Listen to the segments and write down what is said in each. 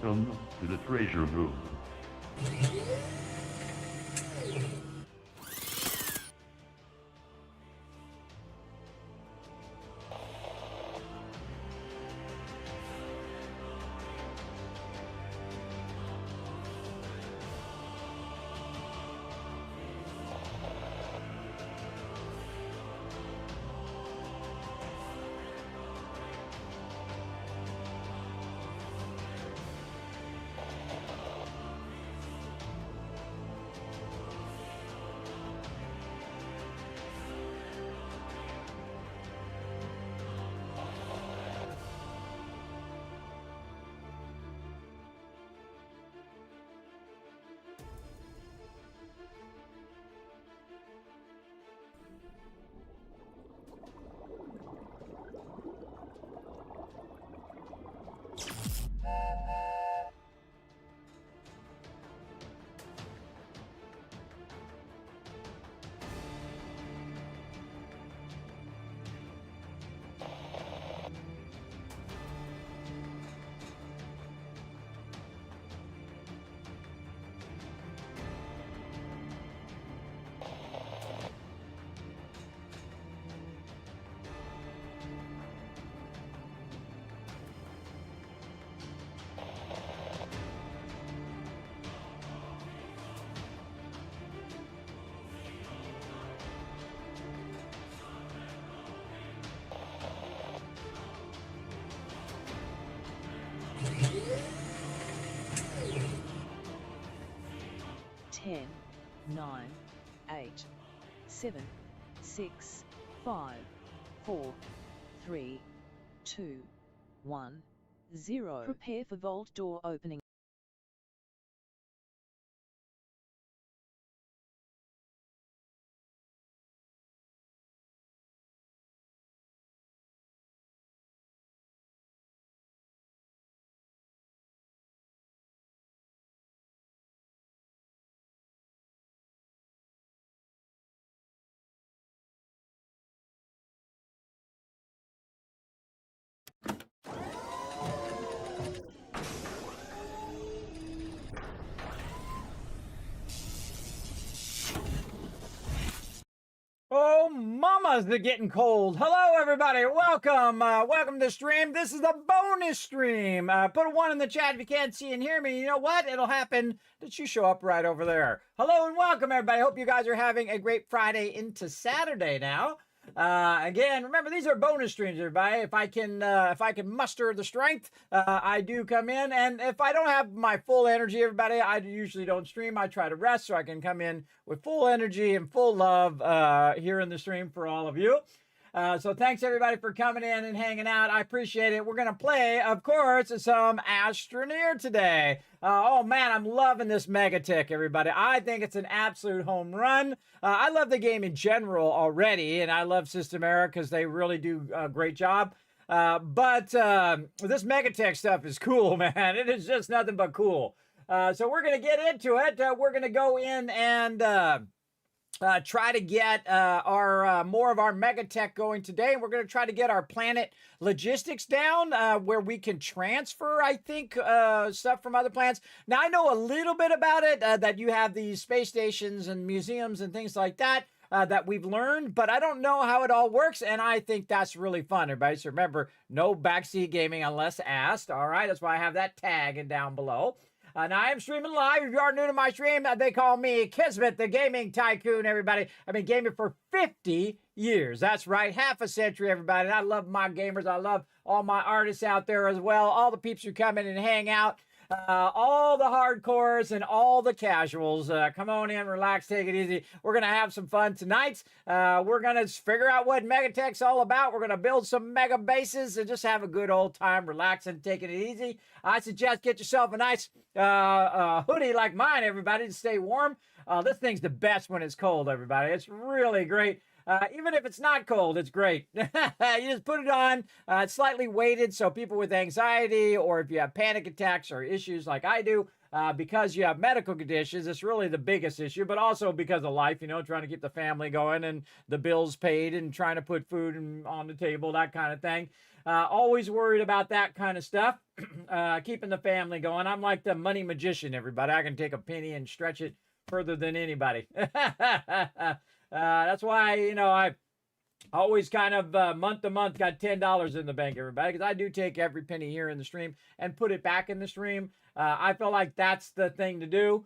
Welcome to the treasure room. Ten, 9, 8, 7, 6, 5, 4, 3, 2, 1, 0. Prepare for vault door opening. Oh, mamas, they're getting cold. Hello, everybody. Welcome. Welcome to the stream. This is a bonus stream. Put a 1 in the chat if you can't see and hear me. You know what? It'll happen that you show up right over there. Hello and welcome, everybody. Hope you guys are having a great Friday into Saturday now. Again, remember, these are bonus streams, everybody. If I can muster the strength, I do come in. And if I don't have my full energy, everybody, I usually don't stream. I try to rest so I can come in with full energy and full love here in the stream for all of you. So thanks everybody for coming in and hanging out. I appreciate it. We're going to play, of course, some Astroneer today. Oh man, I'm loving this MEGATECH, everybody. I think it's an absolute home run. I love the game in general already, and I love Systemair because they really do a great job. But this MEGATECH stuff is cool, man. It is just nothing but cool. So we're going to get into it. We're going to go in and try to get our more of our MEGATECH going today. We're going to try to get our planet logistics down where we can transfer, I think, stuff from other planets. Now, I know a little bit about it, that you have these space stations and museums and things like that. That we've learned, but I don't know how it all works, and I think that's really fun, everybody. So remember, no backseat gaming unless asked. All right, that's why I have that tag down below. Now, I am streaming live. If you are new to my stream, they call me Kismet, the gaming tycoon, everybody. I've been gaming for 50 years. That's right, half a century, everybody. And I love my gamers. I love all my artists out there as well, all the peeps who come in and hang out. All the hardcores and all the casuals. Come on in, relax, take it easy. We're going to have some fun tonight. We're going to figure out what MEGATECH's all about. We're going to build some mega bases and just have a good old time, relaxing, taking it easy. I suggest get yourself a nice hoodie like mine, everybody, to stay warm. This thing's the best when it's cold, everybody. It's really great. Even if it's not cold, it's great. You just put it on. It's slightly weighted, so people with anxiety or if you have panic attacks or issues like I do, because you have medical conditions, it's really the biggest issue, but also because of life, you know, trying to keep the family going and the bills paid and trying to put food on the table, that kind of thing. Always worried about that kind of stuff. Keeping the family going. I'm like the money magician, everybody. I can take a penny and stretch it further than anybody. That's why, I always kind of month to month got $10 in the bank, everybody, because I do take every penny here in the stream and put it back in the stream. I feel like that's the thing to do,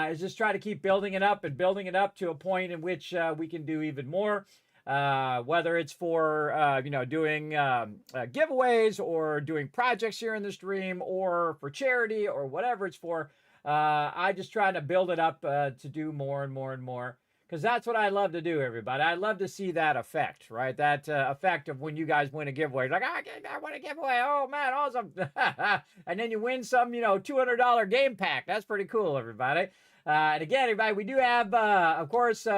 is just try to keep building it up and building it up to a point in which we can do even more. Whether it's for, doing giveaways or doing projects here in the stream or for charity or whatever it's for. I just try to build it up to do more and more and more. Because that's what I love to do, everybody. I love to see that effect, right? That effect of when you guys win a giveaway. Like, I want a giveaway. Oh, man, awesome. And then you win some, $200 game pack. That's pretty cool, everybody. And again, everybody, we do have, of course,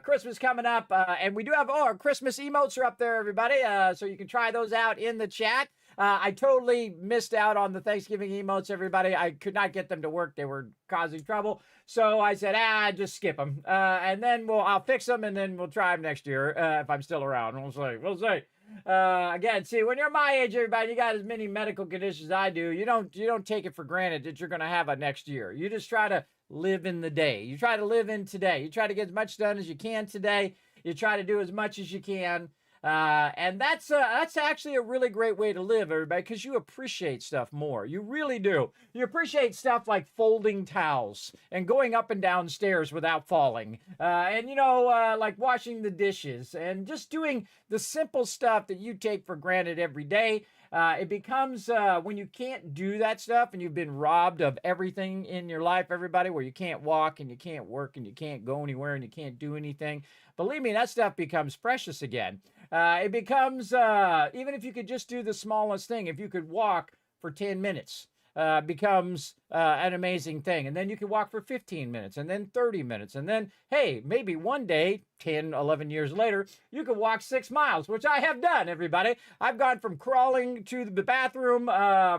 Christmas coming up. And we do have, our Christmas emotes are up there, everybody. So you can try those out in the chat. I totally missed out on the Thanksgiving emotes, everybody. I could not get them to work. They were causing trouble. So I said, just skip them. And then I'll fix them, and then we'll try them next year if I'm still around. We'll see. Again, see, when you're my age, everybody, you got as many medical conditions as I do. You don't take it for granted that you're going to have a next year. You just try to live in the day. You try to live in today. You try to get as much done as you can today. You try to do as much as you can. And that's actually a really great way to live, everybody, because you appreciate stuff more. You really do. You appreciate stuff like folding towels and going up and down stairs without falling. And, like washing the dishes and just doing the simple stuff that you take for granted every day. It becomes, when you can't do that stuff and you've been robbed of everything in your life, everybody, where you can't walk and you can't work and you can't go anywhere and you can't do anything. Believe me, that stuff becomes precious again. It becomes, even if you could just do the smallest thing, if you could walk for 10 minutes, becomes an amazing thing. And then you can walk for 15 minutes and then 30 minutes. And then, hey, maybe one day, 10, 11 years later, you can walk 6 miles, which I have done, everybody. I've gone from crawling to the bathroom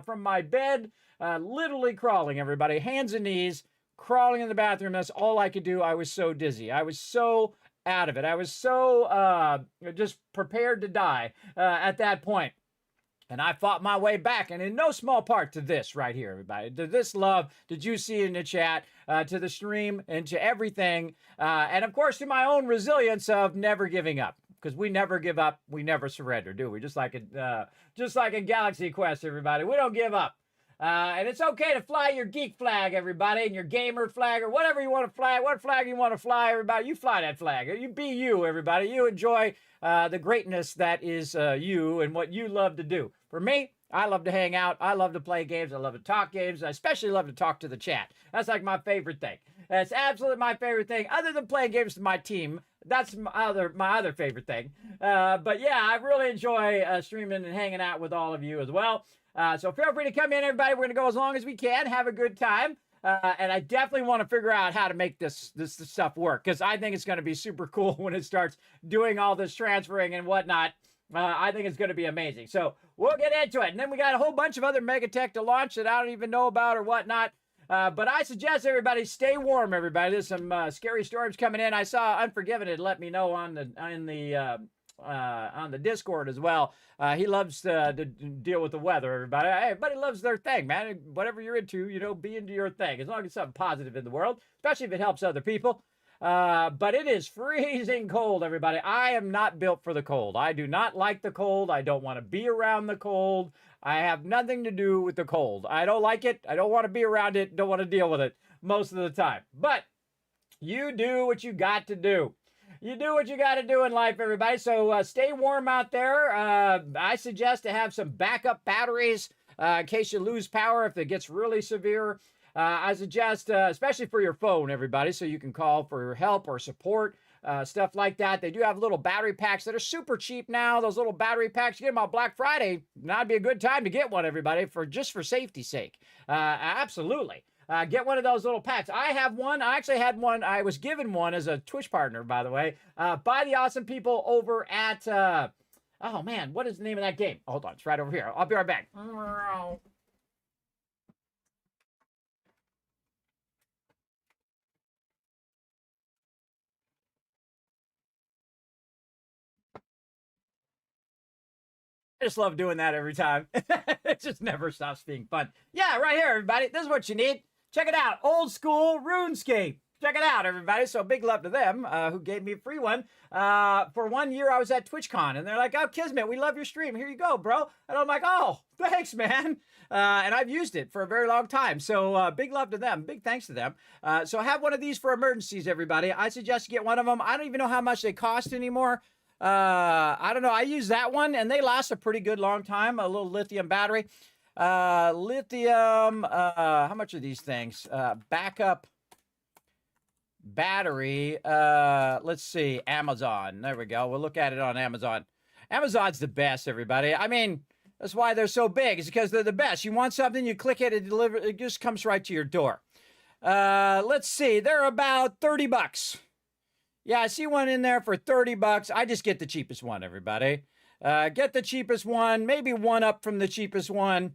from my bed, literally crawling, everybody, hands and knees, crawling in the bathroom. That's all I could do. I was so dizzy. I was so out of it. I was so just prepared to die at that point. And I fought my way back, and in no small part to this right here, everybody. To this love that you see in the chat, to the stream, and to everything. And, of course, to my own resilience of never giving up. Because we never give up. We never surrender, do we? Just like in Galaxy Quest, everybody. We don't give up. And it's okay to fly your geek flag, everybody, and your gamer flag, or whatever you want to fly. What flag you want to fly, everybody, you fly that flag. You be you, everybody. You enjoy the greatness that is you and what you love to do. For me, I love to hang out. I love to play games. I love to talk games. I especially love to talk to the chat. That's like my favorite thing. That's absolutely my favorite thing, other than playing games with my team. That's my other favorite thing. But yeah, I really enjoy streaming and hanging out with all of you as well. So feel free to come in, everybody. We're going to go as long as we can, have a good time. And I definitely want to figure out how to make this stuff work, because I think it's going to be super cool when it starts doing all this transferring and whatnot. I think it's going to be amazing. So we'll get into it. And then we got a whole bunch of other MEGATECH to launch that I don't even know about or whatnot. But I suggest everybody stay warm, everybody. There's some scary storms coming in. I saw Unforgiven had let me know on the Discord as well. He loves to deal with the weather, everybody. Everybody loves their thing, man. Whatever you're into, be into your thing. As long as it's something positive in the world, especially if it helps other people. But it is freezing cold, everybody. I am not built for the cold. I do not like the cold. I don't want to be around the cold. I have nothing to do with the cold. I don't like it. I don't want to be around it. Don't want to deal with it most of the time. But you do what you got to do. You do what you got to do in life, everybody. So stay warm out there. I suggest to have some backup batteries in case you lose power if it gets really severe. I suggest, especially for your phone, everybody, so you can call for help or support, stuff like that. They do have little battery packs that are super cheap now. Those little battery packs, you get them on Black Friday. That'd be a good time to get one, everybody, just for safety's sake. Absolutely. Get one of those little packs. I have one. I actually had one. I was given one as a Twitch partner, by the way, by the awesome people over at, oh man, what is the name of that game? Hold on, it's right over here. I'll be right back. just love doing that every time. It just never stops being fun. Yeah, right here, everybody. This is what you need. Check it out. Old school RuneScape. Check it out, everybody. So big love to them who gave me a free one. For 1 year, I was at TwitchCon, and they're like, oh, Kismet, we love your stream. Here you go, bro. And I'm like, oh, thanks, man. And I've used it for a very long time. So big love to them. Big thanks to them. So have one of these for emergencies, everybody. I suggest you get one of them. I don't even know how much they cost anymore. I don't know. I use that one, and they last a pretty good long time. A little lithium battery. Lithium, how much are these things? Backup battery. Let's see. Amazon. There we go. We'll look at it on Amazon. Amazon's the best, everybody. I mean, that's why they're so big. It's because they're the best. You want something, you click it, it just comes right to your door. Let's see. They're about 30 bucks. Yeah, I see one in there for 30 bucks. I just get the cheapest one, everybody. Get the cheapest one, maybe one up from the cheapest one,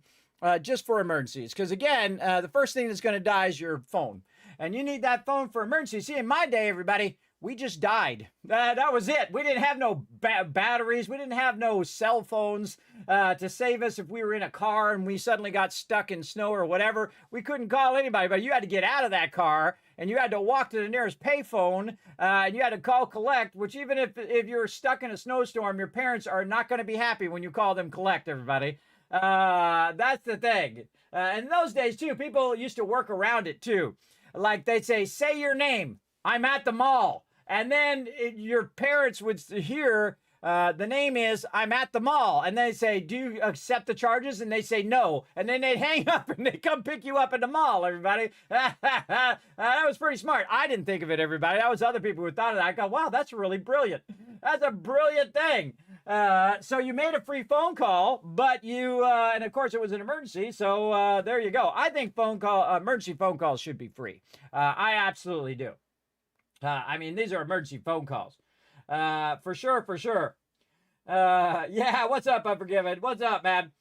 just for emergencies. Because again, the first thing that's going to die is your phone. And you need that phone for emergencies. See, in my day, everybody, we just died. That was it. We didn't have no batteries. We didn't have no cell phones to save us if we were in a car and we suddenly got stuck in snow or whatever. We couldn't call anybody, but you had to get out of that car and you had to walk to the nearest payphone and you had to call collect, which even if you're stuck in a snowstorm, your parents are not going to be happy when you call them collect, everybody. That's the thing. And in those days, too, people used to work around it, too. Like they'd say your name. I'm at the mall. And then your parents would hear the name is I'm at the mall. And they say, do you accept the charges? And they say no. And then they'd hang up and they come pick you up at the mall, everybody. That was pretty smart. I didn't think of it, everybody. That was other people who thought of that. I go, wow, that's really brilliant. That's a brilliant thing. So you made a free phone call, but you, and of course it was an emergency. So there you go. I think emergency phone calls should be free. I absolutely do. I mean, these are emergency phone calls. For sure, for sure. Yeah, what's up, Unforgiven? What's up, man?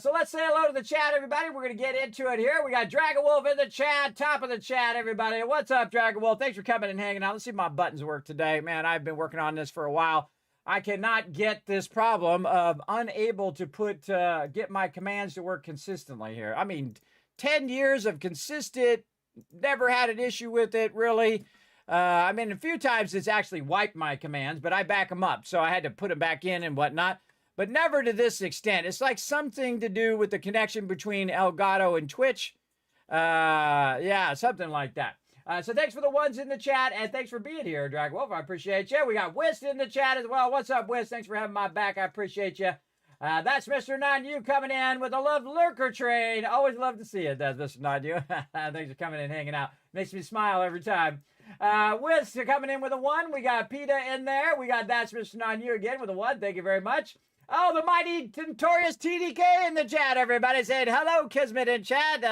So let's say hello to the chat, everybody. We're going to get into it here. We got Dragon Wolf in the chat, top of the chat, everybody. What's up, Dragon Wolf? Thanks for coming and hanging out. Let's see if my buttons work today. Man, I've been working on this for a while. I cannot get this problem of unable to get my commands to work consistently here. I mean, 10 years of consistent, never had an issue with it, really. I mean, a few times it's actually wiped my commands, but I back them up. So I had to put them back in and whatnot, but never to this extent. It's like something to do with the connection between Elgato and Twitch. Yeah, something like that. So thanks for the ones in the chat, and thanks for being here, Dragon Wolf. I appreciate you. We got Wist in the chat as well. What's up, Wist? Thanks for having my back. I appreciate you. That's Mr. Non-You coming in with a love lurker train. Always love to see it. That's Mr. Non-You. Thanks for coming in and hanging out. Makes me smile every time. Wist coming in with a 1. We got PETA in there. We got That's Mr. Non-You again with a 1. Thank you very much. Oh, the mighty notorious TDK in the chat, everybody. Saying hello, Kismet in chat.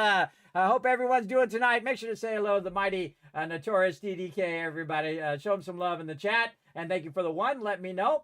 I hope everyone's doing tonight. Make sure to say hello to the mighty notorious TDK, everybody. Show him some love in the chat. And thank you for the 1. Let me know.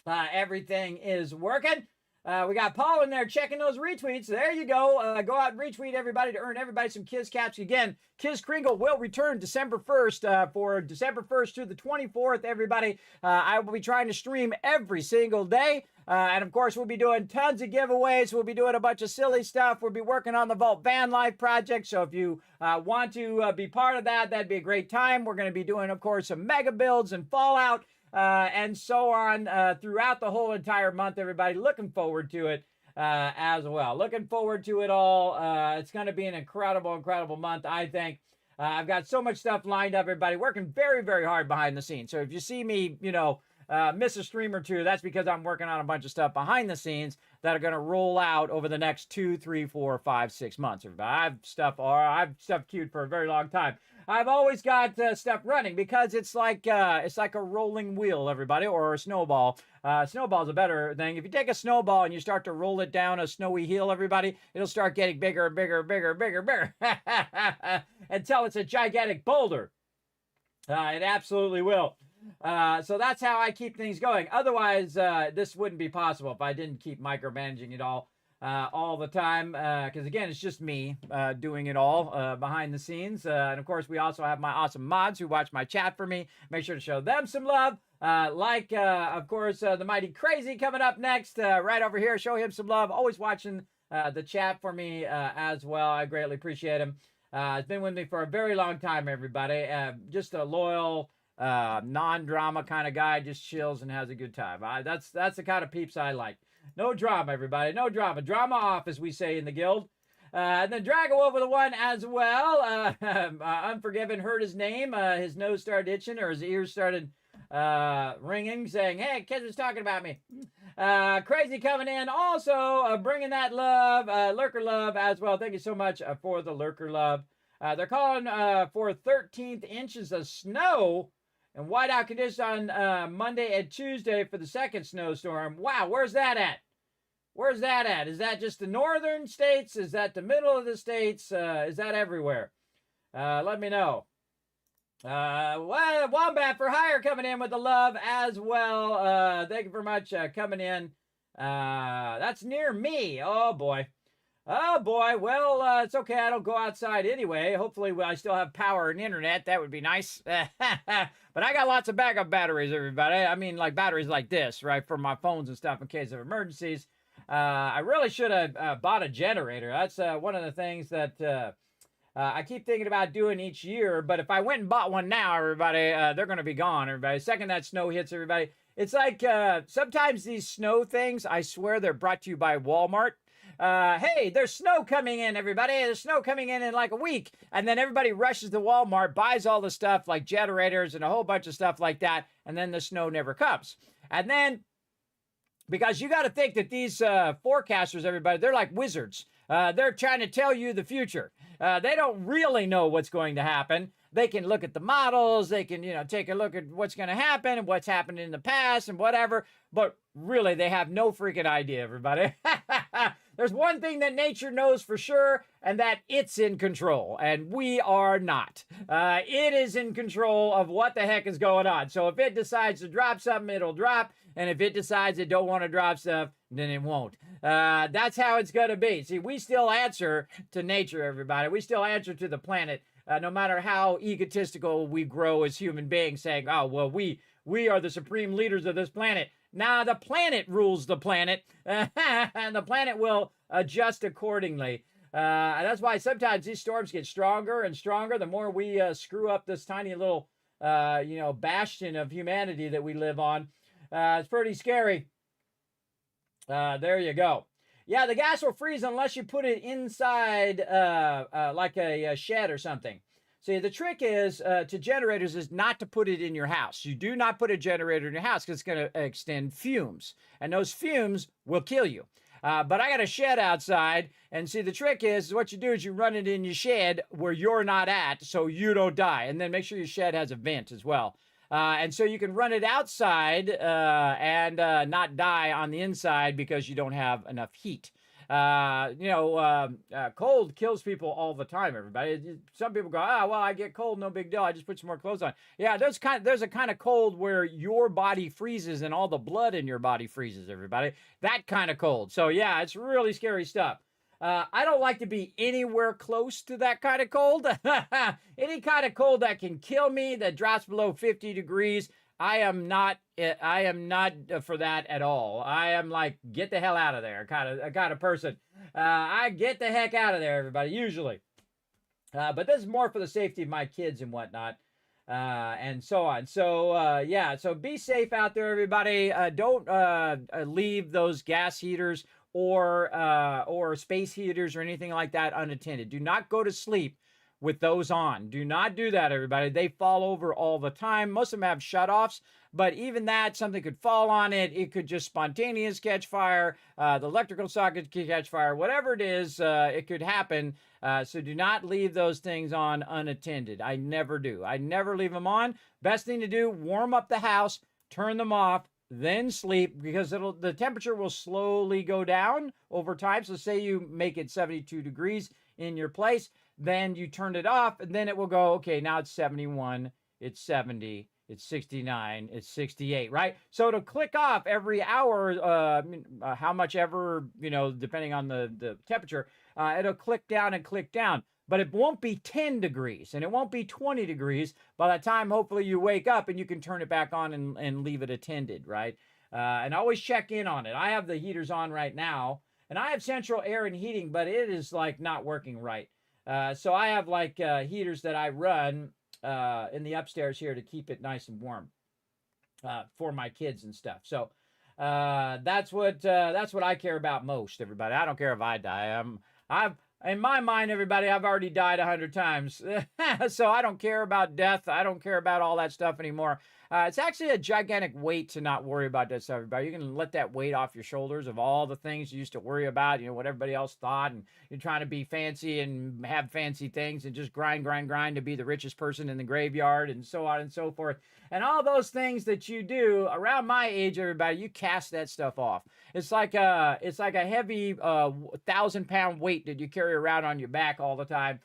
Everything is working. We got Paul in there checking those retweets. There you go. Go out and retweet everybody to earn everybody some Kiz caps. Again, Kiz Kringle will return December 1st for December 1st to the 24th, everybody. I will be trying to stream every single day. And of course, we'll be doing tons of giveaways. We'll be doing a bunch of silly stuff. We'll be working on the Vault Van Life project. So if you want to be part of that, that'd be a great time. We're going to be doing, of course, some mega builds and Fallout. And so on throughout the whole entire month, everybody. Looking forward to it as well. Looking forward to it all. It's going to be an incredible, incredible month, I think. I've got so much stuff lined up, everybody. Working very, very hard behind the scenes. So if you see me, miss a stream or two, that's because I'm working on a bunch of stuff behind the scenes that are going to roll out over the next 2, 3, 4, 5, 6 months. Everybody, I've stuff queued for a very long time. I've always got stuff running because it's like a rolling wheel, everybody, or a snowball. Snowball's a better thing. If you take a snowball and you start to roll it down a snowy hill, everybody, it'll start getting bigger and bigger and bigger and bigger and bigger until it's a gigantic boulder. It absolutely will. So that's how I keep things going. Otherwise, this wouldn't be possible if I didn't keep micromanaging it all. all the time because again it's just me doing it all behind the scenes, and of course we also have my awesome mods who watch my chat for me. Make sure to show them some love, of course the mighty Crazy coming up next right over here. Show him some love, always watching the chat for me as well. I greatly appreciate him. He's been with me for a very long time, everybody. Just a loyal non-drama kind of guy, just chills and has a good time. That's the kind of peeps I like. No drama, everybody. No drama. Drama off, as we say in the guild. And then Dragon Wolf with a 1 as well. Unforgiven heard his name. His nose started itching, or his ears started ringing, saying, hey, kids was talking about me. Crazy coming in. Also, bringing that love, lurker love as well. Thank you so much for the lurker love. They're calling for 13th inches of snow and whiteout conditions on Monday and Tuesday for the second snowstorm. Wow, where's that at? Where's that at? Is that just the northern states? Is that the middle of the states? Is that everywhere? Let me know. Wombat for Hire coming in with the love as well. Thank you very much coming in. That's near me. Oh, boy. Oh, boy. Well, it's okay. I don't go outside anyway. Hopefully, I still have power and internet. That would be nice. But I got lots of backup batteries, everybody. I mean, like batteries like this, right, for my phones and stuff in case of emergencies. I really should have bought a generator. That's one of the things that I keep thinking about doing each year. But if I went and bought one now, everybody, they're going to be gone, everybody. Second that snow hits, everybody. It's like sometimes these snow things, I swear they're brought to you by Walmart. Hey, there's snow coming in, everybody. There's snow coming in like a week. And then everybody rushes to Walmart, buys all the stuff like generators and a whole bunch of stuff like that. And then the snow never comes. And then, because you got to think that these forecasters, everybody, they're like wizards. They're trying to tell you the future. They don't really know what's going to happen. They can look at the models. They can, take a look at what's going to happen and what's happened in the past and whatever. But really, they have no freaking idea, everybody. There's one thing that nature knows for sure, and that it's in control, and we are not. It is in control of what the heck is going on. So if it decides to drop something, it'll drop. And if it decides it don't want to drop stuff, then it won't. That's how it's going to be. See, we still answer to nature, everybody. We still answer to the planet, no matter how egotistical we grow as human beings, saying, oh, well, we are the supreme leaders of this planet. Now, the planet rules the planet, and the planet will adjust accordingly. And that's why sometimes these storms get stronger and stronger the more we screw up this tiny little, bastion of humanity that we live on. It's pretty scary. There you go. Yeah, the gas will freeze unless you put it inside like a shed or something. See, the trick is to generators is not to put it in your house. You do not put a generator in your house because it's going to extend fumes. And those fumes will kill you. But I got a shed outside. And see, the trick is what you do is you run it in your shed where you're not at so you don't die. And then make sure your shed has a vent as well. And so you can run it outside and not die on the inside because you don't have enough heat. Cold kills people all the time, everybody. Some people go, well, I get cold, no big deal. I just put some more clothes on. Yeah, there's a kind of cold where your body freezes and all the blood in your body freezes, everybody. That kind of cold. So, yeah, it's really scary stuff. I don't like to be anywhere close to that kind of cold. Any kind of cold that can kill me, that drops below 50 degrees, I am not for that at all. I am like, get the hell out of there kind of person. I get the heck out of there, everybody, usually. But this is more for the safety of my kids and whatnot. And so on. So, so be safe out there, everybody. Don't leave those gas heaters or space heaters or anything like that unattended. Do not go to sleep with those on. Do not do that, everybody. They fall over all the time. Most of them have shutoffs, but even that, something could fall on it. It could just spontaneous catch fire. The electrical socket could catch fire. Whatever it is, it could happen. So do not leave those things on unattended. I never do. I never leave them on. Best thing to do, warm up the house, turn them off, then sleep, because the temperature will slowly go down over time. So say you make it 72 degrees in your place, then you turn it off, and then it will go, okay, now it's 71, it's 70, it's 69, it's 68, right? So it'll click off every hour, how much ever, depending on the temperature, it'll click down and click down. But it won't be 10 degrees and it won't be 20 degrees by the time hopefully you wake up and you can turn it back on and leave it attended, right? And always check in on it. I have the heaters on right now and I have central air and heating, but it is like not working right. So I have like heaters that I run in the upstairs here to keep it nice and warm for my kids and stuff. So that's what I care about most, everybody. I don't care if I die. In my mind, everybody, I've already died 100 times. So I don't care about death. I don't care about all that stuff anymore. It's actually a gigantic weight to not worry about that stuff, everybody. You can let that weight off your shoulders of all the things you used to worry about, what everybody else thought, and you're trying to be fancy and have fancy things and just grind to be the richest person in the graveyard and so on and so forth. And all those things that you do around my age, everybody, you cast that stuff off. It's like a heavy 1,000-pound weight that you carry around on your back all the time.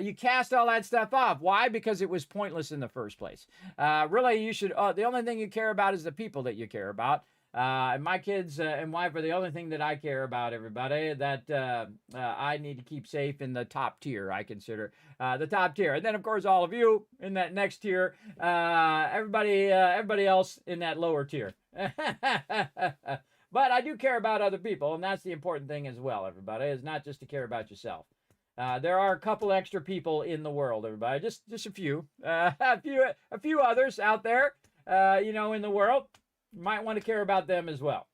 You cast all that stuff off. Why? Because it was pointless in the first place. Really, you should. The only thing you care about is the people that you care about. And my kids and wife are the only thing that I care about, everybody, that I need to keep safe in the top tier, I consider. The top tier. And then, of course, all of you in that next tier. Everybody else in that lower tier. But I do care about other people, and that's the important thing as well, everybody, is not just to care about yourself. There are a couple extra people in the world, everybody. Just a few. A few others out there, in the world. You might want to care about them as well.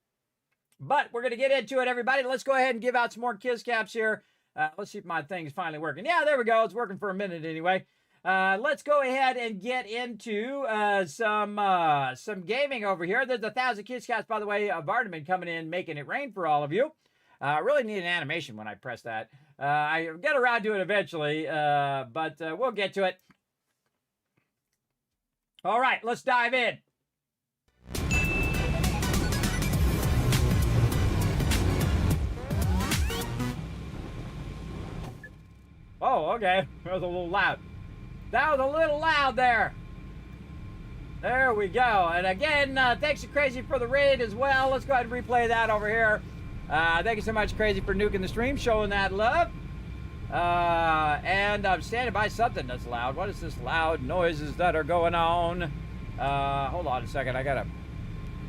But we're going to get into it, everybody. Let's go ahead and give out some more Kiss Caps here. Let's see if my thing's finally working. Yeah, there we go. It's working for a minute anyway. Let's go ahead and get into some gaming over here. There's 1,000 Kiss Caps, by the way. Vardaman coming in, making it rain for all of you. I really need an animation when I press that. I get around to it eventually, but we'll get to it. All right, let's dive in. Oh, okay. That was a little loud. That was a little loud there. There we go. And again, thanks to Crazy for the raid as well. Let's go ahead and replay that over here. Thank you so much, Crazy, for nuking the stream, showing that love. And I'm standing by something that's loud. What is this loud noises that are going on? Hold on a second. I gotta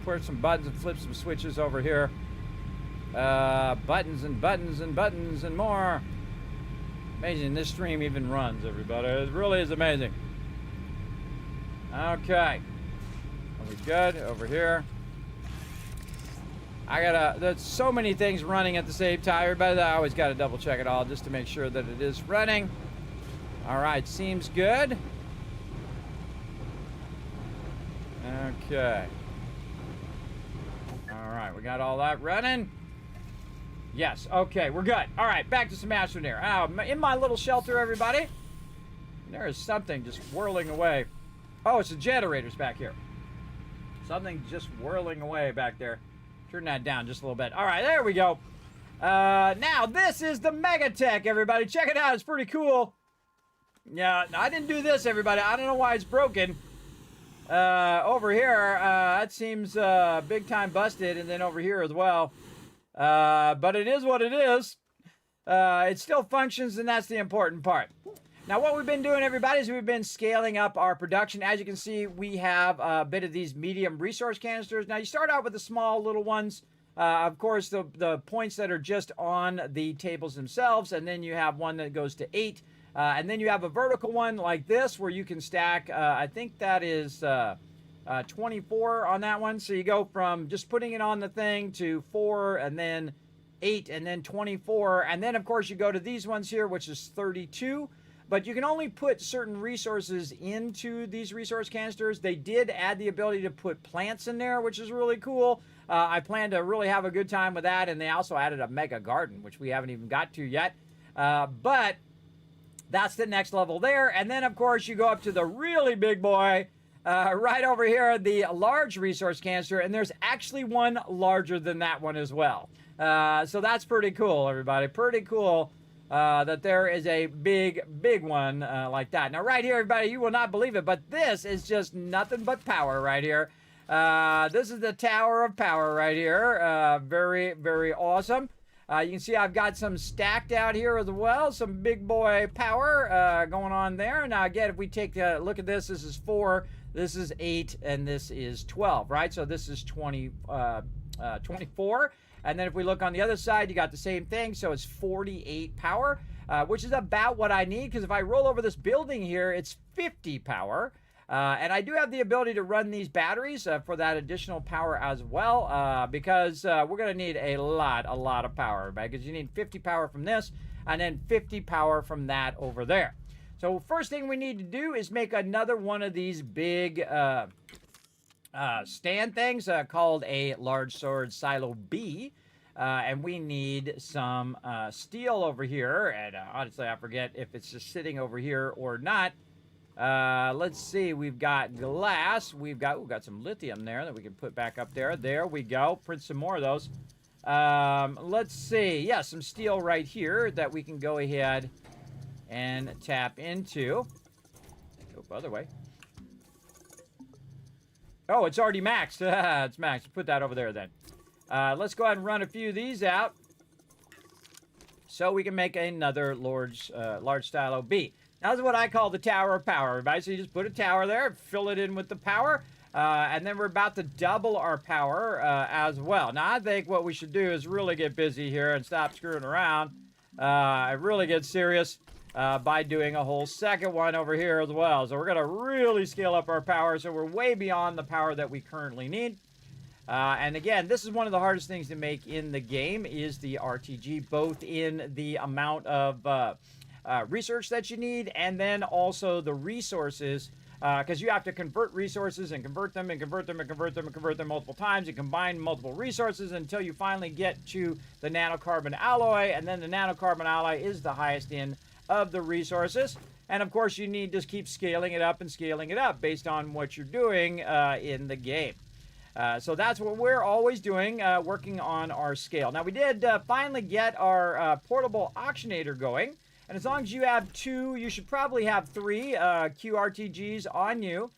push some buttons and flip some switches over here. Buttons and buttons and buttons and more. Amazing, this stream even runs, everybody. It really is amazing. Okay. Are we good? Over here. There's so many things running at the same time, everybody, that I always gotta double check it all just to make sure that it is running. All right, seems good. Okay. All right, we got all that running. Yes, okay, we're good. All right, back to some Astroneer. In my little shelter, everybody, there is something just whirling away. Oh, it's the generators back here. Something just whirling away back there. Turn that down just a little bit. All right, there we go. Now, this is the MEGATECH, everybody. Check it out. It's pretty cool. Yeah, I didn't do this, everybody. I don't know why it's broken. Over here, that seems big time busted, and then over here as well. But it is what it is. It still functions, and that's the important part. Now, what we've been doing, everybody, is we've been scaling up our production. As you can see, we have a bit of these medium resource canisters. Now, you start out with the small little ones. Of course, the points that are just on the tables themselves, and then you have one that goes to 8. And then you have a vertical one like this where you can stack, I think that is 24 on that one. So you go from just putting it on the thing to 4 and then 8 and then 24. And then, of course, you go to these ones here, which is 32. But you can only put certain resources into these resource canisters. They did add the ability to put plants in there, which is really cool. I plan to really have a good time with that. And they also added a mega garden, which we haven't even got to yet. But that's the next level there. And then, of course, you go up to the really big boy right over here, the large resource canister. And there's actually one larger than that one as well. So that's pretty cool, everybody. Pretty cool. that there is a big, big one like that. Now, right here, everybody, you will not believe it, but this is just nothing but power right here. This is the Tower of Power right here. Very, very awesome. You can see I've got some stacked out here as well. Some big boy power going on there. Now, again, if we take a look at this, this is 4, this is 8, and this is 12, right? So this is 24. And then if we look on the other side, you got the same thing. So it's 48 power, which is about what I need. Because if I roll over this building here, it's 50 power. And I do have the ability to run these batteries for that additional power as well. Because we're going to need a lot of power. Because you need 50 power from this. And then 50 power from that over there. So first thing we need to do is make another one of these big stand things called a large sword silo B. And we need some steel over here. And honestly, I forget if it's just sitting over here or not. Let's see. We've got glass. We've got some lithium there that we can put back up there. There we go. Print some more of those. Let's see. Yeah, some steel right here that we can go ahead and tap into. Go other way. Oh, it's already maxed. It's maxed. Put that over there then. Let's go ahead and run a few of these out so we can make another large style B. Now, this is what I call the Tower of Power, everybody. So you just put a tower there, fill it in with the power, and then we're about to double our power as well. Now, I think what we should do is really get busy here and stop screwing around. Really get serious by doing a whole second one over here as well. So we're going to really scale up our power, so we're way beyond the power that we currently need. And again, this is one of the hardest things to make in the game is the RTG, both in the amount of research that you need and then also the resources, because you have to convert resources and convert them and convert them and convert them and convert them multiple times and combine multiple resources until you finally get to the nanocarbon alloy, and then the nanocarbon alloy is the highest in of the resources. And of course, you need to keep scaling it up and scaling it up based on what you're doing in the game. So that's what we're always doing, working on our scale. Now, we did finally get our portable auctionator going. And as long as you have 2, you should probably have 3 QRTGs on you.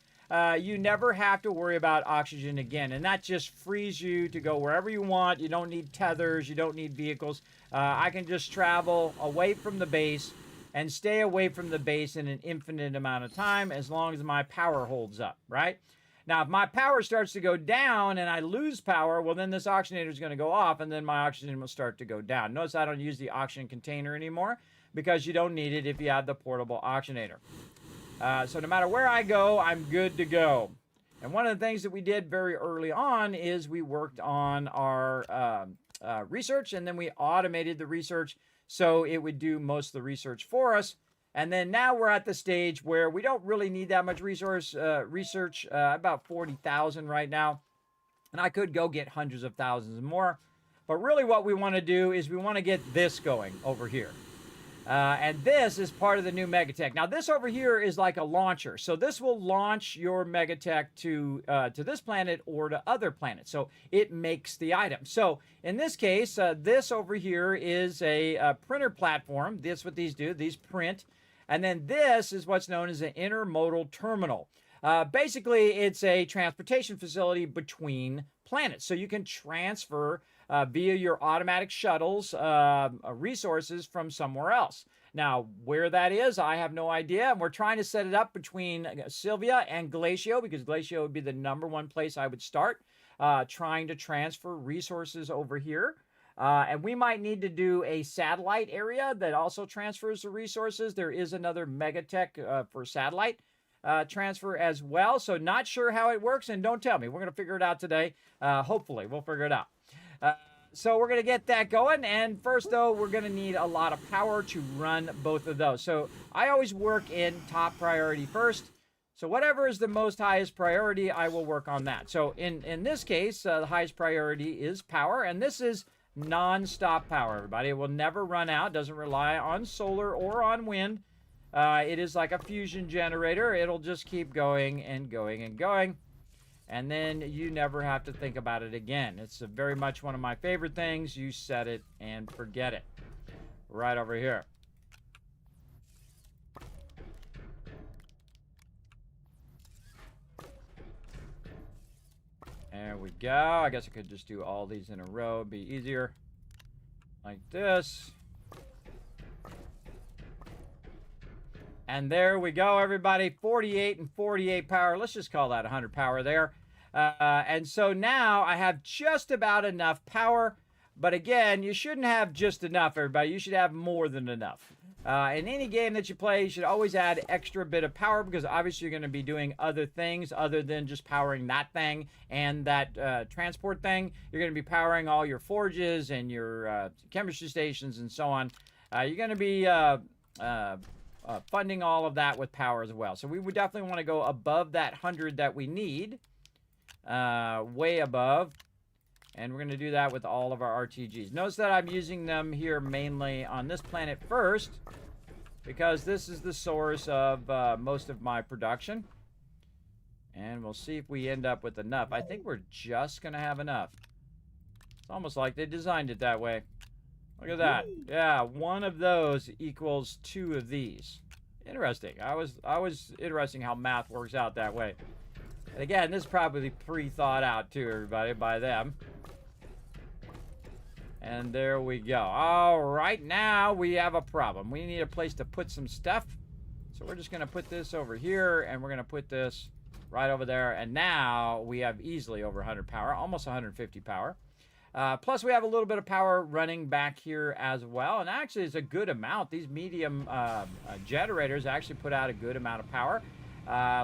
You never have to worry about oxygen again. And that just frees you to go wherever you want. You don't need tethers. You don't need vehicles. I can just travel away from the base and stay away from the base in an infinite amount of time as long as my power holds up, right? Now, if my power starts to go down and I lose power, well, then this auctionator is going to go off, and then my oxygen will start to go down. Notice I don't use the auction container anymore because you don't need it if you have the portable auctionator. So no matter where I go, I'm good to go. And one of the things that we did very early on is we worked on our research, and then we automated the research so it would do most of the research for us. And then now we're at the stage where we don't really need that much research, about 40,000 right now. And I could go get hundreds of thousands more. But really what we want to do is we want to get this going over here. And this is part of the new MEGATECH. Now, this over here is like a launcher. So this will launch your MEGATECH to this planet or to other planets. So it makes the item. So in this case, this over here is a printer platform. That's what these do. These print. And then this is what's known as an intermodal terminal. Basically, it's a transportation facility between planets. So you can transfer via your automatic shuttles resources from somewhere else. Now, where that is, I have no idea. And we're trying to set it up between Sylvia and Glacio, because Glacio would be the #1 place I would start trying to transfer resources over here. And we might need to do a satellite area that also transfers the resources. There is another MEGATECH for satellite transfer as well. So not sure how it works, and don't tell me. We're going to figure it out today. Hopefully, we'll figure it out. So we're going to get that going. And first, though, we're going to need a lot of power to run both of those. So I always work in top priority first. So whatever is the most highest priority, I will work on that. So in this case, the highest priority is power. And this is non-stop power, everybody. It will never run out. Doesn't rely on solar or on wind. It is like a fusion generator. It'll just keep going and going and going. And then you never have to think about it again. It's very much one of my favorite things. You set it and forget it. Right over here. There we go. I guess I could just do all these in a row. It'd be easier. Like this. And there we go, everybody. 48 and 48 power. Let's just call that 100 power there. And so now I have just about enough power. But again, you shouldn't have just enough, everybody. You should have more than enough. In any game that you play, you should always add extra bit of power because obviously you're going to be doing other things other than just powering that thing and that transport thing. You're going to be powering all your forges and your chemistry stations and so on. You're going to be funding all of that with power as well. So we would definitely want to go above that 100 that we need, way above. And we're going to do that with all of our RTGs. Notice that I'm using them here mainly on this planet first, because this is the source of most of my production. And we'll see if we end up with enough. I think we're just going to have enough. It's almost like they designed it that way. Look at that. Yeah, one of those equals 2 of these. Interesting. I was interesting how math works out that way. And again, this is probably pre-thought out too, everybody, by them. And there we go. All right, now we have a problem. We need a place to put some stuff. So we're just going to put this over here, and we're going to put this right over there. And now we have easily over 100 power, almost 150 power. Plus, we have a little bit of power running back here as well. And actually, it's a good amount. These medium generators actually put out a good amount of power.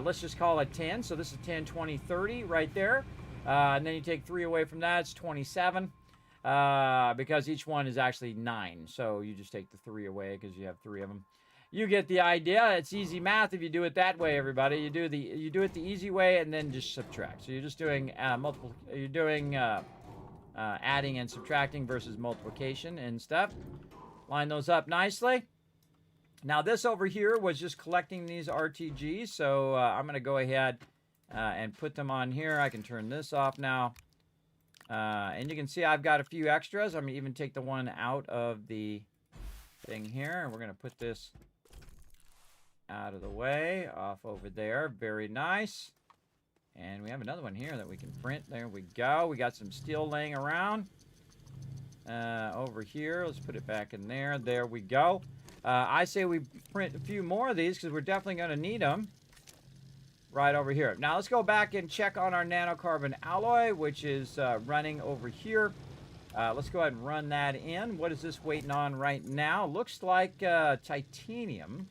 Let's just call it 10. So this is 10, 20, 30 right there. And then you take 3 away from that. It's 27. Because each one is actually 9. So you just take the 3 away because you have 3 of them. You get the idea. It's easy math if you do it that way, everybody. You do it the easy way and then just subtract. So you're just doing adding and subtracting versus multiplication and stuff. Line those up nicely. Now this over here was just collecting these RTGs. So I'm going to go ahead and put them on here. I can turn this off now. And you can see I've got a few extras. I'm going to even take the one out of the thing here. And we're going to put this out of the way, off over there. Very nice. And we have another one here that we can print. There we go. We got some steel laying around over here. Let's put it back in there. There we go. I say we print a few more of these because we're definitely going to need them. Right over here. Now let's go back and check on our nanocarbon alloy, which is running over here. Let's go ahead and run that in. What is this waiting on right now? Looks like titanium.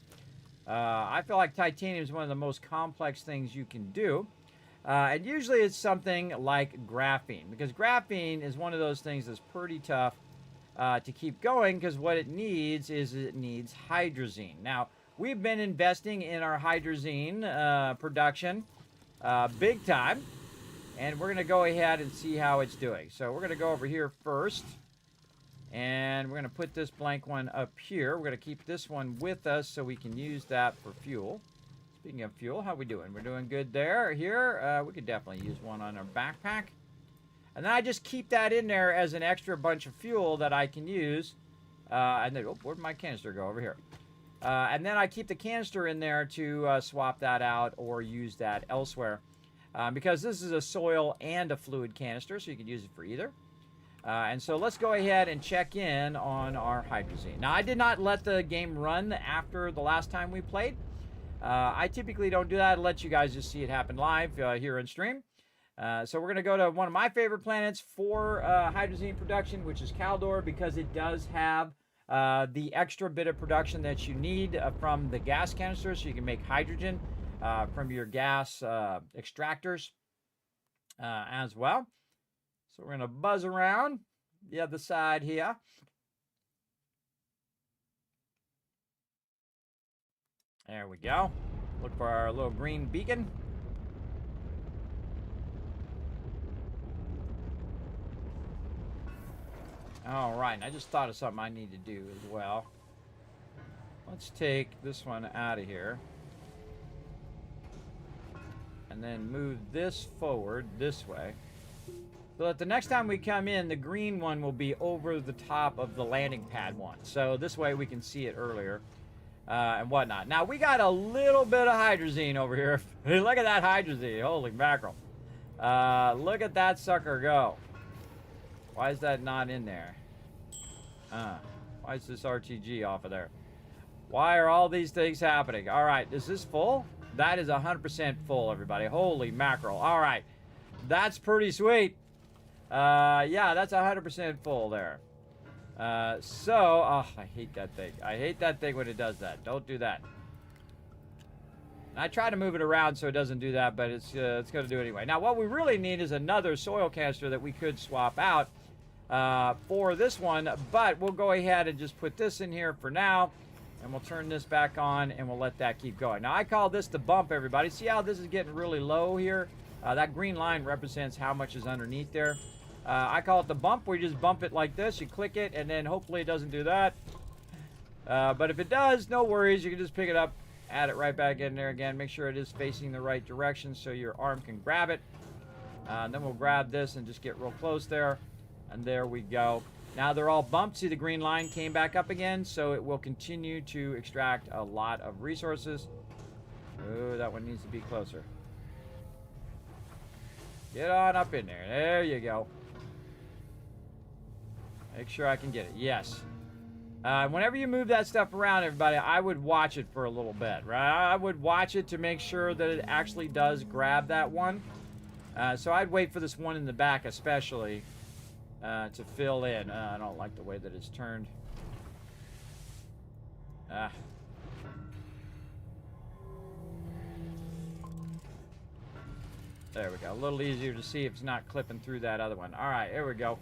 I feel like titanium is one of the most complex things you can do. And usually it's something like graphene, because graphene is one of those things that's pretty tough to keep going, because what it needs is hydrazine. Now, we've been investing in our hydrazine production big time, and we're going to go ahead and see how it's doing. So we're going to go over here first, and we're going to put this blank one up here. We're going to keep this one with us so we can use that for fuel. Speaking of fuel, how we doing? We're doing good there. Here, we could definitely use one on our backpack. And then I just keep that in there as an extra bunch of fuel that I can use. And then, oh, where'd my canister go? Over here. And then I keep the canister in there to swap that out or use that elsewhere. Because this is a soil and a fluid canister, so you can use it for either. And so let's go ahead and check in on our hydrazine. Now, I did not let the game run after the last time we played. I typically don't do that. I let you guys just see it happen live here on stream. So we're going to go to one of my favorite planets for hydrazine production, which is Caldor, because it does have the extra bit of production that you need from the gas canister, so you can make hydrogen from your gas extractors as well. So we're going to buzz around the other side here. There we go. Look for our little green beacon. All right, and I just thought of something I need to do as well. Let's take this one out of here. And then move this forward this way. So that the next time we come in, the green one will be over the top of the landing pad one. So this way we can see it earlier. And whatnot. Now, we got a little bit of hydrazine over here. Look at that hydrazine. Holy mackerel. Look at that sucker go. Why is that not in there? Why is this RTG off of there? Why are all these things happening? All right, is this full? That is 100% full, everybody. Holy mackerel. All right, that's pretty sweet. Yeah, that's 100% full there. Oh, I hate that thing. I hate that thing when it does that. Don't do that. I try to move it around so it doesn't do that, but it's going to do it anyway. Now, what we really need is another soil canister that we could swap out for this one, but we'll go ahead and just put this in here for now, and we'll turn this back on, and we'll let that keep going. Now, I call this the bump, everybody. See how this is getting really low here? That green line represents how much is underneath there. I call it the bump. We just bump it like this. You click it, and then hopefully it doesn't do that. But if it does, no worries. You can just pick it up, add it right back in there again. Make sure it is facing the right direction so your arm can grab it. And then we'll grab this and just get real close there. And there we go. Now they're all bumped. See, the green line came back up again, so it will continue to extract a lot of resources. Oh, that one needs to be closer. Get on up in there. There you go. Make sure I can get it. Yes. Whenever you move that stuff around, everybody, I would watch it for a little bit, right? I would watch it to make sure that it actually does grab that one. So I'd wait for this one in the back especially to fill in. I don't like the way that it's turned. There we go. A little easier to see if it's not clipping through that other one. All right, here we go.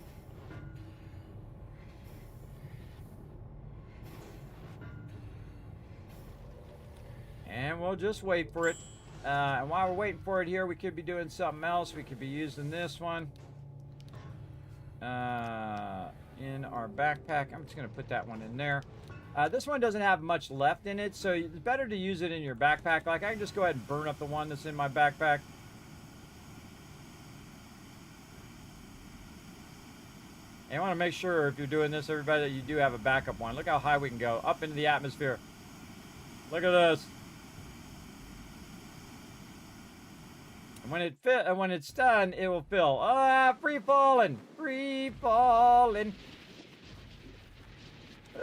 And we'll just wait for it. And while we're waiting for it here, we could be doing something else. We could be using this one in our backpack. I'm just going to put that one in there. This one doesn't have much left in it, so it's better to use it in your backpack. Like, I can just go ahead and burn up the one that's in my backpack. And you want to make sure, if you're doing this, everybody, that you do have a backup one. Look how high we can go, up into the atmosphere. Look at this. And when it's done, it will fill. Ah, free falling, free falling.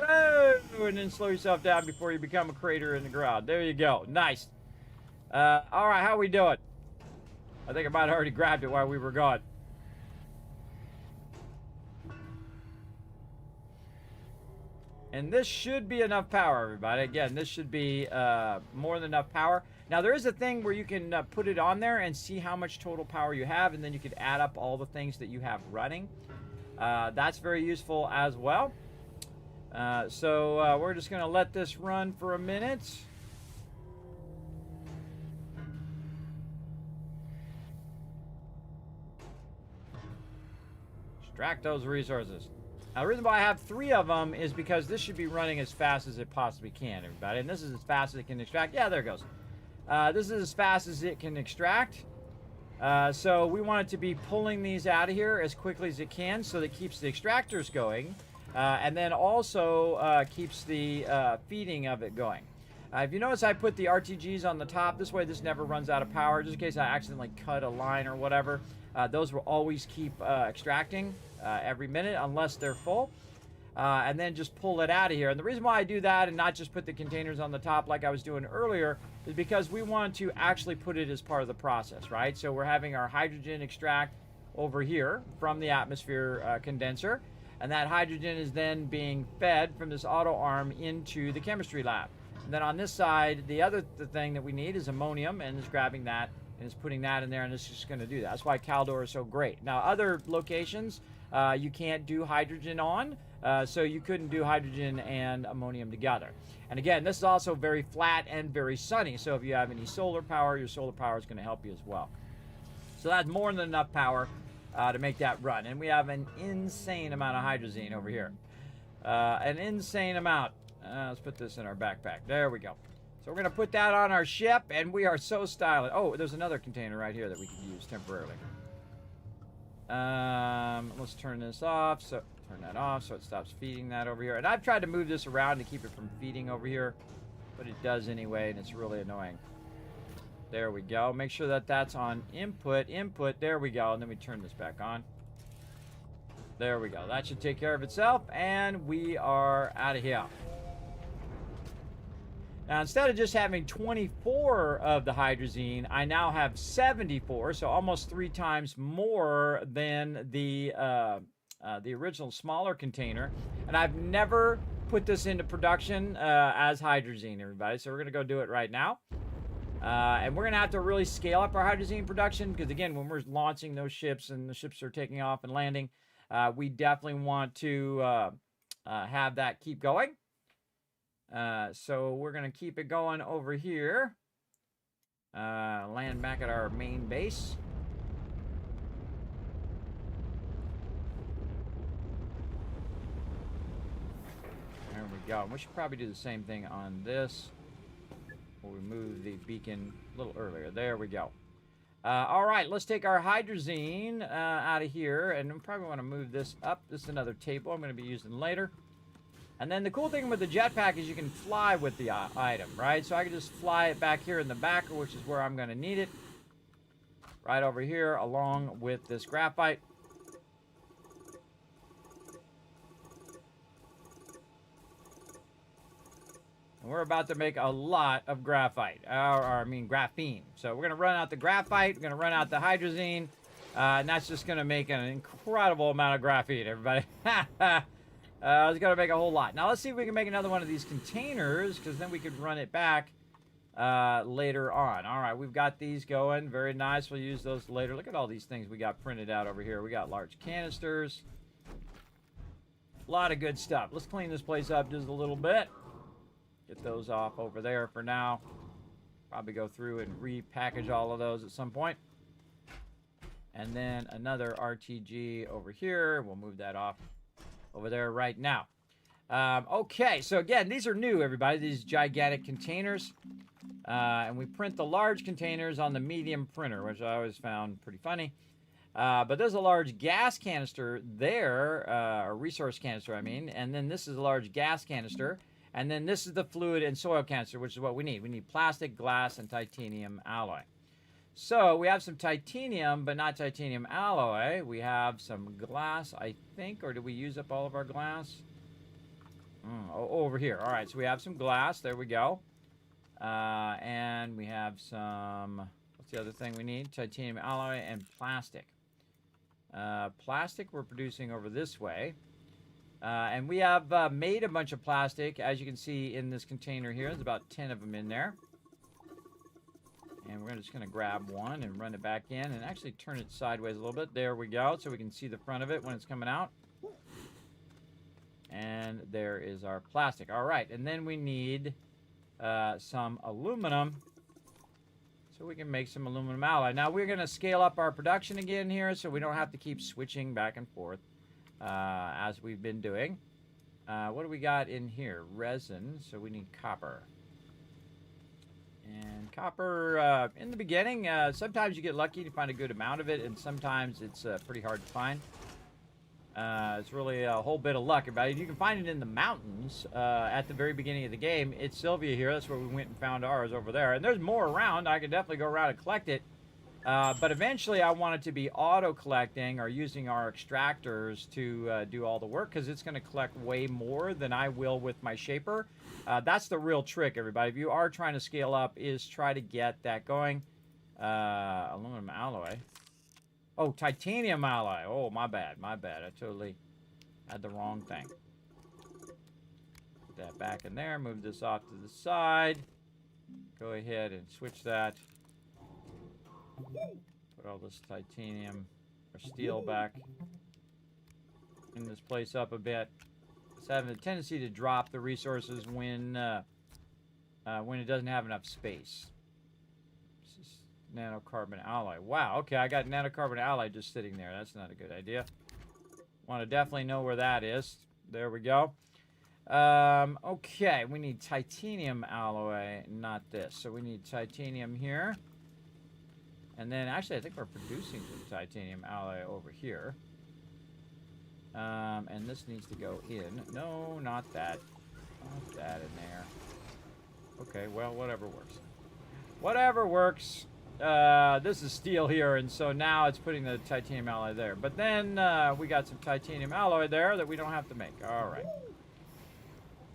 Oh, and then slow yourself down before you become a crater in the ground. There you go. Nice. All right, how we doing? I think I might have already grabbed it while we were gone. And this should be enough power, everybody. Again, this should be more than enough power. Now, there is a thing where you can put it on there and see how much total power you have, and then you could add up all the things that you have running. That's very useful as well. So we're just going to let this run for a minute. Extract those resources. Now, the reason why I have 3 of them is because this should be running as fast as it possibly can, everybody. And this is as fast as it can extract. Yeah, there it goes. This is as fast as it can extract. So we want it to be pulling these out of here as quickly as it can, so that it keeps the extractors going. And then also keeps the feeding of it going. If you notice, I put the RTGs on the top. This way this never runs out of power, just in case I accidentally cut a line or whatever. Those will always keep extracting every minute unless they're full. And then just pull it out of here. And the reason why I do that and not just put the containers on the top like I was doing earlier is because we want to actually put it as part of the process, right? So we're having our hydrogen extract over here from the atmosphere condenser. And that hydrogen is then being fed from this auto arm into the chemistry lab. And then on this side, the thing that we need is ammonium, and it's grabbing that and it's putting that in there, and it's just going to do that. That's why Caldor is so great. Now, other locations you can't do hydrogen on, so you couldn't do hydrogen and ammonium together. And again, this is also very flat and very sunny, so if you have any solar power, your solar power is going to help you as well. So that's more than enough power to make that run. And we have an insane amount of hydrazine over here. An insane amount. Let's put this in our backpack. There we go. So we're going to put that on our ship, and we are so stylish. Oh, there's another container right here that we could use temporarily. Let's turn this off. So turn that off so it stops feeding that over here. And I've tried to move this around to keep it from feeding over here, but it does anyway, and it's really annoying. There we go. Make sure that that's on input. Input. There we go. And then we turn this back on. There we go. That should take care of itself. And we are out of here. Now, instead of just having 24 of the hydrazine, I now have 74. So almost 3 times more than the original smaller container. And I've never put this into production as hydrazine, everybody. So we're going to go do it right now. And we're going to have to really scale up our hydrazine production because, again, when we're launching those ships and the ships are taking off and landing, we definitely want to have that keep going. So we're going to keep it going over here. Land back at our main base. There we go. We should probably do the same thing on this. We move the beacon a little earlier. There we go. All right, let's take our hydrazine out of here, and we probably want to move this up. This is another table I'm going to be using later. And then the cool thing with the jetpack is you can fly with the item, right? So I can just fly it back here in the back, which is where I'm going to need it. Right over here, along with this graphite. We're about to make a lot of graphite, graphene. So we're going to run out the graphite, we're going to run out the hydrazine, and that's just going to make an incredible amount of graphene, everybody. It's going to make a whole lot. Now let's see if we can make another one of these containers, because then we could run it back later on. All right, we've got these going. Very nice. We'll use those later. Look at all these things we got printed out over here. We got large canisters. A lot of good stuff. Let's clean this place up just a little bit. Get those off over there for now. Probably go through and repackage all of those at some point. And then another RTG over here. We'll move that off over there right now. Okay, so again, these are new, everybody. These gigantic containers. And we print the large containers on the medium printer, which I always found pretty funny. But there's a large gas canister there, or resource canister, I mean. And then this is a large gas canister. And then this is the fluid and soil canister, which is what we need. We need plastic, glass, and titanium alloy. So we have some titanium, but not titanium alloy. We have some glass, I think, or did we use up all of our glass? Over here. All right, so we have some glass. There we go. And we have some, what's the other thing we need? Titanium alloy and plastic. Plastic we're producing over this way. And we have made a bunch of plastic, as you can see in this container here. There's about 10 of them in there. And we're just going to grab one and run it back in and actually turn it sideways a little bit. There we go, so we can see the front of it when it's coming out. And there is our plastic. All right, and then we need some aluminum so we can make some aluminum alloy. Now, we're going to scale up our production again here so we don't have to keep switching back and forth. As we've been doing. What do we got in here? Resin, so we need copper. And copper, in the beginning, sometimes you get lucky to find a good amount of it, and sometimes it's pretty hard to find. It's really a whole bit of luck about it. You can find it in the mountains at the very beginning of the game. It's Sylvia here. That's where we went and found ours over there. And there's more around. I could definitely go around and collect it. But eventually I want it to be auto-collecting or using our extractors to do all the work because it's going to collect way more than I will with my shaper. That's the real trick, everybody. If you are trying to scale up, is try to get that going. Aluminum alloy. Oh, titanium alloy. Oh, my bad. My bad. I totally had the wrong thing. Put that back in there. Move this off to the side. Go ahead and switch that. Put all this titanium or steel back in this place up a bit. It's having a tendency to drop the resources when it doesn't have enough space. This is nanocarbon alloy. Wow, okay, I got nanocarbon alloy just sitting there. That's not a good idea. Want to definitely know where that is. There we go. Okay, we need titanium alloy, not this. So we need titanium here. And then, actually, I think we're producing some titanium alloy over here. And this needs to go in. No, not that. Not that in there. Okay, well, whatever works. Whatever works. This is steel here, and so now it's putting the titanium alloy there. But then we got some titanium alloy there that we don't have to make. All right.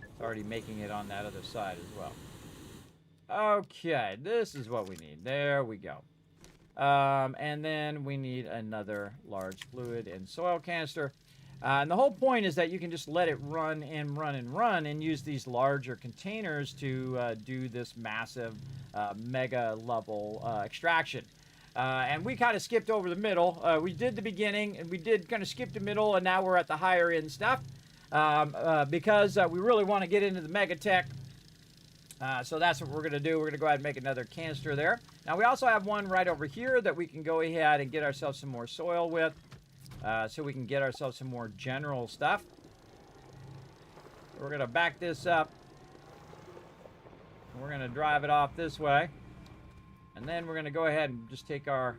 It's already making it on that other side as well. Okay, this is what we need. There we go. And then we need another large fluid and soil canister. And the whole point is that you can just let it run and run and run and use these larger containers to do this massive mega level extraction. And we kind of skipped over the middle. We did the beginning and we did kind of skip the middle, and now we're at the higher end stuff because we really want to get into the MEGATECH. So that's what we're going to do. We're going to go ahead and make another canister there. Now we also have one right over here that we can go ahead and get ourselves some more soil with. So we can get ourselves some more general stuff. We're going to back this up. We're going to drive it off this way. And then we're going to go ahead and just take our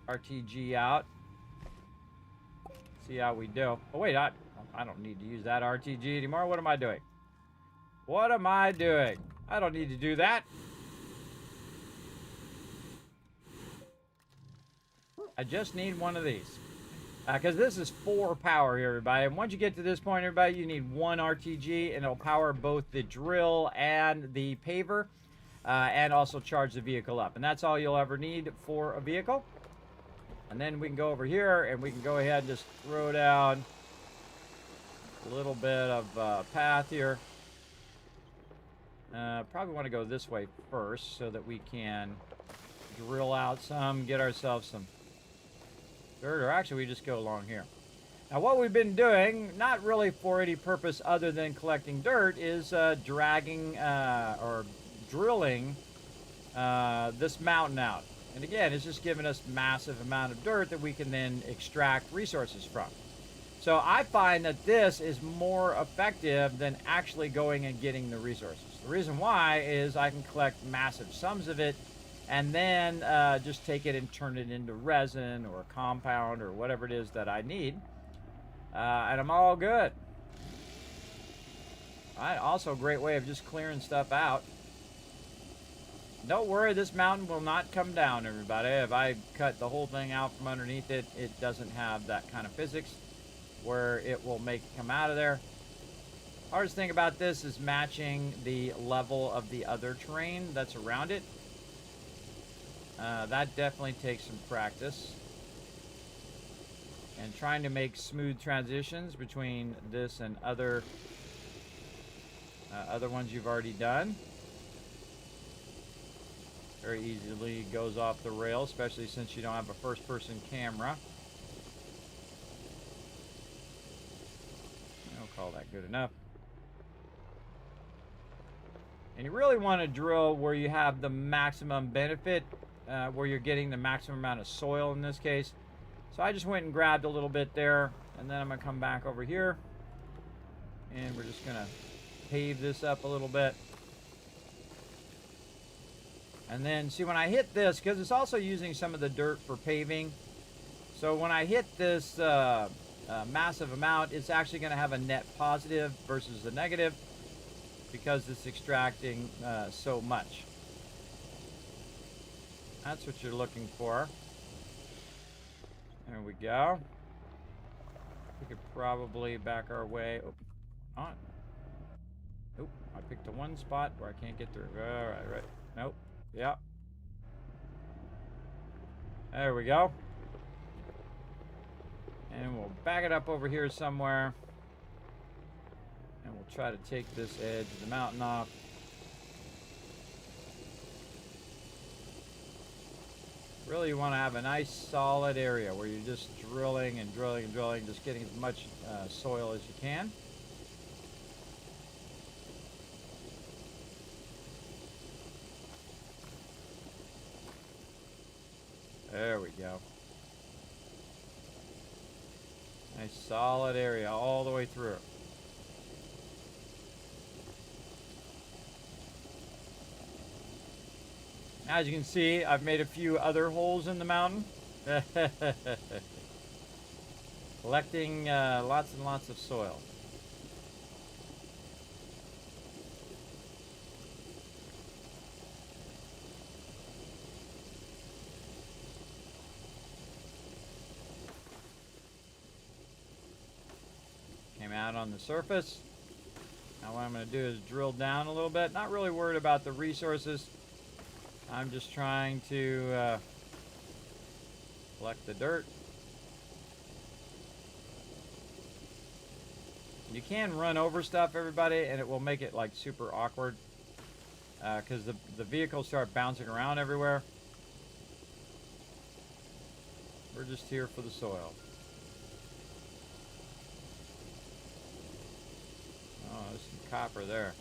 RTG out. See how we do. Oh, wait, I don't need to use that RTG anymore. What am I doing? What am I doing? I don't need to do that. I just need one of these. Because this is 4 power here, everybody. And once you get to this point, everybody, you need 1 RTG, and it'll power both the drill and the paver, and also charge the vehicle up. And that's all you'll ever need for a vehicle. And then we can go over here, and we can go ahead and just throw down a little bit of path here. Probably want to go this way first so that we can drill out some, get ourselves some dirt, or actually we just go along here. Now what we've been doing, not really for any purpose other than collecting dirt, is dragging or drilling this mountain out. And again, it's just giving us massive amount of dirt that we can then extract resources from. So I find that this is more effective than actually going and getting the resources. The reason why is I can collect massive sums of it and then just take it and turn it into resin or compound or whatever it is that I need. And I'm all good. All right, also a great way of just clearing stuff out. Don't worry, this mountain will not come down, everybody. If I cut the whole thing out from underneath it, it doesn't have that kind of physics where it will make it come out of there. Hardest thing about this is matching the level of the other terrain that's around it. That definitely takes some practice. And trying to make smooth transitions between this and other ones you've already done. Very easily goes off the rail, especially since you don't have a first-person camera. I'll call that good enough. And you really want to drill where you have the maximum benefit, where you're getting the maximum amount of soil in this case. So I just went and grabbed a little bit there, and then I'm going to come back over here. And we're just going to pave this up a little bit. And then, see, when I hit this, because it's also using some of the dirt for paving. So when I hit this massive amount, it's actually going to have a net positive versus the negative, because it's extracting so much. That's what you're looking for. There we go. We could probably back our way. Oh, on. Nope, I picked the one spot where I can't get through. All right, right. Nope. Yeah. There we go. And we'll back it up over here somewhere. And we'll try to take this edge of the mountain off. Really, you want to have a nice solid area where you're just drilling and drilling and drilling, just getting as much soil as you can. There we go. Nice solid area all the way through. As you can see, I've made a few other holes in the mountain. Collecting lots and lots of soil. on the surface. Now what I'm going to do is drill down a little bit. Not really worried about the resources. I'm just trying to collect the dirt. You can run over stuff, everybody, and it will make it like super awkward because the vehicles start bouncing around everywhere. We're just here for the soil. Oh, there's some copper there.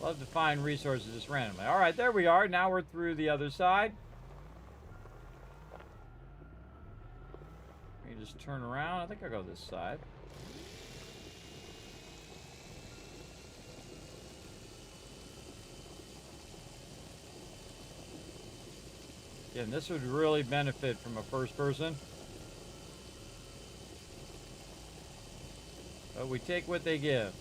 Love to find resources just randomly. All right, there we are. Now we're through the other side. We can just turn around. I think I'll go this side. Again, this would really benefit from a first person. But we take what they give.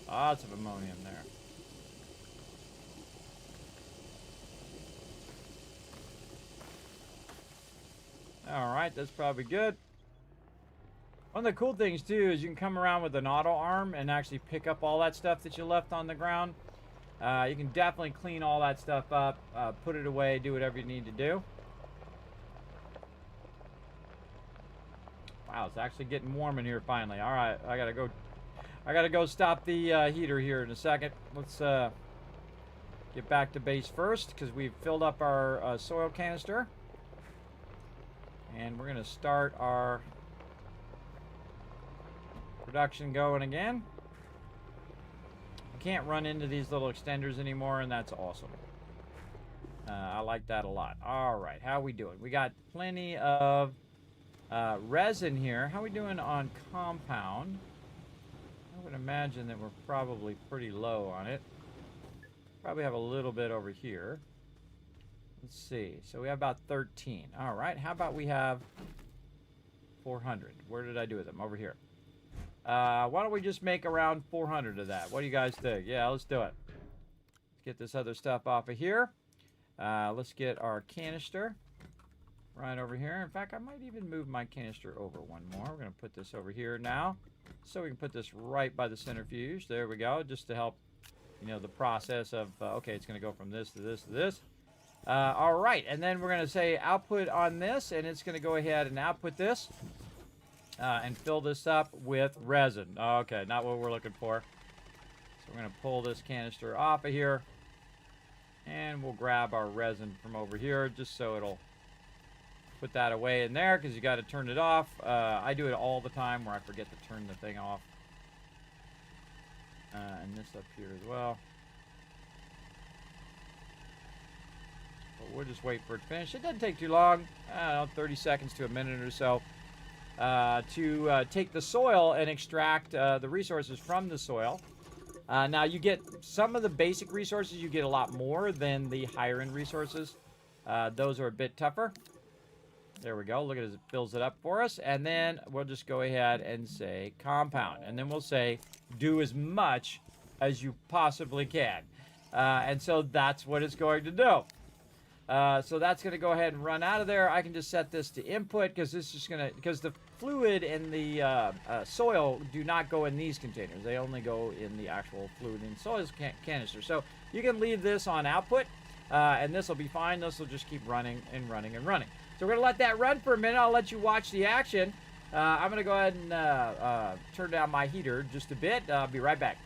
Lots of ammonium there. Alright, that's probably good. One of the cool things too is you can come around with an auto arm and actually pick up all that stuff that you left on the ground. You can definitely clean all that stuff up, put it away, do whatever you need to do. Wow, it's actually getting warm in here finally. Alright, I gotta go stop the heater here in a second. Let's get back to base first because we've filled up our soil canister. And we're gonna start our production going again. You can't run into these little extenders anymore, and that's awesome. I like that a lot. All right, how we doing? We got plenty of resin here. How we doing on compound? I would imagine that we're probably pretty low on it. Probably have a little bit over here. Let's see. So we have about 13. All right, how about we have 400? Where did I do with them? Over here. Why don't we just make around 400 of that? What do you guys think? Yeah, let's do it. Let's get this other stuff off of here. Let's get our canister right over here. In fact, I might even move my canister over one more. We're going to put this over here now. So we can put this right by the centrifuge. There we go. Just to help, you know, the process of, okay, it's going to go from this to this to this. All right. And then we're going to say output on this, and it's going to go ahead and output this. And fill this up with resin. Okay, not what we're looking for. So we're going to pull this canister off of here. And we'll grab our resin from over here just so it'll put that away in there because you got to turn it off. I do it all the time where I forget to turn the thing off. And this up here as well. But we'll just wait for it to finish. It doesn't take too long. I don't know, 30 seconds to a minute or so. To take the soil and extract the resources from the soil. Now you get some of the basic resources, you get a lot more than the higher end resources. Those are a bit tougher. There we go. Look at it, it fills it up for us. And then we'll just go ahead and say compound. And then we'll say do as much as you possibly can. And so that's what it's going to do. So that's going to go ahead and run out of there. I can just set this to input because this is going to, because the fluid and the soil do not go in these containers. They only go in the actual fluid and soil canister. So you can leave this on output and this will be fine. This will just keep running and running and running. So we're going to let that run for a minute. I'll let you watch the action. I'm going to go ahead and turn down my heater just a bit. I'll be right back.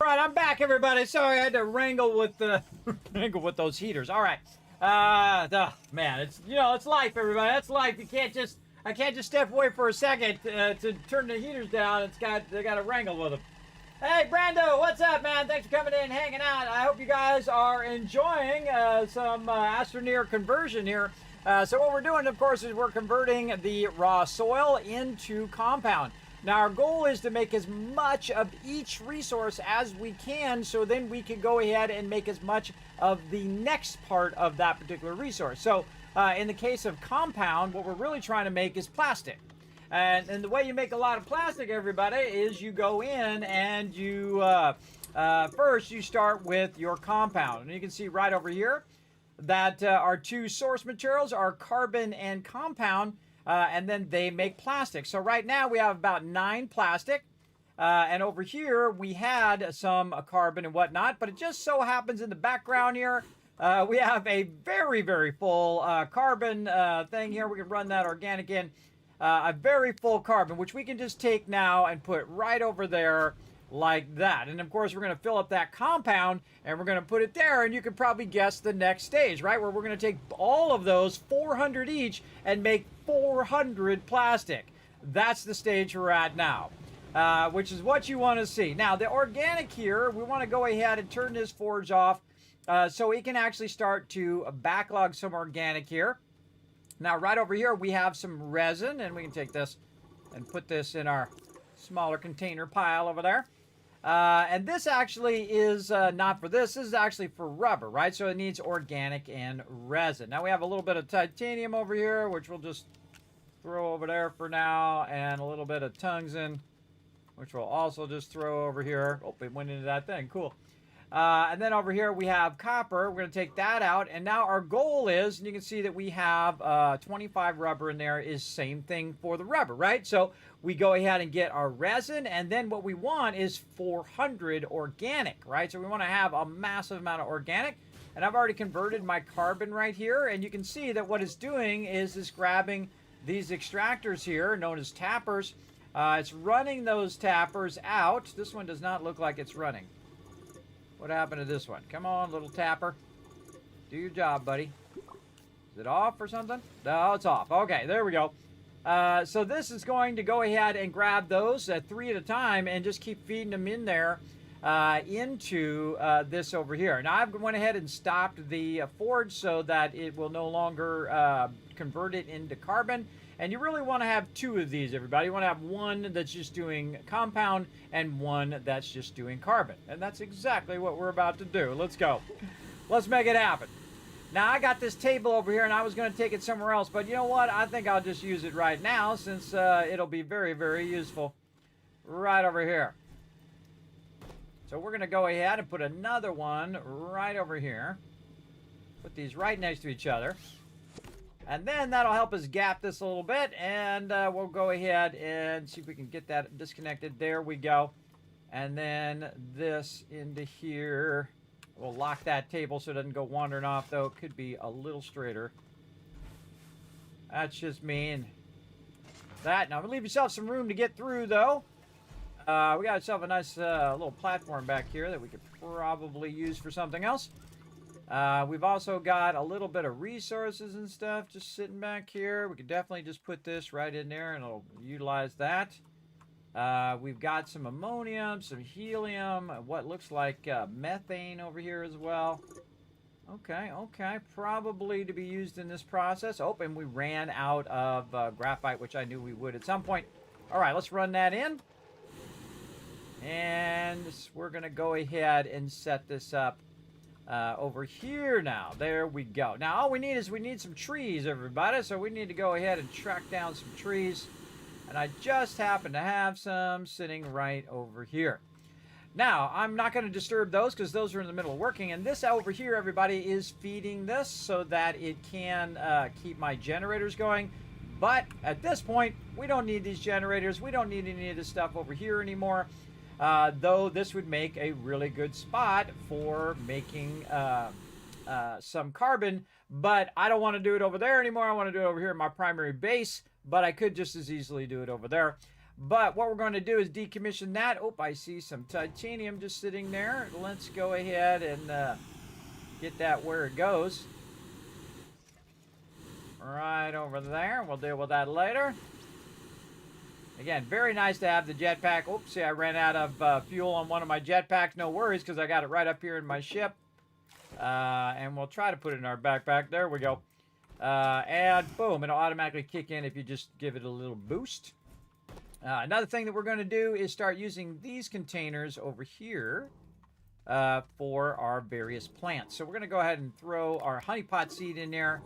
right, I'm back, everybody. Sorry, I had to wrangle with the wrangle with those heaters. All right, man, it's it's life, everybody. That's life. I can't just step away for a second to turn the heaters down. They got to wrangle with them. Hey, Brando, what's up, man? Thanks for coming in, hanging out. I hope you guys are enjoying some Astroneer conversion here. So what we're doing, of course, is we're converting the raw soil into compound. Now, our goal is to make as much of each resource as we can, so then we can go ahead and make as much of the next part of that particular resource. So in the case of compound, what we're really trying to make is plastic. And the way you make a lot of plastic, everybody, is you go in and you first you start with your compound. And you can see right over here that our two source materials are carbon and compound, and then they make plastic. So right now we have about 9 plastic, and over here we had some carbon and whatnot, but it just so happens in the background here we have a very, very full carbon thing here. We can run that organic in. A very full carbon, which we can just take now and put right over there like that. And of course, we're going to fill up that compound and we're going to put it there. And you can probably guess the next stage, right? Where we're going to take all of those 400 each and make 400 plastic. That's the stage we're at now, which is what you want to see. Now, the organic here, we want to go ahead and turn this forge off so we can actually start to backlog some organic here. Now, right over here, we have some resin, and we can take this and put this in our smaller container pile over there. And this actually is not for this. This is actually for rubber, right? So it needs organic and resin. Now, we have a little bit of titanium over here, which we'll just throw over there for now, and a little bit of tungsten, which we'll also just throw over here. Oh, it went into that thing. Cool. And then over here we have copper. We're going to take that out. And now our goal is, and you can see that we have 25 rubber in there, is same thing for the rubber, right? So we go ahead and get our resin. And then what we want is 400 organic, right? So we want to have a massive amount of organic. And I've already converted my carbon right here. And you can see that what it's doing is grabbing these extractors here, known as tappers. It's running those tappers out. This one does not look like it's running. What happened to this one? Come on, little tapper. Do your job, buddy. Is it off or something? No, it's off. Okay, there we go. So this is going to go ahead and grab those 3 at a time and just keep feeding them in there into this over here. Now, I've went ahead and stopped the forge so that it will no longer convert it into carbon. And you really want to have 2 of these, everybody. You want to have one that's just doing compound and one that's just doing carbon. And that's exactly what we're about to do. Let's go. Let's make it happen. Now, I got this table over here, and I was going to take it somewhere else. But you know what? I think I'll just use it right now since it'll be very, very useful. Right over here. So we're going to go ahead and put another one right over here. Put these right next to each other. And then that'll help us gap this a little bit, and we'll go ahead and see if we can get that disconnected. There we go. And then this into here. We'll lock that table so it doesn't go wandering off, though. It could be a little straighter. That's just mean that. Now, leave yourself some room to get through, though. We got ourselves a nice little platform back here that we could probably use for something else. We've also got a little bit of resources and stuff just sitting back here. We could definitely just put this right in there and it'll utilize that. We've got some ammonium, some helium, what looks like methane over here as well. Okay, probably to be used in this process. Oh, and we ran out of graphite, which I knew we would at some point. All right, let's run that in. And we're going to go ahead and set this up over here now. There we go. Now all we need some trees, everybody. So we need to go ahead and track down some trees. And I just happen to have some sitting right over here. Now, I'm not going to disturb those because those are in the middle of working. And this over here, everybody, is feeding this so that it can keep my generators going. But at this point, we don't need these generators. We don't need any of this stuff over here anymore. Though this would make a really good spot for making some carbon. But I don't want to do it over there anymore. I want to do it over here in my primary base. But I could just as easily do it over there. But what we're going to do is decommission that. Oh, I see some titanium just sitting there. Let's go ahead and get that where it goes. Right over there. We'll deal with that later. Again, very nice to have the jetpack. Oops, see, I ran out of fuel on one of my jetpacks. No worries, because I got it right up here in my ship. And we'll try to put it in our backpack. There we go. And boom, it'll automatically kick in if you just give it a little boost. Another thing that we're going to do is start using these containers over here for our various plants. So we're going to go ahead and throw our honeypot seed in there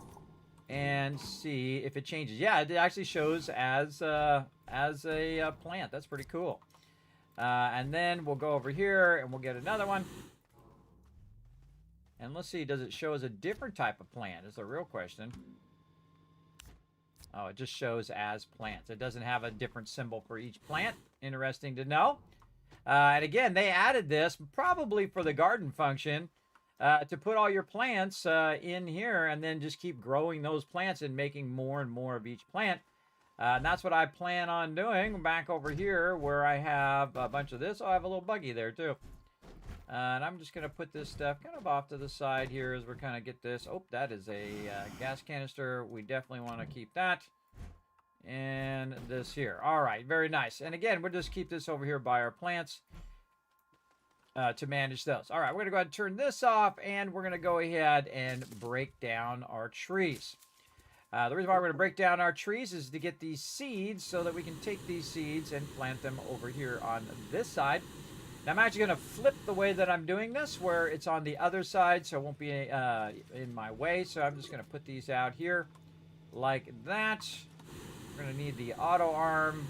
and see if it changes. Yeah, it actually shows as a plant. That's pretty cool. And then we'll go over here and we'll get another one. And let's see, does it show as a different type of plant? Is the real question. Oh, it just shows as plants. It doesn't have a different symbol for each plant. Interesting to know. And again, they added this probably for the garden function to put all your plants in here and then just keep growing those plants and making more and more of each plant. And that's what I plan on doing back over here where I have a bunch of this. Oh, I have a little buggy there too. And I'm just going to put this stuff kind of off to the side here as we're kind of get this. Oh, that is a gas canister. We definitely want to keep that. And this here. All right, very nice. And again, we'll just keep this over here by our plants to manage those. All right, we're going to go ahead and turn this off, and we're going to go ahead and break down our trees. The reason why we're going to break down our trees is to get these seeds so that we can take these seeds and plant them over here on this side. Now, I'm actually going to flip the way that I'm doing this, where it's on the other side, so it won't be in my way. So I'm just going to put these out here like that. We're going to need the auto arm.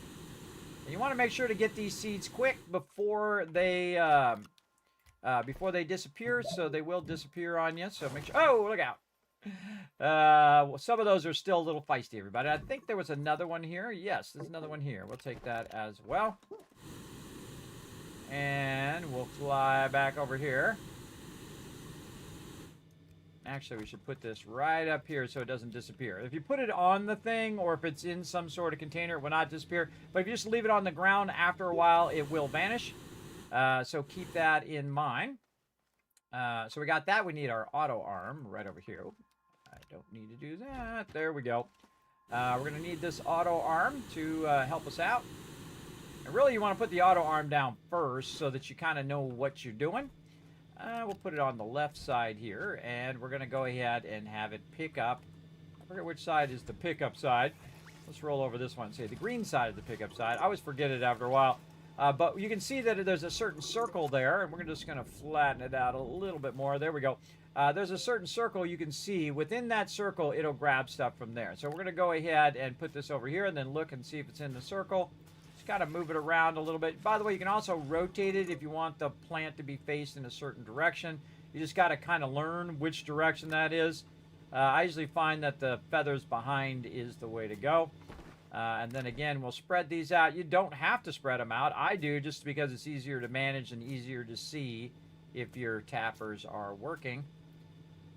And you want to make sure to get these seeds quick before they disappear, so they will disappear on you. So make sure. Oh, look out! Some of those are still a little feisty, everybody. I think there was another one here. Yes, there's another one here. We'll take that as well. And we'll fly back over here. Actually, we should put this right up here so it doesn't disappear. If you put it on the thing or if it's in some sort of container, it will not disappear. But if you just leave it on the ground, after a while, it will vanish. So keep that in mind. So we got that. We need our auto arm right over here. I don't need to do that. There we go. We're going to need this auto arm to help us out. And really, you want to put the auto arm down first so that you kind of know what you're doing. We'll put it on the left side here, and we're going to go ahead and have it pick up. I forget which side is the pickup side. Let's roll over this one. Say the green side of the pickup side. I always forget it after a while. But you can see that there's a certain circle there, and we're just going to flatten it out a little bit more. There we go. There's a certain circle you can see. Within that circle, it'll grab stuff from there. So we're going to go ahead and put this over here and then look and see if it's in the circle. Kind of move it around a little bit. By the way, you can also rotate it if you want the plant to be faced in a certain direction. You just got to kind of learn which direction that is. I usually find that the feathers behind is the way to go. And then again, we'll spread these out. You don't have to spread them out. I do just because it's easier to manage and easier to see if your tappers are working.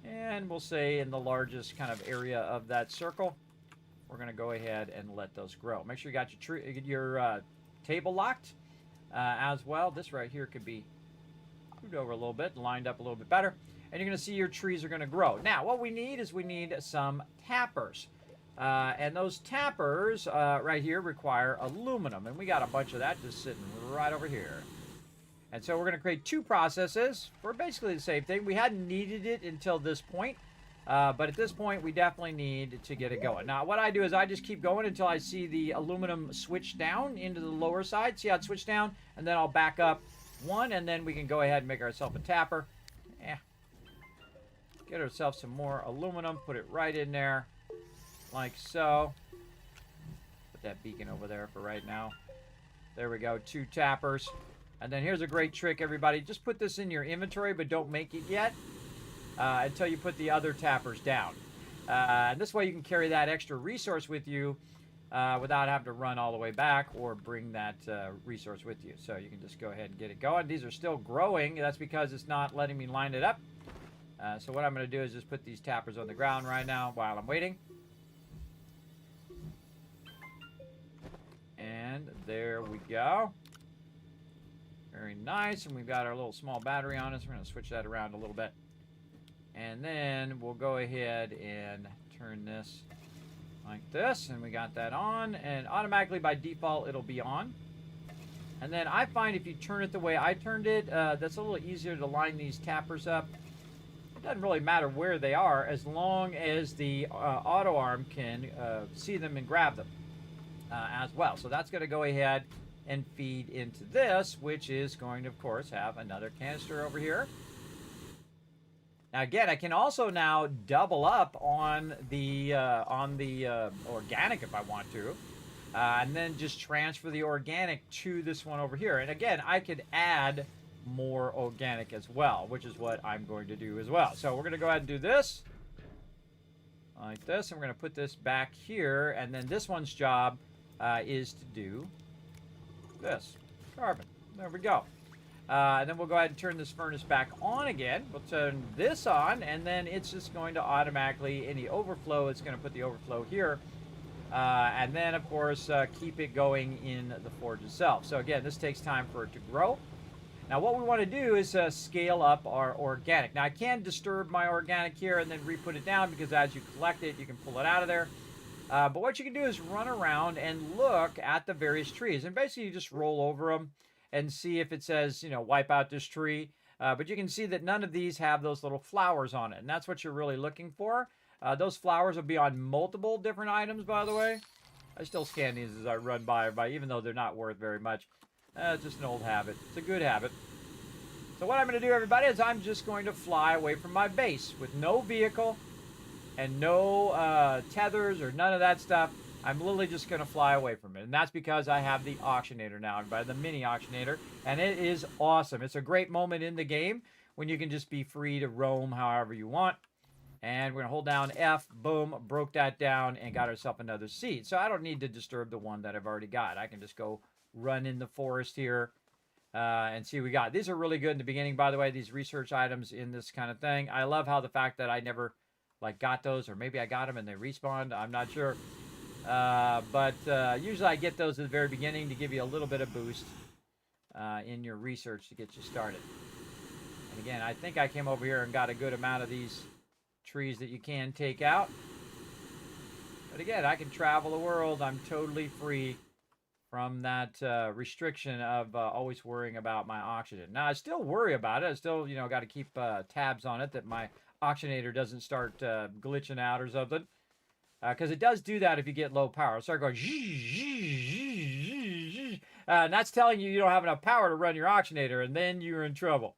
And we'll say in the largest kind of area of that circle, we're going to go ahead and let those grow. Make sure you got your table locked as well. This right here could be moved over a little bit, lined up a little bit better. And you're going to see your trees are going to grow. Now, what we need is we need some tappers. And those tappers right here require aluminum. And we got a bunch of that just sitting right over here. And so we're going to create two processes for basically the same thing. We hadn't needed it until this point. But at this point, we definitely need to get it going. Now, what I do is I just keep going until I see the aluminum switch down into the lower side. See how it switched down? And then I'll back up one, and then we can go ahead and make ourselves a tapper. Get ourselves some more aluminum. Put it right in there, like so. Put that beacon over there for right now. There we go, 2 tappers. And then here's a great trick, everybody. Just put this in your inventory, but don't make it yet. Until you put the other tappers down. And this way you can carry that extra resource with you without having to run all the way back or bring that resource with you. So you can just go ahead and get it going. These are still growing. That's because it's not letting me line it up. So what I'm going to do is just put these tappers on the ground right now while I'm waiting. And And there we go. Very nice. And we've got our little small battery on us. We're going to switch that around a little bit. And then we'll go ahead and turn this like this. And we got that on. And automatically by default, it'll be on. And then I find if you turn it the way I turned it, that's a little easier to line these tappers up. It doesn't really matter where they are as long as the auto arm can see them and grab them as well. So that's going to go ahead and feed into this, which is going to, of course, have another canister over here. Now, again, I can also now double up on the organic if I want to. And then just transfer the organic to this one over here. And again, I could add more organic as well, which is what I'm going to do as well. So we're going to go ahead and do this like this. And we're going to put this back here. And then this one's job is to do this. Carbon. There we go. And then we'll go ahead and turn this furnace back on again. We'll turn this on. And then it's just going to automatically, any overflow, it's going to put the overflow here. And then, of course, keep it going in the forge itself. So, again, this takes time for it to grow. Now, what we want to do is scale up our organic. Now, I can disturb my organic here and then re-put it down because as you collect it, you can pull it out of there. But what you can do is run around and look at the various trees. And basically, you just roll over them and see if it says, you know, wipe out this tree. But you can see that none of these have those little flowers on it. And that's what you're really looking for. Those flowers will be on multiple different items, by the way. I still scan these as I run by, even though they're not worth very much. It's just an old habit. It's a good habit. So what I'm going to do, everybody, is I'm just going to fly away from my base with no vehicle and no tethers or none of that stuff. I'm literally just going to fly away from it. And that's because I have the auctionator now, everybody, the mini auctionator. And it is awesome. It's a great moment in the game when you can just be free to roam however you want. And we're going to hold down F, boom, broke that down, and got ourselves another seed. So I don't need to disturb the one that I've already got. I can just go run in the forest here and see what we got. These are really good in the beginning, by the way, these research items in this kind of thing. I love how the fact that I never, like, got those, or maybe I got them and they respawned. I'm not sure. But usually I get those at the very beginning to give you a little bit of boost in your research to get you started. And again, I think I came over here and got a good amount of these trees that you can take out. But again, I can travel the world. I'm totally free from that restriction of always worrying about my oxygen. Now, I still worry about it. I still, you know, got to keep tabs on it that my auctionator doesn't start glitching out or something. Because it does do that if you get low power. It'll start going, and that's telling you don't have enough power to run your auctionator, and then you're in trouble.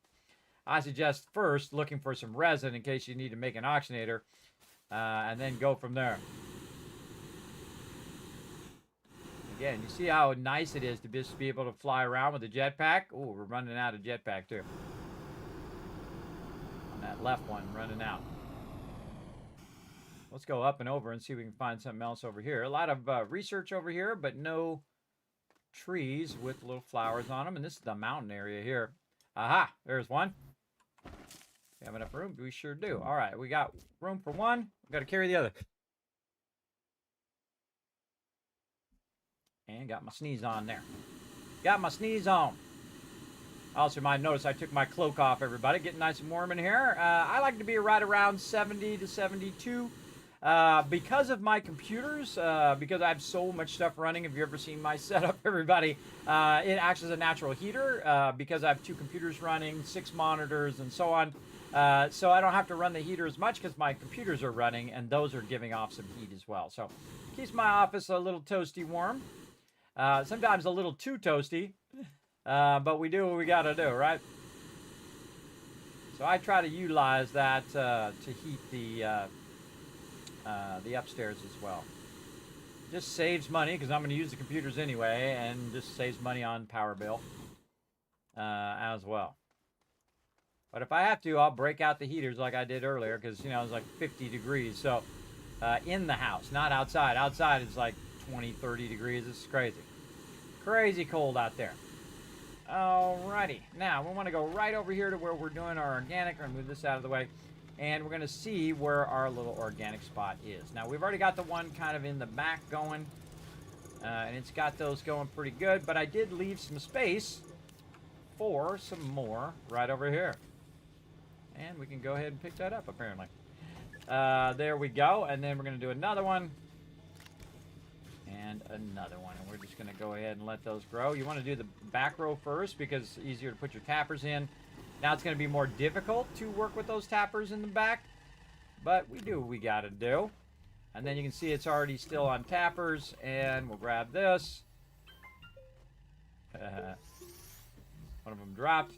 I suggest first looking for some resin in case you need to make an auctionator, and then go from there. Again, you see how nice it is to just be able to fly around with a jetpack? Oh, we're running out of jetpack too. On that left one, running out. Let's go up and over and see if we can find something else over here. A lot of research over here, but no trees with little flowers on them. And this is the mountain area here. Aha, there's one. We have enough room? We sure do. All right, we got room for one. We've got to carry the other. And got my sneeze on there. Got my sneeze on. Also, you might notice I took my cloak off, everybody. Getting nice and warm in here. I like to be right around 70 to 72. Because of my computers, because I have so much stuff running. Have you ever seen my setup, everybody? It acts as a natural heater because I have 2 computers running, 6 monitors, and so on. So I don't have to run the heater as much because my computers are running, and those are giving off some heat as well. So keeps my office a little toasty warm. Sometimes a little too toasty, but we do what we got to do, right? So I try to utilize that to heat the upstairs as well. Just saves money because I'm going to use the computers anyway, and just saves money on power bill as well. But if I have to, I'll break out the heaters like I did earlier because, you know, it's like 50 degrees. So in the house, not outside. Outside it's like 20, 30 degrees. This is crazy. Crazy cold out there. Alrighty. Now, we want to go right over here to where we're doing our organic. We're going to move this out of the way. And we're going to see where our little organic spot is. Now, we've already got the one kind of in the back going. And it's got those going pretty good, but I did leave some space for some more right over here. And we can go ahead and pick that up, apparently. There we go. And then we're going to do another one. And another one. And we're just going to go ahead and let those grow. You want to do the back row first because it's easier to put your tappers in. Now it's going to be more difficult to work with those tappers in the back. But we do what we got to do. And then you can see it's already still on tappers. And we'll grab this. One of them dropped.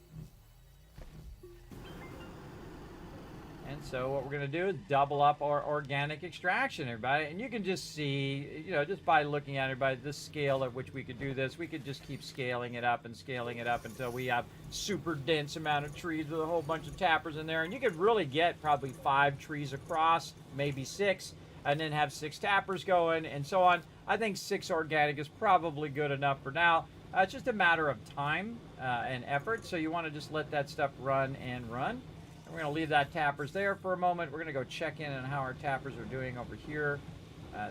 And so what we're going to do is double up our organic extraction, everybody. And you can just see, you know, just by looking at it, by the scale at which we could do this, we could just keep scaling it up until we have super dense amount of trees with a whole bunch of tappers in there. And you could really get probably 5 trees across, maybe 6, and then have 6 tappers going and so on. I think 6 organic is probably good enough for now. It's just a matter of time and effort. So you want to just let that stuff run and run. We're going to leave that tappers there for a moment. We're going to go check in on how our tappers are doing over here.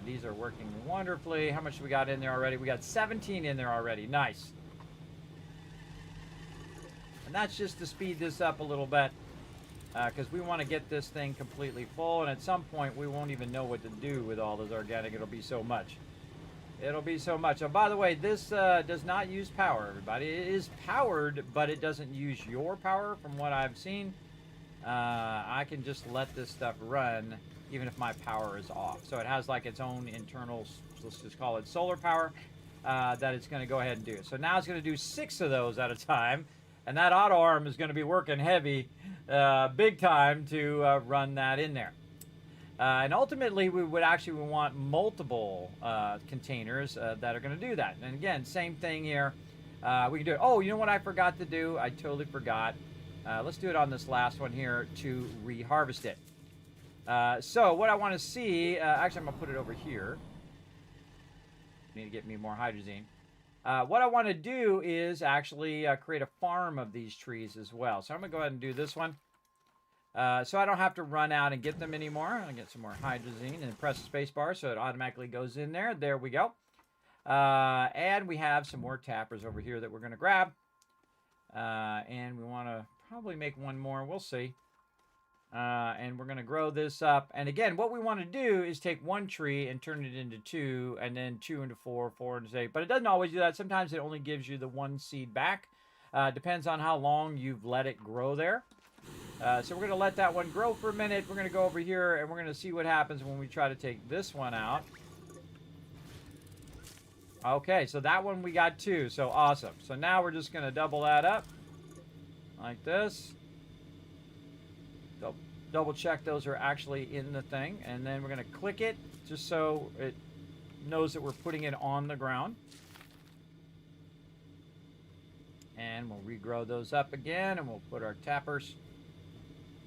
These are working wonderfully. How much we got in there already? We got 17 in there already. Nice. And that's just to speed this up a little bit because we want to get this thing completely full. And at some point, we won't even know what to do with all this organic. It'll be so much. It'll be so much. Oh, by the way, this does not use power, everybody. It is powered, but it doesn't use your power from what I've seen. I can just let this stuff run even if my power is off. So it has like its own internal, let's just call it solar power, that it's going to go ahead and do. So now it's going to do 6 of those at a time. And that auto arm is going to be working heavy, big time to run that in there. And ultimately, we want multiple containers that are going to do that. And again, same thing here. We can do it. Oh, you know what I forgot to do? I totally forgot. Let's do it on this last one here to reharvest it. So what I want to see, actually I'm going to put it over here. Need to get me more hydrazine. What I want to do is actually create a farm of these trees as well. So I'm going to go ahead and do this one. So I don't have to run out and get them anymore. I'll get some more hydrazine and press the space bar so it automatically goes in there. There we go. And we have some more tappers over here that we're going to grab. And we want to probably make one more. We'll see. And we're going to grow this up. And again, what we want to do is take one tree and turn it into 2, and then 2 into 4, 4 into 8. But it doesn't always do that. Sometimes it only gives you the 1 seed back. Depends on how long you've let it grow there. So we're going to let that one grow for a minute. We're going to go over here, and we're going to see what happens when we try to take this one out. Okay, so that one we got 2. So awesome. So now we're just going to double that up. Like this. Double check those are actually in the thing. And then we're going to click it just so it knows that we're putting it on the ground. And we'll regrow those up again. And we'll put our tappers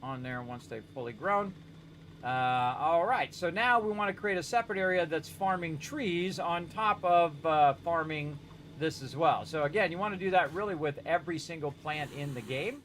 on there once they've fully grown. All right. So now we want to create a separate area that's farming trees on top of farming this as well. So again, you want to do that really with every single plant in the game,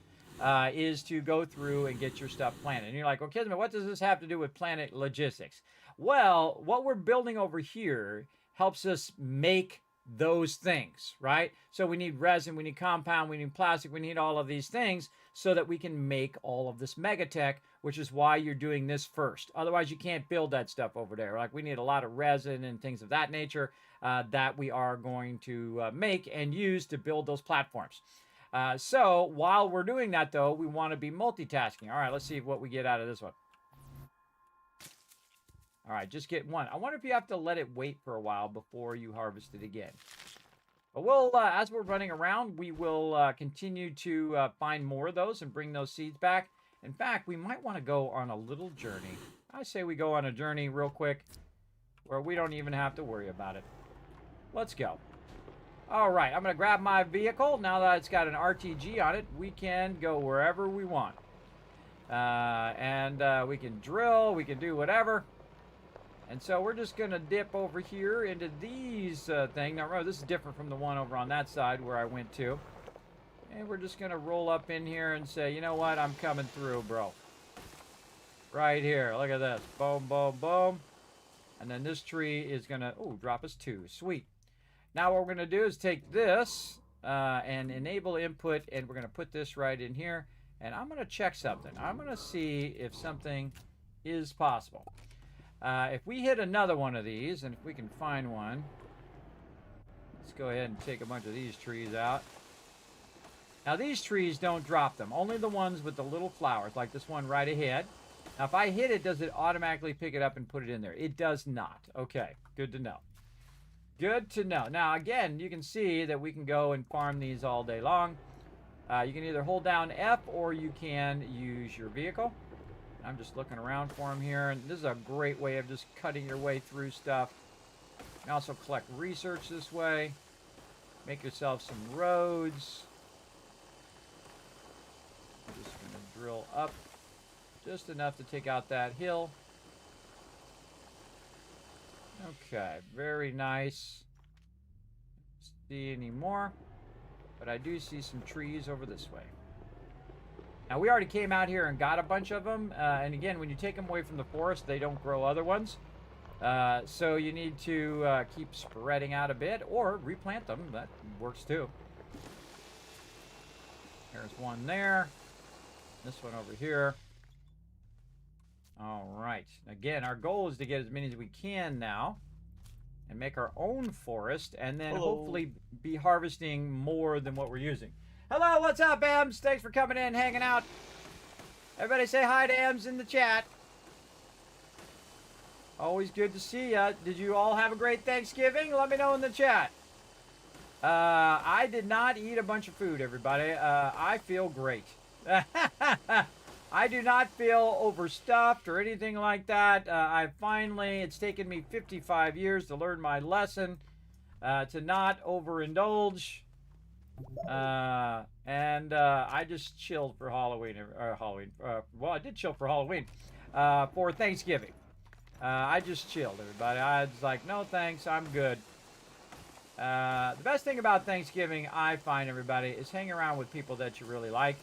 is to go through and get your stuff planted. And you're like, well, Kismet, what does this have to do with planet logistics? Well, what we're building over here helps us make those things, right? So we need resin, we need compound, we need plastic, we need all of these things so that we can make all of this megatech, which is why you're doing this first. Otherwise, you can't build that stuff over there. Like, we need a lot of resin and things of that nature that we are going to make and use to build those platforms. So while we're doing that, though, we want to be multitasking. All right, let's see what we get out of this one. All right, just get one. I wonder if you have to let it wait for a while before you harvest it again. But we'll, as we're running around, we will continue to find more of those and bring those seeds back. In fact, we might want to go on a little journey. I say we go on a journey real quick where we don't even have to worry about it. Let's go. All right, I'm going to grab my vehicle. Now that it's got an RTG on it, we can go wherever we want. And we can drill, we can do whatever. And so we're just going to dip over here into these things. Now, remember, this is different from the one over on that side where I went to. And we're just going to roll up in here and say, you know what? I'm coming through, bro. Right here. Look at this. Boom, boom, boom. And then this tree is going to, drop us 2. Sweet. Now what we're going to do is take this and enable input, and we're going to put this right in here. And I'm going to check something. I'm going to see if something is possible. If we hit another one of these, and if we can find one, let's go ahead and take a bunch of these trees out. Now these trees don't drop them, only the ones with the little flowers, like this one right ahead. Now if I hit it, does it automatically pick it up and put it in there? It does not. Okay, good to know. Good to know. Now again, you can see that we can go and farm these all day long. You can either hold down F or you can use your vehicle. I'm just looking around for them here, and this is a great way of just cutting your way through stuff. You can also collect research this way. Make yourself some roads. I'm just going to drill up just enough to take out that hill. Okay, very nice. See any more? But I do see some trees over this way. Now, we already came out here and got a bunch of them. And again, when you take them away from the forest, they don't grow other ones. So you need to keep spreading out a bit or replant them. That works too. There's one there. This one over here. All right. Again, our goal is to get as many as we can now and make our own forest, and then hopefully be harvesting more than what we're using. Hello, what's up, Ems? Thanks for coming in, hanging out. Everybody say hi to Ems in the chat. Always good to see ya. Did you all have a great Thanksgiving? Let me know in the chat. I did not eat a bunch of food, everybody. I feel great. I do not feel overstuffed or anything like that. It's taken me 55 years to learn my lesson, to not overindulge. I just chilled for Halloween. Well, I did chill for Halloween. For Thanksgiving. I just chilled, everybody. I was like, no thanks, I'm good. The best thing about Thanksgiving, I find, everybody, is hang around with people that you really like.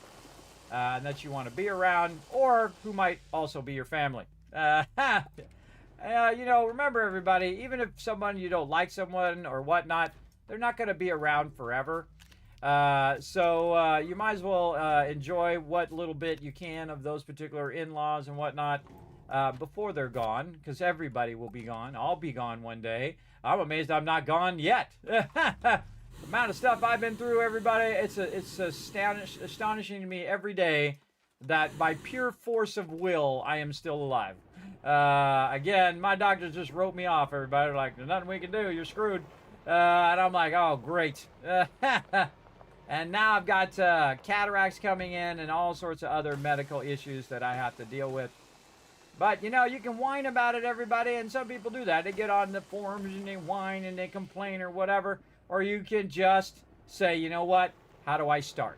And that you want to be around, or who might also be your family. Remember, everybody, even if you don't like someone or whatnot, they're not going to be around forever. So you might as well enjoy what little bit you can of those particular in-laws and whatnot before they're gone, because everybody will be gone. I'll be gone one day. I'm amazed I'm not gone yet. The amount of stuff I've been through, everybody, it's astonishing to me every day that by pure force of will, I am still alive. Again, my doctors just wrote me off, everybody. They're like, there's nothing we can do, you're screwed. And I'm like, oh, great. And now I've got cataracts coming in and all sorts of other medical issues that I have to deal with. But, you can whine about it, everybody, and some people do that. They get on the forums and they whine and they complain or whatever. Or you can just say, you know what? How do I start?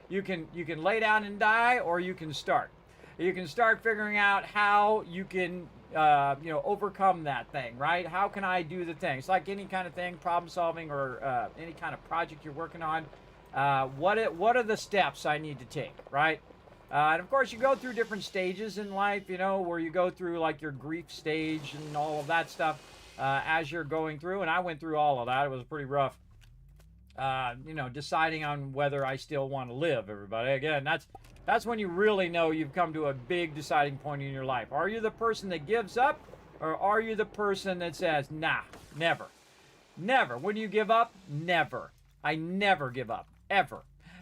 You can lay down and die, or you can start. You can start figuring out how you can, overcome that thing, right? How can I do the thing? It's like any kind of thing, problem solving, or any kind of project you're working on. What are the steps I need to take, right? And of course, you go through different stages in life, where you go through like your grief stage and all of that stuff. As you're going through, and I went through all of that. It was pretty rough, deciding on whether I still want to live, everybody. Again, that's when you really know you've come to a big deciding point in your life. Are you the person that gives up, or are you the person that says, nah, never? Never. When you give up, never. I never give up, ever.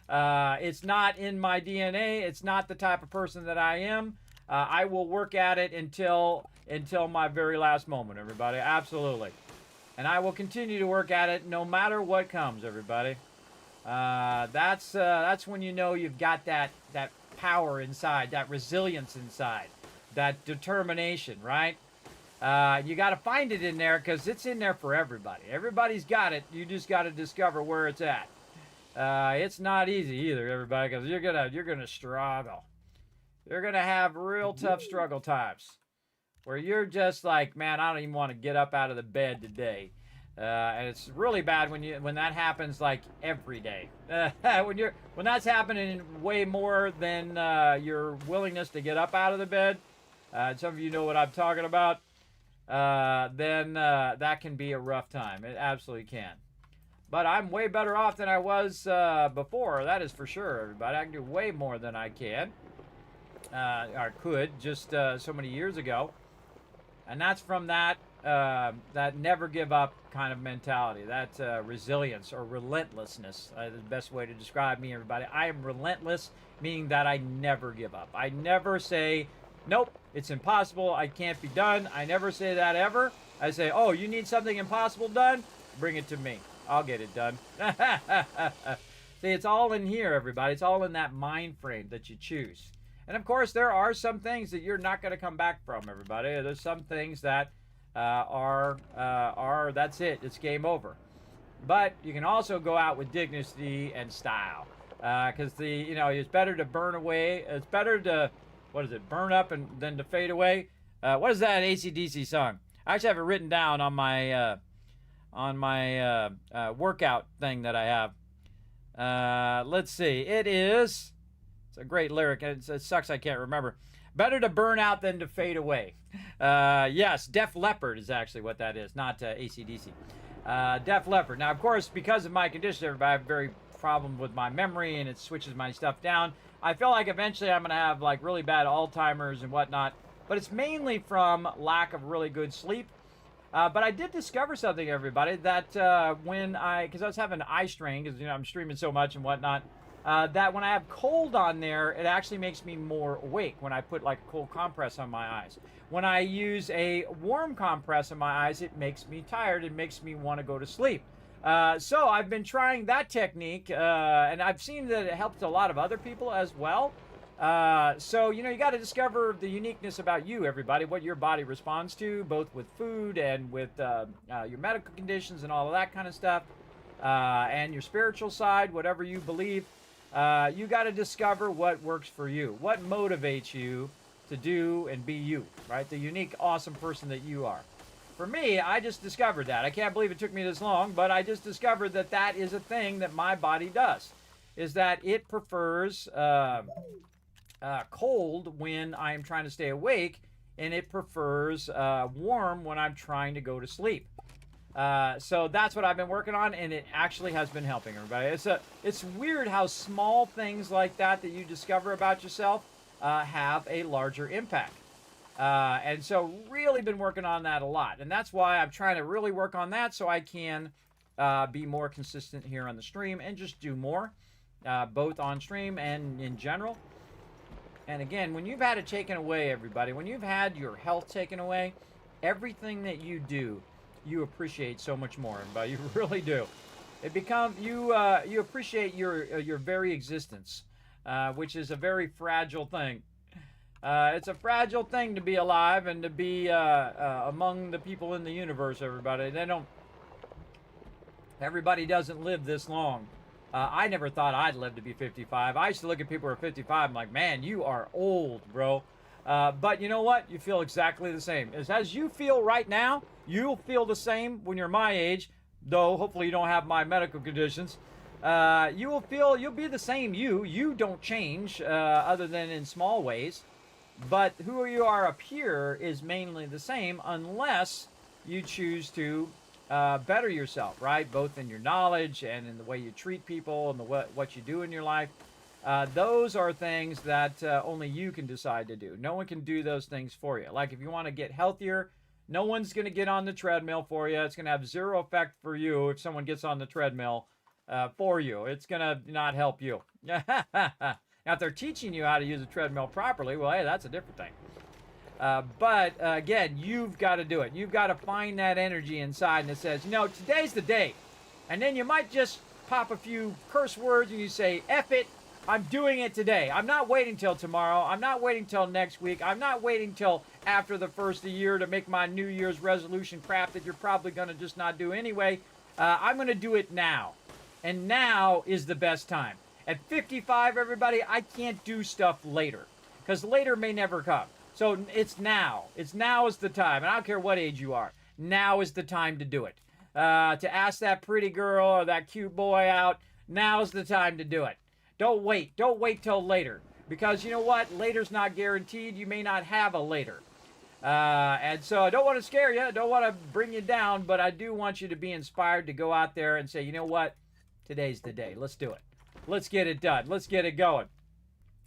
It's not in my DNA. It's not the type of person that I am. I will work at it until my very last moment, everybody. Absolutely. And I will continue to work at it no matter what comes, everybody. That's when you know you've got that power inside, that resilience inside, that determination, right? You got to find it in there, because it's in there for everybody. Everybody's got it. You just got to discover where it's at. It's not easy either, everybody, because you're gonna struggle. You're going to have real tough struggle times where you're just like, man, I don't even want to get up out of the bed today. And it's really bad when that happens like every day. When that's happening way more than your willingness to get up out of the bed, some of you know what I'm talking about, then that can be a rough time. It absolutely can. But I'm way better off than I was before. That is for sure, everybody. I can do way more than I can. Or could just so many years ago. And that's from that that never give up kind of mentality. That resilience or relentlessness is the best way to describe me, everybody. I am relentless, meaning that I never give up. I never say, nope, it's impossible, I can't be done. I never say that ever. I say, oh, you need something impossible done? Bring it to me. I'll get it done. See, it's all in here, everybody. It's all in that mind frame that you choose. And of course, there are some things that you're not going to come back from, everybody. There's some things that are that's it. It's game over. But you can also go out with dignity and style, because it's better to burn away. It's better to burn up and than to fade away. What is that AC/DC song? I actually have it written down on my workout thing that I have. Let's see. It's a great lyric. It sucks I can't remember. Better to burn out than to fade away. Yes, Def Leppard is actually what that is, not AC/DC. Def Leppard. Now, of course, because of my condition, everybody, I have a very problem with my memory, and it switches my stuff down. I feel like eventually I'm going to have like really bad Alzheimer's and whatnot, but it's mainly from lack of really good sleep. But I did discover something, everybody, that because I was having eye strain, because I'm streaming so much and whatnot, that when I have cold on there, it actually makes me more awake when I put like a cold compress on my eyes. When I use a warm compress on my eyes, it makes me tired. It makes me want to go to sleep. So I've been trying that technique, and I've seen that it helps a lot of other people as well. So, you got to discover the uniqueness about you, everybody, what your body responds to, both with food and with your medical conditions and all of that kind of stuff, and your spiritual side, whatever you believe. You got to discover what works for you, what motivates you to do and be you, right? The unique, awesome person that you are. For me, I just discovered that. I can't believe it took me this long, but I just discovered that that is a thing that my body does, is that it prefers cold when I am trying to stay awake, and it prefers warm when I'm trying to go to sleep. So that's what I've been working on, and it actually has been helping everybody. It's weird how small things like that you discover about yourself have a larger impact. And so really been working on that a lot. And that's why I'm trying to really work on that so I can be more consistent here on the stream and just do more, both on stream and in general. And again, when you've had it taken away, everybody, when you've had your health taken away, everything that you do, you appreciate so much more, but you really do. It becomes you appreciate your very existence, which is a very fragile thing. It's a fragile thing to be alive and to be among the people in the universe, everybody. Everybody doesn't live this long. I never thought I'd live to be 55. I used to look at people who are 55. I'm like, man, you are old, bro. But you know what? You feel exactly the same. As you feel right now, you'll feel the same when you're my age, though hopefully you don't have my medical conditions. You'll be the same You don't change other than in small ways. But who you are up here is mainly the same unless you choose to better yourself, right? Both in your knowledge and in the way you treat people and what you do in your life. Those are things that only you can decide to do. No one can do those things for you. Like if you want to get healthier, no one's going to get on the treadmill for you. It's going to have zero effect for you if someone gets on the treadmill for you. It's going to not help you. Now, if they're teaching you how to use a treadmill properly, well, hey, that's a different thing. But again, you've got to do it. You've got to find that energy inside and it says, today's the day. And then you might just pop a few curse words and you say, F it. I'm doing it today. I'm not waiting till tomorrow. I'm not waiting till next week. I'm not waiting till after the first of the year to make my New Year's resolution crap that you're probably going to just not do anyway. I'm going to do it now. And now is the best time. At 55, everybody, I can't do stuff later because later may never come. So it's now. Now is the time. And I don't care what age you are. Now is the time to do it. To ask that pretty girl or that cute boy out, now's the time to do it. Don't wait till later. Because you know what? Later's not guaranteed. You may not have a later. And so I don't want to scare you. I don't want to bring you down, but I do want you to be inspired to go out there and say, you know what? Today's the day. Let's do it. Let's get it done. Let's get it going.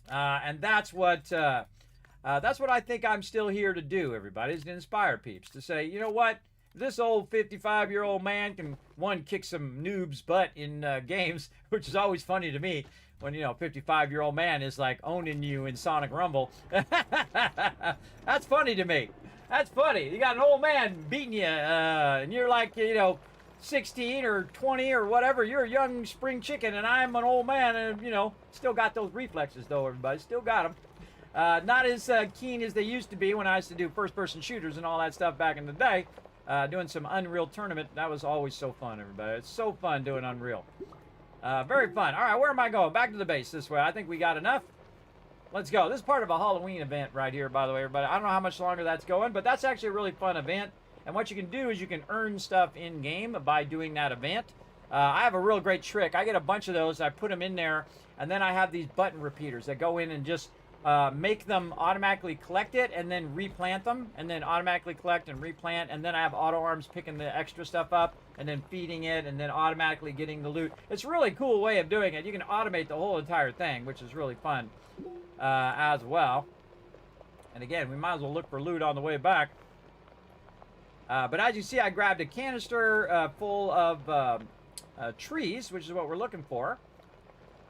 And that's what I think I'm still here to do, everybody, is to inspire peeps. To say, you know what? This old 55-year-old man can, one, kick some noobs' butt in games, which is always funny to me when, 55-year-old man is like owning you in Sonic Rumble. That's funny to me. That's funny. You got an old man beating you, and you're like, 16 or 20 or whatever. You're a young spring chicken, and I'm an old man, and, still got those reflexes, though, everybody. Still got them. Not as keen as they used to be when I used to do first-person shooters and all that stuff back in the day. Doing some Unreal Tournament. That was always so fun, everybody. It's so fun doing Unreal. Very fun. All right, where am I going? Back to the base this way. I think we got enough. Let's go. This is part of a Halloween event right here, by the way, everybody. I don't know how much longer that's going, but that's actually a really fun event. And what you can do is you can earn stuff in-game by doing that event. I have a real great trick. I get a bunch of those. I put them in there, and then I have these button repeaters that go in and just make them automatically collect it and then replant them, and then automatically collect and replant, and then I have auto arms picking the extra stuff up and then feeding it and then automatically getting the loot. It's a really cool way of doing it. You can automate the whole entire thing, which is really fun as well. And again, we might as well look for loot on the way back. But as you see, I grabbed a canister full of trees, which is what we're looking for.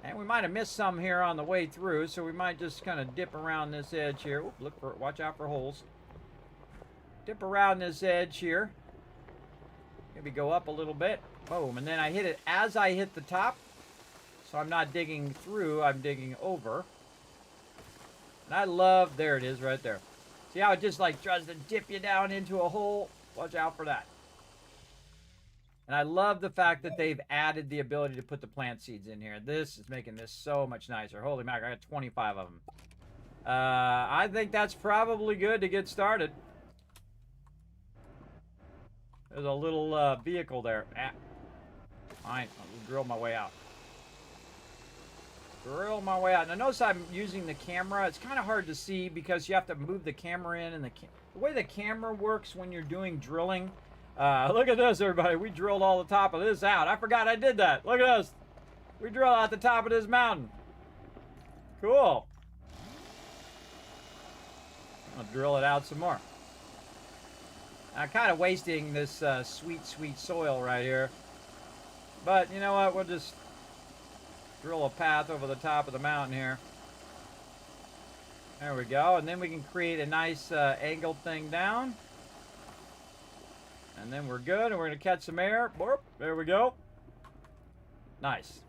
And we might have missed some here on the way through, so we might just kind of dip around this edge here. Oop, watch out for holes. Dip around this edge here. Maybe go up a little bit. Boom, and then I hit it as I hit the top. So I'm not digging through, I'm digging over. And I love, there it is right there. See how it just like tries to dip you down into a hole? Watch out for that. And I love the fact that they've added the ability to put the plant seeds in here. This is making this so much nicer. Holy mackerel, I got 25 of them. I think that's probably good to get started. There's a little vehicle there. Fine, I'll drill my way out. Drill my way out. Now notice I'm using the camera. It's kind of hard to see because you have to move the camera in, and the way the camera works when you're doing drilling. Look at this, everybody. We drilled all the top of this out. I forgot I did that. Look at this. We drilled out the top of this mountain. Cool. I'll drill it out some more. I'm kind of wasting this sweet, sweet soil right here. But you know what? We'll just drill a path over the top of the mountain here. There we go. And then we can create a nice angled thing down. And then we're good, and we're going to catch some air. Boop, there we go. Nice.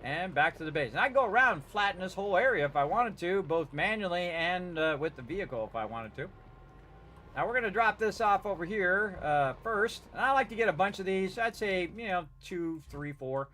And back to the base. And I can go around and flatten this whole area if I wanted to, both manually and with the vehicle if I wanted to. Now we're going to drop this off over here first. And I like to get a bunch of these. I'd say, 2, 3, 4.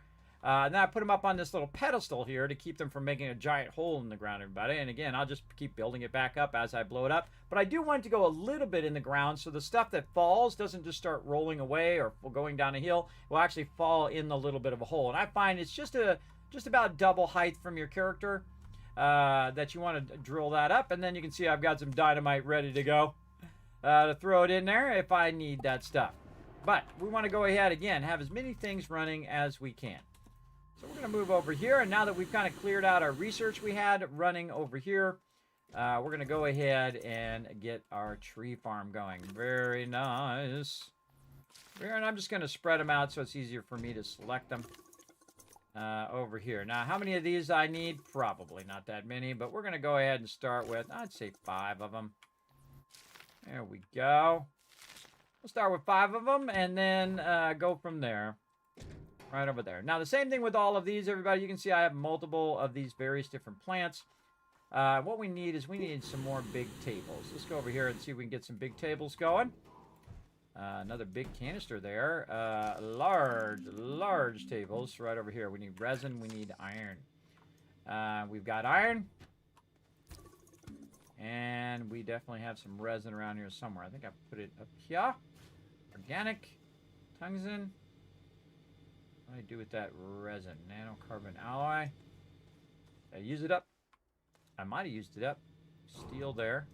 And then I put them up on this little pedestal here to keep them from making a giant hole in the ground, everybody. And again, I'll just keep building it back up as I blow it up. But I do want it to go a little bit in the ground so the stuff that falls doesn't just start rolling away or going down a hill. It will actually fall in a little bit of a hole. And I find it's just about double height from your character that you want to drill that up. And then you can see I've got some dynamite ready to go to throw it in there if I need that stuff. But we want to go ahead again, have as many things running as we can. So we're going to move over here, and now that we've kind of cleared out our research we had running over here, we're going to go ahead and get our tree farm going. Very nice. And I'm just going to spread them out so it's easier for me to select them over here. Now, how many of these I need? Probably not that many, but we're going to go ahead and start with, I'd say 5 of them. There we go. We'll start with 5 of them, and then go from there. Right over there. Now, the same thing with all of these, everybody. You can see I have multiple of these various different plants. What we need is we need some more big tables. Let's go over here and see if we can get some big tables going. Another big canister there. Large tables right over here. We need resin. We need iron. We've got iron. And we definitely have some resin around here somewhere. I think I put it up here. Organic. Tungsten. What do I do with that resin? Nanocarbon alloy. Did I use it up? I might have used it up. Steel there.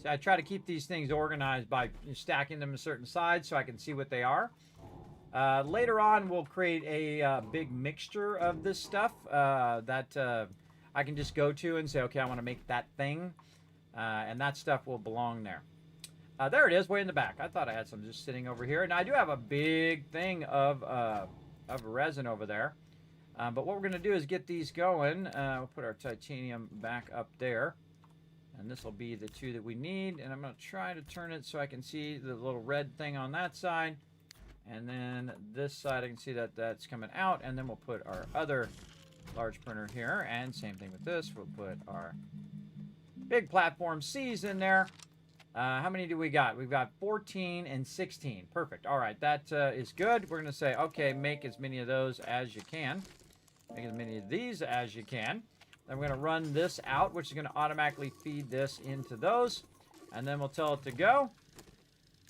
So I try to keep these things organized by stacking them a certain size so I can see what they are. Later on, we'll create a big mixture of this stuff that I can just go to and say, okay, I want to make that thing. And that stuff will belong there. There it is, way in the back. I thought I had some just sitting over here. And I do have a big thing of resin over there. But what we're going to do is get these going. We'll put our titanium back up there. And this will be the two that we need. And I'm going to try to turn it so I can see the little red thing on that side. And then this side, I can see that that's coming out. And then we'll put our other large printer here. And same thing with this. We'll put our big platform C's in there. How many do we got? We've got 14 and 16. Perfect. All right, that is good. We're going to say, okay, make as many of those as you can. Make as many of these as you can. Then we're going to run this out, which is going to automatically feed this into those. And then we'll tell it to go.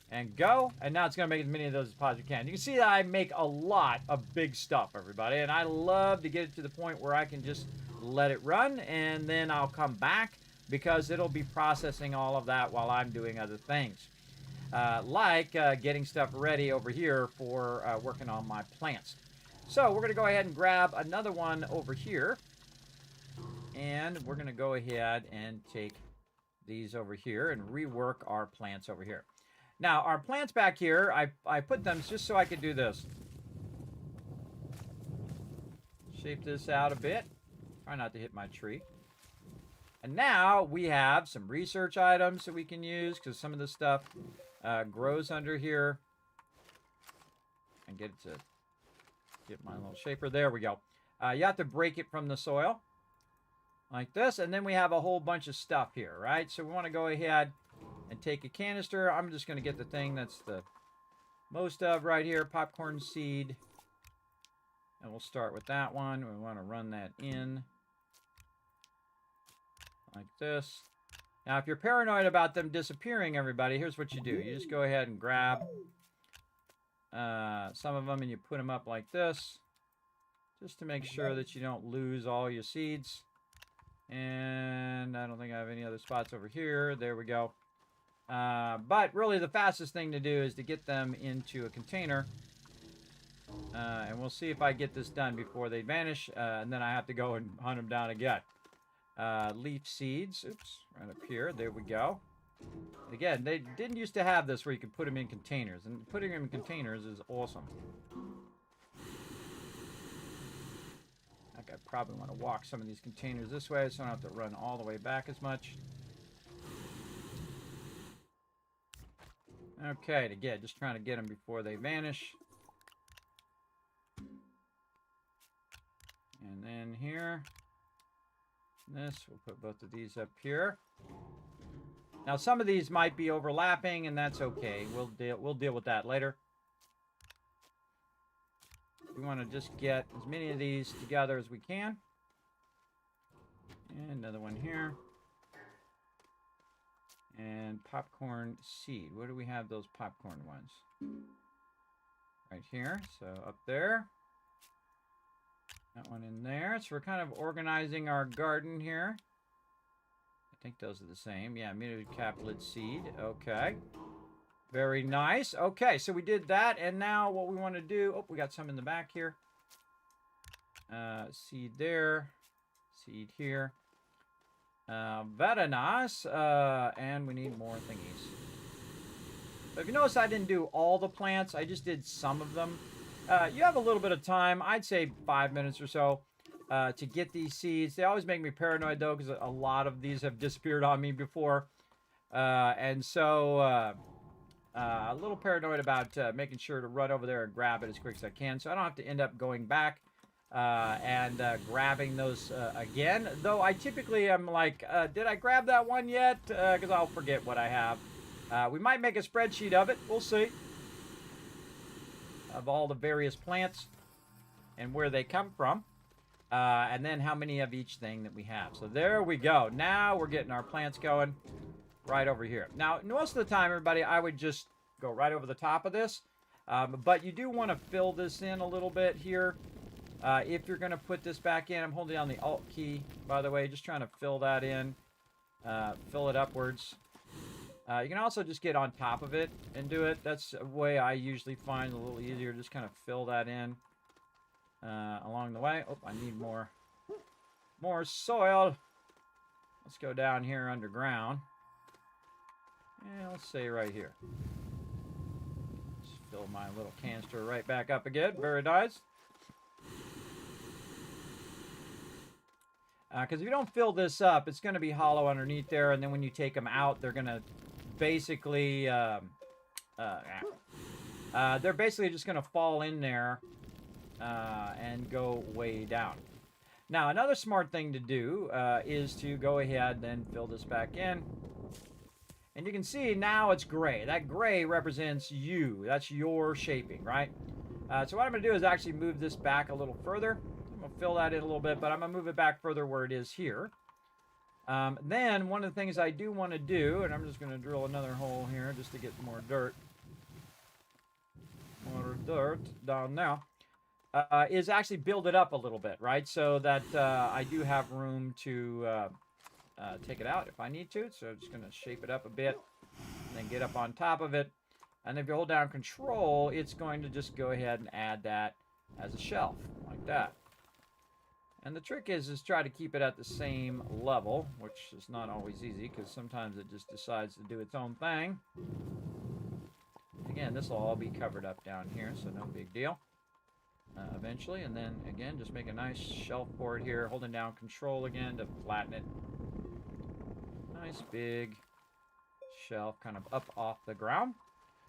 And go. And now it's going to make as many of those as possibly can. You can see that I make a lot of big stuff, everybody. And I love to get it to the point where I can just let it run. And then I'll come back, because it'll be processing all of that while I'm doing other things. Like getting stuff ready over here for working on my plants. So we're going to go ahead and grab another one over here. And we're going to go ahead and take these over here and rework our plants over here. Now, our plants back here, I put them just so I could do this. Shape this out a bit. Try not to hit my tree. And now we have some research items that we can use, because some of this stuff grows under here. And get my little shaper. There we go. You have to break it from the soil like this. And then we have a whole bunch of stuff here, right? So we want to go ahead and take a canister. I'm just going to get the thing that's the most of right here, popcorn seed. And we'll start with that one. We want to run that in like this. Now, if you're paranoid about them disappearing, everybody, here's what you do. You just go ahead and grab some of them and you put them up like this, just to make sure that you don't lose all your seeds. And I don't think I have any other spots over here. There we go. But really the fastest thing to do is to get them into a container. And we'll see if I get this done before they vanish. And then I have to go and hunt them down again. Leaf seeds. Oops, right up here. There we go. Again, they didn't used to have this where you could put them in containers. And putting them in containers is awesome. I probably want to walk some of these containers this way so I don't have to run all the way back as much. Okay, again, just trying to get them before they vanish. And then here, this, we'll put both of these up here. Now, some of these might be overlapping, and that's okay. We'll deal with that later. We want to just get as many of these together as we can. And another one here. And popcorn seed. Where do we have those popcorn ones? Right here. So up there. That one in there. So we're kind of organizing our garden here. I think those are the same. Yeah, muted capulid seed. Okay. Very nice. Okay, so we did that. And now what we want to do... Oh, we got some in the back here. Seed there. Seed here. Very nice. And we need more thingies. But if you notice, I didn't do all the plants. I just did some of them. You have a little bit of time. I'd say 5 minutes or so to get these seeds. They always make me paranoid, though, because a lot of these have disappeared on me before. And so... a little paranoid about making sure to run over there and grab it as quick as I can, so I don't have to end up going back and grabbing those again. Though I typically am like, did I grab that one yet? Because I'll forget what I have. We might make a spreadsheet of it. We'll see. Of all the various plants and where they come from. And then how many of each thing that we have. So there we go. Now we're getting our plants going. Right over here. Now, most of the time, everybody, I would just go right over the top of this. But you do want to fill this in a little bit here. If you're going to put this back in, I'm holding down the Alt key, by the way, just trying to fill that in. Fill it upwards. You can also just get on top of it and do it. That's a way I usually find a little easier. Just kind of fill that in along the way. Oh, I need more soil. Let's go down here underground. And let's say right here. Just fill my little canister right back up again. Very nice. Because if you don't fill this up, it's going to be hollow underneath there, and then when you take them out, they're going to basically, they're basically just going to fall in there and go way down. Now, another smart thing to do is to go ahead and fill this back in. And you can see now it's gray. That gray represents you. That's your shaping, right? So what I'm going to do is actually move this back a little further. I'm going to fill that in a little bit, but I'm going to move it back further where it is here. Then one of the things I do want to do, and I'm just going to drill another hole here just to get more dirt. More dirt down now. Is actually build it up a little bit, right? So that I do have room to take it out if I need to. So I'm just going to shape it up a bit and then get up on top of it. And if you hold down Control, it's going to just go ahead and add that as a shelf, like that. And the trick is try to keep it at the same level, which is not always easy because sometimes it just decides to do its own thing. Again, this will all be covered up down here, so no big deal. Eventually, and then again, just make a nice shelf for it here, holding down Control again to flatten it. Nice big shelf kind of up off the ground.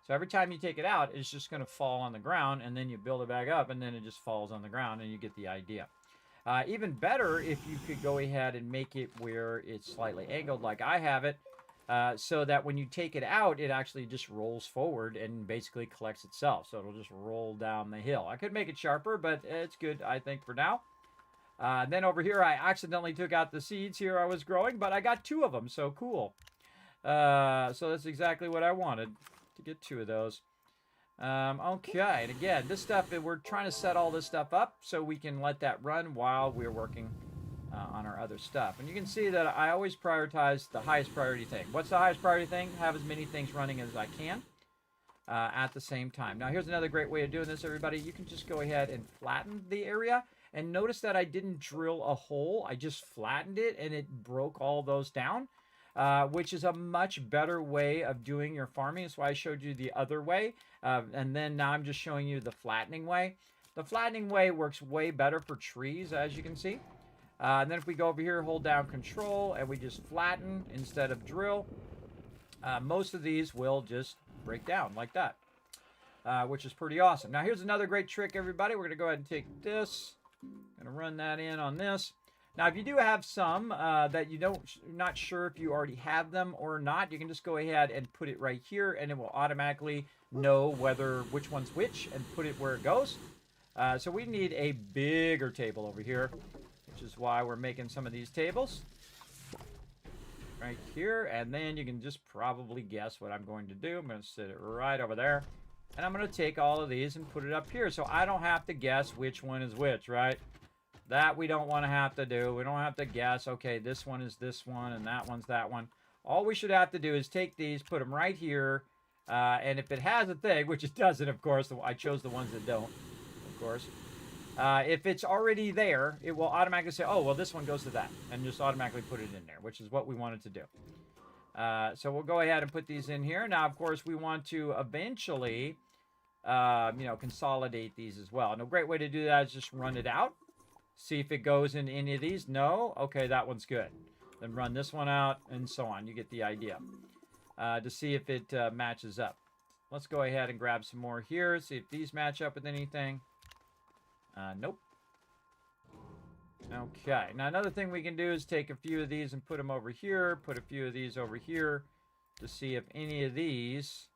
So every time you take it out, it's just going to fall on the ground, and then you build it back up, and then it just falls on the ground, and you get the idea. Even better if you could go ahead and make it where it's slightly angled like I have it, so that when you take it out, it actually just rolls forward and basically collects itself. So it'll just roll down the hill. I could make it sharper, but it's good, I think, for now. Then over here, I accidentally took out the seeds here I was growing, but I got 2 of them, so cool. So that's exactly what I wanted, to get 2 of those. Okay, and again, this stuff, we're trying to set all this stuff up so we can let that run while we're working on our other stuff. And you can see that I always prioritize the highest priority thing. What's the highest priority thing? Have as many things running as I can at the same time. Now, here's another great way of doing this, everybody. You can just go ahead and flatten the area. And notice that I didn't drill a hole. I just flattened it, and it broke all those down, which is a much better way of doing your farming. That's why I showed you the other way. And then now I'm just showing you the flattening way. The flattening way works way better for trees, as you can see. And then if we go over here, hold down Control, and we just flatten instead of drill, most of these will just break down like that, which is pretty awesome. Now, here's another great trick, everybody. We're going to go ahead and take this. Going to run that in on this. Now, if you do have some that you're not sure if you already have them or not, you can just go ahead and put it right here, and it will automatically know which one's which and put it where it goes. So we need a bigger table over here, which is why we're making some of these tables right here. And then you can just probably guess what I'm going to do. I'm going to sit it right over there. And I'm going to take all of these and put it up here so I don't have to guess which one is which, right? That we don't want to have to do. We don't have to guess, okay, this one is this one and that one's that one. All we should have to do is take these, put them right here. And if it has a thing, which it doesn't, of course, I chose the ones that don't, of course. If it's already there, it will automatically say, oh, well, this one goes to that. And just automatically put it in there, which is what we wanted to do. So we'll go ahead and put these in here. Now, of course, we want to eventually, consolidate these as well. And a great way to do that is just run it out. See if it goes in any of these. No? Okay, that one's good. Then run this one out, and so on. You get the idea. To see if it matches up. Let's go ahead and grab some more here. See if these match up with anything. Nope. Okay. Now, another thing we can do is take a few of these and put them over here. Put a few of these over here to see if any of these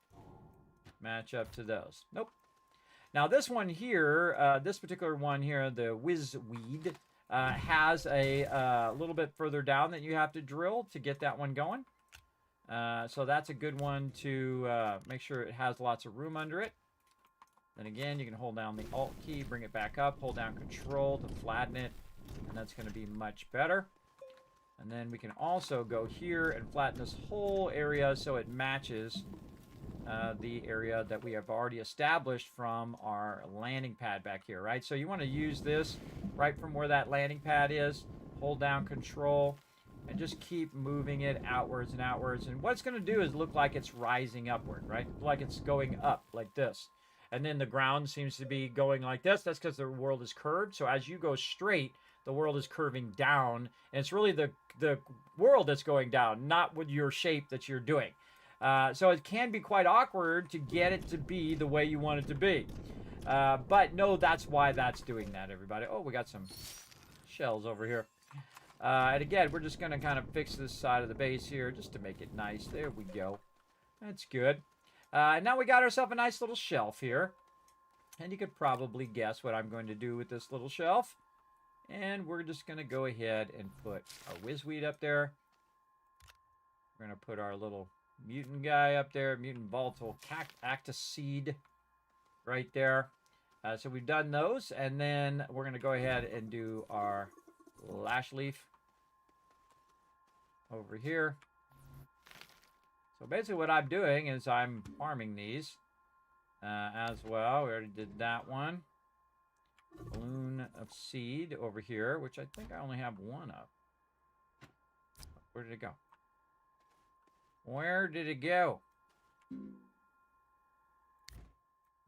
match up to those. Nope. Now, this one here, this particular one here, the Whizweed, has a little bit further down that you have to drill to get that one going. So that's a good one to make sure it has lots of room under it. Then again, you can hold down the Alt key, bring it back up, hold down Control to flatten it, and that's going to be much better. And then we can also go here and flatten this whole area so it matches the area that we have already established from our landing pad back here, right? So you want to use this right from where that landing pad is. Hold down Control and just keep moving it outwards and outwards. And what it's going to do is look like it's rising upward, right? Like it's going up like this. And then the ground seems to be going like this. That's because the world is curved. So as you go straight, the world is curving down. And it's really the world that's going down, not with your shape that you're doing. So it can be quite awkward to get it to be the way you want it to be. But no, that's why that's doing that, everybody. Oh, we got some shells over here. And again, we're just going to kind of fix this side of the base here just to make it nice. There we go. That's good. Now we got ourselves a nice little shelf here. And you could probably guess what I'm going to do with this little shelf. And we're just going to go ahead and put our whizweed up there. We're going to put our little mutant guy up there, mutant volatile cactus seed right there. So we've done those, and then we're going to go ahead and do our lash leaf over here. So basically what I'm doing is I'm farming these as well. We already did that one. Balloon of seed over here, which I think I only have one of. Where did it go? Where did it go?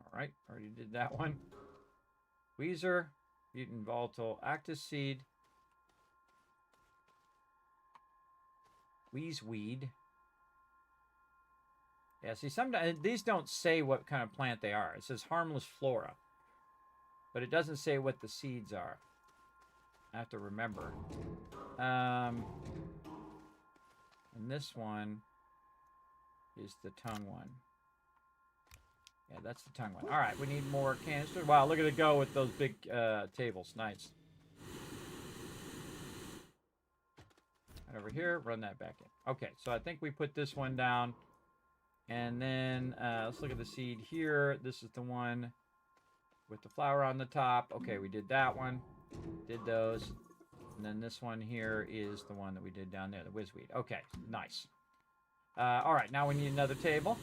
All right, already did that one. Weezer, mutant volatile actus seed. Weezeweed. Yeah, see, sometimes these don't say what kind of plant they are. It says harmless flora. But it doesn't say what the seeds are. I have to remember. And this one is the tongue one. Yeah, that's the tongue one. All right, we need more canisters. Wow, look at it go with those big tables. Nice. And over here, run that back in. Okay, so I think we put this one down. And then let's look at the seed here. This is the one with the flower on the top. Okay, we did that one. Did those. And then this one here is the one that we did down there, the whizweed. Okay, nice. All right, now we need another table.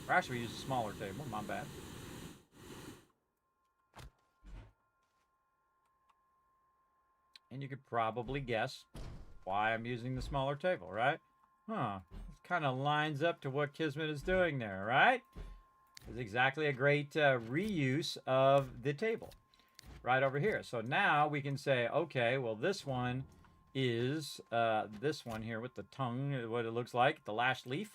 Or actually, we use a smaller table. My bad. And you could probably guess why I'm using the smaller table, right? Huh. It kind of lines up to what Kismet is doing there, right? It's exactly a great reuse of the table right over here. So now we can say, okay, well, this one is this one here with the tongue, what it looks like, the lash leaf.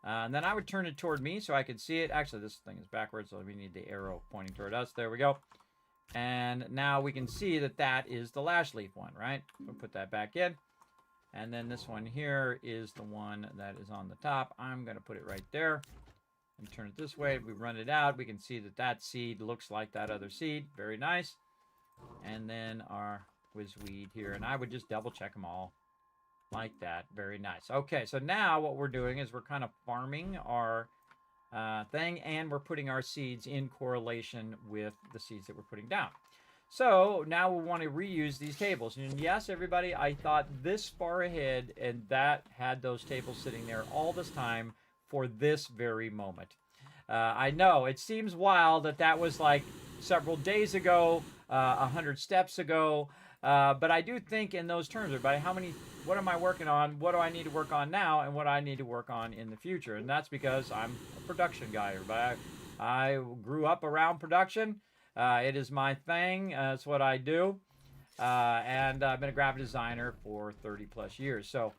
And then I would turn it toward me so I could see it. Actually, this thing is backwards, so we need the arrow pointing toward us. There we go. And now we can see that that is the lash leaf one, right? We'll put that back in. And then this one here is the one that is on the top. I'm going to put it right there. And turn it this way. We run it out. We can see that that seed looks like that other seed. Very nice. And then our whizweed here. And I would just double check them all like that. Very nice. Okay, so now what we're doing is we're kind of farming our thing, and we're putting our seeds in correlation with the seeds that we're putting down. So now we want to reuse these tables. And yes, everybody, I thought this far ahead, and that had those tables sitting there all this time for this very moment. I know it seems wild that that was like several days ago, 100 steps ago, but I do think in those terms, everybody, what am I working on? What do I need to work on now? And what I need to work on in the future? And that's because I'm a production guy, everybody. I grew up around production. It is my thing. It's what I do. And I've been a graphic designer for 30 plus years. So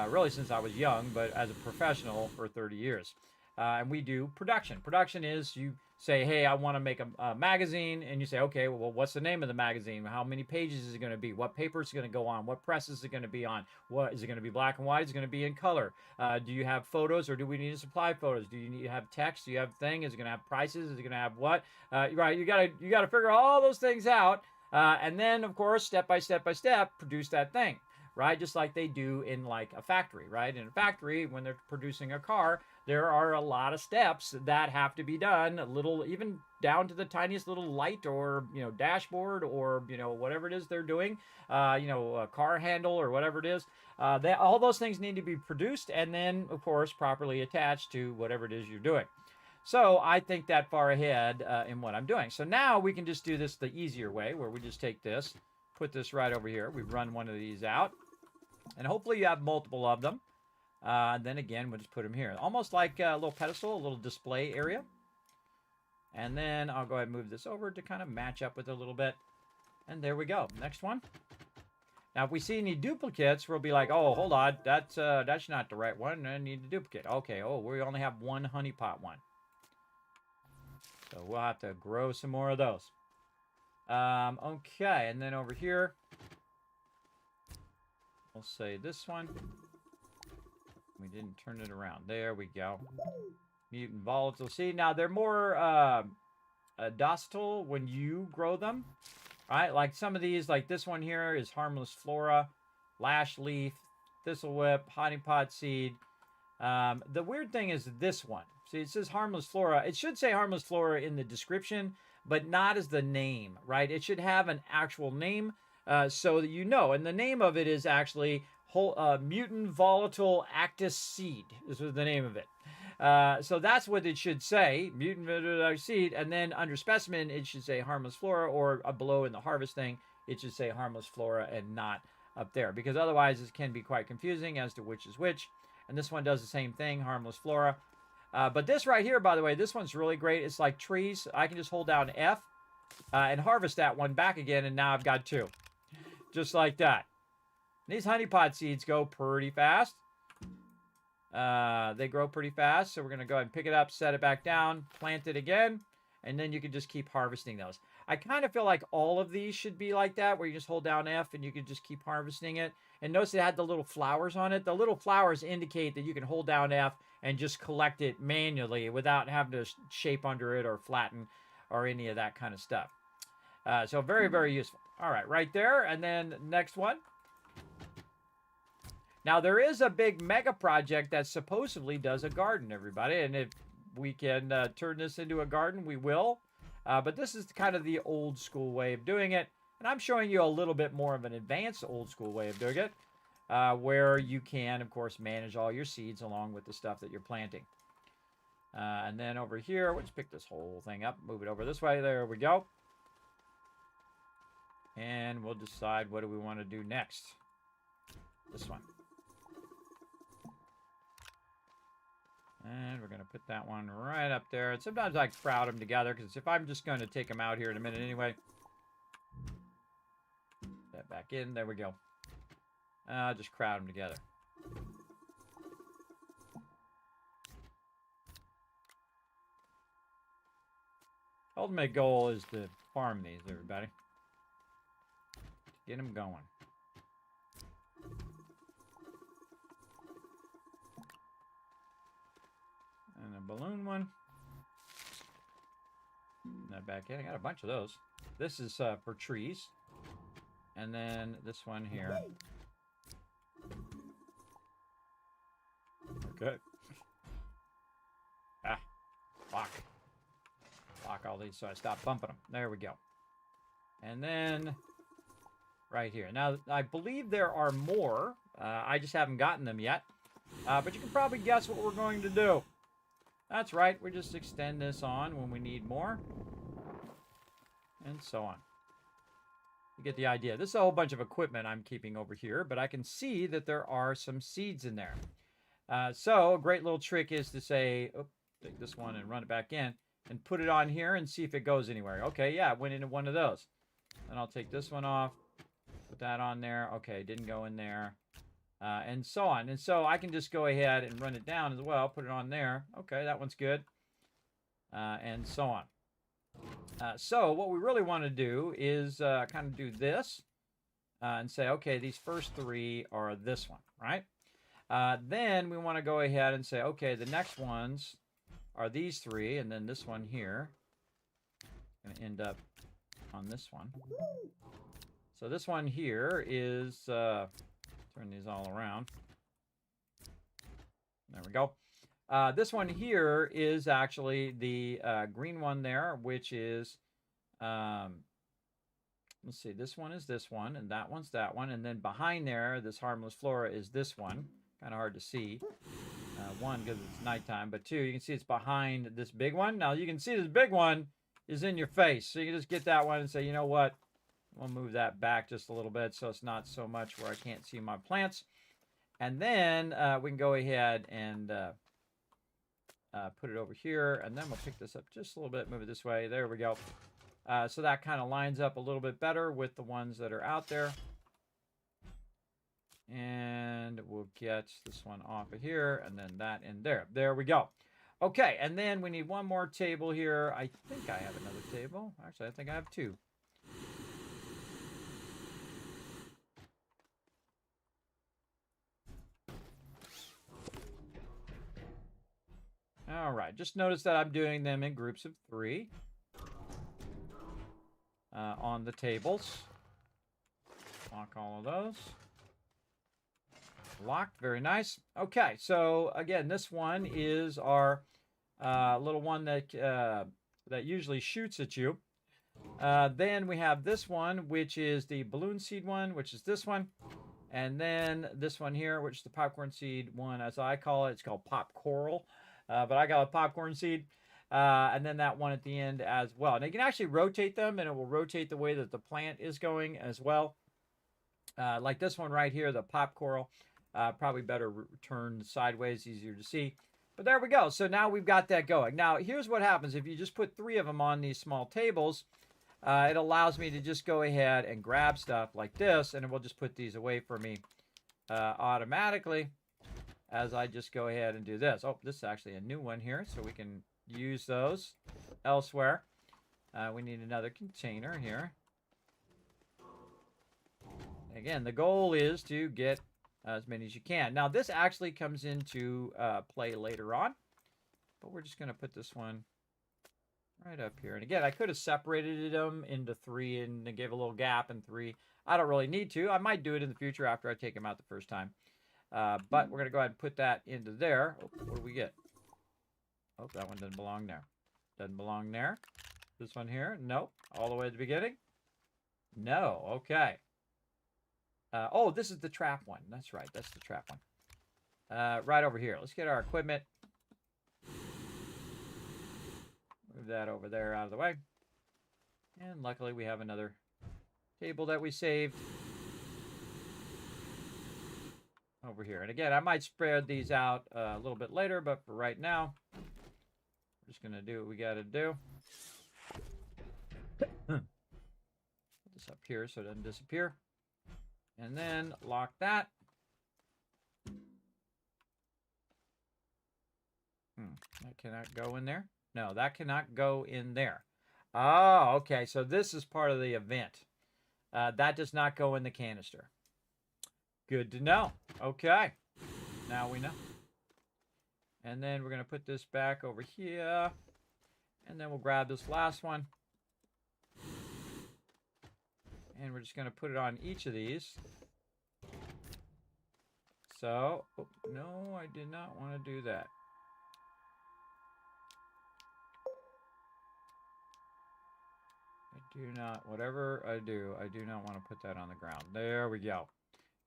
really since I was young, but as a professional for 30 years. And we do production. Production is you say, hey, I want to make a magazine. And you say, okay, well, what's the name of the magazine? How many pages is it going to be? What paper is it going to go on? What press is it going to be on? What is it going to be, black and white? Is it going to be in color? Do you have photos, or do we need to supply photos? Do you need to have text? Do you have thing? Is it going to have prices? Is it going to have what? Right, you got to figure all those things out. And then, of course, step by step, produce that thing. Right, just like they do in like a factory, right? In a factory, when they're producing a car, there are a lot of steps that have to be done, a little, even down to the tiniest little light or, dashboard or, whatever it is they're doing, a car handle or whatever it is. All those things need to be produced and then, of course, properly attached to whatever it is you're doing. So I think that far ahead in what I'm doing. So now we can just do this the easier way, where we just take this, put this right over here. We run one of these out, and hopefully you have multiple of them. Then again, we'll just put them here. Almost like a little pedestal, a little display area. And then I'll go ahead and move this over to kind of match up with it a little bit. And there we go. Next one. Now, if we see any duplicates, we'll be like, oh, hold on. That's not the right one. I need a duplicate. Okay, we only have one honeypot one. So we'll have to grow some more of those. Okay, and then over here, we'll say this one. We didn't turn it around. There we go. Mutant volatile seed. Now, they're more docile when you grow them, right? Like some of these, like this one here is harmless flora, lash leaf, thistle whip, honeypot seed. The weird thing is this one. See, it says harmless flora. It should say harmless flora in the description, but not as the name, right? It should have an actual name so that you know. And the name of it is actually mutant volatile actus seed. This was the name of it. So that's what it should say, mutant volatile seed. And then under specimen, it should say harmless flora, or below in the harvest thing, it should say harmless flora and not up there. Because otherwise, this can be quite confusing as to which is which. And this one does the same thing, harmless flora. But this right here, by the way, this one's really great. It's like trees. I can just hold down F and harvest that one back again, and now I've got two. Just like that. These honeypot seeds go pretty fast. They grow pretty fast, so we're going to go ahead and pick it up, set it back down, plant it again, and then you can just keep harvesting those. I kind of feel like all of these should be like that, where you just hold down F and you can just keep harvesting it. And notice it had the little flowers on it. The little flowers indicate that you can hold down F and just collect it manually without having to shape under it or flatten or any of that kind of stuff. So very, very useful. All right, right there. And then next one. Now, there is a big mega project that supposedly does a garden, everybody. And if we can turn this into a garden, we will. But this is kind of the old school way of doing it. And I'm showing you a little bit more of an advanced old school way of doing it, where you can, of course, manage all your seeds along with the stuff that you're planting. And then over here, we'll just pick this whole thing up, move it over this way. There we go. And we'll decide what do we want to do next. This one. And we're going to put that one right up there. And sometimes I crowd them together, because if I'm just going to take them out here in a minute anyway. That back in. There we go. Just crowd them together. Ultimate goal is to farm these, everybody. Get them going. And a balloon one. That back in. I got a bunch of those. This is for trees. And then this one here. Okay. Lock. Lock all these so I stop bumping them. There we go. And then right here. Now, I believe there are more. I just haven't gotten them yet. But you can probably guess what we're going to do. That's right. We just extend this on when we need more. And so on. You get the idea. This is a whole bunch of equipment I'm keeping over here, but I can see that there are some seeds in there. So a great little trick is to say, take this one and run it back in, and put it on here and see if it goes anywhere. Okay, yeah, it went into one of those. Then I'll take this one off, put that on there. Okay, didn't go in there. And so on. And so I can just go ahead and run it down as well, put it on there. Okay, that one's good. And so on. So what we really want to do is kind of do this and say, okay, these first three are this one, right? Then we want to go ahead and say, okay, the next ones are these three, and then this one here. Going to end up on this one. So this one here is, turn these all around. There we go. This one here is actually the green one there, which is, let's see, this one is this one, and that one's that one. And then behind there, this harmless flora is this one. Kind of hard to see. One, because it's nighttime, but two, you can see it's behind this big one. Now, you can see this big one is in your face. So you can just get that one and say, you know what? We'll move that back just a little bit so it's not so much where I can't see my plants. And then we can go ahead and put it over here. And then we'll pick this up just a little bit, move it this way. There we go. So that kind of lines up a little bit better with the ones that are out there. And we'll get this one off of here and then that in there. There we go. Okay, and then we need one more table here. I think I have another table. Actually, I think I have two. All right, just notice that I'm doing them in groups of 3 on the tables. Lock all of those. Locked, very nice. Okay, so again, this one is our little one that that usually shoots at you. Then we have this one, which is the balloon seed one, which is this one. And then this one here, which is the popcorn seed one, as I call it. It's called pop coral, but I got a popcorn seed. And then that one at the end as well. Now you can actually rotate them, and it will rotate the way that the plant is going as well. Like this one right here, the pop coral. Probably better turned sideways, easier to see. But there we go. So now we've got that going. Now, here's what happens. If you just put 3 of them on these small tables, it allows me to just go ahead and grab stuff like this, and it will just put these away for me automatically as I just go ahead and do this. Oh, this is actually a new one here, so we can use those elsewhere. We need another container here. Again, the goal is to get as many as you can. Now, this actually comes into play later on, but we're just going to put this one right up here. And again, I could have separated them into 3 and gave a little gap in 3. I don't really need to. I might do it in the future after I take them out the first time. But we're going to go ahead and put that into there. Oh, what do we get? Oh, that one doesn't belong there. Doesn't belong there. This one here? Nope. All the way at the beginning? No. Okay. Oh, this is the trap one. That's right. That's the trap one. Right over here. Let's get our equipment. Move that over there out of the way. And luckily we have another table that we saved over here. And again, I might spread these out a little bit later, but for right now, we're just going to do what we got to do. Put this up here so it doesn't disappear. And then lock that. That cannot go in there. No, that cannot go in there. Oh, okay. So this is part of the event. That does not go in the canister. Good to know. Okay. Now we know. And then we're going to put this back over here. And then we'll grab this last one. And we're just going to put it on each of these. So, oh, no, I did not want to do that. I do not, whatever I do not want to put that on the ground. There we go.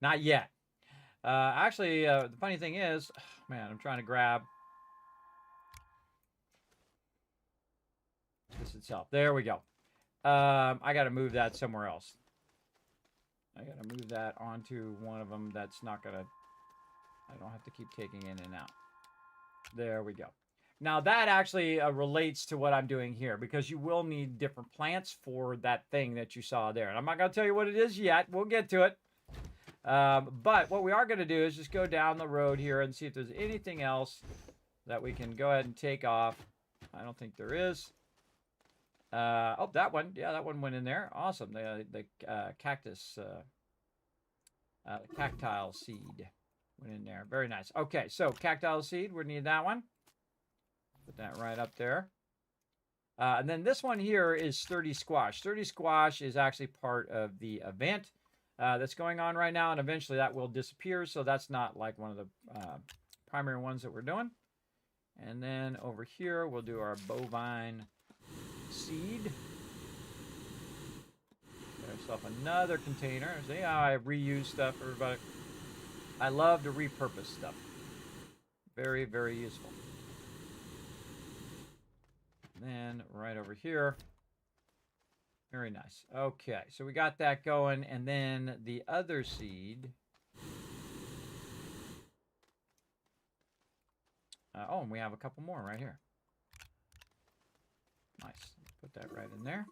Not yet. Actually, the funny thing is, man, I'm trying to grab this itself. There we go. I got to move that somewhere else. I got to move that onto one of them that's not going to, I don't have to keep taking in and out. There we go. Now that actually relates to what I'm doing here, because you will need different plants for that thing that you saw there. And I'm not going to tell you what it is yet. We'll get to it. But what we are going to do is just go down the road here and see if there's anything else that we can go ahead and take off. I don't think there is. Oh, that one. Yeah, that one went in there. Awesome. The cactus, cactile seed went in there. Very nice. Okay, so cactile seed, we need that one. Put that right up there. And then this one here is sturdy squash. Sturdy squash is actually part of the event that's going on right now, and eventually that will disappear, so that's not like one of the primary ones that we're doing. And then over here, we'll do our bovine seed. Get ourselves another container. See how I reuse stuff, everybody? I love to repurpose stuff. Very, very useful. And then right over here. Very nice. Okay, so we got that going. And then the other seed. Oh, and we have a couple more right here. Nice. Put that right in there.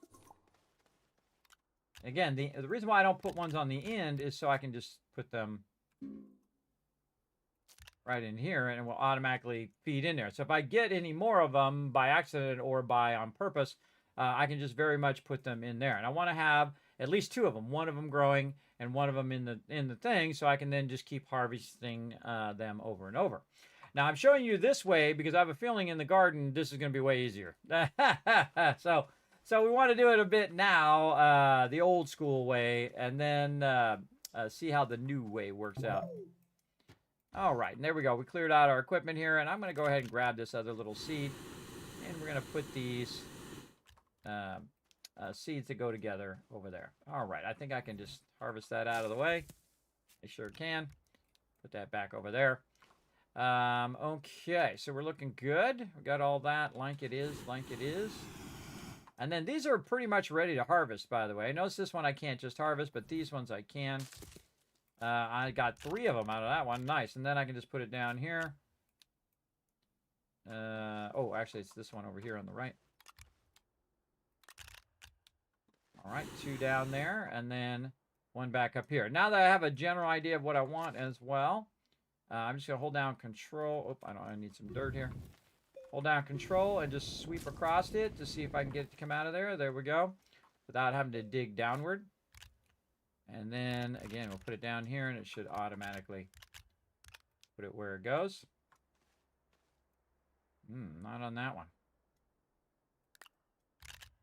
Again, the reason why I don't put ones on the end is so I can just put them right in here and it will automatically feed in there. So if I get any more of them by accident or by on purpose, I can just very much put them in there. And I want to have at least two of them, one of them growing and one of them in the thing, so I can then just keep harvesting them over and over. Now, I'm showing you this way because I have a feeling in the garden this is going to be way easier. So we want to do it a bit now, the old school way, and then see how the new way works out. All right, and there we go. We cleared out our equipment here, and I'm going to go ahead and grab this other little seed, and we're going to put these seeds that go together over there. All right, I think I can just harvest that out of the way. I sure can. Put that back over there. Okay, so we're looking good. We got all that like it is, like it is. And then these are pretty much ready to harvest, by the way. Notice this one I can't just harvest, but these ones I can. I got 3 of them out of that one. Nice. And then I can just put it down here. Oh, actually, it's this one over here on the right. All right, 2 down there, and then 1 back up here. Now that I have a general idea of what I want as well, I'm just going to hold down Control. Oh, I need some dirt here. Hold down Control and just sweep across it to see if I can get it to come out of there. There we go. Without having to dig downward. And then, again, we'll put it down here, and it should automatically put it where it goes. Not on that one.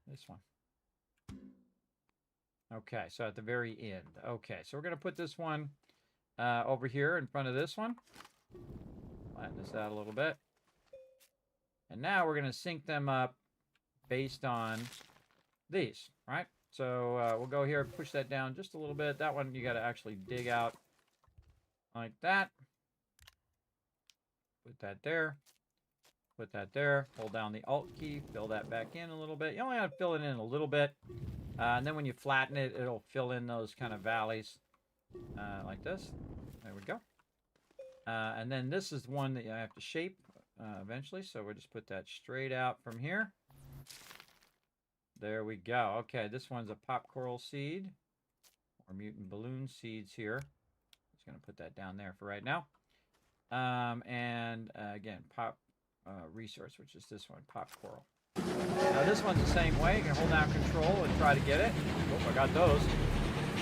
This one. Okay, so at the very end. Okay, so we're going to put this one over here in front of this one. Flatten this out a little bit. And now we're going to sync them up based on these, right? So we'll go here, push that down just a little bit. That one you got to actually dig out like that. Put that there. Put that there. Hold down the Alt key. Fill that back in a little bit. You only have to fill it in a little bit. And then when you flatten it, it'll fill in those kind of valleys like this. There we go. And then this is one that you have to shape eventually. So we'll just put that straight out from here. There we go. Okay, this one's a pop coral seed. Or mutant balloon seeds here. Just going to put that down there for right now. Again, pop resource, which is this one, pop coral. Now this one's the same way. You can hold down Control and try to get it. Oh, I got those.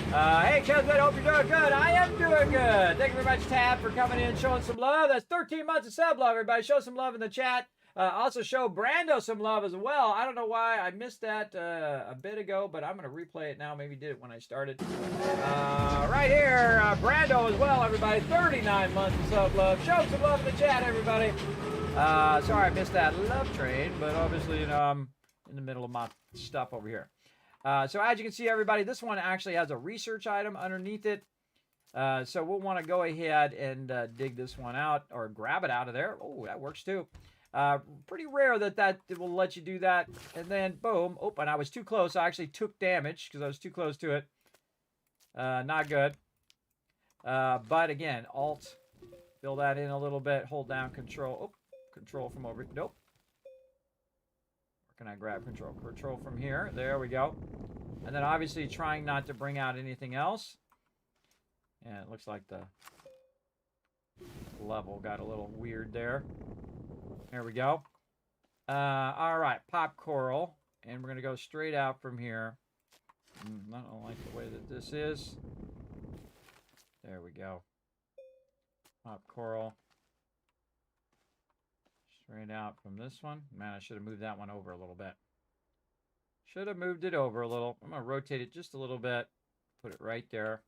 Hey, Kismet, hope you're doing good. I am doing good. Thank you very much, Tab, for coming in and showing some love. That's 13 months of sub love, everybody. Show some love in the chat. Also show Brando some love as well. I don't know why I missed that a bit ago, but I'm going to replay it now. Maybe did it when I started. Right here, Brando as well, everybody. 39 months of sub love. Show some love in the chat, everybody. Sorry I missed that love train, but obviously, you know, I'm in the middle of my stuff over here. So as you can see, everybody, this one actually has a research item underneath it. So we'll want to go ahead and dig this one out or grab it out of there. Oh, that works too. Pretty rare that will let you do that. And then, boom. Oh, and I was too close. I actually took damage because I was too close to it. Not good. But again, Alt, fill that in a little bit. Hold down Control. Oh, Control from over. Nope. Where can I grab Control? Control from here. There we go. And then obviously trying not to bring out anything else. Yeah, it looks like the level got a little weird there. There we go. All right, pop coral. And we're going to go straight out from here. I don't like the way that this is. There we go. Pop coral. Straight out from this one. Man, I should have moved that one over a little bit. Should have moved it over a little. I'm going to rotate it just a little bit. Put it right there.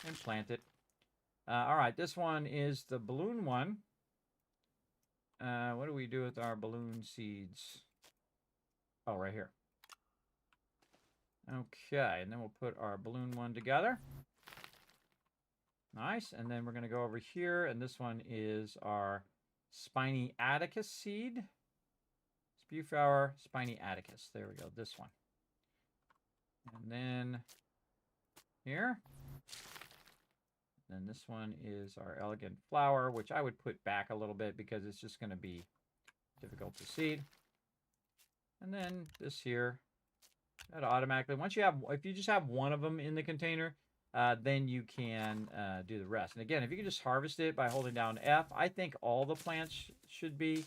And plant it. All right, this one is the balloon one. what do we do with our balloon seeds? Oh, right here. Okay, and then we'll put our balloon one together. Nice, and then we're going to go over here, and this one is our Spiny Atticus seed. Spewflower, Spiny Atticus. There we go, this one. And then here. And this one is our Elegant Flower, which I would put back a little bit because it's just going to be difficult to seed. And then this here, that automatically, once you have, if you just have one of them in the container, then you can do the rest. And again, if you can just harvest it by holding down F, I think all the plants should be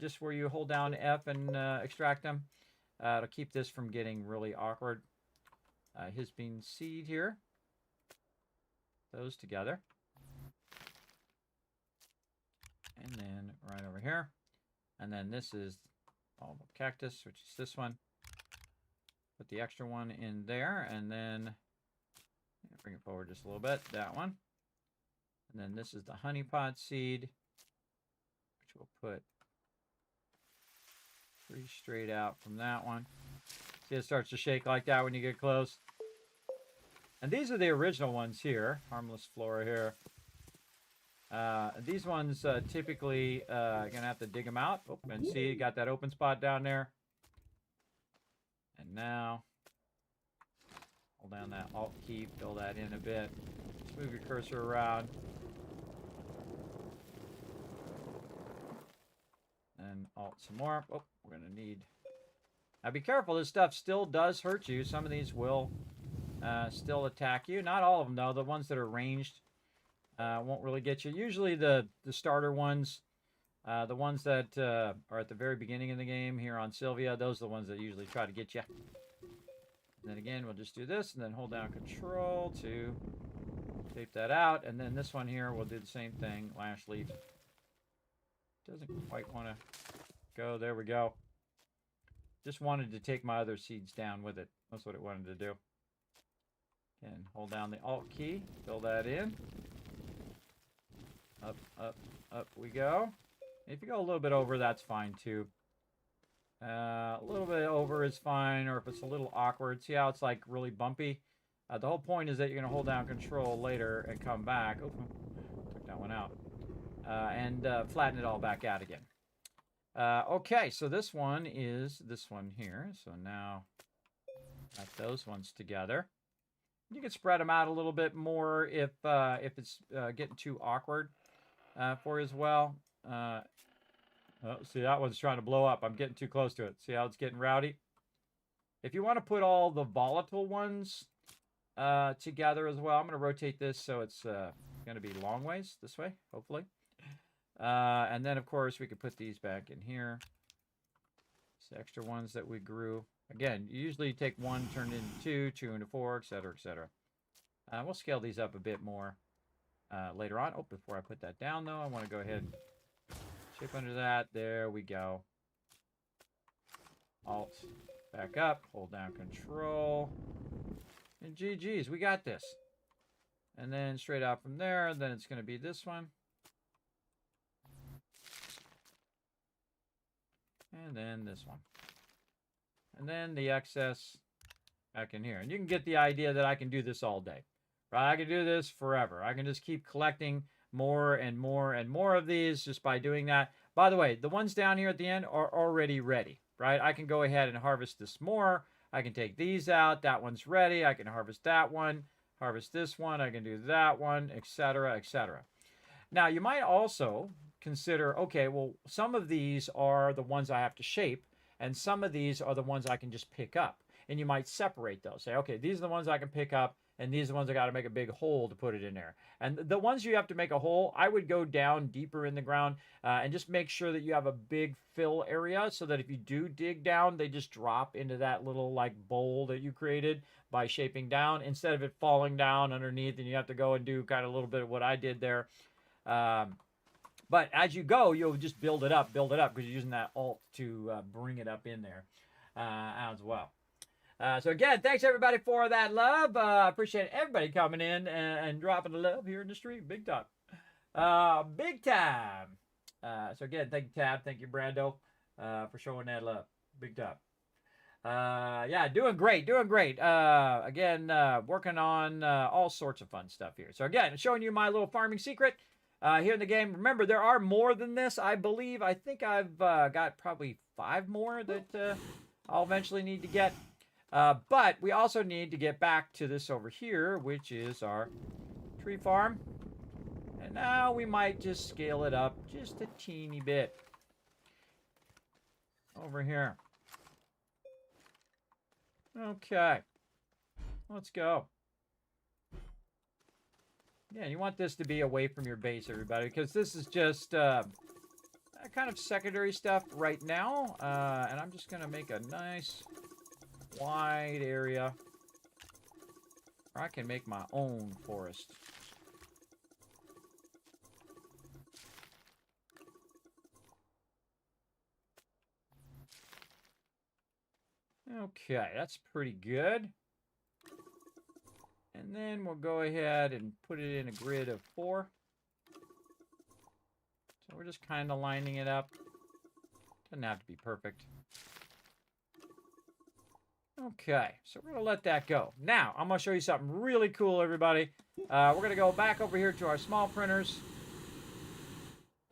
just where you hold down F and extract them. It'll keep this from getting really awkward. His bean seed here. Those together. And then right over here. And then this is all the cactus, which is this one. Put the extra one in there, and then bring it forward just a little bit, that one. And then this is the honey pot seed, which we'll put pretty straight out from that one. See, it starts to shake like that when you get close. And these are the original ones here. Harmless flora here. These ones typically you're gonna have to dig them out. Oh, and see, got that open spot down there. And now, hold down that Alt key, fill that in a bit. Just move your cursor around. And Alt some more. Oh, we're gonna need. Now be careful. This stuff still does hurt you. Some of these will still attack you. Not all of them though. The ones that are ranged won't really get you. Usually the starter ones, the ones that are at the very beginning of the game here on Sylvia, those are the ones that usually try to get you. And then again, we'll just do this and then hold down Control to tape that out. And then this one here, we'll do the same thing. Lash leaf. Doesn't quite want to go. There we go. Just wanted to take my other seeds down with it. That's what it wanted to do. And hold down the Alt key. Fill that in. Up, up, up we go. If you go a little bit over, that's fine too. A little bit over is fine, or if it's a little awkward. See how it's like really bumpy? The whole point is that you're going to hold down Control later and come back. Oh, took that one out. And flatten it all back out again. Okay, so this one is this one here. So now got those ones together. You can spread them out a little bit more if it's getting too awkward for you as well. Oh, see, that one's trying to blow up. I'm getting too close to it. See how it's getting rowdy? If you want to put all the volatile ones together as well, I'm going to rotate this so it's going to be long ways this way, hopefully. And then, of course, we could put these back in here. These extra ones that we grew. Again, you usually take one, turn it into two, two into four, etc., etc. We'll scale these up a bit more later on. Oh, before I put that down, though, I want to go ahead and shape under that. There we go. Alt, back up, hold down Control. And GG's, we got this. And then straight out from there, then it's going to be this one. And then this one. And then the excess back in here. And you can get the idea that I can do this all day. Right? I can do this forever. I can just keep collecting more and more and more of these just by doing that. By the way, the ones down here at the end are already ready. Right? I can go ahead and harvest this more. I can take these out. That one's ready. I can harvest that one. Harvest this one. I can do that one, etc., etc. Now, you might also consider, okay, well, some of these are the ones I have to shape. And some of these are the ones I can just pick up. And you might separate those. Say, okay, these are the ones I can pick up, and these are the ones I got to make a big hole to put it in there. And the ones you have to make a hole, I would go down deeper in the ground and just make sure that you have a big fill area so that if you do dig down, they just drop into that little like bowl that you created by shaping down instead of it falling down underneath and you have to go and do kind of a little bit of what I did there. But as you go, you'll just build it up because you're using that Alt to bring it up in there as well. So again, thanks everybody for that love. Appreciate everybody coming in and dropping the love here in the stream. Big time. Big time. So again, thank you, Tab. Thank you, Brando, for showing that love. Big time. Yeah, doing great, doing great. Again, working on all sorts of fun stuff here. So again, showing you my little farming secret here in the game. Remember, there are more than this, I believe. I think I've got probably 5 more that I'll eventually need to get. But we also need to get back to this over here, which is our tree farm. And now we might just scale it up just a teeny bit over here. Okay, let's go. Yeah, you want this to be away from your base, everybody, because this is just kind of secondary stuff right now. And I'm just going to make a nice wide area where I can make my own forest. Okay, that's pretty good. And then we'll go ahead and put it in a grid of 4. So we're just kind of lining it up. Doesn't have to be perfect. Okay, so we're going to let that go. Now, I'm going to show you something really cool, everybody. We're going to go back over here to our small printers.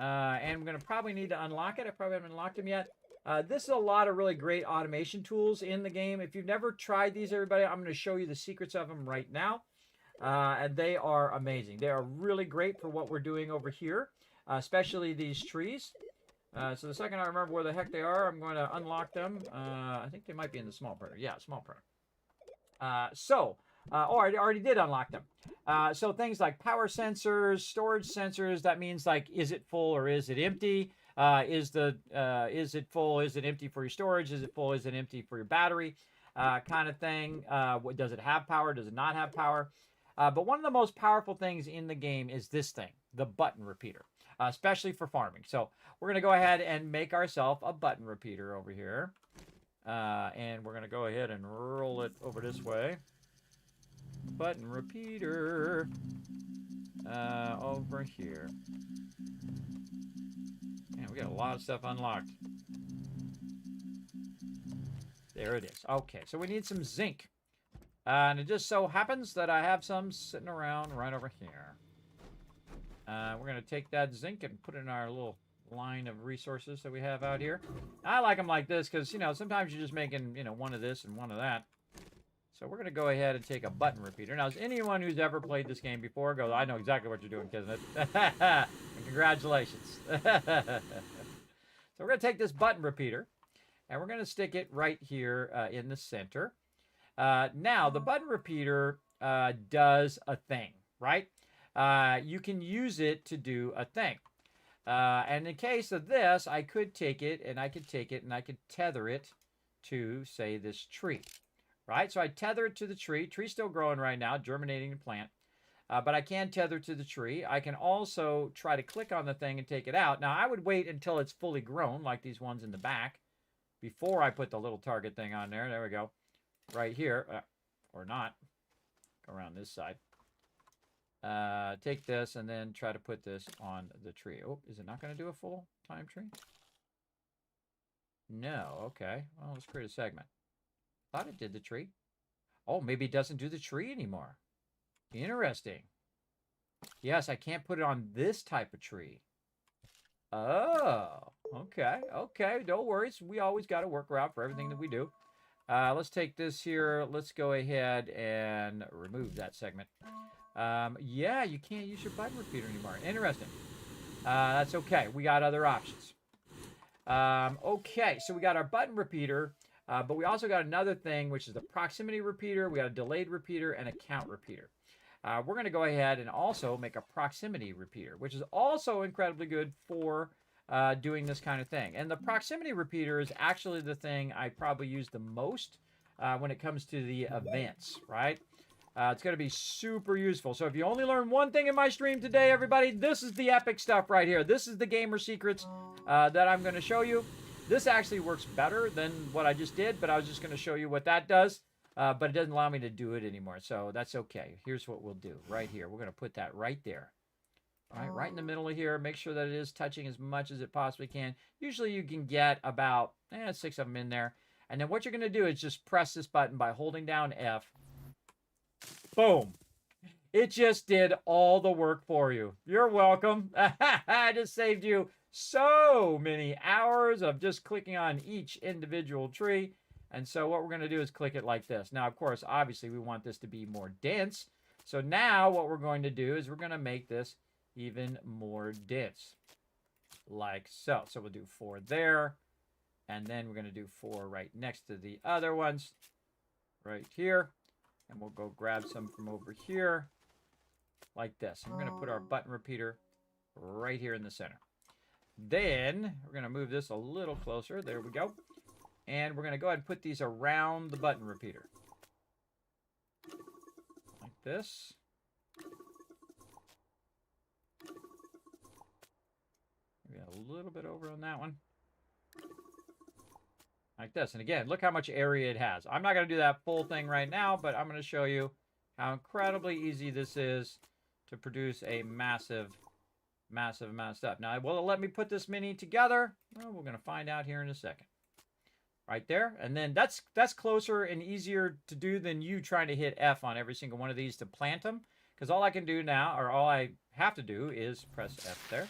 And we're going to probably need to unlock it. I probably haven't unlocked them yet. This is a lot of really great automation tools in the game. If you've never tried these, everybody, I'm going to show you the secrets of them right now. And they are amazing. They are really great for what we're doing over here, especially these trees. So the second I remember where the heck they are, I'm going to unlock them. I think they might be in the small printer. Yeah, small printer. I already did unlock them. So things like power sensors, storage sensors, that means like, is it full or is it empty? Is it full? Is it empty for your storage? Is it full? Is it empty for your battery? Kind of thing. Does it have power? Does it not have power? But one of the most powerful things in the game is this thing, the button repeater, especially for farming. So we're going to go ahead and make ourselves a button repeater over here. And we're going to go ahead and roll it over this way. Button repeater over here. Man, we got a lot of stuff unlocked. There it is. Okay, so we need some zinc. And it just so happens that I have some sitting around right over here. We're going to take that zinc and put it in our little line of resources that we have out here. I like them like this because, you know, sometimes you're just making, you know, one of this and one of that. So we're going to go ahead and take a button repeater. Now, as anyone who's ever played this game before goes, I know exactly what you're doing, Kismet. And congratulations. So we're going to take this button repeater, and we're going to stick it right here in the center. Now, the button repeater does a thing, right? You can use it to do a thing. And in case of this, I could take it, and I could take it, and I could tether it to, say, this tree. Right, so I tether it to the tree. Tree's still growing right now, germinating the plant. But I can tether to the tree. I can also try to click on the thing and take it out. Now, I would wait until it's fully grown, like these ones in the back, before I put the little target thing on there. There we go. Right here. Or not. Go around this side. Take this and then try to put this on the tree. Oh, is it not going to do a full time tree? No. Okay. Well, let's create a segment. Thought it did the tree. Oh, maybe it doesn't do the tree anymore. Interesting. Yes, I can't put it on this type of tree. Oh, okay. Okay, no worries. We always got a workaround for everything that we do. Let's take this here. Let's go ahead and remove that segment. Yeah, you can't use your button repeater anymore. Interesting. That's okay. We got other options. Okay, so we got our button repeater. But we also got another thing, which is the proximity repeater. We got a delayed repeater and a count repeater. We're going to go ahead and also make a proximity repeater, which is also incredibly good for doing this kind of thing. And the proximity repeater is actually the thing I probably use the most when it comes to the events, right? It's going to be super useful. So if you only learn one thing in my stream today, everybody, this is the epic stuff right here. This is the gamer secrets that I'm going to show you. This actually works better than what I just did, but I was just going to show you what that does. But it doesn't allow me to do it anymore, so that's okay. Here's what we'll do right here. We're going to put that right there. right in the middle of here. Make sure that it is touching as much as it possibly can. Usually you can get about 6 of them in there. And then what you're going to do is just press this button by holding down F. Boom. It just did all the work for you. You're welcome. I just saved you so many hours of just clicking on each individual tree. And so what we're going to do is click it like this. Now, of course, obviously we want this to be more dense. So now what we're going to do is we're going to make this even more dense. Like so. So we'll do 4 there. And then we're going to do 4 right next to the other ones. Right here. And we'll go grab some from over here. Like this. And we're going to put our button repeater right here in the center. Then we're going to move this a little closer. There we go. And we're going to go ahead and put these around the button repeater. Like this. Maybe a little bit over on that one. Like this. And again, look how much area it has. I'm not going to do that full thing right now, but I'm going to show you how incredibly easy this is to produce a massive, massive amount of stuff. Now, will it let me put this mini together? Well, we're going to find out here in a second. Right there. And then that's closer and easier to do than you trying to hit F on every single one of these to plant them. Because all I can do now, or all I have to do is press F there.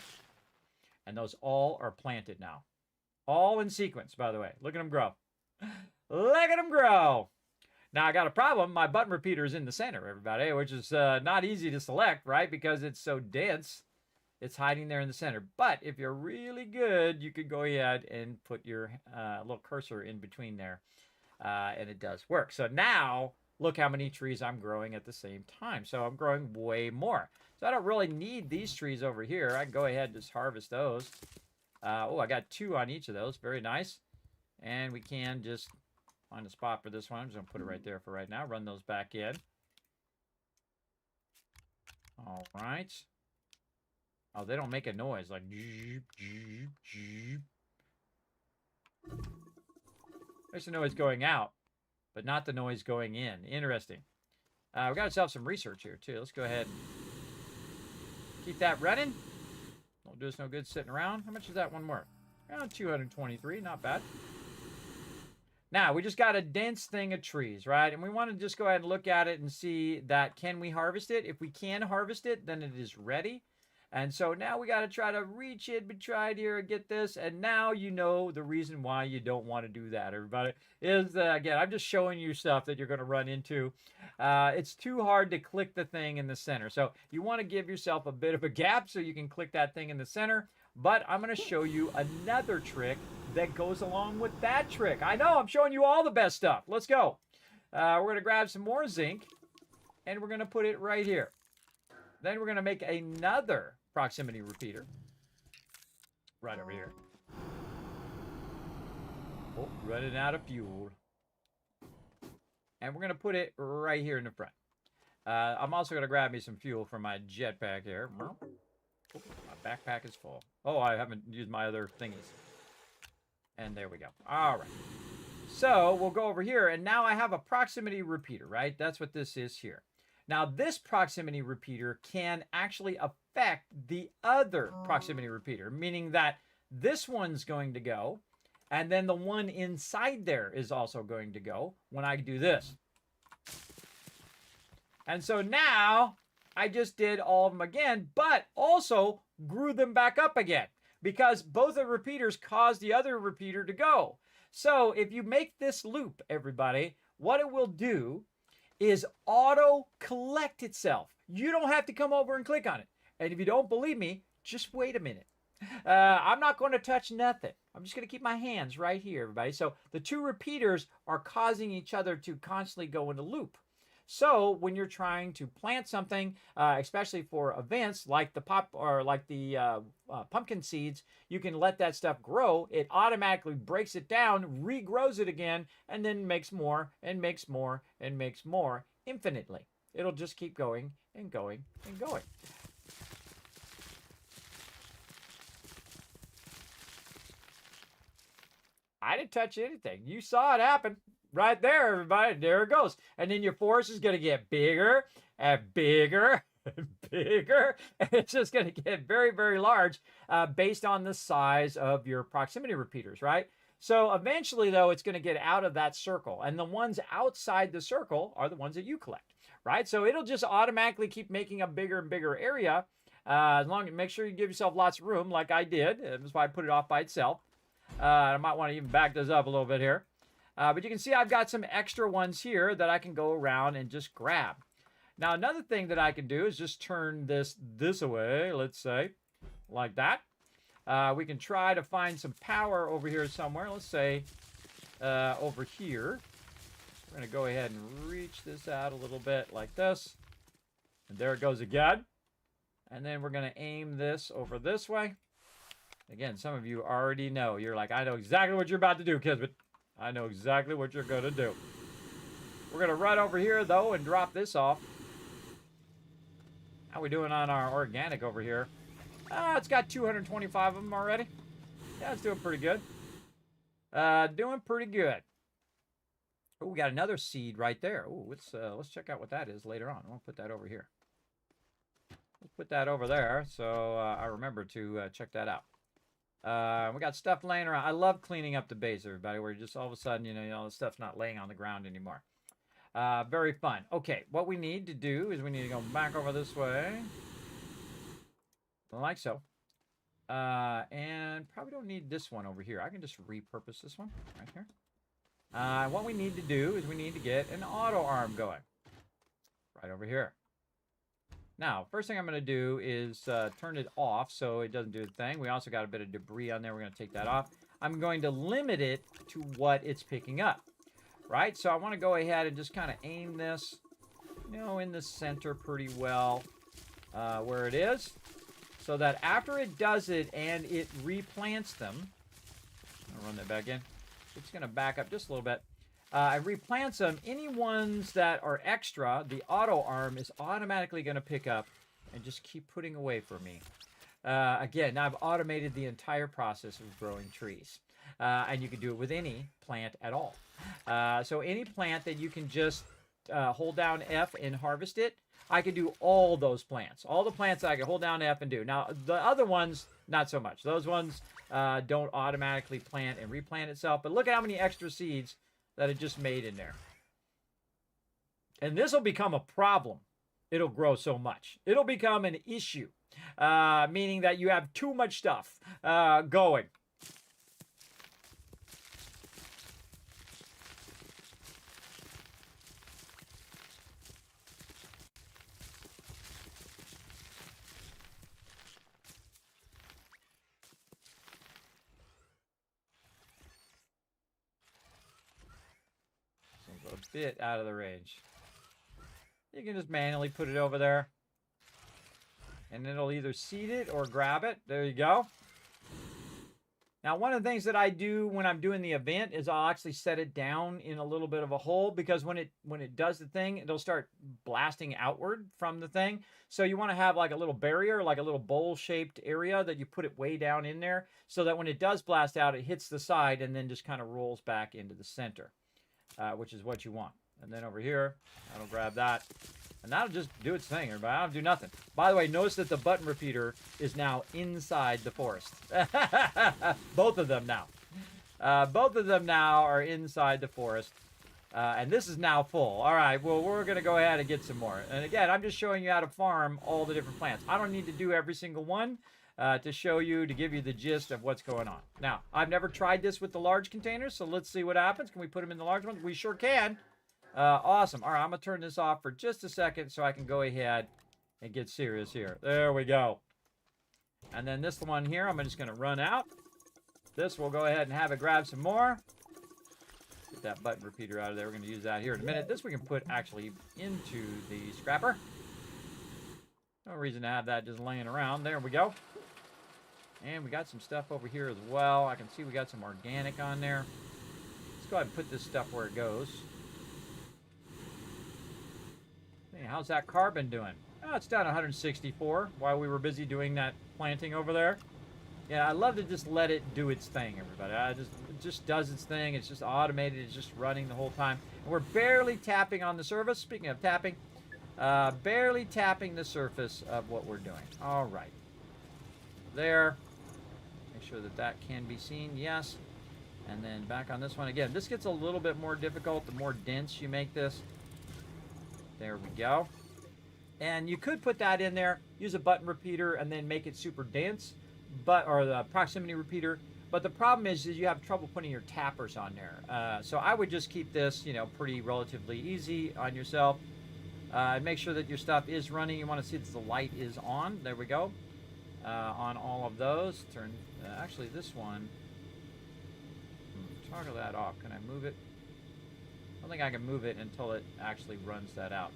And those all are planted now. All in sequence, by the way. Look at them grow. Look at them grow. Now, I got a problem. My button repeater is in the center, everybody, which is not easy to select, right? Because it's so dense. It's hiding there in the center. But if you're really good, you could go ahead and put your little cursor in between there. And it does work. So now, look how many trees I'm growing at the same time. So I'm growing way more. So I don't really need these trees over here. I can go ahead and just harvest those. I got 2 on each of those. Very nice. And we can just find a spot for this one. I'm just going to put it right there for right now. Run those back in. All right. Oh, they don't make a noise like jeep, jeep, jeep. There's the noise going out, but not the noise going in. Interesting. We got ourselves some research here, too. Let's go ahead and keep that running. Won't do us no good sitting around. How much is that one worth? Around 223. Not bad. Now, we just got a dense thing of trees, right? And we want to just go ahead and look at it and see that can we harvest it? If we can harvest it, then it is ready. And so now we got to try to reach it, but try it here and get this. And now you know the reason why you don't want to do that, everybody. Is, again, I'm just showing you stuff that you're going to run into. It's too hard to click the thing in the center. So you want to give yourself a bit of a gap so you can click that thing in the center. But I'm going to show you another trick that goes along with that trick. I know, I'm showing you all the best stuff. Let's go. We're going to grab some more zinc, and we're going to put it right here. Then we're going to make another proximity repeater right over here. Oh, running out of fuel. And we're going to put it right here in the front. I'm also going to grab me some fuel for my jetpack here. Oh, my backpack is full. Oh, I haven't used my other thingies. And there we go. All right. So we'll go over here, and now I have a proximity repeater, right? That's what this is here. Now, this proximity repeater can actually affect the other proximity repeater, meaning that this one's going to go, and then the one inside there is also going to go when I do this. And so now I just did all of them again, but also grew them back up again because both the repeaters cause the other repeater to go. So if you make this loop, everybody, what it will do is auto collect itself. You don't have to come over and click on it. And if you don't believe me, just wait a minute. I'm not going to touch nothing. I'm just going to keep my hands right here, everybody. So the two repeaters are causing each other to constantly go in a loop. So when you're trying to plant something, especially for events like the pumpkin seeds, you can let that stuff grow. It automatically breaks it down, regrows it again, and then makes more and makes more and makes more infinitely. It'll just keep going and going and going. I didn't touch anything. You saw it happen. Right there, everybody. There it goes. And then your forest is going to get bigger and bigger and bigger. It's just going to get very, very large based on the size of your proximity repeaters, right? So eventually, though, it's going to get out of that circle. And the ones outside the circle are the ones that you collect, right? So it'll just automatically keep making a bigger and bigger area. As long as make sure you give yourself lots of room, like I did. That's why I put it off by itself. I might want to even back this up a little bit here. But you can see I've got some extra ones here that I can go around and just grab. Now, another thing that I can do is just turn this away, let's say, like that. We can try to find some power over here somewhere. Let's say over here. We're going to go ahead and reach this out a little bit like this. And there it goes again. And then we're going to aim this over this way. Again, some of you already know. You're like, I know exactly what you're about to do, Kismet. I know exactly what you're going to do. We're going to run over here, though, and drop this off. How we doing on our organic over here? It's got 225 of them already. Yeah, it's doing pretty good. Doing pretty good. Oh, we got another seed right there. Oh, let's check out what that is later on. I'll put that over here. Let's put that over there so I remember to check that out. We got stuff laying around. I love cleaning up the base, everybody, where just all of a sudden, you know, the stuff's not laying on the ground anymore. Very fun. Okay, what we need to do is we need to go back over this way. Like so. And probably don't need this one over here. I can just repurpose this one right here. What we need to do is we need to get an auto arm going. Right over here. Now, first thing I'm going to do is turn it off so it doesn't do the thing. We also got a bit of debris on there. We're going to take that off. I'm going to limit it to what it's picking up. Right? So I want to go ahead and just kind of aim this, you know, in the center pretty well where it is. So that after it does it and it replants them, I'm going to run that back in. It's going to back up just a little bit. It replants them. Any ones that are extra, the auto arm is automatically going to pick up and just keep putting away for me. Again, I've automated the entire process of growing trees. And you can do it with any plant at all. So any plant that you can just hold down F and harvest it, I can do all those plants. All the plants I can hold down F and do. Now, the other ones, not so much. Those ones don't automatically plant and replant itself. But look at how many extra seeds that it just made in there. And this will become a problem. It'll grow so much. It'll become an issue, meaning that you have too much stuff going. A bit out of the range. You can just manually put it over there. And it'll either seed it or grab it. There you go. Now, one of the things that I do when I'm doing the event is I'll actually set it down in a little bit of a hole, because when it does the thing, it'll start blasting outward from the thing. So you want to have like a little barrier, like a little bowl-shaped area that you put it way down in there, so that when it does blast out, it hits the side and then just kind of rolls back into the center. Which is what you want. And then over here, that'll grab that. And that'll just do its thing, everybody. I'll do nothing. By the way, notice that the button repeater is now inside the forest. Both of them now. Both of them now are inside the forest. And this is now full. All right, well, we're going to go ahead and get some more. And again, I'm just showing you how to farm all the different plants. I don't need to do every single one. To show you, to give you the gist of what's going on. Now, I've never tried this with the large containers, so let's see what happens. Can we put them in the large ones? We sure can. Awesome. All right, I'm going to turn this off for just a second so I can go ahead and get serious here. There we go. And then this one here, I'm just going to run out. This, we'll go ahead and have it grab some more. Get that button repeater out of there. We're going to use that here in a minute. This we can put actually into the scrapper. No reason to have that just laying around. There we go. And we got some stuff over here as well. I can see we got some organic on there. Let's go ahead and put this stuff where it goes. Hey, how's that carbon doing? Oh, it's down 164 while we were busy doing that planting over there. Yeah, I love to just let it do its thing, everybody. It just does its thing. It's just automated. It's just running the whole time. And we're barely tapping on the surface. Speaking of tapping, Barely tapping the surface of what we're doing. All right. There. Make sure that that can be seen. Yes. And then back on this one again. This gets a little bit more difficult the more dense you make this. There we go. And you could put that in there, use a button repeater, and then make it super dense, or the proximity repeater. But the problem is you have trouble putting your tappers on there. So I would just keep this, pretty relatively easy on yourself. Make sure that your stuff is running. You want to see that the light is on. There we go. On all of those. Turn. Actually, this one. Toggle that off. Can I move it? I don't think I can move it until it actually runs that out.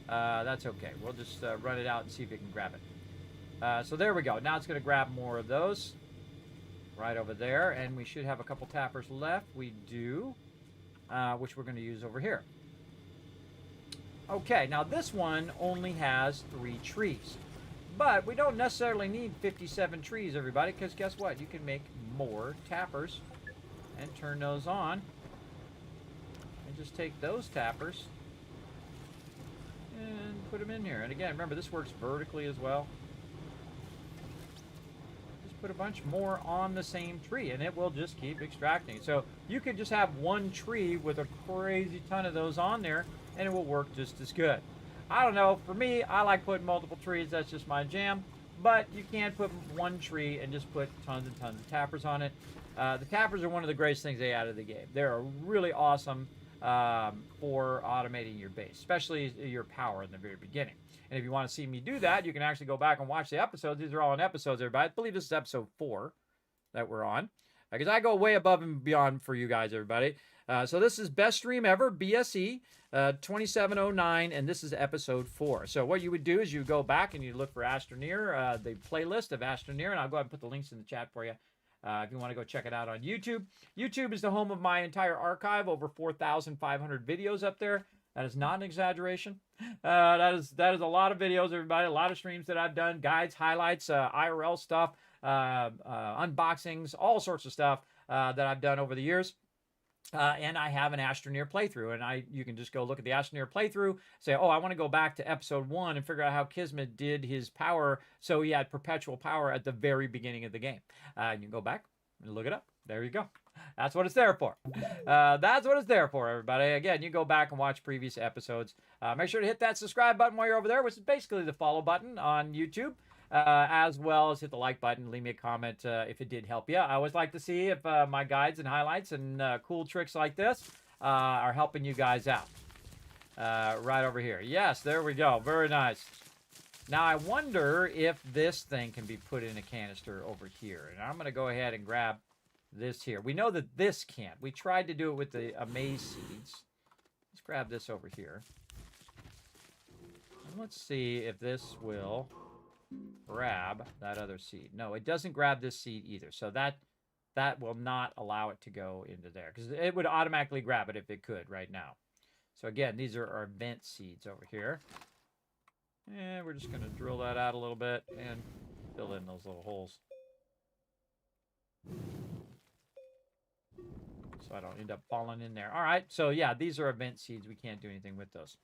That's okay. We'll just run it out and see if it can grab it. So there we go. Now it's going to grab more of those. Right over there. And we should have a couple tappers left. We do. Which we're going to use over here. Okay. Now this one only has 3 trees. But we don't necessarily need 57 trees, everybody. Because guess what? You can make more tappers. And turn those on. And just take those tappers. And put them in here. And again, remember, this works vertically as well. Just put a bunch more on the same tree, and it will just keep extracting. So you could just have one tree with a crazy ton of those on there, and it will work just as good. I don't know. For me, I like putting multiple trees. That's just my jam. But you can put one tree and just put tons and tons of tappers on it. The tappers are one of the greatest things they added to the game. They're really awesome. For automating your base, especially your power in the very beginning. And if you want to see me do that, you can actually go back and watch the episodes. These are all in episodes, everybody. I believe this is episode 4 that we're on. Because I go way above and beyond for you guys, everybody. So this is Best Stream Ever, BSE, 2709, and this is episode 4. So what you would do is you go back and you look for Astroneer, the playlist of Astroneer, and I'll go ahead and put the links in the chat for you. If you want to go check it out on YouTube. YouTube is the home of my entire archive, over 4,500 videos up there. That is not an exaggeration. That is a lot of videos, everybody. A lot of streams that I've done, guides, highlights, IRL stuff, unboxings, all sorts of stuff that I've done over the years. And I have an Astroneer playthrough, and you can just go look at the Astroneer playthrough, say, oh, I want to go back to episode 1 and figure out how Kismet did his power so he had perpetual power at the very beginning of the game. You can go back and look it up. There you go. That's what it's there for. That's what it's there for, everybody. Again, you go back and watch previous episodes. Make sure to hit that subscribe button while you're over there, which is basically the follow button on YouTube. As well as hit the like button, leave me a comment if it did help you. I always like to see if my guides and highlights and cool tricks like this are helping you guys out. Right over here. Yes, there we go. Very nice. Now, I wonder if this thing can be put in a canister over here. And I'm going to go ahead and grab this here. We know that this can't. We tried to do it with the amaze seeds. Let's grab this over here. And let's see if this will grab that other seed. No, it doesn't grab this seed either. So that will not allow it to go into there, because it would automatically grab it if it could right now. So again, these are our vent seeds over here. And we're just going to drill that out a little bit and fill in those little holes, so I don't end up falling in there. All right, so yeah, these are event seeds. We can't do anything with those.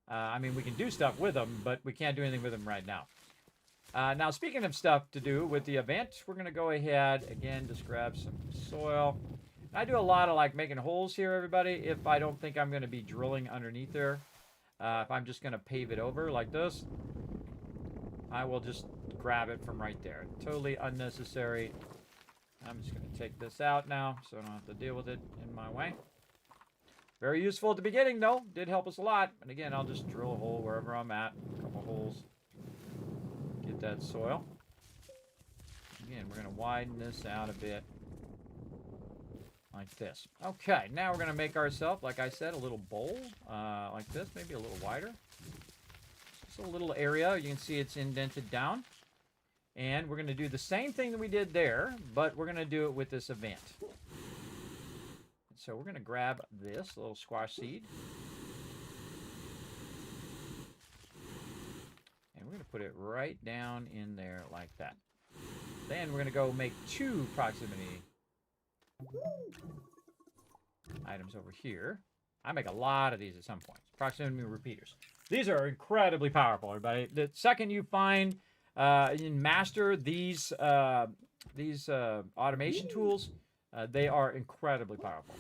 I mean, we can do stuff with them, but we can't do anything with them right now. Now, speaking of stuff to do with the event, we're going to go ahead, again, just grab some soil. I do a lot of, like, making holes here, everybody, if I don't think I'm going to be drilling underneath there. If I'm just going to pave it over like this, I will just grab it from right there. Totally unnecessary. I'm just going to take this out now so I don't have to deal with it in my way. Very useful at the beginning, though. Did help us a lot. And again, I'll just drill a hole wherever I'm at. A couple holes. Get that soil. Again, we're going to widen this out a bit. Like this. Okay, now we're going to make ourselves, like I said, a little bowl. Like this, maybe a little wider. Just a little area. You can see it's indented down. And we're going to do the same thing that we did there, but we're going to do it with this event. So we're going to grab this little squash seed. And we're going to put it right down in there like that. Then we're going to go make 2 proximity items over here. I make a lot of these at some point. Proximity repeaters. These are incredibly powerful, everybody. The second you find and master these automation tools, they are incredibly powerful.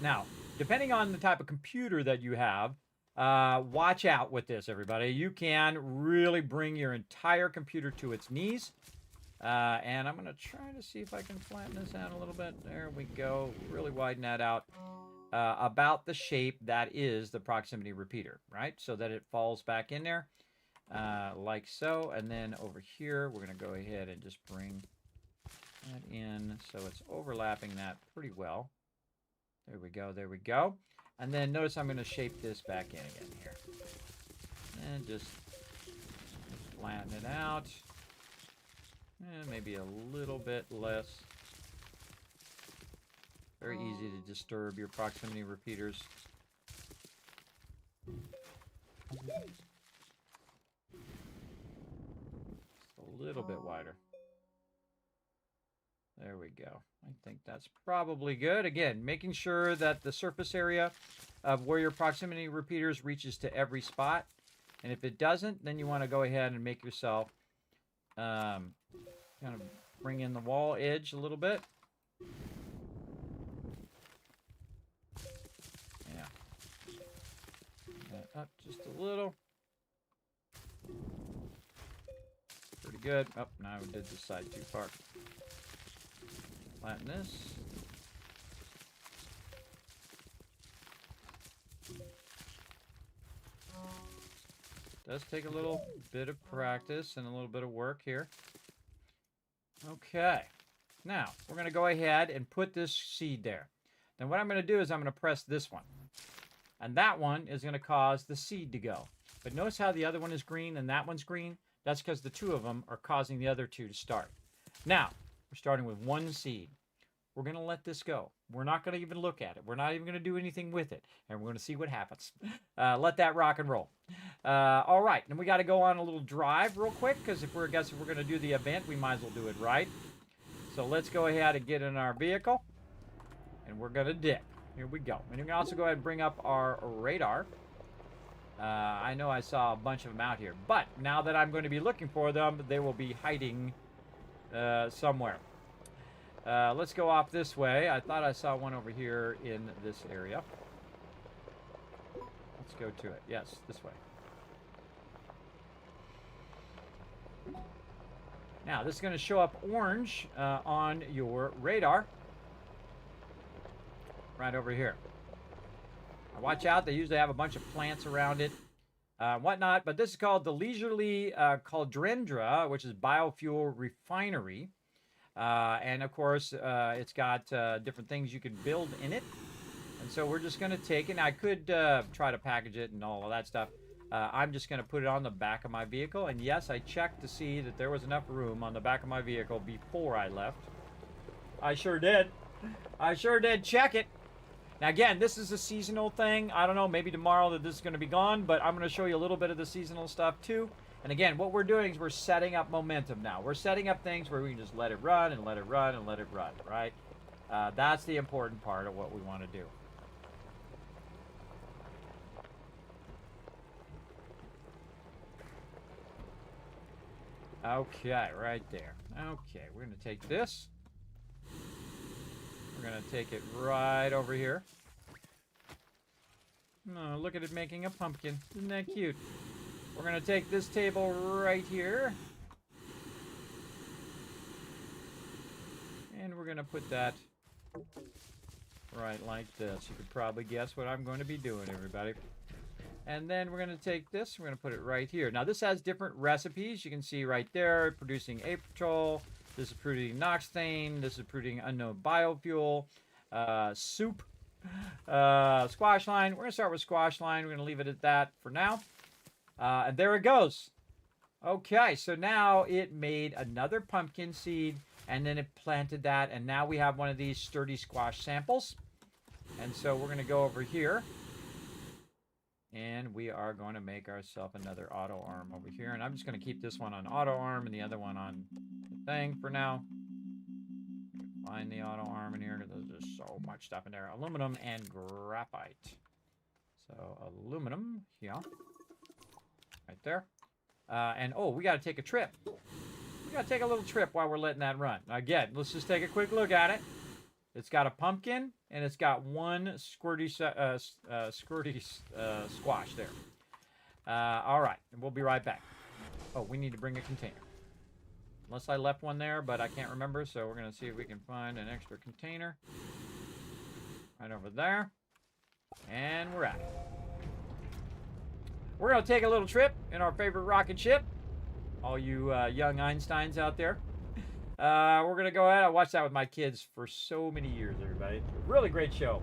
Now, depending on the type of computer that you have, watch out with this, everybody. You can really bring your entire computer to its knees. And I'm going to try to see if I can flatten this out a little bit. There we go. Really widen that out. About the shape that is the proximity repeater, right? So that it falls back in there, like so. And then over here, we're going to go ahead and just bring that in so it's overlapping that pretty well. There we go, there we go. And then notice I'm going to shape this back in again here. And just flatten it out. And maybe a little bit less. Very easy to disturb your proximity repeaters. A little bit wider. There we go. I think that's probably good. Again, making sure that the surface area of where your proximity repeaters reaches to every spot. And if it doesn't, then you want to go ahead and make yourself kind of bring in the wall edge a little bit. Yeah. That up just a little. Pretty good. Oh, now we did this side too far. Flatten this. Does take a little bit of practice and a little bit of work here. Okay. Now, we're going to go ahead and put this seed there. Then what I'm going to do is I'm going to press this one. And that one is going to cause the seed to go. But notice how the other one is green and that one's green? That's because the two of them are causing the other two to start. Now, we're starting with one seed. We're going to let this go. We're not going to even look at it. We're not even going to do anything with it. And we're going to see what happens. Let that rock and roll. All right. And we got to go on a little drive real quick, because if we're going to do the event, we might as well do it right. So let's go ahead and get in our vehicle. And we're going to dip. Here we go. And you can also go ahead and bring up our radar. I know I saw a bunch of them out here. But now that I'm going to be looking for them, they will be hiding somewhere. Let's go off this way. I thought I saw one over here in this area. Let's go to it. Yes, this way. Now, this is going to show up orange on your radar. Right over here. Now, watch out. They usually have a bunch of plants around it. Whatnot. But this is called the Leisurely Cauldrendra, which is biofuel refinery. And of course, it's got different things you can build in it. And so we're just going to take it. And I could try to package it and all of that stuff. I'm just going to put it on the back of my vehicle. And yes, I checked to see that there was enough room on the back of my vehicle before I left. I sure did. I sure did check it. Now again, this is a seasonal thing. I don't know, maybe tomorrow that this is going to be gone. But I'm going to show you a little bit of the seasonal stuff too. And again, what we're doing is we're setting up momentum now. We're setting up things where we can just let it run and let it run and let it run, right? That's the important part of what we want to do. Okay, right there. Okay, we're going to take this. We're going to take it right over here. Oh, look at it making a pumpkin. Isn't that cute? We're going to take this table right here. And we're going to put that right like this. You could probably guess what I'm going to be doing, everybody. And then we're going to take this. We're going to put it right here. Now, this has different recipes. You can see right there, producing April. This is producing Noxthane. This is producing unknown biofuel. Soup. Squash line. We're going to start with squash line. We're going to leave it at that for now. And there it goes. Okay, so now it made another pumpkin seed, and then it planted that, and now we have one of these sturdy squash samples. And so we're going to go over here, and we are going to make ourselves another auto arm over here. And I'm just going to keep this one on auto arm and the other one on the thing for now. Find the auto arm in here, because there's just so much stuff in there. Aluminum and graphite. So aluminum here. Right there. And oh, we got to take a trip. We got to take a little trip while we're letting that run. Again, let's just take a quick look at it. It's got a pumpkin, and it's got one squirty squash there. All right, and we'll be right back. Oh, we need to bring a container. Unless I left one there, but I can't remember, so we're going to see if we can find an extra container. Right over there. And we're at it. We're going to take a little trip in our favorite rocket ship. All you young Einsteins out there. We're going to go ahead. I watched that with my kids for so many years, everybody. Really great show.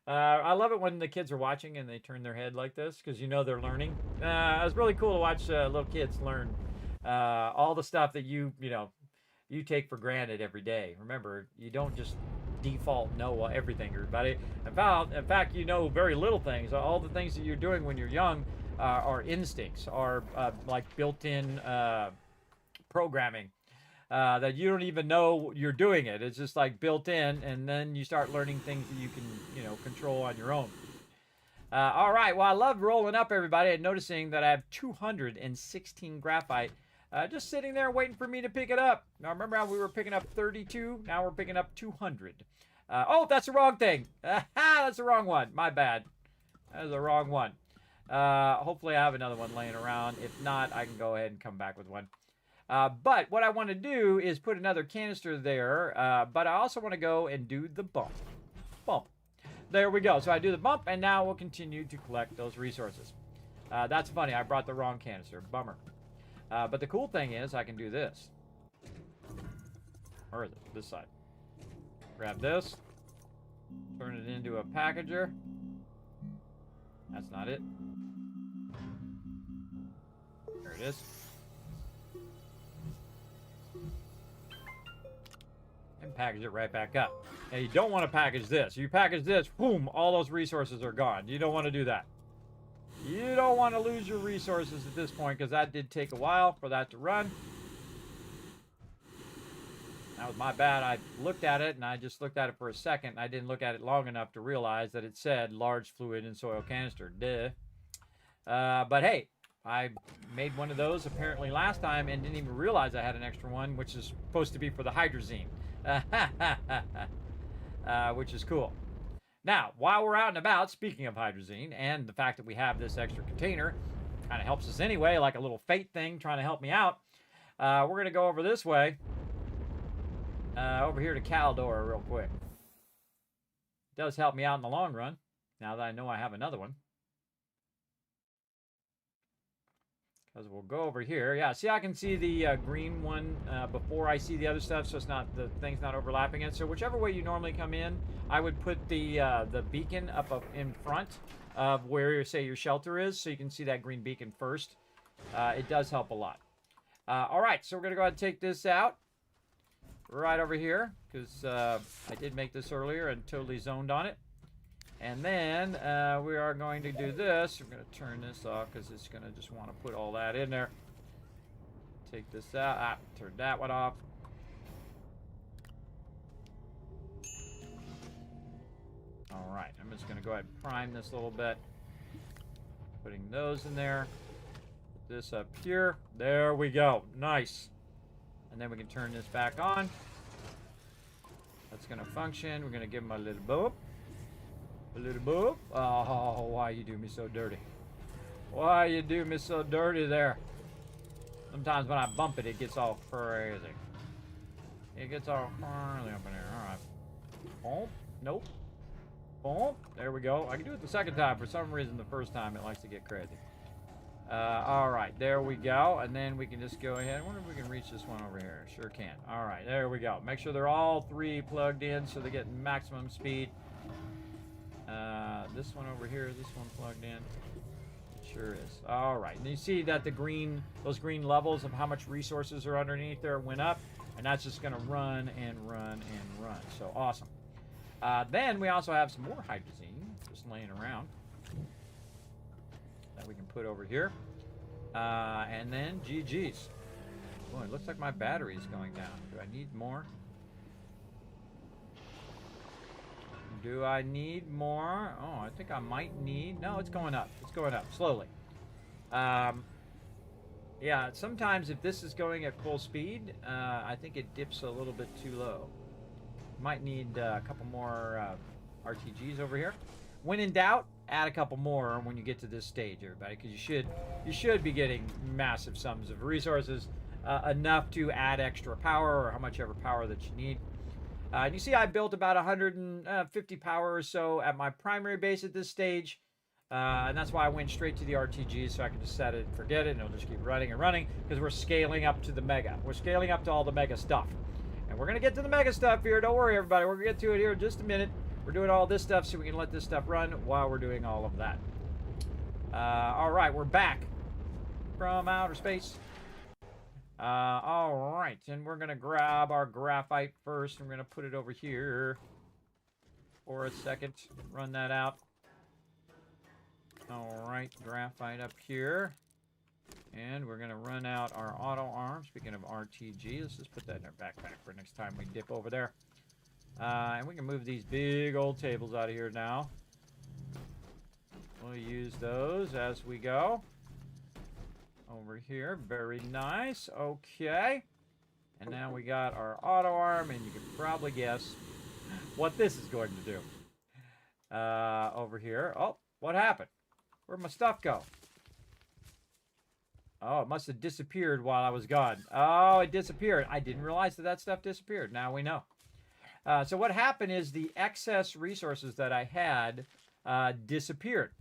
I love it when the kids are watching and they turn their head like this because you know they're learning. It's really cool to watch little kids learn all the stuff that you take for granted every day. Remember, you don't just default know everything, everybody. In fact, you know very little things. All the things that you're doing when you're young are instincts, are like built-in programming. That you don't even know you're doing it. It's just like built in, and then you start learning things that you can, control on your own. All right, well, I love rolling up, everybody, and noticing that I have 216 graphite just sitting there waiting for me to pick it up. Now, remember how we were picking up 32? Now we're picking up 200. Oh, that's the wrong thing. That's the wrong one. My bad. That is the wrong one. Hopefully I have another one laying around. If not, I can go ahead and come back with one. But what I want to do is put another canister there, but I also want to go and do the bump. Bump. There we go. So I do the bump, and now we'll continue to collect those resources. That's funny. I brought the wrong canister. Bummer. But the cool thing is I can do this. Where is it? This side. Grab this. Turn it into a packager. That's not it. There it is. And package it right back up. And you don't want to package this. You package this, boom, all those resources are gone. You don't want to do that. You don't want to lose your resources at this point, because that did take a while for that to run. That was my bad. I looked at it, and I just looked at it for a second. I didn't look at it long enough to realize that it said large fluid and soil canister. Duh. But hey, I made one of those apparently last time and didn't even realize I had an extra one, which is supposed to be for the hydrazine. Which is cool. Now, while we're out and about, speaking of hydrazine and the fact that we have this extra container, kind of helps us anyway, like a little fate thing trying to help me out. We're going to go over this way. Over here to Caldor real quick. It does help me out in the long run, now that I know I have another one. Because we'll go over here. Yeah, see, I can see the green one before I see the other stuff, so it's not, the thing's not overlapping it. So whichever way you normally come in, I would put the beacon up in front of where, say, your shelter is, so you can see that green beacon first. It does help a lot. All right, so we're going to go ahead and take this out. Right over here, because I did make this earlier and totally zoned on it. And then we are going to do this. We're going to turn this off because it's going to just want to put all that in there. Take this out. Turn that one off. All right, I'm just going to go ahead and prime this a little bit. Putting those in there. Put this up here. There we go. Nice. And then we can turn this back on. That's going to function. We're going to give them a little boop. A little boop. Oh, why you do me so dirty? Why you do me so dirty there? Sometimes when I bump it, it gets all crazy. It gets all crazy up in here. All right. Boom. Nope. Boom. There we go. I can do it the second time. For some reason, the first time, it likes to get crazy. All right, there we go. And then we can just go ahead. I wonder if we can reach this one over here. Sure can. All right, there we go. Make sure they're all three plugged in so they get maximum speed. This one over here, this one plugged in. Sure is. All right, and you see that the green, those green levels of how much resources are underneath there went up, and that's just going to run and run and run. So awesome. Then we also have some more hydrazine just laying around that we can put over here. And then GG's. Boy, it looks like my battery is going down. Do I need more? Do I need more? Oh, I think I might need... No, it's going up. It's going up, slowly. Yeah, sometimes if this is going at full speed, I think it dips a little bit too low. Might need a couple more RTGs over here. When in doubt, add a couple more when you get to this stage, everybody, because you should be getting massive sums of resources, enough to add extra power or how much ever power that you need. And you see I built about 150 power or so at my primary base at this stage. And that's why I went straight to the RTG, so I can just set it and forget it, and it'll just keep running and running, because we're scaling up to the mega. We're scaling up to all the mega stuff. And we're going to get to the mega stuff here. Don't worry, everybody. We're going to get to it here in just a minute. We're doing all this stuff so we can let this stuff run while we're doing all of that. All right, we're back from outer space. All right, and we're going to grab our graphite first. And we're going to put it over here for a second. Run that out. All right, graphite up here. And we're going to run out our auto arm. Speaking of RTG, let's just put that in our backpack for next time we dip over there. And we can move these big old tables out of here now. We'll use those as we go. Over here, very nice. Okay. And now we got our auto arm, and you can probably guess what this is going to do. Over here. Oh, what happened? Where'd my stuff go? Oh, it must have disappeared while I was gone. Oh, it disappeared. I didn't realize that stuff disappeared. Now we know. So what happened is the excess resources that I had disappeared.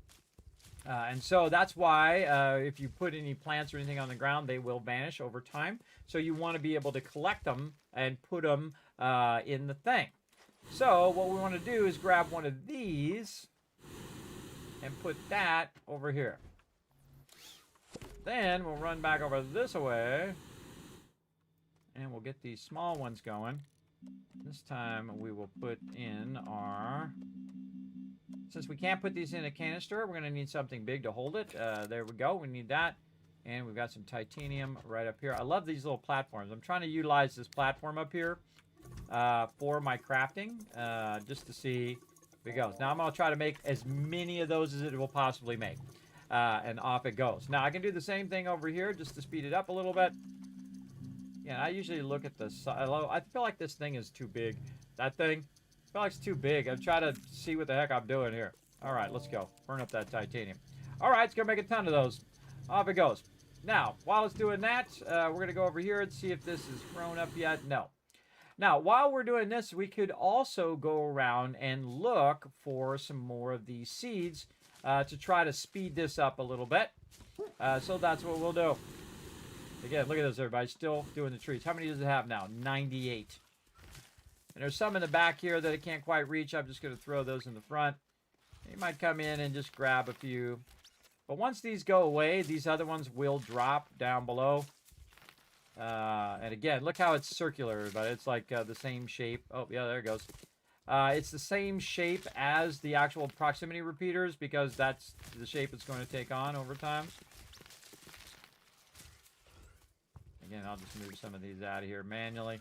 And so that's why if you put any plants or anything on the ground, they will vanish over time. So you want to be able to collect them and put them in the thing. So what we want to do is grab one of these and put that over here. Then we'll run back over this way, and we'll get these small ones going. This time we will put in our... Since we can't put these in a canister, we're going to need something big to hold it. There we go. We need that. And we've got some titanium right up here. I love these little platforms. I'm trying to utilize this platform up here for my crafting, just to see if it goes. Now I'm going to try to make as many of those as it will possibly make. And off it goes. Now, I can do the same thing over here just to speed it up a little bit. Yeah, I usually look at the side. I feel like this thing is too big. That thing, I feel like it's too big. I'm trying to see what the heck I'm doing here. All right, let's go. Burn up that titanium. All right, it's going to make a ton of those. Off it goes. Now, while it's doing that, we're going to go over here and see if this is thrown up yet. No. Now, while we're doing this, we could also go around and look for some more of these seeds to try to speed this up a little bit. So that's what we'll do. Again, look at this, everybody. Still doing the trees. How many does it have now? 98. And there's some in the back here that it can't quite reach. I'm just going to throw those in the front. You might come in and just grab a few. But once these go away, these other ones will drop down below. And again, look how it's circular, but it's like the same shape. Oh, yeah, there it goes. It's the same shape as the actual proximity repeaters because that's the shape it's going to take on over time. Again, I'll just move some of these out of here manually.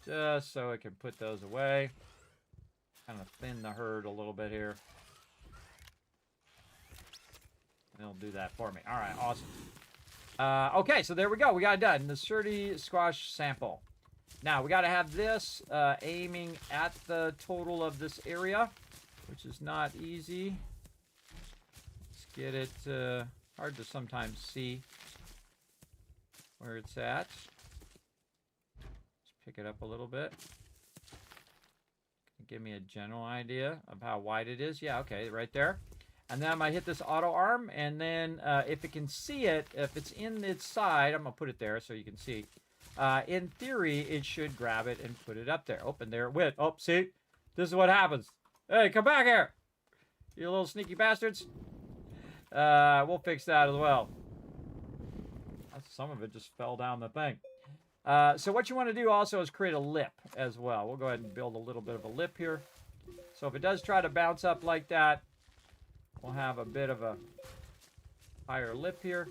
Just so I can put those away. Kind of thin the herd a little bit here. And it'll do that for me. All right, awesome. Okay, so there we go. We got it done. The sturdy squash sample. Now, we got to have this aiming at the total of this area, which is not easy. Let's get it hard to sometimes see where it's at. Let's pick it up a little bit. Give me a general idea of how wide it is. Yeah, okay, right there. And then I'm going to hit this auto arm, and then if it can see it, if it's in its side, I'm going to put it there so you can see. In theory, it should grab it and put it up there. Oh, and there it went. Oh, see? This is what happens. Hey, come back here! You little sneaky bastards. We'll fix that as well. Some of it just fell down the thing. So what you want to do also is create a lip as well. We'll go ahead and build a little bit of a lip here. So if it does try to bounce up like that, we'll have a bit of a higher lip here.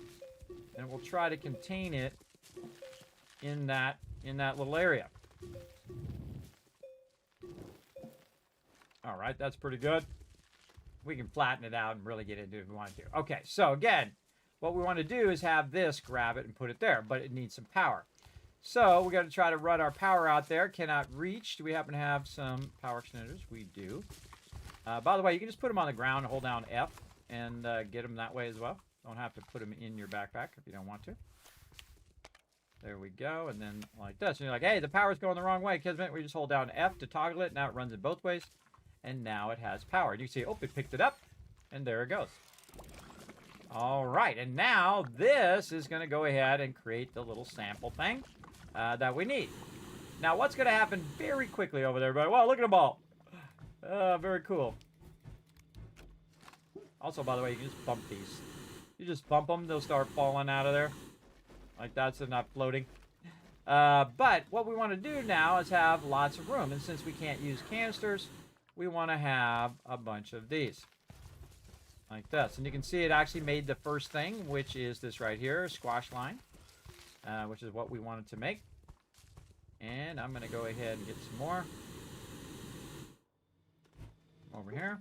And we'll try to contain it in that little area. All right, that's pretty good. We can flatten it out and really get into it if we want to. Okay, so again, what we want to do is have this, grab it and put it there, but it needs some power. So we got to try to run our power out there. Cannot reach. Do we happen to have some power extenders? We do. By the way, you can just put them on the ground and hold down F and get them that way as well. Don't have to put them in your backpack if you don't want to. There we go. And then like this. And you're like, hey, the power's going the wrong way, Kismet. We just hold down F to toggle it. Now it runs in both ways. And now it has power. And you see, oh, it picked it up. And there it goes. All right. And now this is going to go ahead and create the little sample thing that we need. Now, what's going to happen very quickly over there, everybody? Wow, look at them all. Very cool. Also, by the way, you can just bump these. You just bump them, they'll start falling out of there. Like that, so not floating. But what we want to do now is have lots of room. And since we can't use canisters, we want to have a bunch of these. Like this. And you can see it actually made the first thing, which is this right here, squash line. Which is what we wanted to make. And I'm going to go ahead and get some more. Over here.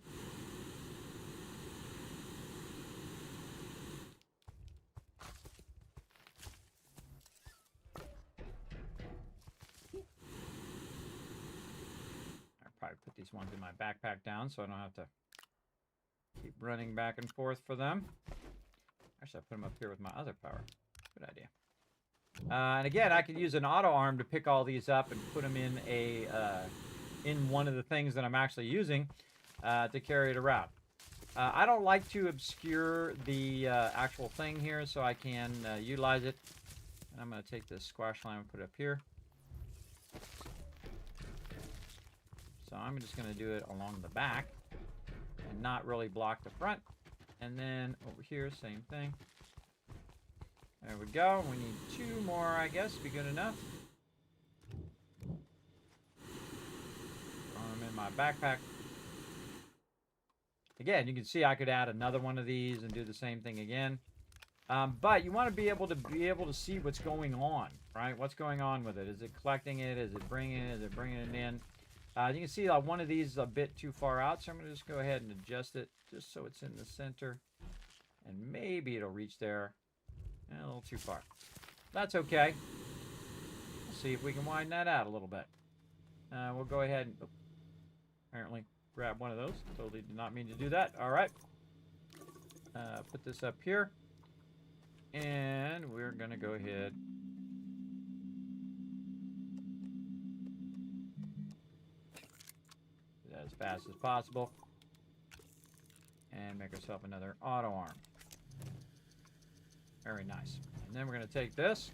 I'll probably put these ones in my backpack down so I don't have to keep running back and forth for them. Actually, I put them up here with my other power. Good idea. And again, I could use an auto arm to pick all these up and put them in a in one of the things that I'm actually using to carry it around. I don't like to obscure the actual thing here, so I can utilize it. And I'm going to take this squash line and put it up here. So I'm just going to do it along the back and not really block the front. And then over here, same thing. There we go. We need 2 more, I guess, to be good enough. Throw them in my backpack. Again, you can see I could add another one of these and do the same thing again. But you want to be able to see what's going on, right? What's going on with it? Is it collecting it? Is it bringing it? Is it bringing it in? You can see one of these is a bit too far out, so I'm going to just go ahead and adjust it just so it's in the center. And maybe it'll reach there. A little too far. That's okay. We'll see if we can widen that out a little bit. We'll go ahead and apparently grab one of those. Totally did not mean to do that. All right. Put this up here. And we're going to go ahead. Do that as fast as possible. And make ourselves another auto arm. Very nice. And then we're going to take this.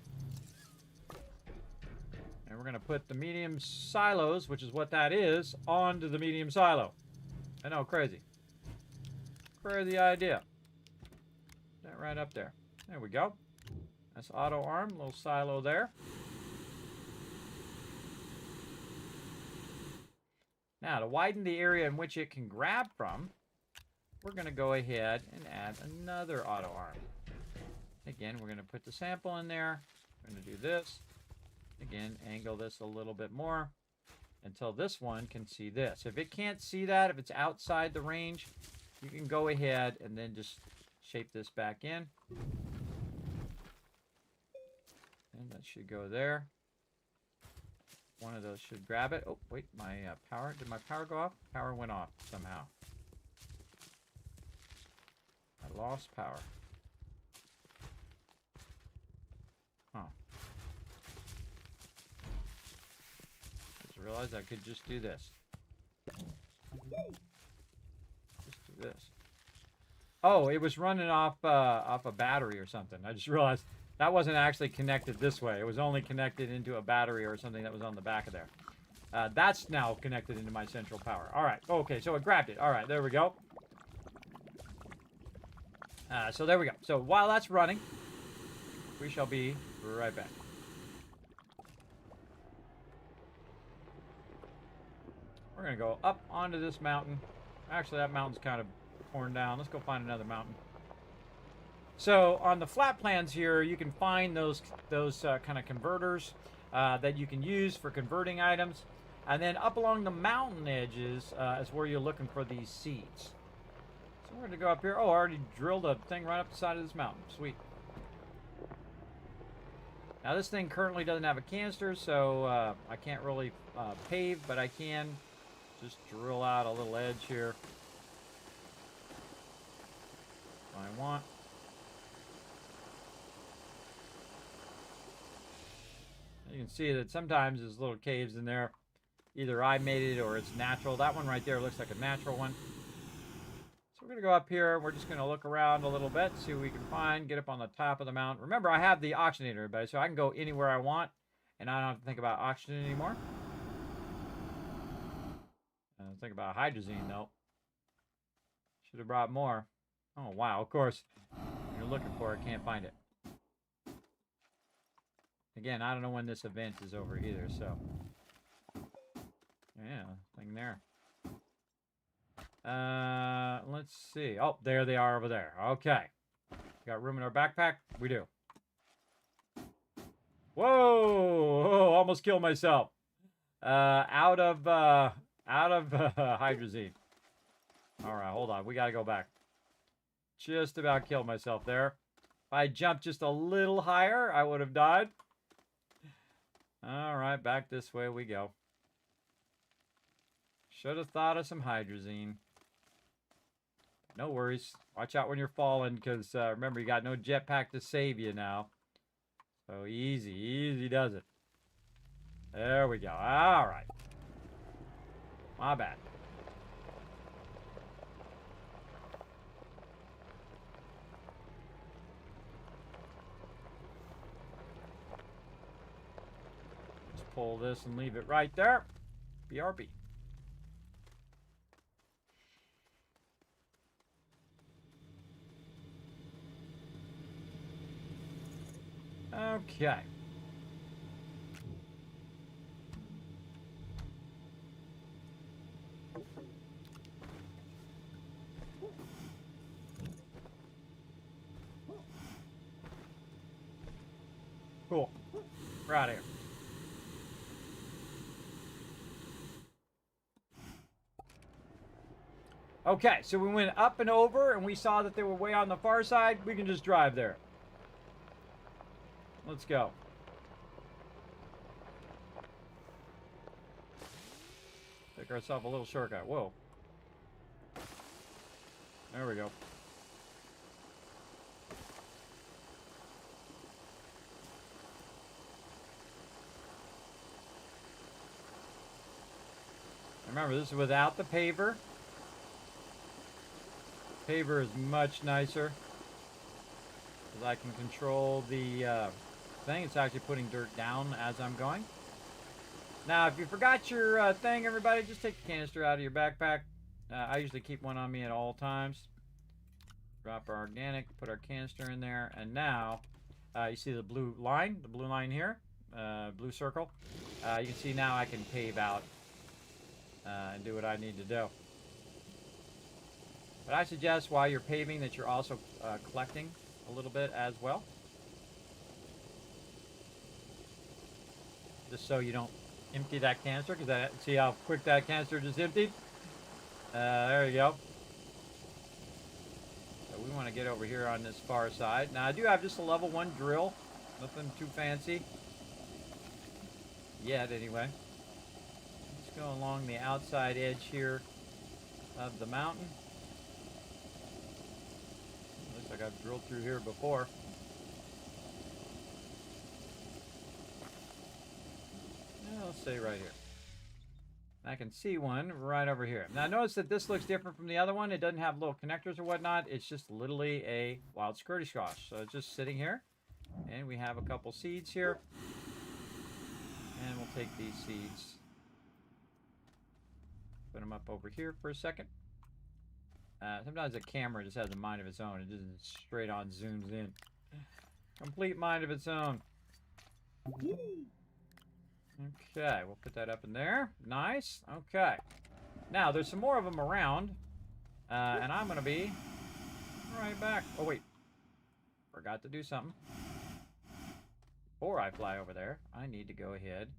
And we're going to put the medium silos, which is what that is, onto the medium silo. I know, crazy. Crazy idea. Put that right up there. There we go. That's auto arm, little silo there. Now, to widen the area in which it can grab from, we're going to go ahead and add another auto arm. Again, we're going to put the sample in there. We're going to do this. Again, angle this a little bit more until this one can see this. If it can't see that, if it's outside the range, you can go ahead and then just shape this back in. And that should go there. One of those should grab it. Oh, wait, my power. Did my power go off? Power went off somehow. I lost power. Huh. Just realized I could just do this. Just do this. Oh, it was running off a battery or something. I just realized that wasn't actually connected this way. It was only connected into a battery or something that was on the back of there. That's now connected into my central power. All right. Okay, so it grabbed it. All right, there we go. So there we go. So while that's running, we shall be right back. We're going to go up onto this mountain. Actually, that mountain's kind of torn down. Let's go find another mountain. So on the flat plans here, you can find those kind of converters that you can use for converting items. And then up along the mountain edges is where you're looking for these seeds. So we're going to go up here. Oh, I already drilled a thing right up the side of this mountain. Sweet. Now this thing currently doesn't have a canister, so I can't really pave, but I can just drill out a little edge here. What I want. You can see that sometimes there's little caves in there. Either I made it or it's natural. That one right there looks like a natural one. So we're going to go up here. We're just going to look around a little bit, see what we can find, get up on the top of the mountain. Remember, I have the oxygenator, everybody, so I can go anywhere I want, and I don't have to think about oxygen anymore. Think about hydrazine, though. Should have brought more. Oh, wow, of course. When you're looking for it, can't find it. Again, I don't know when this event is over either, so... Yeah, thing there. Let's see. Oh, there they are over there. Okay. Got room in our backpack? We do. Whoa! Oh, almost killed myself. Out of hydrazine. All right, hold on. We got to go back. Just about killed myself there. If I jumped just a little higher, I would have died. All right, back this way we go. Should have thought of some hydrazine. No worries. Watch out when you're falling, because remember, you got no jetpack to save you now. So easy, easy does it. There we go. All right. My bad. Just pull this and leave it right there. BRB. Okay. Cool. We're out of here. Okay, so we went up and over, and we saw that they were way on the far side. We can just drive there. Let's go. Take ourselves a little shortcut. Whoa. There we go. Remember, this is without the paver. Paver is much nicer, because I can control the thing. It's actually putting dirt down as I'm going. Now, if you forgot your thing, everybody, just take the canister out of your backpack. I usually keep one on me at all times. Drop our organic, put our canister in there, and now you see the blue line here, blue circle. You can see now I can pave out and do what I need to do. But I suggest while you're paving that you're also collecting a little bit as well. Just so you don't empty that canister, because see how quick that canister just emptied? There you go. So we want to get over here on this far side. Now I do have just a level 1 drill. Nothing too fancy. Yet, anyway. Just go along the outside edge here of the mountain. Looks like I've drilled through here before. Let's say right here. I can see one right over here. Now notice that this looks different from the other one. It doesn't have little connectors or whatnot. It's just literally a wild skirty squash. So it's just sitting here. And we have a couple seeds here. And we'll take these seeds. Put them up over here for a second. Sometimes the camera just has a mind of its own. It just straight on zooms in. Complete mind of its own. Okay, we'll put that up in there. Nice. Okay. Now, there's some more of them around. And I'm going to be right back. Oh, wait. Forgot to do something. Before I fly over there, I need to go ahead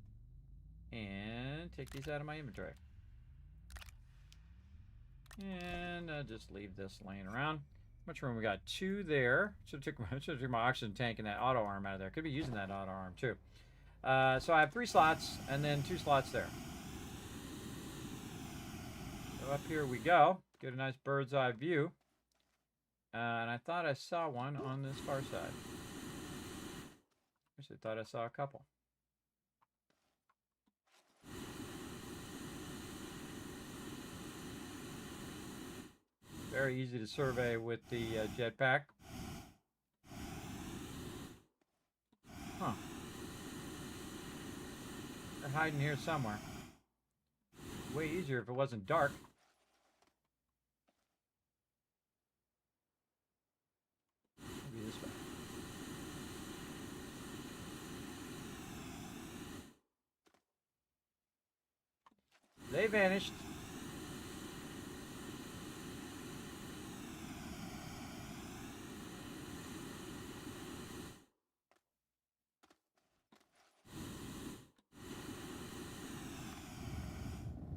And take these out of my inventory. And just leave this laying around. How much room we got? 2 there. Should have took my oxygen tank and that auto arm out of there. Could be using that auto arm too. So I have 3 slots and then 2 slots there. So up here we go. Get a nice bird's eye view. And I thought I saw one on this far side. Actually, thought I saw a couple. Very easy to survey with the jetpack. Huh. They're hiding here somewhere. Way easier if it wasn't dark. Maybe this way. They vanished.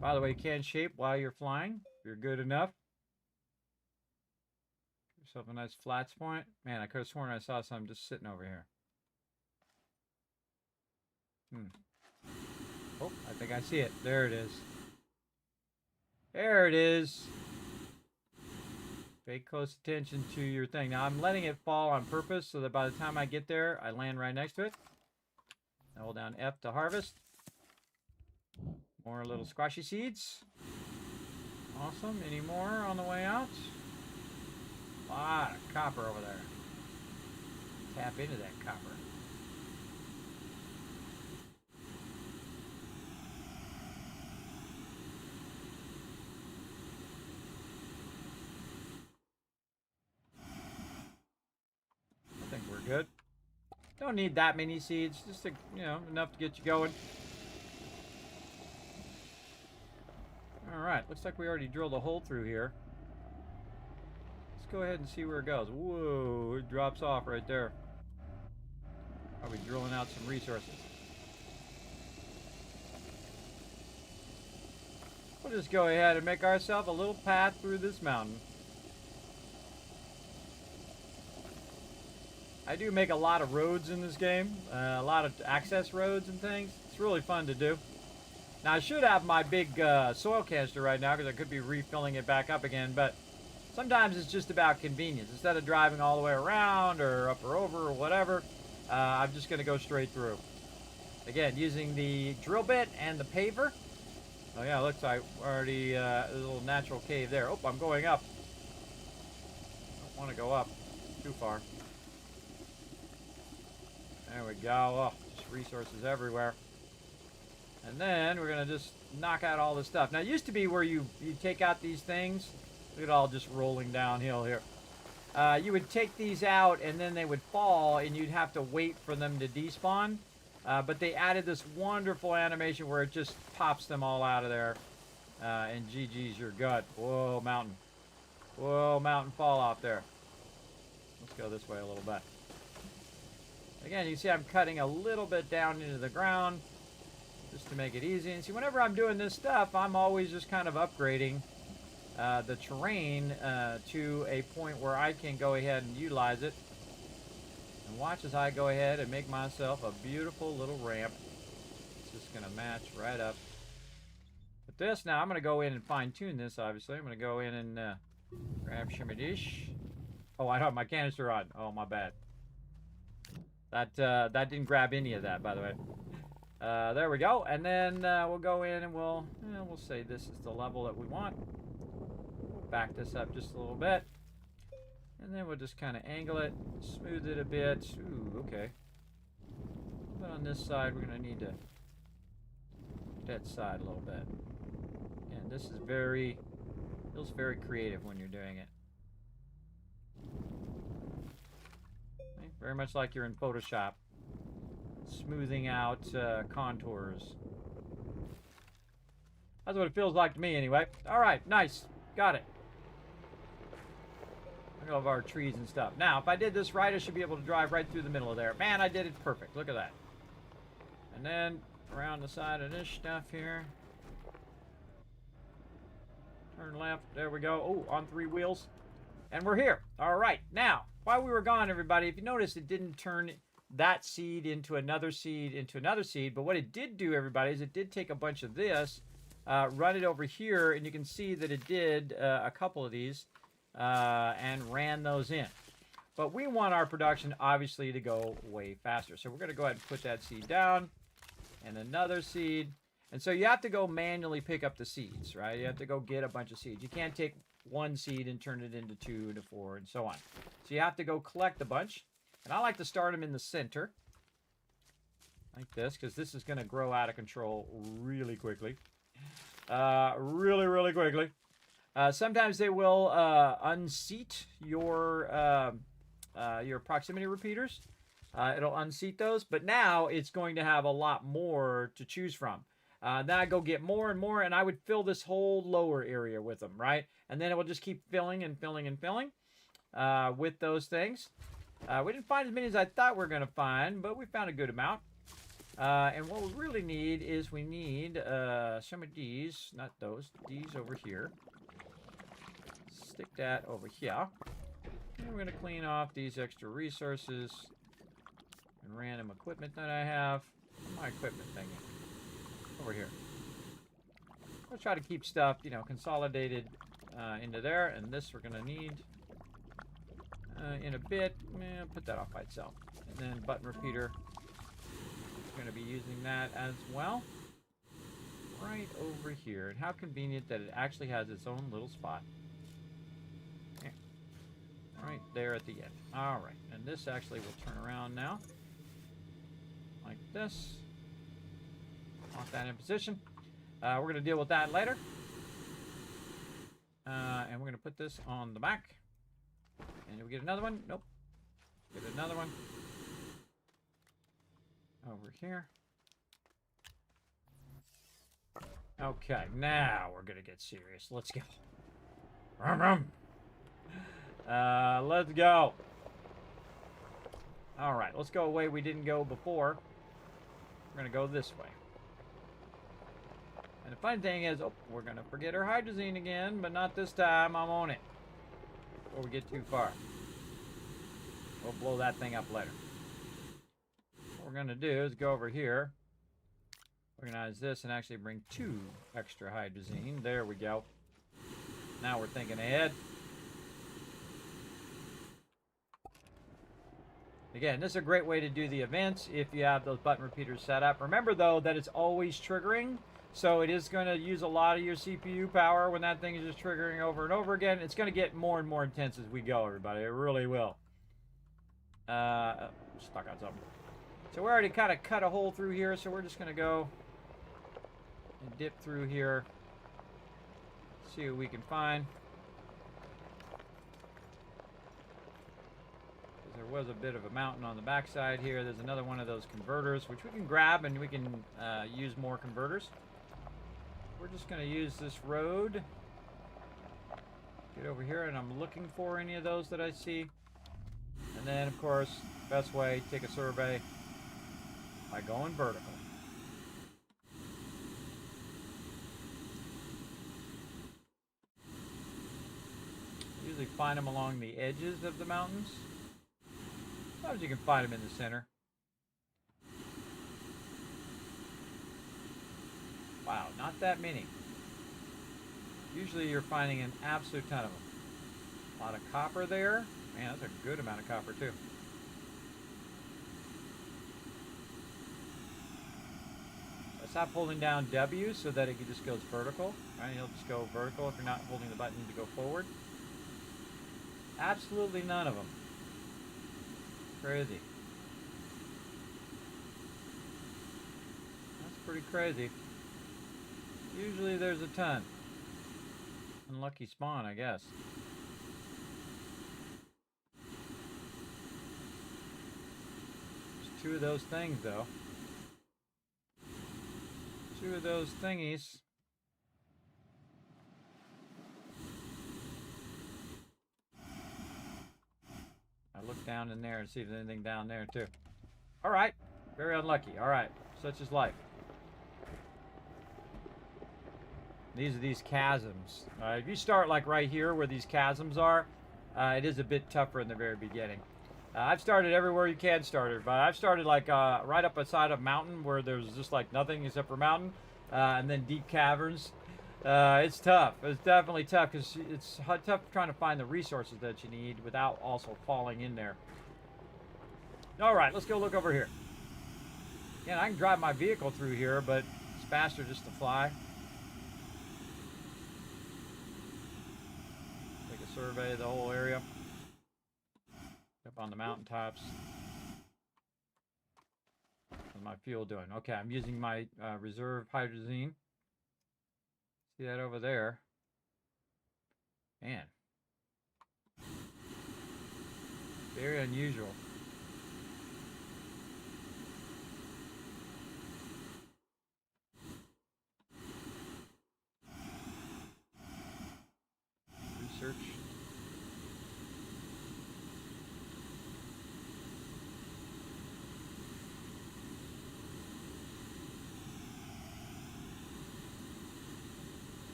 By the way, you can shape while you're flying, if you're good enough. Give yourself a nice flats point. Man, I could have sworn I saw something just sitting over here. Oh, I think I see it. There it is. There it is. Pay close attention to your thing. Now, I'm letting it fall on purpose so that by the time I get there, I land right next to it. Hold down F to harvest. More little squashy seeds. Awesome. Any more on the way out? A lot of copper over there. Tap into that copper. I think we're good. Don't need that many seeds. Just to, enough to get you going. Alright, looks like we already drilled a hole through here. Let's go ahead and see where it goes. Whoa, it drops off right there. Probably drilling out some resources. We'll just go ahead and make ourselves a little path through this mountain. I do make a lot of roads in this game. A lot of access roads and things. It's really fun to do. Now, I should have my big soil canister right now because I could be refilling it back up again, but sometimes it's just about convenience. Instead of driving all the way around or up or over or whatever, I'm just going to go straight through. Again, using the drill bit and the paver. Oh yeah, looks like already a little natural cave there. Oh, I'm going up. Don't want to go up too far. There we go. Oh, just resources everywhere. And then we're going to just knock out all this stuff. Now, it used to be where you take out these things. Look at all just rolling downhill here. You would take these out, and then they would fall, and you'd have to wait for them to despawn. But they added this wonderful animation where it just pops them all out of there. And GG's your gut. Whoa, mountain. Whoa, mountain fall off there. Let's go this way a little bit. Again, you can see I'm cutting a little bit down into the ground just to make it easy. And see, whenever I'm doing this stuff, I'm always just kind of upgrading the terrain to a point where I can go ahead and utilize it. And watch as I go ahead and make myself a beautiful little ramp. It's just going to match right up. With this, now I'm going to go in and fine-tune this, obviously. I'm going to go in and grab Shimadish. Oh, I don't have my canister on. Oh, my bad. That didn't grab any of that, by the way. There we go. And then we'll go in and we'll say this is the level that we want. Back this up just a little bit. And then we'll just kind of angle it, smooth it a bit. Ooh, okay. But on this side, we're going to need to that side a little bit. And this is feels very creative when you're doing it. Okay, very much like you're in Photoshop. Smoothing out contours. That's what it feels like to me anyway. Alright, nice. Got it. Look at all of our trees and stuff. Now, if I did this right, I should be able to drive right through the middle of there. Man, I did it perfect. Look at that. And then around the side of this stuff here. Turn left. There we go. Oh, on 3 wheels. And we're here. All right. Now, while we were gone, everybody, if you notice, it didn't turn that seed into another seed into another seed. But what it did do, everybody, is it did take a bunch of this, run it over here, and you can see that it did a couple of these and ran those in. But we want our production, obviously, to go way faster. So we're going to go ahead and put that seed down and another seed. And so you have to go manually pick up the seeds, right? You have to go get a bunch of seeds. You can't take one seed and turn it into 2, into 4, and so on. So you have to go collect a bunch. And I like to start them in the center, like this, because this is going to grow out of control really quickly. Really quickly. Sometimes they will unseat your proximity repeaters. It'll unseat those, but now it's going to have a lot more to choose from. Then I go get more and more, and I would fill this whole lower area with them, right? And then it will just keep filling and filling and filling with those things. We didn't find as many as I thought we were going to find, but we found a good amount. And what we really need is we need some of these, not those, these over here. Stick that over here. And we're going to clean off these extra resources and random equipment that I have. My equipment thingy. Over here. We'll try to keep stuff, you know, consolidated into there. And this we're going to need in a bit. Put that off by itself. And then button repeater. We're going to be using that as well. Right over here. And how convenient that it actually has its own little spot. Here. Right there at the end. Alright. And this actually will turn around now. Like this. Lock that in position. We're going to deal with that later. And we're going to put this on the back. And do we get another one? Nope. Get another one. Over here. Okay, now we're going to get serious. Let's go. Rum, rum. Let's go. Alright, let's go a way we didn't go before. We're going to go this way. And the funny thing is, oh, we're going to forget our hydrazine again, but not this time. I'm on it. Before we get too far. We'll blow that thing up later. What we're going to do is go over here, organize this, and actually bring 2 extra hydrazine. There we go. Now we're thinking ahead. Again, this is a great way to do the events if you have those button repeaters set up. Remember, though, that it's always triggering. So it is going to use a lot of your CPU power when that thing is just triggering over and over again. It's going to get more and more intense as we go, everybody. It really will. Stuck on something. So we already kind of cut a hole through here, so we're just going to go and dip through here. See what we can find. There was a bit of a mountain on the backside here. There's another one of those converters, which we can grab and we can use more converters. We're just going to use this road. Get over here, and I'm looking for any of those that I see. And then, of course, best way, take a survey by going vertical. Usually find them along the edges of the mountains. Sometimes you can find them in the center. Wow, not that many. Usually you're finding an absolute ton of them. A lot of copper there. Man, that's a good amount of copper too. Stop holding down W so that it just goes vertical. Right? It'll just go vertical if you're not holding the button to go forward. Absolutely none of them. Crazy. That's pretty crazy. Usually there's a ton. Unlucky spawn, I guess. There's 2 of those things, though. 2 of those thingies. I look down in there and see if there's anything down there, too. Alright. Very unlucky. Alright. Such is life. These are these chasms. If you start like right here where these chasms are, it is a bit tougher in the very beginning. I've started everywhere you can start it, but I've started like right up beside a mountain where there's just like nothing except for mountain, and then deep caverns. It's tough. It's definitely tough because it's tough trying to find the resources that you need without also falling in there. All right, let's go look over here. Yeah, I can drive my vehicle through here, but it's faster just to fly. Take a survey of the whole area. Up on the mountaintops. How's my fuel doing? Okay, I'm using my reserve hydrazine. See that over there? Man. Very unusual. Research.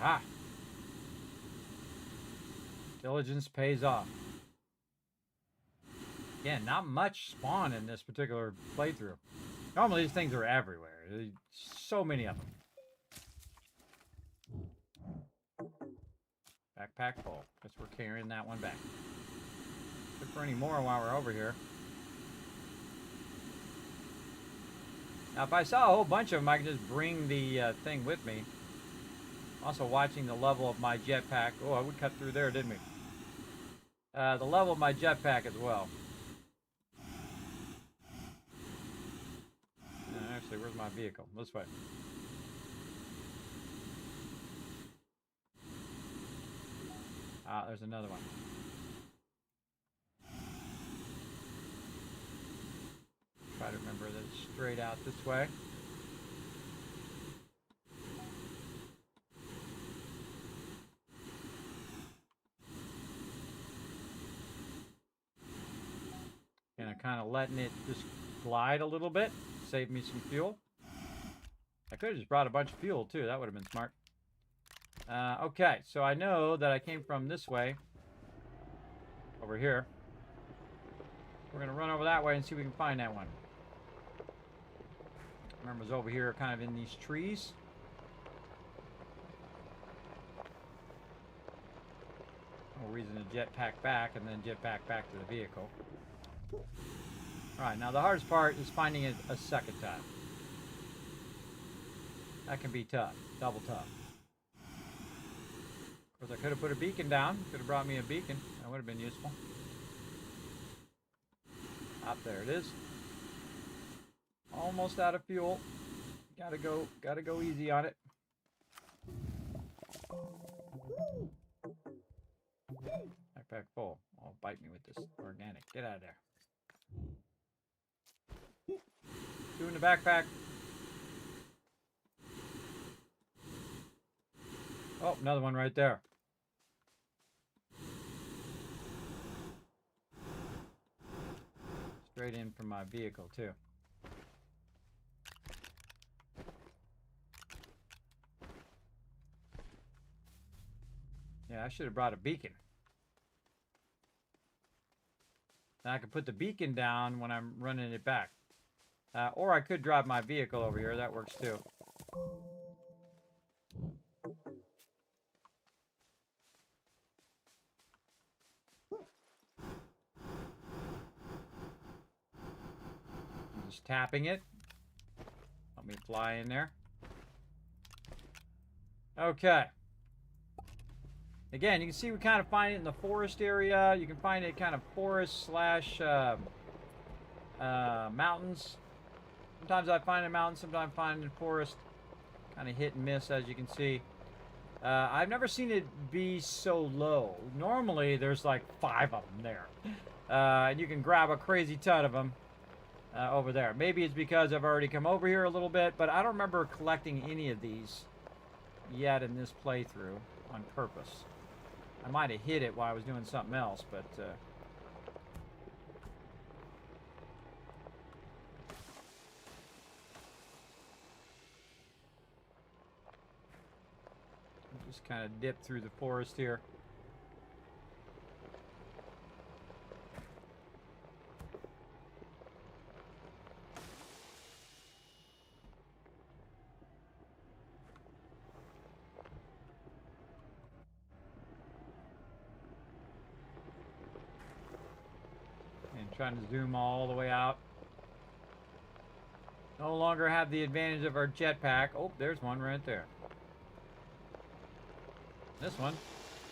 Aha! Diligence pays off. Again, not much spawn in this particular playthrough. Normally these things are everywhere. There's so many of them. Backpack full. Guess we're carrying that one back. Look for any more while we're over here. Now if I saw a whole bunch of them, I could just bring the thing with me. Also watching the level of my jetpack. Oh, we cut through there, didn't we? The level of my jetpack as well. Actually, where's my vehicle? This way. Ah, there's another one. Try to remember that it's straight out this way. And I'm kind of letting it just glide a little bit. Save me some fuel. I could have just brought a bunch of fuel too. That would have been smart. Okay, so I know that I came from this way. Over here. We're going to run over that way and see if we can find that one. Remember, it was over here kind of in these trees. No reason to jetpack back and then jetpack back to the vehicle. Alright, now the hardest part is finding it a second time. That can be tough. Double tough. Of course, I could have put a beacon down. Could have brought me a beacon. That would have been useful. Up there it is. Almost out of fuel. Gotta go easy on it. Backpack full. Oh, bite me with this organic. Get out of there. Two in the backpack. Oh, another one right there. Straight in from my vehicle, too. Yeah, I should have brought a beacon. Now I can put the beacon down when I'm running it back. Or I could drive my vehicle over here. That works too. I'm just tapping it. Let me fly in there. Okay. Again, you can see we kind of find it in the forest area. You can find it kind of forest slash mountains. Sometimes I find it in mountains, sometimes I find it in forest. Kind of hit and miss, as you can see. I've never seen it be so low. Normally, there's like 5 of them there. And you can grab a crazy ton of them over there. Maybe it's because I've already come over here a little bit, but I don't remember collecting any of these yet in this playthrough on purpose. I might have hit it while I was doing something else, but... Just kind of dip through the forest here. And trying to zoom all the way out. No longer have the advantage of our jetpack. Oh, there's one right there. This one,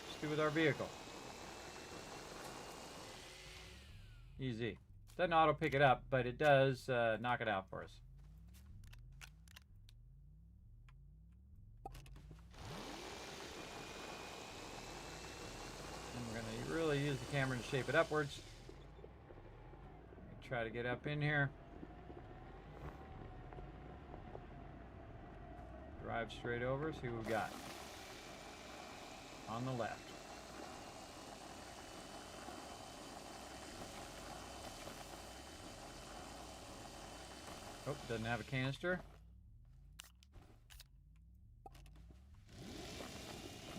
just do with our vehicle. Easy. Doesn't auto pick it up, but it does knock it out for us. And we're going to really use the camera to shape it upwards. Try to get up in here. Drive straight over, see what we got. On the left. Oh, doesn't have a canister.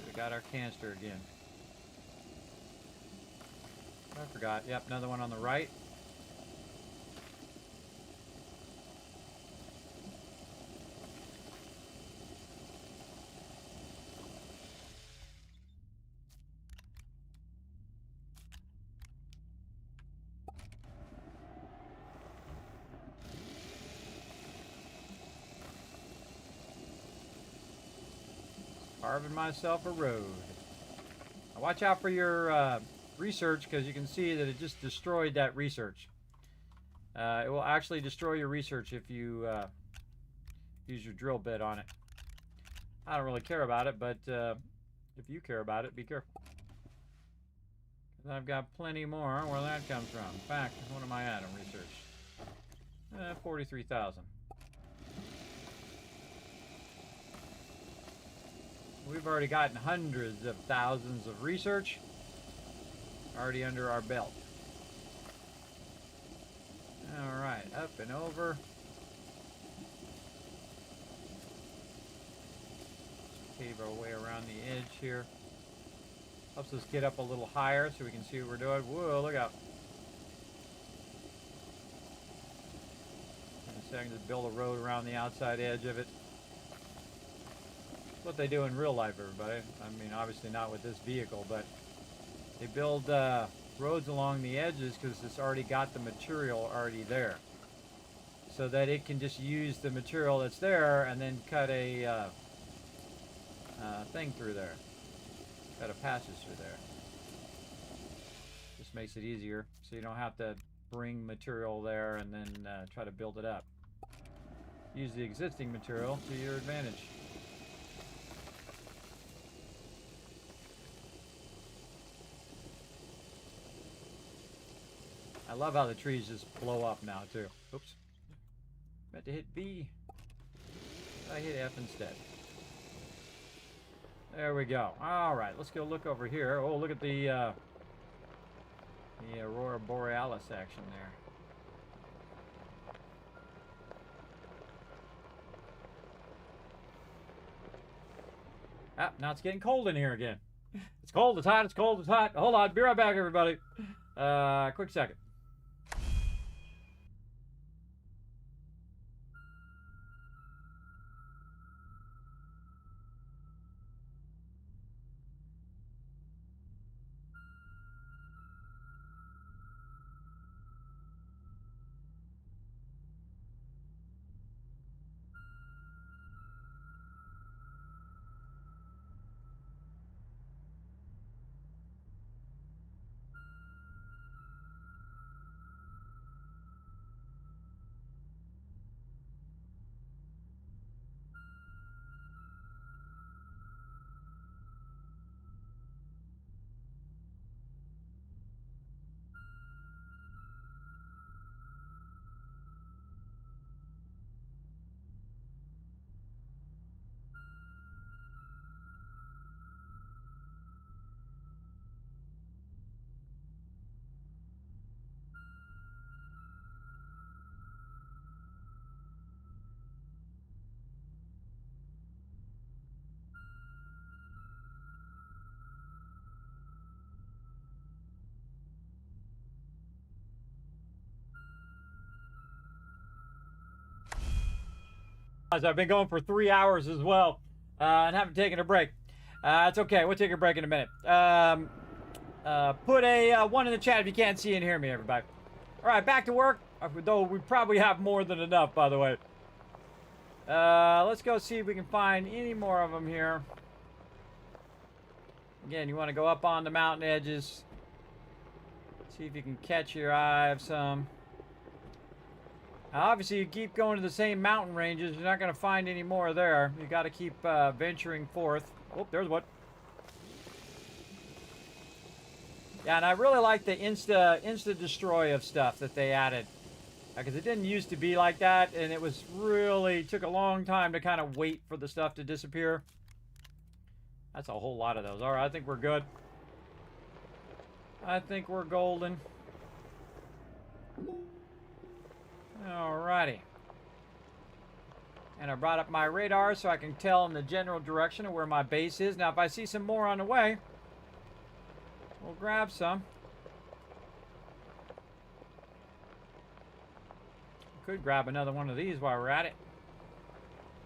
We got our canister again. I forgot. Yep, another one on the right. Carving myself a road. Now watch out for your research, because you can see that it just destroyed that research. It will actually destroy your research if you use your drill bit on it. I don't really care about it, but if you care about it, be careful. Because I've got plenty more where that comes from. In fact, what am I at in research? 43,000. We've already gotten hundreds of thousands of research already under our belt. Alright, up and over. Cave our way around the edge here. Helps us get up a little higher so we can see what we're doing. Whoa, look out. In a second, just build a road around the outside edge of it. What they do in real life, everybody. I mean, obviously not with this vehicle, but they build roads along the edges because it's already got the material already there, so that it can just use the material that's there and then cut a thing through there, cut a passage through there. Just makes it easier, so you don't have to bring material there and then try to build it up. Use the existing material to your advantage. I love how the trees just blow up now, too. Oops. Meant to hit B. I hit F instead. There we go. Alright, let's go look over here. Oh, look at the Aurora Borealis action there. Ah, now it's getting cold in here again. It's cold, it's hot, it's cold, it's hot. Hold on, be right back, everybody. Quick second. I've been going for 3 hours as well, and haven't taken a break. It's okay. We'll take a break in a minute. Put a 1 in the chat if you can't see and hear me, everybody. All right, back to work. Though we probably have more than enough, by the way. Let's go see if we can find any more of them here. Again, you want to go up on the mountain edges. See if you can catch your eye of some. Now, obviously, you keep going to the same mountain ranges. You're not going to find any more there. You got to keep venturing forth. Oh, there's one. Yeah, and I really like the insta destroy of stuff that they added. Because it didn't used to be like that, and it was really took a long time to kind of wait for the stuff to disappear. That's a whole lot of those. All right, I think we're good. I think we're golden. Alrighty. And I brought up my radar so I can tell in the general direction of where my base is. Now, if I see some more on the way, we'll grab some. Could grab another one of these while we're at it.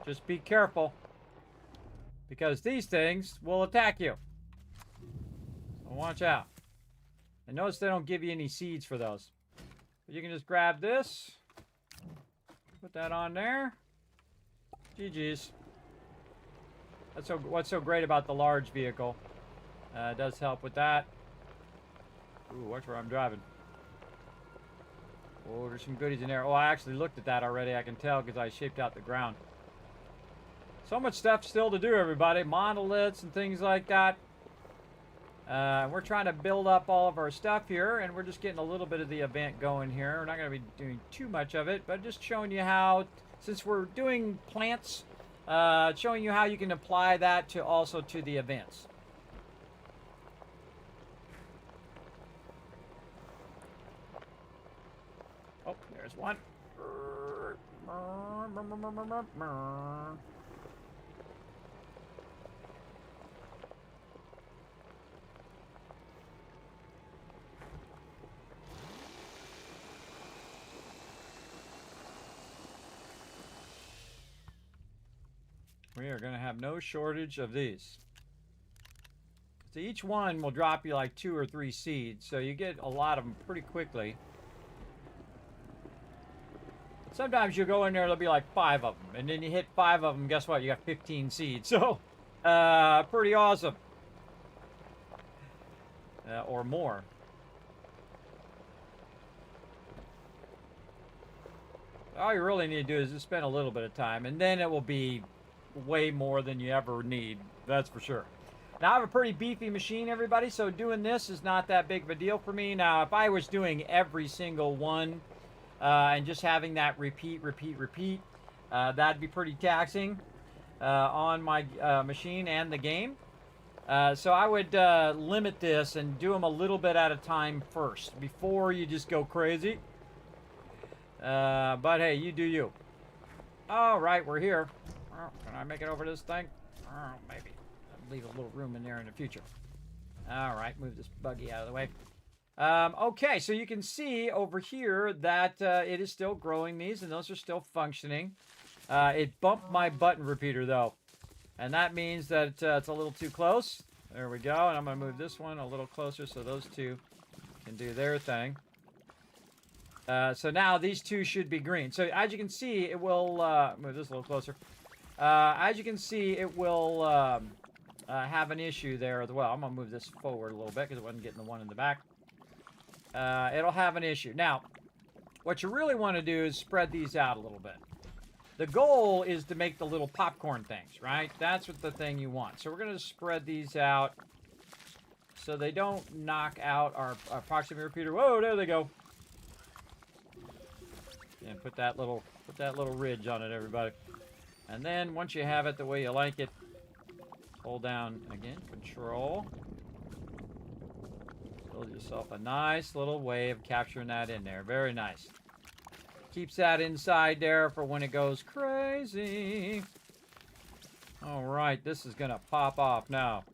Just be careful, because these things will attack you. So watch out. And notice they don't give you any seeds for those. But you can just grab this, put that on there. GG's. That's what's so great about the large vehicle. It does help with that. Ooh, watch where I'm driving. Oh, there's some goodies in there. Oh, I actually looked at that already. I can tell because I shaped out the ground. So much stuff still to do, everybody. Monoliths and things like that. We're trying to build up all of our stuff here, and we're just getting a little bit of the event going here. We're not going to be doing too much of it, but just showing you how, since we're doing plants, showing you how you can apply that to also to the events. Oh, there's one. We are going to have no shortage of these. So each one will drop you like 2 or 3 seeds, so you get a lot of them pretty quickly. Sometimes you go in there, there'll be like 5 of them, and then you hit 5 of them, guess what? You got 15 seeds. So, pretty awesome. Or more. All you really need to do is just spend a little bit of time, and then it will be way more than you ever need. That's for sure. Now, I have a pretty beefy machine, everybody, so doing this is not that big of a deal for me. Now, if I was doing every single one and just having that repeat, that'd be pretty taxing on my machine and the game. So I would limit this and do them a little bit at a time first before you just go crazy. But hey, you do you. All right, we're here. Oh, can I make it over this thing? Oh, maybe. I'll leave a little room in there in the future. All right, move this buggy out of the way. Okay, so you can see over here that it is still growing these, and those are still functioning. It bumped my button repeater, though. And that means that it's a little too close. There we go. And I'm going to move this one a little closer so those two can do their thing. So now these two should be green. So as you can see, it will... move this a little closer. As you can see, it will have an issue there as well. I'm going to move this forward a little bit because it wasn't getting the one in the back. It'll have an issue. Now, what you really want to do is spread these out a little bit. The goal is to make the little popcorn things, right? That's what the thing you want. So we're going to spread these out so they don't knock out our proximity repeater. Whoa, there they go. And put that little ridge on it, everybody. And then once you have it the way you like it, hold down again, control. Build yourself a nice little way of capturing that in there. Very nice. Keeps that inside there for when it goes crazy. All right, this is gonna pop off now.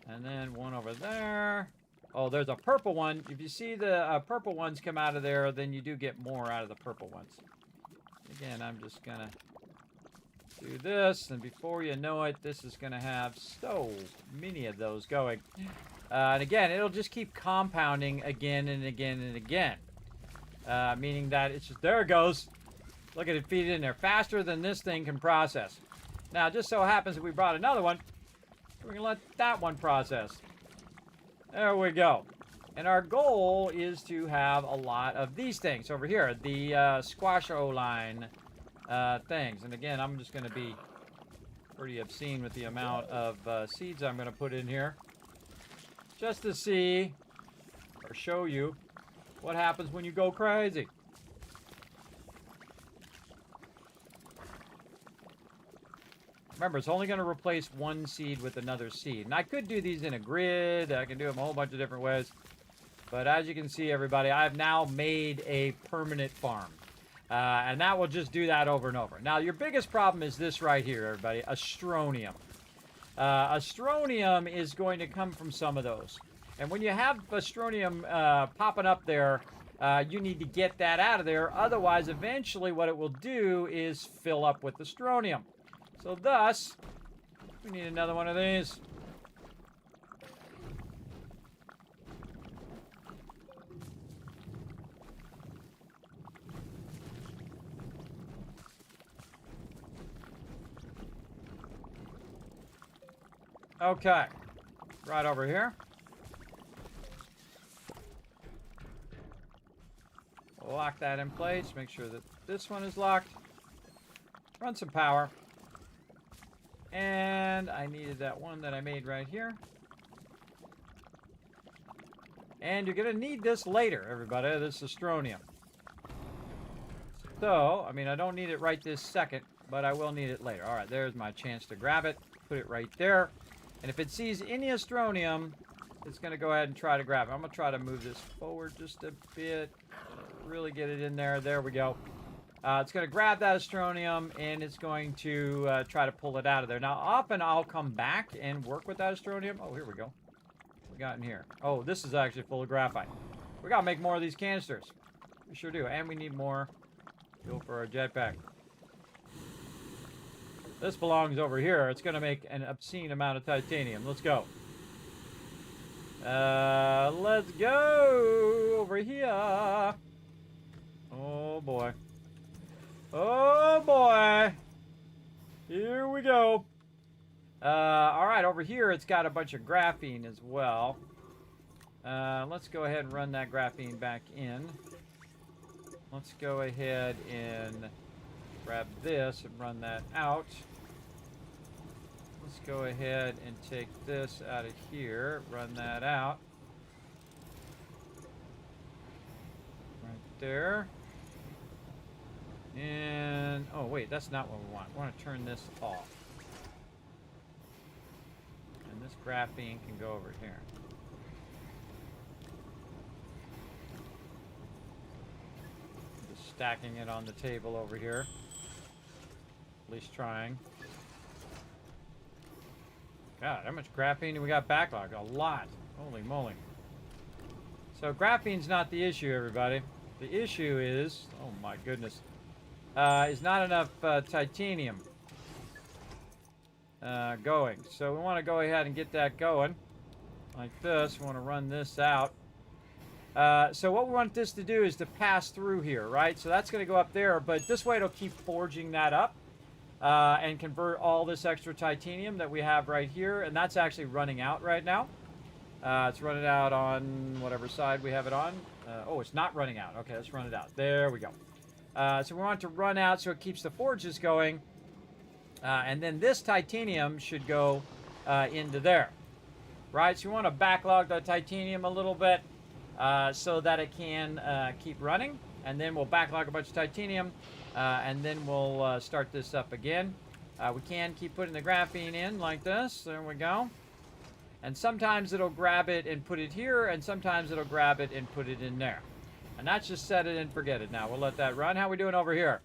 And then one over there. Oh, there's a purple one. If you see the purple ones come out of there, then you do get more out of the purple ones. again, I'm just gonna do this, and before you know it, this is gonna have so many of those going. And again, it'll just keep compounding again and again and again. Meaning that it's just, there it goes. Look at it, feed it in there faster than this thing can process. Now, it just so happens that we brought another one. We're gonna let that one process. There we go. And our goal is to have a lot of these things over here, the squash-o-line things. And again, I'm just going to be pretty obscene with the amount of seeds I'm going to put in here, just to see or show you what happens when you go crazy. Remember, it's only going to replace one seed with another seed. And I could do these in a grid. I can do them a whole bunch of different ways. But as you can see, everybody, I've now made a permanent farm. And that will just do that over and over. Now, your biggest problem is this right here, everybody, Astronium. Astronium is going to come from some of those. And when you have Astronium popping up there, you need to get that out of there. Otherwise, eventually, what it will do is fill up with Astronium. So thus, we need another one of these. Okay, right over here. Lock that in place. Make sure that this one is locked. Run some power. And I needed that one that I made right here. And you're going to need this later, everybody. This Astronium. So, I mean, I don't need it right this second, but I will need it later. All right, there's my chance to grab it. Put it right there. And if it sees any Astronium, it's going to go ahead and try to grab it. I'm going to try to move this forward just a bit. Really get it in there. There we go. It's going to grab that Astronium, and it's going to try to pull it out of there. Now, often I'll come back and work with that Astronium. Oh, here we go. What we got in here? Oh, this is actually full of graphite. We got to make more of these canisters. We sure do. And we need more fuel for our jetpack. This belongs over here. It's going to make an obscene amount of titanium. Let's go. Let's go over here. Oh, boy. Oh, boy. Here we go. All right, over here, it's got a bunch of graphene as well. Let's go ahead and run that graphene back in. Let's go ahead and grab this and run that out. Let's go ahead and take this out of here, run that out. Right there. And, oh wait, that's not what we want. We want to turn this off. And this graphene can go over here. Just stacking it on the table over here. At least trying. God, how much graphene do we got backlogged? A lot. Holy moly. So graphene's not the issue, everybody. The issue is, oh my goodness, is not enough titanium going. So we want to go ahead and get that going like this. We want to run this out. So what we want this to do is to pass through here, right? So that's going to go up there, but this way it'll keep forging that up. And convert all this extra titanium that we have right here. And that's actually running out right now. It's running out on whatever side we have it on. Oh, it's not running out. Okay, let's run it out. There we go. So we want it to run out so it keeps the forges going. And then this titanium should go into there. Right? So we want to backlog the titanium a little bit so that it can keep running. And then we'll backlog a bunch of titanium. And then we'll start this up again. We can keep putting the graphene in like this. There we go. And sometimes it'll grab it and put it here, and sometimes it'll grab it and put it in there. And that's just set it and forget it now. We'll let that run. How are we doing over here?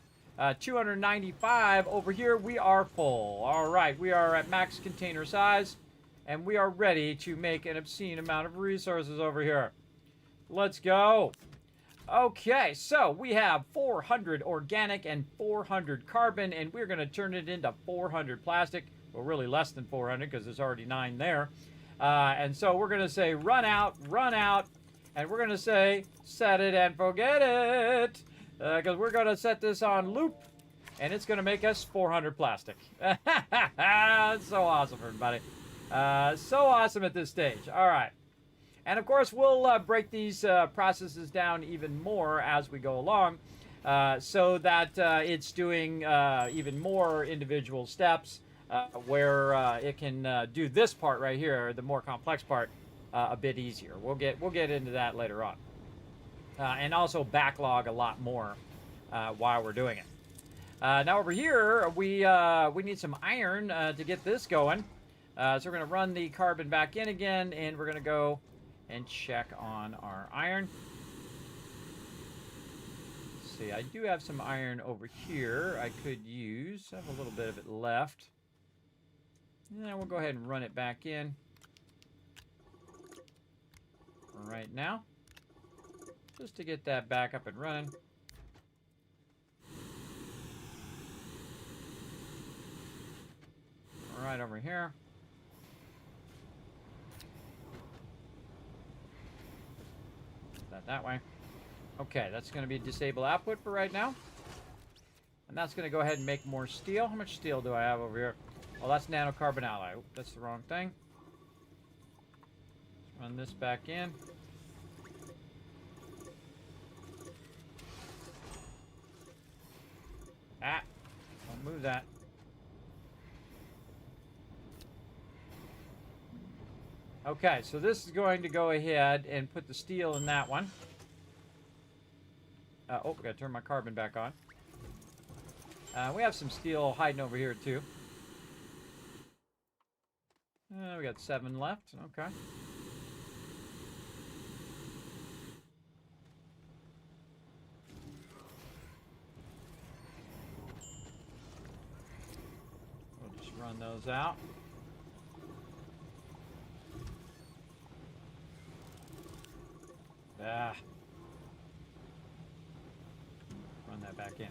295. Over here, we are full. All right, we are at max container size, and we are ready to make an obscene amount of resources over here. Let's go. Okay, so we have 400 organic and 400 carbon, and we're going to turn it into 400 plastic. Well, really less than 400 because there's already 9 there. And so we're going to say run out, and we're going to say set it and forget it. Because we're going to set this on loop, and it's going to make us 400 plastic. It's so awesome, everybody. So awesome at this stage. All right. And of course, we'll break these processes down even more as we go along so that it's doing even more individual steps where it can do this part right here, the more complex part, a bit easier. We'll get into that later on. And also backlog a lot more while we're doing it. Now over here, we need some iron to get this going. So we're going to run the carbon back in again, and we're going to go and check on our iron. Let's see, I do have some iron over here I could use. I have a little bit of it left. And we'll go ahead and run it back in right now, just to get that back up and running. Right over here. That way. Okay, that's going to be disable output for right now. And that's going to go ahead and make more steel. How much steel do I have over here? Oh, that's nanocarbon alloy. Oop, that's the wrong thing. Let's run this back in. Ah, don't move that. Okay, so this is going to go ahead and put the steel in that one. Oh, we gotta turn my carbon back on. We have some steel hiding over here too. We got 7 left. Okay. We'll just run those out. Run that back in.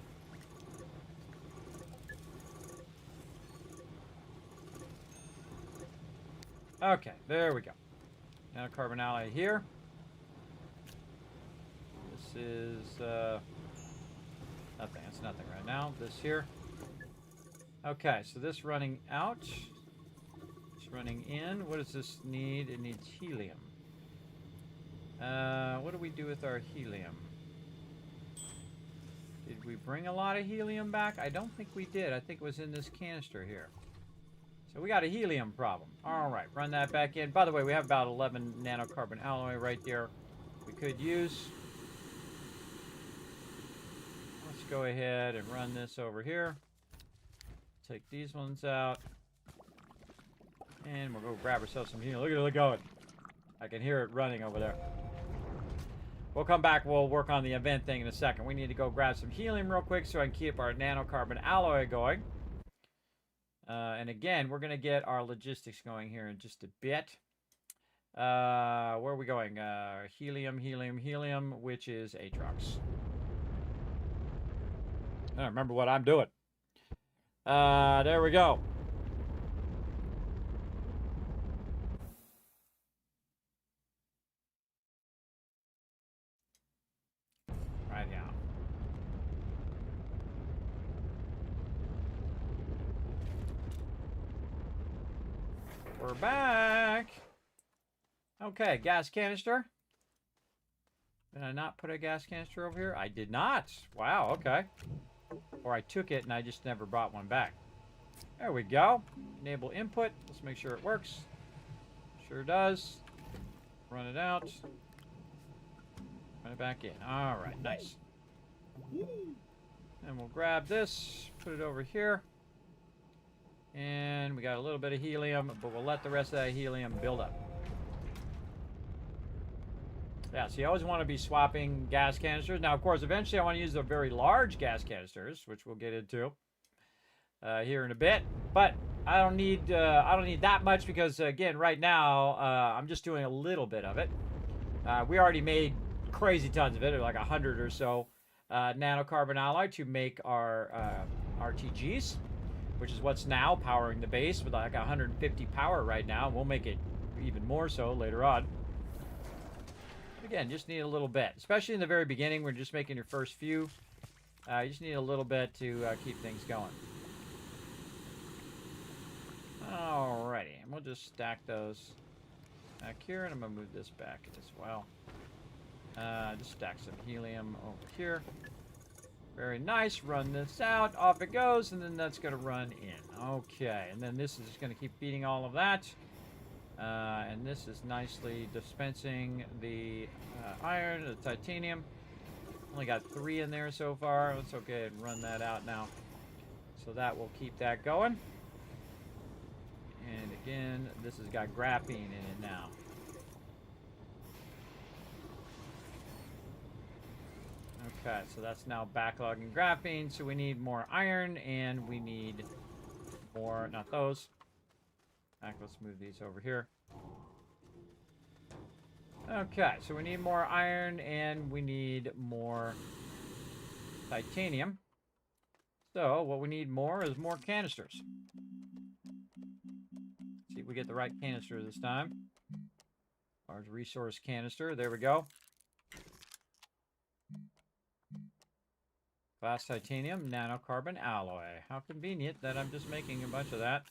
Okay, there we go. Now carbon alloy here. This is nothing. It's nothing right now. This here. Okay, so this running out. It's running in. What does this need? It needs helium. What do we do with our helium? Did we bring a lot of helium back? I don't think we did. I think it was in this canister here. So we got a helium problem. All right, run that back in. By the way, we have about 11 nanocarbon alloy right there we could use. Let's go ahead and run this over here. Take these ones out. And we'll go grab ourselves some helium. Look at it going. I can hear it running over there. We'll come back. We'll work on the event thing in a second. We need to go grab some helium real quick so I can keep our nanocarbon alloy going. And again, we're going to get our logistics going here in just a bit. Where are we going? Helium, which is Atrox. I don't remember what I'm doing. There we go. Right now. We're back. Okay, gas canister. Did I not put a gas canister over here? I did not. Wow, okay. Or I took it and I just never brought one back. There we go. Enable input. Let's make sure it works. Sure does. Run it out. Run it back in. All right, nice. And we'll grab this, put it over here. And we got a little bit of helium, but we'll let the rest of that helium build up. Yeah, so you always want to be swapping gas canisters. Now, of course, eventually I want to use the very large gas canisters, which we'll get into here in a bit. But I don't need that much because, again, right now I'm just doing a little bit of it. We already made crazy tons of it, like 100 or so nanocarbon alloy to make our RTGs, which is what's now powering the base with like 150 power right now. We'll make it even more so later on. But again, just need a little bit, especially in the very beginning. We're just making your first few. You just need a little bit to keep things going. Alrighty, and we'll just stack those back here, and I'm gonna move this back as well. Just stack some helium over here. Very nice. Run this out. Off it goes, and then that's gonna run in. Okay, and then this is just gonna keep feeding all of that. And this is nicely dispensing the iron, the titanium. Only got 3 in there so far. Let's okay and run that out now. So that will keep that going. And again, this has got graphene in it now. Okay, so that's now backlogging graphene. So we need more iron, and we need more, not those. In fact, let's move these over here. Okay, so we need more iron, and we need more titanium. So what we need more is more canisters. See if we get the right canister this time. Large resource canister. There we go. Glass titanium, nanocarbon alloy. How convenient that I'm just making a bunch of that.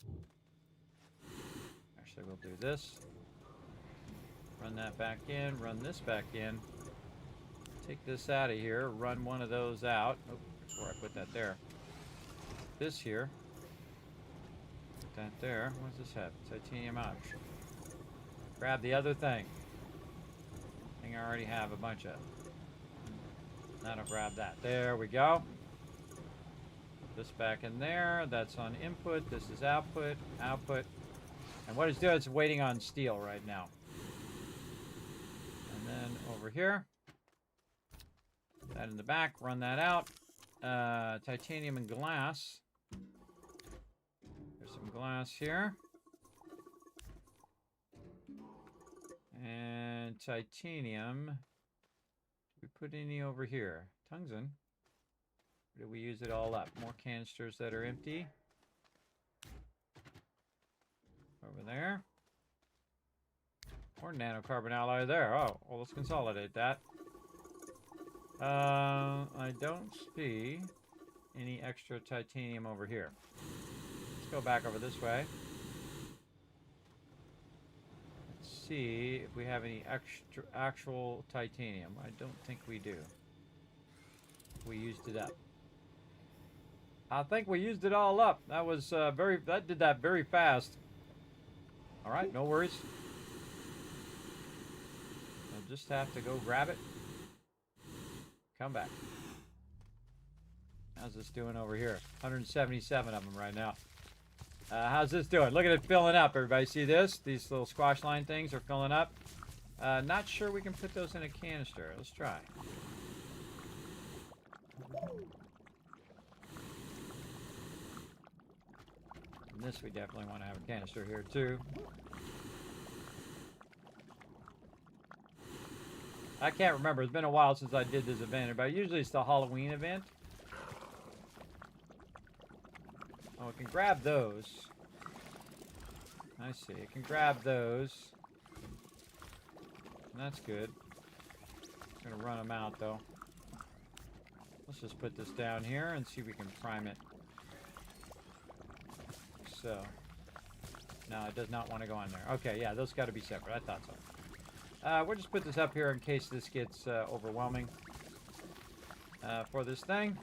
Actually, we'll do this. Run that back in. Run this back in. Take this out of here. Run one of those out. Oh, before I put that there. This here. Put that there. What does this have? Titanium out. Grab the other thing. Thing I already have a bunch of. That'll grab that. There we go. This back in there. That's on input. This is output. Output. And what it's doing is waiting on steel right now. And then over here. That in the back. Run that out. Titanium and glass. There's some glass here. And titanium. We put any over here? Tungsten. Did we use it all up? More canisters that are empty. Over there. More nanocarbon alloy there. Oh, well, let's consolidate that. I don't see any extra titanium over here. Let's go back over this way. See if we have any extra actual titanium. I don't think we do. We used it up. I think we used it all up. That was that did that very fast. All right, no worries. I'll just have to go grab it. Come back. How's this doing over here? 177 of them right now. How's this doing? Look at it filling up. Everybody see this? These little squash line things are filling up. Not sure we can put those in a canister. Let's try. And this we definitely want to have a canister here too. I can't remember. It's been a while since I did this event, but usually it's the Halloween event. Oh, it can grab those. I see. It can grab those. That's good. I'm going to run them out, though. Let's just put this down here and see if we can prime it. So. No, it does not want to go on there. Okay, yeah, those got to be separate. I thought so. We'll just put this up here in case this gets overwhelming for this thing.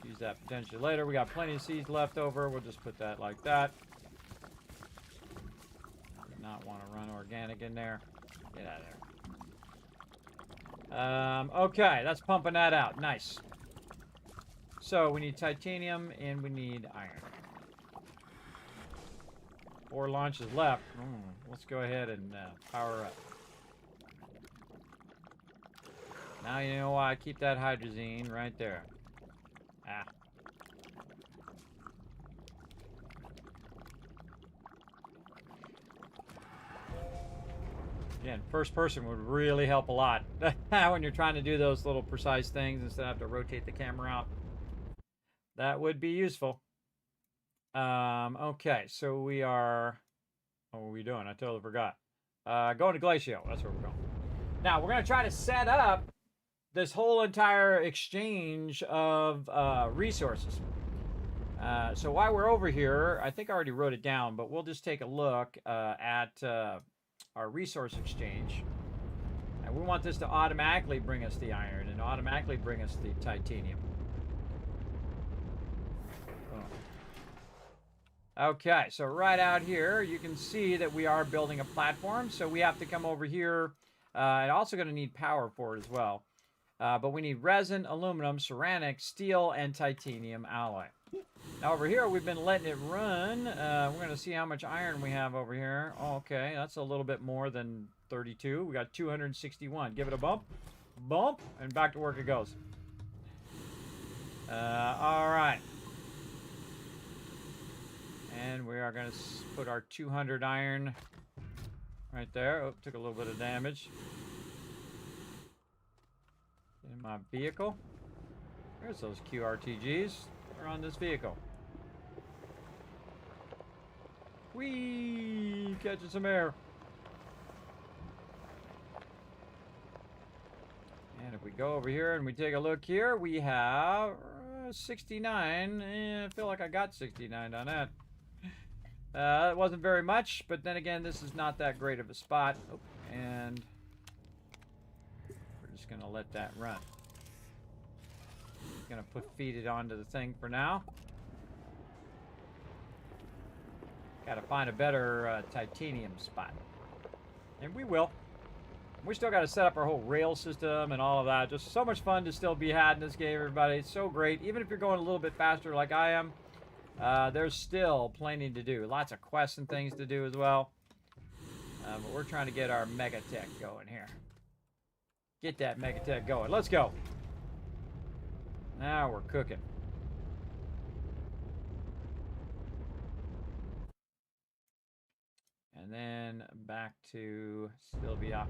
Use that potentially later. We got plenty of seeds left over. We'll just put that like that. Did not want to run organic in there. Get out of there. Okay, that's pumping that out. Nice. So we need titanium and we need iron. 4 launches left. Let's go ahead and power up. Now you know why I keep that hydrazine right there. Ah. Again, first person would really help a lot when you're trying to do those little precise things instead of have to rotate the camera out. That would be useful. Okay, so we are... What were we doing? I totally forgot. Going to Glacial. That's where we're going. Now, we're going to try to set up this whole entire exchange of resources. So while we're over here, I think I already wrote it down, but we'll just take a look at our resource exchange. And we want this to automatically bring us the iron and automatically bring us the titanium. Okay, so right out here, you can see that we are building a platform. So we have to come over here. And also going to need power for it as well. But we need resin, aluminum, ceramic, steel, and titanium alloy. Now over here, we've been letting it run. We're going to see how much iron we have over here. Oh, okay, that's a little bit more than 32. We got 261. Give it a bump. Bump, and back to work it goes. All right. And we are going to put our 200 iron right there. Oh, took a little bit of damage. In my vehicle. There's those QRTGs. They're on this vehicle. Whee! Catching some air. And if we go over here and we take a look here, we have 69. I feel like I got 69 on that. It wasn't very much, but then again, this is not that great of a spot. Oh, and we're just going to let that run. Going to feed it onto the thing for now. Got to find a better titanium spot. And we will. We still got to set up our whole rail system and all of that. Just so much fun to still be had in this game, everybody. It's so great. Even if you're going a little bit faster like I am, there's still plenty to do. Lots of quests and things to do as well. But we're trying to get our MEGATECH going here. Get that MEGATECH going. Let's go. Now we're cooking. And then back to Sylvia.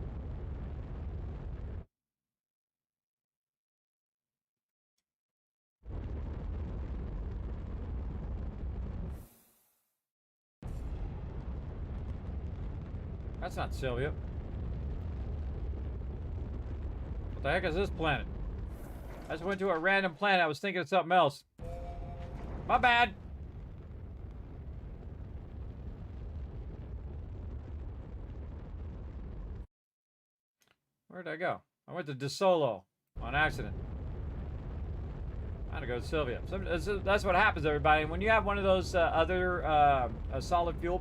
That's not Sylvia. What the heck is this planet? I just went to a random planet. I was thinking of something else. My bad. Where'd I go? I went to DeSolo on accident. I had to go to Sylvia. So that's what happens, everybody. When you have one of those other solid fuel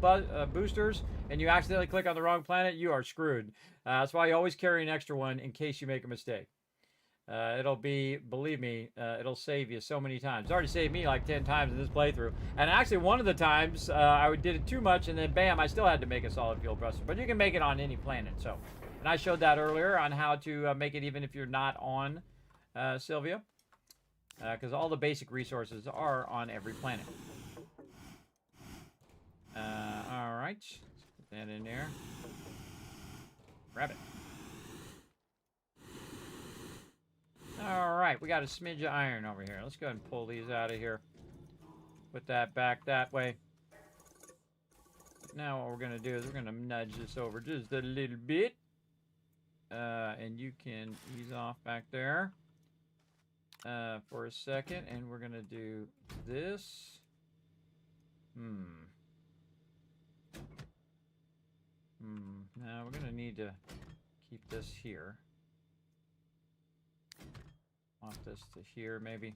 boosters and you accidentally click on the wrong planet, you are screwed. That's why you always carry an extra one in case you make a mistake. It'll be, believe me, it'll save you so many times. It's already saved me like 10 times in this playthrough. And actually, one of the times I did it too much, and then bam, I still had to make a solid fuel booster. But you can make it on any planet. So, and I showed that earlier on how to make it even if you're not on Sylvia, because all the basic resources are on every planet. All right, let's put that in there. Grab it. All right, we got a smidge of iron over here. Let's go ahead and pull these out of here. Put that back that way. Now what we're going to do is we're going to nudge this over just a little bit. And you can ease off back there for a second. And we're going to do this. Now we're going to need to keep this here. Want this to here, maybe.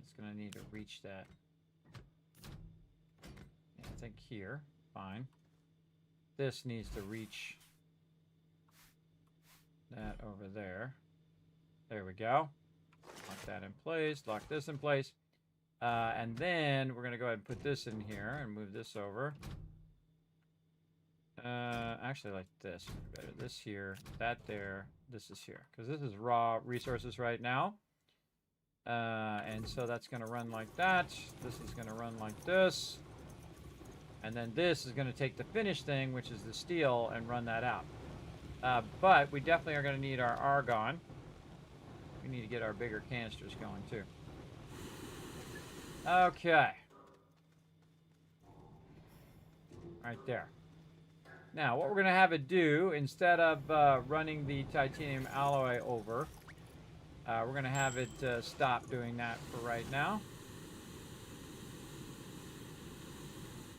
It's going to need to reach that. Yeah, I think here. Fine. This needs to reach that over there. There we go. Lock that in place. Lock this in place. And then we're going to go ahead and put this in here and move this over. Actually, like this. Better this here, that there, this is here. Because this is raw resources right now. And so that's going to run like that. This is going to run like this. And then this is going to take the finished thing, which is the steel, and run that out. But we definitely are going to need our argon. We need to get our bigger canisters going, too. Okay. Right there. Now, what we're going to have it do, instead of running the titanium alloy over, we're going to have it stop doing that for right now.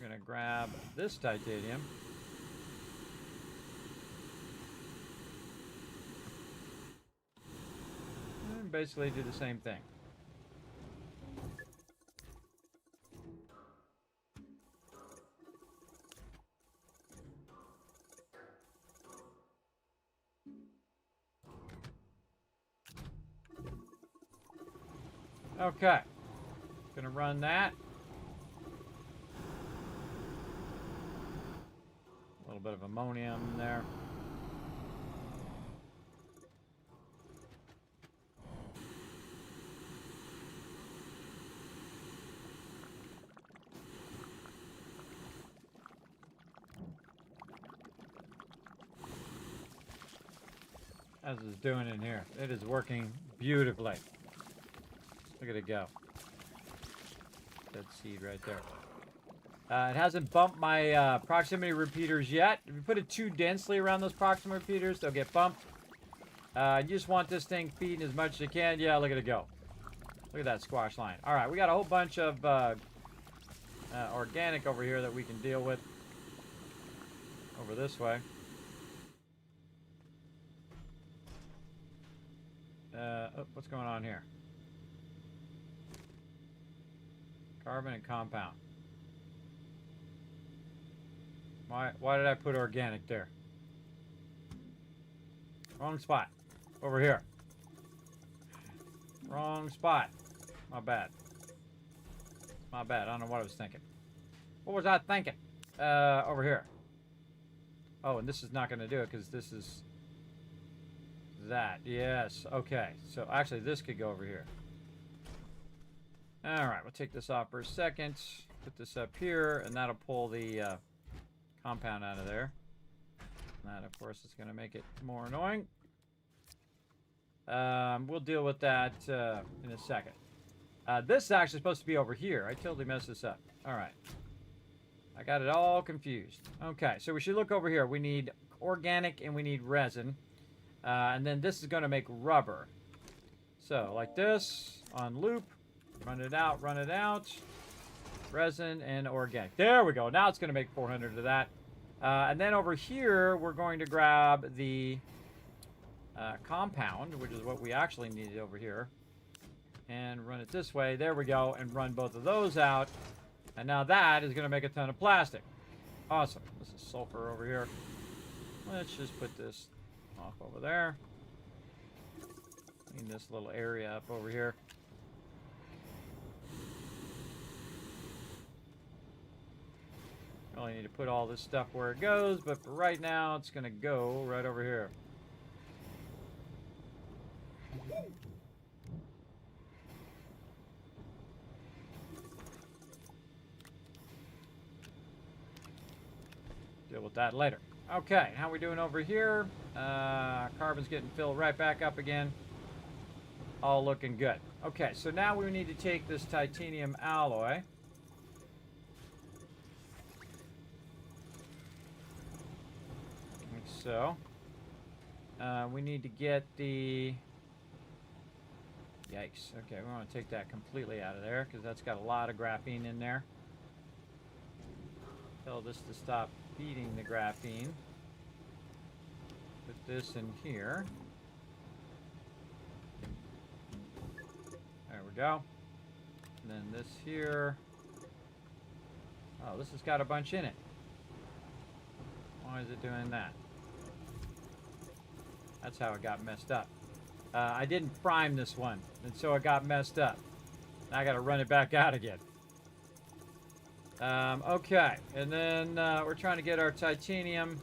We're going to grab this titanium. And basically do the same thing. Okay, gonna run that. A little bit of ammonium in there. How's this doing in here? It is working beautifully. Look at it go. That seed right there. It hasn't bumped my proximity repeaters yet. If you put it too densely around those proximity repeaters, they'll get bumped. You just want this thing feeding as much as you can. Yeah, look at it go. Look at that squash line. All right, we got a whole bunch of organic over here that we can deal with. Over this way. Oh, what's going on here? Carbon and compound. Why did I put organic there? Wrong spot. Over here. Wrong spot. My bad. My bad. I don't know what I was thinking. What was I thinking? Over here. Oh, and this is not going to do it because this is that. Yes. Okay. So actually this could go over here. Alright, we'll take this off for a second. Put this up here, and that'll pull the compound out of there. And that, of course, is going to make it more annoying. We'll deal with that in a second. This is actually supposed to be over here. I totally messed this up. Alright. I got it all confused. Okay, so we should look over here. We need organic and we need resin. And then this is going to make rubber. So, like this, on loop. Run it out, run it out. Resin and organic. There we go. Now it's going to make 400 of that. And then over here, we're going to grab the compound, which is what we actually needed over here. And run it this way. There we go. And run both of those out. And now that is going to make a ton of plastic. Awesome. This is sulfur over here. Let's just put this off over there. Clean this little area up over here. Only need to put all this stuff where it goes, but for right now, it's going to go right over here. Deal with that later. Okay, how are we doing over here? Carbon's getting filled right back up again. All looking good. Okay, so now we need to take this titanium alloy. So, we need to get the... Yikes. Okay, we want to take that completely out of there because that's got a lot of graphene in there. Tell this to stop feeding the graphene. Put this in here. There we go. And then this here. Oh, this has got a bunch in it. Why is it doing that? That's how it got messed up. I didn't prime this one, and so it got messed up. Now I got to run it back out again. Okay, and then we're trying to get our titanium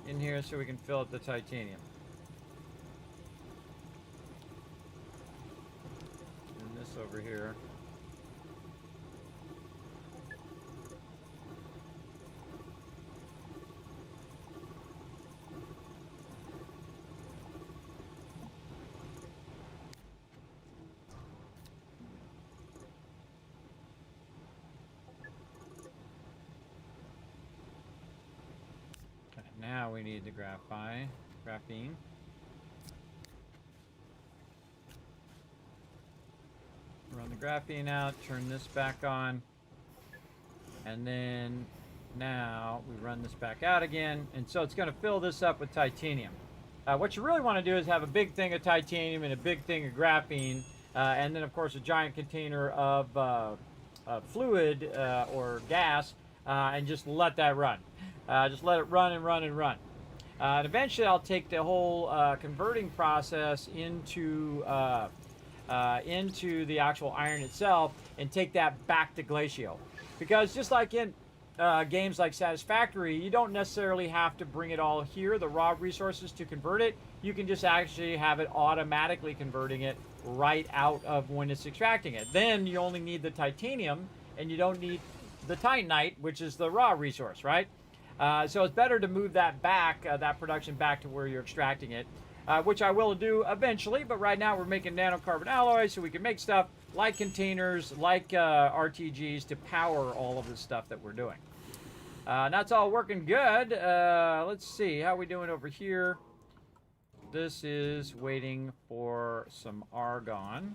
in here so we can fill up the titanium. And this over here. now we need the graphene. Run the graphene out, turn this back on, and then now we run this back out again, and so it's going to fill this up with titanium. What you really want to do is have a big thing of titanium and a big thing of graphene, and then of course a giant container of fluid or gas, and just let that run. Just let it run and run and run. And eventually I'll take the whole converting process into the actual iron itself and take that back to Glacio. Because just like in games like Satisfactory, you don't necessarily have to bring it all here, the raw resources, to convert it. You can just actually have it automatically converting it right out of when it's extracting it. Then you only need the titanium, and you don't need the titanite, which is the raw resource, right? So it's better to move that back, that production back to where you're extracting it, which I will do eventually, but right now we're making nanocarbon alloys so we can make stuff like containers, like RTGs to power all of the stuff that we're doing. That's all working good. Let's see, how are we doing over here? This is waiting for some argon.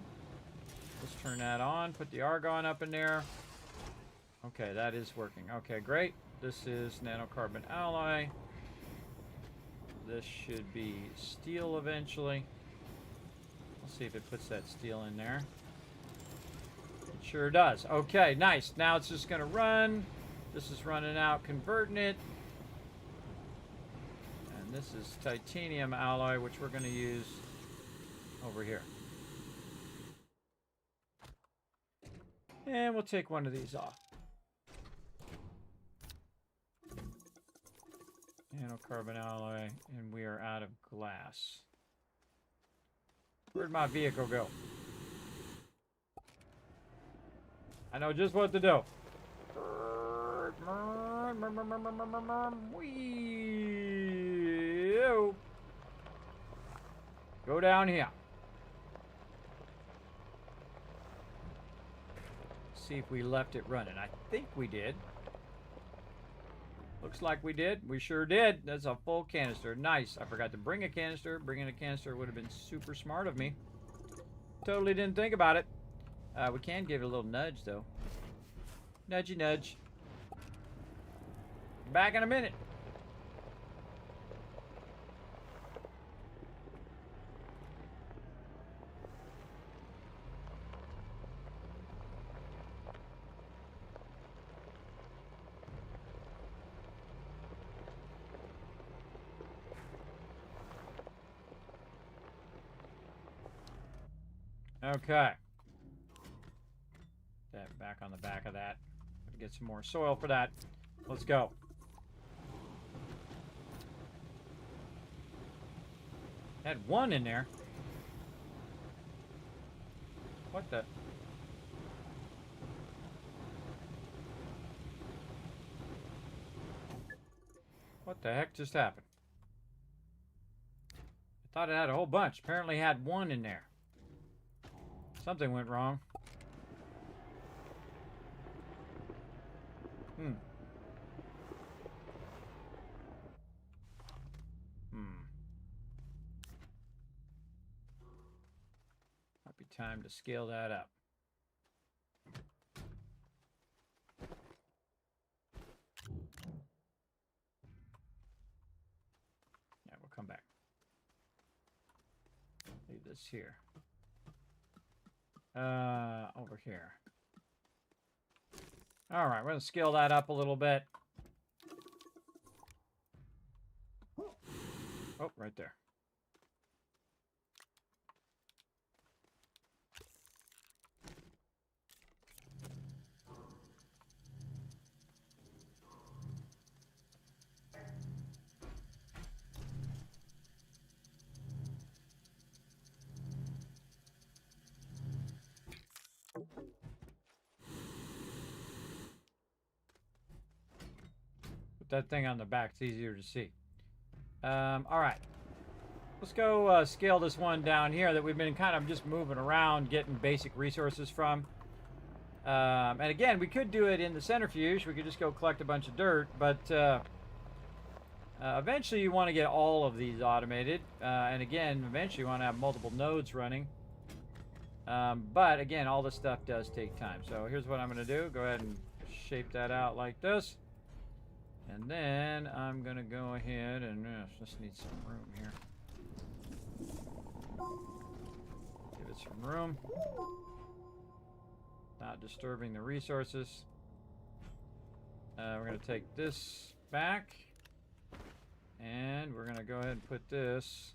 Let's turn that on, put the argon up in there. Okay, that is working. Okay, great. This is nanocarbon alloy. This should be steel eventually. Let's see if it puts that steel in there. It sure does. Okay, nice. Now it's just going to run. This is running out, converting it. And this is titanium alloy, which we're going to use over here. And we'll take one of these off. Nanocarbon alloy, and we are out of glass. Where'd my vehicle go? I know just what to do. Whee! Go down here. See if we left it running. I think we did. Looks like we did. We sure did. That's a full canister. Nice. I forgot to bring a canister. Bringing a canister would have been super smart of me. Totally didn't think about it. We can give it a little nudge, though. Nudgy nudge. Back in a minute. Okay. That back on the back of that. Get some more soil for that. Let's go. Had one in there. What the? What the heck just happened? I thought it had a whole bunch. Apparently it had one in there. Something went wrong. Might be time to scale that up. Yeah, we'll come back. Leave this here. Over here. All right, we're going to scale that up a little bit. Oh, right there. That thing on the back, it's easier to see. All right, let's go scale this one down here that we've been kind of just moving around, getting basic resources from. And again, we could do it in the centrifuge. We could just go collect a bunch of dirt, but Eventually, you want to get all of these automated. And again, eventually you want to have multiple nodes running. But again, all this stuff does take time. So here's what I'm going to do. Go ahead and shape that out like this. And then I'm going to go ahead and just need some room here. Give it some room. Not disturbing the resources. We're going to take this back. And we're going to go ahead and put this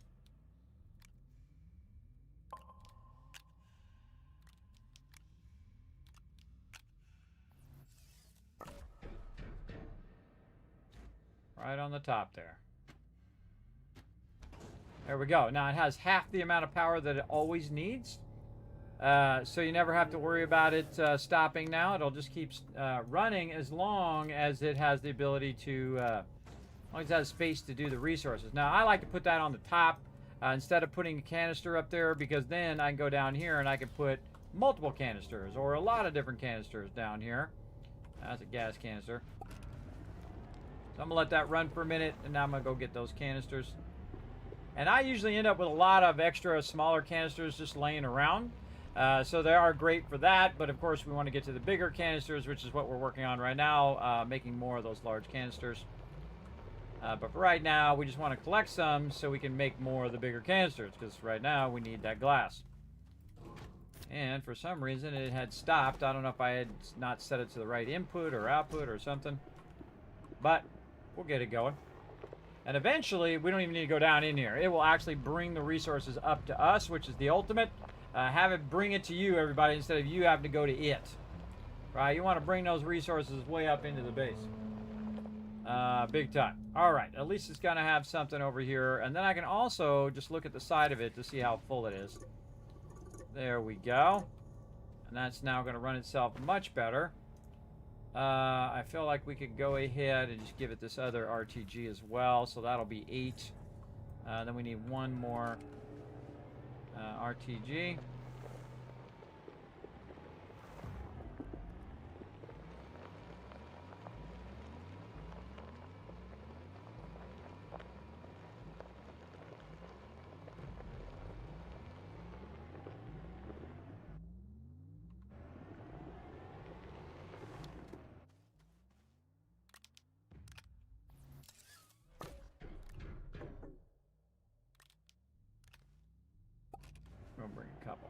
right on the top there. There we go. Now it has half the amount of power that it always needs. So you never have to worry about it stopping now. It'll just keep running as long as it has the ability to, as long as it has space to do the resources. Now I like to put that on the top instead of putting a canister up there, because then I can go down here and I can put multiple canisters or a lot of different canisters down here. That's a gas canister. So I'm going to let that run for a minute, and now I'm going to go get those canisters. And I usually end up with a lot of extra smaller canisters just laying around. So they are great for that, but of course we want to get to the bigger canisters, which is what we're working on right now, making more of those large canisters. But for right now, we just want to collect some so we can make more of the bigger canisters, because right now we need that glass. And for some reason it had stopped. I don't know if I had not set it to the right input or output or something. But we'll get it going. And eventually, we don't even need to go down in here. It will actually bring the resources up to us, which is the ultimate. Have it bring it to you, everybody, instead of you having to go to it. Right? You want to bring those resources way up into the base. Big time. All right. At least it's going to have something over here. And then I can also just look at the side of it to see how full it is. There we go. And that's now going to run itself much better. I feel like we could go ahead and just give it this other RTG as well. So that'll be 8. Then we need one more RTG. We'll bring a couple.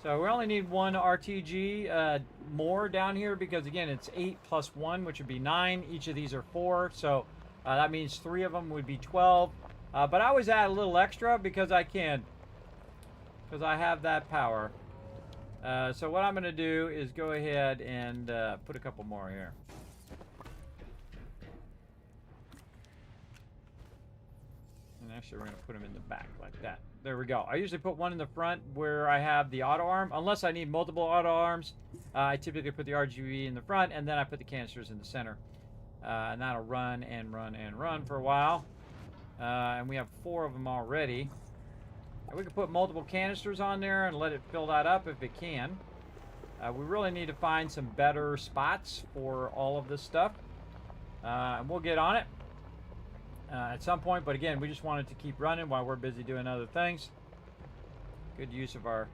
So we only need one RTG more down here, because again it's 8 plus 1, which would be 9. Each of these are 4, so that means 3 of them would be 12. But I always add a little extra because I can, because I have that power. So what I'm going to do is go ahead and put a couple more here. And actually we're going to put them in the back like that. There we go. I usually put one in the front where I have the auto arm. Unless I need multiple auto arms, I typically put the RGB in the front, and then I put the canisters in the center. And that'll run and run and run for a while. And we have 4 of them already. And we can put multiple canisters on there and let it fill that up if it can. We really need to find some better spots for all of this stuff. And we'll get on it at some point, but again, we just wanted to keep running while we're busy doing other things. Good use of our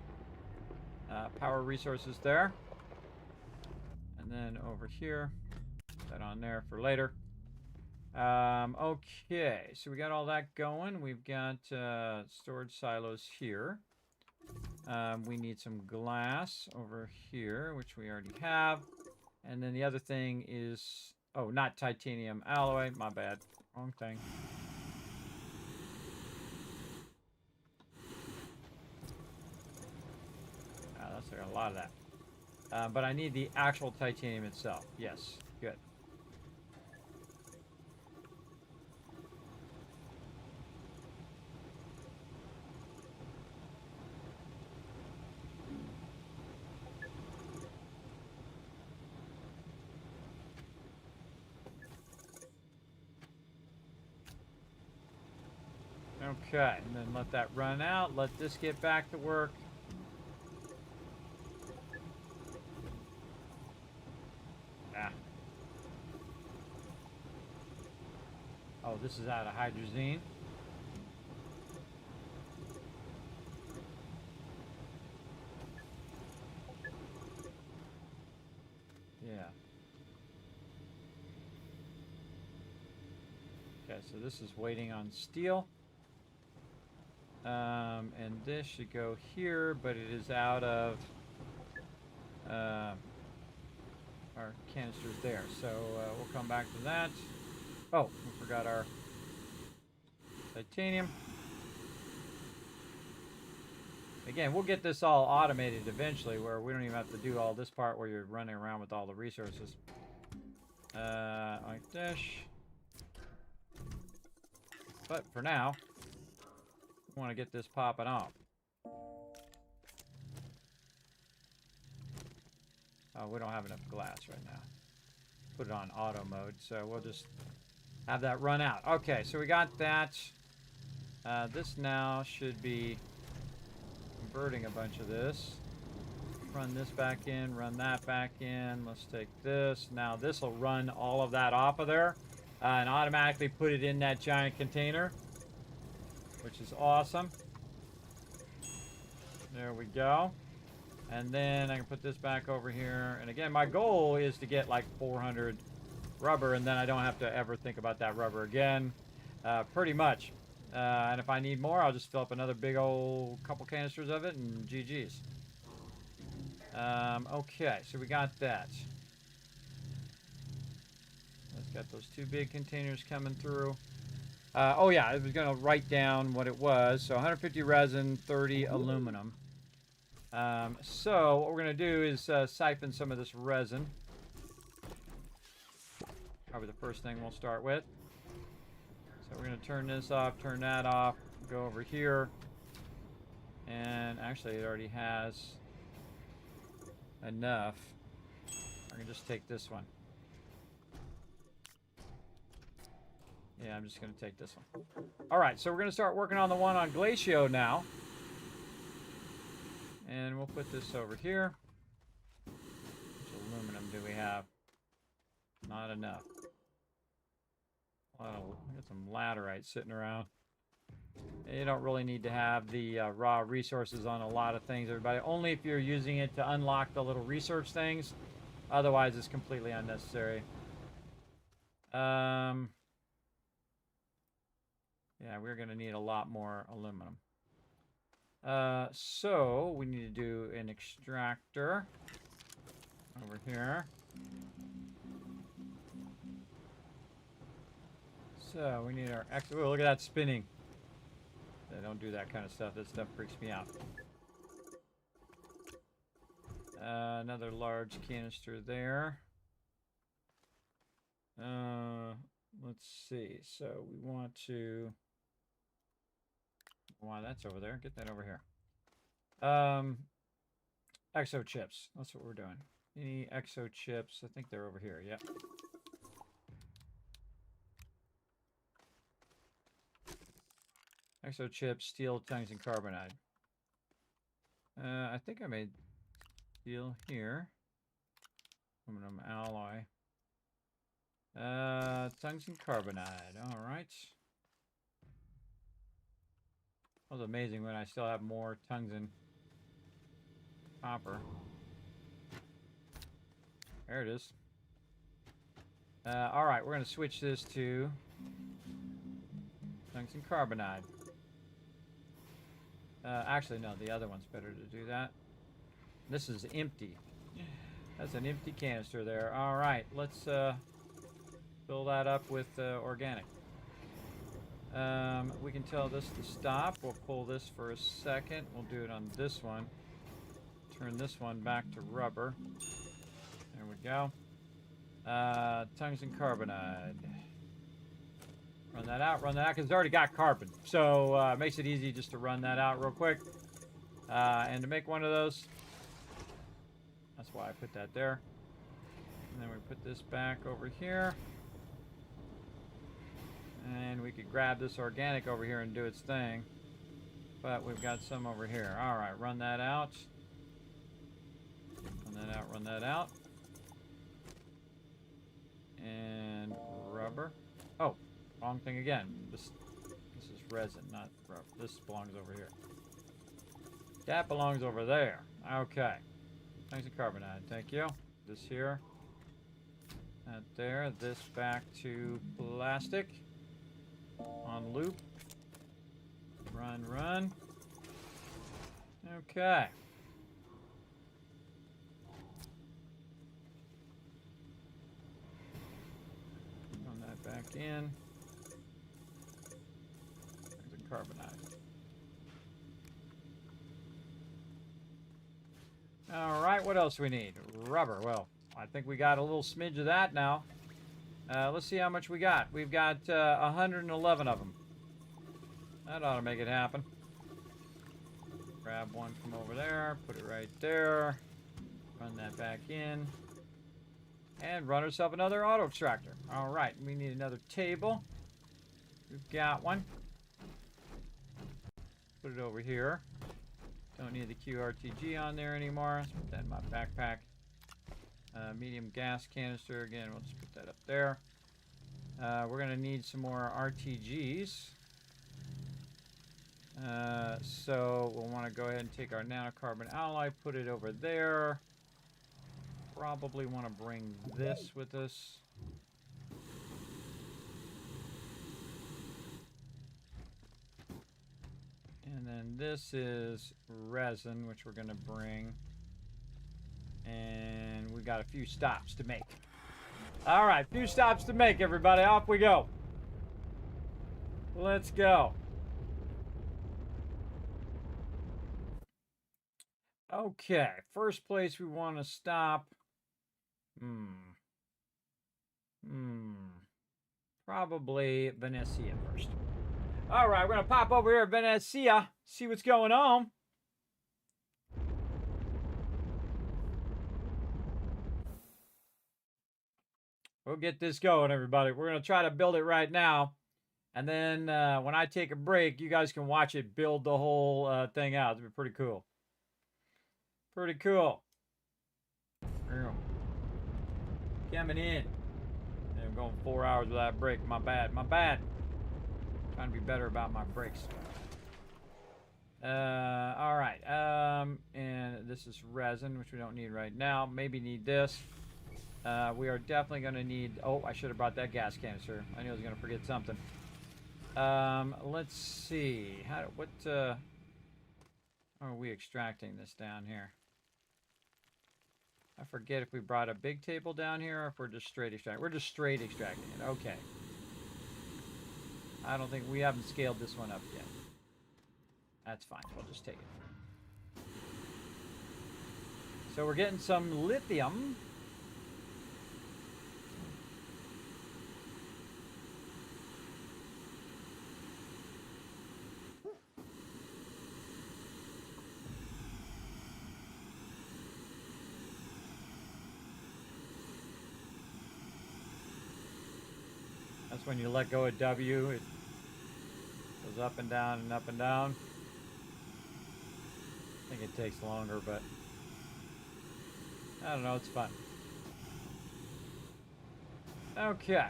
power resources there. And then over here, put that on there for later. Okay, so we got all that going. We've got storage silos here. We need some glass over here, which we already have. And then the other thing is, oh, not titanium alloy, my bad. Wrong thing. That's like a lot of that. But I need the actual titanium itself. Yes, good. Okay, and then let that run out. Let this get back to work. Ah. Oh, this is out of hydrazine. Yeah. Okay, so this is waiting on steel. And this should go here, but it is out of our canisters there. So we'll come back to that. Oh, we forgot our titanium. Again, we'll get this all automated eventually where we don't even have to do all this part where you're running around with all the resources. Like this. But for now, we want to get this popping off. Oh, we don't have enough glass right now. Put it on auto mode, so we'll just have that run out. Okay, so we got that. This now should be converting a bunch of this. Run this back in, run that back in. Let's take this. Now this will run all of that off of there and automatically put it in that giant container, which is awesome. There we go. And then I can put this back over here. And again, my goal is to get like 400 rubber, and then I don't have to ever think about that rubber again. Pretty much. And if I need more, I'll just fill up another big old couple canisters of it, and GG's. Okay, so we got that. Let's got those two big containers coming through. Oh yeah, I was going to write down what it was. So 150 resin, 30 aluminum. So what we're going to do is siphon some of this resin. Probably the first thing we'll start with. So we're going to turn this off, turn that off, go over here. And actually it already has enough. I can just take this one. Yeah, I'm just going to take this one. All right, so we're going to start working on the one on Glacio now. And we'll put this over here. How much aluminum do we have? Not enough. Well, we got some laterite sitting around. You don't really need to have the raw resources on a lot of things, everybody. Only if you're using it to unlock the little research things. Otherwise, it's completely unnecessary. Yeah, we're going to need a lot more aluminum. So we need to do an extractor over here. So we need our oh, look at that spinning. I don't do that kind of stuff. That stuff freaks me out. Another large canister there. Let's see. So we want to. Why that's over there. Get that over here. Exo chips. That's what we're doing. Any exo chips? I think they're over here. Yep. Exo chips, steel, tungsten carbonide. I think I made steel here. Aluminum alloy. Tungsten carbonide. All right. That was amazing when I still have more tungsten copper. There it is. All right, we're going to switch this to tungsten carbonide. Actually, no, the other one's better to do that. This is empty. That's an empty canister there. All right, let's fill that up with organic. We can tell this to stop. We'll pull this for a second. We'll do it on this one. Turn this one back to rubber. There we go. Tungsten carbonide. Run that out, because it's already got carbon. So it makes it easy just to run that out real quick. And to make one of those, that's why I put that there. And then we put this back over here. And we could grab this organic over here and do its thing. But we've got some over here. All right, run that out. Run that out, run that out. And rubber. Oh, Wrong thing again. This is resin, not rubber. This belongs over here. That belongs over there. Okay. Thanks to carbonite. Thank you. This here. That there. This back to plastic. On loop. Run, run. Okay. Run that back in. There's a carbonite. All right, what else do we need? Rubber. Well, I think we got a little smidge of that now. Let's see how much we got. We've got 111 of them. That ought to make it happen. Grab one from over there, put it right there, run that back in, and run ourselves another auto extractor. All right, we need another table. We've got one. Put it over here. Don't need the QRTG on there anymore. Let's put that in my backpack. Medium gas canister. Again, we'll just put that up there. We're going to need some more RTGs. So we'll want to go ahead and take our nanocarbon alloy, put it over there. Probably want to bring this with us. And then this is resin, which we're going to bring. And we got a few stops to make. All right, few stops to make, everybody. Off we go. Let's go. Okay, first place we want to stop. Probably Venecia first. All right, we're going to pop over here at Venecia, see what's going on. We'll get this going, everybody. We're going to try to build it right now. And then when I take a break, you guys can watch it build the whole thing out. It'll be pretty cool. Pretty cool. Coming in. Yeah, I'm going 4 hours without a break. My bad. My bad. Trying to be better about my breaks. All right. And this is resin, which we don't need right now. Maybe need this. We are definitely going to need... Oh, I should have brought that gas canister. I knew I was going to forget something. Let's see. What are we extracting this down here? I forget if we brought a big table down here or if we're just straight extracting. We're just straight extracting it. Okay. I don't think we haven't scaled this one up yet. That's fine. We'll just take it. So we're getting some lithium. That's when you let go of W, it goes up and down and up and down. I think it takes longer, but I don't know, it's fun. Okay.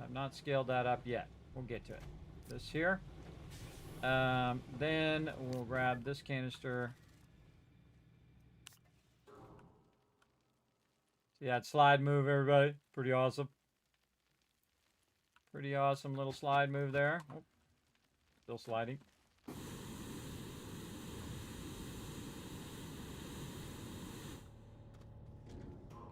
I've not scaled that up yet. We'll get to it. This here. Then we'll grab this canister. See that slide move, everybody? Pretty awesome. Pretty awesome little slide move there. Oh, still sliding.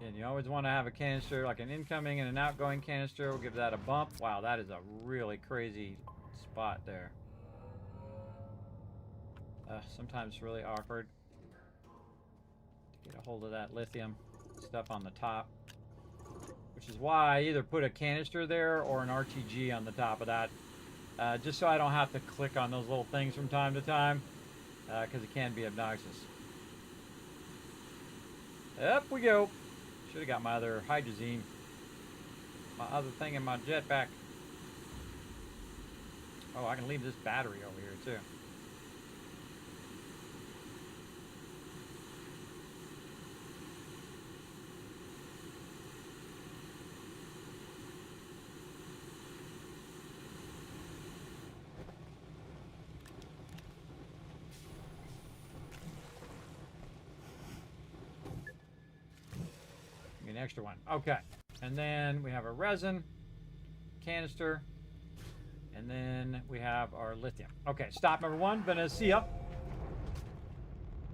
And you always want to have a canister, like an incoming and an outgoing canister. We'll give that a bump. Wow, that is a really crazy spot there. Sometimes it's really awkward to get a hold of that lithium stuff on the top, which is why I either put a canister there or an RTG on the top of that, just so I don't have to click on those little things from time to time, because it can be obnoxious. Up we go. Should have got my other hydrazine, my other thing in my jetpack. Oh, I can leave this battery over here too. extra one. Okay. And then we have our resin canister. And then we have our lithium. Okay, stop number 1, Venecia.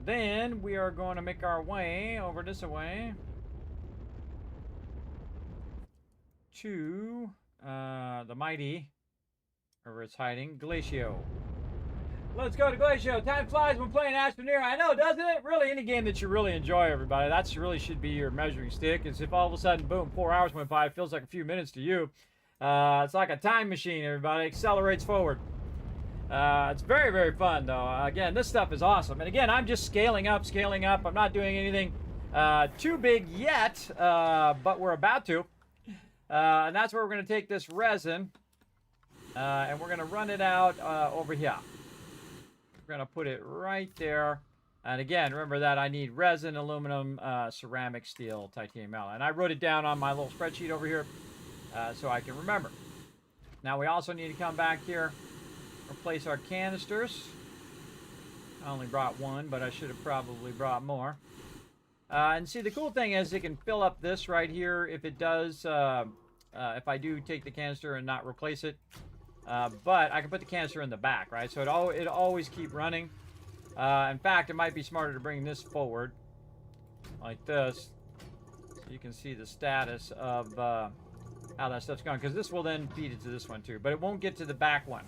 Then we are going to make our way over this way to the mighty, wherever it's hiding, Glacio. Let's go to Glacio. Time flies when playing Astroneer. I know, doesn't it? Really, any game that you really enjoy, everybody. That's really should be your measuring stick. Is if all of a sudden, boom, 4 hours went by, it feels like a few minutes to you. It's like a time machine, everybody. It accelerates forward. It's very, very fun, though. Again, this stuff is awesome. And again, I'm just scaling up. I'm not doing anything too big yet, but we're about to. And that's where we're going to take this resin, and we're going to run it out over here. We're going to put it right there. And again, remember that I need resin, aluminum, ceramic, steel, titanium, alloy. And I wrote it down on my little spreadsheet over here so I can remember. Now, we also need to come back here, replace our canisters. I only brought one, but I should have probably brought more. And see, the cool thing is it can fill up this right here if it does, if I do take the canister and not replace it. But I can put the canister in the back, right? So it'll always keep running. In fact, it might be smarter to bring this forward like this, so you can see the status of how that stuff's going, because this will then feed it to this one too, but it won't get to the back one.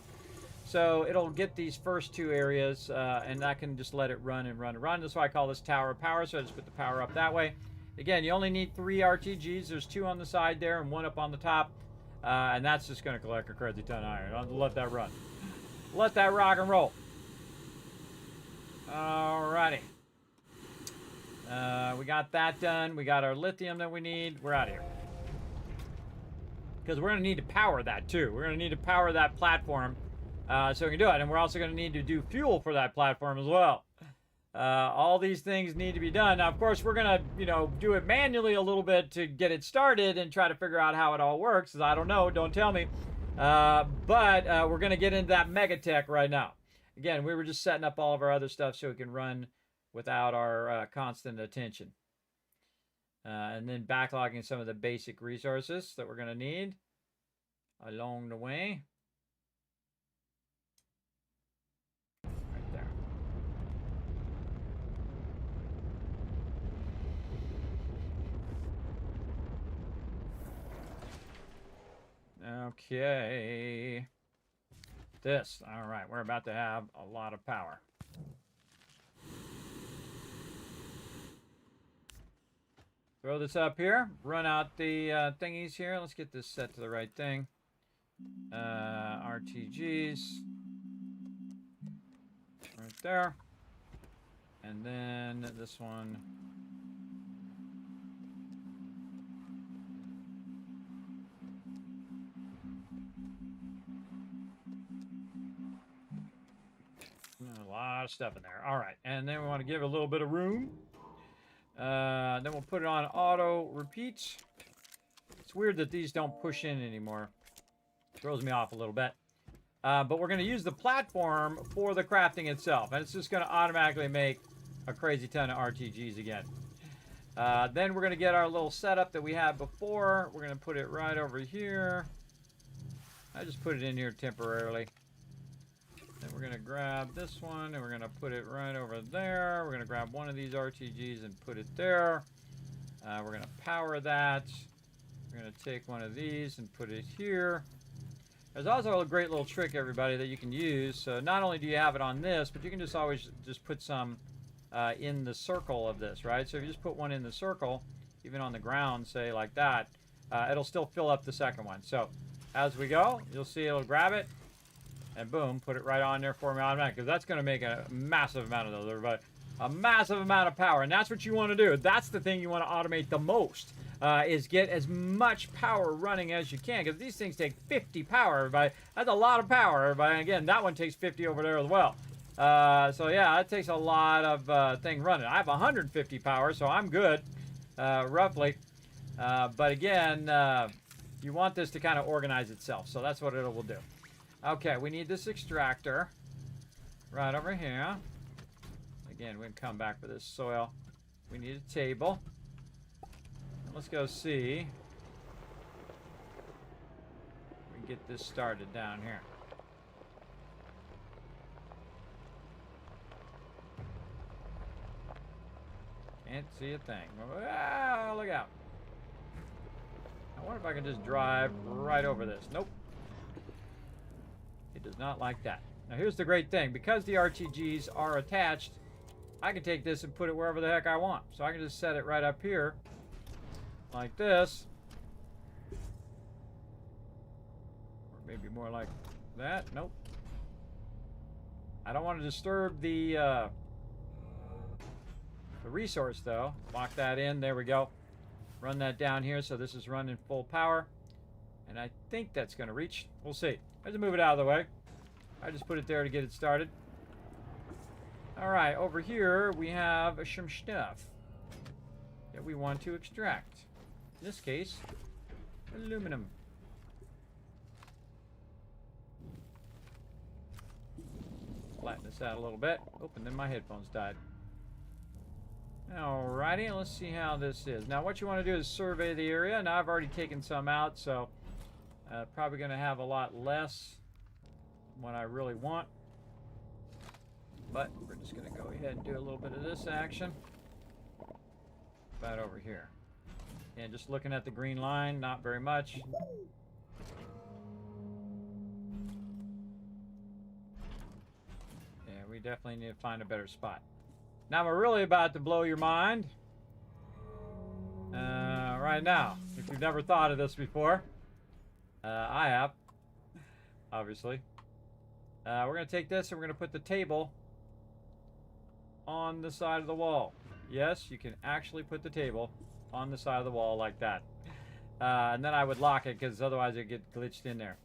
So it'll get these first 2 areas, and I can just let it run and run and run. That's why I call this tower of power, so I just put the power up that way. Again, you only need 3 RTGs. There's 2 on the side there and 1 up on the top, and that's just going to collect a crazy ton of iron. I'll let that run. Let that rock and roll. Alrighty. We got that done. We got our lithium that we need. We're out of here. Because we're going to need to power that too. We're going to need to power that platform so we can do it. And we're also going to need to do fuel for that platform as well. All these things need to be done. Now, of course, we're going to, do it manually a little bit to get it started and try to figure out how it all works. I don't know. Don't tell me. But we're going to get into that MEGATECH right now. Again, we were just setting up all of our other stuff so it can run without our constant attention. And then backlogging some of the basic resources that we're going to need along the way. Right there. Okay. This. All right. We're about to have a lot of power. Throw this up here. Run out the thingies here. Let's get this set to the right thing. RTGs. Right there. And then this one. A lot of stuff in there. All right. And then we want to give it a little bit of room. Then we'll put it on auto repeat. It's weird that these don't push in anymore. Throws me off a little bit. But we're going to use the platform for the crafting itself. And it's just going to automatically make a crazy ton of RTGs again. Then we're going to get our little setup that we had before. We're going to put it right over here. I just put it in here temporarily. Then we're going to grab this one and we're going to put it right over there. We're going to grab one of these RTGs and put it there. We're going to power that. We're going to take one of these and put it here. There's also a great little trick, everybody, that you can use. So not only do you have it on this, but you can just always just put some in the circle of this, right? So if you just put one in the circle, even on the ground, say like that, it'll still fill up the second one. So as we go, you'll see it'll grab it. And boom, put it right on there for me automatically, because that's going to make a massive amount of those, everybody. A massive amount of power, and that's what you want to do. That's the thing you want to automate the most, is get as much power running as you can, because these things take 50 power, everybody. That's a lot of power, everybody. And again, that one takes 50 over there as well. So yeah, it takes a lot of thing running. I have 150 power, so I'm good, roughly. But again, you want this to kind of organize itself, so that's what it will do. Okay, we need this extractor right over here. Again, we can come back for this soil. We need a table. Let's go see. We can get this started down here. Can't see a thing. Ah, look out. I wonder if I can just drive right over this. Nope. It does not like that. Now here's the great thing. Because the RTGs are attached, I can take this and put it wherever the heck I want. So I can just set it right up here. Like this. Or maybe more like that. Nope. I don't want to disturb the resource though. Lock that in. There we go. Run that down here so this is running full power. And I think that's going to reach. We'll see. Let's move it out of the way. I just put it there to get it started. Alright, over here we have some stuff that we want to extract. In this case, aluminum. Flatten this out a little bit. Oh, and then my headphones died. Alrighty, let's see how this is. Now what you want to do is survey the area. Now I've already taken some out, so probably going to have a lot less than what I really want. But we're just going to go ahead and do a little bit of this action. About over here. And just looking at the green line, not very much. Yeah, we definitely need to find a better spot. Now we're really about to blow your mind. Right now, if you've never thought of this before, I have, obviously. We're going to take this and we're going to put the table on the side of the wall. Yes, you can actually put the table on the side of the wall like that. And then I would lock it because otherwise it'd get glitched in there.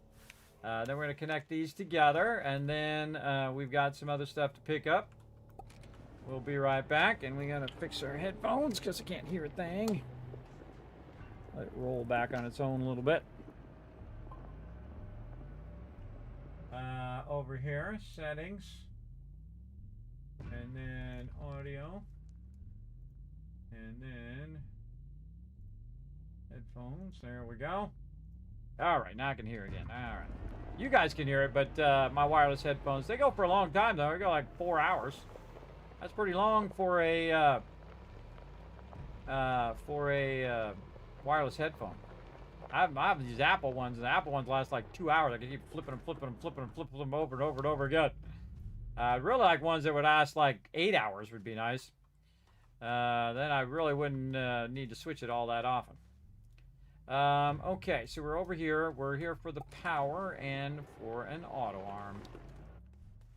Then we're going to connect these together, and then we've got some other stuff to pick up. We'll be right back, and we're going to fix our headphones because I can't hear a thing. Let it roll back on its own a little bit. Over here, settings. And then audio. And then headphones. There we go. All right, now I can hear again. All right. You guys can hear it, but my wireless headphones, they go for a long time, though. They go like 4 hours. That's pretty long for a wireless headphone. I have these Apple ones, and the Apple ones last like 2 hours. I can keep flipping them over and over and over again. I'd really like ones that would last like 8 hours would be nice. Then I really wouldn't need to switch it all that often. Okay, so we're over here. We're here for the power and for an auto arm.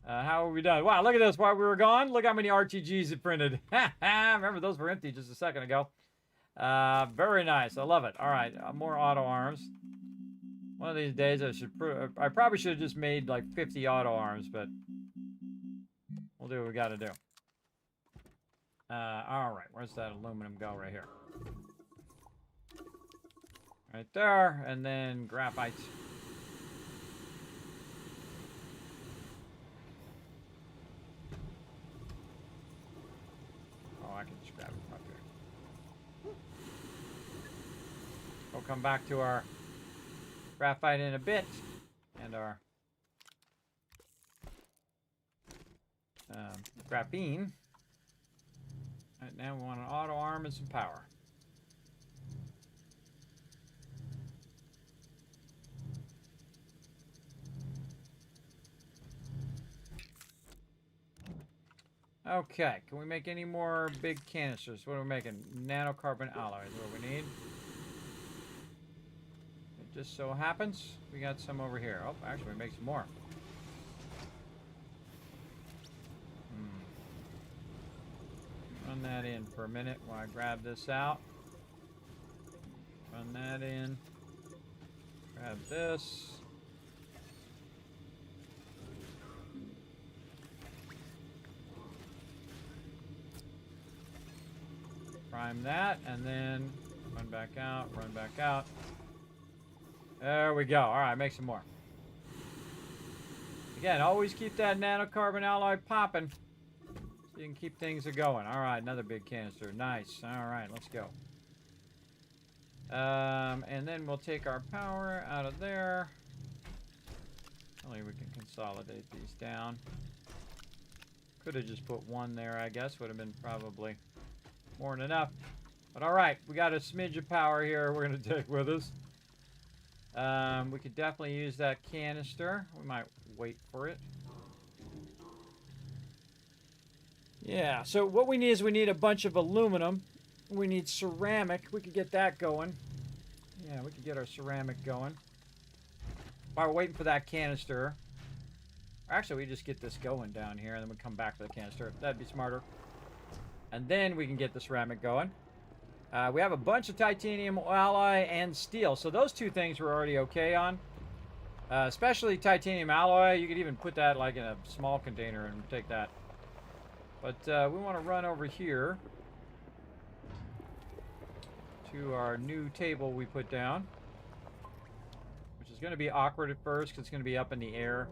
How are we done? Wow, look at this. While we were gone, look how many RTGs it printed. Remember, those were empty just a second ago. Very nice. I love it. All right, more auto arms. One of these days, I probably should have just made like 50 auto arms, but we'll do what we got to do. All right, where's that aluminum go? Right here. Right there, and then graphite. Oh, I can just grab it up here. We'll come back to our graphite in a bit, and our graphene. Right now we want an auto arm and some power. Okay, can we make any more big canisters? What are we making? Nanocarbon alloy is what we need. It just so happens we got some over here. Oh, actually, we make some more. Run that in for a minute while I grab this out. Run that in. Grab this. Prime that, and then run back out, run back out. There we go. All right, make some more. Again, always keep that nanocarbon alloy popping so you can keep things going. All right, another big canister. Nice. All right, let's go. And then we'll take our power out of there. Only we can consolidate these down. Could have just put one there, I guess. Would have been probably more than enough. But all right, we got a smidge of power here we're going to take with us. We could definitely use that canister. We might wait for it. Yeah, so what we need is we need a bunch of aluminum. We need ceramic. We could get that going. Yeah, we could get our ceramic going. While we're waiting for that canister. Actually, we just get this going down here, and then we come back for the canister. That'd be smarter. And then we can get the ceramic going. We have a bunch of titanium alloy and steel. So those two things we're already okay on. Especially titanium alloy. You could even put that like in a small container and take that. But we want to run over here to our new table we put down. Which is going to be awkward at first because it's going to be up in the air.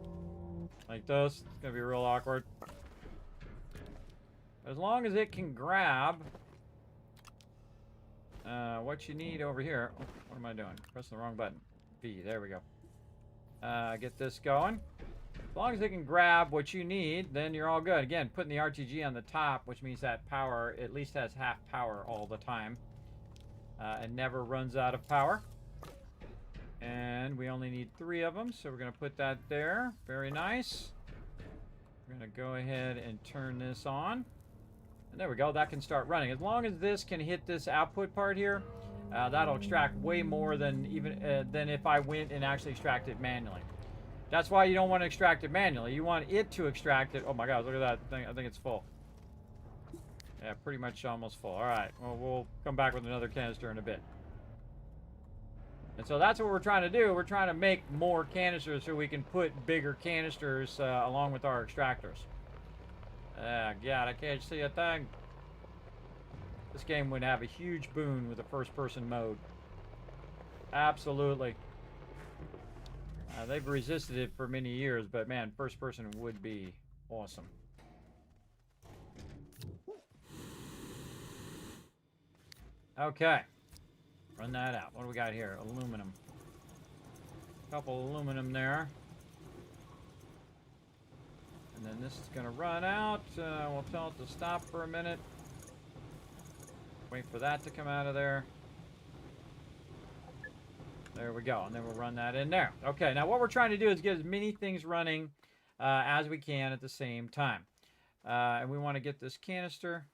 Like this. It's going to be real awkward. As long as it can grab what you need over here. Oh, what am I doing? Pressing the wrong button. V. There we go. Get this going. As long as it can grab what you need, then you're all good. Again, putting the RTG on the top, which means that power at least has half power all the time. And never runs out of power. And we only need 3 of them, so we're going to put that there. Very nice. We're going to go ahead and turn this on. And there we go. That can start running. As long as this can hit this output part here, that'll extract way more than even than if I went and actually extracted it manually. That's why you don't want to extract it manually. You want it to extract it. Oh my God, look at that thing. I think it's full. Yeah, pretty much almost full. All right. Well, we'll come back with another canister in a bit. And so that's what we're trying to do. We're trying to make more canisters so we can put bigger canisters along with our extractors. God, I can't see a thing. This game would have a huge boon with the first-person mode. Absolutely. They've resisted it for many years, but man, first-person would be awesome. Okay. Run that out. What do we got here? Aluminum. Couple aluminum there. And then this is going to run out. We'll tell it to stop for a minute. Wait for that to come out of there. There we go. And then we'll run that in there. Okay, now what we're trying to do is get as many things running as we can at the same time. And we want to get this canister.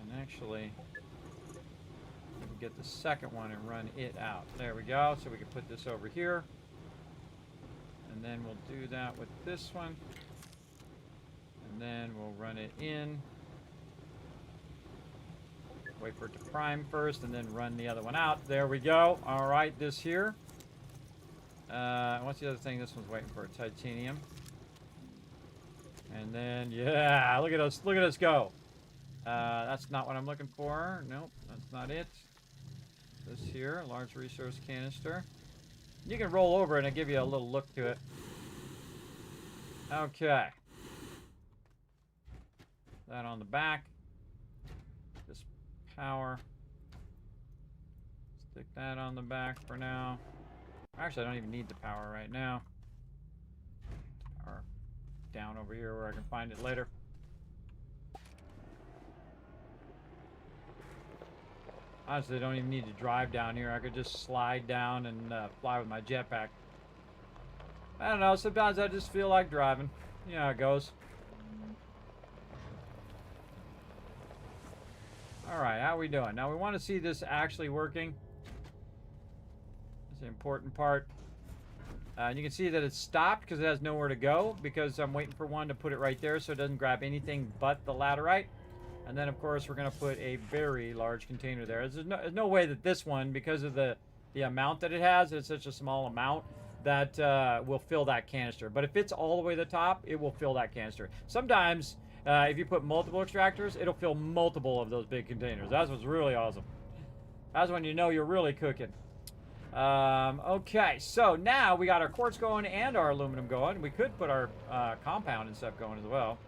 And actually, we can get the second one and run it out. There we go. So we can put this over here. And then we'll do that with this one. And then we'll run it in. Wait for it to prime first and then run the other one out. There we go. All right, this here. What's the other thing? This one's waiting for? Titanium. And then, yeah, look at us. Look at us go. That's not what I'm looking for. Nope, that's not it. This here, large resource canister. You can roll over and it'll give you a little look to it. Okay. That on the back. This power. Stick that on the back for now. Actually, I don't even need the power right now. Power down over here where I can find it later. Honestly, I don't even need to drive down here. I could just slide down and fly with my jetpack. I don't know. Sometimes I just feel like driving. You know how it goes. Alright, how are we doing? Now, we want to see this actually working. That's the important part. And you can see that it's stopped because it has nowhere to go. Because I'm waiting for one to put it right there so it doesn't grab anything but the laterite. And then, of course, we're going to put a very large container there. There's no way that this one, because of the amount that it has, it's such a small amount, that will fill that canister. But if it's all the way to the top, it will fill that canister. Sometimes, if you put multiple extractors, it'll fill multiple of those big containers. That's what's really awesome. That's when you know you're really cooking. Okay, so now we got our quartz going and our aluminum going. We could put our compound and stuff going as well.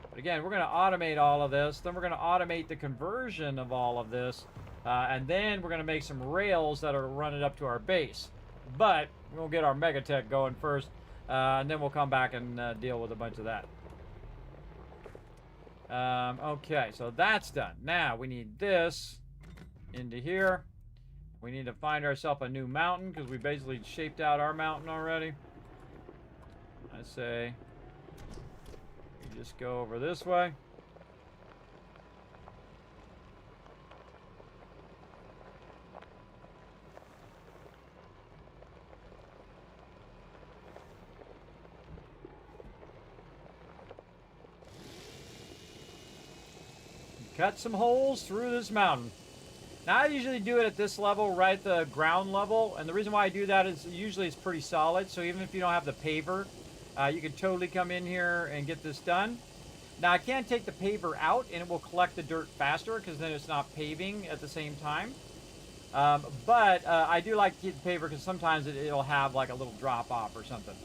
But But again, we're going to automate all of this. Then we're going to automate the conversion of all of this. And then we're going to make some rails that are running up to our base. But we'll get our MEGATECH going first. And then we'll come back and deal with a bunch of that. Okay, so that's done. Now we need this into here. We need to find ourselves a new mountain because we basically shaped out our mountain already. I say we just go over this way. Cut some holes through this mountain. Now I usually do it at this level, right at the ground level, and the reason why I do that is usually it's pretty solid, so even if you don't have the paver, you can totally come in here and get this done. Now I can take the paver out and it will collect the dirt faster because then it's not paving at the same time. But I do like to keep the paver because sometimes it'll have like a little drop off or something.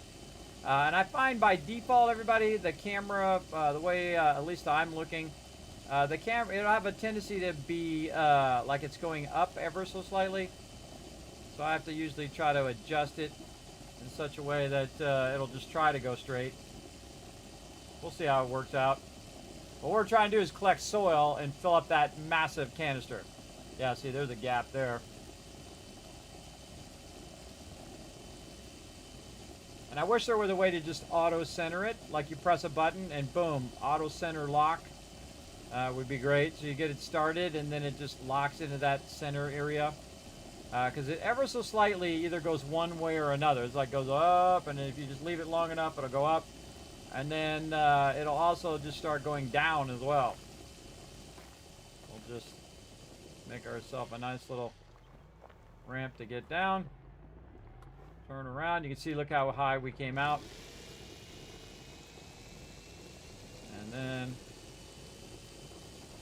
And I find by default, everybody, the camera, the way at least I'm looking, the camera, it'll have a tendency to be like it's going up ever so slightly. So I have to usually try to adjust it in such a way that it'll just try to go straight. We'll see how it works out. What we're trying to do is collect soil and fill up that massive canister. Yeah, see, there's a gap there. And I wish there was a way to just auto-center it. Like you press a button and boom, auto-center lock. Would be great. So you get it started and then it just locks into that center area. Because it ever so slightly either goes one way or another. It's like goes up, and if you just leave it long enough, it'll go up. And then it'll also just start going down as well. We'll just make ourselves a nice little ramp to get down. Turn around. You can see, look how high we came out. And then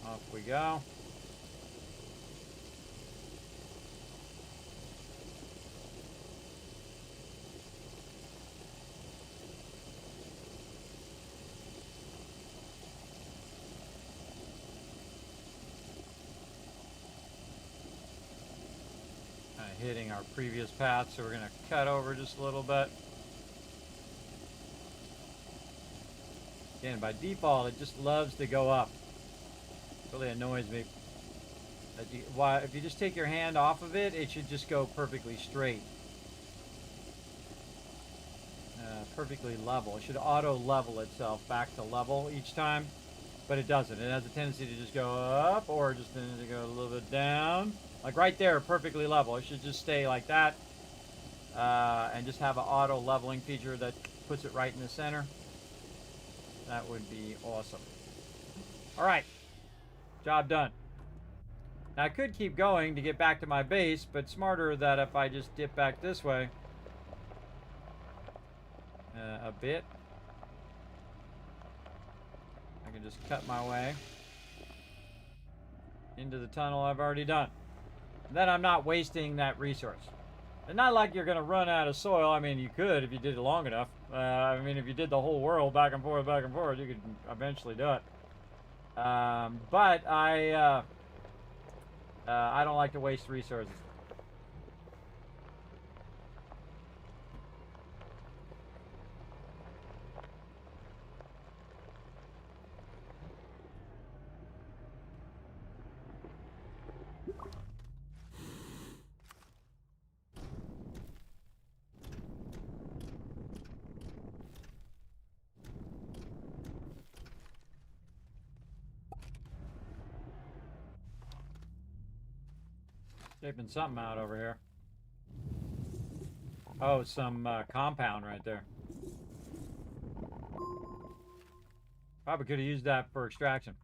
off we go. Kind of hitting our previous path, so we're going to cut over just a little bit. Again, by default, it just loves to go up. Really annoys me. If you just take your hand off of it, it should just go perfectly straight. Perfectly level. It should auto level itself back to level each time, but it doesn't. It has a tendency to just go up or just to go a little bit down. Like right there, perfectly level. It should just stay like that and just have an auto leveling feature that puts it right in the center. That would be awesome. All right. Job done. Now I could keep going to get back to my base, but smarter that if I just dip back this way a bit, I can just cut my way into the tunnel I've already done. And then I'm not wasting that resource. It's not like you're going to run out of soil. I mean, you could if you did it long enough. I mean, if you did the whole world back and forth, you could eventually do it. But I don't like to waste resources. Shaping something out over here. Oh, some compound right there. Probably could have used that for extraction.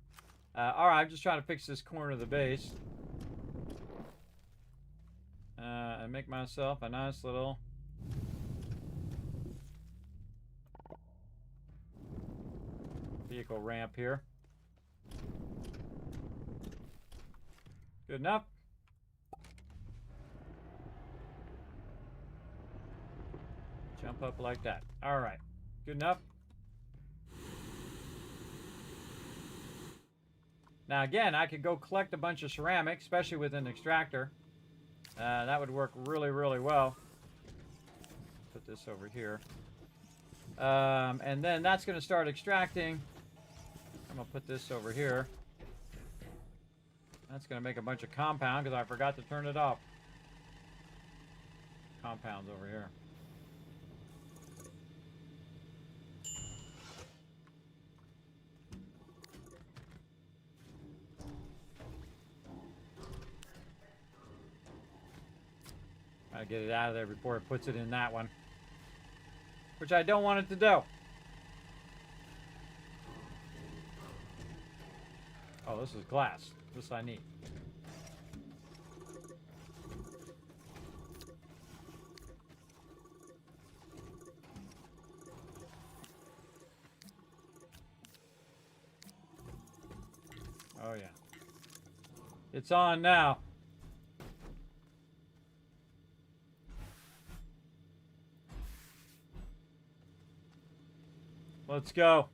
Alright, I'm just trying to fix this corner of the base. And make myself a nice little vehicle ramp here. Good enough. Jump up like that. All right. Good enough. Now again, I could go collect a bunch of ceramic, especially with an extractor. That would work really, really well. Put this over here. And then that's going to start extracting. I'm going to put this over here. That's going to make a bunch of compound because I forgot to turn it off. Compounds over here. Gotta get it out of there before it puts it in that one. Which I don't want it to do. Oh, this is glass. This I need. Oh, yeah. It's on now. Let's go.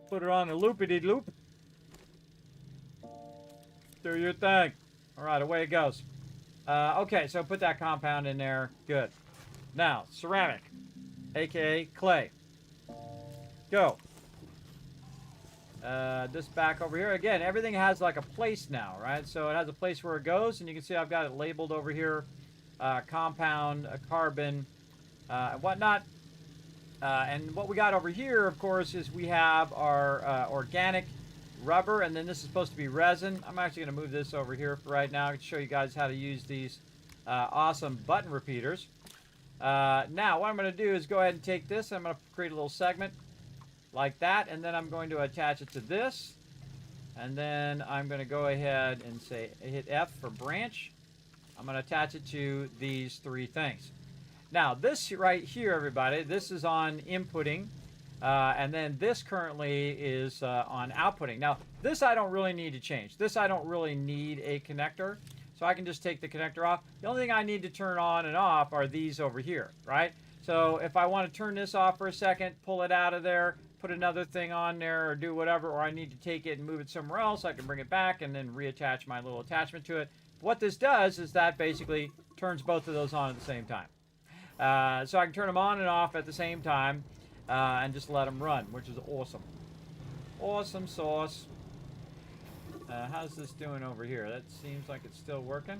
Put it on a loopity-loop. Do your thing. All right, away it goes. Okay, so put that compound in there. Good. Now, ceramic, aka clay. Go. This back over here. Again, everything has like a place now, right? So it has a place where it goes, and you can see I've got it labeled over here. Compound, carbon, and whatnot. And what we got over here, of course, is we have our organic rubber, and then this is supposed to be resin. I'm actually going to move this over here for right now to show you guys how to use these awesome button repeaters. Now, what I'm going to do is go ahead and take this. I'm going to create a little segment like that, and then I'm going to attach it to this. And then I'm going to go ahead and say, hit F for branch. I'm going to attach it to these three things. Now, this right here, everybody, this is on inputting, and then this currently is on outputting. Now, this I don't really need to change. This I don't really need a connector, so I can just take the connector off. The only thing I need to turn on and off are these over here, right? So if I want to turn this off for a second, pull it out of there, put another thing on there, or do whatever, or I need to take it and move it somewhere else, I can bring it back and then reattach my little attachment to it. What this does is that basically turns both of those on at the same time. So I can turn them on and off at the same time and just let them run, which is awesome. Awesome sauce. How's this doing over here? That seems like it's still working.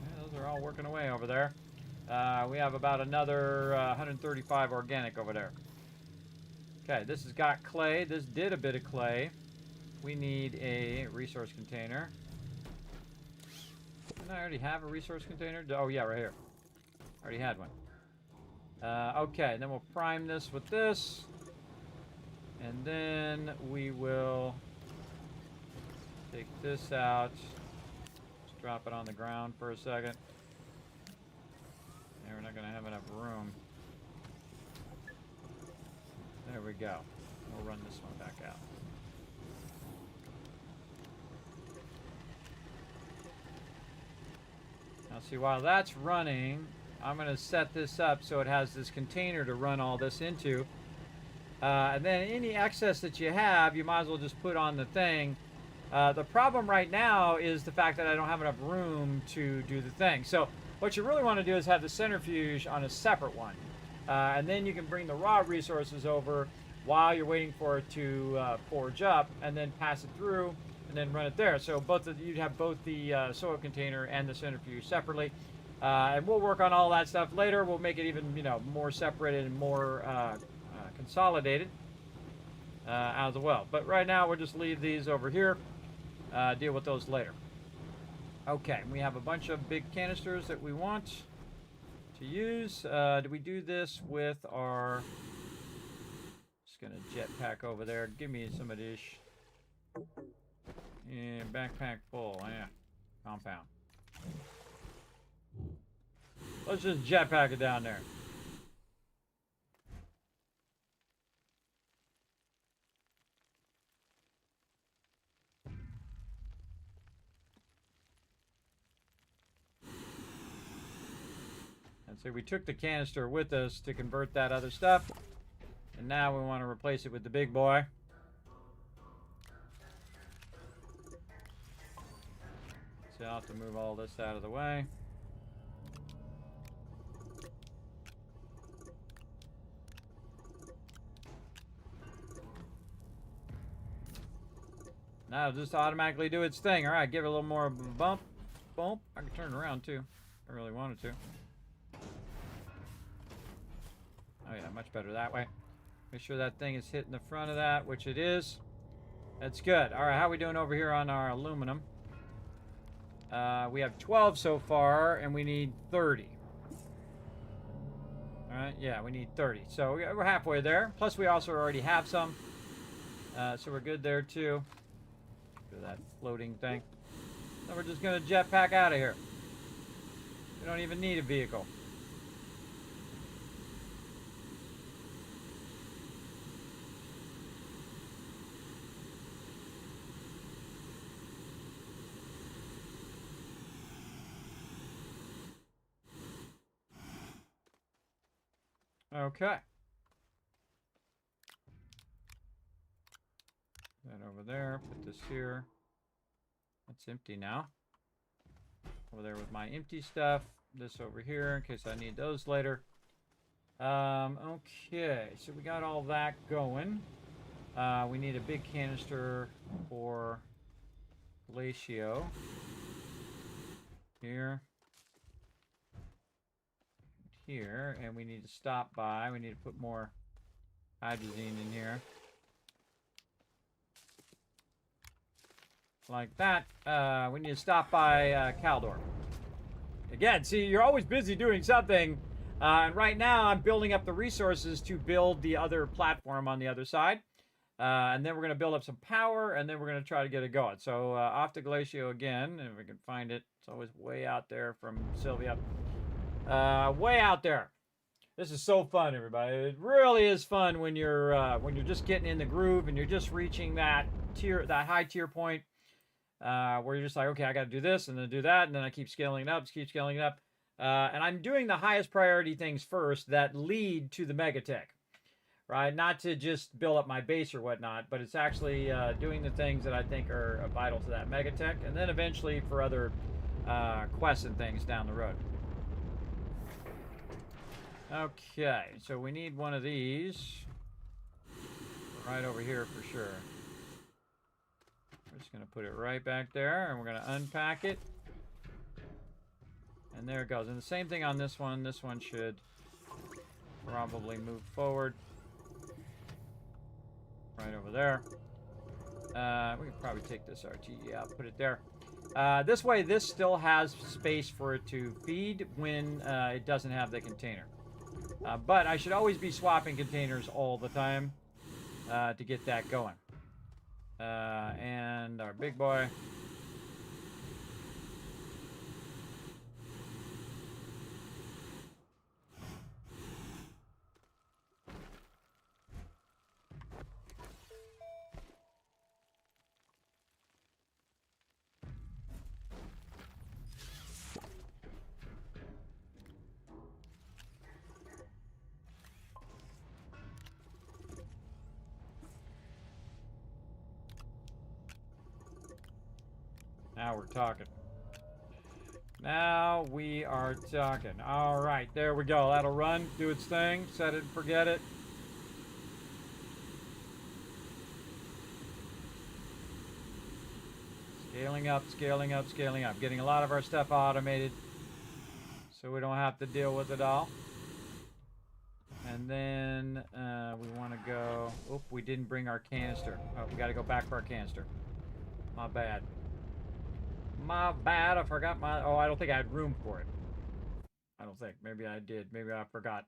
Yeah, those are all working away over there. We have about another 135 organic over there. Okay, this has got clay. This did a bit of clay. We need a resource container. Didn't I already have a resource container? Oh, yeah, right here. Already had one. Okay, and then we'll prime this with this. And then we will take this out. Just drop it on the ground for a second. Yeah, we're not going to have enough room. There we go. We'll run this one back out. Now see, while that's running, I'm going to set this up so it has this container to run all this into. And then any excess that you have, you might as well just put on the thing. The problem right now is the fact that I don't have enough room to do the thing. So what you really want to do is have the centrifuge on a separate one. And then you can bring the raw resources over while you're waiting for it to forge up, and then pass it through and then run it there. So you'd have both the soil container and the centrifuge separately. And we'll work on all that stuff later. We'll make it even more separated and more consolidated as well. But right now we'll just leave these over here. Deal with those later. Okay, we have a bunch of big canisters that we want to use. Do we do this with our... Just gonna jetpack over there. Give me some of this. Yeah, backpack full. Yeah, compound. Let's just jetpack it down there. And so we took the canister with us to convert that other stuff. And now we want to replace it with the big boy. So I'll have to move all this out of the way. Now it'll just automatically do its thing. All right, give it a little more bump. Bump. I can turn it around too. If I really wanted to. Oh yeah, much better that way. Make sure that thing is hitting the front of that, which it is. That's good. All right, how are we doing over here on our aluminum? We have 12 so far, and we need 30. All right, yeah, we need 30. So we're halfway there. Plus, we also already have some. So we're good there, too. Do that floating thing. Then we're just going to jetpack out of here. We don't even need a vehicle. Okay. That over there. Put this here. That's empty now. Over there with my empty stuff. This over here in case I need those later. Okay. So we got all that going. We need a big canister for Glacio. Here. Here, and we need to stop by. We need to put more hydrazine in here. Like that. We need to stop by Caldor. Again, see, you're always busy doing something. And right now, I'm building up the resources to build the other platform on the other side. And then we're going to build up some power, and then we're going to try to get it going. So off to Glacio again, if we can find it. It's always way out there from Sylvia. Way out there. This is so fun, everybody. It really is fun when you're just getting in the groove and you're just reaching that high tier point where you're just like, okay, I got to do this and then do that, and then I keep scaling it up, and I'm doing the highest priority things first that lead to the MEGATECH, right? Not to just build up my base or whatnot, but it's actually doing the things that I think are vital to that MEGATECH, and then eventually for other quests and things down the road. Okay, so we need one of these right over here for sure. We're just going to put it right back there, and we're going to unpack it. And there it goes. And the same thing on this one. This one should probably move forward. Right over there. We could probably take this RTE out, put it there. This way, this still has space for it to feed when it doesn't have the container. But I should always be swapping containers all the time to get that going. And our big boy. Now we're talking. Now we are talking. All right, there we go. That'll run, do its thing, set it, forget it. Scaling up, scaling up, scaling up. Getting a lot of our stuff automated so we don't have to deal with it all. And then we want to go... Oop, we didn't bring our canister. Oh, we got to go back for our canister. My bad. My bad, I forgot my... Oh, I don't think I had room for it. I don't think. Maybe I did. Maybe I forgot.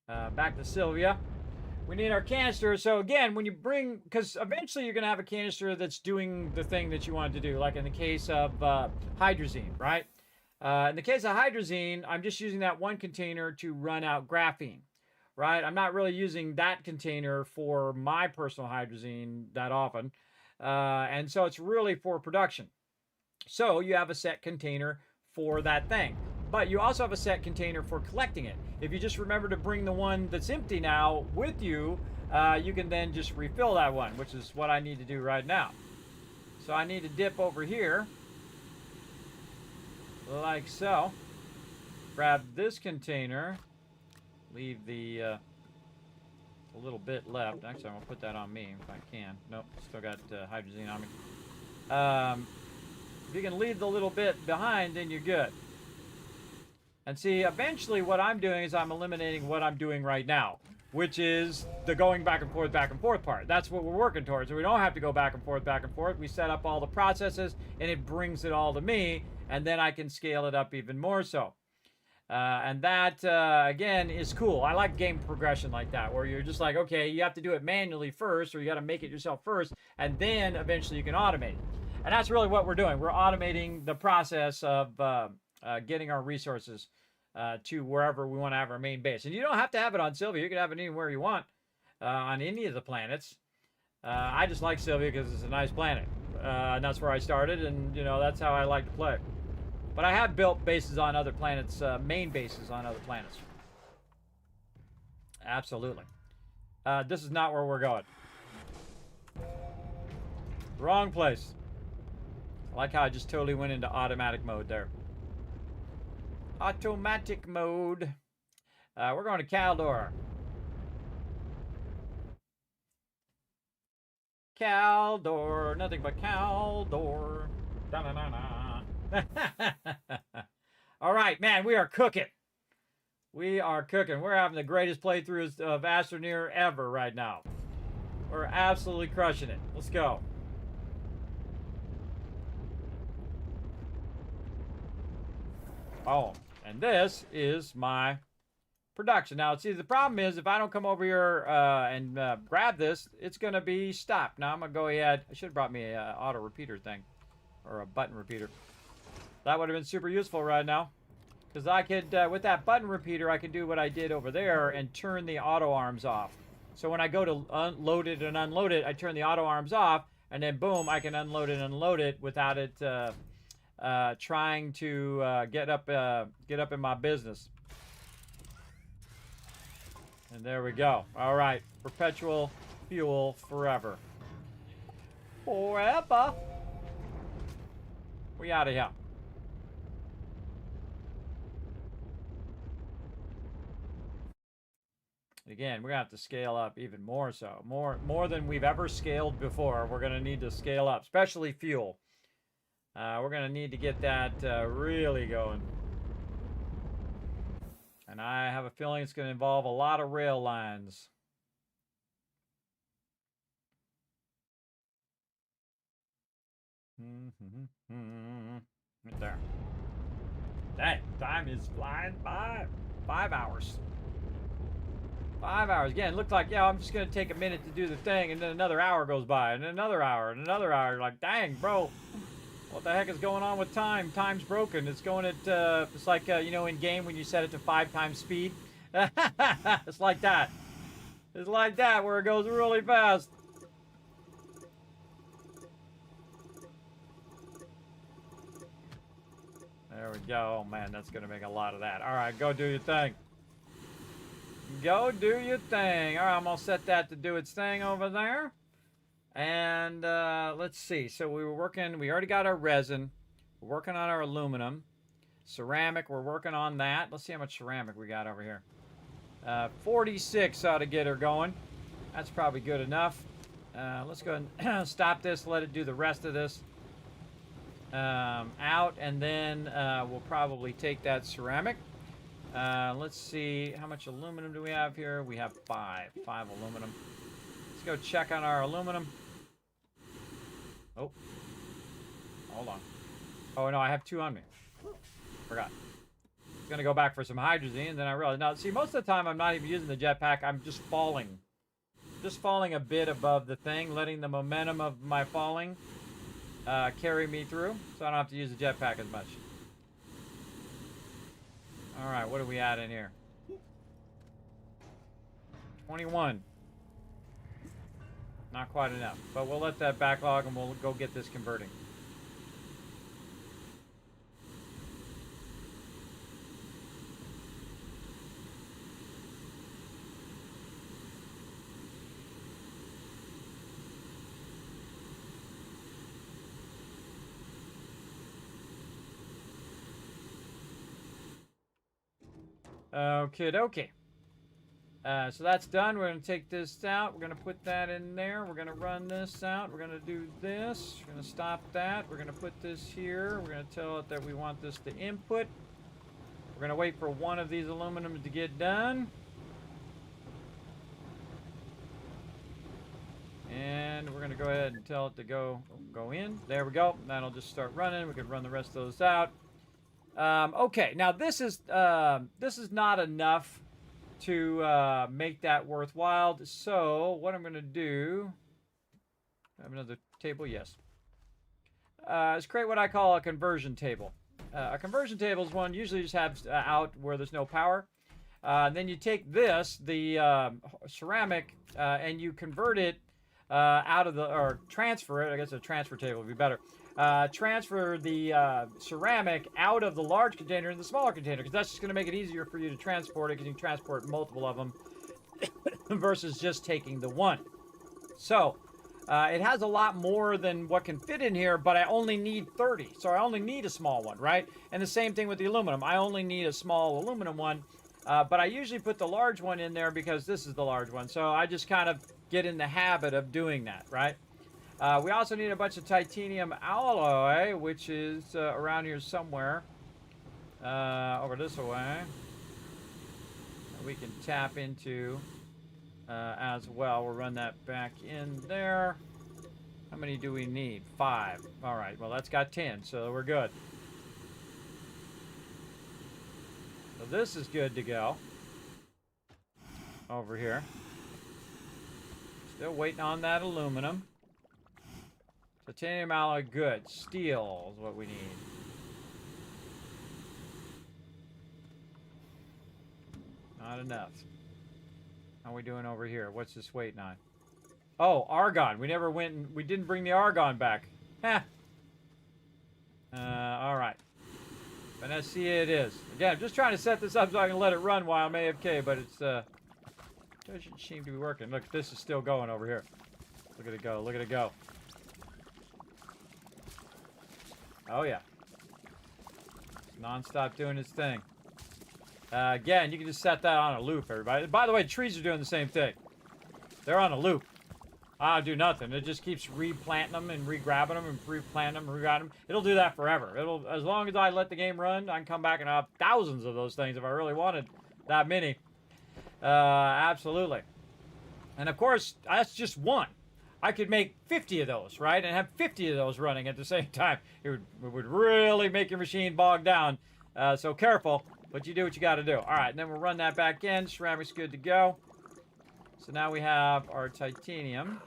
Back to Sylvia. We need our canister. So again, when you bring... Because eventually you're going to have a canister that's doing the thing that you wanted to do. Like in the case of hydrazine, right? In the case of hydrazine, I'm just using that one container to run out graphene, right? I'm not really using that container for my personal hydrazine that often. And so it's really for production. So you have a set container for that thing. But you also have a set container for collecting it. If you just remember to bring the one that's empty now with you, you can then just refill that one, which is what I need to do right now. So I need to dip over here. like so. Grab this container. Leave the a little bit left. Actually, I'm gonna put that on me if I can. Nope, still got hydrazine on me. If you can leave the little bit behind, then you're good. And see, eventually what I'm doing is I'm eliminating what I'm doing right now, which is the going back and forth part. That's what we're working towards. So we don't have to go back and forth. We set up all the processes, and it brings it all to me, and then I can scale it up even more so. And that, again, is cool. I like game progression like that, where you're just like, okay, you have to do it manually first, or you got to make it yourself first, and then eventually you can automate it. And that's really what we're doing. We're automating the process of getting our resources to wherever we want to have our main base. And you don't have to have it on Sylvia. You can have it anywhere you want on any of the planets. I just like Sylvia because it's a nice planet. And that's where I started, and, you know, that's how I like to play. But I have built bases on other planets, main bases on other planets. Absolutely. This is not where we're going. Wrong place. I like how I just totally went into automatic mode there. Automatic mode. We're going to Caldor. Caldor. Nothing but Caldor. Da-na-na-na. All right, man, we are cooking. We are cooking. We're having the greatest playthroughs of Astroneer ever right now. We're absolutely crushing it. Let's go. Oh, and this is my production. Now, see, the problem is if I don't come over here and grab this, it's going to be stopped. Now, I'm going to go ahead. I should have brought me an auto repeater thing, or a button repeater. That would have been super useful right now. Because I could, with that button repeater, I could do what I did over there and turn the auto arms off. So when I go to load it and unload it, I turn the auto arms off, and then boom, I can unload and unload it without it trying to get up in my business. And there we go. All right, perpetual fuel forever. Forever. We out of here. Again, we're gonna have to scale up even more so. More than we've ever scaled before. We're gonna need to scale up, especially fuel. We're gonna need to get that really going. And I have a feeling it's gonna involve a lot of rail lines. Right there. Dang, time is flying by. 5 hours. 5 hours. Again, it looked like, yeah, I'm just going to take a minute to do the thing, and then another hour goes by, and another hour, and another hour. You're like, dang, bro, what the heck is going on with time? Time's broken. It's going at, it's like, you know, in game when you set it to 5 times speed. It's like that. It's like that, where it goes really fast. There we go. Oh, man, that's going to make a lot of that. All right, go do your thing. Go do your thing. All right, I'm going to set that to do its thing over there. And let's see. So we already got our resin. We're working on our aluminum. Ceramic, we're working on that. Let's see how much ceramic we got over here. 46 ought to get her going. That's probably good enough. Let's go and stop this, let it do the rest of this out, and then we'll probably take that ceramic. Let's see, how much aluminum do we have here? We have 5 aluminum. Let's go check on our aluminum. Oh, hold on. Oh no, I have 2 on me. Forgot. I was gonna go back for some hydrazine, and then I realized, now see, most of the time I'm not even using the jetpack, I'm just falling. Just falling a bit above the thing, letting the momentum of my falling carry me through, so I don't have to use the jetpack as much. Alright, what do we add in here? 21. Not quite enough, but we'll let that backlog and we'll go get this converting. Okay, dokie. So that's done. We're going to take this out. We're going to put that in there. We're going to run this out. We're going to do this. We're going to stop that. We're going to put this here. We're going to tell it that we want this to input. We're going to wait for one of these aluminums to get done. And we're going to go ahead and tell it to go in. There we go. That'll just start running. We can run the rest of those out. Okay, now this is not enough to make that worthwhile. So what I'm going to do, I have another table, yes, is create what I call a conversion table. A conversion table is one usually just have out where there's no power. Then you take this, the ceramic, and you convert it out of the, or transfer it. I guess a transfer table would be better. Transfer the ceramic out of the large container into the smaller container, because that's just going to make it easier for you to transport it, because you can transport multiple of them versus just taking the one. So it has a lot more than what can fit in here, but I only need 30, so I only need a small one, right? And the same thing with the aluminum. I only need a small aluminum one, but I usually put the large one in there because this is the large one, so I just kind of get in the habit of doing that, right? We also need a bunch of titanium alloy, which is around here somewhere. Over this way. We can tap into as well. We'll run that back in there. How many do we need? 5. All right, well, that's got 10, so we're good. So this is good to go. Over here. Still waiting on that aluminum. Titanium alloy, good. Steel is what we need. Not enough. How are we doing over here? What's this waiting on? Oh, argon. We never went and we didn't bring the argon back. Heh. All right. Venetia it is. Again, I'm just trying to set this up so I can let it run while I'm AFK, but it's doesn't seem to be working. Look, this is still going over here. Look at it go. Look at it go. Oh, yeah. Non-stop doing its thing. Again, you can just set that on a loop, everybody. By the way, trees are doing the same thing. They're on a loop. I don't do nothing. It just keeps replanting them and re-grabbing them and replanting them and re-grabbing them. It'll do that forever. It'll, as long as I let the game run, I can come back and have thousands of those things if I really wanted that many. Absolutely. And of course, that's just one. I could make 50 of those, right? And have 50 of those running at the same time. It would really make your machine bog down. So careful, but you do what you got to do. All right, and then we'll run that back in. Ceramic's good to go. So now we have our titanium.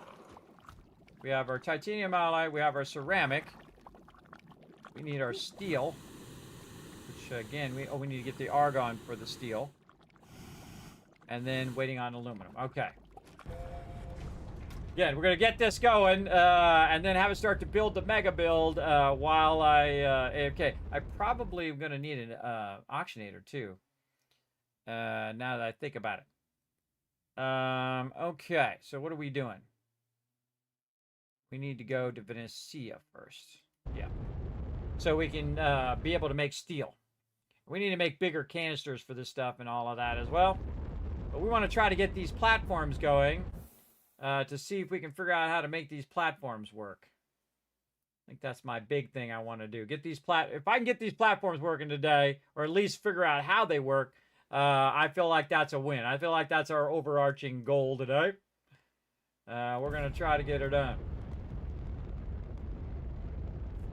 We have our titanium alloy. We have our ceramic. We need our steel. Which, again, we need to get the argon for the steel. And then waiting on aluminum. Okay. Again, we're going to get this going, and then have it start to build the mega build while I AFK. I probably am going to need an auctionator, too, now that I think about it. Okay, so what are we doing? We need to go to Venetia first. Yeah. So we can be able to make steel. We need to make bigger canisters for this stuff and all of that as well. But we want to try to get these platforms going. To see if we can figure out how to make these platforms work. I think that's my big thing I want to do. Get these if I can get these platforms working today, or at least figure out how they work, I feel like that's a win. I feel like that's our overarching goal today. We're going to try to get her done.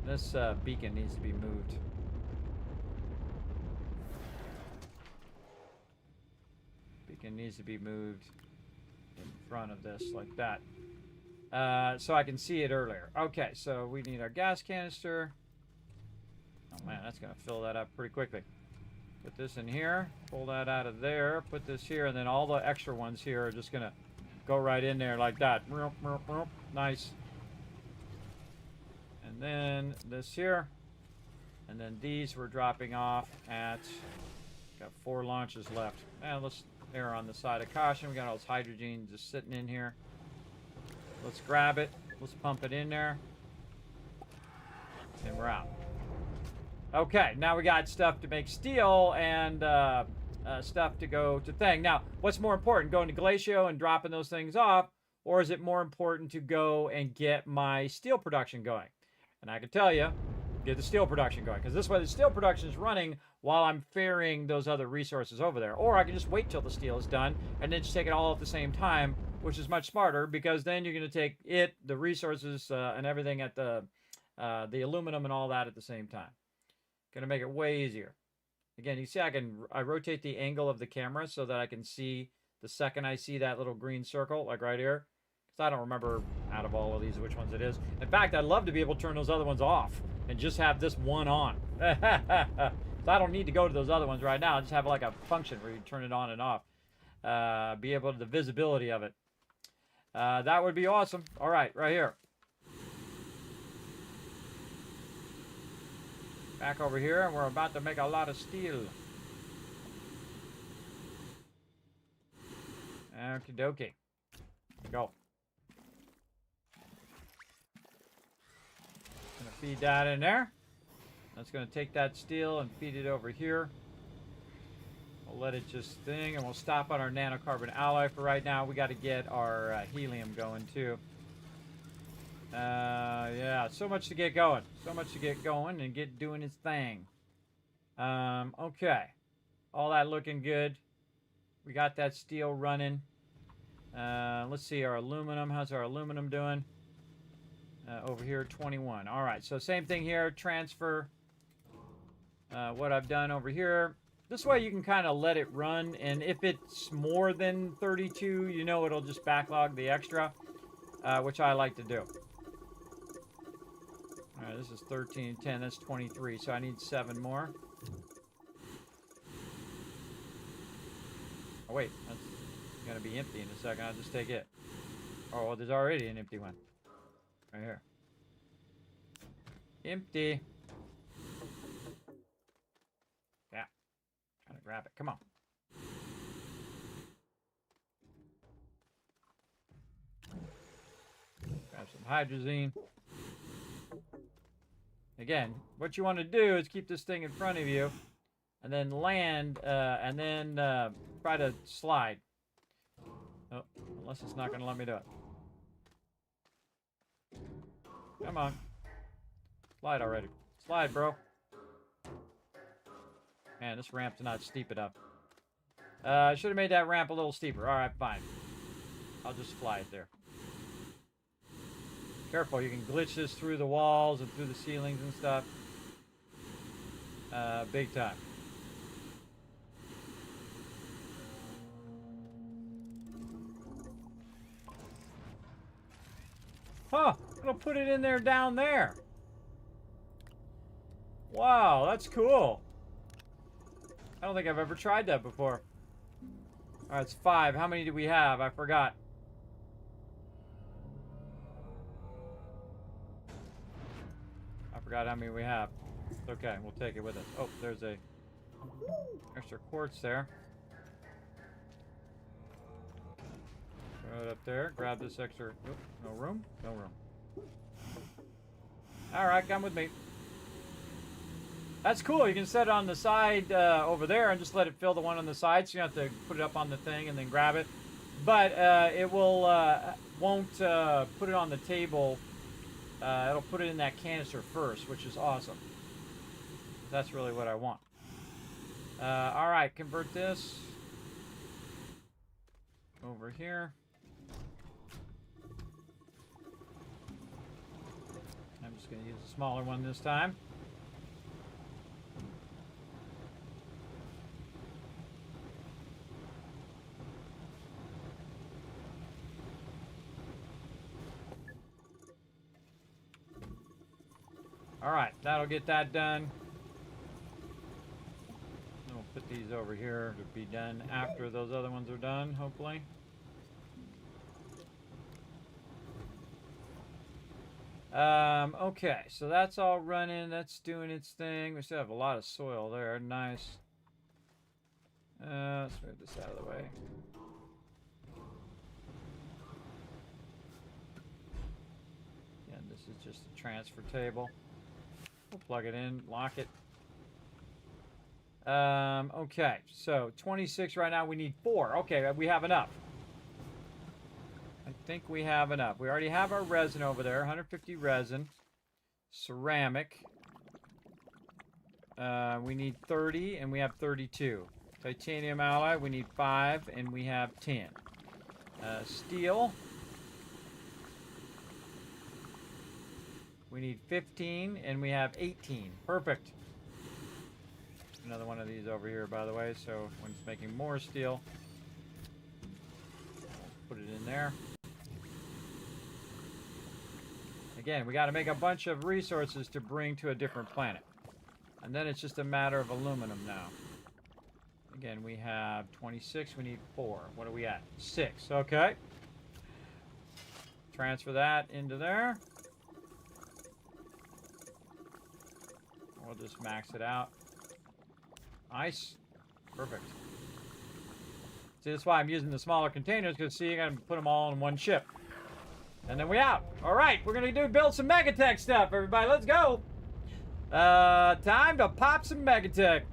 This beacon needs to be moved. Beacon needs to be moved in front of this like that, so I can see it earlier. Okay, so we need our gas canister. Oh man, that's gonna fill that up pretty quickly. Put this in here, pull that out of there, put this here, and then all the extra ones here are just gonna go right in there like that. Nice. And then this here, and then these we're dropping off at, got 4 launches left. And let's err on the side of caution. We got all this hydrogen just sitting in here. Let's grab it. Let's pump it in there. And we're out. Okay, now we got stuff to make steel and stuff to go to thing. Now, what's more important, going to Glacio and dropping those things off, or is it more important to go and get my steel production going? And I can tell you, get the steel production going, because this way the steel production is running while I'm ferrying those other resources over there. Or I can just wait till the steel is done and then just take it all at the same time, which is much smarter, because then you're going to take it, the resources, and everything at the aluminum and all that at the same time. Going to make it way easier. Again, you see I rotate the angle of the camera so that I can see the second I see that little green circle, like right here. Because I don't remember out of all of these which ones it is. In fact, I'd love to be able to turn those other ones off and just have this one on. So I don't need to go to those other ones right now. I just have like a function where you turn it on and off. Be able to the visibility of it. That would be awesome. All right here. Back over here, and we're about to make a lot of steel. Okie dokie. Go. Gonna feed that in there. That's gonna take that steel and feed it over here. We'll let it just thing, and we'll stop on our nanocarbon alloy for right now. We got to get our helium going too. Yeah, so much to get going. So much to get going and get doing its thing. Okay. All that looking good. We got that steel running. Let's see our aluminum. How's our aluminum doing? Over here, 21. All right, so same thing here. Transfer what I've done over here. This way you can kind of let it run, and if it's more than 32, you know it'll just backlog the extra, which I like to do. All right, this is 13, 10, that's 23, so I need 7 more. Oh, wait, that's going to be empty in a second. I'll just take it. Oh, well, there's already an empty one. Right here. Empty. Yeah. Trying to grab it. Come on. Grab some hydrazine. Again, what you want to do is keep this thing in front of you and then land and then try to slide. Oh, unless it's not going to let me do it. Come on. Slide already. Slide, bro. Man, this ramp's not steep enough. I should have made that ramp a little steeper. All right, fine. I'll just fly it there. Careful, you can glitch this through the walls and through the ceilings and stuff. Big time. Huh, it'll put it in there down there. Wow, that's cool. I don't think I've ever tried that before. All right, it's 5. How many do we have? I forgot. I forgot how many we have. It's okay, we'll take it with us. Oh, there's a extra quartz there. Throw it up there. Grab this extra. Oop, no room? No room. Alright, come with me. That's cool. You can set it on the side over there and just let it fill the one on the side, so you don't have to put it up on the thing and then grab it. But it won't put it on the table. It'll put it in that canister first, which is awesome. That's really what I want. Alright, convert this over here. I'm just going to use a smaller one this time. Alright, that'll get that done. And we'll put these over here to be done after those other ones are done, hopefully. Okay, so that's all running. That's doing its thing. We still have a lot of soil there. Nice. Let's move this out of the way. And this is just a transfer table. We'll plug it in, lock it. Okay, so 26 right now. We need 4. Okay, we have enough. I think we have enough. We already have our resin over there. 150 resin. Ceramic. We need 30, and we have 32. Titanium alloy, we need 5, and we have 10. Steel. We need 15, and we have 18. Perfect. Another one of these over here, by the way, so when it's making more steel, put it in there. Again, we got to make a bunch of resources to bring to a different planet. And then it's just a matter of aluminum now. Again, we have 26. We need 4. What are we at? 6. Okay. Transfer that into there. We'll just max it out. Nice. Perfect. See, that's why I'm using the smaller containers, because, see, you got to put them all in one ship. And then we out. All right, we're going to build some MEGATECH stuff, everybody. Let's go. Time to pop some MEGATECH.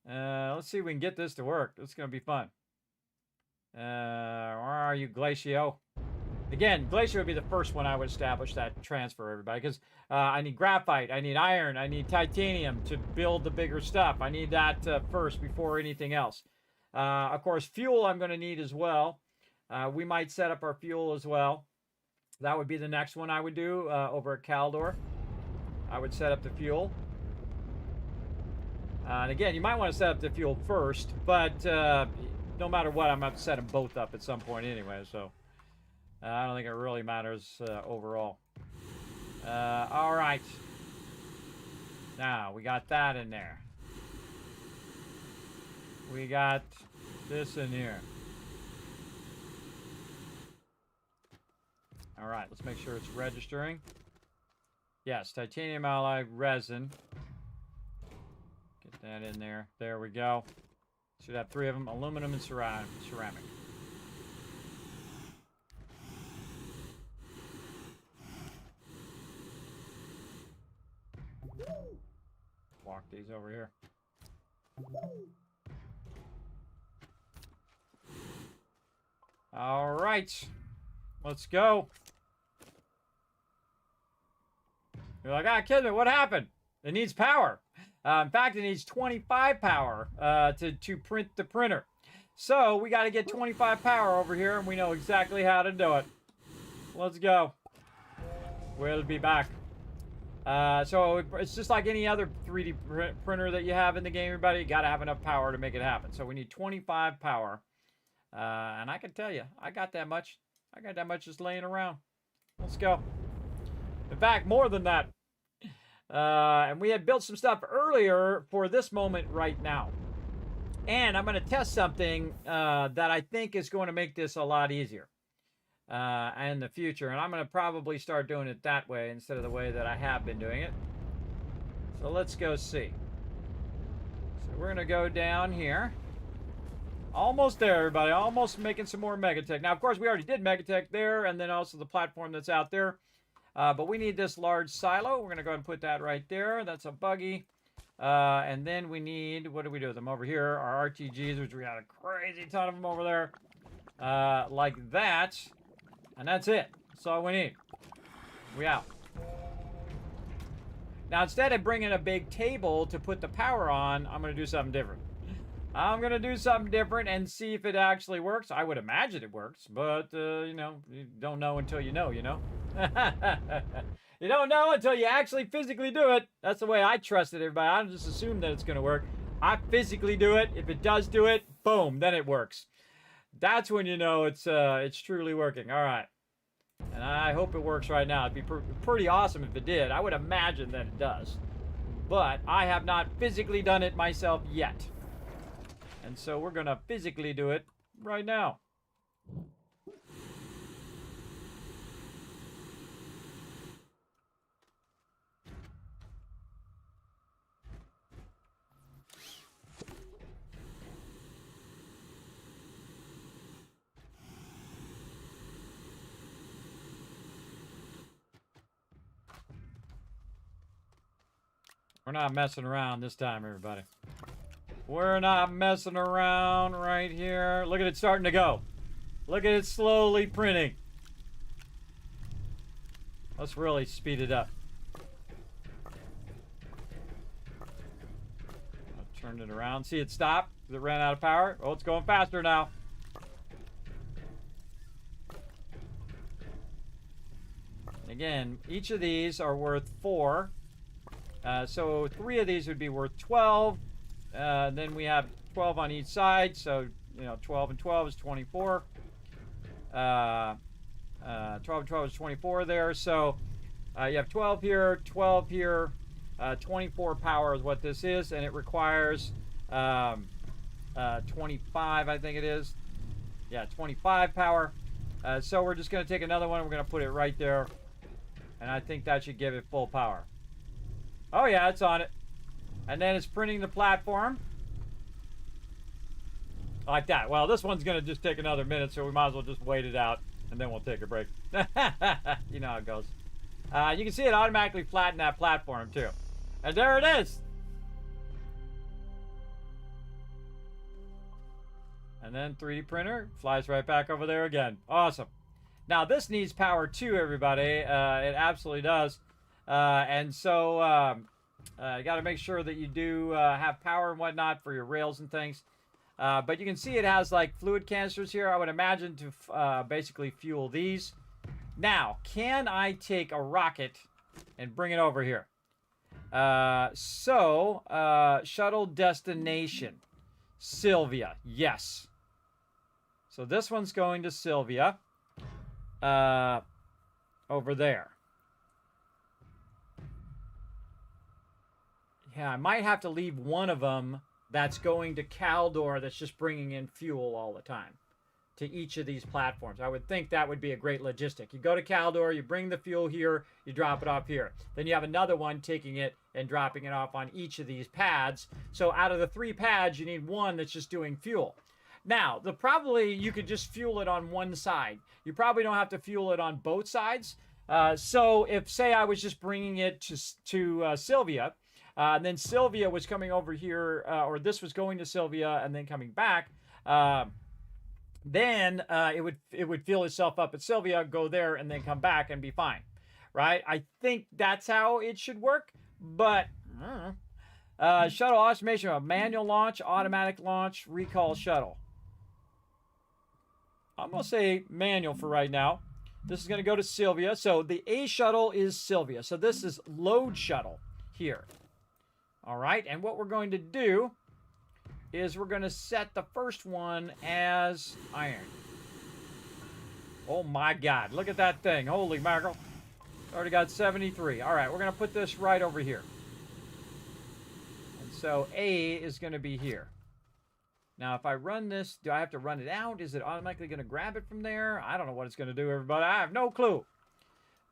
Let's see if we can get this to work. This is going to be fun. Where are you, Glacio? Again, Glacier would be the first one I would establish that transfer, everybody, because I need graphite, I need iron, I need titanium to build the bigger stuff. I need that first before anything else. Of course, fuel I'm going to need as well. We might set up our fuel as well. That would be the next one I would do over at Caldor. I would set up the fuel. And again, you might want to set up the fuel first, but no matter what, I'm going to have to set them both up at some point anyway, so I don't think it really matters overall. All right. Now, we got that in there. We got this in here. All right, let's make sure it's registering. Yes, titanium alloy resin. Get that in there. There we go. Should have 3 of them, aluminum and ceramic. Walk these over here. All right, let's go. You're like, ah, Kismet, what happened? It needs power. In fact, it needs 25 power to print the printer. So we got to get 25 power over here, and we know exactly how to do it. Let's go. We'll be back. So it's just like any other 3D printer that you have in the game, everybody. You got to have enough power to make it happen. So we need 25 power. And I can tell you, I got that much. I got that much just laying around. Let's go. In fact, more than that. And we had built some stuff earlier for this moment right now. And I'm going to test something that I think is going to make this a lot easier in the future. And I'm going to probably start doing it that way instead of the way that I have been doing it. So let's go see. So we're going to go down here. Almost there, everybody. Almost making some more MEGATECH. Now, of course, we already did MEGATECH there, and then also the platform that's out there. But we need this large silo. We're going to go ahead and put that right there. That's a buggy. And then we need, what do we do with them over here? Our RTGs, which we got a crazy ton of them over there. Like that. And that's it. That's all we need. We out. Now, instead of bringing a big table to put the power on, I'm going to do something different. I'm going to do something different and see if it actually works. I would imagine it works, but, you know, you don't know until you know, you know? You don't know until you actually physically do it. That's the way I trust it, everybody. I don't just assume that it's going to work. I physically do it. If it does do it, boom, then it works. That's when you know it's truly working. All right. And I hope it works right now. It'd be pretty awesome if it did. I would imagine that it does. But I have not physically done it myself yet. And so we're going to physically do it right now. We're not messing around this time, everybody. We're not messing around right here. Look at it starting to go. Look at it slowly printing. Let's really speed it up. I'll turn it around. See it stop? It ran out of power. Oh, it's going faster now. Again, each of these are worth 4. So 3 of these would be worth 12. Then we have 12 on each side. So, you know, 12 and 12 is 24. 12 and 12 is 24 there. So you have 12 here, 12 here. 24 power is what this is. And it requires 25, I think it is. Yeah, 25 power. So we're just going to take another one. We're going to put it right there. And I think that should give it full power. Oh yeah, it's on it. And then it's printing the platform. Like that. Well, this one's going to just take another minute, so we might as well just wait it out. And then we'll take a break. You know how it goes. You can see it automatically flatten that platform, too. And there it is. And then 3D printer flies right back over there again. Awesome. Now, this needs power too, everybody. It absolutely does. And so you got to make sure that you do have power and whatnot for your rails and things. But you can see it has like fluid canisters here. I would imagine to basically fuel these. Now, can I take a rocket and bring it over here? Shuttle destination. Sylvia. Yes. So this one's going to Sylvia. Over there. Yeah, I might have to leave one of them that's going to Caldor that's just bringing in fuel all the time to each of these platforms. I would think that would be a great logistic. You go to Caldor, you bring the fuel here, you drop it off here. Then you have another one taking it and dropping it off on each of these pads. So out of the 3 pads, you need one that's just doing fuel. Now, probably you could just fuel it on one side. You probably don't have to fuel it on both sides. So if, say, I was just bringing it to Sylvia, and then Sylvia was coming over here, or this was going to Sylvia and then coming back, then it would fuel itself up at Sylvia, go there, and then come back and be fine, right? I think that's how it should work, but shuttle automation, manual launch, automatic launch, recall shuttle. I'm going to say manual for right now. This is going to go to Sylvia. So the A shuttle is Sylvia. So this is load shuttle here. All right. And what we're going to do is we're going to set the first one as iron. Oh my God. Look at that thing. Holy mackerel. Already got 73. All right. We're going to put this right over here. And so A is going to be here. Now, if I run this, do I have to run it out? Is it automatically going to grab it from there? I don't know what it's going to do, everybody. I have no clue.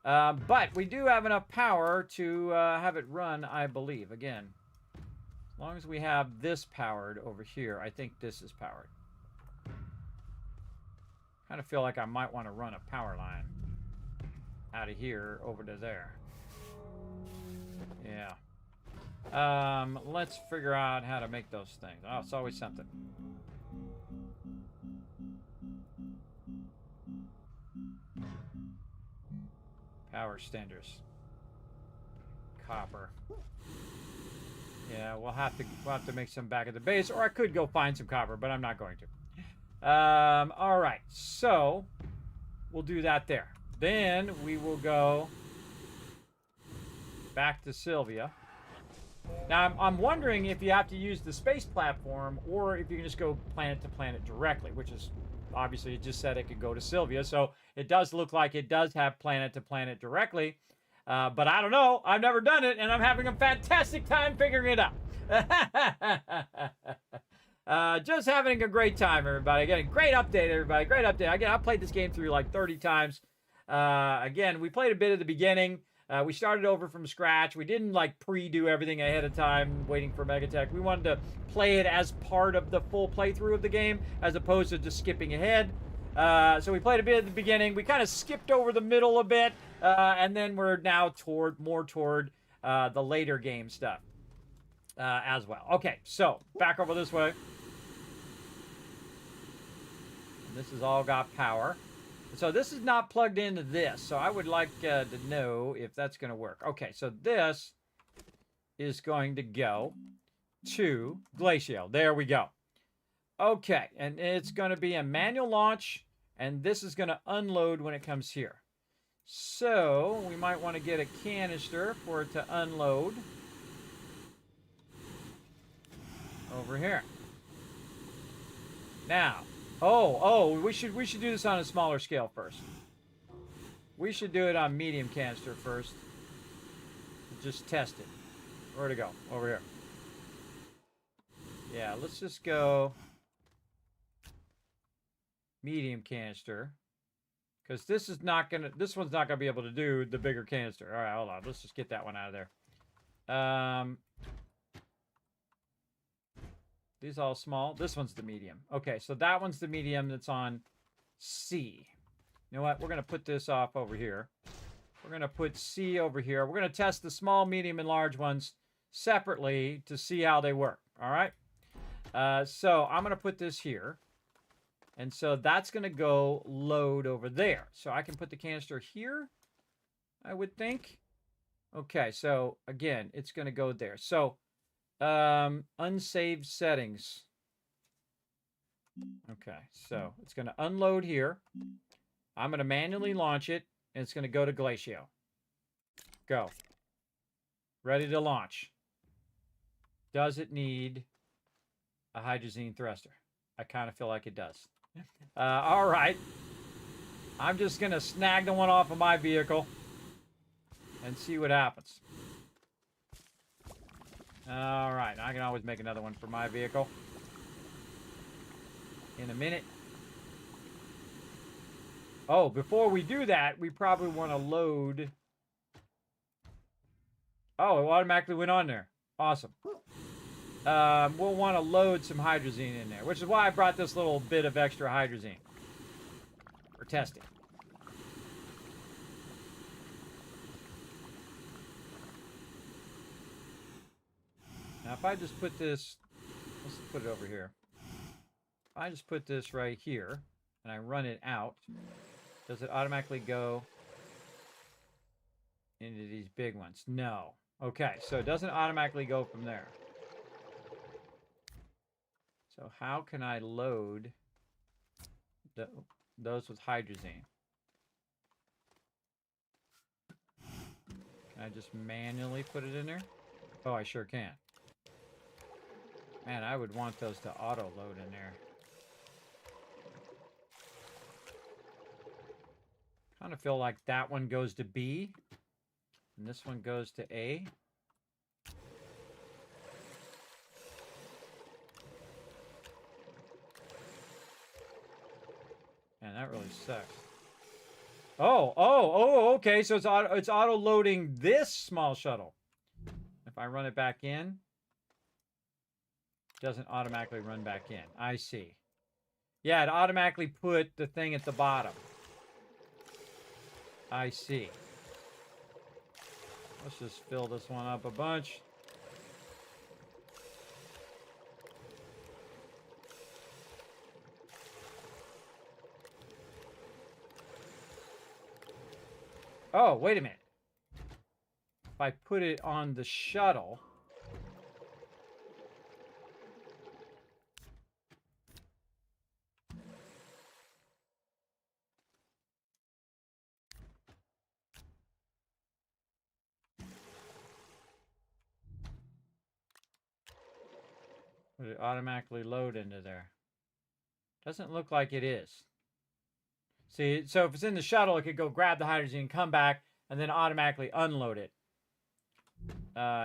But we do have enough power to have it run, I believe. Again, as long as we have this powered over here, I think this is powered. Kind of feel like I might want to run a power line out of here over to there. Yeah. Let's figure out how to make those things. Oh, it's always something. Power standers. Copper. Yeah, we'll have to make some back at the base, or I could go find some copper, but I'm not going to. All right, so we'll do that there. Then we will go back to Sylvia. Now, I'm wondering if you have to use the space platform or if you can just go planet to planet directly, which is obviously it just said it could go to Sylvia. So it does look like it does have planet to planet directly. But I don't know. I've never done it, and I'm having a fantastic time figuring it out. Just having a great time, everybody. Again, great update, everybody. Great update. Again, I played this game through like 30 times. Again, we played a bit at the beginning. We started over from scratch. We didn't like pre-do everything ahead of time, waiting for MEGATECH. We wanted to play it as part of the full playthrough of the game, as opposed to just skipping ahead. So we played a bit at the beginning. We kind of skipped over the middle a bit, and then we're now more toward the later game stuff. as well. Okay, so back over this way. And this has all got power. So this is not plugged into this. So I would like to know if that's going to work. Okay, so this is going to go to Glacial. There we go. Okay, and it's going to be a manual launch, and this is going to unload when it comes here. So we might want to get a canister for it to unload over here. Now, we should do this on a smaller scale first. We should do it on medium canister first. Just test it. Where'd it go? Over here. Yeah, let's just go medium canister, because this one's not gonna be able to do the bigger canister. All right, hold on. Let's just get that one out of there. These all small. This one's the medium. Okay, so that one's the medium that's on C. You know what? We're gonna put this off over here. We're gonna put C over here. We're gonna test the small, medium, and large ones separately to see how they work. All right. So I'm gonna put this here. And so that's going to go load over there. So I can put the canister here, I would think. Okay, so again, it's going to go there. So unsaved settings. Okay, so it's going to unload here. I'm going to manually launch it, and it's going to go to Glacial. Go. Ready to launch. Does it need a hydrazine thruster? I kind of feel like it does. All right. I'm just going to snag the one off of my vehicle and see what happens. All right. I can always make another one for my vehicle in a minute. Oh, before we do that, we probably want to load. Oh, it automatically went on there. Awesome. We'll want to load some hydrazine in there, which is why I brought this little bit of extra hydrazine for testing. Now, if I just put this, let's put it over here. If I just put this right here and I run it out, does it automatically go into these big ones? No. Okay, so it doesn't automatically go from there. So how can I load those with hydrazine? Can I just manually put it in there? Oh, I sure can. Man, I would want those to auto load in there. Kind of feel like that one goes to B and this one goes to A. Man, that really sucks. Okay. So it's auto loading this small shuttle. If I run it back in, it doesn't automatically run back in. I see. Yeah, it automatically put the thing at the bottom. I see. Let's just fill this one up a bunch. Oh, wait a minute. If I put it on the shuttle, would it automatically load into there? Doesn't look like it is. See, so if it's in the shuttle, it could go grab the hydrazine, come back, and then automatically unload it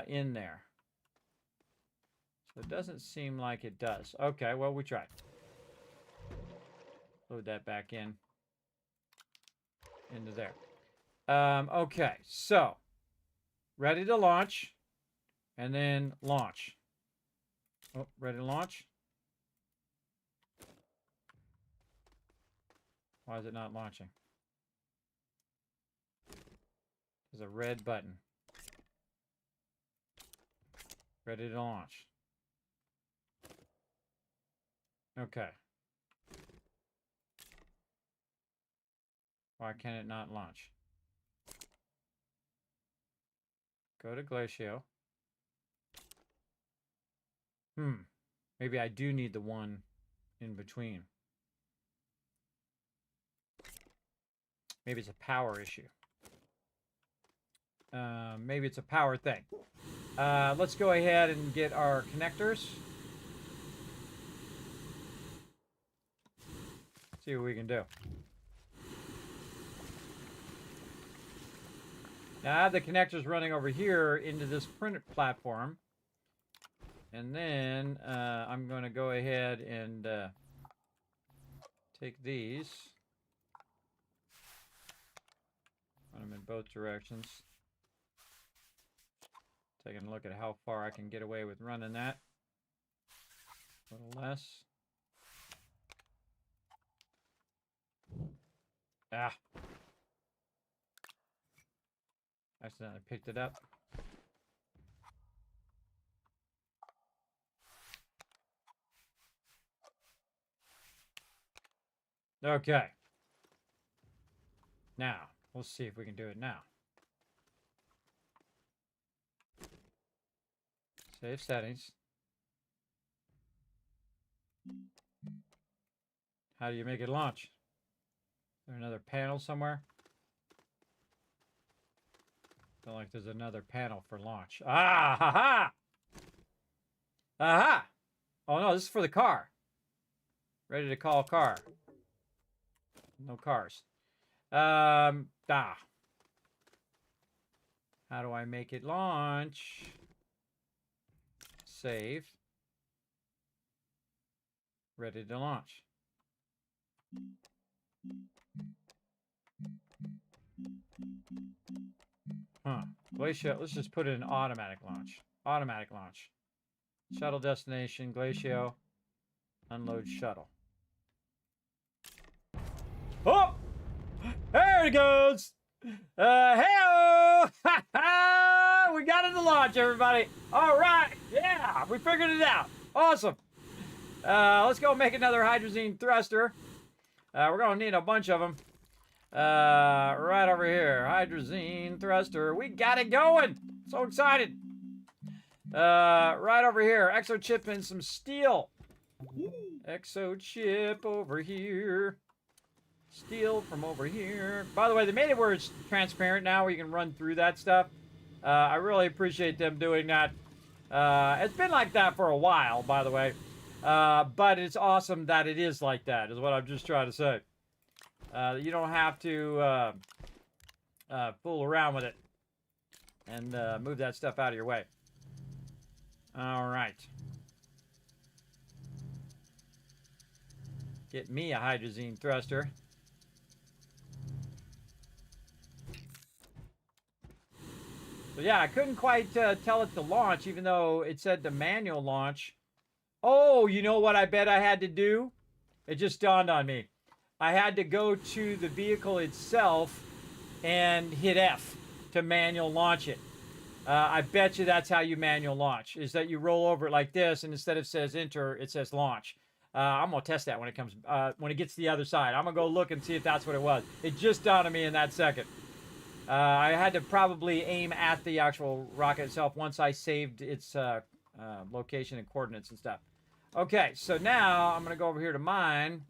in there. So it doesn't seem like it does. Okay, well, we tried. Load that back in. Into there. Okay, so ready to launch, and then launch. Oh, ready to launch? Why is it not launching? There's a red button. Ready to launch. Okay. Why can it not launch? Go to Glacio. Maybe I do need the one in between. Maybe it's a power issue. Maybe it's a power thing. Let's go ahead and get our connectors. See what we can do. Now I have the connectors running over here into this print platform. And then I'm going to go ahead and take these. Run them in both directions. Taking a look at how far I can get away with running that. A little less. Ah. Accidentally picked it up. Okay. Now, we'll see if we can do it now. Save settings. How do you make it launch? Is there another panel somewhere? Feel like there's another panel for launch. Ah, ha, ha! Aha! Oh no, this is for the car. Ready to call car. No cars. How do I make it launch? Save. Ready to launch. Glacio, let's just put it in automatic launch. Automatic launch. Shuttle destination, Glacio. Unload shuttle. Oh! There it goes! Hey-o! We got it to launch, everybody. All right. Yeah, we figured it out. Awesome. Let's go make another hydrazine thruster. We're going to need a bunch of them. Right over here. Hydrazine thruster. We got it going. So excited. Right over here. Exo chip and some steel. Exo chip over here. Steel from over here. By the way, they made it where it's transparent now, where you can run through that stuff. I really appreciate them doing that. It's been like that for a while, by the way. But it's awesome that it is like that, is what I'm just trying to say. You don't have to fool around with it and move that stuff out of your way. All right. Get me a hydrazine thruster. So yeah, I couldn't quite tell it to launch, even though it said the manual launch. Oh, you know what I bet I had to do? It just dawned on me. I had to go to the vehicle itself and hit F to manual launch it. I bet you that's how you manual launch, is that you roll over it like this, and instead of says enter, it says launch. I'm going to test that when it comes, when it gets to the other side. I'm going to go look and see if that's what it was. It just dawned on me in that second. I had to probably aim at the actual rocket itself once I saved its location and coordinates and stuff. Okay, so now I'm going to go over here to mine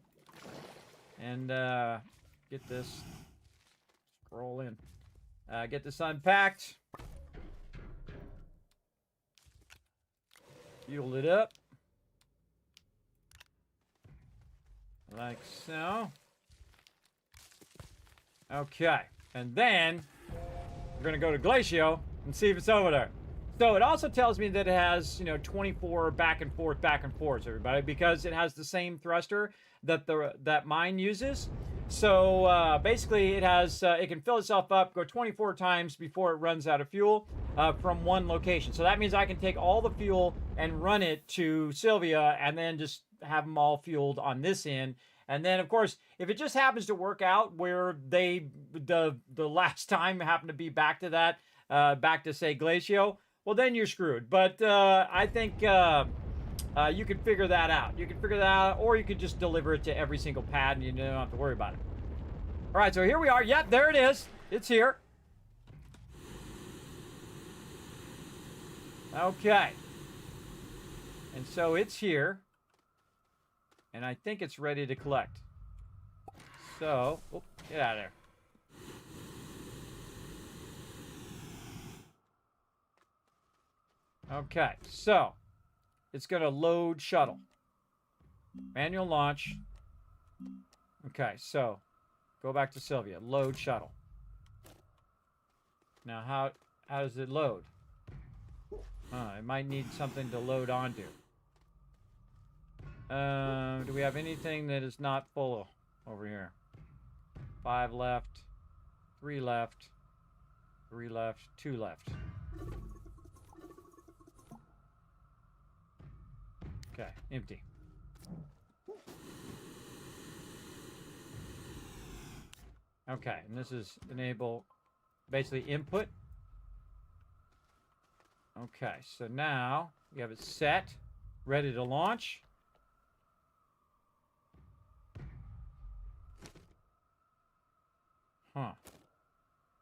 and get this, scroll in, get this unpacked, fuel it up, like so. Okay. And then we're going to go to Glacio and see if it's over there. So it also tells me that it has, 24 back and forth, everybody, because it has the same thruster that mine uses. So basically it has, it can fill itself up, go 24 times before it runs out of fuel from one location. So that means I can take all the fuel and run it to Sylvia and then just have them all fueled on this end. And then, of course, if it just happens to work out where the last time happened to be back to that, back to, say, Glacio, well, then you're screwed. But I think you can figure that out. You can figure that out, or you could just deliver it to every single pad, and you don't have to worry about it. All right, so here we are. Yep, there it is. It's here. Okay. And so it's here. And I think it's ready to collect. So, oh, get out of there. Okay, so it's going to load shuttle. Manual launch. Okay, so go back to Sylvia. Load shuttle. Now, how does it load? It might need something to load onto. Do we have anything that is not full over here? 5 left, 3 left, 3 left, 2 left. Okay, empty. Okay, and this is enable, basically input. Okay, so now we have it set, ready to launch. Huh.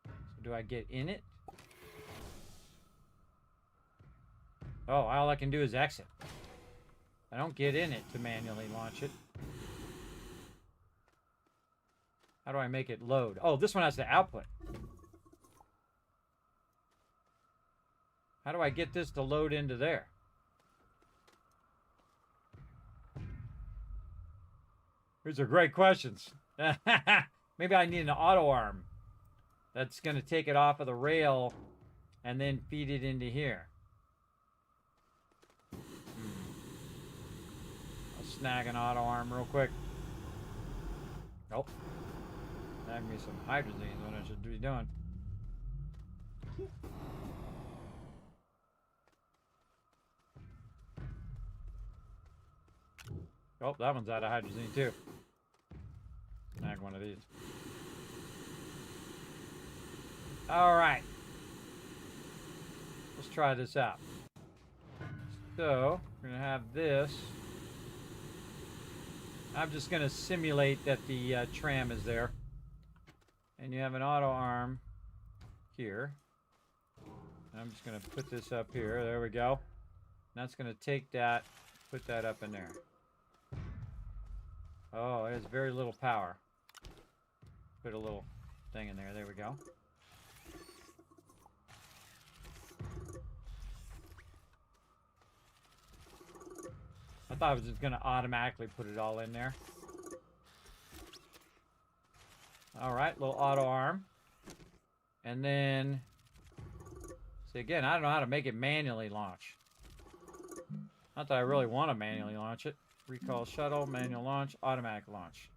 So do I get in it? Oh, all I can do is exit. I don't get in it to manually launch it. How do I make it load? Oh, this one has the output. How do I get this to load into there? These are great questions. Maybe I need an auto arm that's going to take it off of the rail and then feed it into here. I'll snag an auto arm real quick. Nope. Snag me some hydrazine is what I should be doing. Oh, that one's out of hydrazine too. Snag one of these. All right. Let's try this out. So, we're going to have this. I'm just going to simulate that the tram is there. And you have an auto arm here. And I'm just going to put this up here. There we go. And that's going to take that, put that up in there. Oh, it has very little power. Put a little thing in there. There we go. I thought I was just going to automatically put it all in there. All right, little auto arm. And then, see again, I don't know how to make it manually launch. Not that I really want to manually launch it. Recall shuttle, manual launch, automatic launch.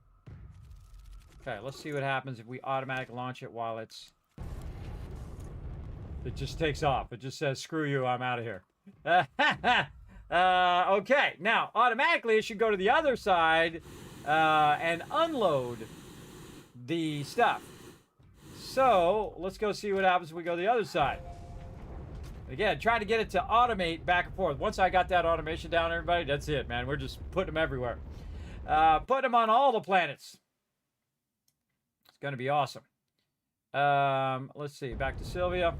Okay, let's see what happens if we automatic launch it while it's... It just takes off. It just says, screw you, I'm out of here. Okay, now, automatically it should go to the other side and unload the stuff. So, let's go see what happens if we go to the other side. Again, try to get it to automate back and forth. Once I got that automation down, everybody, that's it, man. We're just putting them everywhere. Putting them on all the planets. It's going to be awesome. Let's see. Back to Sylvia.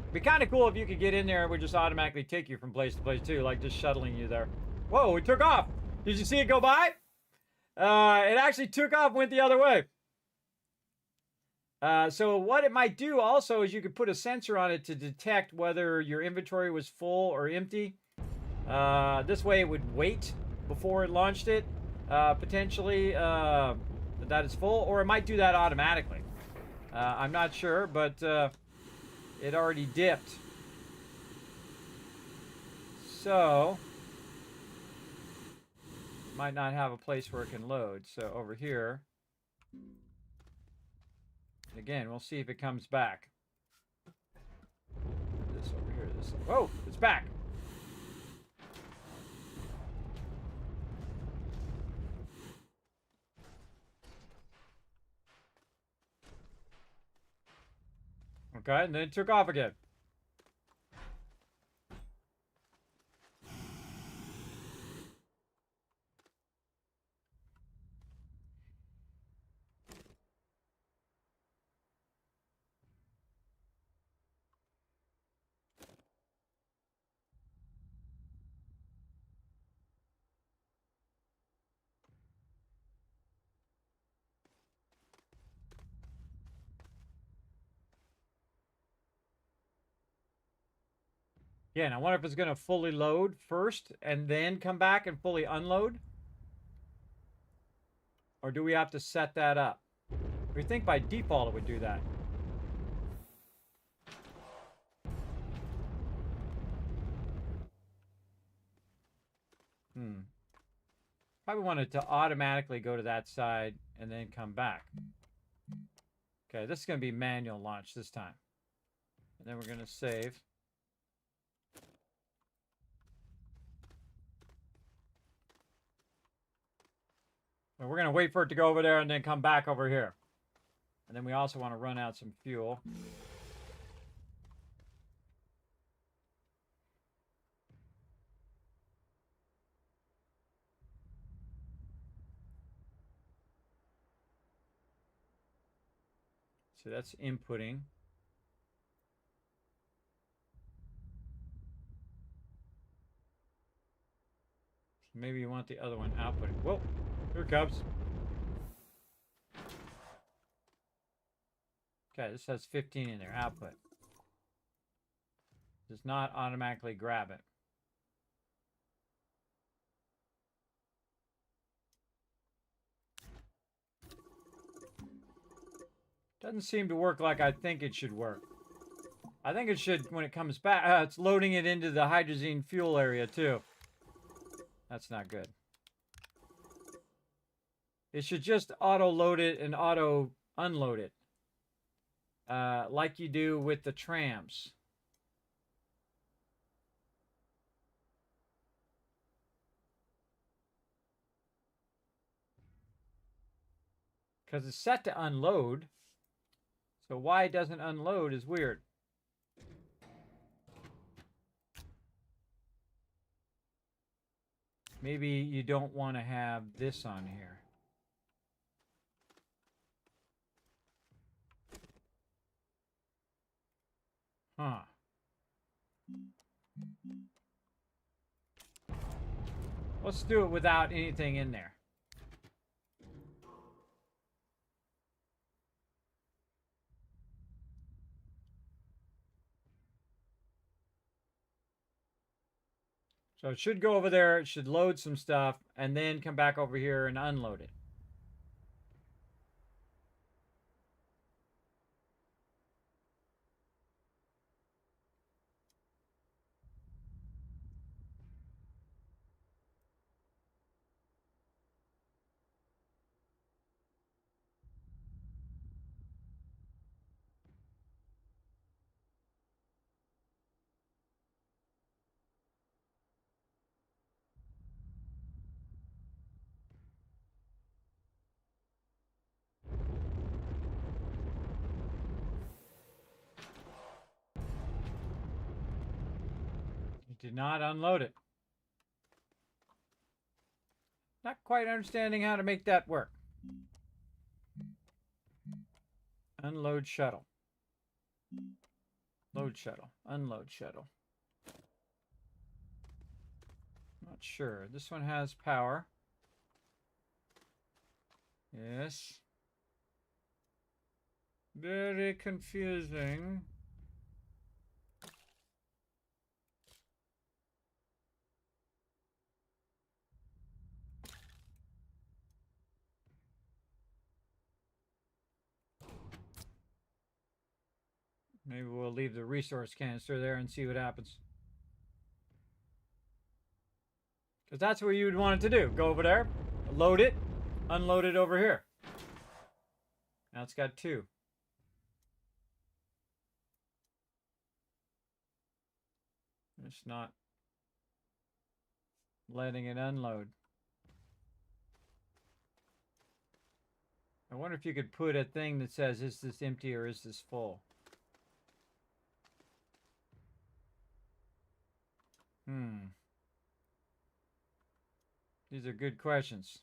It'd be kind of cool if you could get in there and it would just automatically take you from place to place, too. Like just shuttling you there. Whoa, it took off. Did you see it go by? It actually took off, went the other way. So what it might do also is you could put a sensor on it to detect whether your inventory was full or empty. This way it would wait before it launched it, potentially that it's full, or it might do that automatically. I'm not sure, but it already dipped. So, might not have a place where it can load. So over here, again, we'll see if it comes back. This over here, this. Whoa, it's back. Okay, and then it took off again. Again, I wonder if it's going to fully load first and then come back and fully unload. Or do we have to set that up? We think by default it would do that. Probably want it to automatically go to that side and then come back. Okay, this is going to be manual launch this time. And then we're going to save. And we're going to wait for it to go over there and then come back over here. And then we also want to run out some fuel. So that's inputting. So maybe you want the other one outputting. Whoa, here it comes. Okay, this has 15 in there, output. Does not automatically grab it. Doesn't seem to work like I think it should work. I think it should, when it comes back, it's loading it into the hydrazine fuel area too. That's not good. It should just auto-load it and auto-unload it. Like you do with the trams. Because it's set to unload. So why it doesn't unload is weird. Maybe you don't want to have this on here. Huh. Let's do it without anything in there. So it should go over there, it should load some stuff, and then come back over here and unload it. It did not unload it. Not quite understanding how to make that work. Unload shuttle. Load shuttle. Unload shuttle. Not sure. This one has power. Yes. Very confusing. Maybe we'll leave the resource canister there and see what happens. Because that's what you would want it to do. Go over there, load it, unload it over here. Now it's got 2. It's not letting it unload. I wonder if you could put a thing that says, is this empty or is this full? These are good questions.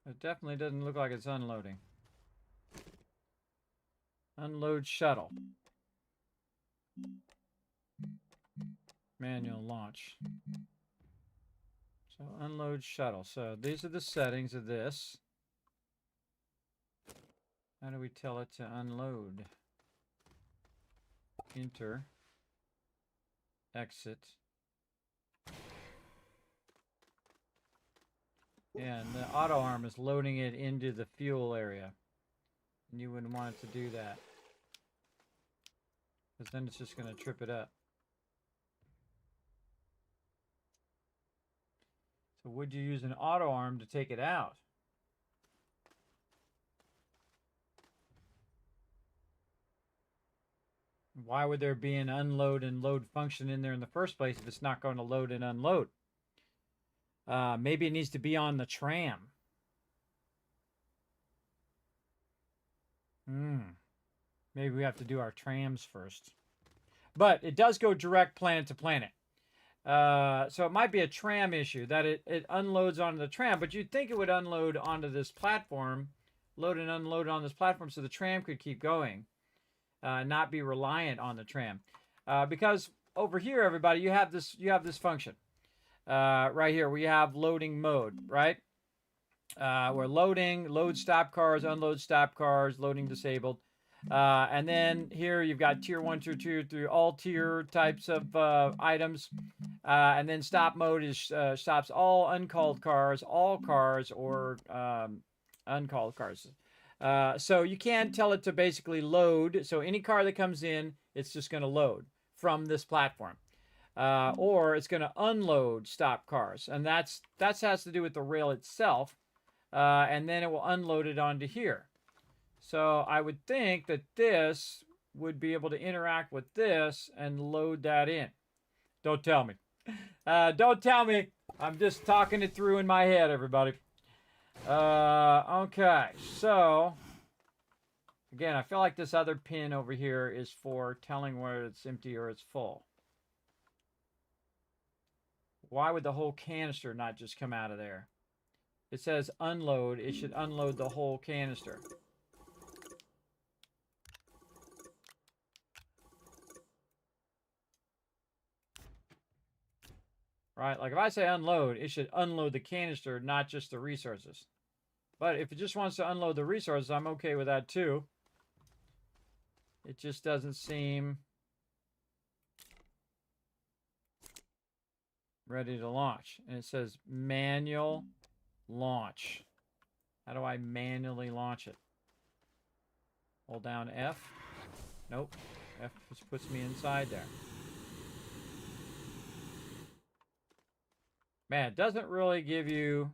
It definitely doesn't look like it's unloading. Unload shuttle. Manual launch. So unload shuttle. So these are the settings of this. How do we tell it to unload? Enter. Exit. And the auto arm is loading it into the fuel area. And you wouldn't want it to do that, because then it's just going to trip it up. So would you use an auto arm to take it out? Why would there be an unload and load function in there in the first place if it's not going to load and unload? Maybe it needs to be on the tram. Maybe we have to do our trams first. But it does go direct planet to planet. So it might be a tram issue, that it unloads onto the tram, but you'd think it would unload onto this platform, load and unload on this platform so the tram could keep going, not be reliant on the tram. Because over here, everybody, you have this function. Right here, we have loading mode, right? We're loading, load stop cars, unload stop cars, loading disabled. And then here you've got tier 1, tier 2, through all tier types of items. And then stop mode is stops all uncalled cars, all cars, or uncalled cars. So you can tell it to basically load. So any car that comes in, it's just going to load from this platform. Or it's going to unload stop cars. And that has to do with the rail itself. And then it will unload it onto here. So I would think that this would be able to interact with this and load that in. Don't tell me. Don't tell me. I'm just talking it through in my head, everybody. Okay, so again, I feel like this other pin over here is for telling whether it's empty or it's full. Why would the whole canister not just come out of there? It says unload. It should unload the whole canister. Right? Like if I say unload, it should unload the canister, not just the resources. But if it just wants to unload the resources, I'm okay with that too. It just doesn't seem ready to launch. And it says manual launch. How do I manually launch it? Hold down F. Nope. F just puts me inside there. Man, it doesn't really give you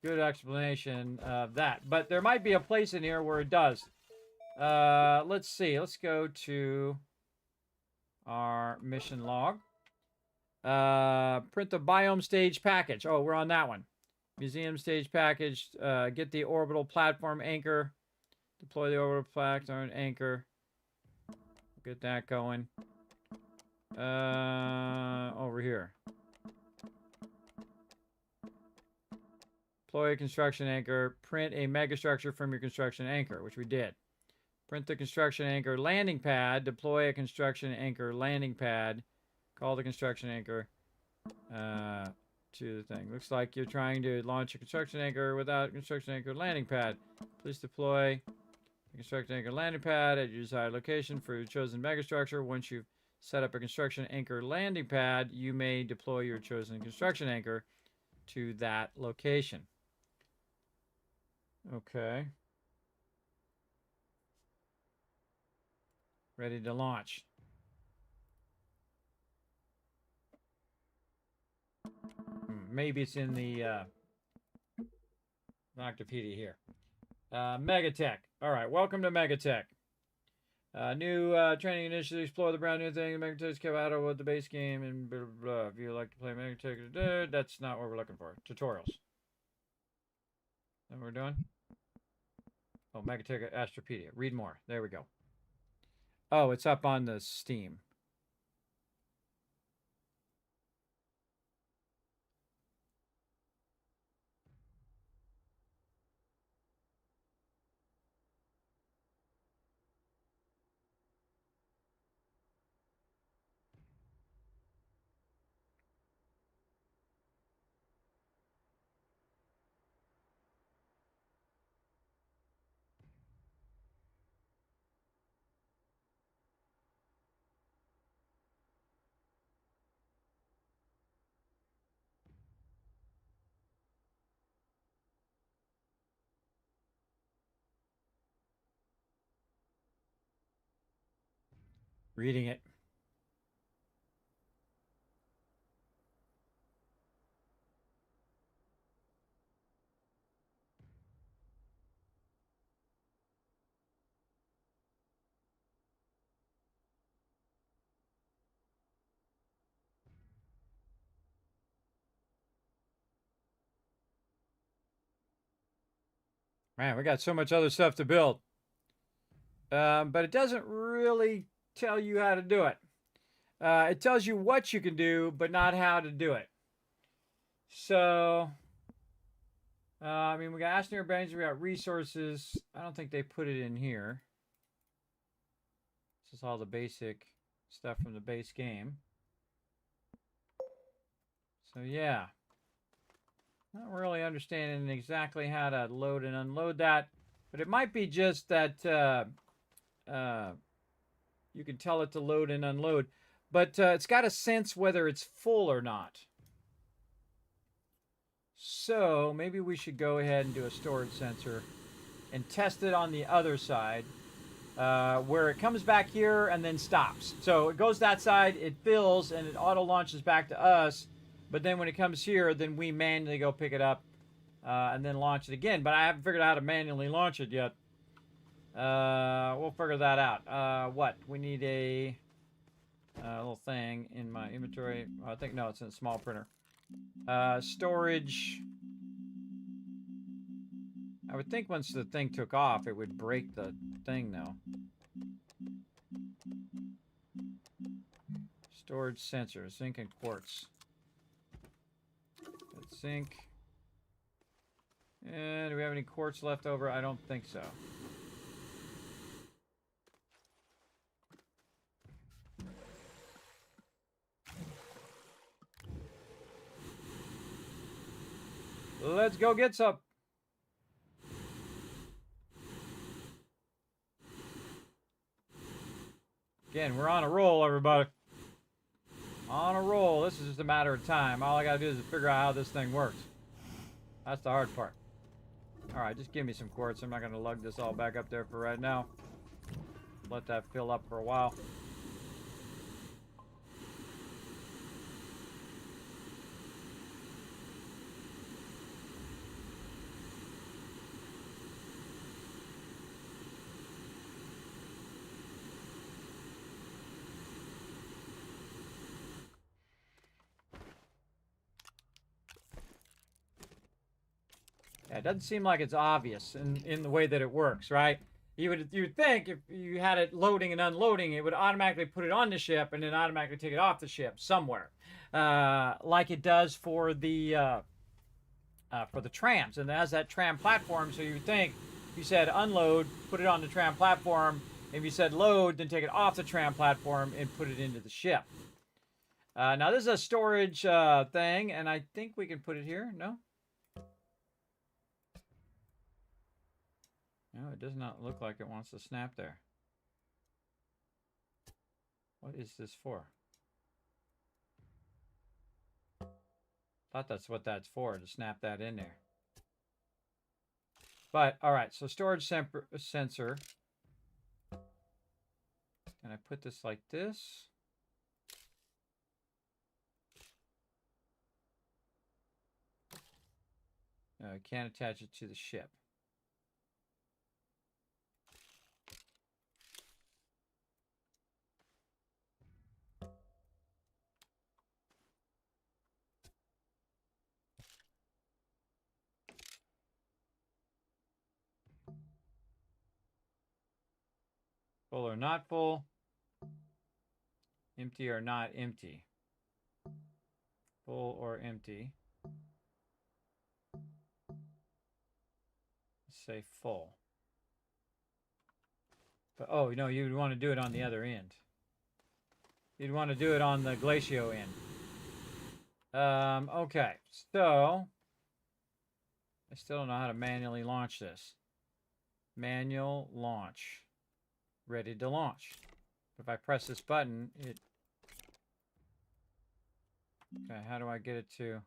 good explanation of that. But there might be a place in here where it does. Let's see. Let's go to our mission log. Print the biome stage package. Oh, we're on that one. Museum stage package. Get the orbital platform anchor. Deploy the orbital platform anchor. Get that going. Over here. Deploy a construction anchor. Print a megastructure from your construction anchor, which we did. Print the construction anchor landing pad. Deploy a construction anchor landing pad. Call the construction anchor to the thing. Looks like you're trying to launch a construction anchor without construction anchor landing pad. Please deploy a construction anchor landing pad at your desired location for your chosen megastructure. Once you've set up a construction anchor landing pad, you may deploy your chosen construction anchor to that location. Okay. Ready to launch. Maybe it's in the Noctopedia here. MEGATECH. All right, welcome to MEGATECH. New training initiative, explore the brand new thing. MEGATECH came out of the base game and blah, blah, blah. If you like to play MEGATECH, that's not what we're looking for. Tutorials. Is that what we're doing? Oh, MEGATECH Astropedia. Read more. There we go. Oh, it's up on the Steam. Reading it. Man, we got so much other stuff to build. But it doesn't really tell you how to do it. It tells you what you can do, but not how to do it. So, I mean, we got Astroneer brains, we got resources. I don't think they put it in here. This is all the basic stuff from the base game. So, yeah. Not really understanding exactly how to load and unload that. But it might be just that you can tell it to load and unload. But it's got to sense whether it's full or not. So maybe we should go ahead and do a storage sensor and test it on the other side where it comes back here and then stops. So it goes that side, it fills, and it auto launches back to us. But then when it comes here, then we manually go pick it up and then launch it again. But I haven't figured out how to manually launch it yet. We'll figure that out. What? We need a little thing in my inventory. I think, no, it's in a small printer. Storage. I would think once the thing took off, it would break the thing, though. Storage sensor, zinc and quartz. That's zinc. And do we have any quartz left over? I don't think so. Let's go get some. Again, we're on a roll, everybody. On a roll. This is just a matter of time. All I gotta do is figure out how this thing works. That's the hard part. Alright, just give me some quartz. I'm not gonna lug this all back up there for right now. Let that fill up for a while. Yeah, it doesn't seem like it's obvious in the way that it works, right? You would think if you had it loading and unloading, it would automatically put it on the ship and then automatically take it off the ship somewhere, like it does for the trams. And it has that tram platform, so you would think if you said unload, put it on the tram platform. If you said load, then take it off the tram platform and put it into the ship. Now this is a storage thing, and I think we can put it here. No? No, it does not look like it wants to snap there. What is this for? Thought that's what that's for, to snap that in there. But, alright, so storage sensor. Can I put this like this? No, I can't attach it to the ship. Full or not full. Empty or not empty. Full or empty. Let's say full. But, oh, no, you'd want to do it on the other end. You'd want to do it on the glacio end. Okay, so I still don't know how to manually launch this. Manual launch. Ready to launch. If I press this button, it... Okay, how do I get it to...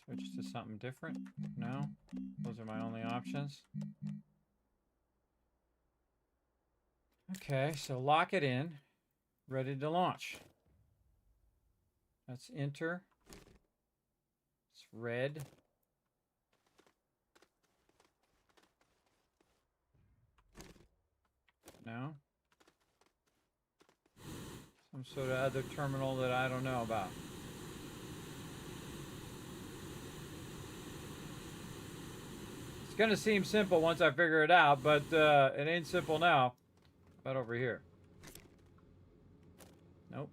Switch to something different? No? Those are my only options. Okay, so lock it in. Ready to launch. Let's enter. It's red. No. Some sort of other terminal that I don't know about. It's going to seem simple once I figure it out, but it ain't simple now. How about over here? Nope.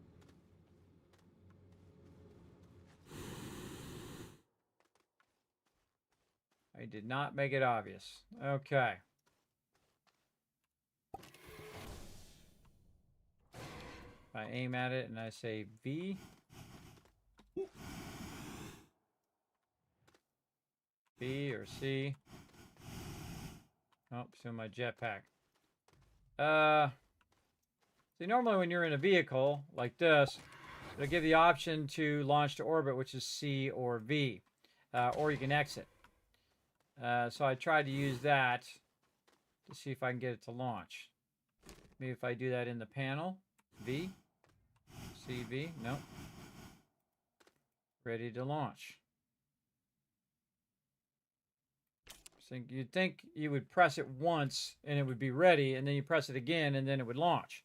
I did not make it obvious. Okay. I aim at it and I say V. B or C. Oh, so my jetpack. See, normally when you're in a vehicle like this, it'll give the option to launch to orbit, which is C or V. Or you can exit. So I tried to use that to see if I can get it to launch. Maybe if I do that in the panel. V. C, V. Nope. Ready to launch. So you'd think you would press it once and it would be ready, and then you press it again and then it would launch.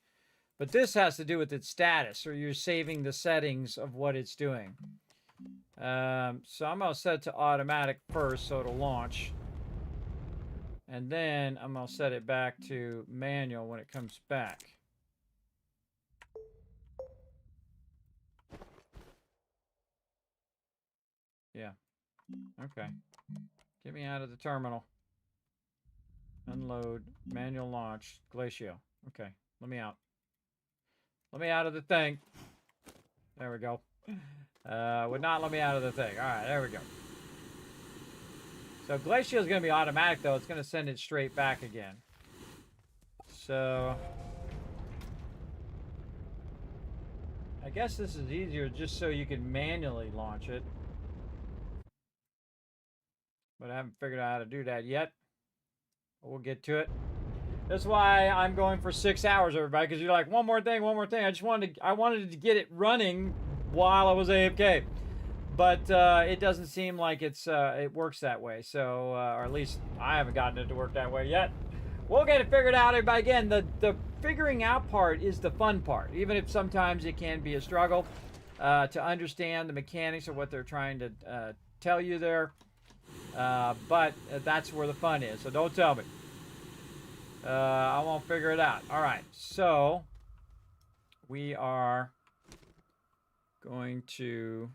But this has to do with its status, or you're saving the settings of what it's doing. So I'm going to set it to automatic first so it'll launch. And then I'm going to set it back to manual when it comes back. Yeah. Okay. Get me out of the terminal. Unload. Manual launch. Glacio. Okay. Let me out. Let me out of the thing. There we go. Would not let me out of the thing. All right. There we go. So Glacio is going to be automatic, though. It's going to send it straight back again. So I guess this is easier just so you can manually launch it. But I haven't figured out how to do that yet. But we'll get to it. That's why I'm going for 6 hours, everybody, because you're like, one more thing. I wanted to get it running while I was AFK. But it doesn't seem like it works that way. So, or at least I haven't gotten it to work that way yet. We'll get it figured out, everybody. Again, the figuring out part is the fun part, even if sometimes it can be a struggle to understand the mechanics of what they're trying to tell you there. But that's where the fun is, so don't tell me. I won't figure it out. All right, so we are going to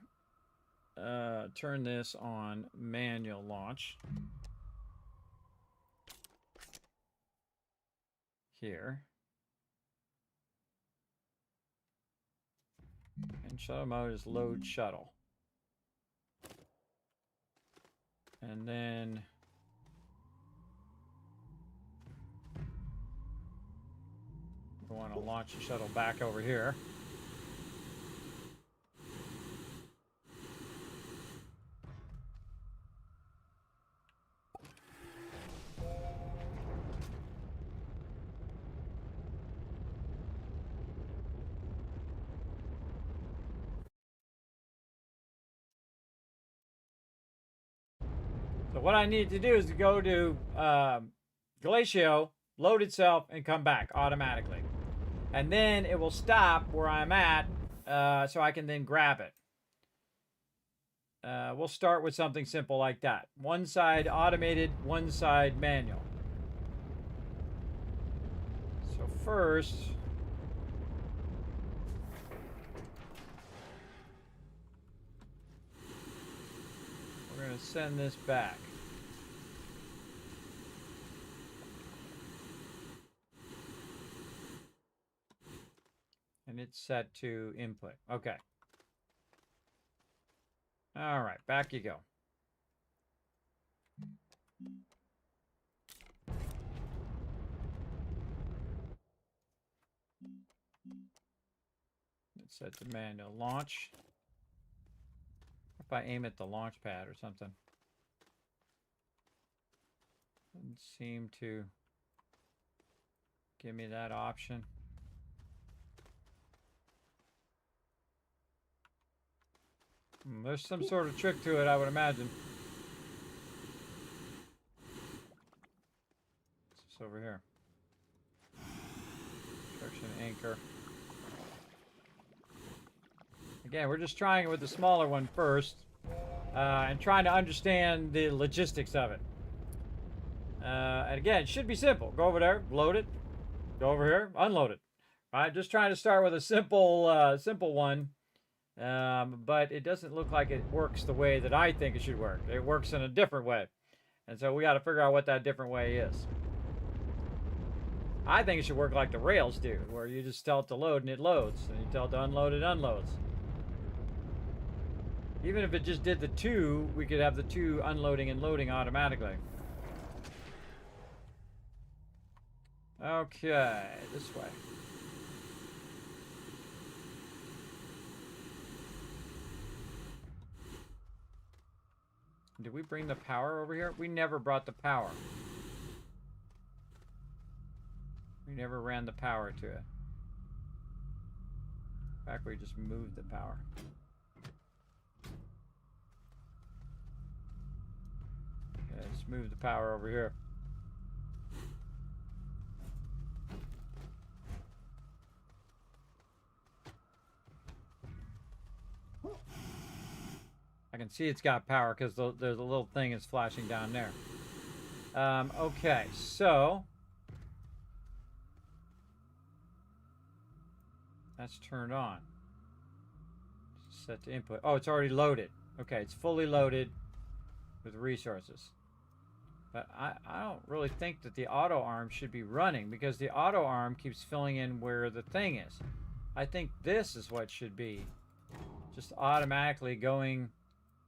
turn this on manual launch here. And shuttle mode is load shuttle. And then we want to launch the shuttle back over here. So what I need to do is to go to Glacio, load itself, and come back automatically. And then it will stop where I'm at so I can then grab it. We'll start with something simple like that. One side automated, one side manual. So first, we're going to send this back. And it's set to input. Okay. All right, back you go. It's set to manual launch. If I aim at the launch pad or something. Doesn't seem to give me that option. There's some sort of trick to it, I would imagine. What's this over here? Construction anchor. Again, we're just trying it with the smaller one first, and trying to understand the logistics of it. And again, it should be simple. Go over there, load it. Go over here, unload it. All right, just trying to start with a simple one. But it doesn't look like it works the way that I think it should work. It works in a different way. And so we got to figure out what that different way is. I think it should work like the rails do, where you just tell it to load and it loads, and you tell it to unload, it unloads. Even if it just did the two, we could have the two unloading and loading automatically. Okay, this way. Did we bring the power over here? We never brought the power. We never ran the power to it. In fact, we just moved the power. Yeah, just move the power over here. I can see it's got power because there's a little thing is flashing down there. Okay, so that's turned on. Set to input. Oh, it's already loaded. Okay, it's fully loaded with resources. But I don't really think that the auto arm should be running because the auto arm keeps filling in where the thing is. I think this is what should be just automatically going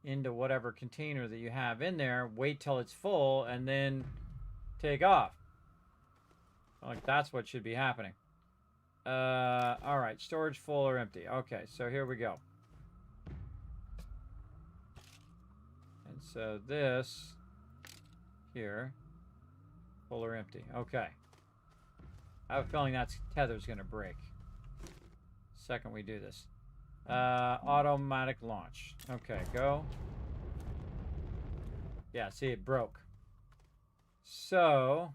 into whatever container that you have in there, wait till it's full, and then take off. Like that's what should be happening. All right, storage full or empty. Okay, so here we go. And so this here, full or empty. Okay. I have a feeling that tether's going to break. Second we do this. Automatic launch. Okay, go. Yeah, see, it broke. So,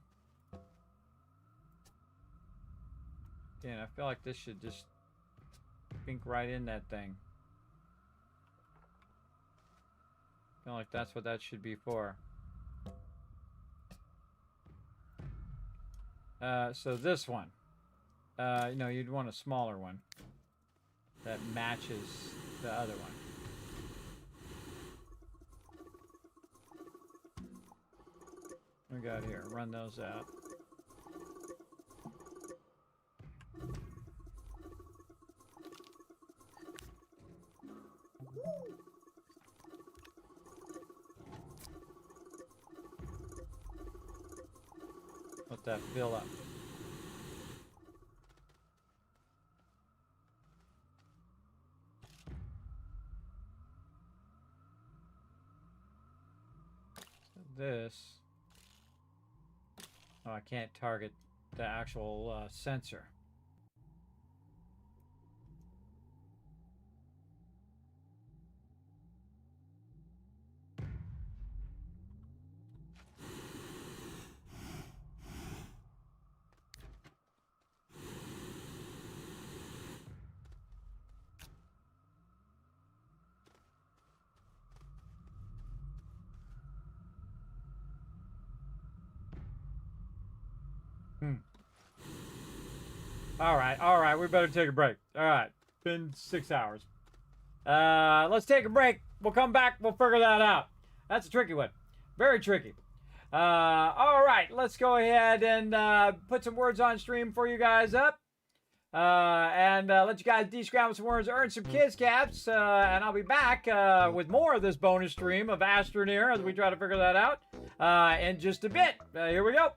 again, I feel like this should just sink right in that thing. I feel like that's what that should be for. So this one. You know, you'd want a smaller one that matches the other one. We got here. Run those out. Let that fill up. This. Oh, I can't target the actual sensor. All right, we better take a break. All right, been 6 hours. Let's take a break. We'll come back, we'll figure that out. That's a tricky one. Very tricky. All right, let's go ahead and put some words on stream for you guys up. And let you guys de-scramble some words, earn some kids caps, and I'll be back with more of this bonus stream of Astroneer as we try to figure that out in just a bit. Here we go.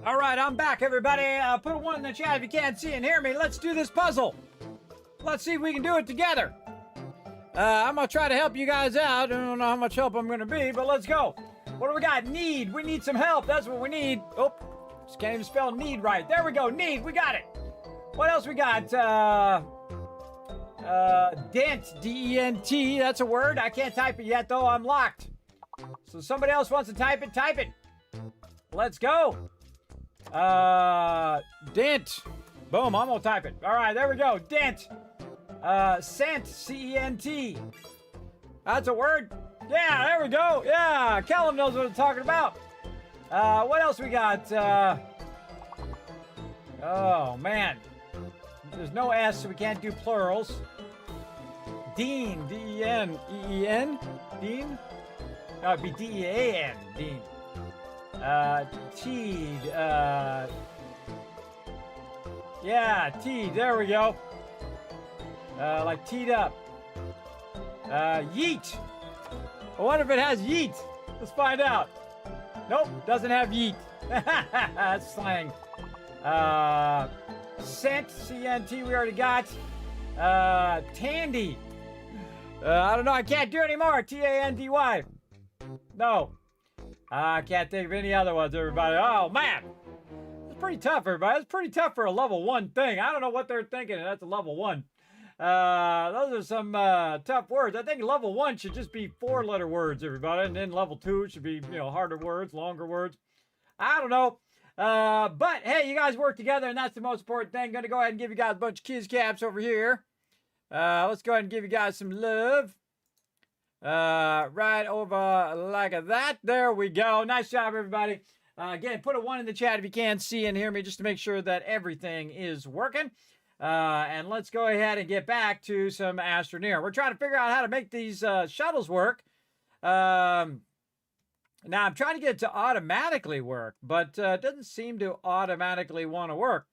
All right, I'm back, everybody. Put a 1 in the chat if you can't see and hear me. Let's do this puzzle. Let's see if we can do it together. I'm going to try to help you guys out. I don't know how much help I'm going to be, but let's go. What do we got? Need. We need some help. That's what we need. Oh, just can't even spell need right. There we go. Need. We got it. What else we got? Dent. D-E-N-T. That's a word. I can't type it yet, though. I'm locked. So somebody else wants to type it. Type it. Let's go. Dent. Boom. I'm going to type it. All right. There we go. Dent. Cent, C-E-N-T. That's a word. Yeah, there we go. Yeah, Callum knows what I'm talking about. What else we got? Oh, man. There's no S, so we can't do plurals. Dean, D-E-N, Dean? No, it'd be D-E-A-N, Dean. Teed, yeah, teed, there we go. Like teed up. Yeet. I wonder if it has yeet. Let's find out. Nope, doesn't have yeet. That's slang. Cent, C-N-T, we already got. Tandy. I don't know, I can't do anymore. T-A-N-D-Y. No. I can't think of any other ones, everybody. Oh, man. It's pretty tough, everybody. It's pretty tough for a level 1 thing. I don't know what they're thinking, and that's a level 1. Those are some tough words. I think level 1 should just be 4-letter words, everybody, and then level 2 should be, harder words, longer words. I don't know. But hey, you guys work together, and that's the most important thing. Gonna go ahead and give you guys a bunch of kids caps over here. Let's go ahead and give you guys some love. Right over like that. There we go. Nice job, everybody. Again, put a 1 in the chat if you can see and hear me, just to make sure that everything is working. And let's go ahead and get back to some Astroneer. We're trying to figure out how to make these shuttles work. Now, I'm trying to get it to automatically work, but it doesn't seem to automatically want to work.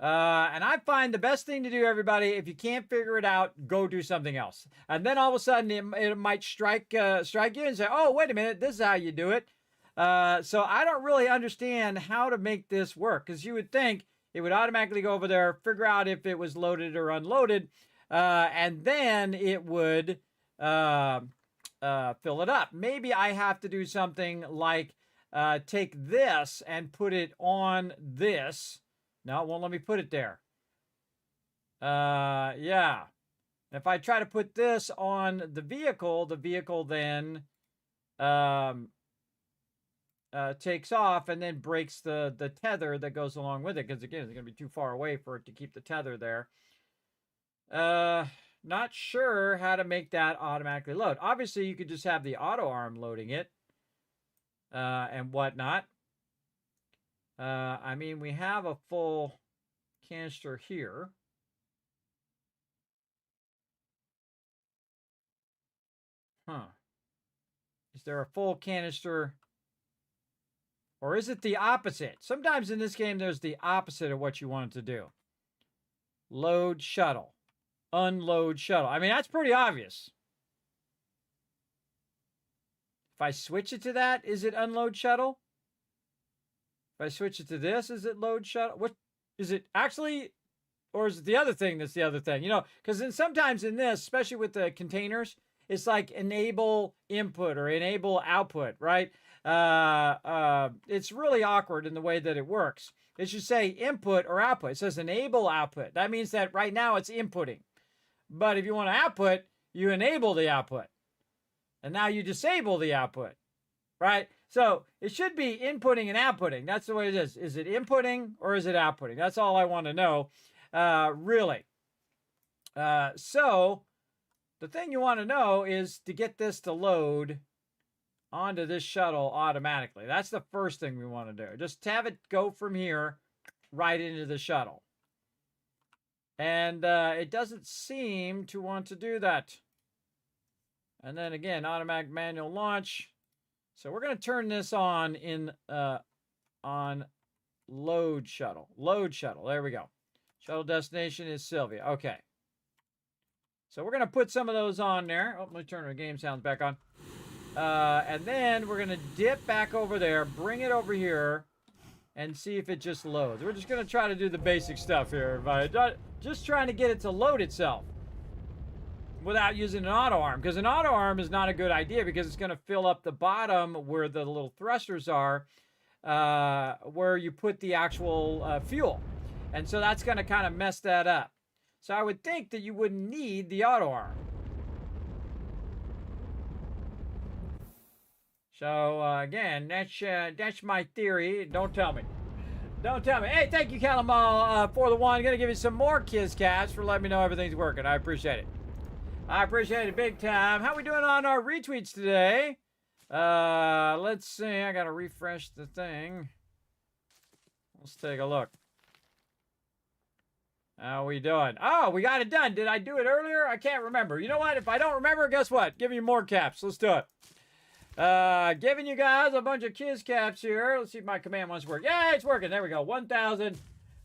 And I find the best thing to do, everybody, if you can't figure it out, go do something else. And then all of a sudden, it might strike you and say, oh, wait a minute, this is how you do it. So I don't really understand how to make this work, because you would think it would automatically go over there, figure out if it was loaded or unloaded, and then it would fill it up. Maybe I have to do something like take this and put it on this. No, it won't let me put it there. Yeah. If I try to put this on the vehicle then takes off and then breaks the tether that goes along with it, because again, it's going to be too far away for it to keep the tether there. Not sure how to make that automatically load. Obviously, you could just have the auto arm loading it and whatnot. I mean, we have a full canister here. Huh. Is there a full canister? Or is it the opposite? Sometimes in this game, there's the opposite of what you want it to do. Load shuttle. Unload shuttle. I mean, that's pretty obvious. If I switch it to that, is it unload shuttle? If I switch it to this, is it load shuttle? What is it actually? Or is it the other thing that's the other thing? Because sometimes in this, especially with the containers, it's like enable input or enable output, right? It's really awkward in the way that it works. It should say input or output. It says enable output. That means that right now it's inputting. But if you want to output, you enable the output. And now you disable the output, right? So it should be inputting and outputting. That's the way it is. Is it inputting or is it outputting? That's all I want to know, really. So the thing you want to know is to get this to load onto this shuttle automatically. That's the first thing we want to do. Just have it go from here right into the shuttle. And it doesn't seem to want to do that. And then again, automatic manual launch. So we're going to turn this on in on load shuttle. Load shuttle. There we go. Shuttle destination is Sylvia. Okay. So we're going to put some of those on there. Oh, let me turn the game sounds back on. And then we're going to dip back over there, bring it over here, and see if it just loads. We're just going to try to do the basic stuff here, everybody. Just trying to get it to load itself without using an auto arm, because an auto arm is not a good idea because it's going to fill up the bottom where the little thrusters are, where you put the actual fuel. And so that's going to kind of mess that up. So I would think that you wouldn't need the auto arm. So again, that's my theory. Don't tell me. Don't tell me. Hey, thank you, Calamal, for the one. Gonna give you some more Kiscats for letting me know everything's working. I appreciate it. I appreciate it big time. How we doing on our retweets today? Let's see. I gotta refresh the thing. Let's take a look. How we doing? Oh, we got it done. Did I do it earlier? I can't remember. You know what? If I don't remember, guess what? Give me more caps. Let's do it. Giving you guys a bunch of Kiz caps here. Let's see if my command wants to work. Yeah, it's working. There we go. 1,000,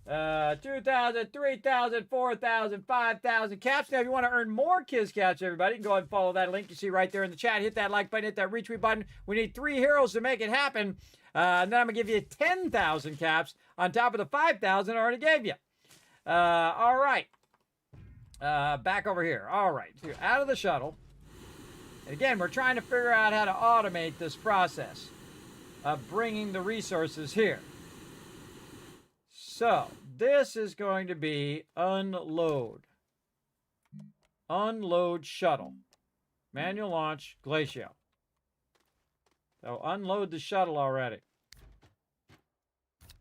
2,000, 3,000, 4,000, 5,000 caps. Now, if you want to earn more Kiz caps, everybody, you can go ahead and follow that link you see right there in the chat. Hit that like button, hit that retweet button. We need 3 heroes to make it happen. And then I'm going to give you 10,000 caps on top of the 5,000 I already gave you. All right. Back over here. All right. So you're out of the shuttle. And again, we're trying to figure out how to automate this process of bringing the resources here. So, this is going to be unload. Unload shuttle. Manual launch, Glacio. So, unload the shuttle already.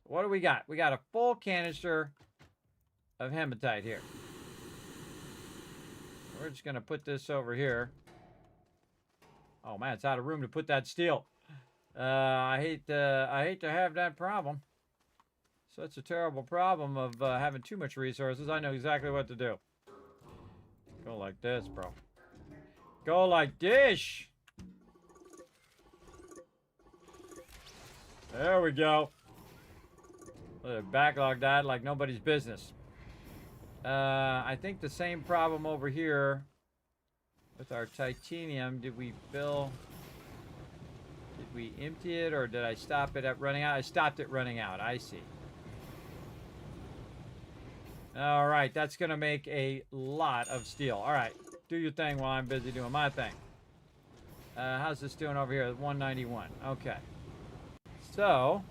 What do we got? We got a full canister of hematite here. We're just going to put this over here. Oh man, it's out of room to put that steel. I hate to have that problem. Such a terrible problem of having too much resources. I know exactly what to do. Go like this, bro. Go like this. There we go. The backlog died like nobody's business. I think the same problem over here. With our titanium, did we empty it, or did I stop it at running out? I stopped it running out. I see. All right, that's going to make a lot of steel. All right, do your thing while I'm busy doing my thing. How's this doing over here? 191. Okay. So,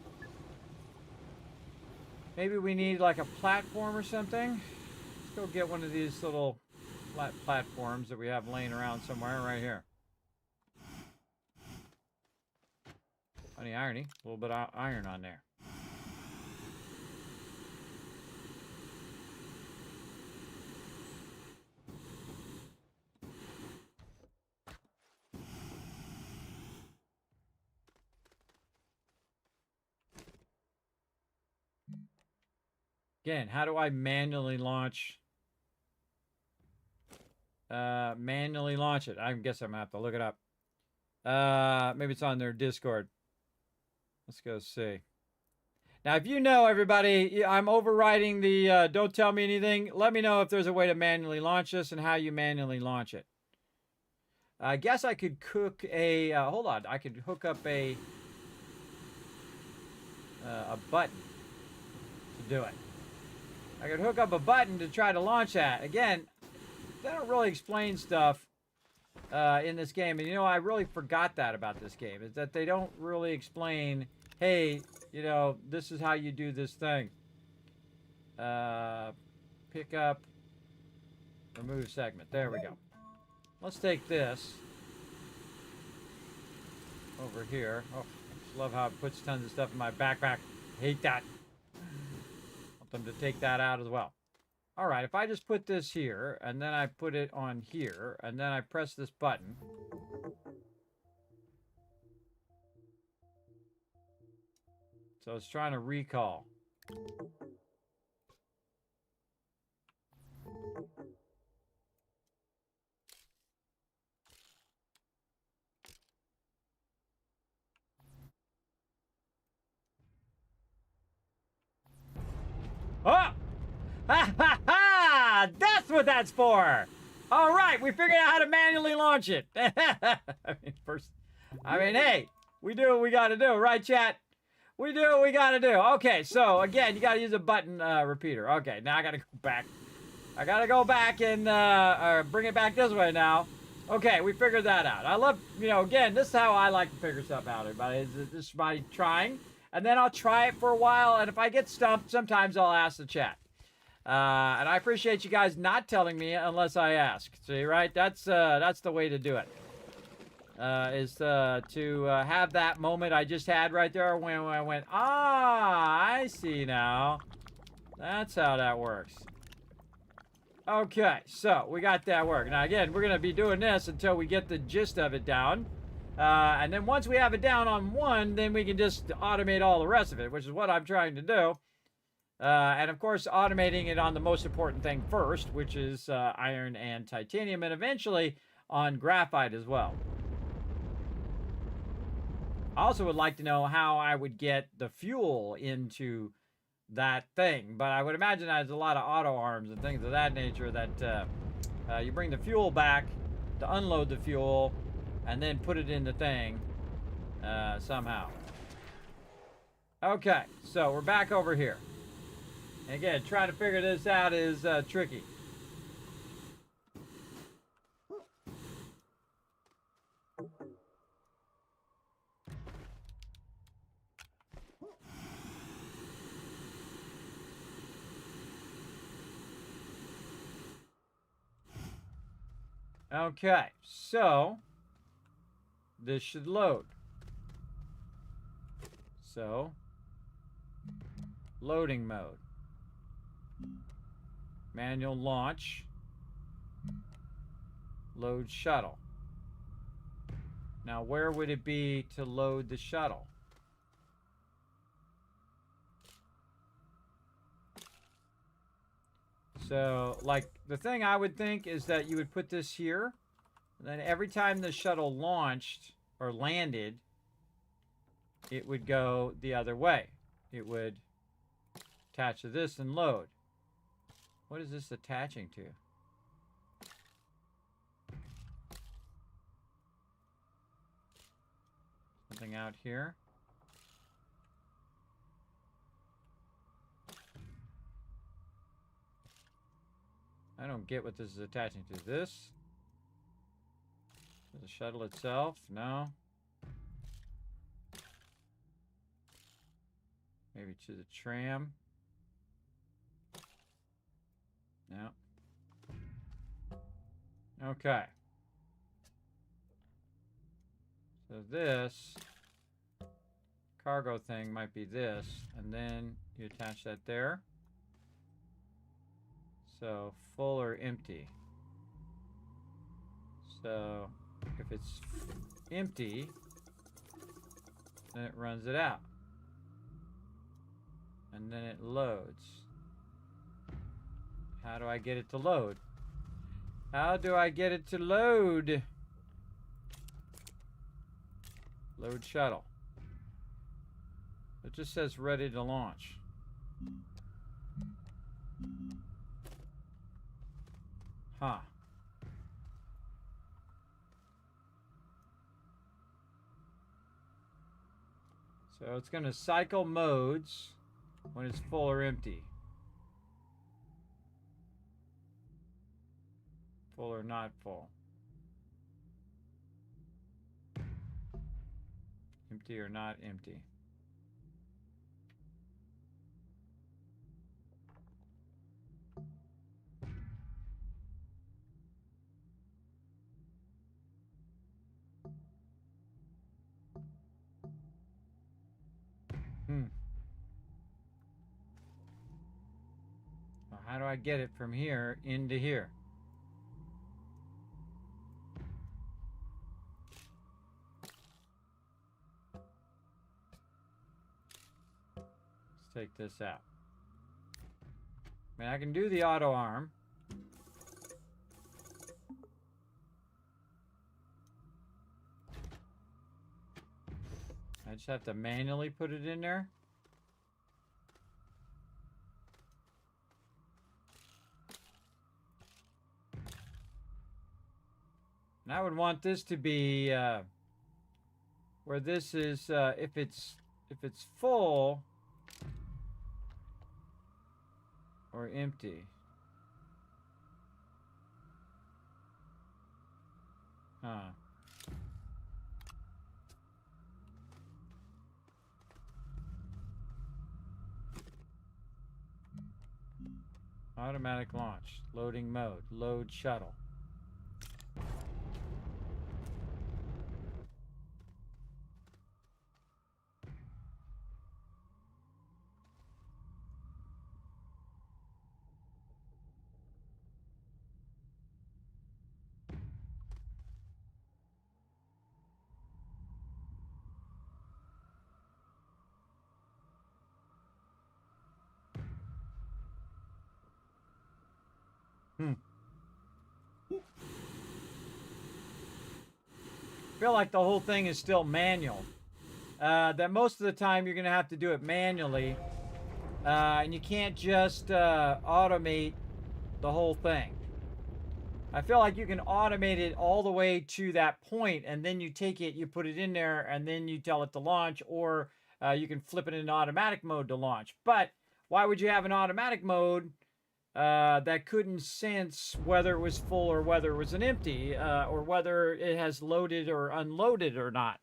maybe we need like a platform or something. Let's go get one of these little platforms that we have laying around somewhere right here. Funny irony, a little bit of iron on there. Again, how do I manually launch? Manually launch it. I guess I'm gonna have to look it up. Maybe it's on their Discord. Let's go see. Now, if you know, everybody, I'm overriding the don't tell me anything. Let me know if there's a way to manually launch this and how you manually launch it. I guess I could cook a, hold on, I could hook up a button to do it. I could hook up a button to try to launch that. Again, they don't really explain stuff in this game. And, you know, I really forgot that about this game, is that they don't really explain, hey, you know, this is how you do this thing. Pick up, remove segment. There we go. Let's take this over here. Oh, I just love how it puts tons of stuff in my backpack. Hate that. Want them to take that out as well. All right, if I just put this here, and then I put it on here, and then I press this button. So it's trying to recall. Oh! Ha ha ha! That's what that's for! All right, we figured out how to manually launch it. I mean, hey, we do what we got to do, right, chat? We do what we gotta do. Okay, so again, you gotta use a button repeater. Okay, now I gotta go back. I gotta go back and bring it back this way now. Okay, we figured that out. I love, again, this is how I like to figure stuff out, everybody. Is just by trying, and then I'll try it for a while, and if I get stumped, sometimes I'll ask the chat. And I appreciate you guys not telling me unless I ask. See, right? That's the way to do it. Is to have that moment I just had right there when I went, I see now. That's how that works. Okay, so we got that work. Now again, we're going to be doing this until we get the gist of it down. And then once we have it down on one, then we can just automate all the rest of it, which is what I'm trying to do. And of course, automating it on the most important thing first, which is iron and titanium, and eventually on graphite as well. I also would like to know how I would get the fuel into that thing, but I would imagine there's a lot of auto arms and things of that nature that you bring the fuel back to unload the fuel and then put it in the thing somehow. Okay, so we're back over here. And again, trying to figure this out is tricky. Okay, so this should load. So, loading mode. Manual launch. Load shuttle. Now, where would it be to load the shuttle? So, like, the thing I would think is that you would put this here, and then every time the shuttle launched or landed, it would go the other way. It would attach to this and load. What is this attaching to? Something out here. I don't get what this is attaching to. This? The shuttle itself? No. Maybe to the tram? No. Okay. So this cargo thing might be this, and then you attach that there. So full or empty. So if it's empty, then it runs it out. And then it loads. How do I get it to load? How do I get it to load? Load shuttle. It just says ready to launch. Huh. So it's going to cycle modes when it's full or empty. Full or not full. Empty or not empty. Well, how do I get it from here into here? Let's take this out. I mean, I can do the auto arm. I just have to manually put it in there. And I would want this to be where this is, if it's if it's full or empty. Huh. Automatic launch. Loading mode. Load shuttle. I feel like the whole thing is still manual. That most of the time you're going to have to do it manually. And you can't just automate the whole thing. I feel like you can automate it all the way to that point, and then you take it, you put it in there, and then you tell it to launch, or you can flip it into automatic mode to launch. But why would you have an automatic mode that couldn't sense whether it was full or whether it was an empty, or whether it has loaded or unloaded or not?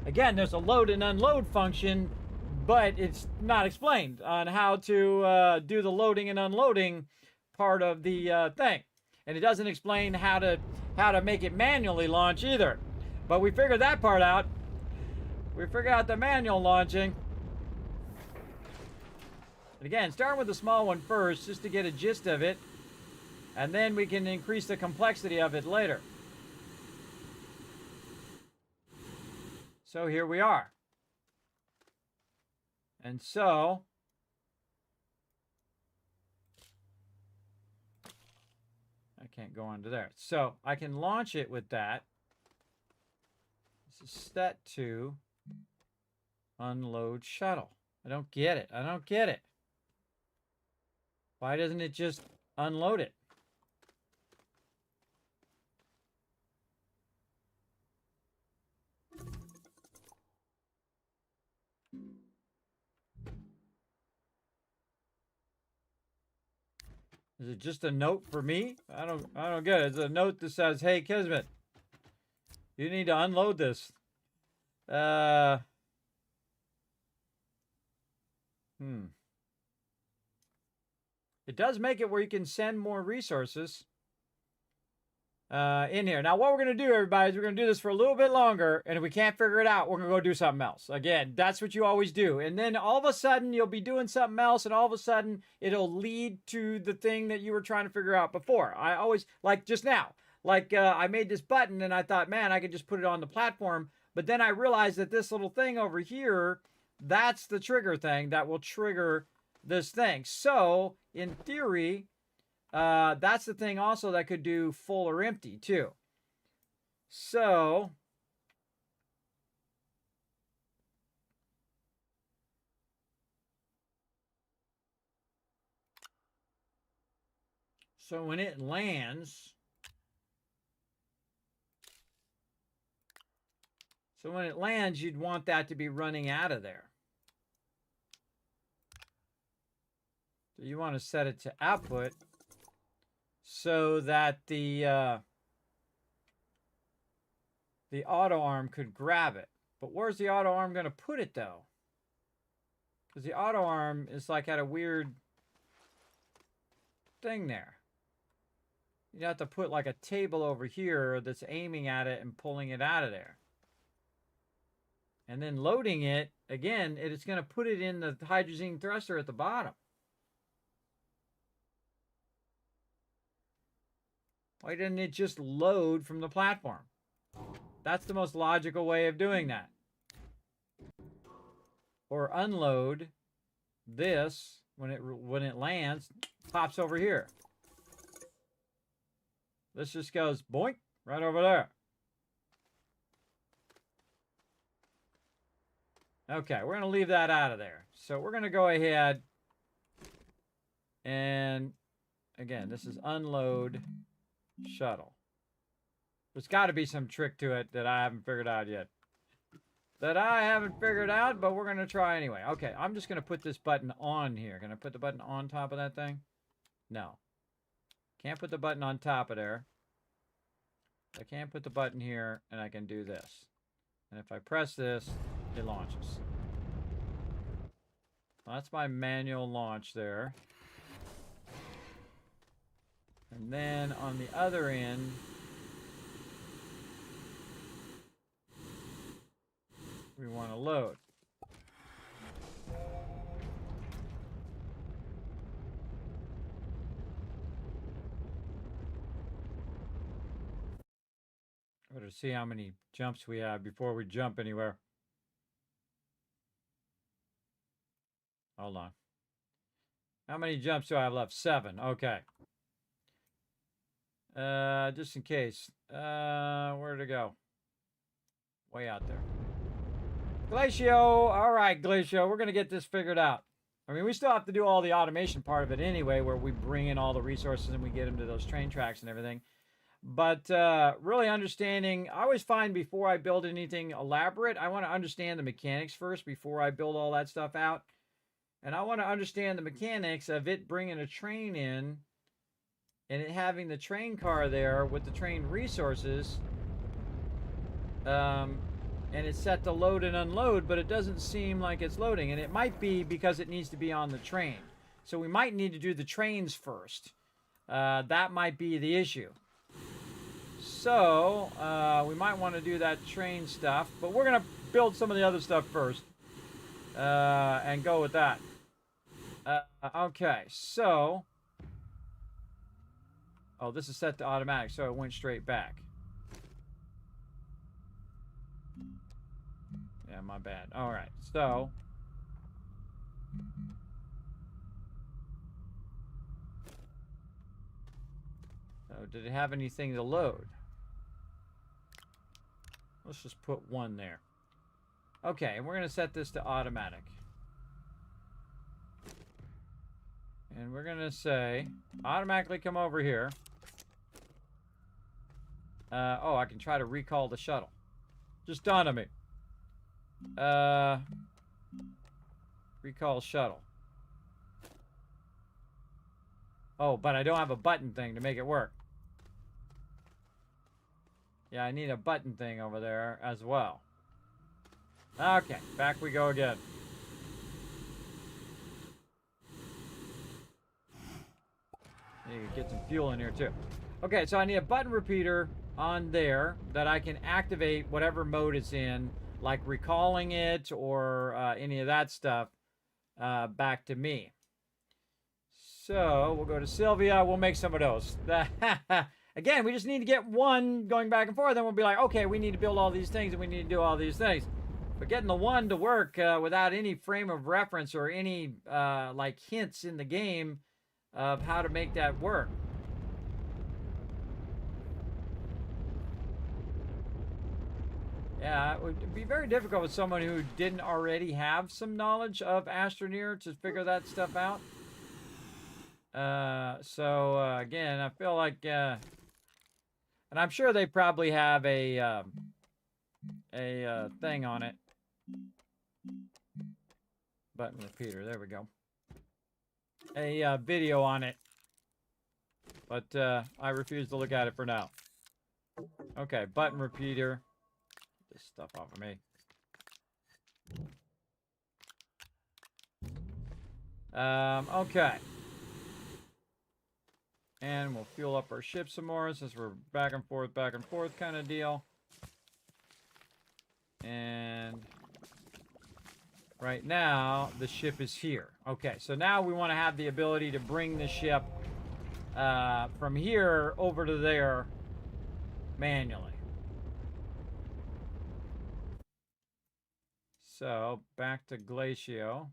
Again, there's a load and unload function, but it's not explained on how to do the loading and unloading part of the thing. And it doesn't explain how to make it manually launch either. But we figured that part out. We figured out the manual launching. And again, starting with the small one first, just to get a gist of it. And then we can increase the complexity of it later. So here we are. And so I can't go on to there. So I can launch it with that. This is set to unload shuttle. I don't get it. I don't get it. Why doesn't it just unload it? Is it just a note for me? I don't get it. It's a note that says, "Hey, Kismet, you need to unload this." It does make it where you can send more resources in here. Now, what we're going to do, everybody, is we're going to do this for a little bit longer, and if we can't figure it out, we're going to go do something else. Again, that's what you always do. And then all of a sudden, you'll be doing something else, and all of a sudden, it'll lead to the thing that you were trying to figure out before. I always, like just now, like I made this button, and I thought, man, I could just put it on the platform. But then I realized that this little thing over here, that's the trigger thing that will trigger this thing. So, in theory, that's the thing also that could do full or empty too. So when it lands, you'd want that to be running out of there. So you want to set it to output so that the auto arm could grab it. But where's the auto arm going to put it though? Because the auto arm is like at a weird thing there. You have to put like a table over here that's aiming at it and pulling it out of there. And then loading it, again, it's going to put it in the hydrazine thruster at the bottom. Why didn't it just load from the platform? That's the most logical way of doing that. Or unload this when it lands, pops over here. This just goes boink right over there. Okay, we're going to leave that out of there. So we're going to go ahead and, again, this is unload shuttle. There's got to be some trick to it that I haven't figured out yet. that I haven't figured out, but we're going to try anyway. Okay, I'm just going to put this button on here. Can I put the button on top of that thing? No. Can't put the button on top of there. I can't put the button here, and I can do this. And if I press this, it launches. Well, that's my manual launch there. And then on the other end, we want to load. Better see how many jumps we have before we jump anywhere. Hold on. How many jumps do I have left? 7. Okay. Just in case. Where'd it go? Way out there. Glacio! Alright, Glacio. We're going to get this figured out. I mean, we still have to do all the automation part of it anyway, where we bring in all the resources and we get them to those train tracks and everything. But really understanding, I always find before I build anything elaborate, I want to understand the mechanics first before I build all that stuff out. And I want to understand the mechanics of it bringing a train in and it having the train car there with the train resources. And it's set to load and unload, but it doesn't seem like it's loading. And it might be because it needs to be on the train. So we might need to do the trains first. That might be the issue. So, we might want to do that train stuff, but we're going to build some of the other stuff first, and go with that. Okay, so, oh, this is set to automatic, so it went straight back. Yeah, my bad. All right, so, did it have anything to load? Let's just put 1 there. Okay, and we're going to set this to automatic. And we're going to say, automatically come over here. Oh, I can try to recall the shuttle. Just dawned on me. Recall shuttle. Oh, but I don't have a button thing to make it work. Yeah, I need a button thing over there as well. Okay, back we go again. You can get some fuel in here too. Okay, so I need a button repeater on there that I can activate whatever mode it's in, like recalling it or any of that stuff back to me. So we'll go to Sylvia. We'll make some of those. Again, we just need to get 1 going back and forth. Then we'll be like, okay, we need to build all these things and we need to do all these things. But getting the 1 to work without any frame of reference or any like hints in the game of how to make that work. Yeah, it would be very difficult with someone who didn't already have some knowledge of Astroneer to figure that stuff out. Again, I feel like, and I'm sure they probably have a thing on it. Button repeater, there we go. A video on it. But I refuse to look at it for now. Okay, button repeater. Get this stuff off of me. Okay. And we'll fuel up our ship some more since we're back and forth kind of deal. And right now, the ship is here. Okay, so now we want to have the ability to bring the ship from here over to there manually. So, back to Glacio.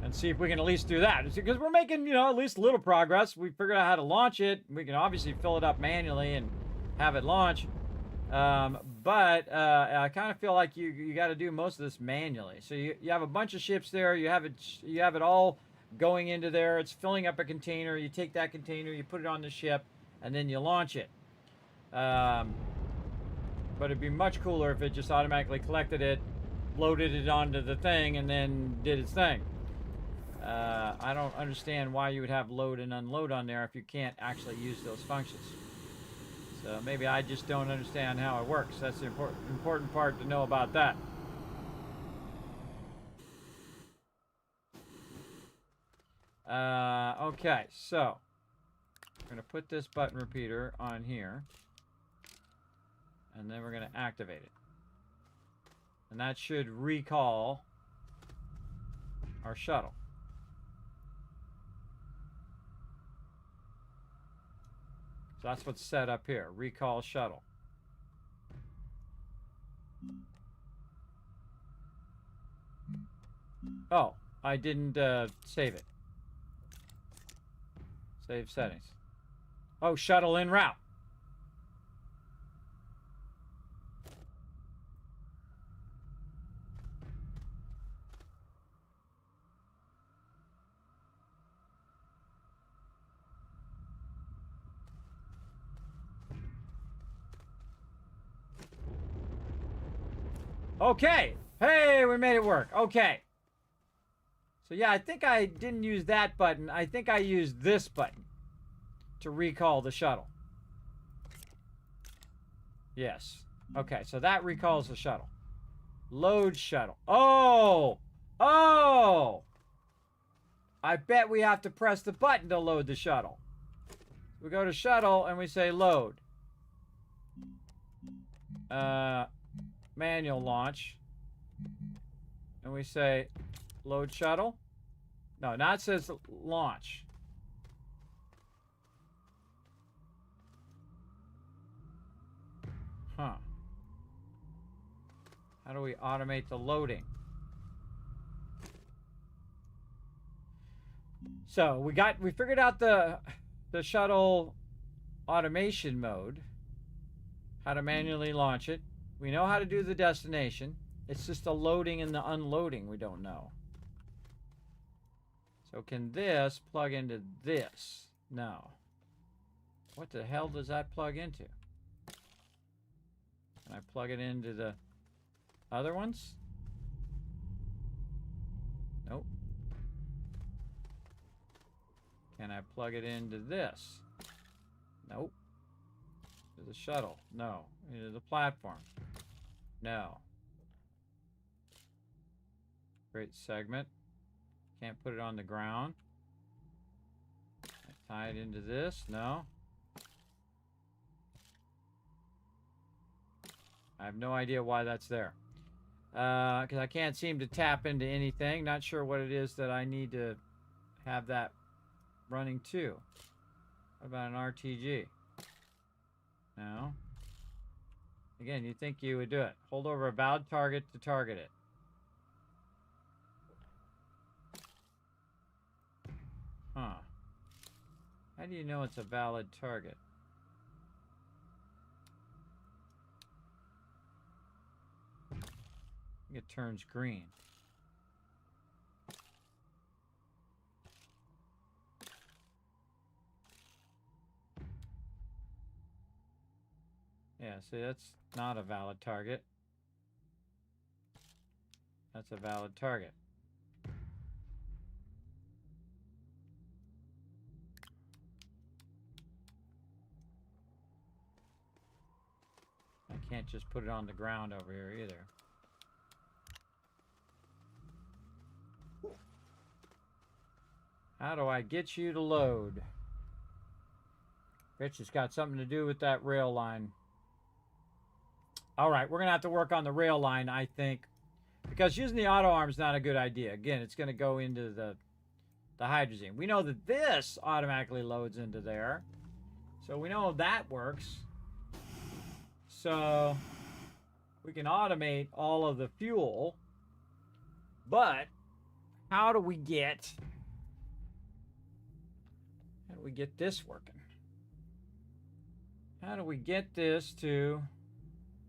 And see if we can at least do that. Because we're making, you know, at least a little progress. We figured out how to launch it. We can obviously fill it up manually and have it launch. But I kind of feel like you got to do most of this manually. So you have a bunch of ships there. You have it all going into there. It's filling up a container. You take that container, you put it on the ship, and then you launch it. But it'd be much cooler if it just automatically collected it, loaded it onto the thing, and then did its thing. I don't understand why you would have load and unload on there if you can't actually use those functions. So maybe I just don't understand how it works. That's the important part to know about that. Okay, so we're going to put this button repeater on here. And then we're going to activate it. And that should recall our shuttle. So that's what's set up here. Recall shuttle. Oh, I didn't save it. Save settings. Oh, shuttle en route. Okay. Hey, we made it work. Okay. So yeah, I think I didn't use that button. I think I used this button to recall the shuttle. Yes. Okay, so that recalls the shuttle. Load shuttle. Oh! Oh! I bet we have to press the button to load the shuttle. We go to shuttle and we say load. Manual launch. And we say load shuttle. No, now it says launch. Huh. How do we automate the loading? So we figured out the shuttle automation mode. How to manually launch it. We know how to do the destination. It's just the loading and the unloading we don't know. So can this plug into this? No. What the hell does that plug into? Can I plug it into the other ones? Nope. Can I plug it into this? Nope. To the shuttle? No. Into the platform? No. Great segment. Can't put it on the ground. Tie it into this? No. I have no idea why that's there. Because I can't seem to tap into anything. Not sure what it is that I need to have that running to. What about an RTG? No. Again, you think you would do it. Hold over a valid target to target it. Huh. How do you know it's a valid target? I think it turns green. Yeah, see, that's not a valid target. That's a valid target. I can't just put it on the ground over here either. How do I get you to load? Rich, it's got something to do with that rail line. All right, we're going to have to work on the rail line, I think. Because using the auto arm is not a good idea. Again, it's going to go into the hydrazine. We know that this automatically loads into there. So we know that works. So we can automate all of the fuel. But how do we get this working? How do we get this to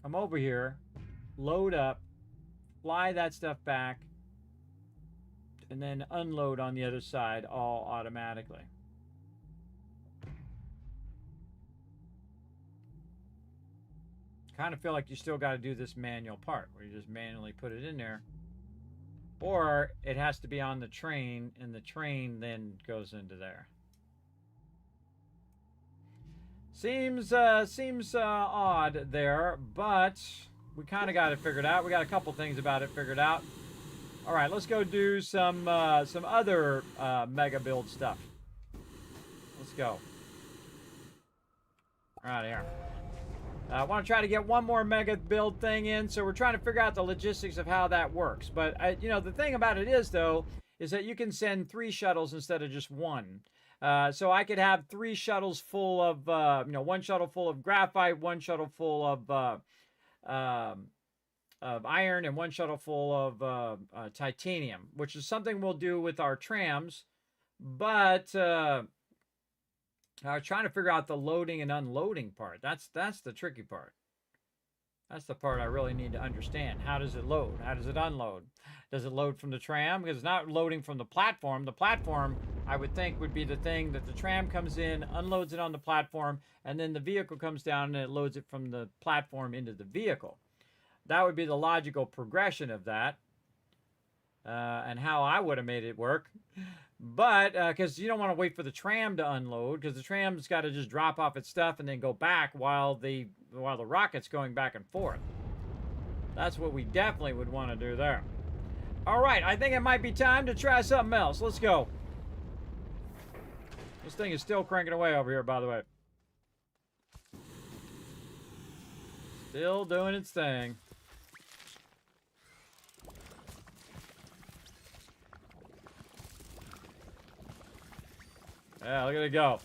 come over here, load up, fly that stuff back, and then unload on the other side all automatically? kind of feel like you still got to do this manual part where you just manually put it in there. Or it has to be on the train, and the train then goes into there. Seems odd there, but we kind of got it figured out. We got a couple things about it figured out. All right, let's go do some other mega build stuff. Let's go. All right, here. I want to try to get one more mega build thing in, so we're trying to figure out the logistics of how that works. But, you know, the thing about it is, though, is that you can send 3 shuttles instead of just 1. So I could have 3 shuttles full of, you know, 1 shuttle full of graphite, 1 shuttle full of iron, and 1 shuttle full of titanium, which is something we'll do with our trams. But I was trying to figure out the loading and unloading part. That's the tricky part. That's the part I really need to understand. How does it load? How does it unload? Does it load from the tram? Because it's not loading from the platform. The platform, I would think, would be the thing that the tram comes in, unloads it on the platform, and then the vehicle comes down and it loads it from the platform into the vehicle. That would be the logical progression of that, and how I would have made it work. But, because you don't want to wait for the tram to unload, because the tram's got to just drop off its stuff and then go back while the rocket's going back and forth. That's what we definitely would want to do there. All right, I think it might be time to try something else. Let's go. This thing is still cranking away over here, by the way. Still doing its thing. Yeah, look at it go.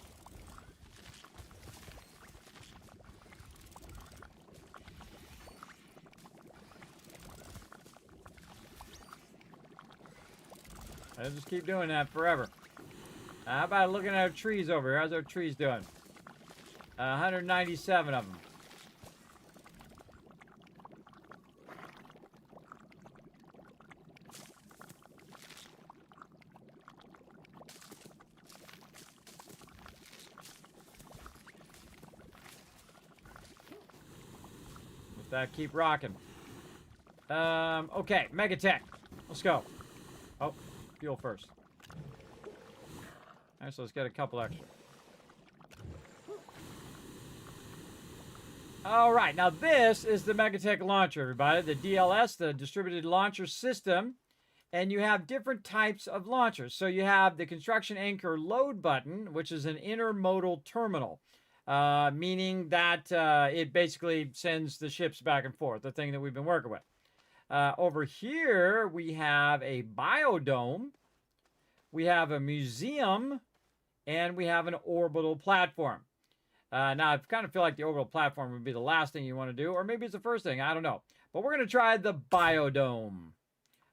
I'll just keep doing that forever. How about looking at our trees over here? How's our trees doing? 197 of them. Keep rocking. Okay, MEGATECH. Let's go. Oh, fuel first. Alright, so let's get a couple extra. Alright, now this is the MEGATECH launcher, everybody. The DLS, the Distributed Launcher System. And you have different types of launchers. So you have the Construction Anchor Load button, which is an intermodal terminal. Meaning that it basically sends the ships back and forth, the thing that we've been working with. Over here, we have a biodome, we have a museum, and we have an orbital platform. Now, I kind of feel like the orbital platform would be the last thing you want to do, or maybe it's the first thing, I don't know. But we're going to try the biodome.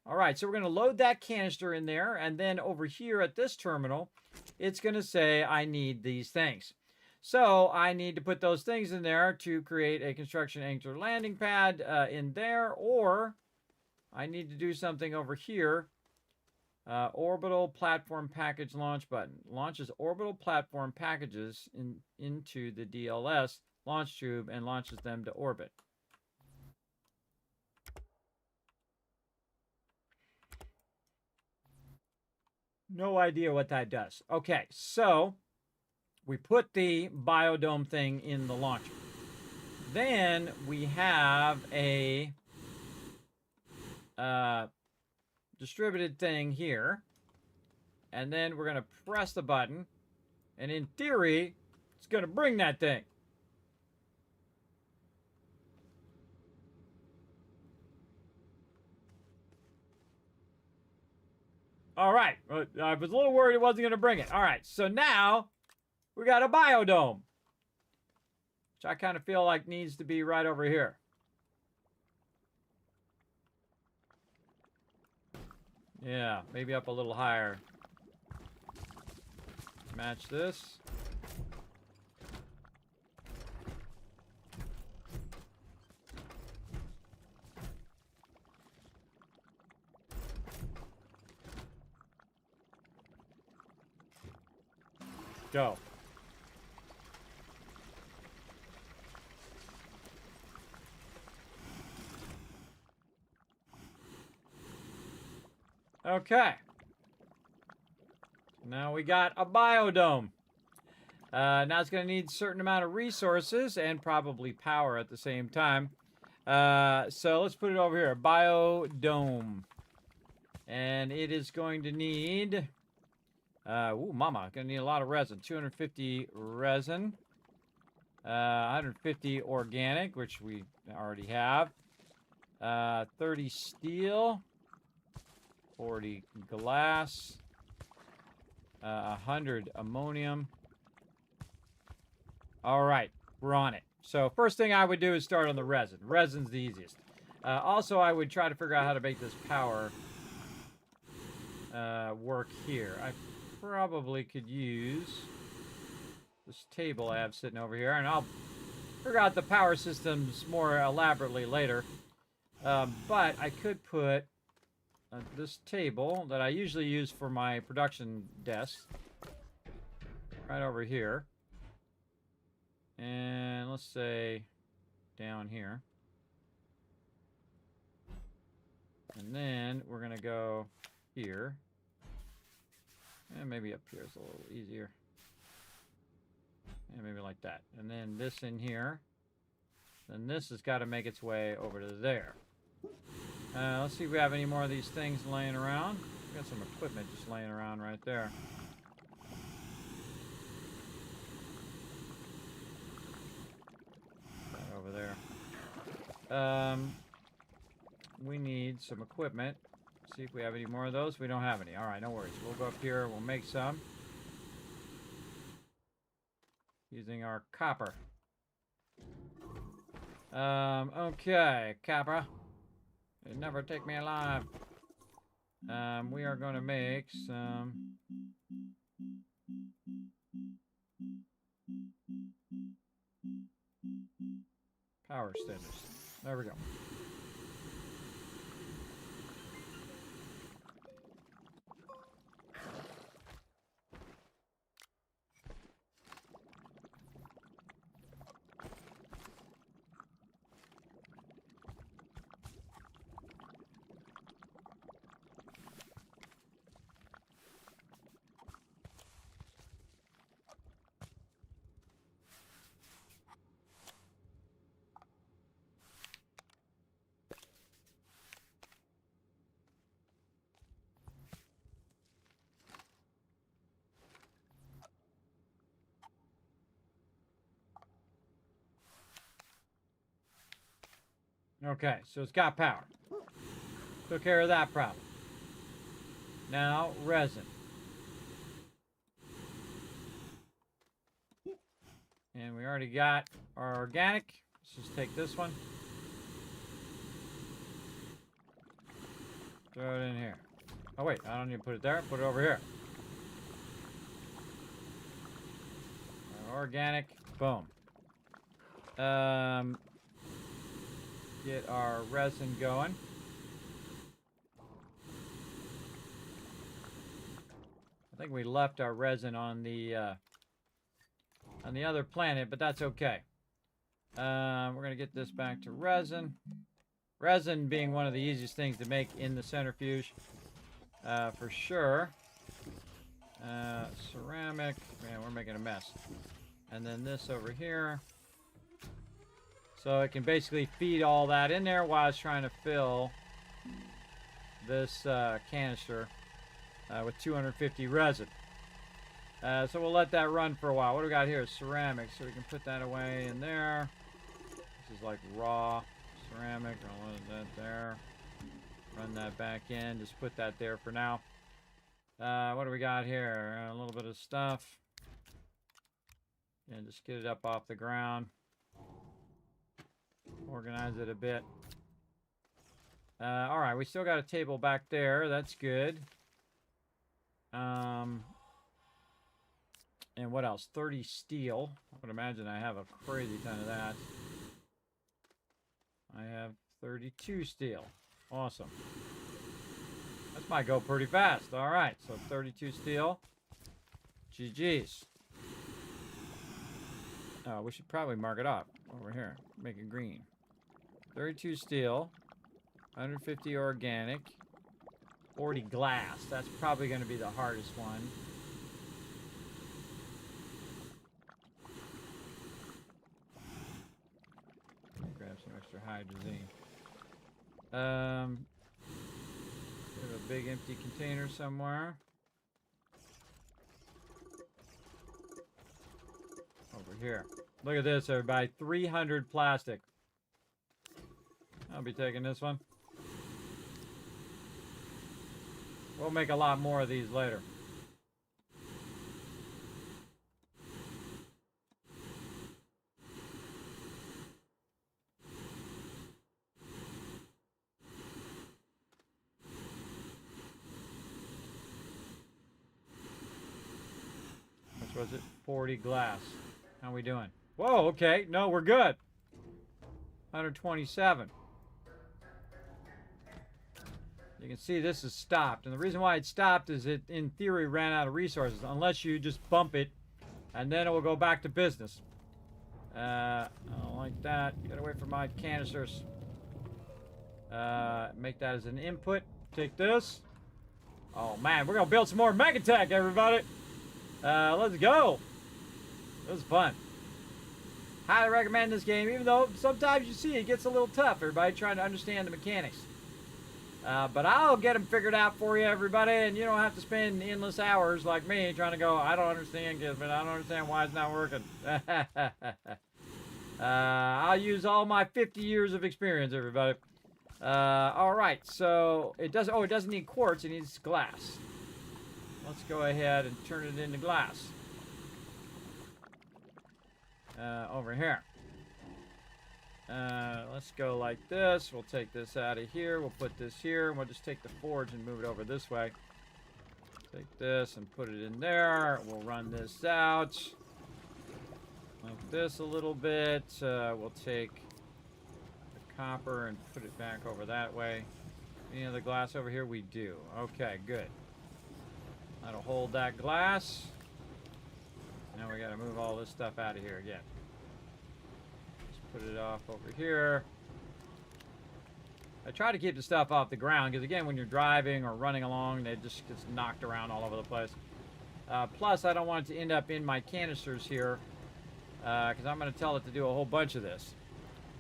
All right, so we're going to load that canister in there, and then over here at this terminal, it's going to say, I need these things. So I need to put those things in there to create a construction anchor landing pad in there, or I need to do something over here. Orbital platform package launch button. Launches orbital platform packages into the DLS launch tube and launches them to orbit. No idea what that does. Okay, so we put the biodome thing in the launcher. Then we have a distributed thing here. And then we're going to press the button. And in theory, it's going to bring that thing. All right. I was a little worried it wasn't going to bring it. All right. So now we got a biodome, which I kind of feel like needs to be right over here. Yeah, maybe up a little higher. Match this. Go. Okay. Now we got a biodome. Now it's going to need a certain amount of resources and probably power at the same time. So let's put it over here. Biodome. And it is going to need... ooh, mama. Going to need a lot of resin. 250 resin. 150 organic, which we already have. 30 steel. 40 glass. 100 ammonium. All right, we're on it. So first thing I would do is start on the resin. Resin's the easiest. Also, I would try to figure out how to make this power work here. I probably could use this table I have sitting over here, and I'll figure out the power systems more elaborately later. But I could put this table that I usually use for my production desk right over here. And let's say down here. And then we're going to go here. And maybe up here is a little easier. And maybe like that. And then this in here. Then this has got to make its way over to there. Let's see if we have any more of these things laying around. We've got some equipment just laying around right there. Right over there. We need some equipment. See if we have any more of those. We don't have any. All right, no worries. We'll go up here. We'll make some. Using our copper. Okay, copper. It never take me alive. We are going to make some... power stations. There we go. Okay, so it's got power. Took care of that problem. Now, resin. And we already got our organic. Let's just take this one. Throw it in here. Oh, wait, I don't need to put it there. Put it over here. Organic. Boom. Get our resin going. I think we left our resin on the other planet, but that's okay. We're gonna get this back to resin. Resin being one of the easiest things to make in the centrifuge, for sure. Ceramic. Man, we're making a mess. And then this over here. So it can basically feed all that in there while it's trying to fill this canister with 250 resin. So we'll let that run for a while. What do we got here? Ceramic. So we can put that away in there. This is like raw ceramic. I'll let that there. Run that back in. Just put that there for now. What do we got here? A little bit of stuff. And just get it up off the ground. Organize it a bit. Alright, we still got a table back there. That's good. And what else? 30 steel. I would imagine I have a crazy ton of that. I have 32 steel. Awesome. This might go pretty fast. Alright, so 32 steel. GG's. Oh, we should probably mark it off over here. Make it green. 32 steel. 150 organic. 40 glass. That's probably going to be the hardest one. Grab some extra hydrazine. We have a big empty container somewhere. Over here. Look at this, everybody. 300 plastic. I'll be taking this one. We'll make a lot more of these later. Which was it? 40 glass. How we doing? Whoa, okay. No, we're good. 127. You can see this is stopped. And the reason why it stopped is it, in theory, ran out of resources. Unless you just bump it, and then it will go back to business. I don't like that. Get away from my canisters. Make that as an input. Take this. Oh, man. We're going to build some more MEGATECH, everybody. Let's go. It was fun. Highly recommend this game, even though sometimes you see it gets a little tough. Everybody trying to understand the mechanics. But I'll get them figured out for you, everybody, and you don't have to spend endless hours like me trying to go, I don't understand Kismet. I don't understand why it's not working. I'll use all my 50 years of experience, everybody. All right, so it doesn't need quartz, it needs glass. Let's go ahead and turn it into glass. Over here. Let's go like this. We'll take this out of here. We'll put this here. And we'll just take the forge and move it over this way. Take this and put it in there. We'll run this out. Like this a little bit. We'll take the copper and put it back over that way. Any other glass over here? We do. Okay, good. That'll hold that glass. Now we gotta move all this stuff out of here again. Just put it off over here. I try to keep the stuff off the ground because, again, when you're driving or running along, it just gets knocked around all over the place. Plus, I don't want it to end up in my canisters here because I'm going to tell it to do a whole bunch of this.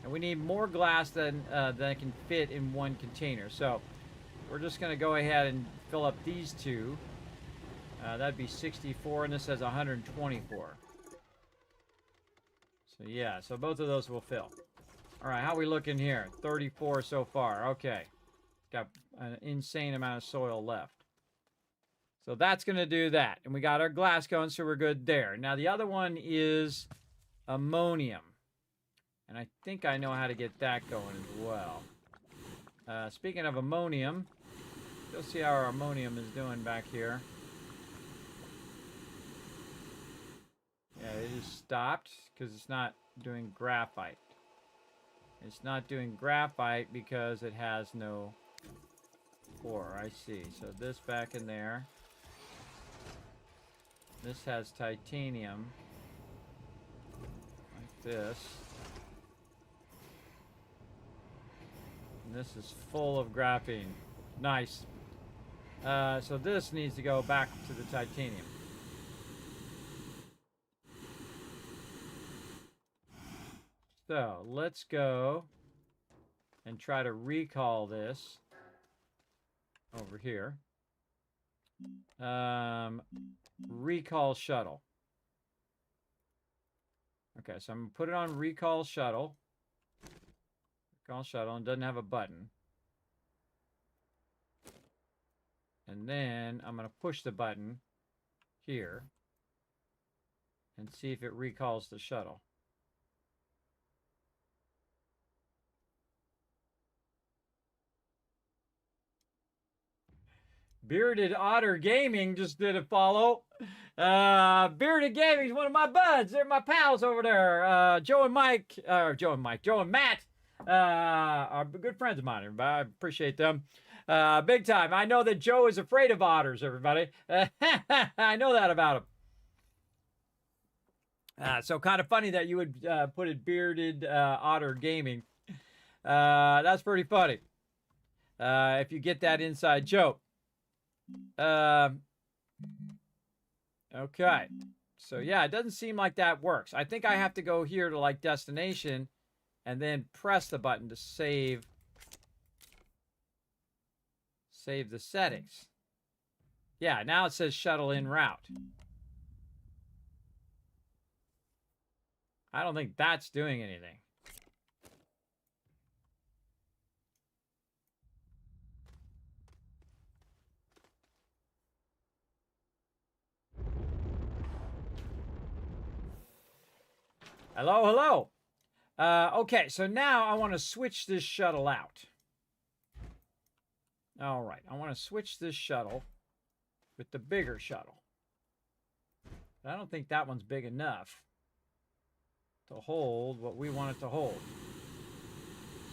And we need more glass than can fit in one container. So we're just going to go ahead and fill up these two. That'd be 64, and this says 124. So yeah, so both of those will fill. All right, how we looking here? 34 so far. Okay. Got an insane amount of soil left. So that's going to do that. And we got our glass going, so we're good there. Now, the other one is ammonium. And I think I know how to get that going as well. Speaking of ammonium, you'll see how our ammonium is doing back here. Yeah, it is stopped because it's not doing graphite. It's not doing graphite because it has no ore. I see. So this back in there. This has titanium. Like this. And this is full of graphene. Nice. So this needs to go back to the titanium. So let's go and try to recall this over here. Recall shuttle. Okay, so I'm going to put it on recall shuttle. Recall shuttle, and doesn't have a button. And then I'm going to push the button here and see if it recalls the shuttle. Bearded Otter Gaming just did a follow. Bearded Gaming is one of my buds. They're my pals over there. Joe and Matt are good friends of mine, everybody. I appreciate them. Big time. I know that Joe is afraid of otters, everybody. I know that about him. So kind of funny that you would put it Bearded Otter Gaming. That's pretty funny. If you get that inside joke. Okay. So yeah, it doesn't seem like that works. I think I have to go here to like destination and then press the button to save the settings. Yeah, now it says shuttle en route. I don't think that's doing anything. Hello, hello. Okay, so now I want to switch this shuttle out. All right, I want to switch this shuttle with the bigger shuttle. But I don't think that one's big enough to hold what we want it to hold.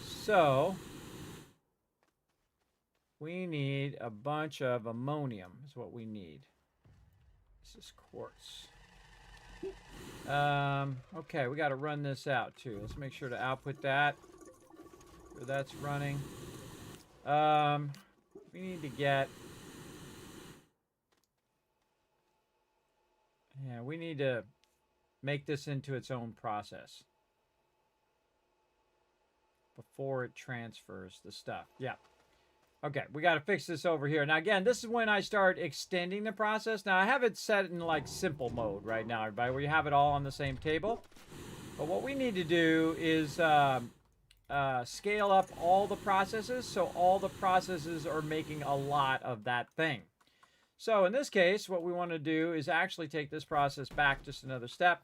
So we need a bunch of ammonium is what we need. This is quartz. Okay, we got to run this out too. Let's make sure to output that. So that's running. We need to get... Yeah, we need to make this into its own process before it transfers the stuff. Yeah. Okay, we got to fix this over here. Now, again, this is when I start extending the process. Now, I have it set in, like, simple mode right now, everybody, where you have it all on the same table. But what we need to do is scale up all the processes so all the processes are making a lot of that thing. So, in this case, what we want to do is actually take this process back just another step.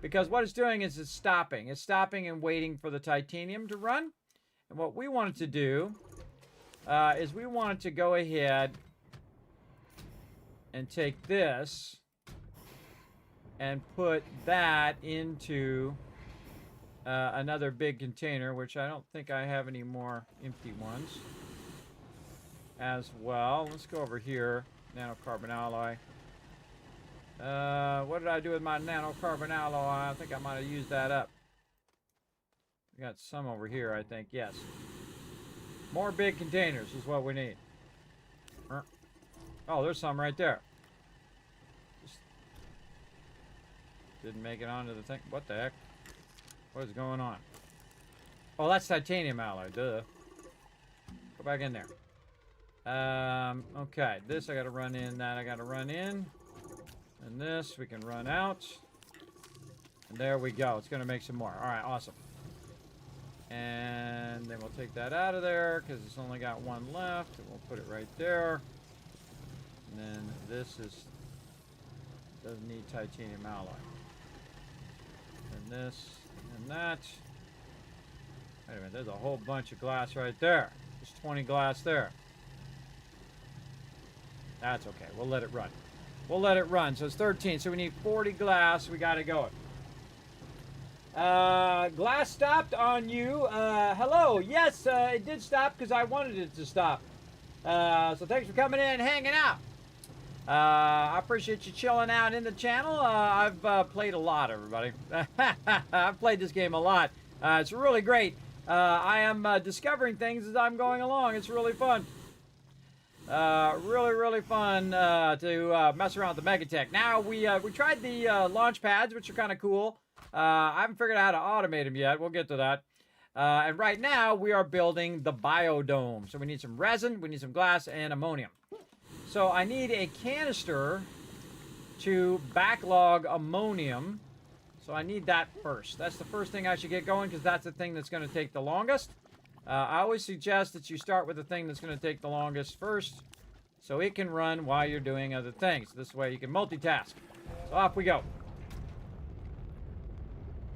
Because what it's doing is it's stopping. It's stopping and waiting for the titanium to run. And what we wanted to do is we wanted to go ahead and take this and put that into another big container, which I don't think I have any more empty ones as well. Let's go over here, nanocarbon alloy. What did I do with my nanocarbon alloy? I think I might have used that up. We got some over here, I think. Yes. More big containers is what we need. Oh, there's some right there. Just didn't make it onto the thing. What the heck? What is going on? Oh, that's titanium alloy. Duh. Go back in there. Okay. This I got to run in. That I got to run in. And this we can run out. And there we go. It's going to make some more. All right. Awesome. And then we'll take that out of there because it's only got one left. And we'll put it right there. And then this doesn't need titanium alloy. And this and that. Wait a minute, there's a whole bunch of glass right there. There's 20 glass there. That's okay. We'll let it run. We'll let it run. So it's 13. So we need 40 glass. We got to go. Glass stopped on you. Hello. Yes, it did stop because I wanted it to stop. So thanks for coming in and hanging out. I appreciate you chilling out in the channel. I've played a lot, everybody. I've played this game a lot. It's really great. I am discovering things as I'm going along. It's really fun. Really fun to mess around with the MEGATECH. Now, we tried the launch pads, which are kind of cool. I haven't figured out how to automate them yet. We'll get to that. And right now, we are building the biodome. So we need some resin, we need some glass, and ammonium. So I need a canister to backlog ammonium. So I need that first. That's the first thing I should get going because that's the thing that's going to take the longest. I always suggest that you start with the thing that's going to take the longest first so it can run while you're doing other things. This way you can multitask. So off we go.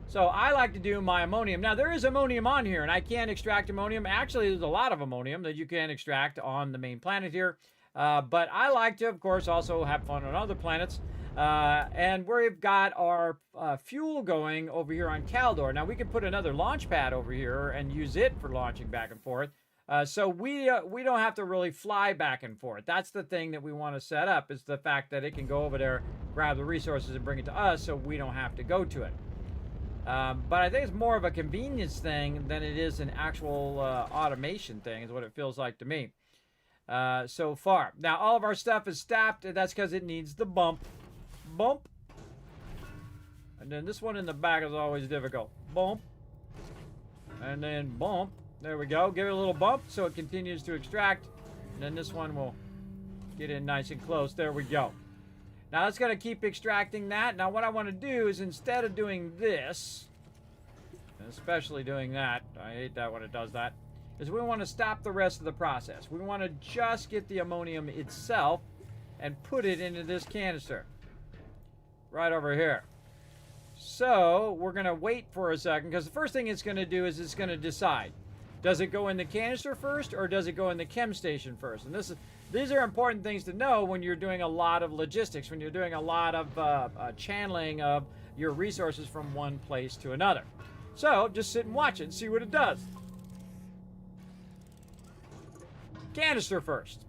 So I like to do my ammonium. Now there is ammonium on here and I can extract ammonium. Actually, there's a lot of ammonium that you can extract on the main planet here. But I like to, of course, also have fun on other planets. And we've got our fuel going over here on Caldor. Now, we could put another launch pad over here and use it for launching back and forth. So we don't have to really fly back and forth. That's the thing that we want to set up, is the fact that it can go over there, grab the resources, and bring it to us so we don't have to go to it. But I think it's more of a convenience thing than it is an actual automation thing, is what it feels like to me. so far. Now, all of our stuff is stopped, and that's because it needs the bump. Bump. And then this one in the back is always difficult. Bump. And then bump. There we go. Give it a little bump so it continues to extract. And then this one will get in nice and close. There we go. Now it's going to keep extracting that. Now what I want to do is, instead of doing this, especially doing that, I hate that when it does that, is we want to stop the rest of the process. We want to just get the ammonium itself and put it into this canister. Right over here. So we're going to wait for a second, because the first thing it's going to do is it's going to decide. Does it go in the canister first, or does it go in the chem station first? And these are important things to know when you're doing a lot of logistics, when you're doing a lot of channeling of your resources from one place to another. So just sit and watch it and see what it does. Canister first.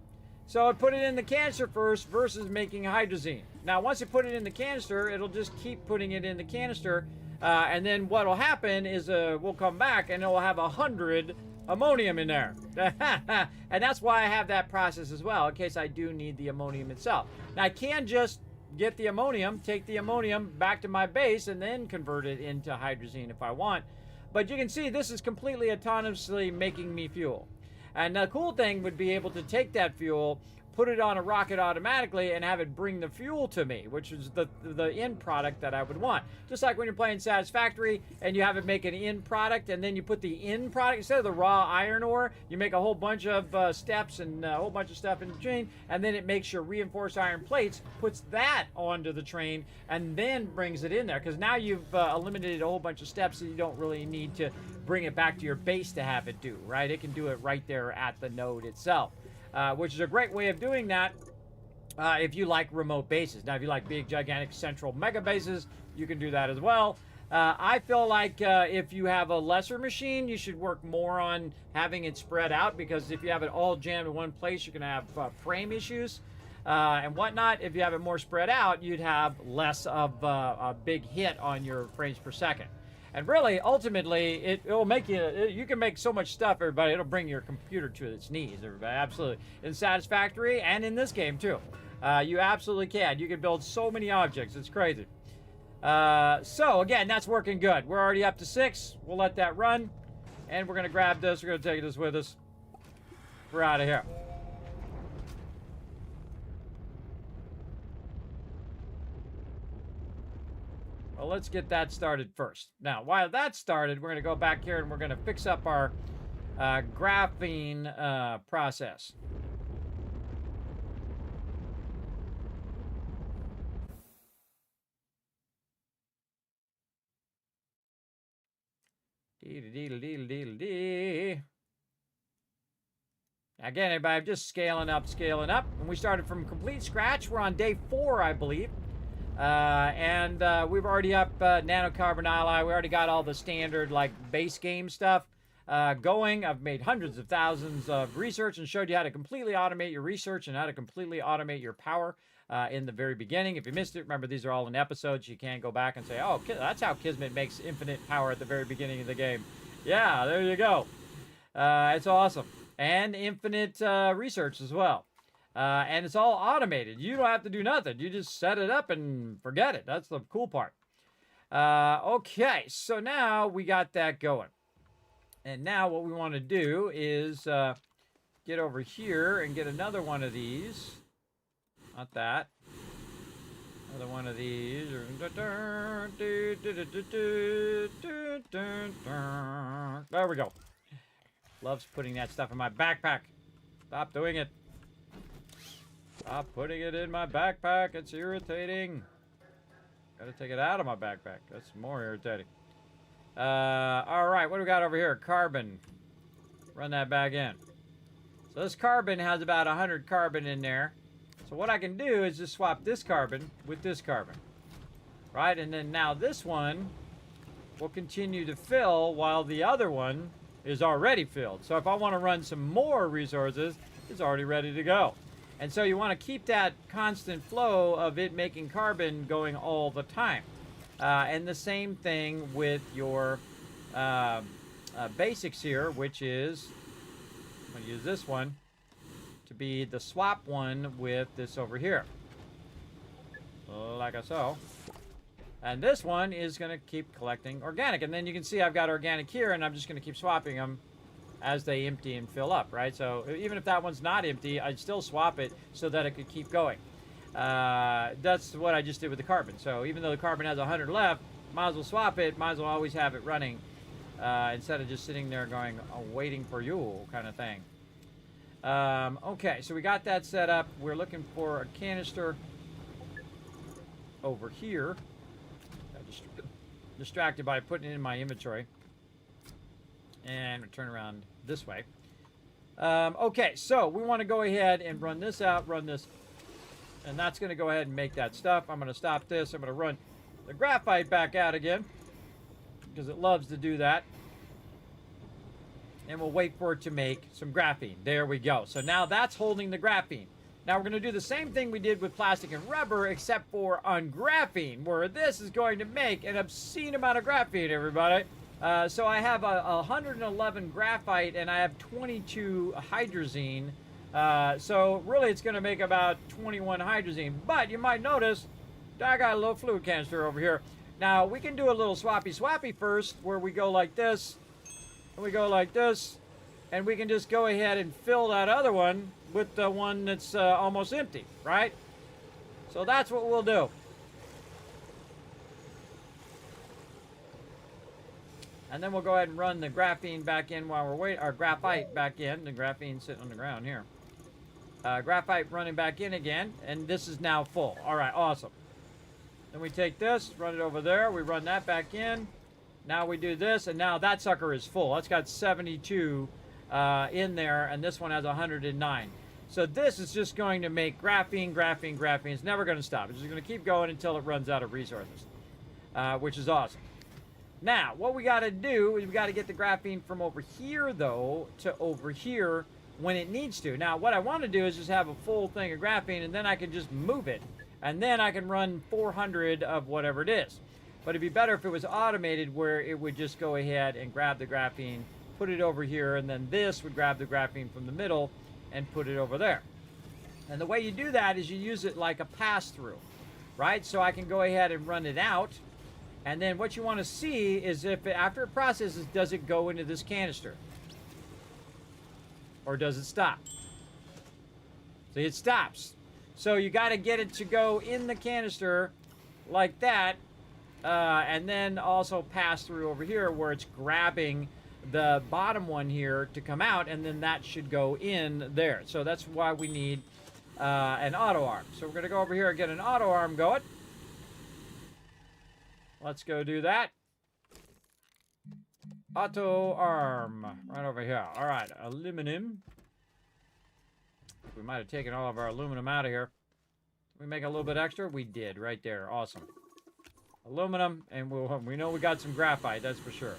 So I put it in the canister first versus making hydrazine. Now, once you put it in the canister, it'll just keep putting it in the canister. And then what will happen is we'll come back and it'll have 100 ammonium in there. And that's why I have that process as well, in case I do need the ammonium itself. Now, I can just get the ammonium, take the ammonium back to my base, and then convert it into hydrazine if I want. But you can see this is completely autonomously making me fuel. And the cool thing would be able to take that fuel, put it on a rocket automatically, and have it bring the fuel to me, which is the end product that I would want. Just like when you're playing Satisfactory and you have it make an end product, and then you put the end product, instead of the raw iron ore, you make a whole bunch of steps and a whole bunch of stuff in the train, and then it makes your reinforced iron plates, puts that onto the train, and then brings it in there. Because now you've eliminated a whole bunch of steps that you don't really need to bring it back to your base to have it do, right? It can do it right there at the node itself. Which is a great way of doing that if you like remote bases. Now, if you like big, gigantic, central mega bases, you can do that as well. I feel like if you have a lesser machine, you should work more on having it spread out, because if you have it all jammed in one place, you're going to have frame issues and whatnot. If you have it more spread out, you'd have less of a big hit on your frames per second. And really, ultimately, it'll make you can make so much stuff, everybody. It'll bring your computer to its knees, everybody. Absolutely. In Satisfactory and in this game, too. You absolutely can. You can build so many objects. It's crazy. So, again, that's working good. We're already up to 6. We'll let that run. And we're going to grab this. We're going to take this with us. We're out of here. Well, let's get that started first. Now, while that's started, we're going to go back here and we're going to fix up our graphene process. Dee-dee-dee-dee-dee-dee. Again, everybody, I'm just scaling up. And we started from complete scratch. We're on day 4, I believe. And we've already up nanocarbon alloy. We already got all the standard, like, base game stuff going. I've made hundreds of thousands of research and showed you how to completely automate your research and how to completely automate your power in the very beginning. If you missed it, remember, these are all in episodes. You can go back and say, oh, that's how Kismet makes infinite power at the very beginning of the game. Yeah, there you go. It's awesome. And infinite research as well. And it's all automated. You don't have to do nothing. You just set it up and forget it. That's the cool part. Okay, so now we got that going. And now what we want to do is get over here and get another one of these. Not that. Another one of these. There we go. Loves putting that stuff in my backpack. Stop doing it. Stop putting it in my backpack. It's irritating. Gotta take it out of my backpack. That's more irritating. Alright, what do we got over here? Carbon. Run that back in. So this carbon has about 100 carbon in there. So what I can do is just swap this carbon with this carbon. Right? And then now this one will continue to fill while the other one is already filled. So if I want to run some more resources, it's already ready to go. And so you want to keep that constant flow of it making carbon going all the time. And the same thing with your basics here, which is, I'm going to use this one to be the swap one with this over here. Like so. And this one is going to keep collecting organic. And then you can see I've got organic here, and I'm just going to keep swapping them as they empty and fill up, right? So even if that one's not empty, I'd still swap it so that it could keep going. That's what I just did with the carbon. So even though the carbon has 100 left, might as well swap it, might as well always have it running instead of just sitting there going, waiting for you kind of thing. Okay, so we got that set up. We're looking for a canister over here. Got distracted by putting it in my inventory. And we'll turn around this way. Okay, so we want to go ahead and run this out, run this. And that's going to go ahead and make that stuff. I'm going to stop this. I'm going to run the graphite back out again, because it loves to do that. And we'll wait for it to make some graphene. There we go. So now that's holding the graphene. Now we're going to do the same thing we did with plastic and rubber, except for on graphene, where this is going to make an obscene amount of graphene, everybody. So I have 111 graphite, and I have 22 hydrazine. So really it's going to make about 21 hydrazine. But you might notice I got a little fluid canister over here. Now we can do a little swappy first, where we go like this, and we go like this, and we can just go ahead and fill that other one with the one that's almost empty, right? So that's what we'll do. And then we'll go ahead and run the graphene back in while we're waiting, or graphite back in. The graphene sitting on the ground here. Graphite running back in again, and this is now full. All right, awesome. Then we take this, run it over there. We run that back in. Now we do this, and now that sucker is full. That's got 72 in there, and this one has 109. So this is just going to make graphene. It's never going to stop. It's just going to keep going until it runs out of resources, which is awesome. Now, what we got to do is we got to get the graphene from over here, though, to over here when it needs to. Now, what I want to do is just have a full thing of graphene, and then I can just move it. And then I can run 400 of whatever it is. But it'd be better if it was automated, where it would just go ahead and grab the graphene, put it over here, and then this would grab the graphene from the middle and put it over there. And the way you do that is you use it like a pass-through, right? So I can go ahead and run it out. And then what you want to see is if after it processes, does it go into this canister? Or does it stop? See, it stops. So you got to get it to go in the canister like that. And then also pass through over here where it's grabbing the bottom one here to come out. And then that should go in there. So that's why we need an auto arm. So we're going to go over here and get an auto arm going. Let's go do that. Auto arm. Right over here. All right. Aluminum. We might have taken all of our aluminum out of here. Did we make a little bit extra? We did. Right there. Awesome. Aluminum. And we know we got some graphite. That's for sure.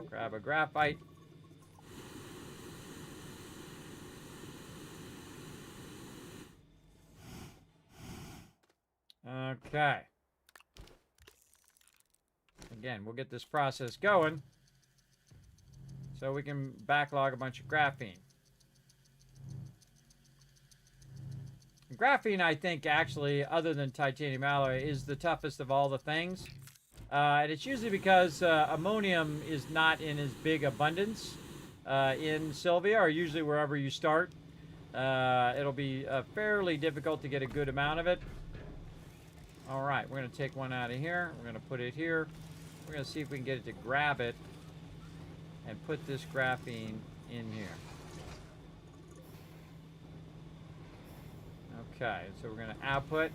Grab a graphite. Okay. Again, we'll get this process going so we can backlog a bunch of graphene. Graphene, I think, actually, other than titanium alloy, is the toughest of all the things. And it's usually because ammonium is not in as big abundance in Sylvia, or usually wherever you start. It'll be fairly difficult to get a good amount of it. All right, we're going to take one out of here. We're going to put it here. We're going to see if we can get it to grab it and put this graphene in here. Okay, so we're going to output.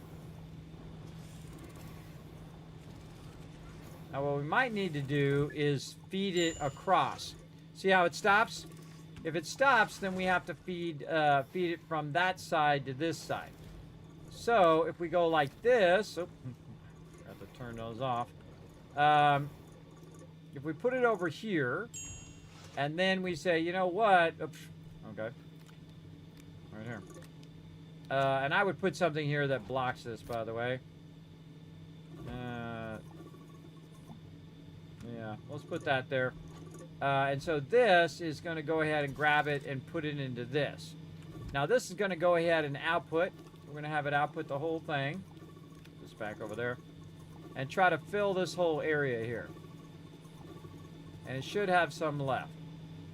Now what we might need to do is feed it across. See how it stops? If it stops, then we have to feed it from that side to this side. So if we go like this, oh, got to turn those off. If we put it over here, and then we say, you know what? Oops, okay, right here. And I would put something here that blocks this, by the way. Yeah, let's put that there. And so this is going to go ahead and grab it and put it into this. Now this is going to go ahead and output. We're going to have it output the whole thing. Just back over there. And try to fill this whole area here. And it should have some left.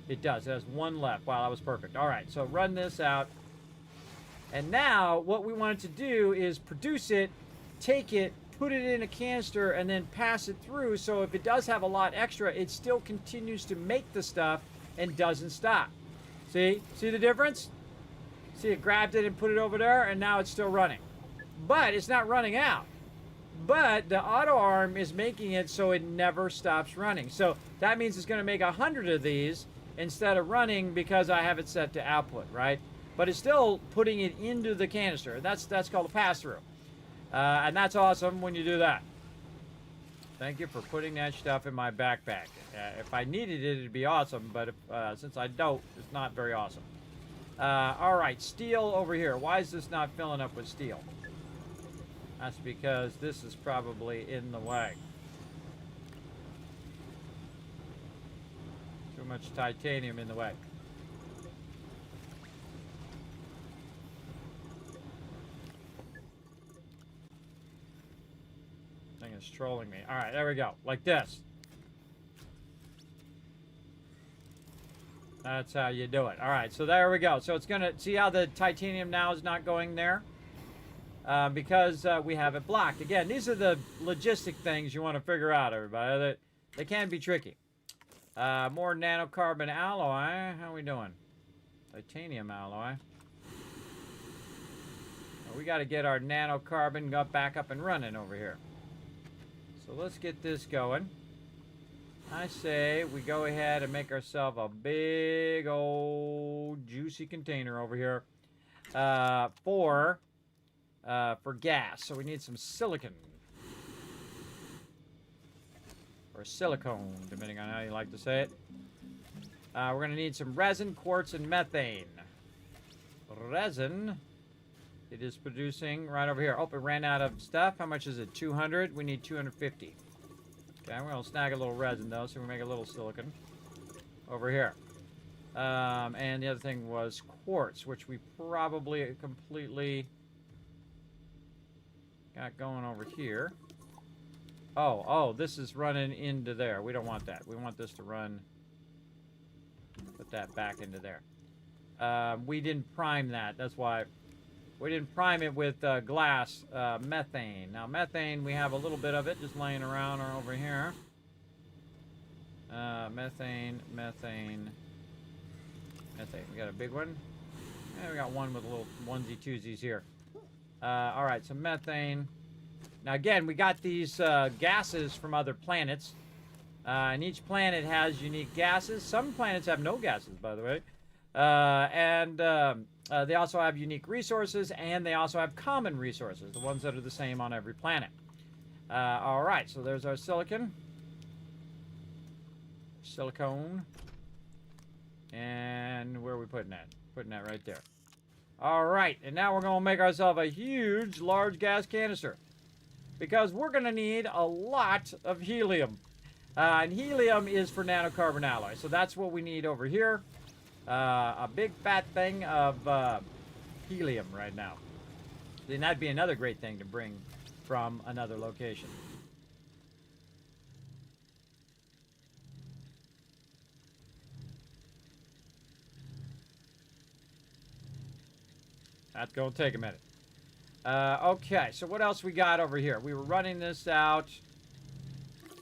It does. It has one left. Wow, that was perfect. All right, so run this out. And now what we want it to do is produce it, take it, put it in a canister, and then pass it through. So if it does have a lot extra, it still continues to make the stuff and doesn't stop. See? See the difference? See, it grabbed it and put it over there, and now it's still running. But it's not running out. But the auto arm is making it so it never stops running. So that means it's going to make 100 of these instead of running because I have it set to output, right? But it's still putting it into the canister. That's called a pass-through. And that's awesome when you do that. Thank you for putting that stuff in my backpack. If I needed it, it'd be awesome. But if, since I don't, it's not very awesome. All right, steel over here. Why is this not filling up with steel? That's because this is probably in the way. Too much titanium in the way. Thing is trolling me. All right, there we go. Like this. That's how you do it. All right, so there we go. So it's going to... See how the titanium now is not going there? Because we have it blocked. Again, these are the logistic things you want to figure out, everybody. They can be tricky. More nanocarbon alloy. How are we doing? Titanium alloy. Well, we got to get our nanocarbon back up and running over here. So let's get this going. I say we go ahead and make ourselves a big old juicy container over here for gas. So we need some silicon. Or silicone, depending on how you like to say it. We're going to need some resin, quartz, and methane. Resin. It is producing right over here. Oh, it ran out of stuff. How much is it? 200? We need 250. Okay, we're going to snag a little resin, though, so we make a little silicon over here. And the other thing was quartz, which we probably completely got going over here. Oh, this is running into there. We don't want that. We want this to run. Put that back into there. We didn't prime that. That's why we didn't prime it with glass methane. Now, methane, we have a little bit of it just laying around over here. Methane. We got a big one. And we got one with a little onesie-twosies here. All right, so methane. Now, again, we got these gases from other planets. And each planet has unique gases. Some planets have no gases, by the way. They also have unique resources, and they also have common resources, the ones that are the same on every planet. All right, so there's our silicon. Silicone. And where are we putting that? Putting that right there. All right, and now we're going to make ourselves a huge, large gas canister. Because we're going to need a lot of helium. And helium is for nanocarbon alloy. So that's what we need over here. A big fat thing of helium right now. Then that'd be another great thing to bring from another location. That's going to take a minute. Okay, so what else we got over here? We were running this out.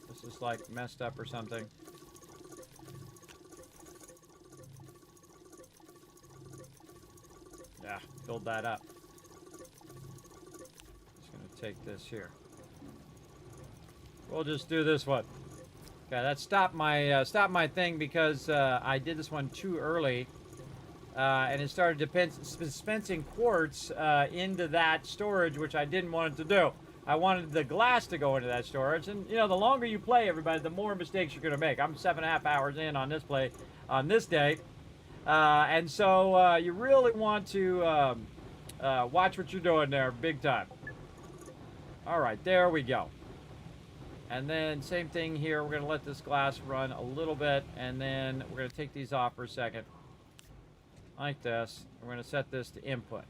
This is like messed up or something. Yeah, build that up. Just going to take this here. We'll just do this one. Okay, that stopped my thing because I did this one too early. And it started dispensing quartz into that storage, which I didn't want it to do. I wanted the glass to go into that storage. And, you know, the longer you play, everybody, the more mistakes you're going to make. I'm 7.5 hours in on this play on this day. And so you really want to watch what you're doing there big time. All right, there we go. And then same thing here. We're going to let this glass run a little bit, and then we're going to take these off for a second. Like this. We're going to set this to input.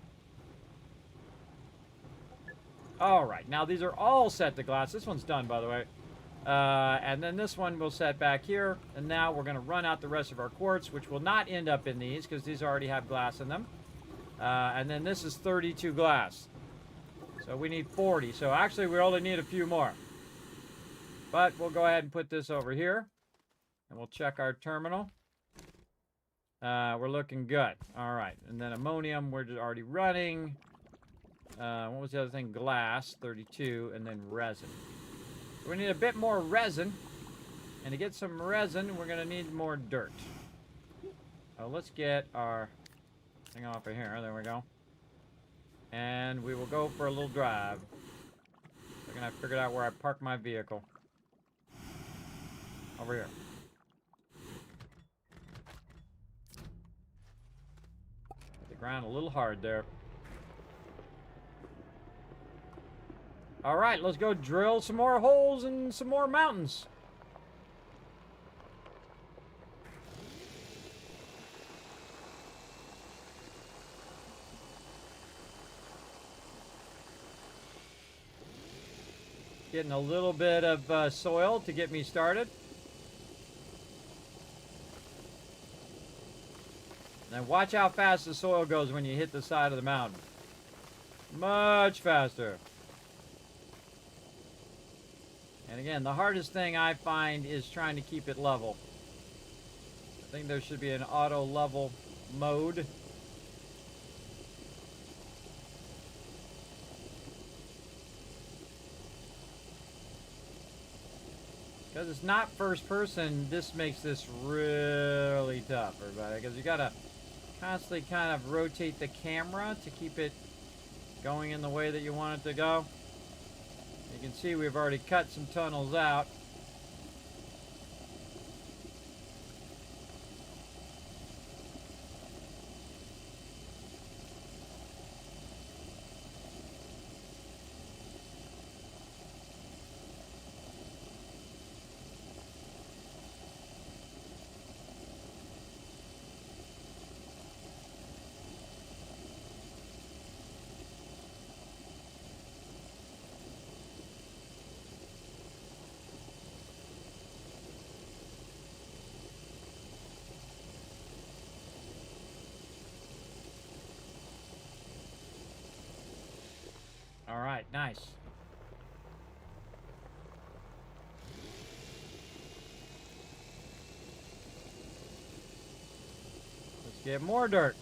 All right. Now these are all set to glass. This one's done, by the way. And then this one we'll set back here. And now we're going to run out the rest of our quartz, which will not end up in these because these already have glass in them. And then this is 32 glass. So we need 40. So actually we only need a few more. But we'll go ahead and put this over here. And we'll check our terminal. We're looking good. All right. And then ammonium, we're just already running. What was the other thing? Glass, 32. And then resin. So we need a bit more resin. And to get some resin, we're going to need more dirt. So let's get our thing off of here. There we go. And we will go for a little drive. We're going to figure out where I park my vehicle. Over here. Hit the ground a little hard there. Alright, let's go drill some more holes and some more mountains. Getting a little bit of soil to get me started. Now watch how fast the soil goes when you hit the side of the mountain. Much faster. And again, the hardest thing I find is trying to keep it level. I think there should be an auto level mode. Because it's not first person, this makes this really tough, everybody. Because you gotta constantly kind of rotate the camera to keep it going in the way that you want it to go. You can see we've already cut some tunnels out. All right, nice. Let's get more dirt.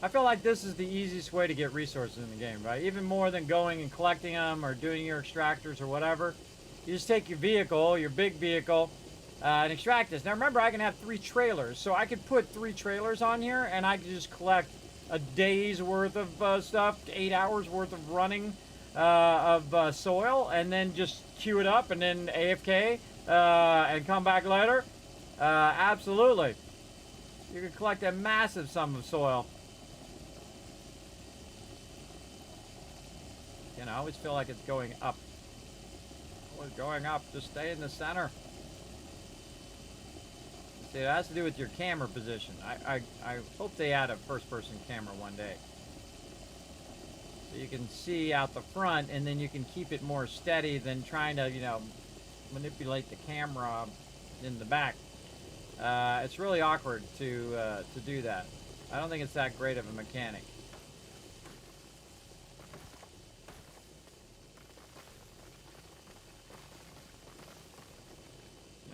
I feel like this is the easiest way to get resources in the game, right? Even more than going and collecting them or doing your extractors or whatever. You just take your vehicle, your big vehicle, and extract this. Now remember, I can have 3 trailers. So I could put 3 trailers on here and I could just collect a day's worth of stuff, 8 hours worth of running of soil, and then just queue it up and then AFK and come back later. Absolutely. You can collect a massive sum of soil. You know, I always feel like it's going up. Always going up. Just stay in the center. See, it has to do with your camera position. I hope they add a first-person camera one day. So you can see out the front, and then you can keep it more steady than trying to, you know, manipulate the camera in the back. It's really awkward to do that. I don't think it's that great of a mechanic.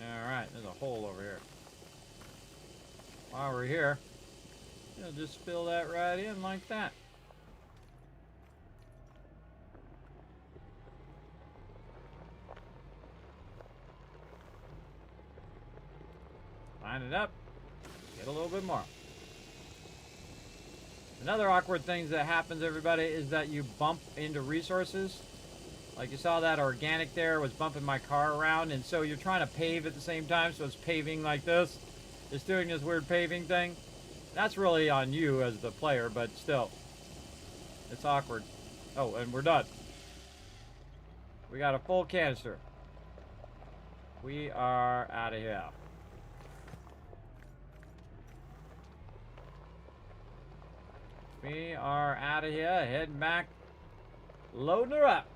Alright, there's a hole over here. While we're here, just fill that right in like that. Line it up, get a little bit more. Another awkward thing that happens, everybody, is that you bump into resources. Like you saw that organic there was bumping my car around, and so you're trying to pave at the same time, so it's paving like this. It's doing this weird paving thing. That's really on you as the player, but still. It's awkward. Oh, and we're done. We got a full canister. We are out of here. We are out of here. Heading back. Loading her up.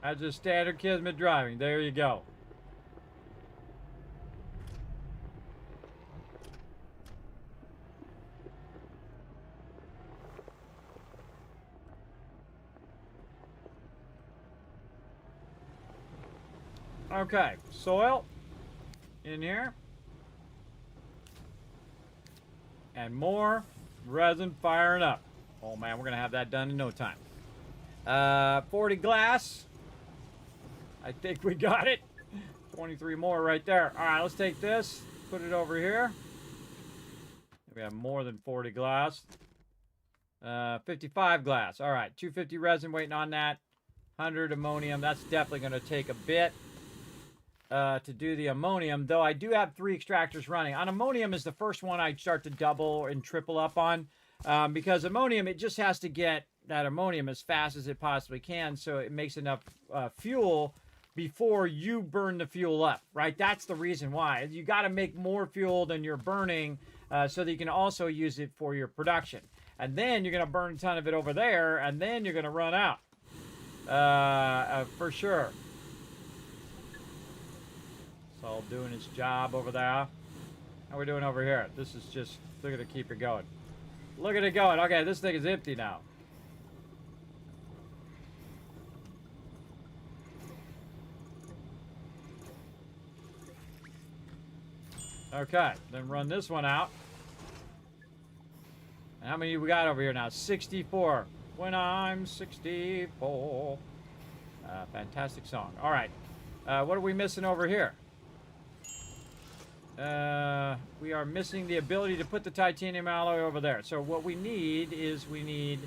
That's just standard Kismet driving. There you go. Okay, soil in here. And more resin firing up. Oh man, we're gonna have that done in no time. 40 glass. I think we got it. 23 more right there. All right, let's take this, put it over here. We have more than 40 glass. 55 glass. All right, 250 resin waiting on that. 100 ammonium. That's definitely going to take a bit to do the ammonium, though I do have 3 extractors running. On ammonium is the first one I'd start to double and triple up on because ammonium, it just has to get that ammonium as fast as it possibly can so it makes enough fuel before you burn the fuel up, right? That's the reason why. You got to make more fuel than you're burning so that you can also use it for your production. And then you're going to burn a ton of it over there, and then you're going to run out for sure. It's all doing its job over there. How are we doing over here? This is just, look at it, keep it going. Look at it going. Okay, this thing is empty now. Okay, then run this one out. And how many we got over here now? 64. When I'm 64. Fantastic song. All right. What are we missing over here? We are missing the ability to put the titanium alloy over there. So what we need is we need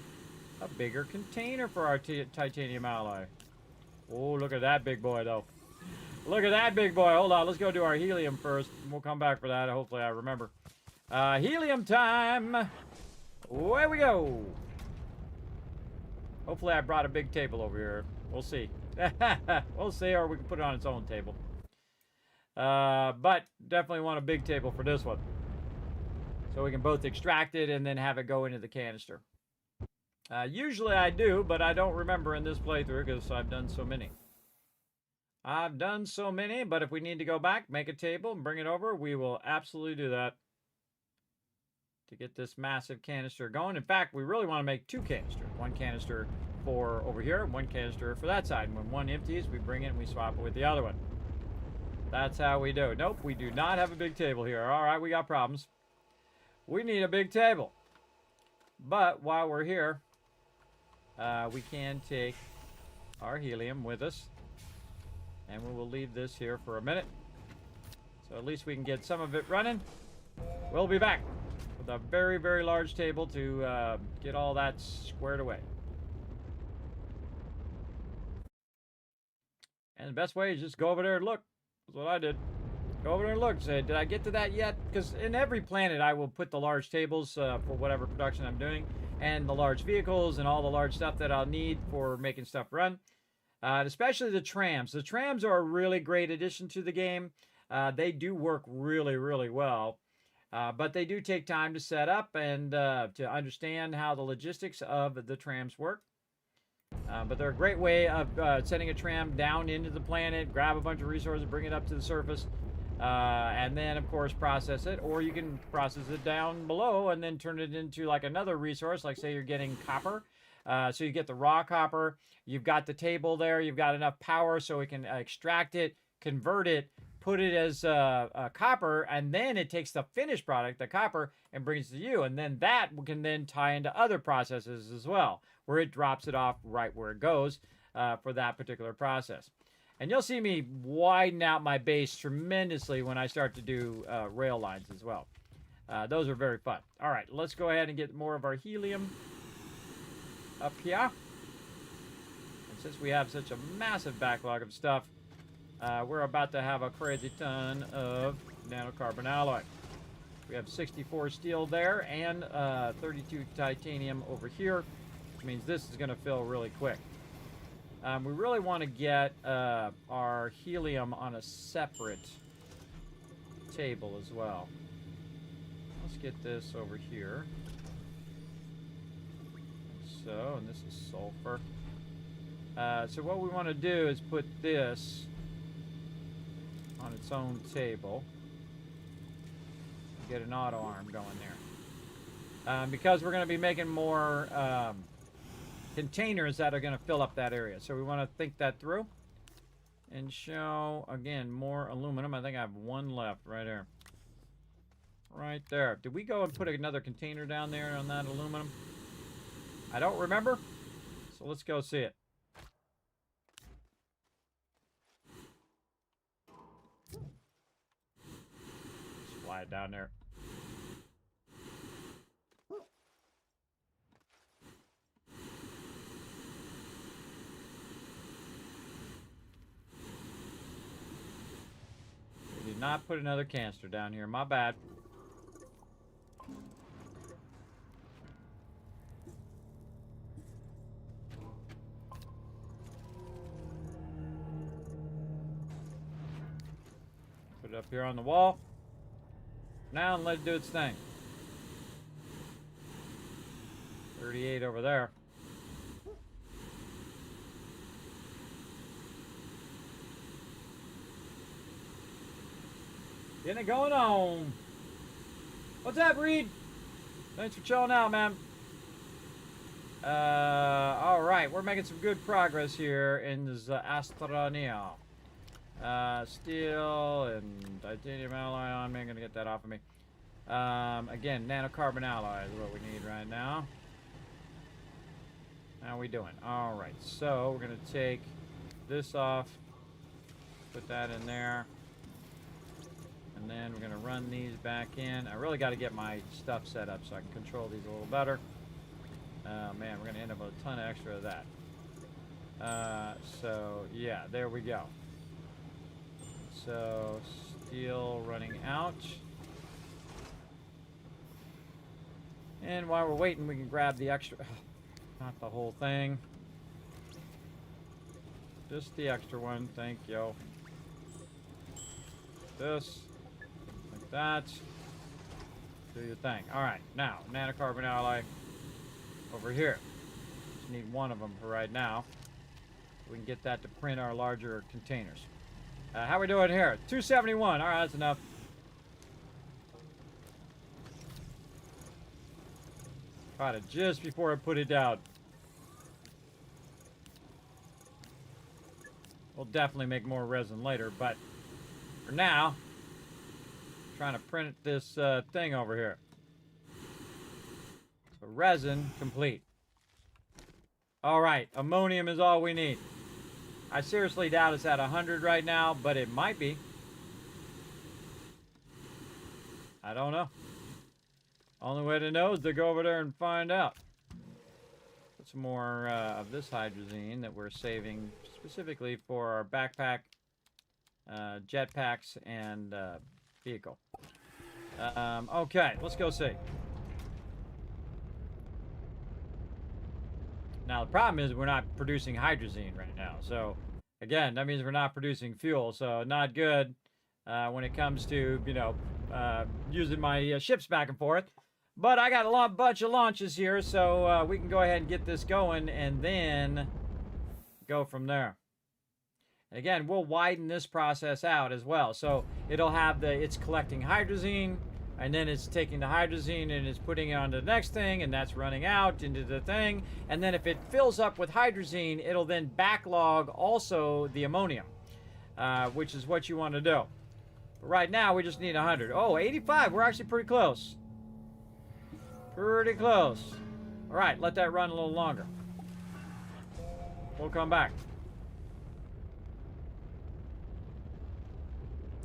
a bigger container for our titanium alloy. Oh, look at that big boy, though. Look at that big boy. Hold on. Let's go do our helium first. We'll come back for that. Hopefully I remember. Helium time. Away we go. Hopefully I brought a big table over here. We'll see. We'll see, or we can put it on its own table. But definitely want a big table for this one. So we can both extract it and then have it go into the canister. Usually I do, but I don't remember in this playthrough because I've done so many. I've done so many, but if we need to go back, make a table, and bring it over, we will absolutely do that to get this massive canister going. In fact, we really want to make 2 canisters. 1 canister for over here, 1 canister for that side. And when one empties, we bring it and we swap it with the other one. That's how we do it. Nope, we do not have a big table here. All right, we got problems. We need a big table. But while we're here, we can take our helium with us. And we will leave this here for a minute. So at least we can get some of it running. We'll be back with a very, very large table to get all that squared away. And the best way is just go over there and look. That's what I did. Go over there and look. Say, did I get to that yet? Because in every planet, I will put the large tables for whatever production I'm doing. And the large vehicles and all the large stuff that I'll need for making stuff run. Especially the trams. The trams are a really great addition to the game. They do work really, really well. But they do take time to set up and to understand how the logistics of the trams work. But they're a great way of sending a tram down into the planet, grab a bunch of resources, bring it up to the surface, and then, of course, process it. Or you can process it down below and then turn it into like another resource, like say you're getting copper. So you get the raw copper, you've got the table there, you've got enough power so we can extract it, convert it, put it as copper, and then it takes the finished product, the copper, and brings it to you. And then that can then tie into other processes as well, where it drops it off right where it goes for that particular process. And you'll see me widen out my base tremendously when I start to do rail lines as well. Those are very fun. All right, let's go ahead and get more of our helium up here. And since we have such a massive backlog of stuff, we're about to have a crazy ton of nanocarbon alloy. We have 64 steel there and 32 titanium over here, which means this is going to fill really quick. We really want to get our helium on a separate table as well. Let's get this over here. So, and this is sulfur. So what we want to do is put this on its own table. Get an auto arm going there. Because we're going to be making more containers that are going to fill up that area. So we want to think that through. And show, again, more aluminum. I think I have one left right there. Right there. Did we go and put another container down there on that aluminum? I don't remember. So let's go see it. Slide down there. We did not put another canister down here. My bad. Put it up here on the wall. Now and let it do its thing. 38 over there. Getting it going on. What's up, Reed? Thanks for chilling out, man. All right, we're making some good progress here in this Astroneer. Steel and titanium alloy on me. I'm gonna get that off of me. Again, nanocarbon alloy is what we need right now. How we doing? All right, so we're gonna take this off, put that in there, and then we're gonna run these back in. I really got to get my stuff set up so I can control these a little better. Man, we're gonna end up with a ton of extra of that. So yeah, there we go. So, steel running out. And while we're waiting, we can grab the extra... Not the whole thing. Just the extra one, thank you. This. Like that. Do your thing. Alright, now, nanocarbon alloy over here. Just need one of them for right now. We can get that to print our larger containers. How we doing here? 271. All right, that's enough. Caught it just before I put it down. We'll definitely make more resin later, but for now, I'm trying to print this thing over here. So resin complete. All right, ammonium is all we need. I seriously doubt it's at 100 right now, but it might be. I don't know. Only way to know is to go over there and find out. Put some more of this hydrazine that we're saving specifically for our backpack, jetpacks, and vehicle. Okay, let's go see. Now, the problem is we're not producing hydrazine right now. So, again, that means we're not producing fuel. So, not good when it comes to, you know, using my ships back and forth. But I got a bunch of launches here, so we can go ahead and get this going and then go from there. And again, we'll widen this process out as well. So, it'll have it's collecting hydrazine, and then it's taking the hydrazine and it's putting it onto the next thing, and that's running out into the thing. And then if it fills up with hydrazine, it'll then backlog also the ammonium, which is what you want to do. But right now, we just need 100. Oh, 85. We're actually pretty close. Pretty close. All right, let that run a little longer. We'll come back.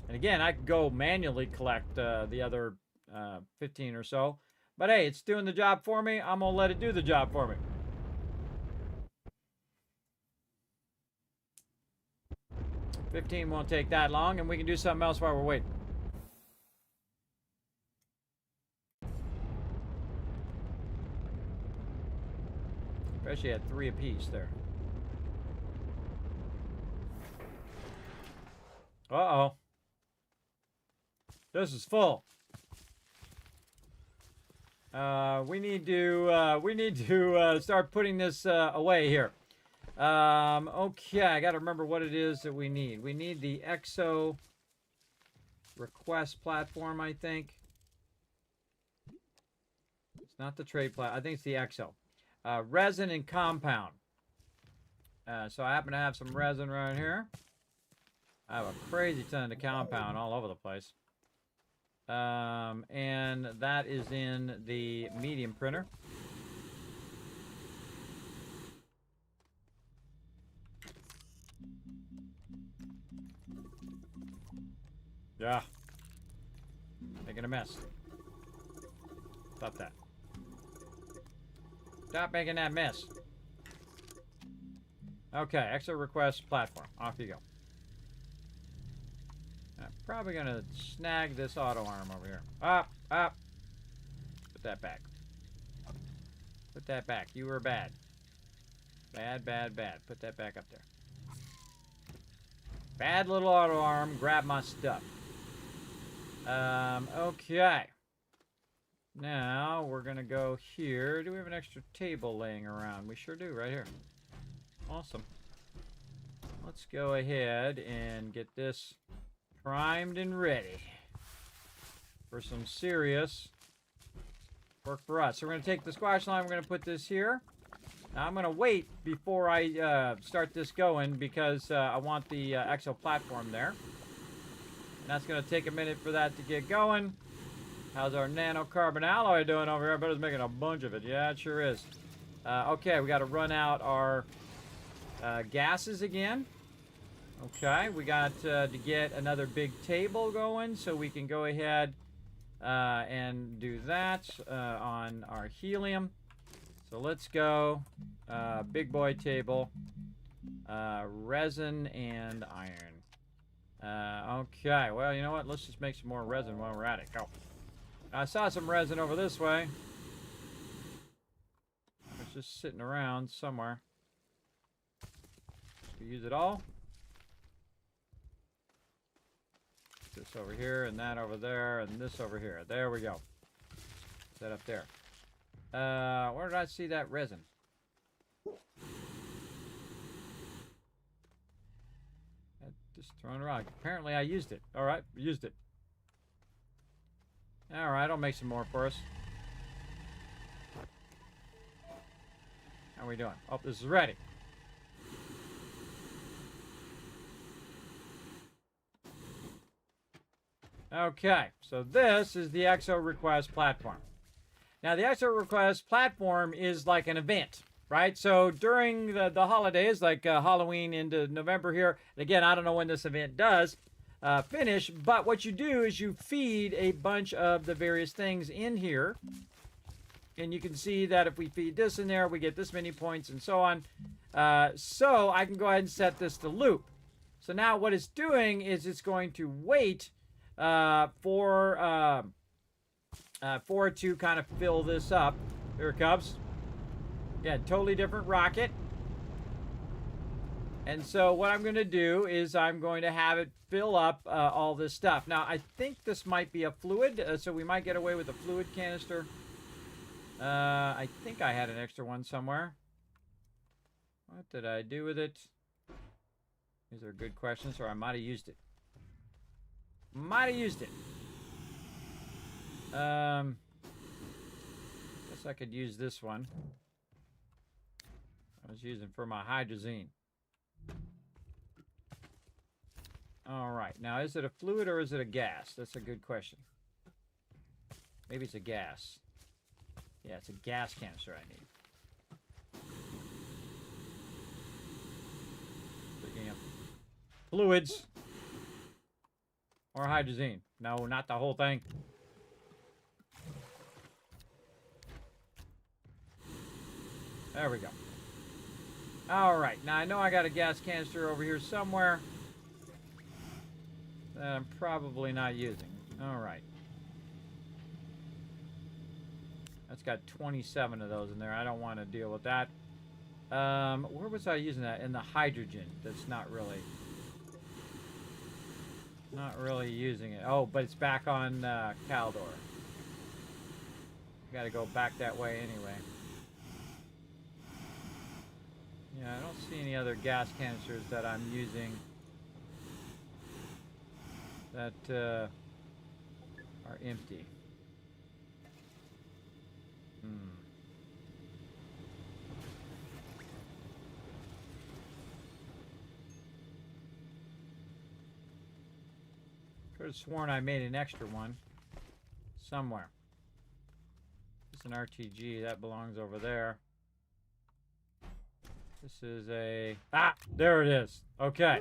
And again, I could go manually collect the other 15 or so. But hey, it's doing the job for me. I'm going to let it do the job for me. $15 won't take that long, and we can do something else while we're waiting. wish I had 3 apiece there. Uh-oh. This is full. We need to start putting this away here. Okay, I got to remember what it is that we need. We need the EXO request platform, I think. It's not the trade platform. I think it's the EXO. Resin and compound. So I happen to have some resin right here. I have a crazy ton of compound all over the place. And that is in the medium printer. Yeah. Making a mess. Stop that. Stop making that mess. Okay, extra request platform. Off you go. I'm probably going to snag this auto arm over here. Up, up. Put that back. Put that back. You were bad. Bad, bad, bad. Put that back up there. Bad little auto arm. Grab my stuff. Okay. Now, we're going to go here. Do we have an extra table laying around? We sure do, right here. Awesome. Let's go ahead and get this primed and ready for some serious work for us. So we're going to take the squash line. We're going to put this here. Now, I'm going to wait before I start this going because I want the EXO platform there. And that's going to take a minute for that to get going. How's our nanocarbon alloy doing over here? I bet it's making a bunch of it. Yeah, it sure is. Okay, we got to run out our gases again. Okay, we got to get another big table going so we can go ahead and do that on our helium. So let's go. Big boy table. Resin and iron. Okay, well, you know what? Let's just make some more resin while we're at it. Go. I saw some resin over this way. It's just sitting around somewhere. Should we use it all? This over here, and that over there, and this over here. There we go. Set up there. Where did I see that resin? Just throwing around. Apparently I used it. Alright, used it. Alright, I'll make some more for us. How are we doing? Oh, this is ready. Okay, so this is the EXO request platform. Now, the EXO request platform is like an event, right? So during the holidays, like Halloween into November here, and again, I don't know when this event does finish, but what you do is you feed a bunch of the various things in here. And you can see that if we feed this in there, we get this many points and so on. So I can go ahead and set this to loop. So now what it's doing is it's going to wait for it to kind of fill this up. Here it comes. Again, totally different rocket. And so what I'm going to do is I'm going to have it fill up all this stuff. Now, I think this might be a fluid, so we might get away with a fluid canister. I think I had an extra one somewhere. What did I do with it? These are good questions, or I might have used it. Might have used it. Guess I could use this one. I was using for my hydrazine. All right. Now, is it a fluid or is it a gas? That's a good question. Maybe it's a gas. Yeah, it's a gas canister I need. Picking up fluids or hydrazine. No, not the whole thing. There we go. All right. Now, I know I got a gas canister over here somewhere that I'm probably not using. All right. That's got 27 of those in there. I don't want to deal with that. Where was I using that? In the hydrogen. That's not really using it. Oh, but it's back on Caldor. Gotta go back that way anyway. Yeah, I don't see any other gas canisters that I'm using that are empty. Could have sworn I made an extra one somewhere. It's an RTG that belongs over there. This is a there it is. Okay.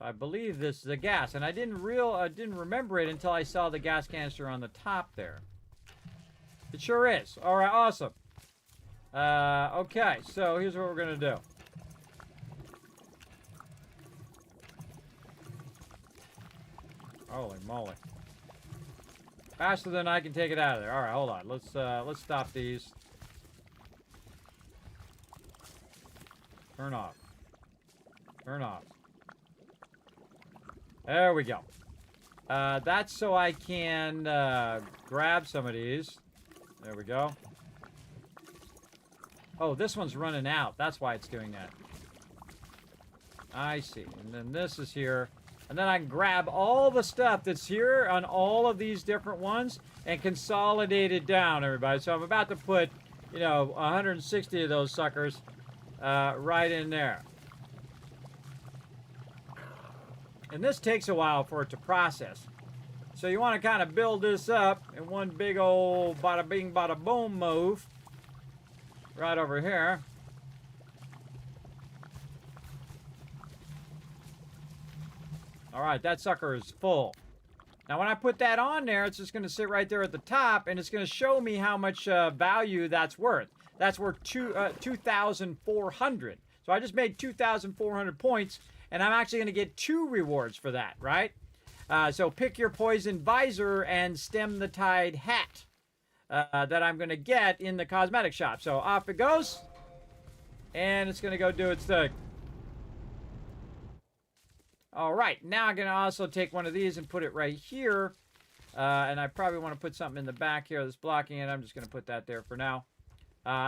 I believe this is a gas, and I didn't remember it until I saw the gas canister on the top there. It sure is. All right, awesome. Okay, so here's what we're gonna do. Holy moly! Faster than I can take it out of there. All right, hold on. Let's stop these. Turn off. Turn off. There we go. That's so I can grab some of these. There we go. Oh, this one's running out. That's why it's doing that. I see. And then this is here. And then I can grab all the stuff that's here on all of these different ones and consolidate it down, everybody. So I'm about to put, 160 of those suckers right in there. And this takes a while for it to process. So you want to kind of build this up in one big old bada bing bada boom move. Right over here. Alright, that sucker is full. Now when I put that on there, it's just going to sit right there at the top, and it's going to show me how much value that's worth. That's worth 2,400. So I just made 2,400 points, and I'm actually going to get 2 rewards for that, right? So pick your poison visor and stem the tide hat that I'm going to get in the cosmetic shop. So off it goes, and it's going to go do its thing. All right, now I'm going to also take one of these and put it right here. And I probably want to put something in the back here that's blocking it. I'm just going to put that there for now.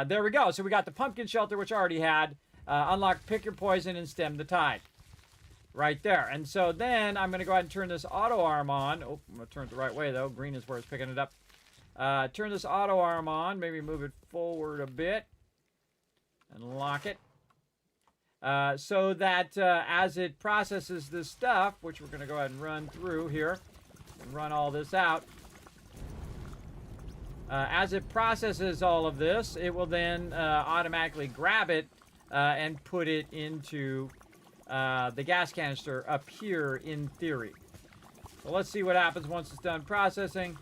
There we go. So we got the pumpkin shelter, which I already had. Unlock pick your poison and stem the tide. Right there. And so then I'm going to go ahead and turn this auto arm on. Oh, I'm going to turn it the right way, though. Green is where it's picking it up. Turn this auto arm on. Maybe move it forward a bit. And lock it. So that as it processes this stuff, which we're going to go ahead and run through here, and run all this out. As it processes all of this, it will then automatically grab it and put it into the gas canister up here in theory. So let's see what happens once it's done processing.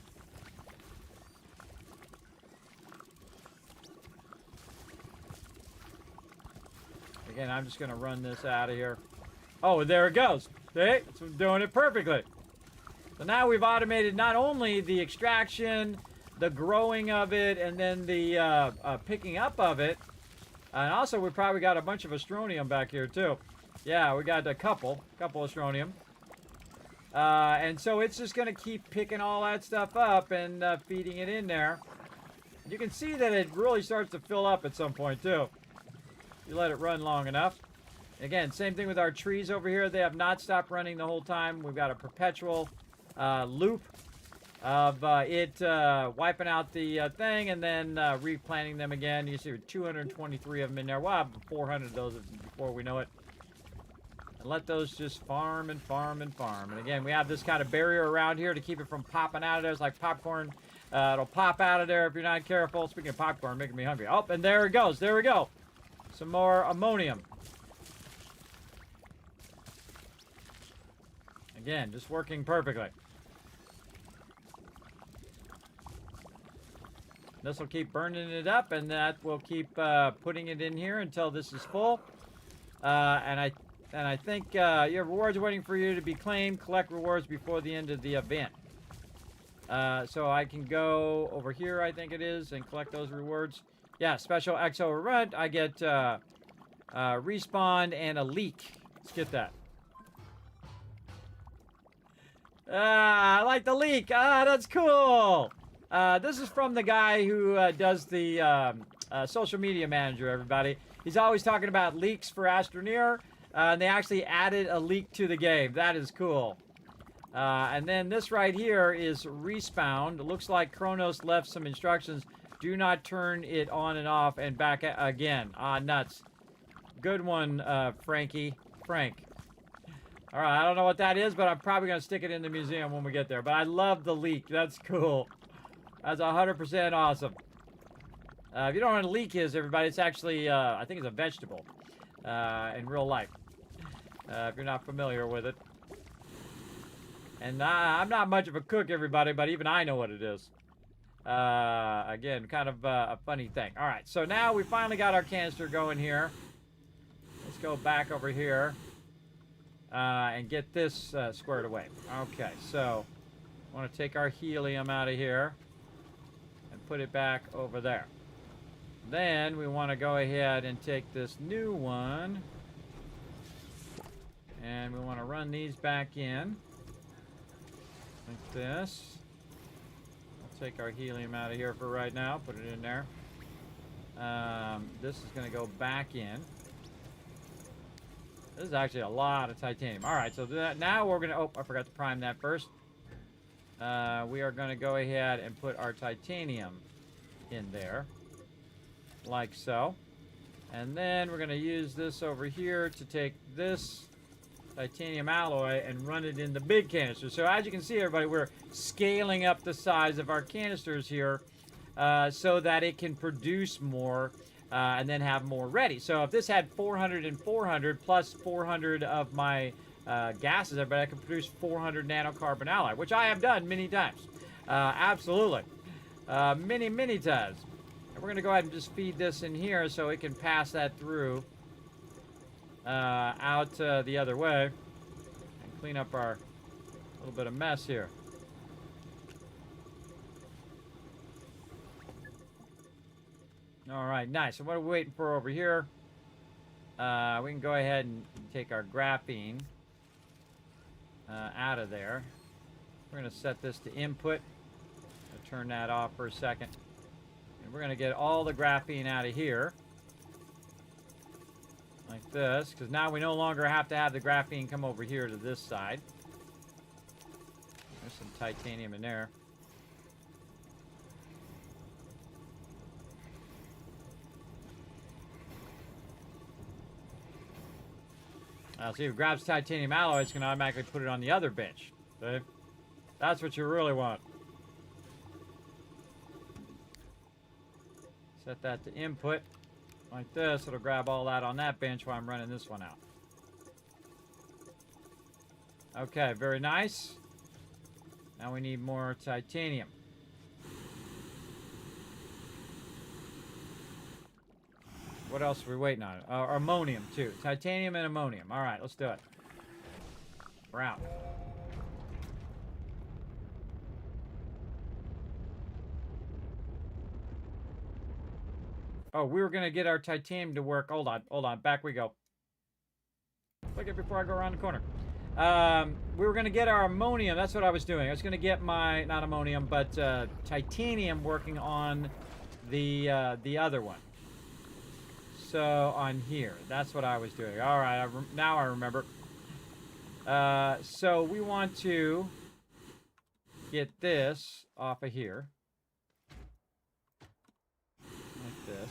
Again, I'm just going to run this out of here. Oh, there it goes. See? It's doing it perfectly. So now we've automated not only the extraction, the growing of it, and then the picking up of it. And also, we probably got a bunch of astronium back here, too. Yeah, we got a couple astronium. And so it's just going to keep picking all that stuff up and feeding it in there. You can see that it really starts to fill up at some point, too. You let it run long enough. Again, same thing with our trees over here. They have not stopped running the whole time. We've got a perpetual loop of it wiping out the thing and then replanting them again. You see 223 of them in there. We'll have 400 of those before we know it. And let those just farm and farm and farm. And again, we have this kind of barrier around here to keep it from popping out of there. It's like popcorn. It'll pop out of there if you're not careful. Speaking of popcorn, making me hungry. Oh, and there it goes. There we go. Some more ammonium. Again, just working perfectly. This will keep burning it up, and that will keep putting it in here until this is full. And I think your rewards are waiting for you to be claimed. Collect rewards before the end of the event. So I can go over here, I think it is, and collect those rewards. Yeah, special exo event. I get respawn and a leak. Let's get that. I like the leak. That's cool. This is from the guy who does the social media manager, everybody. He's always talking about leaks for Astroneer, and they actually added a leak to the game. That is cool. And then this right here is respawned. It looks like Kronos left some instructions. Do not turn it on and off and back again. Nuts. Good one, Frankie. Frank. All right, I don't know what that is, but I'm probably going to stick it in the museum when we get there. But I love the leak. That's cool. That's 100% awesome. If you don't know what a leek is, everybody, it's actually, I think it's a vegetable in real life. If you're not familiar with it. And I'm not much of a cook, everybody, but even I know what it is. Again, kind of a funny thing. All right, so now we finally got our canister going here. Let's go back over here and get this squared away. Okay, so I want to take our helium out of here and put it back over there. Then we want to go ahead and take this new one and we want to run these back in like this. I'll take our helium out of here for right now, put it in there. This is going to go back in. This is actually a lot of titanium. All right, so now we're going to, oh, I forgot to prime that first. We are going to go ahead and put our titanium in there, like so. And then we're going to use this over here to take this titanium alloy and run it in the big canister. So as you can see, everybody, we're scaling up the size of our canisters here so that it can produce more and then have more ready. So if this had 400 and 400 plus 400 of my gases, everybody, I can produce 400 nanocarbon alloy, which I have done many times. Absolutely. Many times. And we're going to go ahead and just feed this in here so it can pass that through out the other way and clean up our little bit of mess here. All right, nice. So what are we waiting for over here? We can go ahead and take our graphene out of there. We're going to set this to input. I'll turn that off for a second. And we're going to get all the graphene out of here. Like this, because now we no longer have to have the graphene come over here to this side. There's some titanium in there. See, if it grabs titanium alloy, it's going to automatically put it on the other bench. See? That's what you really want. Set that to input. Like this, it'll grab all that on that bench while I'm running this one out. Okay, very nice. Now we need more titanium. What else are we waiting on? Ammonium, too. Titanium and ammonium. All right, let's do it. We're out. Oh, we were going to get our titanium to work. Hold on. Back we go. Look at before I go around the corner. We were going to get our ammonium. That's what I was doing. I was going to get my, not ammonium, but titanium working on the other one. So on here, that's what I was doing. All right, now I remember. So we want to get this off of here. Like this.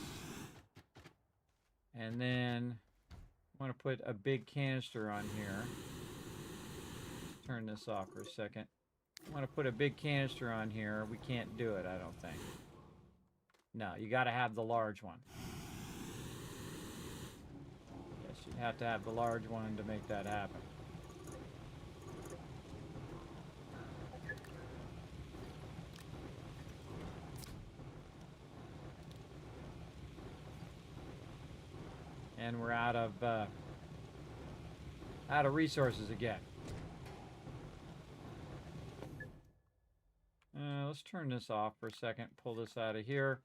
And then I want to put a big canister on here. Turn this off for a second. I want to put a big canister on here. We can't do it, I don't think. No, you got to have the large one. Yes, you have to have the large one to make that happen. And we're out of resources again. Let's turn this off for a second. Pull this out of here.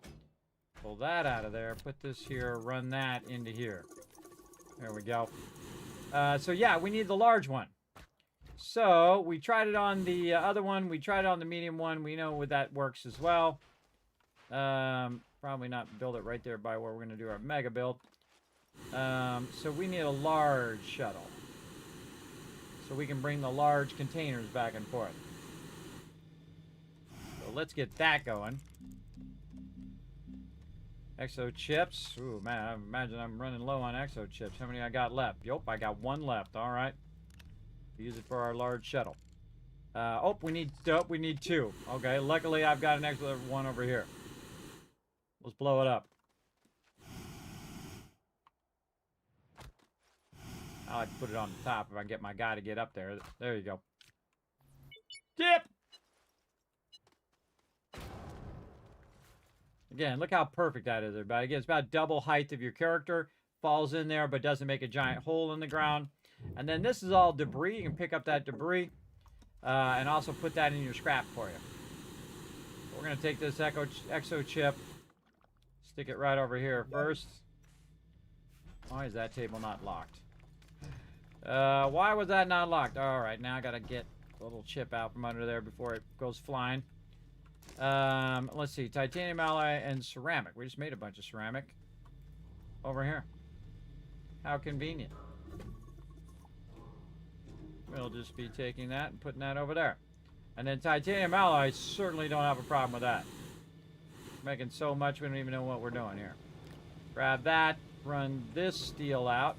Pull that out of there. Put this here. Run that into here. There we go. So yeah, we need the large one. So we tried it on the other one. We tried it on the medium one. We know that works as well. Probably not build it right there by where we're going to do our mega build. So we need a large shuttle. So we can bring the large containers back and forth. So let's get that going. Exo chips. Ooh, man, I imagine I'm running low on exo chips. How many I got left? Yup, I got one left. All right. Use it for our large shuttle. We need two. Okay, luckily I've got an extra one over here. Let's blow it up. I like to put it on the top if I can get my guy to get up there. There you go. Dip! Again, look how perfect that is, everybody. Again, it's about double height of your character. Falls in there, but doesn't make a giant hole in the ground. And then this is all debris. You can pick up that debris and also put that in your scrap for you. We're going to take this exo chip, stick it right over here first. Why is that table not locked? Why was that not locked? All right, now I got to get the little chip out from under there before it goes flying. Let's see, titanium alloy and ceramic. We just made a bunch of ceramic over here. How convenient. We'll just be taking that and putting that over there. And then titanium alloy, certainly don't have a problem with that. We're making so much we don't even know what we're doing here. Grab that, run this steel out.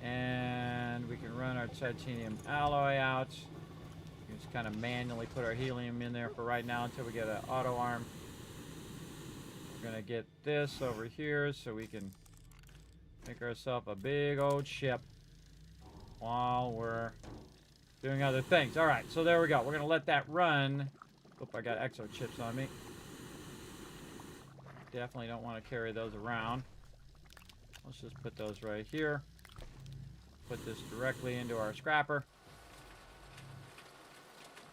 And we can run our titanium alloy out. We can just kind of manually put our helium in there for right now until we get an auto arm. We're going to get this over here so we can make ourselves a big old ship while we're doing other things. All right, so there we go. We're going to let that run. Oop, I got exo chips on me. Definitely don't want to carry those around. Let's just put those right here. Put this directly into our scrapper.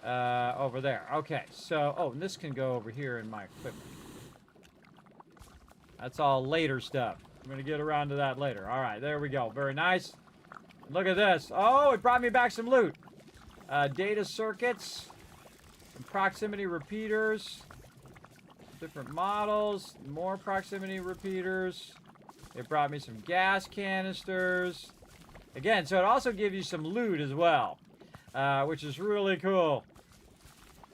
Over there. Okay, so, and this can go over here in my equipment. That's all later stuff. I'm going to get around to that later. All right, there we go. Very nice. Look at this. Oh, it brought me back some loot. Data circuits. Some proximity repeaters. Different models. More proximity repeaters. It brought me some gas canisters. Again, so it also gives you some loot as well. Which is really cool.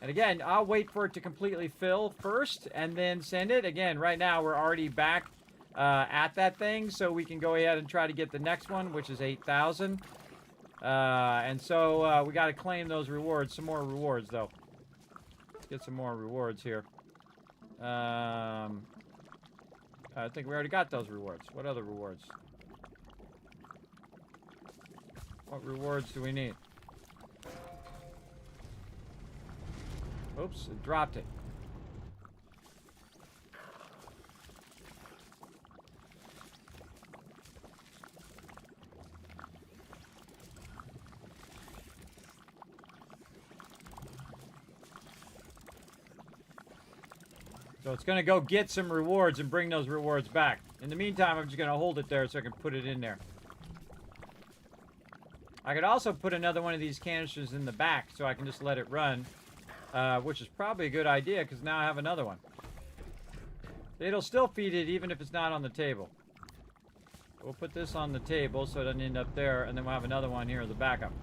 And again, I'll wait for it to completely fill first and then send it. Again, right now we're already back at that thing, so we can go ahead and try to get the next one, which is 8,000. And so we got to claim those rewards. Some more rewards, though. Let's get some more rewards here. I think we already got those rewards. What other rewards? What rewards do we need? Oops, it dropped it. So it's going to go get some rewards and bring those rewards back. In the meantime, I'm just going to hold it there so I can put it in there. I could also put another one of these canisters in the back so I can just let it run, which is probably a good idea because now I have another one. It'll still feed it even if it's not on the table. We'll put this on the table so it doesn't end up there, and then we'll have another one here as a backup.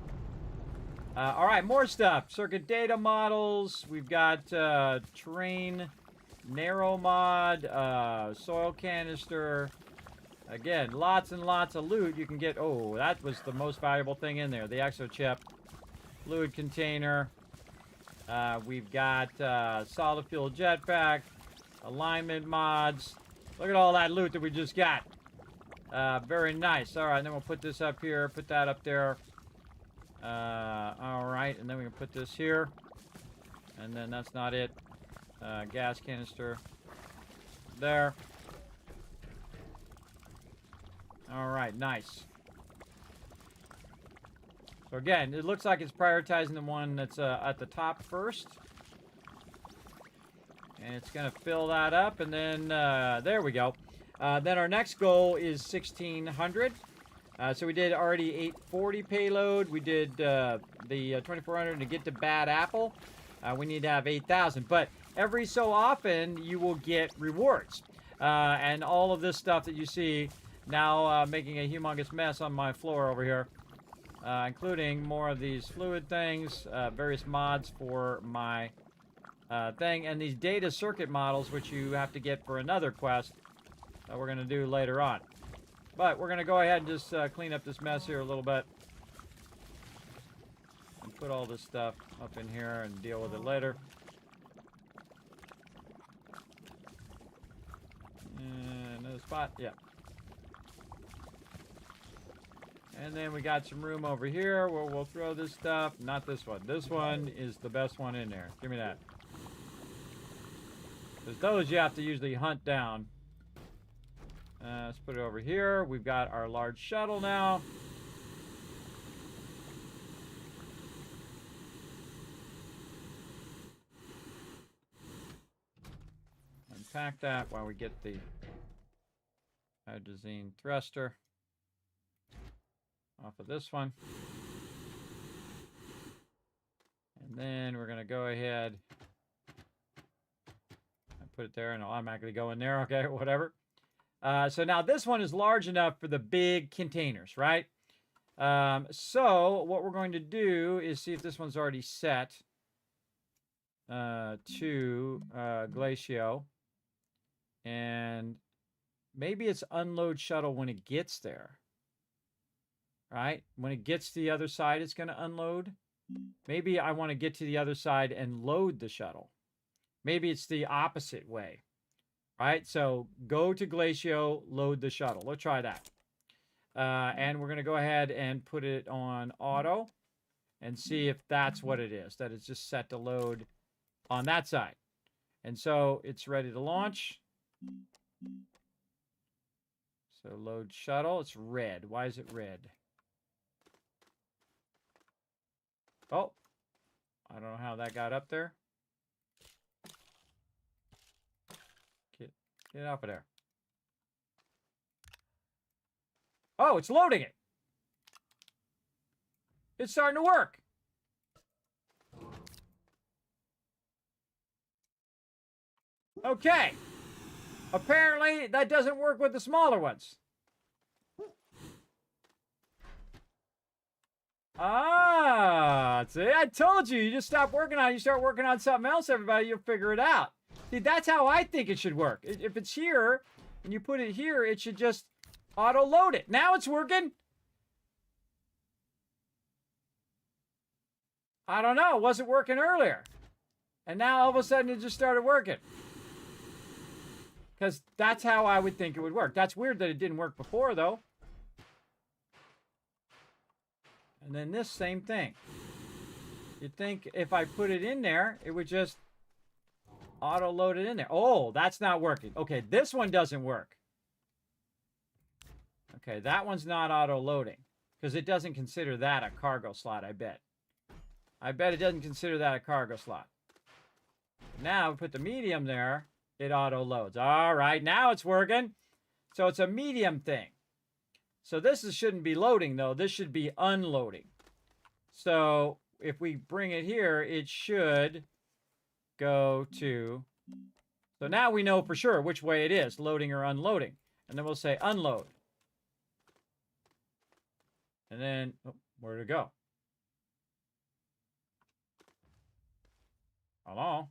All right, more stuff. Circuit data models. We've got terrain, narrow mod, soil canister. Again, lots and lots of loot you can get. Oh, that was the most valuable thing in there. The exo chip, fluid container. We've got solid fuel jetpack, alignment mods. Look at all that loot that we just got. Very nice. All right, then we'll put this up here, put that up there. All right, and then we can put this here. And then that's not it. Gas canister there. All right, nice. So again, it looks like it's prioritizing the one that's at the top first. And it's going to fill that up, and then there we go. Then our next goal is 1,600. So we did already 840 payload. We did the 2,400 to get to Bad Apple. We need to have 8,000. But every so often, you will get rewards. And all of this stuff that you see now making a humongous mess on my floor over here. Including more of these fluid things, various mods for my thing, and these data circuit models, which you have to get for another quest that we're going to do later on. But we're going to go ahead and just clean up this mess here a little bit. And put all this stuff up in here and deal with it later. Another spot? Yeah. And then we got some room over here where we'll throw this stuff. Not this one. This one is the best one in there. Give me that. Because those you have to usually hunt down. Let's put it over here. We've got our large shuttle now. Unpack that while we get the hydrazine thruster off of this one. And then we're going to go ahead and put it there, and it'll automatically go in there. Okay, whatever. So now this one is large enough for the big containers, right? So what we're going to do is see if this one's already set to Glacio. And maybe it's unload shuttle when it gets there. Right? When it gets to the other side, it's going to unload. Maybe I want to get to the other side and load the shuttle. Maybe it's the opposite way. Right? So go to Glacio, load the shuttle. Let's try that. And we're going to go ahead and put it on auto and see if that's what it is, that it's just set to load on that side. And so it's ready to launch. So load shuttle. It's red. Why is it red? Oh, I don't know how that got up there. Get off of there. Oh, it's loading it. It's starting to work. Okay. Apparently, that doesn't work with the smaller ones. Ah, see, I told you. You just stop working on it. You start working on something else, everybody, you'll figure it out. See, that's how I think it should work. If it's here, and you put it here, it should just auto-load it. Now it's working. I don't know. It wasn't working earlier. And now all of a sudden it just started working. Because that's how I would think it would work. That's weird that it didn't work before, though. And then this, same thing. You'd think if I put it in there, it would just auto-load it in there. Oh, that's not working. Okay, this one doesn't work. Okay, that one's not auto-loading. Because it doesn't consider that a cargo slot, I bet. I bet it doesn't consider that a cargo slot. Now, we put the medium there, it auto-loads. All right, now it's working. So it's a medium thing. So this shouldn't be loading, though. This should be unloading. So if we bring it here, it should go to... So now we know for sure which way it is, loading or unloading. And then we'll say unload. And then, oh, where'd it go? Hello?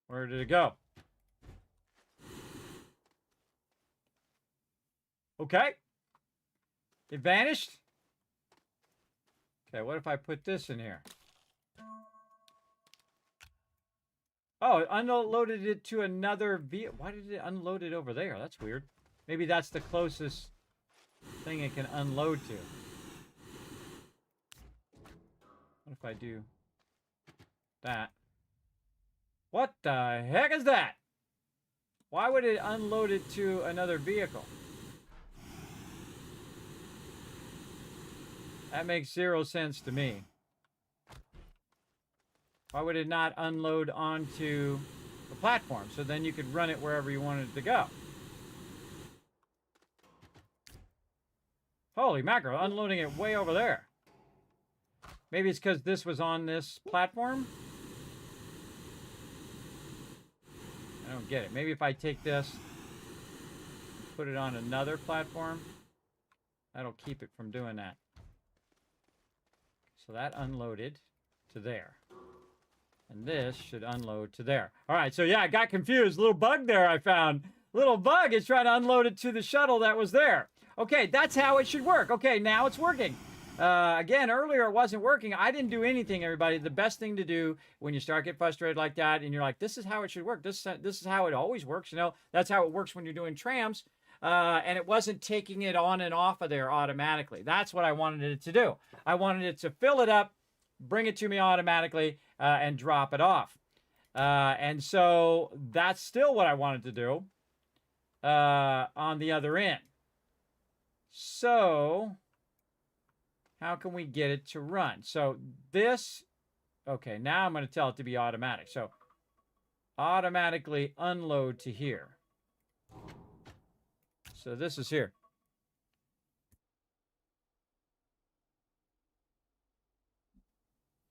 Where did it go? Okay. It vanished. Okay, what if I put this in here? Oh, it unloaded it to another vehicle. Why did it unload it over there? That's weird. Maybe that's the closest thing it can unload to. What if I do that? What the heck is that? Why would it unload it to another vehicle? That makes 0 sense to me. Why would it not unload onto the platform? So then you could run it wherever you wanted it to go. Holy mackerel, unloading it way over there. Maybe it's because this was on this platform? I don't get it. Maybe if I take this, put it on another platform, that'll keep it from doing that. So that unloaded to there. And this should unload to there. All right, so yeah, I got confused. Little bug there I found. Little bug is trying to unload it to the shuttle that was there. Okay, that's how it should work. Okay, now it's working. Again, earlier it wasn't working. I didn't do anything, everybody. The best thing to do when you start getting frustrated like that and you're like, this is how it should work. This is how it always works. You know, that's how it works when you're doing trams. And it wasn't taking it on and off of there automatically. That's what I wanted it to do. I wanted it to fill it up, bring it to me automatically, and drop it off. And so that's still what I wanted to do on the other end. So how can we get it to run? So this, okay, now I'm going to tell it to be automatic. So automatically unload to here. So this is here.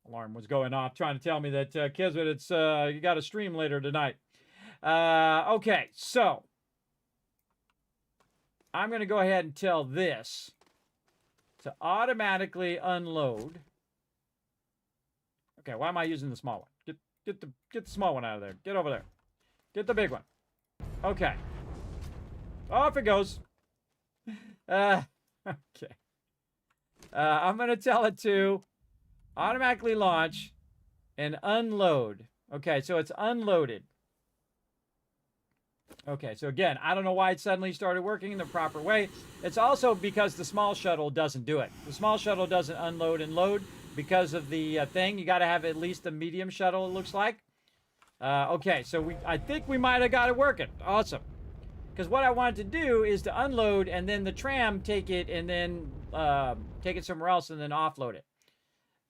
Alarm was going off trying to tell me that Kismet, it's you got a stream later tonight. Okay, so I'm going to go ahead and tell this to automatically unload. Okay, why am I using the small one? Get the small one out of there. Get over there. Get the big one. Okay. Off it goes. Okay. I'm going to tell it to automatically launch and unload. Okay, so it's unloaded. Okay, so again, I don't know why it suddenly started working in the proper way. It's also because the small shuttle doesn't do it. The small shuttle doesn't unload and load because of the thing. You got to have at least a medium shuttle, it looks like. Okay, so I think we might have got it working. Awesome. Because what I wanted to do is to unload and then the tram take it and then take it somewhere else and then offload it.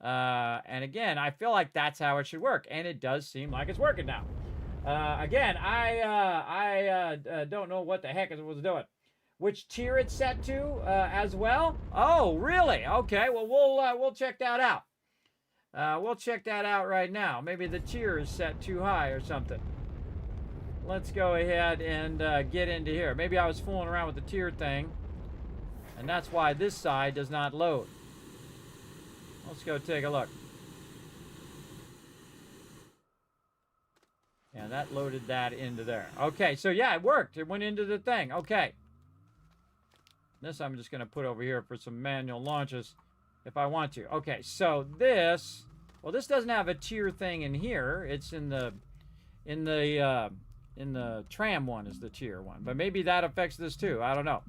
And again, I feel like that's how it should work. And it does seem like it's working now. Again, I don't know what the heck it was doing. Which tier it's set to as well? Oh, really? Okay, well, we'll check that out. We'll check that out right now. Maybe the tier is set too high or something. Let's go ahead and get into here. Maybe I was fooling around with the tier thing, and that's why this side does not load. Let's go take a look. Yeah, that loaded that into there. Okay, so yeah, it worked. It went into the thing. Okay. This I'm just going to put over here for some manual launches if I want to. Okay, so this, well, this doesn't have a tier thing in here. It's in the tram one is the tier one, but maybe that affects this too. I don't know.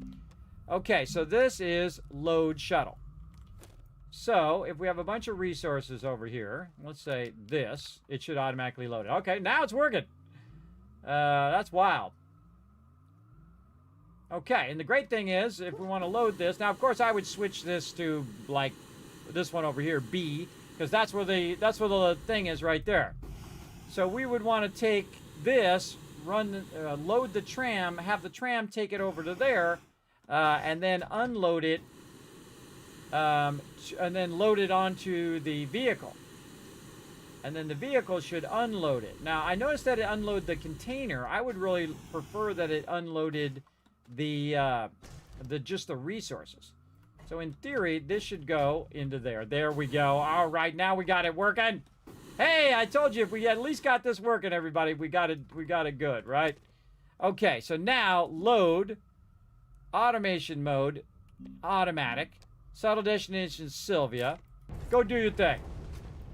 Okay, so this is load shuttle. So if we have a bunch of resources over here, let's say this, it should automatically load it. Okay, now it's working. That's wild. Okay, and the great thing is, if we want to load this, now of course I would switch this to like this one over here, B, because that's where the thing is right there. So we would want to take this, load the tram, have the tram take it over to there, and then unload it. And then load it onto the vehicle. And then the vehicle should unload it. Now, I noticed that it unloaded the container. I would really prefer that it unloaded just the resources. So in theory, this should go into there. There we go. All right, now we got it working. Hey, I told you if we at least got this working, everybody, we got it good, right? Okay, so now load, automation mode, automatic. Subtle destination Sylvia. Go do your thing.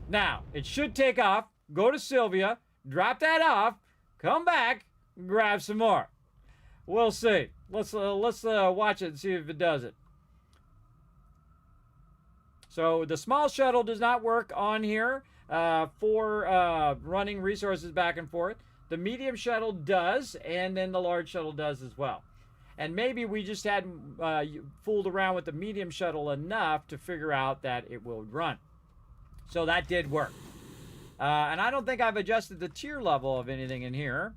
Now, it should take off. Go to Sylvia. Drop that off. Come back. Grab some more. We'll see. Let's watch it and see if it does it. So the small shuttle does not work on here for running resources back and forth. The medium shuttle does, and then the large shuttle does as well. And maybe we just hadn't fooled around with the medium shuttle enough to figure out that it would run. So that did work. And I don't think I've adjusted the tier level of anything in here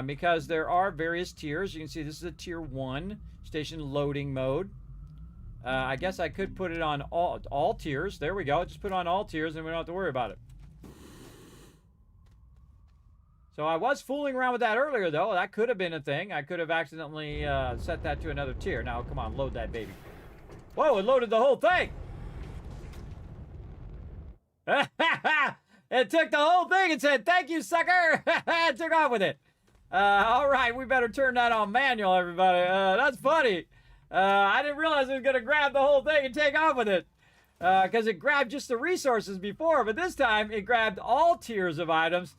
because there are various tiers. You can see this is a tier 1 station loading mode. I guess I could put it on all tiers. There we go. Just put it on all tiers and we don't have to worry about it. So I was fooling around with that earlier, though. That could have been a thing. I could have accidentally set that to another tier. Now, come on, load that baby. Whoa, it loaded the whole thing. It took the whole thing and said, thank you, sucker. It took off with it. All right, we better turn that on manual, everybody. That's funny. I didn't realize it was going to grab the whole thing and take off with it. Because it grabbed just the resources before, but this time it grabbed all tiers of items.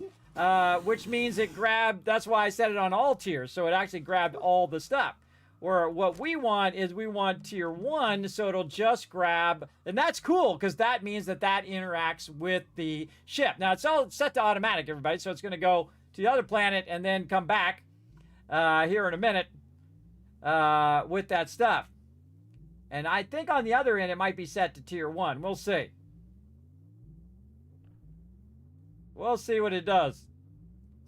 Which means it grabbed, that's why I set it on all tiers, so it actually grabbed all the stuff. Or what we want is we want tier 1, so it'll just grab, and that's cool, because that means that that interacts with the ship. Now, it's all set to automatic, everybody, so it's going to go to the other planet and then come back here in a minute with that stuff. And I think on the other end, it might be set to tier 1. We'll see. We'll see what it does.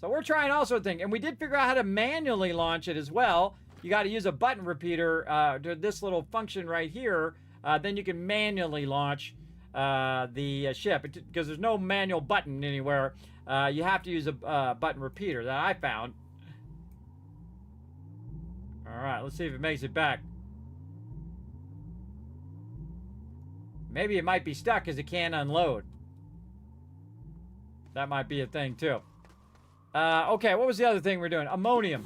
So we're trying also a thing. And we did figure out how to manually launch it as well. You got to use a button repeater to this little function right here. Then you can manually launch the ship. Because there's no manual button anywhere. You have to use a button repeater that I found. All right, let's see if it makes it back. Maybe it might be stuck because it can't unload. That might be a thing, too. Okay, what was the other thing we're doing? Ammonium.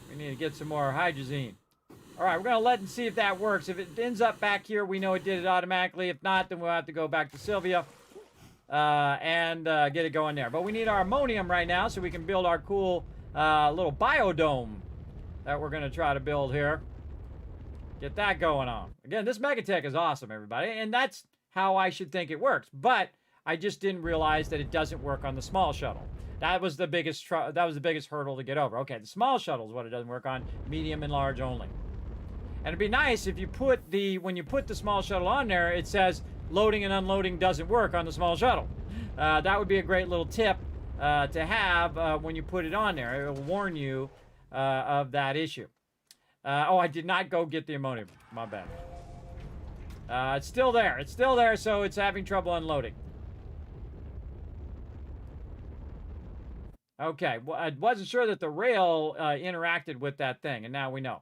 We need to get some more hydrazine. All right, we're going to let and see if that works. If it ends up back here, we know it did it automatically. If not, then we'll have to go back to Sylvia and get it going there. But we need our ammonium right now so we can build our cool little biodome that we're going to try to build here. Get that going on. Again, this MEGATECH is awesome, everybody. And that's how I should think it works. But I just didn't realize that it doesn't work on the small shuttle. That was the biggest hurdle to get over. Okay, the small shuttle is what it doesn't work on. Medium and large only. And it'd be nice if you put when you put the small shuttle on there, it says loading and unloading doesn't work on the small shuttle. That would be a great little tip to have when you put it on there. It will warn you of that issue. Oh, I did not go get the ammonium. My bad. It's still there. It's still there, so it's having trouble unloading. Okay, well, I wasn't sure that the rail interacted with that thing, and now we know.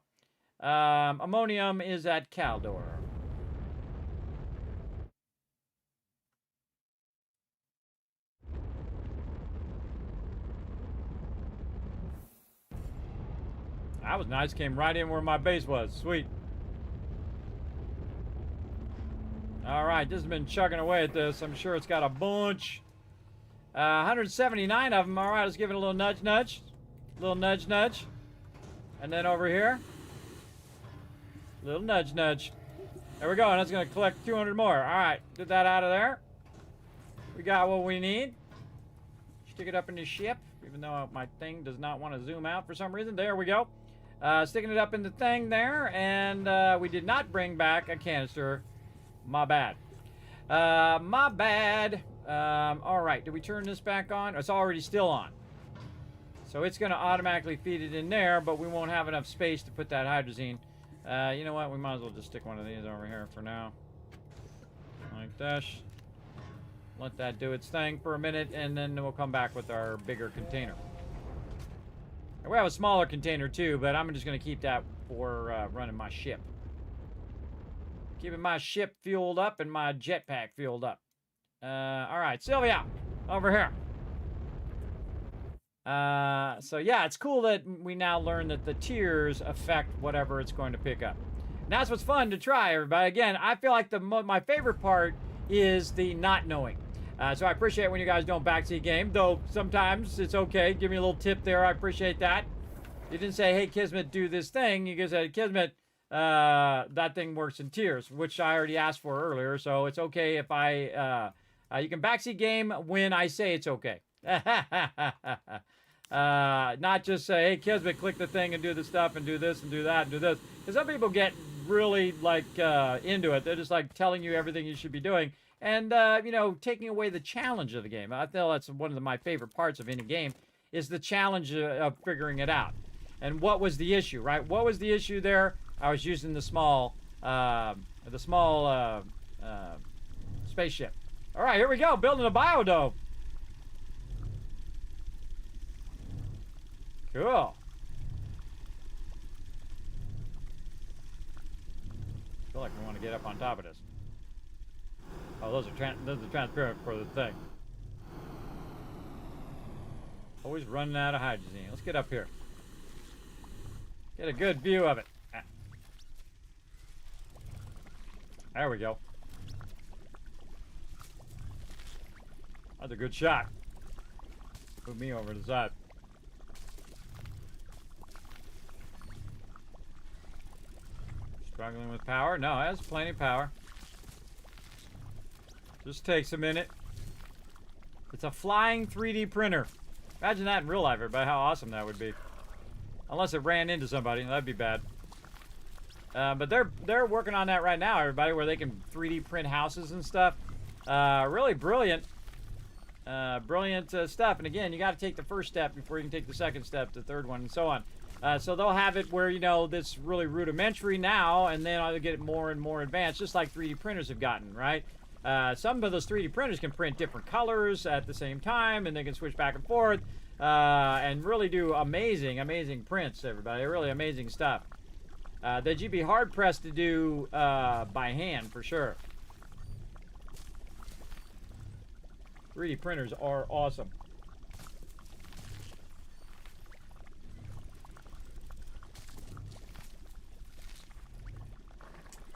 Ammonium is at Caldor. That was nice. Came right in where my base was. Sweet. All right, this has been chugging away at this. I'm sure it's got a bunch. 179 of them. All right, let's give it a little nudge, nudge. Little nudge, nudge. And then over here. Little nudge, nudge. There we go. And that's going to collect 200 more. All right, get that out of there. We got what we need. Stick it up in the ship, even though my thing does not want to zoom out for some reason. There we go. Sticking it up in the thing there. And we did not bring back a canister. My bad. My bad. All right, did we turn this back on? It's already still on. So it's going to automatically feed it in there, but we won't have enough space to put that hydrazine. You know what? We might as well just stick one of these over here for now. Like this. Let that do its thing for a minute, and then we'll come back with our bigger container. And we have a smaller container too, but I'm just going to keep that for running my ship. Keeping my ship fueled up and my jetpack fueled up. All right, Sylvia, over here. So yeah, it's cool that we now learn that the tiers affect whatever it's going to pick up. And that's what's fun to try, everybody. Again, I feel like my favorite part is the not knowing. So I appreciate when you guys don't backseat game, though sometimes it's okay. Give me a little tip there. I appreciate that. You didn't say, hey, Kismet, do this thing. You just said, Kismet, that thing works in tiers, which I already asked for earlier. So it's okay if you can backseat game when I say it's okay. Not just say, hey, Kismet, click the thing and do the stuff and do this and do that and do this. Because some people get really, like, into it. They're just, like, telling you everything you should be doing. And, you know, taking away the challenge of the game. I feel that's one of my favorite parts of any game is the challenge of figuring it out. And what was the issue, right? What was the issue there? I was using the small spaceship. All right, here we go, building a biodome. Cool. I feel like we want to get up on top of this. Oh, those are transparent for the thing. Always running out of hydrogen. Let's get up here. Get a good view of it. There we go. That's a good shot. Put me over to the side. Struggling with power? No, it has plenty of power. Just takes a minute. It's a flying 3D printer. Imagine that in real life, everybody. How awesome that would be. Unless it ran into somebody, that'd be bad. But they're working on that right now, everybody, where they can 3D print houses and stuff. Really brilliant. Brilliant stuff. And again, you got to take the first step before you can take the second step, the third one, and so on. So they'll have it where, you know, this really rudimentary now, and then I'll get it more and more advanced, just like 3D printers have gotten, right? Some of those 3D printers can print different colors at the same time, and they can switch back and forth, and really do amazing, amazing prints, everybody. Really amazing stuff. That you'd be hard-pressed to do by hand, for sure. 3D printers are awesome.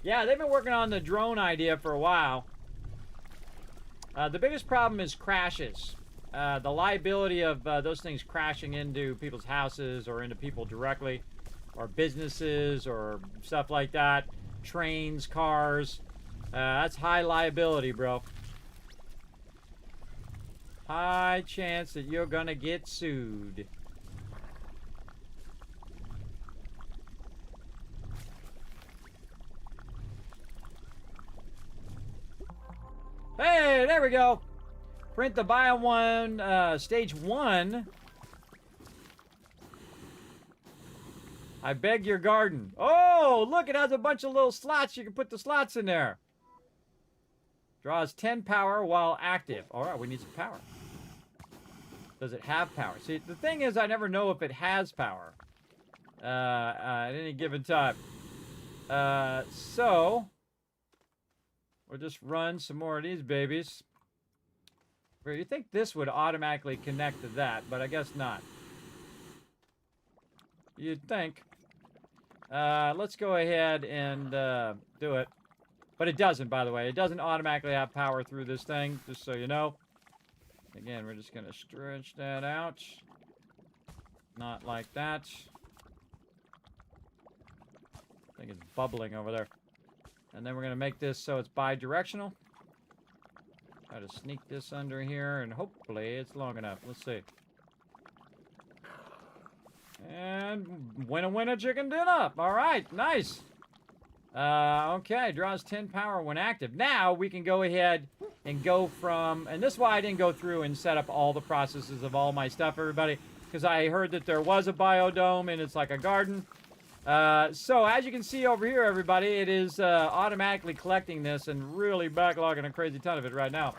Yeah, they've been working on the drone idea for a while. The biggest problem is crashes. The liability of those things crashing into people's houses or into people directly, or businesses or stuff like that. Trains, cars. That's high liability, bro. High chance that you're gonna get sued. Hey, there we go. Print the Bio 1, Stage 1. I beg your garden. Oh, look, it has a bunch of little slots. You can put the slots in there. Draws 10 power while active. All right, we need some power. Does it have power? See, the thing is, I never know if it has power at any given time. So, we'll just run some more of these babies. You think this would automatically connect to that, but I guess not. You'd think. Let's go ahead and do it. But it doesn't, by the way. It doesn't automatically have power through this thing, just so you know. Again, we're just going to stretch that out. Not like that. I think it's bubbling over there. And then we're going to make this so it's bi-directional. Try to sneak this under here, and hopefully it's long enough. Let's see. And winner, chicken dinner. All right, nice. Okay, draws 10 power when active. Now we can go ahead and go from, and this is why I didn't go through and set up all the processes of all my stuff, everybody, because I heard that there was a biodome and it's like a garden. So as you can see over here, everybody, it is automatically collecting this and really backlogging a crazy ton of it right now.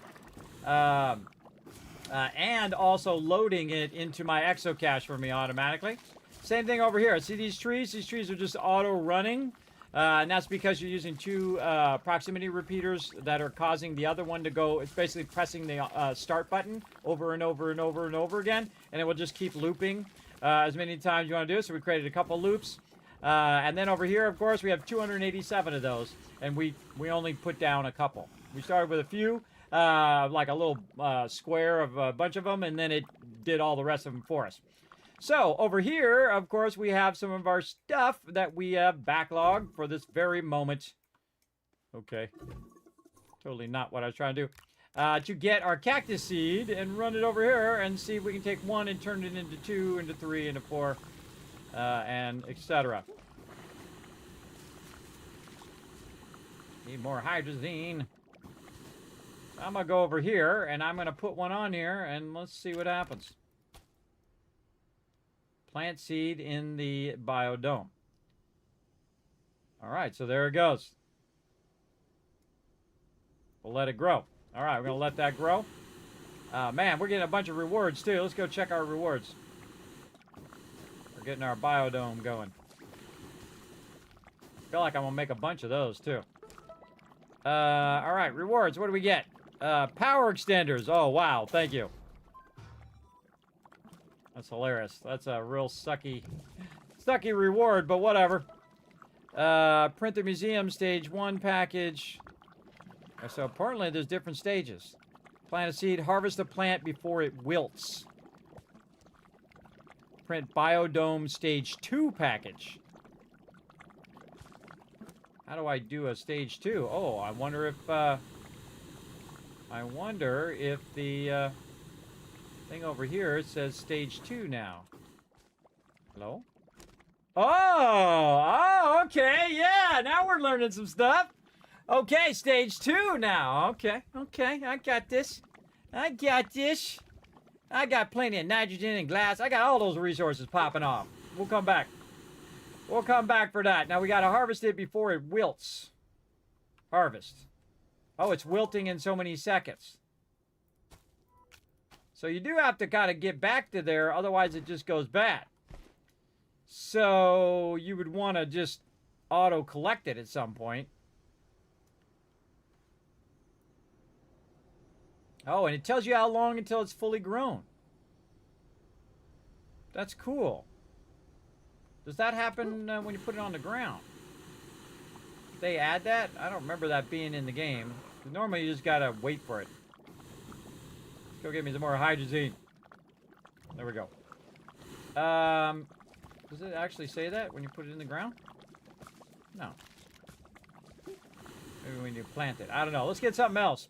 And also loading it into my exocache for me automatically. Same thing over here. See these trees? These trees are just auto-running. And that's because you're using two proximity repeaters that are causing the other one to go. It's basically pressing the start button over and over and over and over again. And it will just keep looping as many times you want to do. So we created a couple loops. And then over here, of course, we have 287 of those. And we only put down a couple. We started with a few, like a little square of a bunch of them. And then it did all the rest of them for us. So, over here, of course, we have some of our stuff that we have backlogged for this very moment. Okay. Totally not what I was trying to do. to get our cactus seed and run it over here and see if we can take one and turn it into 2, into 3, into 4, and etc. Need more hydrazine. I'm gonna go over here and I'm gonna put one on here and let's see what happens. Plant seed in the biodome. All right, so there it goes. We'll let it grow. All right, we're gonna let that grow. Man, we're getting a bunch of rewards too. Let's go check our rewards. We're getting our biodome going. Feel like I'm gonna make a bunch of those too. All right, rewards. What do we get? Power extenders. Oh, wow. Thank you. That's hilarious. That's a real sucky reward, but whatever. Print the museum stage 1 package. So apparently there's different stages. Plant a seed, harvest a plant before it wilts. Print biodome stage 2 package. How do I do a stage 2? Oh, I wonder if the thing over here says stage 2 now. Hello? Oh, okay, yeah, now we're learning some stuff. Okay, stage 2 now. Okay, I got this. I got plenty of nitrogen and glass. I got all those resources popping off. We'll come back. We'll come back for that. Now we gotta harvest it before it wilts. Harvest. Oh, it's wilting in so many seconds. So you do have to kind of get back to there, otherwise it just goes bad. So you would want to just auto-collect it at some point. Oh, and it tells you how long until it's fully grown. That's cool. Does that happen when you put it on the ground? Did they add that? I don't remember that being in the game. Normally you just gotta wait for it. Let's go get me some more hydrazine. There we go. Does it actually say that when you put it in the ground? No. Maybe when you plant it. I don't know. Let's get something else.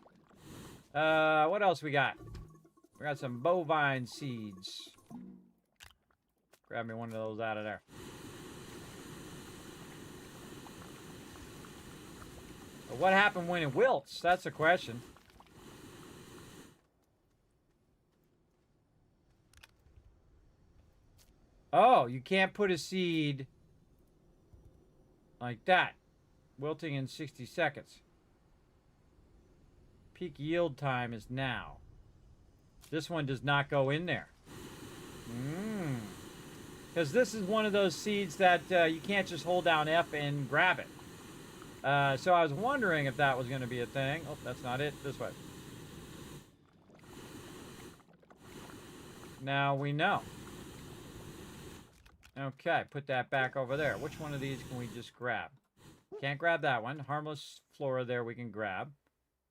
What else we got? We got some bovine seeds. Grab me one of those out of there. But what happened when it wilts? That's the question. Oh, you can't put a seed like that. Wilting in 60 seconds. Peak yield time is now. This one does not go in there. Because this is one of those seeds that you can't just hold down F and grab it. So I was wondering if that was going to be a thing. Oh, that's not it. This way. Now we know. Okay, put that back over there. Which one of these can we just grab? Can't grab that one. Harmless flora there we can grab.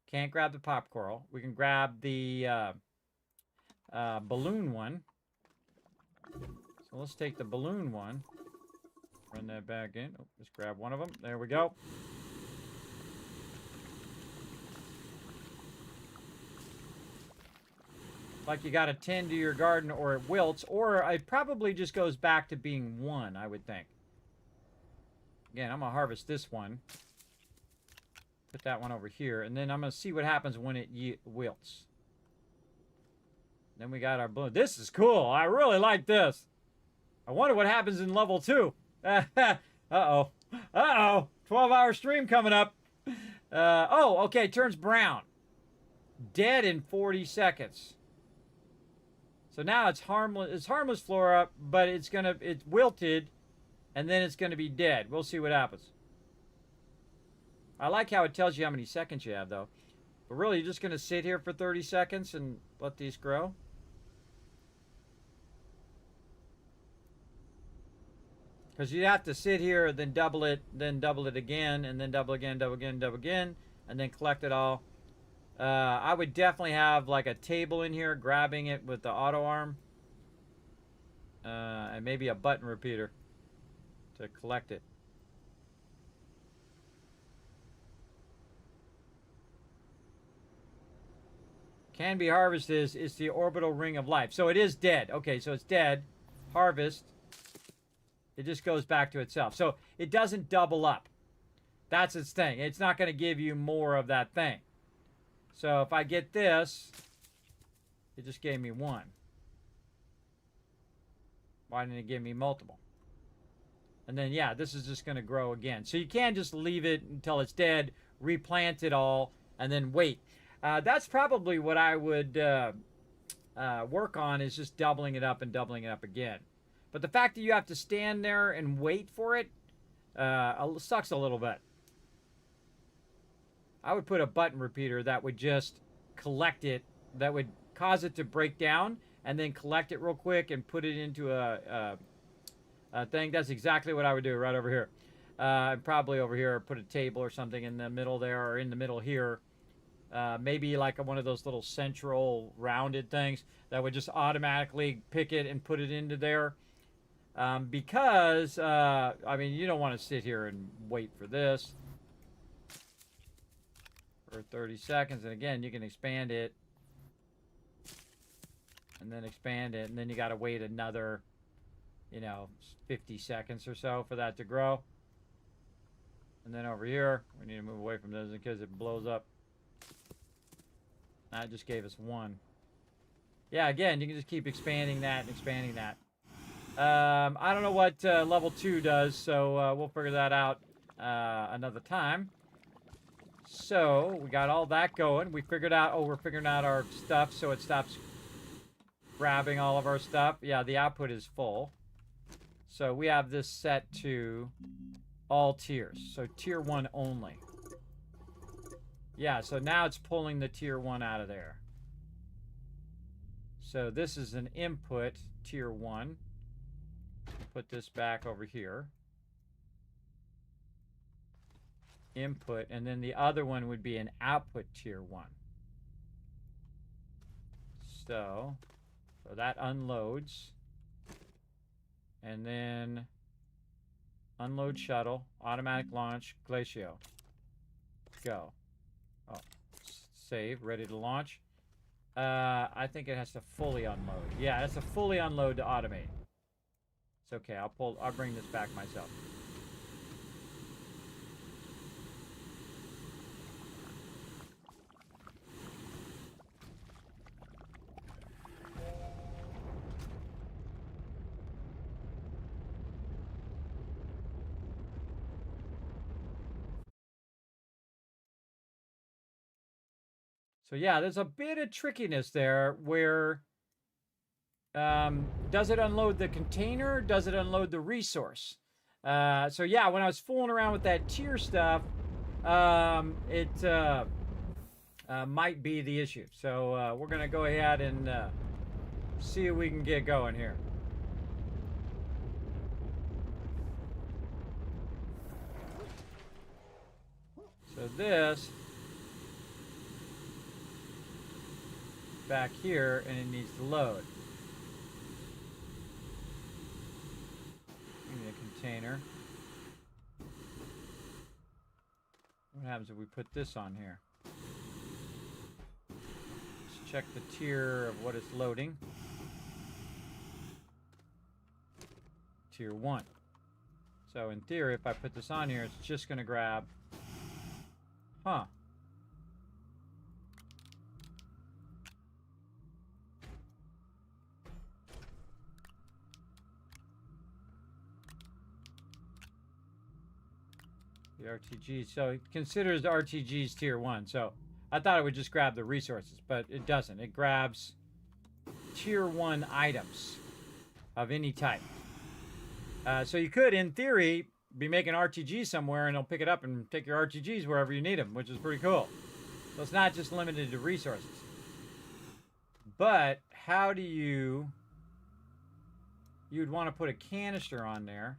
Can't grab the pop coral. We can grab the balloon one. So let's take the balloon one. Run that back in. Oh, just grab one of them. There we go. Like you got to tend to your garden or it wilts, or it probably just goes back to being 1, I would think. Again, I'm going to harvest this one. Put that one over here, and then I'm going to see what happens when it wilts. Then we got our balloon. This is cool. I really like this. I wonder what happens in level 2. Uh-oh. Uh-oh. 12-hour stream coming up. Oh, okay. Turns brown. Dead in 40 seconds. So now it's harmless. It's harmless flora, but it's wilted, and then it's gonna be dead. We'll see what happens. I like how it tells you how many seconds you have, though. But really, you're just gonna sit here for 30 seconds and let these grow. Because you have to sit here, then double it again, and then double again, double again, double again, and then collect it all. I would definitely have like a table in here, grabbing it with the auto arm. And maybe a button repeater to collect it. Can be harvested is the orbital ring of life. So it is dead. Okay, so it's dead. Harvest. It just goes back to itself. So it doesn't double up. That's its thing. It's not going to give you more of that thing. So if I get this, it just gave me one. Why didn't it give me multiple? And then, yeah, this is just going to grow again. So you can't just leave it until it's dead, replant it all, and then wait. That's probably what I would work on, is just doubling it up and doubling it up again. But the fact that you have to stand there and wait for it sucks a little bit. I would put a button repeater that would just collect it, that would cause it to break down, and then collect it real quick and put it into a thing. That's exactly what I would do right over here. Probably over here, put a table or something in the middle there, or in the middle here. Maybe like one of those little central rounded things that would just automatically pick it and put it into there. Because, I mean, you don't want to sit here and wait for this for 30 seconds. And again, you can expand it and then expand it. And then you got to wait another, 50 seconds or so for that to grow. And then over here, we need to move away from this in case it blows up. That just gave us one. Yeah, again, you can just keep expanding that and expanding that. I don't know what level 2 does, so we'll figure that out another time. So, we got all that going. We figured out, we're figuring out our stuff so it stops grabbing all of our stuff. Yeah, the output is full. So, we have this set to all tiers. So, tier 1 only. Yeah, so now it's pulling the tier 1 out of there. So, this is an input, tier 1. Put this back over here. Input, and then the other one would be an output tier 1. So that unloads. And then unload shuttle, automatic launch, Glacio. Go. Oh, save, ready to launch. I think it has to fully unload. Yeah, it has to fully unload to automate. It's okay, I'll bring this back myself. So yeah, there's a bit of trickiness there where does it unload the container? Does it unload the resource? So yeah, when I was fooling around with that tier stuff, it might be the issue. So we're gonna go ahead and see if we can get going here. So this back here, and it needs to load. We need a container. What happens if we put this on here? Let's check the tier of what it's loading. Tier 1. So in theory, if I put this on here, it's just going to grab... Huh. The RTG, so it considers RTGs tier 1. So I thought it would just grab the resources, but it doesn't. It grabs tier 1 items of any type. So you could, in theory, be making RTG somewhere and it'll pick it up and take your RTGs wherever you need them, which is pretty cool. So it's not just limited to resources. But how do you'd want to put a canister on there.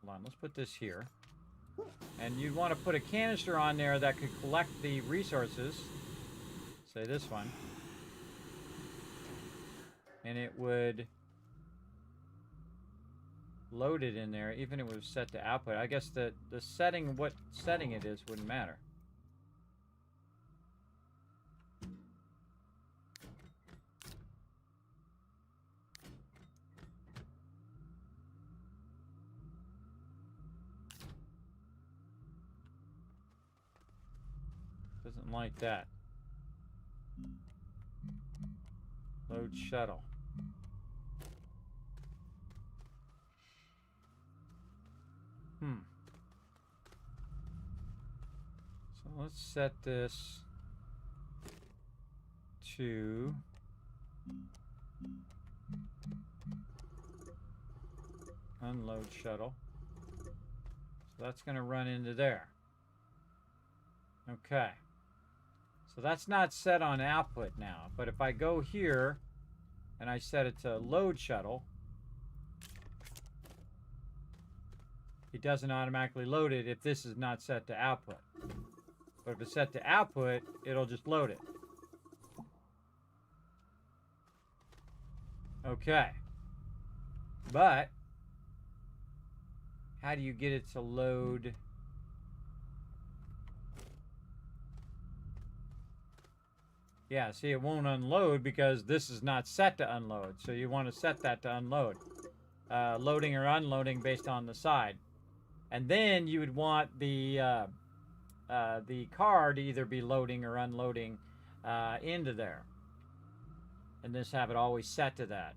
Hold on, let's put this here. And you'd want to put a canister on there that could collect the resources. Say this one. And it would load it in there, even if it was set to output. I guess the setting, what setting it is, wouldn't matter. Doesn't like that. Load shuttle. So let's set this to unload shuttle. So that's going to run into there. Okay. So that's not set on output now. But if I go here and I set it to load shuttle, it doesn't automatically load it if this is not set to output. But if it's set to output, it'll just load it. Okay. But how do you get it to load? Yeah, see, it won't unload because this is not set to unload. So you want to set that to unload. Loading or unloading based on the side. And then you would want the car to either be loading or unloading into there. And just have it always set to that.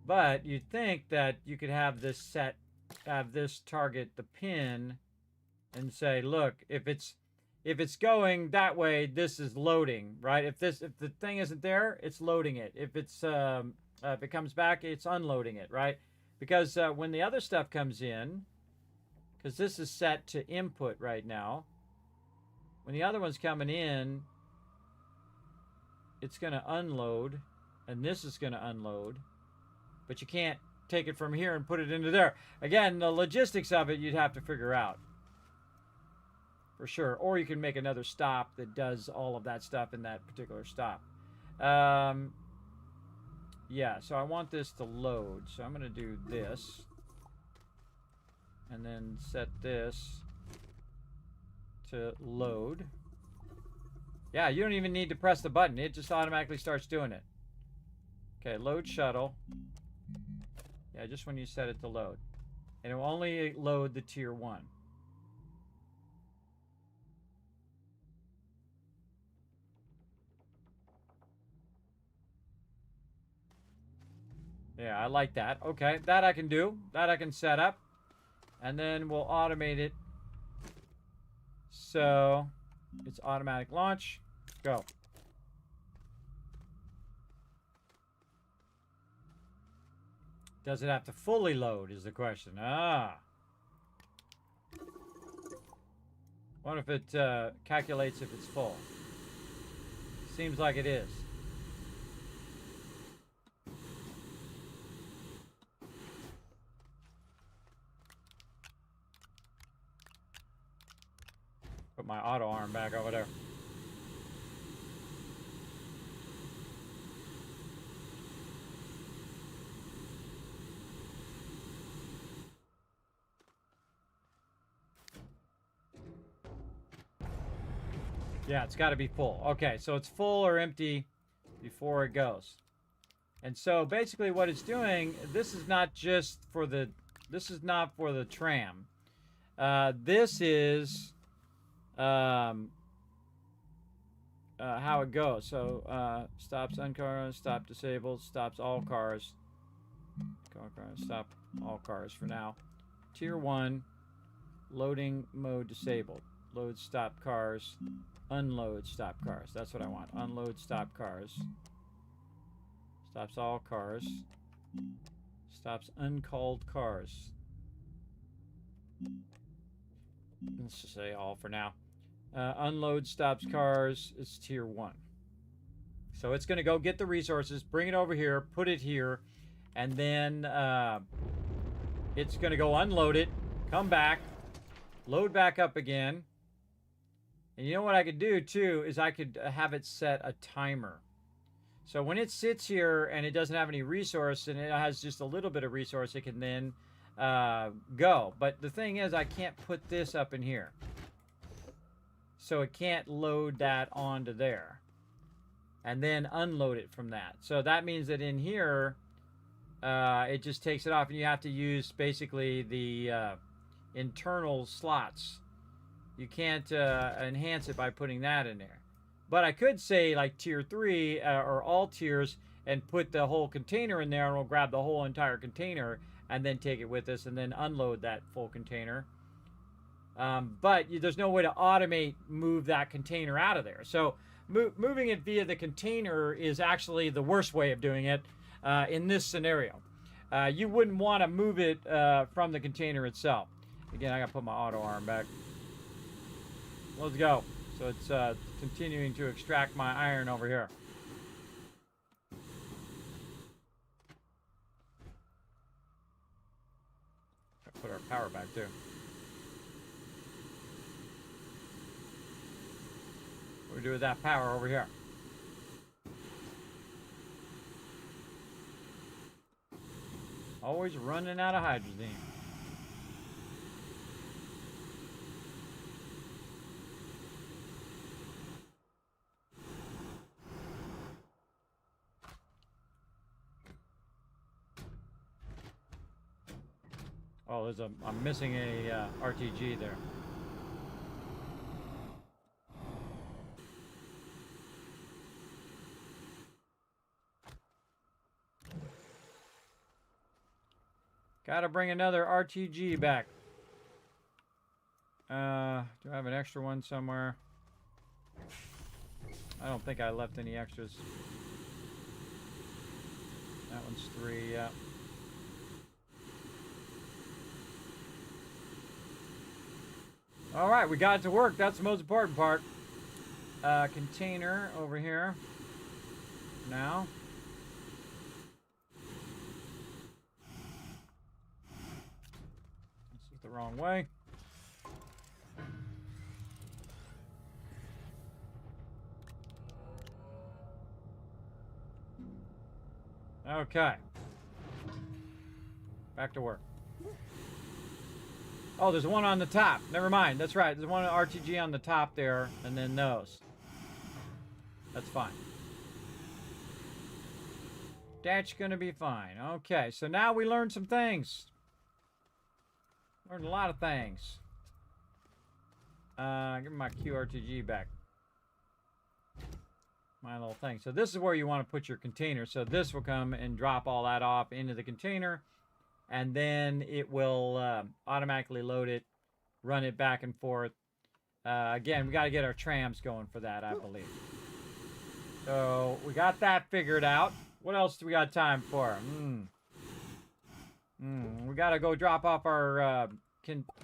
But you'd think that you could have this set, have this target the pin and say, look, if it's going that way, this is loading, right? If the thing isn't there, it's loading it. If it comes back, it's unloading it, right? Because when the other stuff comes in, because this is set to input right now, when the other one's coming in, it's going to unload, and this is going to unload, but you can't take it from here and put it into there. Again, the logistics of it, you'd have to figure out. For sure. Or you can make another stop that does all of that stuff in that particular stop. Yeah, so I want this to load. So I'm going to do this. And then set this to load. Yeah, you don't even need to press the button. It just automatically starts doing it. Okay, load shuttle. Yeah, just when you set it to load. And it will only load the tier 1. Yeah, I like that. Okay, that I can do. That I can set up. And then we'll automate it. So, it's automatic launch. Go. Does it have to fully load is the question. Ah. What if it calculates if it's full? Seems like it is. Put my auto arm back over there. Yeah, it's got to be full. Okay, so it's full or empty before it goes. And so basically what it's doing, this is not just for the, this is not for the tram. This is how it goes. So stops uncars, stop disabled, stops all cars. Stop all cars for now. Tier 1, loading mode disabled. Load stop cars. Unload stop cars. That's what I want. Unload stop cars. Stops all cars. Stops uncalled cars. Let's just say all for now. Unload stops cars. It's tier 1. So it's going to go get the resources, bring it over here, put it here, and then it's going to go unload it, come back, load back up again. And you know what I could do too is I could have it set a timer. So when it sits here and it doesn't have any resource and it has just a little bit of resource, it can then go. But the thing is, I can't put this up in here. So it can't load that onto there. And then unload it from that. So that means that in here, it just takes it off. And you have to use basically the internal slots. You can't enhance it by putting that in there. But I could say like tier 3 or all tiers and put the whole container in there, and we'll grab the whole entire container and then take it with us and then unload that full container. But there's no way to move that container out of there. So moving it via the container is actually the worst way of doing it in this scenario. You wouldn't want to move it from the container itself. Again, I got to put my auto arm back. Let's go. So it's continuing to extract my iron over here. Put our power back too. What do we do with that power over here? Always running out of hydrogen. Oh, I'm missing a RTG there. Gotta bring another RTG back. Do I have an extra one somewhere? I don't think I left any extras. That one's 3, yeah. Alright, we got it to work. That's the most important part. Container over here. Now. This is the wrong way. Okay. Back to work. Oh, there's one on the top. Never mind. That's right. There's one RTG on the top there, and then those. That's fine. That's gonna be fine. Okay, so now we learned some things. Learned a lot of things. Give me my QRTG back. My little thing. So this is where you want to put your container. So this will come and drop all that off into the container. And then it will automatically load it, run it back and forth. Again, we got to get our trams going for that, I believe. So we got that figured out. What else do we got time for? We got to go drop off our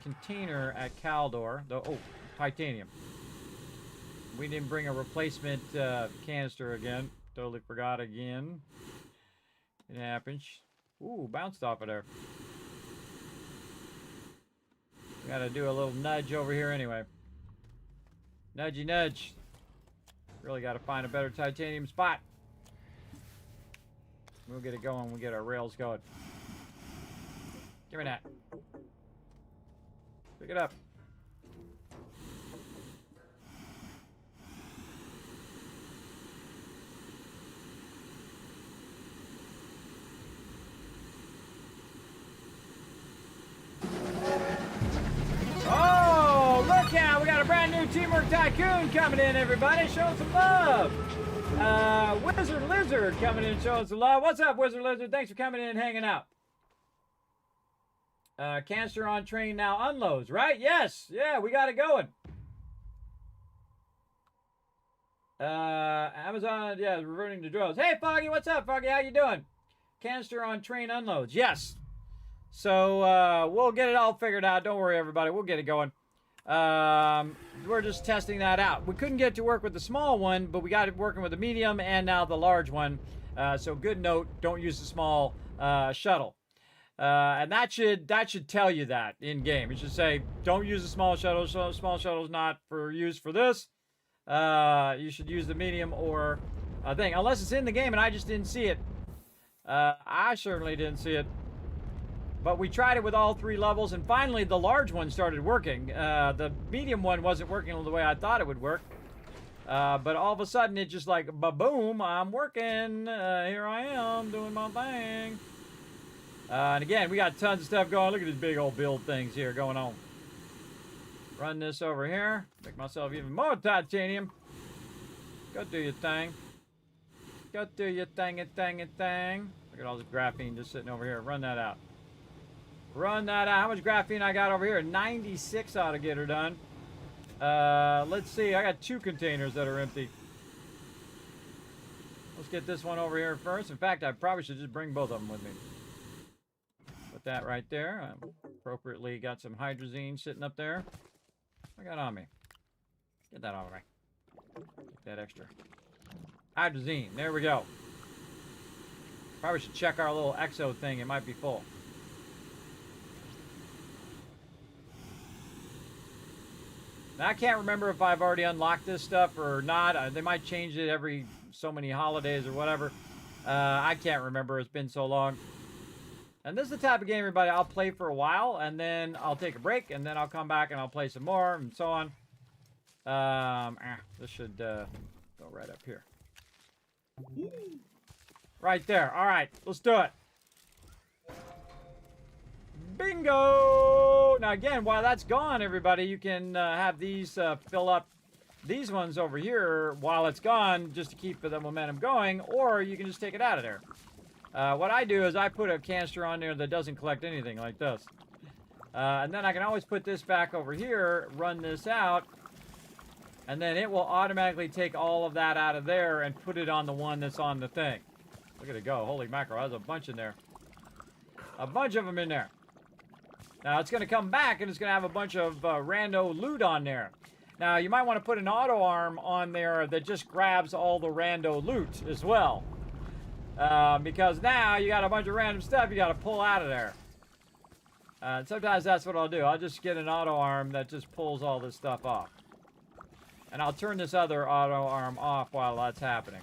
container at Caldor. Oh, titanium. We didn't bring a replacement canister again. Totally forgot again. It happens. Ooh, bounced off of there. We gotta do a little nudge over here anyway. Nudgy nudge. Really gotta find a better titanium spot. We'll get it going. We'll get our rails going. Give me that. Pick it up. Oh, look out! We got a brand new Teamwork Tycoon coming in, everybody. Show some love. Wizard Lizard coming in, showing some love. What's up, Wizard Lizard? Thanks for coming in and hanging out. Canister on train now unloads, right? Yes. Yeah, we got it going. Amazon, yeah, reverting to drones. Hey, Foggy, what's up, Foggy? How you doing? Canister on train unloads. Yes. So, we'll get it all figured out. Don't worry, everybody. We'll get it going. We're just testing that out. We couldn't get to work with the small one, but we got it working with the medium and now the large one. So good note, don't use the small shuttle. And that should tell you that in game. It should say, don't use the small shuttle. So small shuttle is not for use for this. You should use the medium or thing, unless it's in the game and I just didn't see it. I certainly didn't see it. But we tried it with all 3 levels, and finally the large one started working. The medium one wasn't working the way I thought it would work. But all of a sudden, it just like, ba-boom, I'm working. Here I am, doing my thing. And again, we got tons of stuff going. Look at these big old build things here going on. Run this over here. Make myself even more titanium. Go do your thing. Go do your thing. Look at all this graphene just sitting over here. Run that out. Run that out. How much graphene I got over here? 96 ought to get her done. Let's see. I got 2 containers that are empty. Let's get this one over here first. In fact, I probably should just bring both of them with me. Put that right there. Appropriately got some hydrazine sitting up there. What I got on me? Get that over me. Get that extra. Hydrazine. There we go. Probably should check our little exo thing. It might be full. Now, I can't remember if I've already unlocked this stuff or not. They might change it every so many holidays or whatever. I can't remember. It's been so long. And this is the type of game, everybody, I'll play for a while, and then I'll take a break, and then I'll come back and I'll play some more, and so on. This should go right up here. Right there. All right, let's do it. Bingo! Now again, while that's gone, everybody, you can have these fill up these ones over here while it's gone just to keep the momentum going, or you can just take it out of there. What I do is I put a canister on there that doesn't collect anything like this. And then I can always put this back over here, run this out, and then it will automatically take all of that out of there and put it on the one that's on the thing. Look at it go. Holy mackerel, there's a bunch in there. A bunch of them in there. Now, it's going to come back, and it's going to have a bunch of rando loot on there. Now, you might want to put an auto arm on there that just grabs all the rando loot as well. Because now you got a bunch of random stuff you got to pull out of there. Sometimes that's what I'll do. I'll just get an auto arm that just pulls all this stuff off. And I'll turn this other auto arm off while that's happening.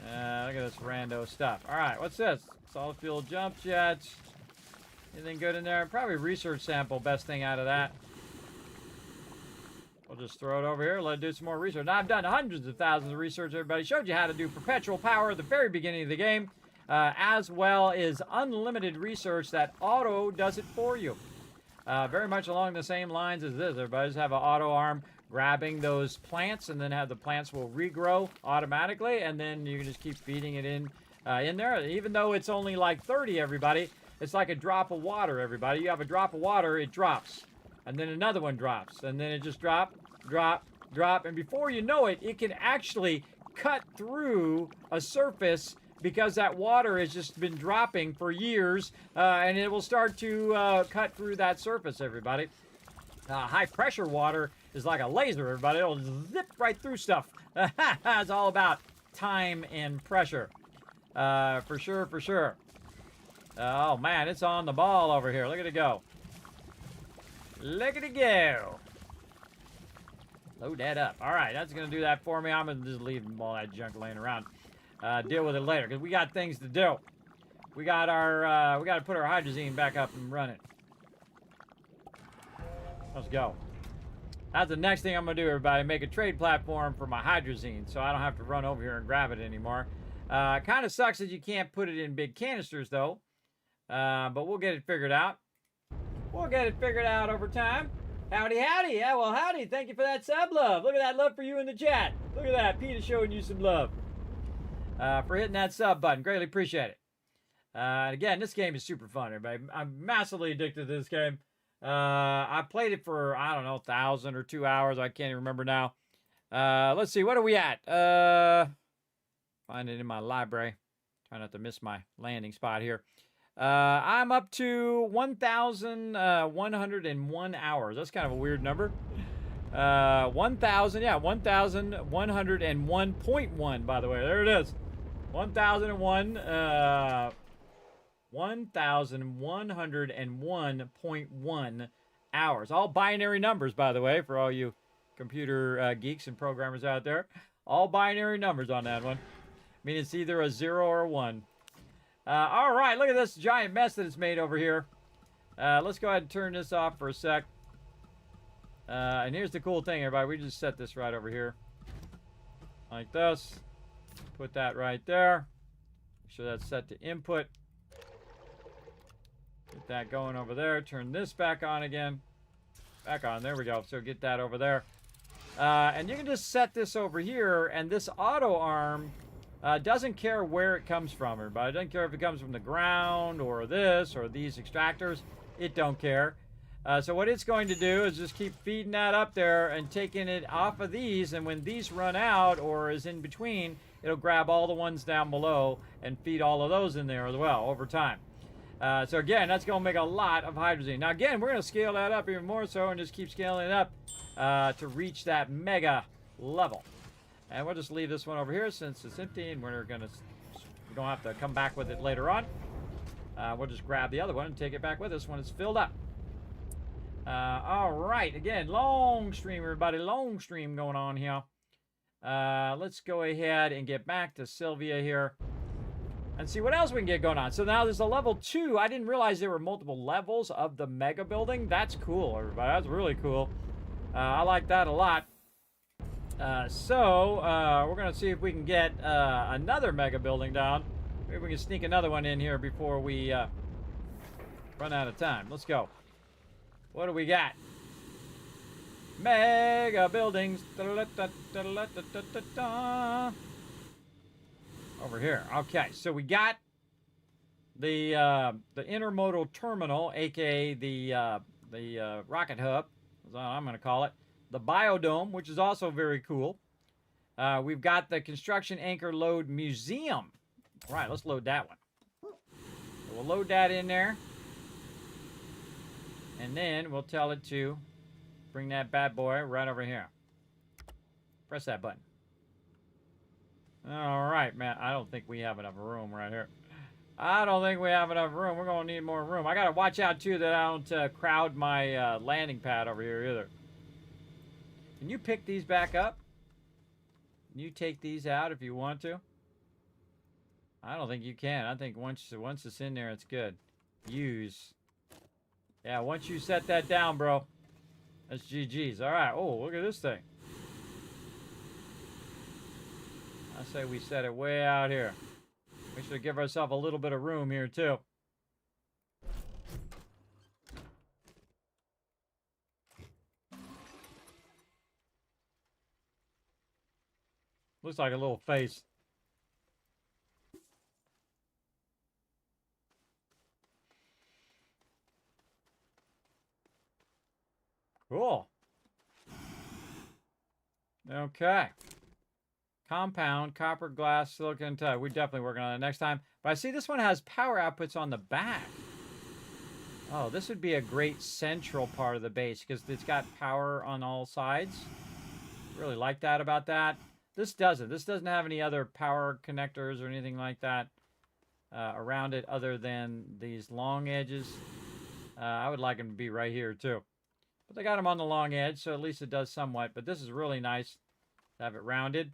Look at this rando stuff. All right, what's this? Solid fuel jump jets. Anything good in there? Probably research sample, best thing out of that. We'll just throw it over here, let it do some more research. Now, I've done hundreds of thousands of research, everybody. Showed you how to do perpetual power at the very beginning of the game, as well as unlimited research that auto does it for you. Very much along the same lines as this. Everybody just have an auto arm grabbing those plants, and then have the plants will regrow automatically, and then you can just keep feeding it in there. Even though it's only like 30, everybody, it's like a drop of water, everybody. You have a drop of water, it drops. And then another one drops. And then it just drop. And before you know it, it can actually cut through a surface because that water has just been dropping for years. And it will start to cut through that surface, everybody. High pressure water is like a laser, everybody. It'll zip right through stuff. It's all about time and pressure. For sure. Oh, man, it's on the ball over here. Look at it go. Look at it go. Load that up. All right, that's going to do that for me. I'm going to just leave all that junk laying around. Deal with it later, because we got things to do. We got our, we got to put our hydrazine back up and running. Let's go. That's the next thing I'm going to do, everybody. Make a trade platform for my hydrazine, so I don't have to run over here and grab it anymore. Kind of sucks that you can't put it in big canisters, though. But we'll get it figured out. We'll get it figured out over time. Howdy, howdy. Yeah, well, howdy. Thank you for that sub love. Look at that love for you in the chat. Look at that. Peter showing you some love. For hitting that sub button. Greatly appreciate it. And again, this game is super fun, everybody. I'm massively addicted to this game. I played it for, I don't know, 1,000 or 2 hours. I can't even remember now. Let's see. What are we at? Find it in my library. Try not to miss my landing spot here. I'm up to 1,101 hours. That's kind of a weird number. 1,101.1, by the way. There it is. 1,001, 1,101.1 hours. All binary numbers, by the way, for all you computer geeks and programmers out there. All binary numbers on that one. I mean, it's either a 0 or a 1. All right, look at this giant mess that it's made over here. Let's go ahead and turn this off for a sec. And here's the cool thing, everybody. We just set this right over here. Like this. Put that right there. Make sure that's set to input. Get that going over there. Turn this back on again. Back on. There we go. So get that over there. And you can just set this over here, and this auto arm doesn't care where it comes from, everybody. It doesn't care if it comes from the ground or this or these extractors. It don't care. So what it's going to do is just keep feeding that up there and taking it off of these, and when these run out or is in between, it'll grab all the ones down below and feed all of those in there as well over time. So again, that's going to make a lot of hydrazine. Now again, we're going to scale that up even more so and just keep scaling it up to reach that mega level. And we'll just leave this one over here since it's empty, and we don't have to come back with it later on. We'll just grab the other one and take it back with us when it's filled up. All right, again, long stream, everybody, long stream going on here. Let's go ahead and get back to Sylvia here and see what else we can get going on. So now there's a level 2. I didn't realize there were multiple levels of the mega building. That's cool, everybody. That's really cool. I like that a lot. So we're going to see if we can get another mega building down. Maybe we can sneak another one in here before we run out of time. Let's go. What do we got? Mega buildings. Over here. Okay, so we got the intermodal terminal, aka the rocket hub, is what I'm going to call it. The biodome, which is also very cool. We've got the construction anchor load museum. All right, let's load that one. So we'll load that in there. And then we'll tell it to bring that bad boy right over here. Press that button. All right, man. I don't think we have enough room right here. I don't think we have enough room. We're going to need more room. I got to watch out, too, that I don't crowd my landing pad over here either. Can you pick these back up? Can you take these out if you want to? I don't think you can. I think once it's in there, it's good. Use. Yeah, once you set that down, bro, that's GG's. All right. Oh, look at this thing. I say we set it way out here. We should give ourselves a little bit of room here, too. Looks like a little face. Cool. Okay. Compound, copper, glass, silicon, tile. We're definitely working on it next time. But I see this one has power outputs on the back. Oh, this would be a great central part of the base because it's got power on all sides. Really like that about that. This doesn't. This doesn't have any other power connectors or anything like that around it other than these long edges. I would like them to be right here too. But they got them on the long edge, so at least it does somewhat. But this is really nice to have it rounded.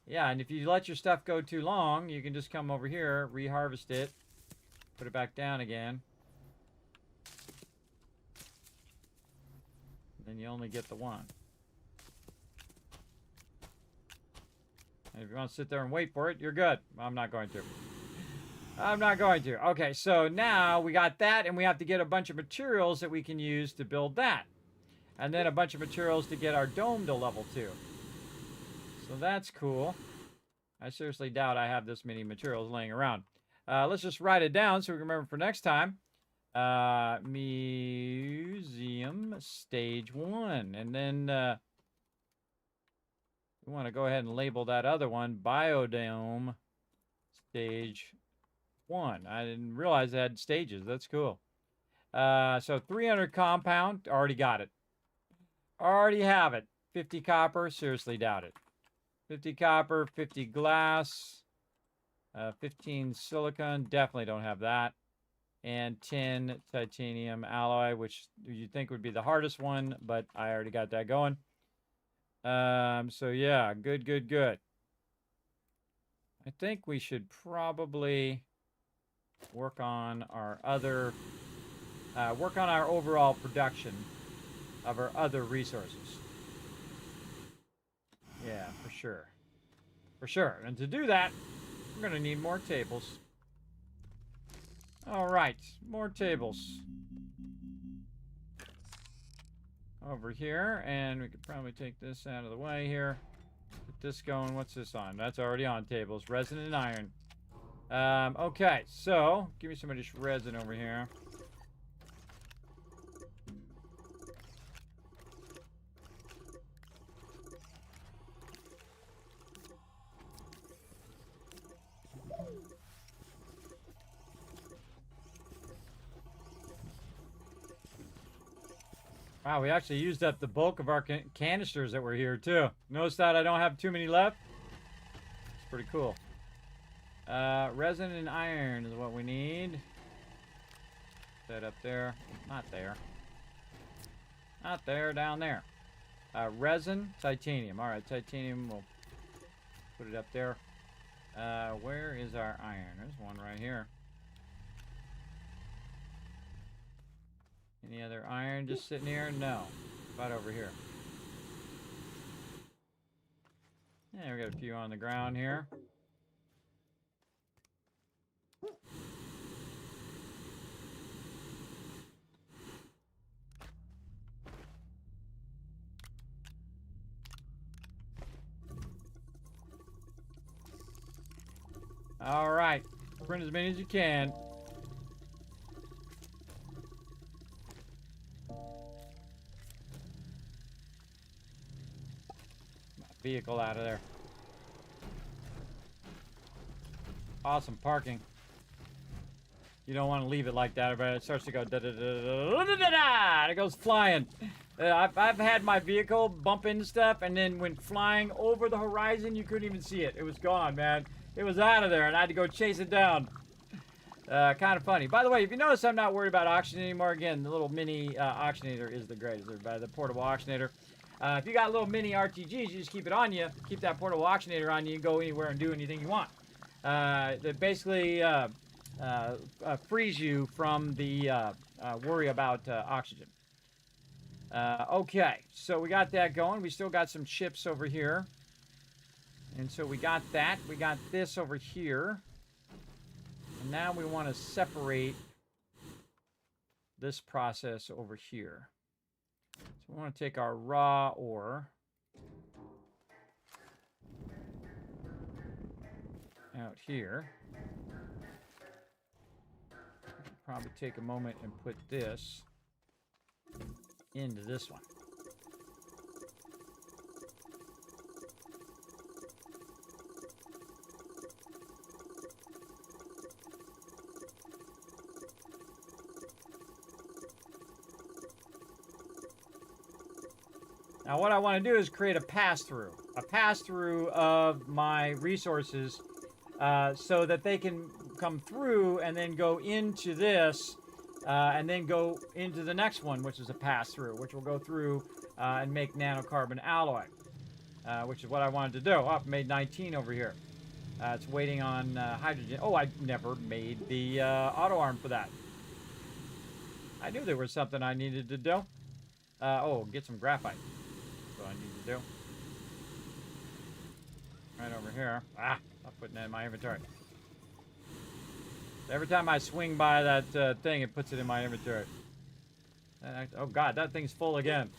Yeah, and if you let your stuff go too long, you can just come over here, reharvest it, put it back down again. Then you only get the one. And if you want to sit there and wait for it, you're good. I'm not going to. I'm not going to. Okay, so now we got that, and we have to get a bunch of materials that we can use to build that. And then a bunch of materials to get our dome to level 2. So that's cool. I seriously doubt I have this many materials laying around. Let's just write it down so we can remember for next time. Museum Stage 1. And then we want to go ahead and label that other one Biodome Stage 1. I didn't realize it had stages. That's cool. So 300 compound. Already got it. Already have it. 50 copper. Seriously doubt it. 50 copper, 50 glass, 15 silicon. Definitely don't have that. And 10 titanium alloy, which you'd think would be the hardest one, but I already got that going. So yeah, good, good, good. I think we should probably work on our other, work on our overall production of our other resources. Yeah, for sure. For sure. And to do that, we're going to need more tables. All right, more tables. Over here, and we could probably take this out of the way here. Get this going. What's this on? That's already on tables. Resin and iron. Okay, so give me some of this resin over here. Wow, we actually used up the bulk of our canisters that were here, too. Notice that I don't have too many left? It's pretty cool. Resin and iron is what we need. That up there. Not there. Not there, down there. Resin, titanium. Alright, titanium, we'll put it up there. Where is our iron? There's one right here. Any other iron just sitting here? No. About over here. Yeah, we got a few on the ground here. All right. Print as many as you can. Vehicle out of there. Awesome parking. You don't want to leave it like that, but it starts to go da da da da da da da. It goes flying. I've had my vehicle bump into stuff and then went flying over the horizon. You couldn't even see it. It was gone, man. It was out of there, and I had to go chase it down. Kind of funny. By the way, if you notice, I'm not worried about auction anymore. Again, the little mini auctionator is the greatest. Everybody, the portable auctionator. If you got little mini RTGs, you just keep it on you. Keep that portable auctionator on you and go anywhere and do anything you want. That basically frees you from the worry about oxygen. Okay, so we got that going. We still got some chips over here. And so we got that. We got this over here. And now we want to separate this process over here. So we want to take our raw ore out here. Probably take a moment and put this into this one. Now what I want to do is create a pass-through of my resources so that they can come through and then go into this and then go into the next one, which is a pass-through, which will go through and make nanocarbon alloy, which is what I wanted to do. Oh, I've made 19 over here. It's waiting on hydrogen. Oh, I never made the auto arm for that. I knew there was something I needed to do. Oh, get some graphite. That's what I need to do. Right over here. Ah, I'm putting that in my inventory. Every time I swing by that thing, it puts it in my inventory. Oh god, that thing's full again.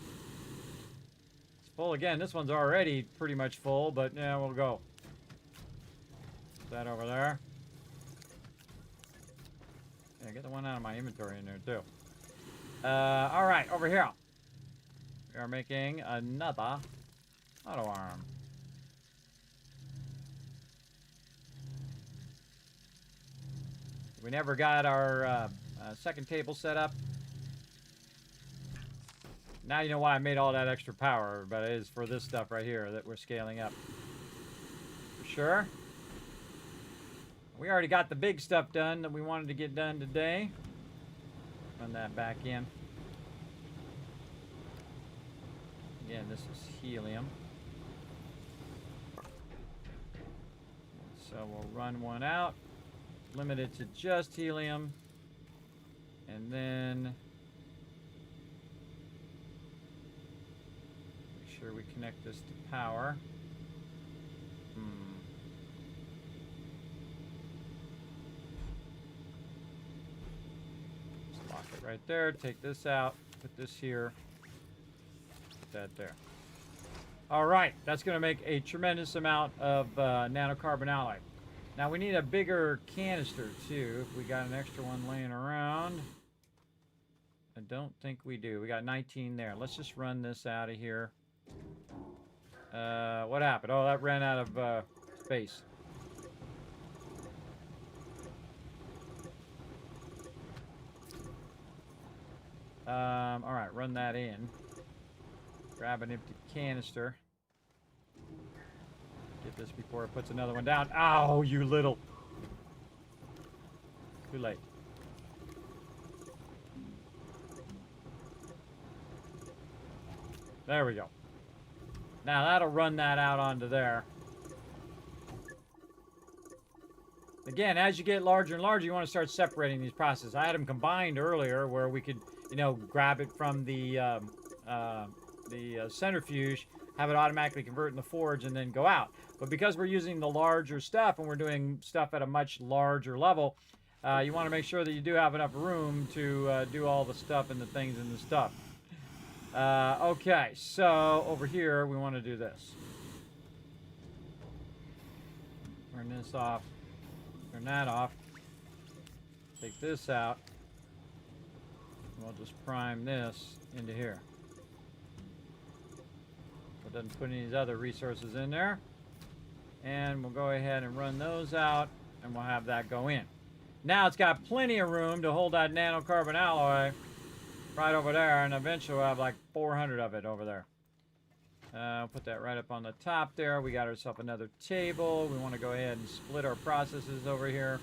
It's full again. This one's already pretty much full, but yeah, we'll go. Put that over there. Yeah, get the one out of my inventory in there too. Alright, over here. We are making another auto arm. We never got our second table set up. Now you know why I made all that extra power, but it is for this stuff right here that we're scaling up. For sure. We already got the big stuff done that we wanted to get done today. Run that back in. Again, this is helium. So we'll run one out. Limit it to just helium. And then make sure we connect this to power. right there. Take this out. Put this here. Put that there. All right. That's going to make a tremendous amount of nanocarbon alloy. Now we need a bigger canister too. If we got an extra one laying around. I don't think we do. We got 19 there. Let's just run this out of here. What happened? Oh, that ran out of space. All right, run that in. Grab an empty canister. Get this before it puts another one down. Ow, you little. Too late. There we go. Now that'll run that out onto there. Again, as you get larger and larger, you want to start separating these processes. I had them combined earlier where we could, you know, grab it from the centrifuge, have it automatically convert in the forge, and then go out. But because we're using the larger stuff and we're doing stuff at a much larger level, you want to make sure that you do have enough room to do all the stuff and the things and the stuff. Okay, so over here we want to do this. Turn this off. Turn that off. Take this out. And we'll just prime this into here. It doesn't put any of these other resources in there. And we'll go ahead and run those out, and we'll have that go in. Now it's got plenty of room to hold that nanocarbon alloy right over there, and eventually we'll have like 400 of it over there. I'll put that right up on the top there. We got ourselves another table. We want to go ahead and split our processes over here.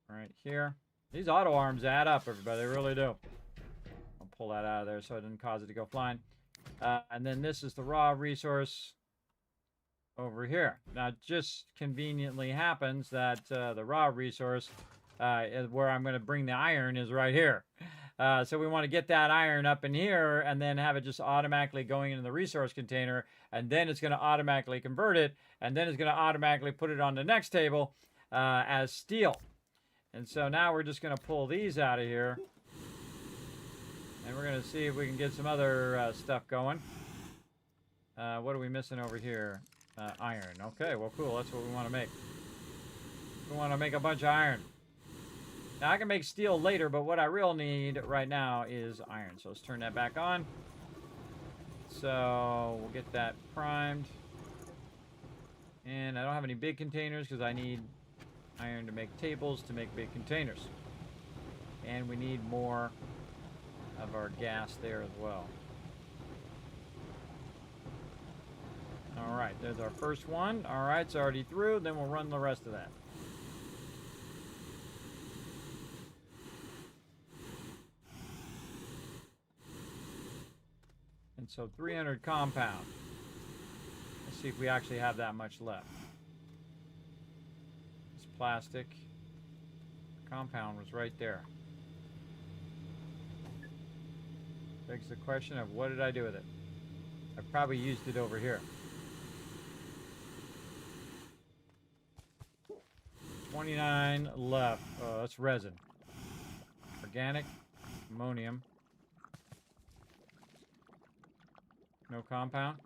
Right here. These auto arms add up, everybody. They really do. I'll pull that out of there so it didn't cause it to go flying. And then this is the raw resource over here. Now, it just conveniently happens that the raw resource is where I'm going to bring the iron is right here. So we want to get that iron up in here and then have it just automatically going into the resource container, and then it's going to automatically convert it, and then it's going to automatically put it on the next table as steel. And so now we're just going to pull these out of here, and we're going to see if we can get some other stuff going. What are we missing over here? Iron. Okay, well, cool. That's what we want to make. We want to make a bunch of iron. Now, I can make steel later, but what I really need right now is iron. So let's turn that back on. So we'll get that primed. And I don't have any big containers because I need iron to make tables to make big containers. And we need more of our gas there as well. All right, there's our first one. All right, it's already through. Then we'll run the rest of that. And so 300 compound. Let's see if we actually have that much left. This plastic compound was right there. Begs the question of what did I do with it? I probably used it over here. 29 left. Oh, that's resin. Organic ammonium. No compound.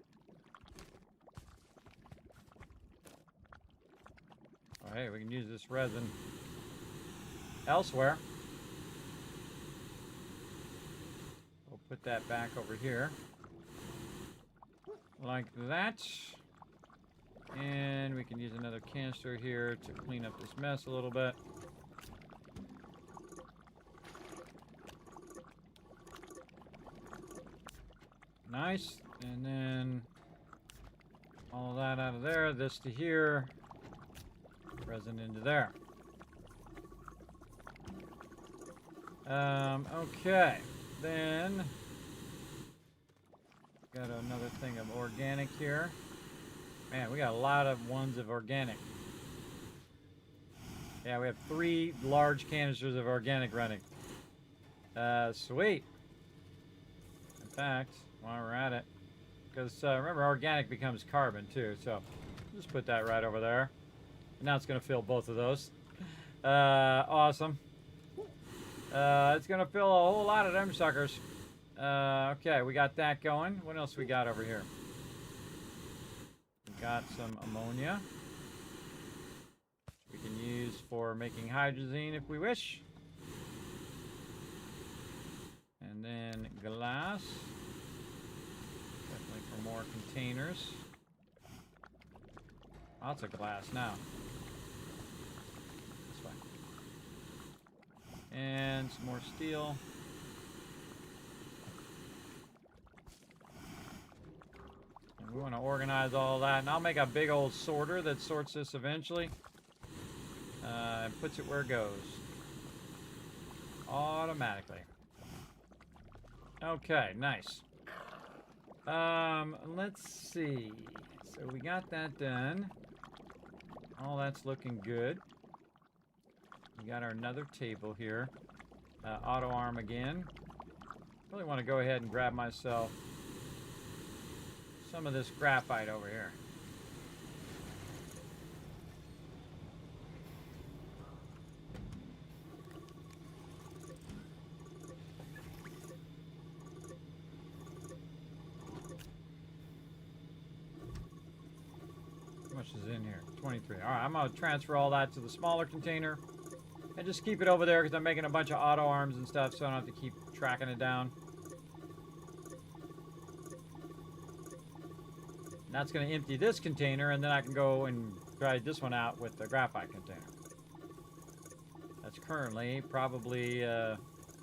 Oh, hey, we can use this resin elsewhere. We'll put that back over here. Like that. And we can use another canister here to clean up this mess a little bit. Nice. And then all that out of there, this to here, resin into there. Okay. Then got another thing of organic here. Man, we got a lot of ones of organic. Yeah, we have 3 large canisters of organic running. Sweet. In fact, while we're at it, because remember, organic becomes carbon too, so just put that right over there. And now it's going to fill both of those. Awesome. It's gonna fill a whole lot of them suckers. Okay, we got that going. What else we got over here? We got some ammonia. We can use for making hydrazine if we wish. And then glass. Definitely for more containers. Lots of glass now. That's fine. And some more steel. And we want to organize all that. And I'll make a big old sorter that sorts this eventually. And puts it where it goes. Automatically. Okay, nice. Let's see. So we got that done. All that's looking good. We got our another table here. Auto arm again. Really want to go ahead and grab myself some of this graphite over here. How much is in here? 23. All right, I'm going to transfer all that to the smaller container and just keep it over there because I'm making a bunch of auto arms and stuff, so I don't have to keep tracking it down. And that's going to empty this container, and then I can go and try this one out with the graphite container. That's currently probably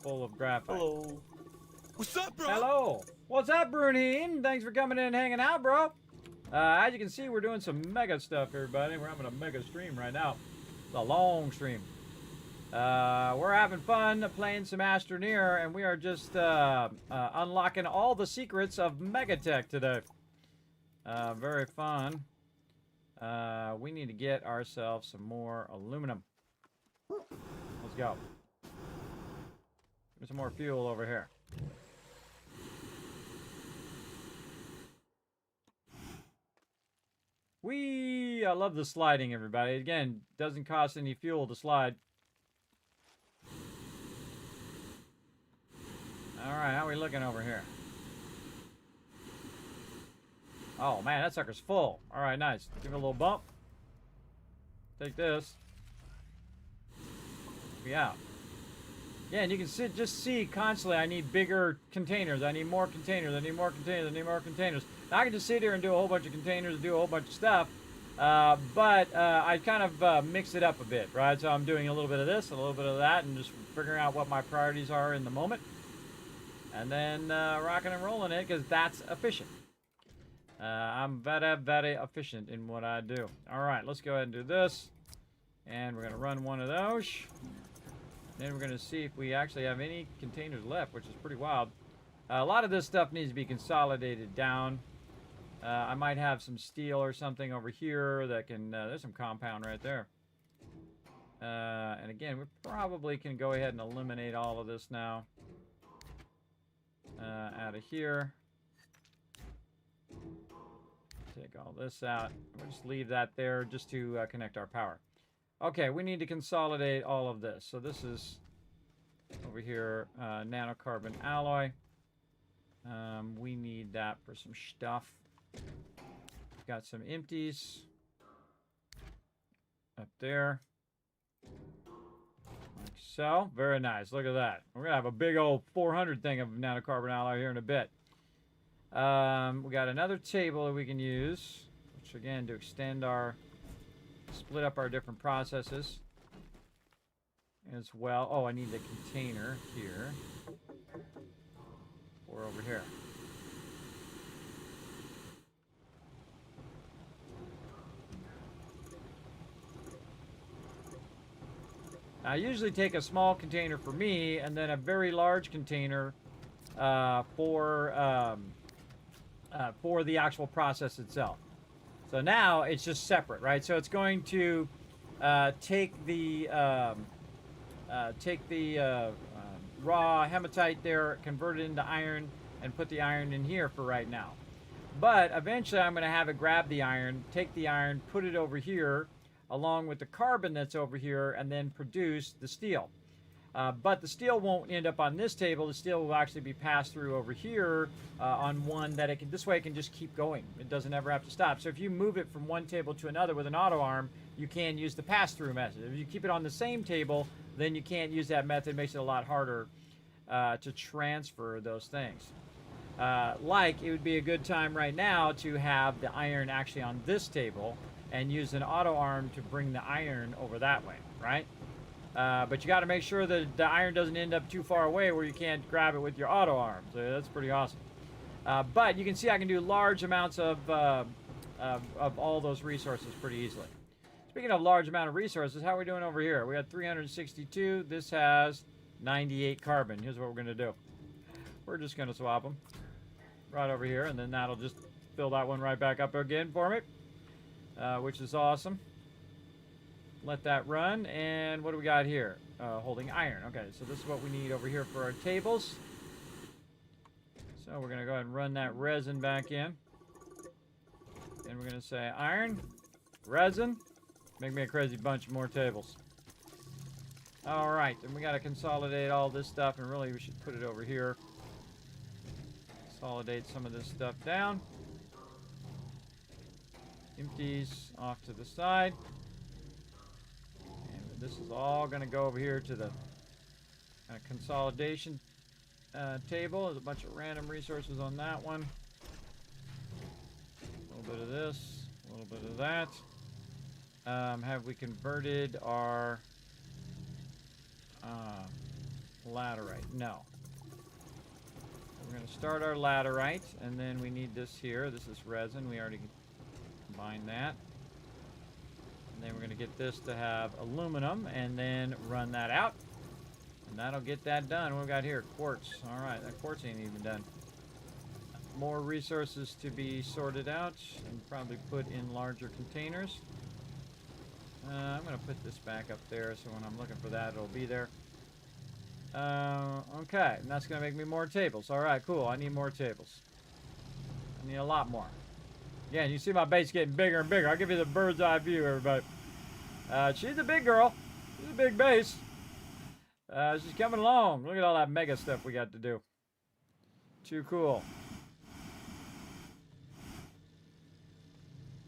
full of graphite. Hello. What's up, bro? Hello. What's up, Brunine? Thanks for coming in and hanging out, bro. As you can see, we're doing some mega stuff, everybody. We're having a mega stream right now. It's a long stream. We're having fun playing some Astroneer, and we are just unlocking all the secrets of MEGATECH today. Very fun. We need to get ourselves some more aluminum. Let's go. There's some more fuel over here. Whee! I love the sliding, everybody. Again, doesn't cost any fuel to slide. Alright, how are we looking over here? Oh, man, that sucker's full. Alright, nice. Give it a little bump. Take this. Be out. Yeah, and you can just see constantly I need bigger containers. I need more containers. I need more containers. I need more containers. Now, I can just sit here and do a whole bunch of containers and do a whole bunch of stuff. But I kind of mix it up a bit, right? So I'm doing a little bit of this, a little bit of that, and just figuring out what my priorities are in the moment. And then rocking and rolling it, because that's efficient. I'm very, very efficient in what I do. All right, let's go ahead and do this. And we're going to run one of those. Then we're going to see if we actually have any containers left, which is pretty wild. A lot of this stuff needs to be consolidated down. I might have some steel or something over here that can... there's some compound right there. And again, we probably can go ahead and eliminate all of this now. Out of here. Take all this out. We'll just leave that there just to connect our power. Okay, we need to consolidate all of this. So this is over here, nanocarbon alloy. We need that for some stuff. Got some empties up there. Like so. Very nice. Look at that. We're going to have a big old 400 thing of nanocarbon alloy here in a bit. We got another table that we can use, which again, to extend our... split up our different processes as well. Oh, I need the container here or over here. Now, I usually take a small container for me and then a very large container for the actual process itself. So now it's just separate, right? So it's going to take the raw hematite there, convert it into iron, and put the iron in here for right now. But eventually I'm going to have it grab the iron, take the iron, put it over here, along with the carbon that's over here and then produce the steel. But the steel won't end up on this table. The steel will actually be passed through over here on one that it can, this way it can just keep going. It doesn't ever have to stop. So if you move it from one table to another with an auto arm, you can use the pass-through method. If you keep it on the same table, then you can't use that method. It makes it a lot harder to transfer those things. Like, it would be a good time right now to have the iron actually on this table and use an auto arm to bring the iron over that way, right? But you got to make sure that the iron doesn't end up too far away where you can't grab it with your auto arm. So that's pretty awesome. But you can see I can do large amounts of all those resources pretty easily. Speaking of large amount of resources, how are we doing over here? We got 362. This has 98 carbon. Here's what we're going to do. We're just going to swap them right over here, and then that'll just fill that one right back up again for me, which is awesome. Let that run, and what do we got here? Holding iron. Okay, so this is what we need over here for our tables. So we're going to go ahead and run that resin back in. And we're going to say iron, resin, make me a crazy bunch of more tables. Alright, and we got to consolidate all this stuff, and really we should put it over here. Consolidate some of this stuff down. Empties off to the side. This is all going to go over here to the consolidation table. There's a bunch of random resources on that one. A little bit of this, a little bit of that. Have we converted our laterite? No. We're going to start our laterite, and then we need this here. This is resin. We already combined that. And then we're going to get this to have aluminum and then run that out. And that'll get that done. What we got here? Quartz. Alright, that quartz ain't even done. More resources to be sorted out and probably put in larger containers. I'm going to put this back up there so when I'm looking for that, it'll be there. Okay, and that's going to make me more tables. Alright, cool. I need more tables. I need a lot more. Again, you see my base getting bigger and bigger. I'll give you the bird's eye view, everybody. She's a big girl. She's a big base. She's coming along. Look at all that mega stuff we got to do. Too cool.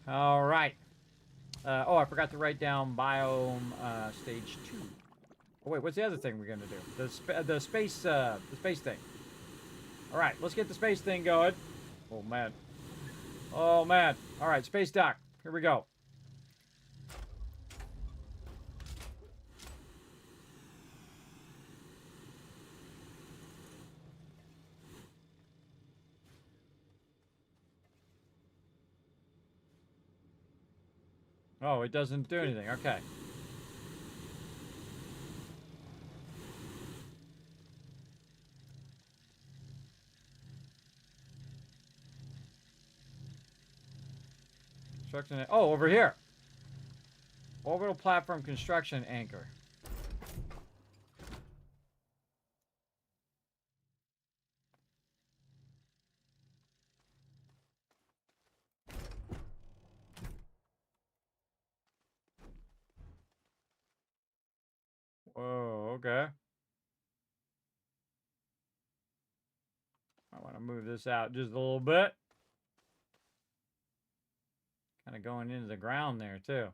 All right. Oh, I forgot to write down biome stage 2. Oh, wait, what's the other thing we're going to do? The space thing. All right, let's get the space thing going. Oh, man. Oh, man. All right, space dock. Here we go. Oh, it doesn't do anything. Okay. Construction. Oh, over here. Orbital platform construction anchor. Whoa, okay. I want to move this out just a little bit. Kind of going into the ground there, too.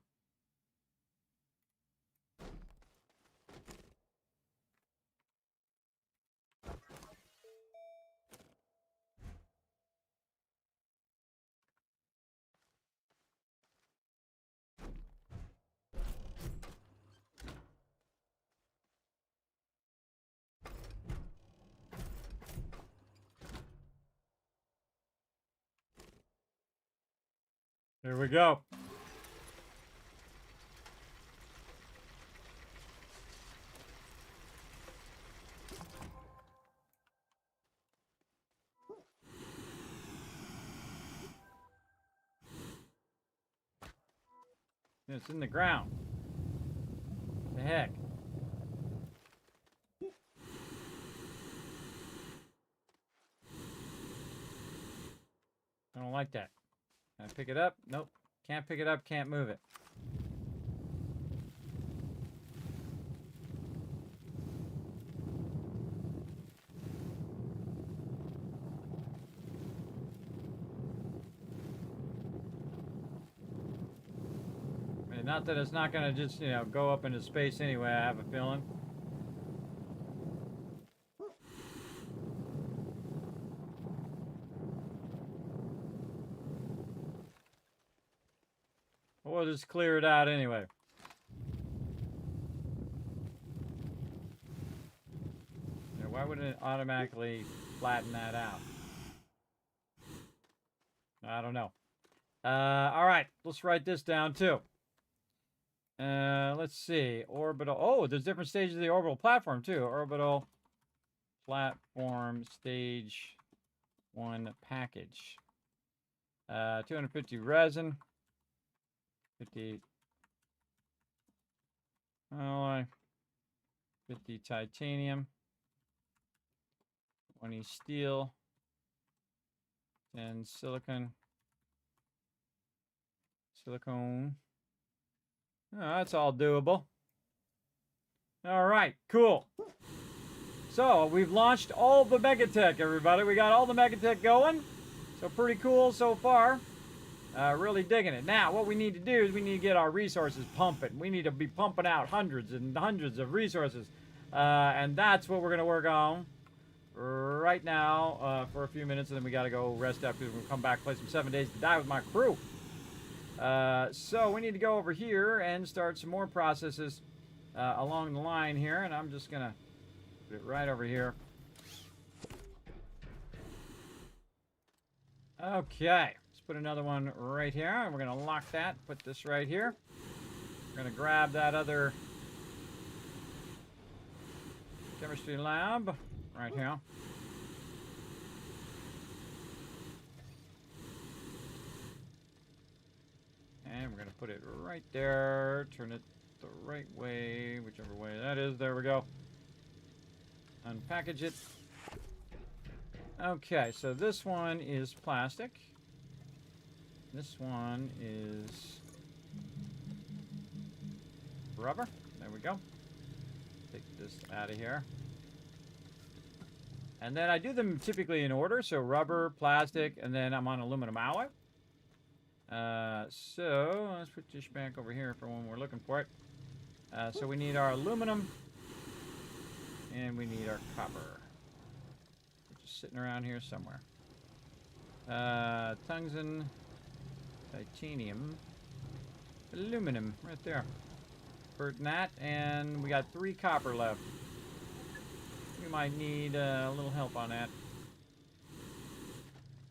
Here we go. It's in the ground. What the heck? I don't like that. Can I pick it up? Nope. Can't pick it up, can't move it. And not that it's not going to just, you know, go up into space anyway, I have a feeling. We'll just clear it out anyway. You know, why wouldn't it automatically flatten that out? I don't know. All right, let's write this down too. Let's see. Orbital. Oh, there's different stages of the orbital platform too. Orbital platform stage 1 package. 250 resin. 50 alloy. 50 titanium. 20 steel. 10 silicon. Silicone. Oh, that's all doable. All right, cool. So we've launched all the MEGATECH, everybody. We got all the MEGATECH going. So pretty cool so far. Really digging it. Now, what we need to do is we need to get our resources pumping. We need to be pumping out hundreds and hundreds of resources. And that's what we're going to work on right now for a few minutes. And then we got to go rest up because we're going to come back, play some 7 Days to Die with my crew. So we need to go over here and start some more processes along the line here. And I'm just going to put it right over here. Okay. Put another one right here, and we're going to lock that, put this right here. We're going to grab that other chemistry lab right here. And we're going to put it right there, turn it the right way, whichever way that is. There we go. Unpackage it. Okay, so this one is plastic. This one is rubber. There we go. Take this out of here. And then I do them typically in order. So rubber, plastic, and then I'm on aluminum alloy. So let's put this back over here for when we're looking for it. So we need our aluminum. And we need our copper. Which is sitting around here somewhere. Tungsten. Titanium, aluminum, right there. For that, and we got 3 copper left. We might need a little help on that.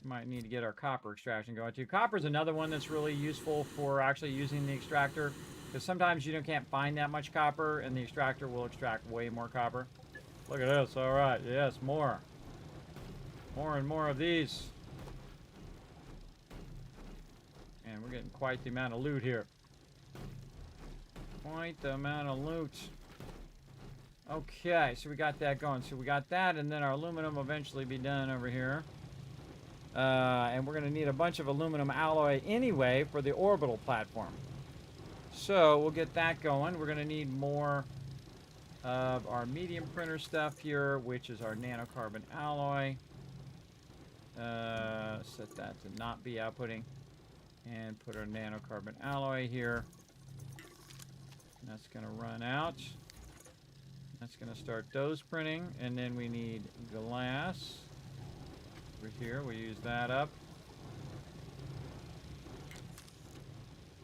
We might need to get our copper extraction going too. Copper is another one that's really useful for actually using the extractor, because sometimes you can't find that much copper, and the extractor will extract way more copper. Look at this. All right, yes, more and more of these. And we're getting quite the amount of loot here. Quite the amount of loot. Okay, so we got that going. So we got that, and then our aluminum will eventually be done over here. And we're going to need a bunch of aluminum alloy anyway for the orbital platform. So we'll get that going. We're going to need more of our medium printer stuff here, which is our nanocarbon alloy. Set that to not be outputting. And put our nanocarbon alloy here. That's going to run out. That's going to start dose printing. And then we need glass. Over here, we use that up.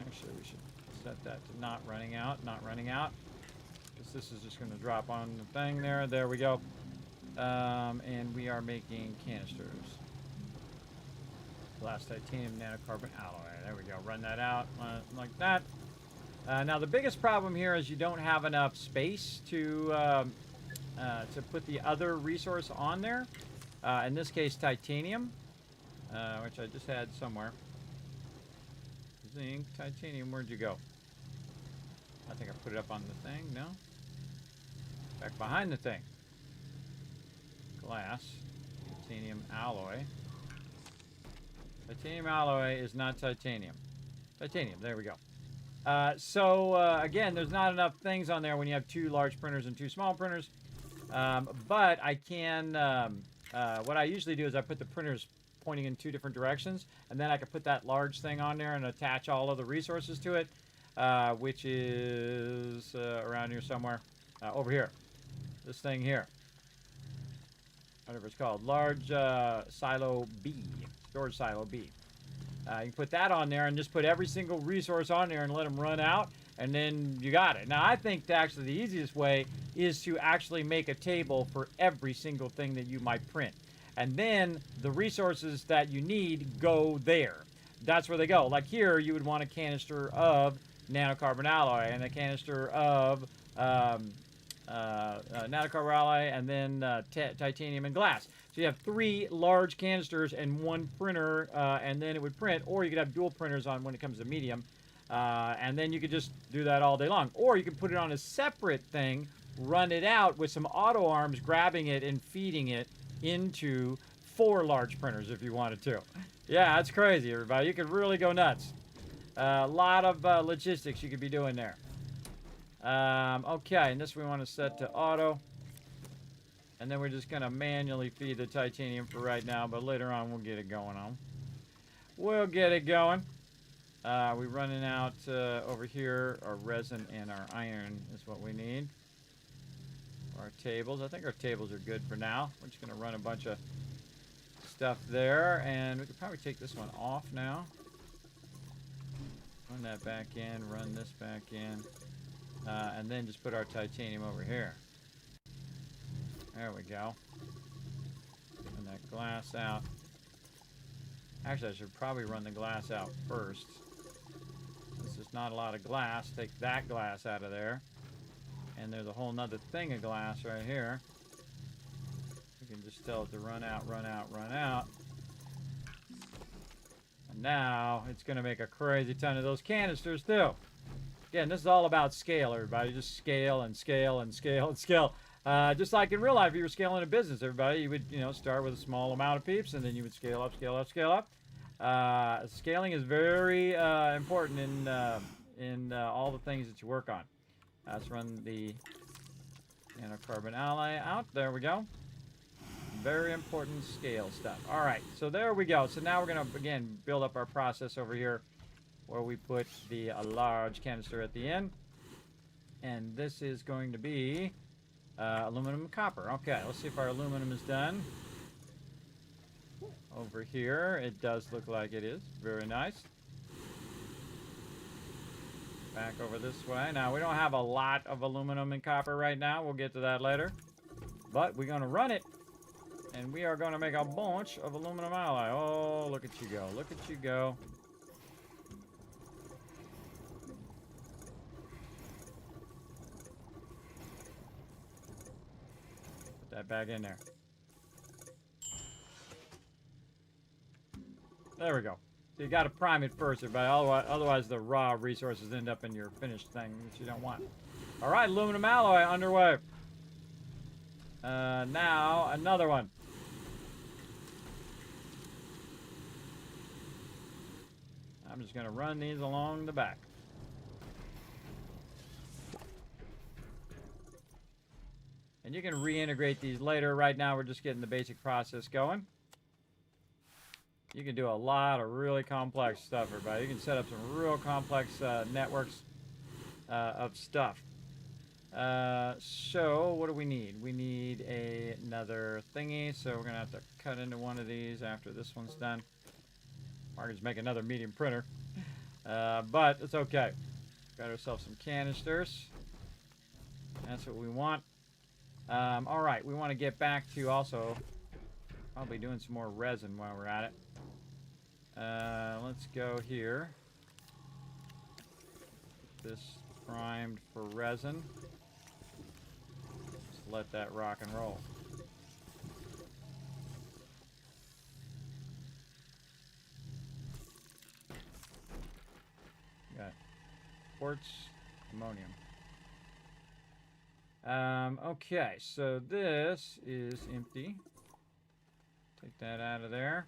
Actually, we should set that to not running out. Not running out. Because this is just going to drop on the thing there. There we go. And we are making canisters. Glass, titanium, nanocarbon alloy. There we go. Run that out like that. Now the biggest problem here is you don't have enough space to put the other resource on there. In this case, titanium, which I just had somewhere. Zinc, titanium. Where'd you go? I think I put it up on the thing. No. Back behind the thing. Glass, titanium alloy. Titanium alloy is not titanium. Titanium, there we go. Again, there's not enough things on there when you have 2 large printers and 2 small printers. But I can, what I usually do is I put the printers pointing in 2 different directions, and then I can put that large thing on there and attach all of the resources to it. which is around here somewhere. Over here. This thing here. Whatever it's called. Large silo B. Storage silo B. You can put that on there and just put every single resource on there and let them run out, and then you got it. Now, I think actually the easiest way is to actually make a table for every single thing that you might print. And then the resources that you need go there. That's where they go. Like here, you would want a canister of nanocarbon alloy and a canister of nanocarbon alloy and then titanium and glass. So you have 3 large canisters and 1 printer, and then it would print. Or you could have dual printers on when it comes to medium. And then you could just do that all day long. Or you could put it on a separate thing, run it out with some auto arms grabbing it and feeding it into 4 large printers if you wanted to. Yeah, that's crazy, everybody. You could really go nuts. A lot of logistics you could be doing there. Okay, and this we want to set to auto. And then we're just going to manually feed the titanium for right now, but later on we'll get it going on. We'll get it going. We're running out over here. Our resin and our iron is what we need. Our tables. I think our tables are good for now. We're just going to run a bunch of stuff there, and we could probably take this one off now. Run that back in, run this back in, and then just put our titanium over here. There we go. Run that glass out. Actually, I should probably run the glass out first. Since there's not a lot of glass, take that glass out of there. And there's a whole nother thing of glass right here. We can just tell it to run out, run out, run out. And now it's going to make a crazy ton of those canisters too. Again, this is all about scale, everybody. Just scale and scale and scale and scale. Just like in real life, if you were scaling a business, everybody, you would, start with a small amount of peeps, and then you would scale up, scale up, scale up. Scaling is very important in all the things that you work on. Let's run the nanocarbon alloy out. There we go. Very important scale stuff. All right, so there we go. So now we're going to, again, build up our process over here where we put the large canister at the end. And this is going to be aluminum and copper. Okay, let's see if our aluminum is done. Over here, it does look like it is. Very nice. Back over this way. Now, we don't have a lot of aluminum and copper right now. We'll get to that later. But we're going to run it. And we are going to make a bunch of aluminum alloy. Oh, look at you go. Look at you go. Put that back in there. There we go. So you got to prime it first, everybody. Otherwise, the raw resources end up in your finished thing, which you don't want. All right, aluminum alloy underway. Now, another one. I'm just going to run these along the back. And you can reintegrate these later. Right now, we're just getting the basic process going. You can do a lot of really complex stuff, everybody. You can set up some real complex networks of stuff. So, what do we need? We need another thingy, so we're going to have to cut into one of these after this one's done. Or just make another medium printer. But it's okay. Got ourselves some canisters. That's what we want. All right, we want to get back to also probably doing some more resin while we're at it. Let's go here. This primed for resin. Just let that rock and roll. Got quartz, ammonium. Okay, so this is empty. Take that out of there.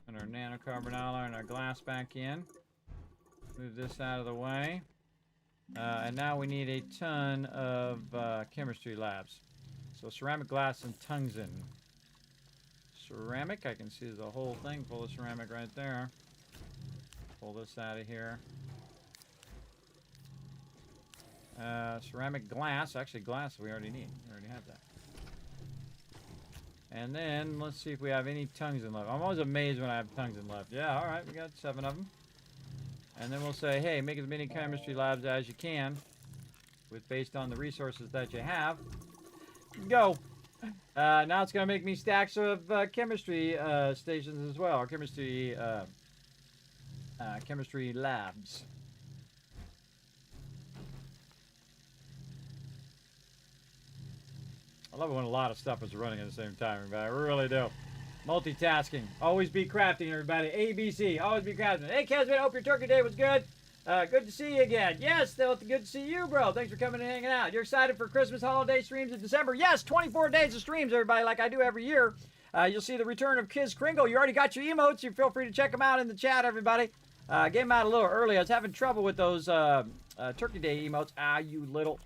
Put our nanocarbon alloy and our glass back in. Move this out of the way. And now we need a ton of chemistry labs. So ceramic, glass, and tungsten. Ceramic, I can see there's a whole thing full of ceramic right there. Pull this out of here. Ceramic glass. Actually, glass we already need. We already have that. And then, let's see if we have any tungsten left. I'm always amazed when I have tungsten left. Yeah, all right, we got 7 of them. And then we'll say, hey, make as many chemistry labs as you can, based on the resources that you have. Go. Now it's going to make me stacks of chemistry stations as well, or chemistry labs. I love it when a lot of stuff is running at the same time, everybody. I really do. Multitasking. Always be crafting, everybody. ABC. Always be crafting. Hey, Kismet, hope your turkey day was good. Good to see you again. Yes, still good to see you, bro. Thanks for coming and hanging out. You're excited for Christmas holiday streams in December? Yes, 24 days of streams, everybody, like I do every year. You'll see the return of Kiz Kringle. You already got your emotes. You feel free to check them out in the chat, everybody. Gave them out a little early. I was having trouble with those Turkey Day emotes. Ah, you little...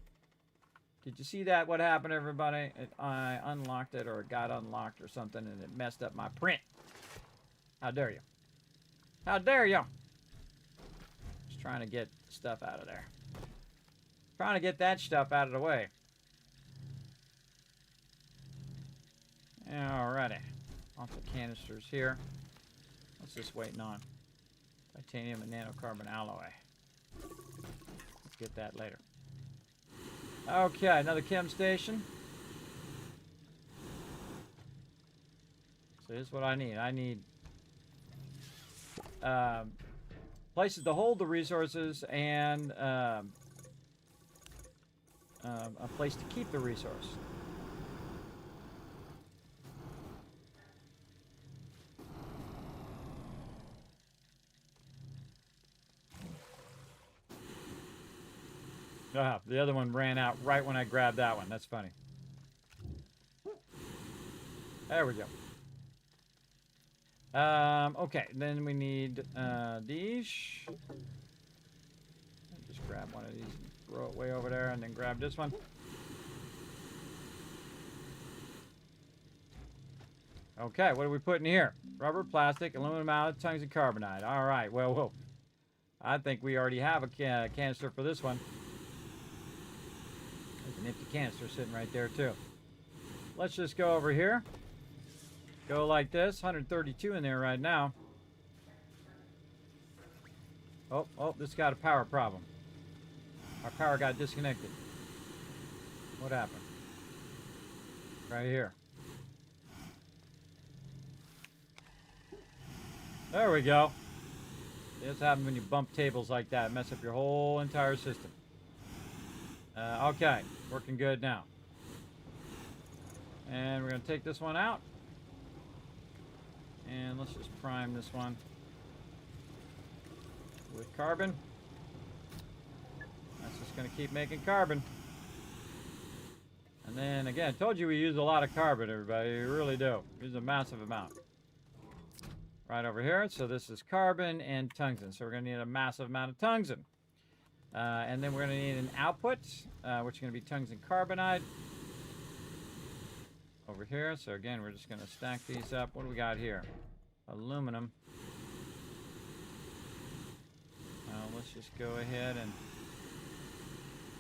Did you see that? What happened, everybody? I unlocked it, or it got unlocked or something, and it messed up my print. How dare you? How dare you? Just trying to get stuff out of there. Trying to get that stuff out of the way. Alrighty. Lots of canisters here. What's this waiting on? Titanium and nanocarbon alloy. Let's get that later. Okay, another chem station. So here's what I need. I need places to hold the resources and a place to keep the resource. Ah, the other one ran out right when I grabbed that one. That's funny. There we go. Okay, then we need these. Just grab one of these and throw it way over there, and then grab this one. Okay, what are we putting here? Rubber, plastic, aluminum alloy, tungsten carbonide. All right, well, I think we already have a canister for this one. There's an empty canister sitting right there, too. Let's just go over here. Go like this. 132 in there right now. Oh, this got a power problem. Our power got disconnected. What happened? Right here. There we go. This happens when you bump tables like that. Mess up your whole entire system. Okay, working good now. And we're going to take this one out. And let's just prime this one with carbon. That's just going to keep making carbon. And then again, I told you we use a lot of carbon, everybody. We really do. We use a massive amount. Right over here. So this is carbon and tungsten. So we're going to need a massive amount of tungsten. And then we're going to need an output, which is going to be tungsten carbonide. Over here. So again, we're just going to stack these up. What do we got here? Aluminum. Let's just go ahead and...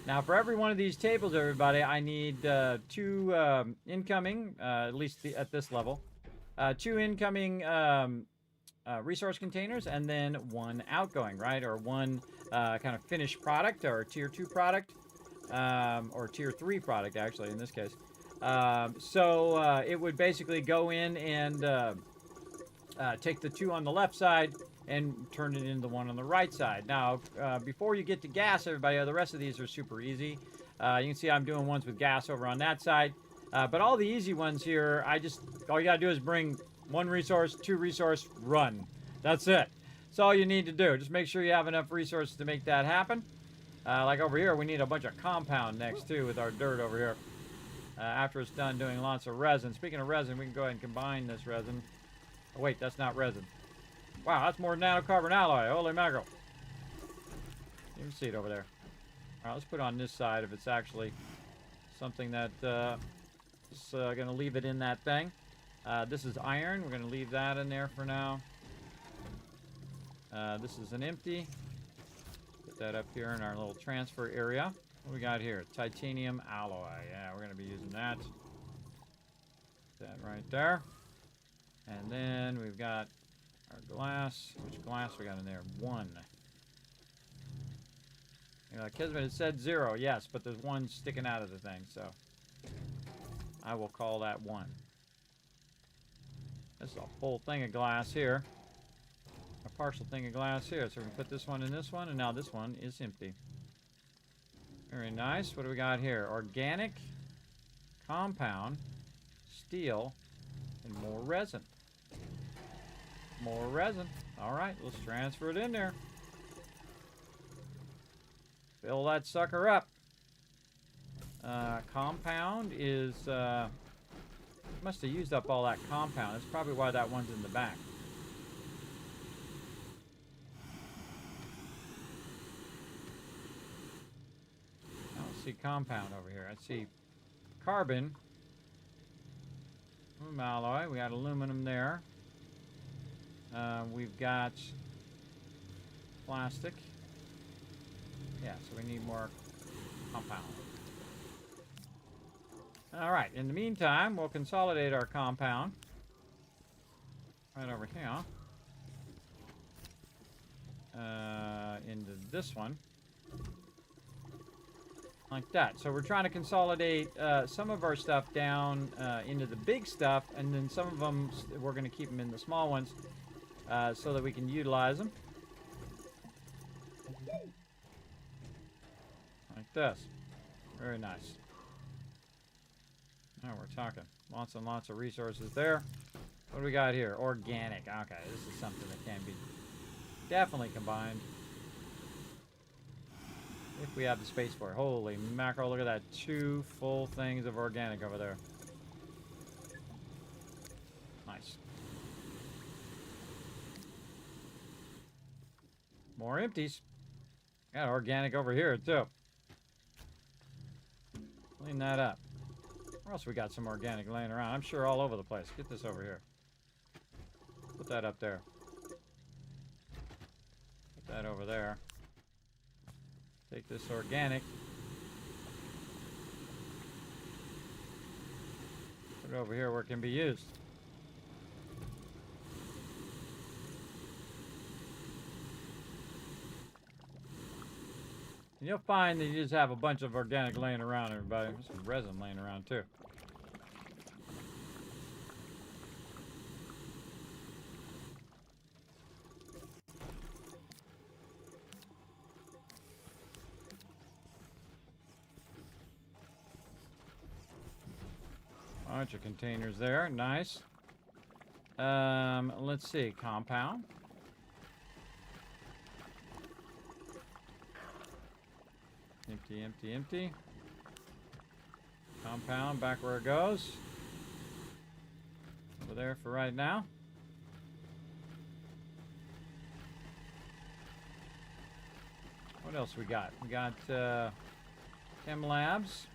Now, for every one of these tables, everybody, I need 2 incoming, at least at this level, 2 incoming resource containers, and then 1 outgoing, right? Or 1 kind of finished product, or tier 2 product, or tier 3 product, actually, in this case. So it would basically go in and take the 2 on the left side and turn it into the 1 on the right side. Now, before you get to gas, everybody, the rest of these are super easy. You can see I'm doing ones with gas over on that side. But all the easy ones here, all you gotta do is bring 1 resource, 2 resource, run. That's it. That's all you need to do. Just make sure you have enough resources to make that happen. Like over here, we need a bunch of compound next too with our dirt over here. After it's done doing lots of resin. Speaking of resin, we can go ahead and combine this resin. Oh wait, that's not resin. Wow, that's more nanocarbon alloy. Holy mackerel. You can see it over there. Alright, let's put it on this side if it's actually something that is going to leave it in that thing. This is iron. We're going to leave that in there for now. This is an empty. Put that up here in our little transfer area. What we got here? Titanium alloy. Yeah, we're going to be using that. That right there. And then we've got our glass. Which glass we got in there? 1. You know, Kismet, it said 0, yes, but there's 1 sticking out of the thing, so I will call that 1. This is a full thing of glass here. A partial thing of glass here. So we can put this one in this one, and now this one is empty. Very nice. What do we got here? Organic, compound, steel, and more resin. More resin. All right, let's transfer it in there. Fill that sucker up. Compound is... must have used up all that compound. That's probably why that one's in the back. I don't see compound over here. I see carbon. Alloy. We got aluminum there. We've got plastic. Yeah, so we need more compound. All right, in the meantime, we'll consolidate our compound right over here into this one, like that. So we're trying to consolidate some of our stuff down into the big stuff, and then some of them, we're going to keep them in the small ones so that we can utilize them. Like this. Very nice. Now we're talking. Lots and lots of resources there. What do we got here? Organic. Okay, this is something that can be definitely combined. If we have the space for it. Holy mackerel, look at that. 2 full things of organic over there. Nice. More empties. Got organic over here, too. Clean that up. Or else we got some organic laying around. I'm sure all over the place. Get this over here. Put that up there. Put that over there. Take this organic. Put it over here where it can be used. And you'll find that you just have a bunch of organic laying around, everybody. There's some resin laying around, too. Bunch of containers there. Nice. Let's see. Compound. Empty, empty, empty. Compound back where it goes. Over there for right now. What else we got? We got Chem Labs.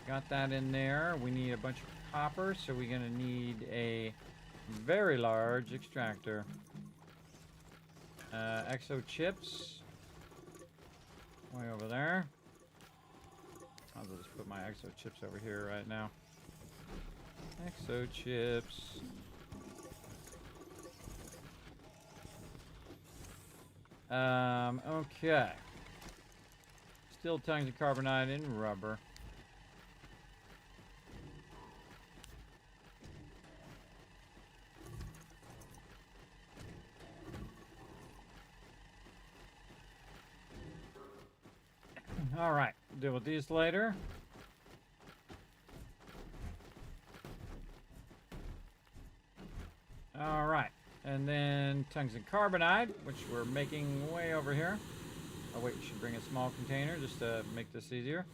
Got that in there. We need a bunch of copper, so we're going to need a very large extractor. Exo chips. Way over there. I'll just put my exo chips over here right now. Exo chips. Okay. Still tons of carbonite and rubber. All right, deal with these later. All right, and then tungsten carbonide, which we're making way over here. Oh wait, we should bring a small container just to make this easier.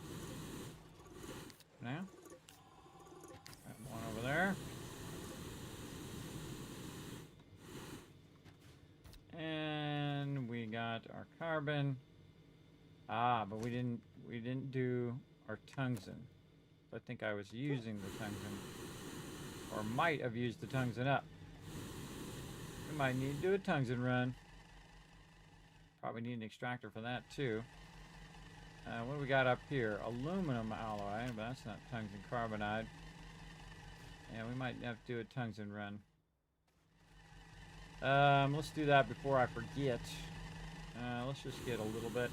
Now, one over there. And we got our carbon. Ah, but we didn't do our tungsten. I think I was using the tungsten, or might have used the tungsten up. We might need to do a tungsten run. Probably need an extractor for that too. What do we got up here? Aluminum alloy, but that's not tungsten carbonide. Yeah, we might have to do a tungsten run. Let's do that before I forget. Let's just get a little bit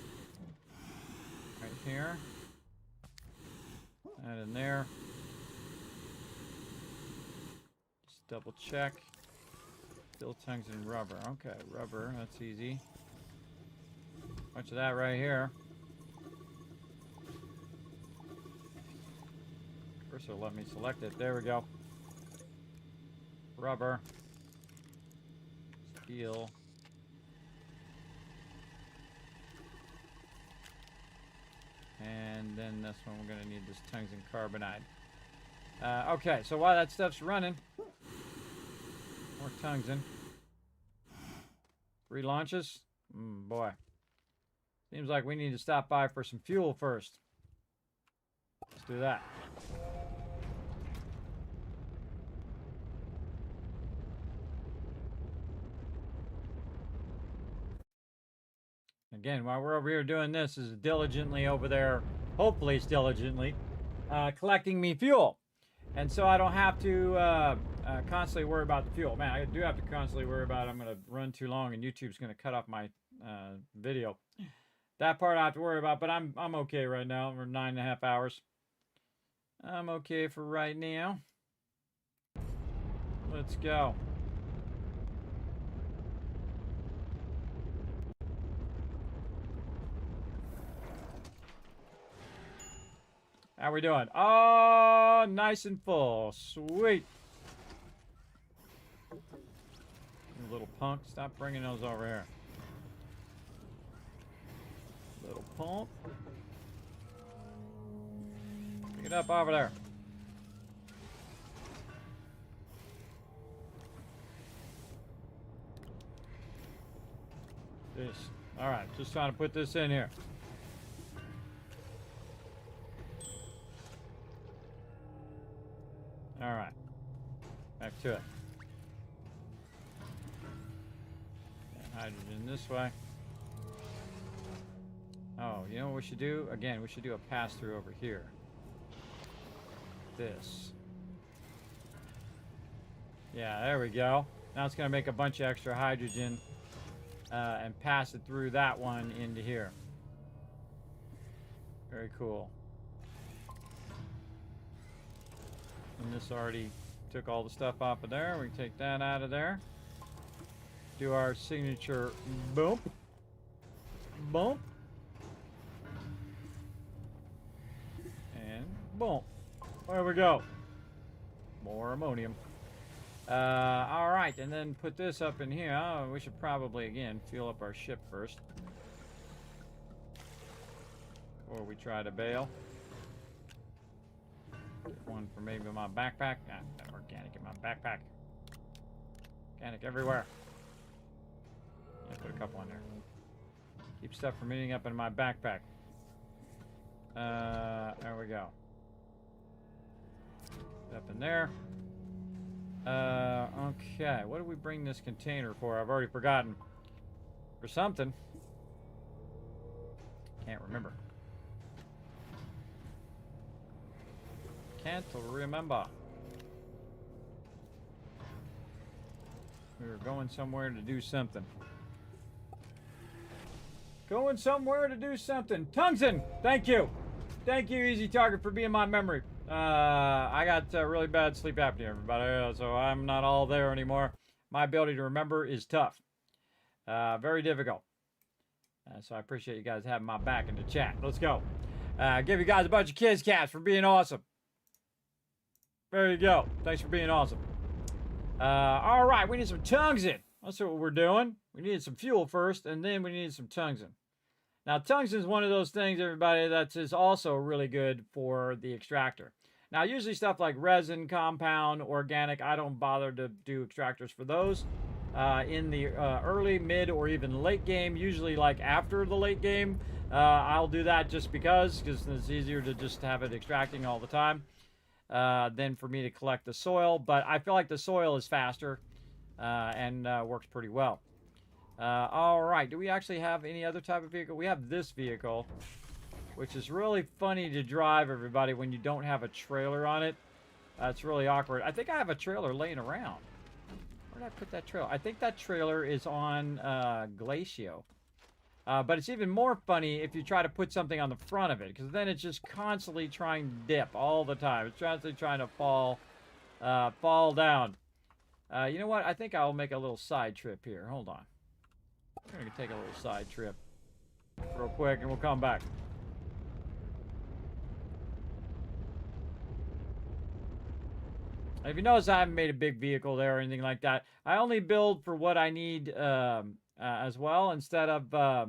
right here. That in there. Just double check. Still tungsten rubber. Okay, rubber, that's easy. Bunch of that right here. First it'll let me select it. There we go. Rubber. Steel. And then this one we're going to need this tungsten carbonide. Okay, so while that stuff's running, more tungsten. 3 launches? Boy. Seems like we need to stop by for some fuel first. Let's do that. Again, while we're over here doing this, is diligently over there, hopefully it's diligently, collecting me fuel. And so I don't have to constantly worry about the fuel. Man, I do have to constantly worry about I'm going to run too long and YouTube's going to cut off my video. That part I have to worry about, but I'm okay right now. We're 9.5 hours. I'm okay for right now. Let's go. How we doing? Oh, nice and full. Sweet. You little punk, stop bringing those over here. Little punk. Pick it up over there. This. All right, just trying to put this in here. All right, back to it. And hydrogen this way. Oh, you know what we should do? Again, we should do a pass-through over here. This. Yeah, there we go. Now it's going to make a bunch of extra hydrogen and pass it through that one into here. Very cool. And this already took all the stuff off of there. We can take that out of there. Do our signature boom. Boom. And boom. There we go. More ammonium. All right, and then put this up in here. Oh, we should probably, again, fuel up our ship first. Before we try to bail. One for maybe my backpack. Organic in my backpack. Organic everywhere. Yeah, put a couple in there. Keep stuff from eating up in my backpack. There we go. Up in there. Okay. What do we bring this container for? I've already forgotten. For something. Can't remember. Can't remember. We were going somewhere to do something. Going somewhere to do something. Tungsten! Thank you! Thank you, Easy Target, for being my memory. I got really bad sleep apnea, everybody, so I'm not all there anymore. My ability to remember is tough. Very difficult. So I appreciate you guys having my back in the chat. Let's go. Give you guys a bunch of kids cats for being awesome. There you go. Thanks for being awesome. All right, we need some tungsten. That's what we're doing. We needed some fuel first, and then we needed some tungsten. Now, tungsten is one of those things, everybody, that is also really good for the extractor. Now, usually stuff like resin, compound, organic, I don't bother to do extractors for those. In the early, mid, or even late game, usually like after the late game, I'll do that just because it's easier to just have it extracting all the time. Than for me to collect the soil, but I feel like the soil is faster and works pretty well. All right, do we actually have any other type of vehicle? We have this vehicle. which is really funny to drive, everybody, when you don't have a trailer on it. It's really awkward. I think I have a trailer laying around. Where did I put that trailer? I think that trailer is on Glacio. But it's even more funny if you try to put something on the front of it, because then it's just constantly trying to dip all the time. It's constantly trying to fall down. You know what? I think I'll make a little side trip here. Hold on. I'm going to take a little side trip real quick, and we'll come back. If you notice, I haven't made a big vehicle there or anything like that. I only build for what I need as well, instead of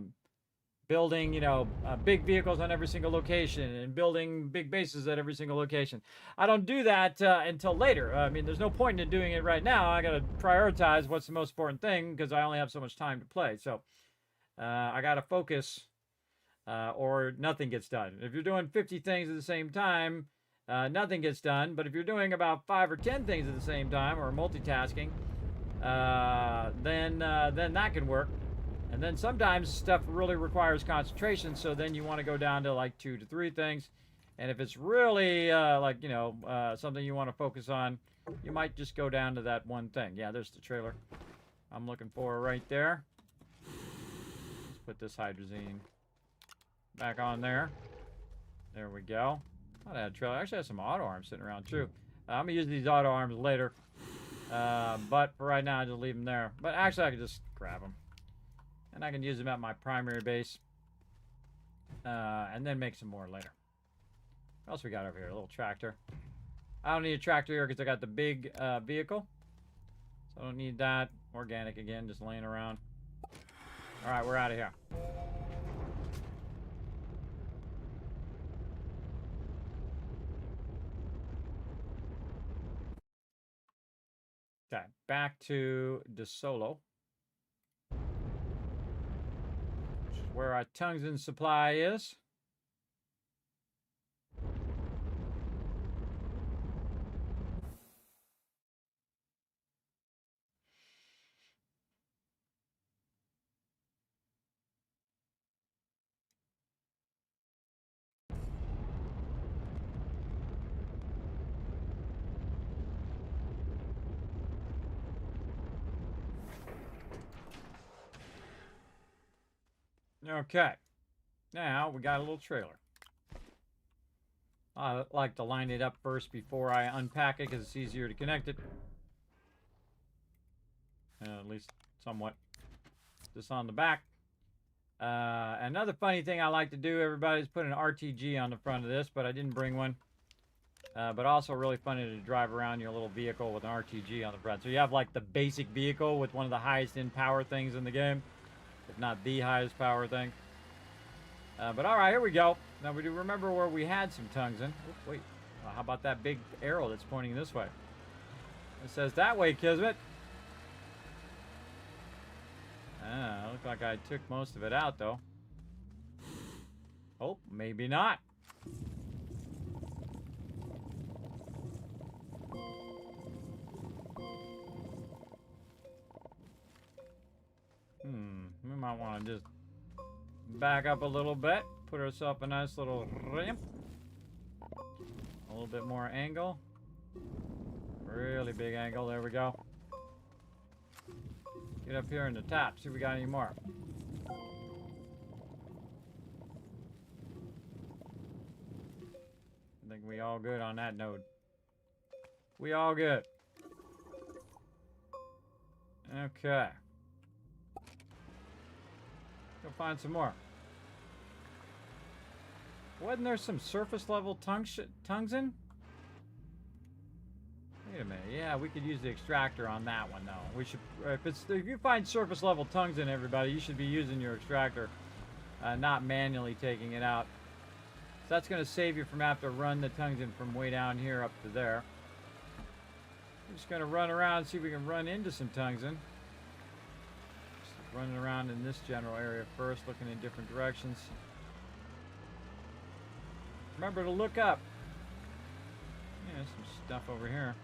building, you know, big vehicles on every single location and building big bases at every single location. I don't do that until later. I mean, there's no point in doing it right now. I got to prioritize what's the most important thing because I only have so much time to play. So I got to focus or nothing gets done. If you're doing 50 things at the same time, nothing gets done. But if you're doing about 5 or 10 things at the same time or multitasking, then that can work. And then sometimes stuff really requires concentration, so then you want to go down to like 2 to 3 things. And if it's really like, you know, something you want to focus on, you might just go down to that one thing. Yeah, there's the trailer I'm looking for right there. Let's put this hydrazine back on there. There we go. I had a trailer. I actually have some auto arms sitting around too. I'm gonna use these auto arms later, but for right now I just leave them there. But actually I could just grab them, and I can use them at my primary base, and then make some more later. What else we got over here? A little tractor. I don't need a tractor here because I got the big vehicle, so I don't need that. Organic again, just laying around. All right, we're out of here. Okay, back to DeSolo, which is where our tungsten supply is. Okay, now we got a little trailer. I like to line it up first before I unpack it because it's easier to connect it. At least somewhat. Just on the back. Another funny thing I like to do, everybody, is put an RTG on the front of this, but I didn't bring one. But also really funny to drive around your little vehicle with an RTG on the front. So you have like the basic vehicle with one of the highest in power things in the game, if not the highest power thing. But all right, here we go. Now we do remember where we had some tungsten. Oh, wait, how about that big arrow that's pointing this way? It says that way, Kismet. Looks like I took most of it out, though. Oh, maybe not. We might want to just back up a little bit. Put ourselves a nice little ramp. A little bit more angle. Really big angle. There we go. Get up here in the top. See if we got any more. I think we all good on that node. We all good. Okay. Go find some more. Wasn't there some surface level tungsten? Wait a minute. Yeah, we could use the extractor on that one though. We should, if you find surface level tungsten, everybody, you should be using your extractor, not manually taking it out. So that's going to save you from having to run the tungsten from way down here up to there. We're just going to run around and see if we can run into some tungsten. Just running around in this general area first, looking in different directions. Remember to look up. Yeah, some stuff over here.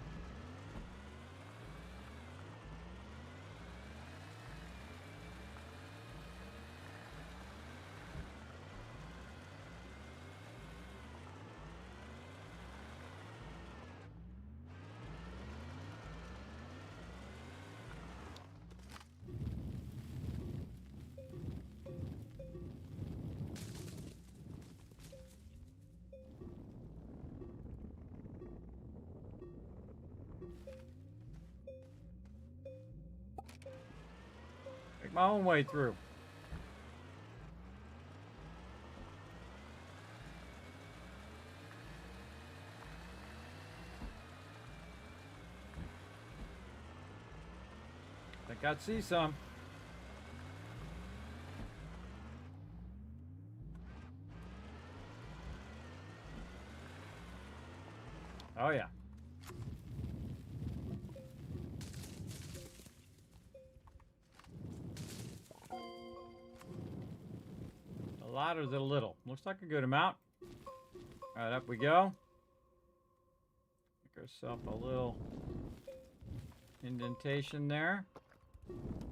my own way through. I think I see some. Oh yeah. A lot or is it a little? Looks like a good amount. All right, up we go. Make ourselves a little indentation there.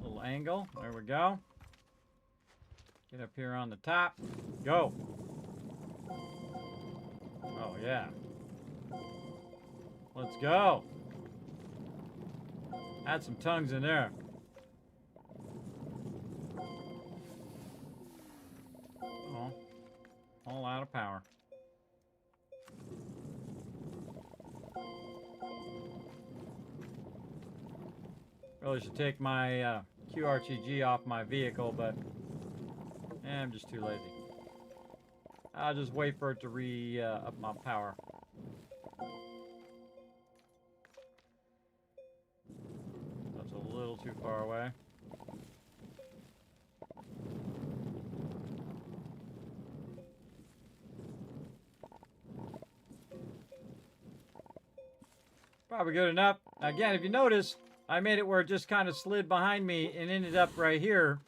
Little angle. There we go. Get up here on the top. Go. Oh yeah. Let's go. Add some tongues in there. Oh, all out of power. Really should take my QRTG off my vehicle, but I'm just too lazy. I'll just wait for it to up my power. That's a little too far away. Probably good enough. Again, if you notice, I made it where it just kind of slid behind me and ended up right here,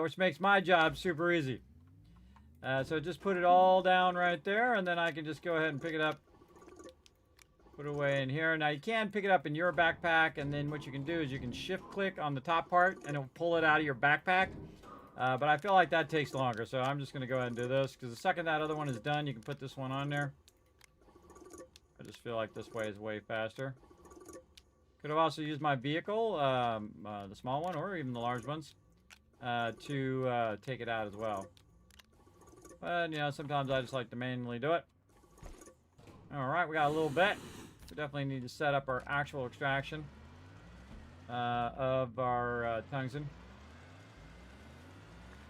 which makes my job super easy. So just put it all down right there, and then I can just go ahead and pick it up, put it away in here. Now you can pick it up in your backpack, and then what you can do is you can shift click on the top part, and it'll pull it out of your backpack. But I feel like that takes longer, so I'm just going to go ahead and do this, because the second that other one is done, you can put this one on there. I just feel like this way is way faster. Could have also used my vehicle, the small one, or even the large ones, to take it out as well. But, you know, sometimes I just like to manually do it. Alright, we got a little bit. We definitely need to set up our actual extraction of our tungsten.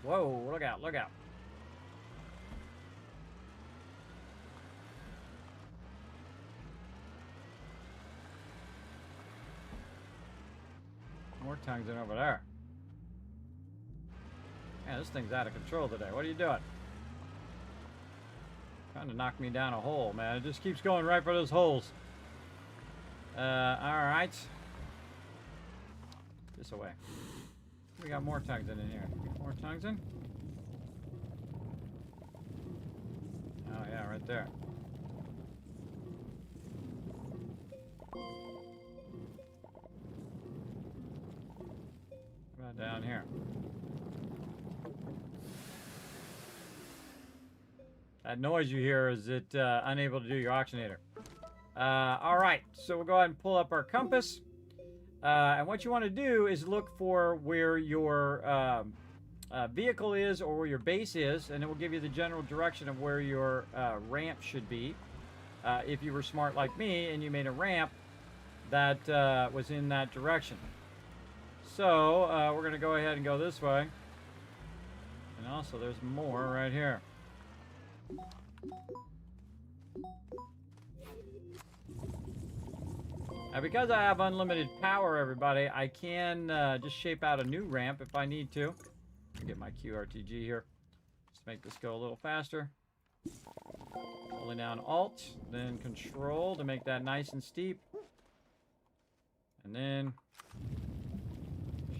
Whoa, look out, look out. More tungsten over there. Man, this thing's out of control today. What are you doing? Trying to knock me down a hole, man. It just keeps going right for those holes. Alright. This away. We got more tungsten in here. More tungsten? Oh, yeah, right there. What about down here? That noise you hear is it unable to do your oxygenator. Alright, so we'll go ahead and pull up our compass. And what you want to do is look for where your vehicle is or where your base is, and it will give you the general direction of where your ramp should be. If you were smart like me and you made a ramp that was in that direction. So we're going to go ahead and go this way. And also there's more right here. Now, because I have unlimited power, everybody, I can just shape out a new ramp if I need to. Get my QRTG here. Just make this go a little faster. Holding down Alt, then Control to make that nice and steep. And then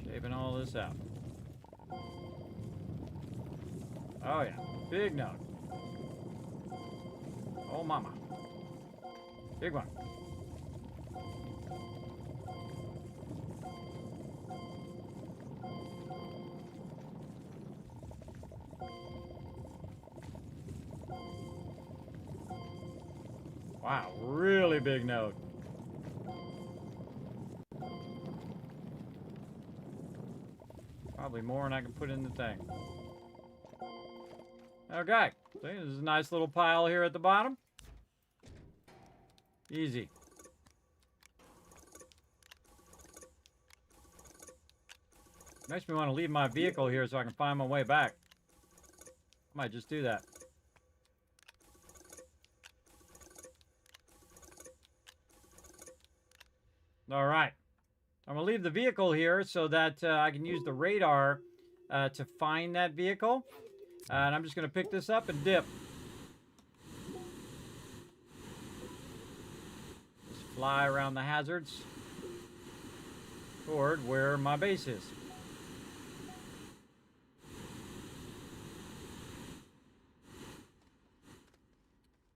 shaping all this out. Oh yeah, big node. Oh mama. Big one. Wow, really big node. Probably more than I can put in the thing. Okay, see, this is a nice little pile here at the bottom. Easy. Makes me want to leave my vehicle here so I can find my way back. I might just do that. All right. I'm going to leave the vehicle here so that I can use the radar to find that vehicle. And I'm just going to pick this up and dip. Just fly around the hazards toward where my base is.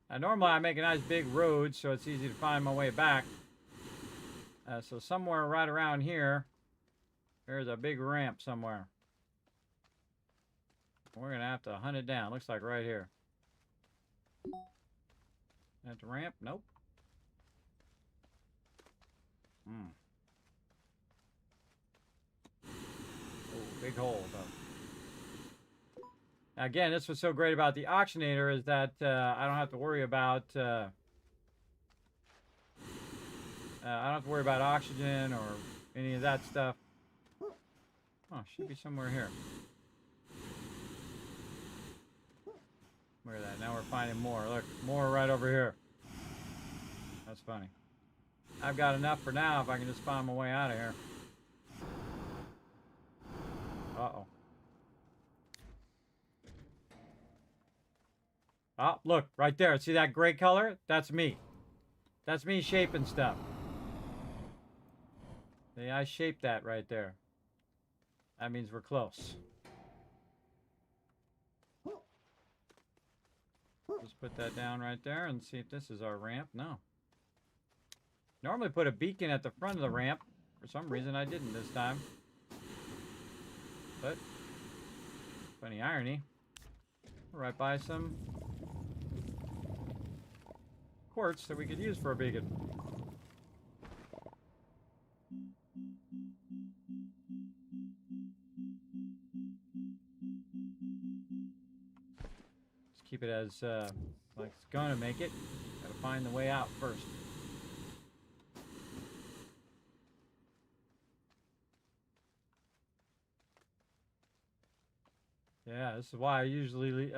Now, normally I make a nice big road so it's easy to find my way back. So somewhere right around here, there's a big ramp somewhere. We're going to have to hunt it down. Looks like right here. That's a ramp? Nope. Oh, big hole, though. Again, this was so great about the auctionator is that I don't have to worry about oxygen or any of that stuff. Oh, should be somewhere here. Where that? Now we're finding more. Look, more right over here. That's funny. I've got enough for now if I can just find my way out of here. Uh-oh. Oh, look, right there. See that gray color? That's me. That's me shaping stuff. See, I shaped that right there. That means we're close. Just put that down right there and see if this is our ramp. No. Normally put a beacon at the front of the ramp. For some reason I didn't this time. But, funny irony. We're right by some quartz that we could use for a beacon. Let's keep it as like it's gonna make it. Gotta find the way out first. Yeah, this is why I usually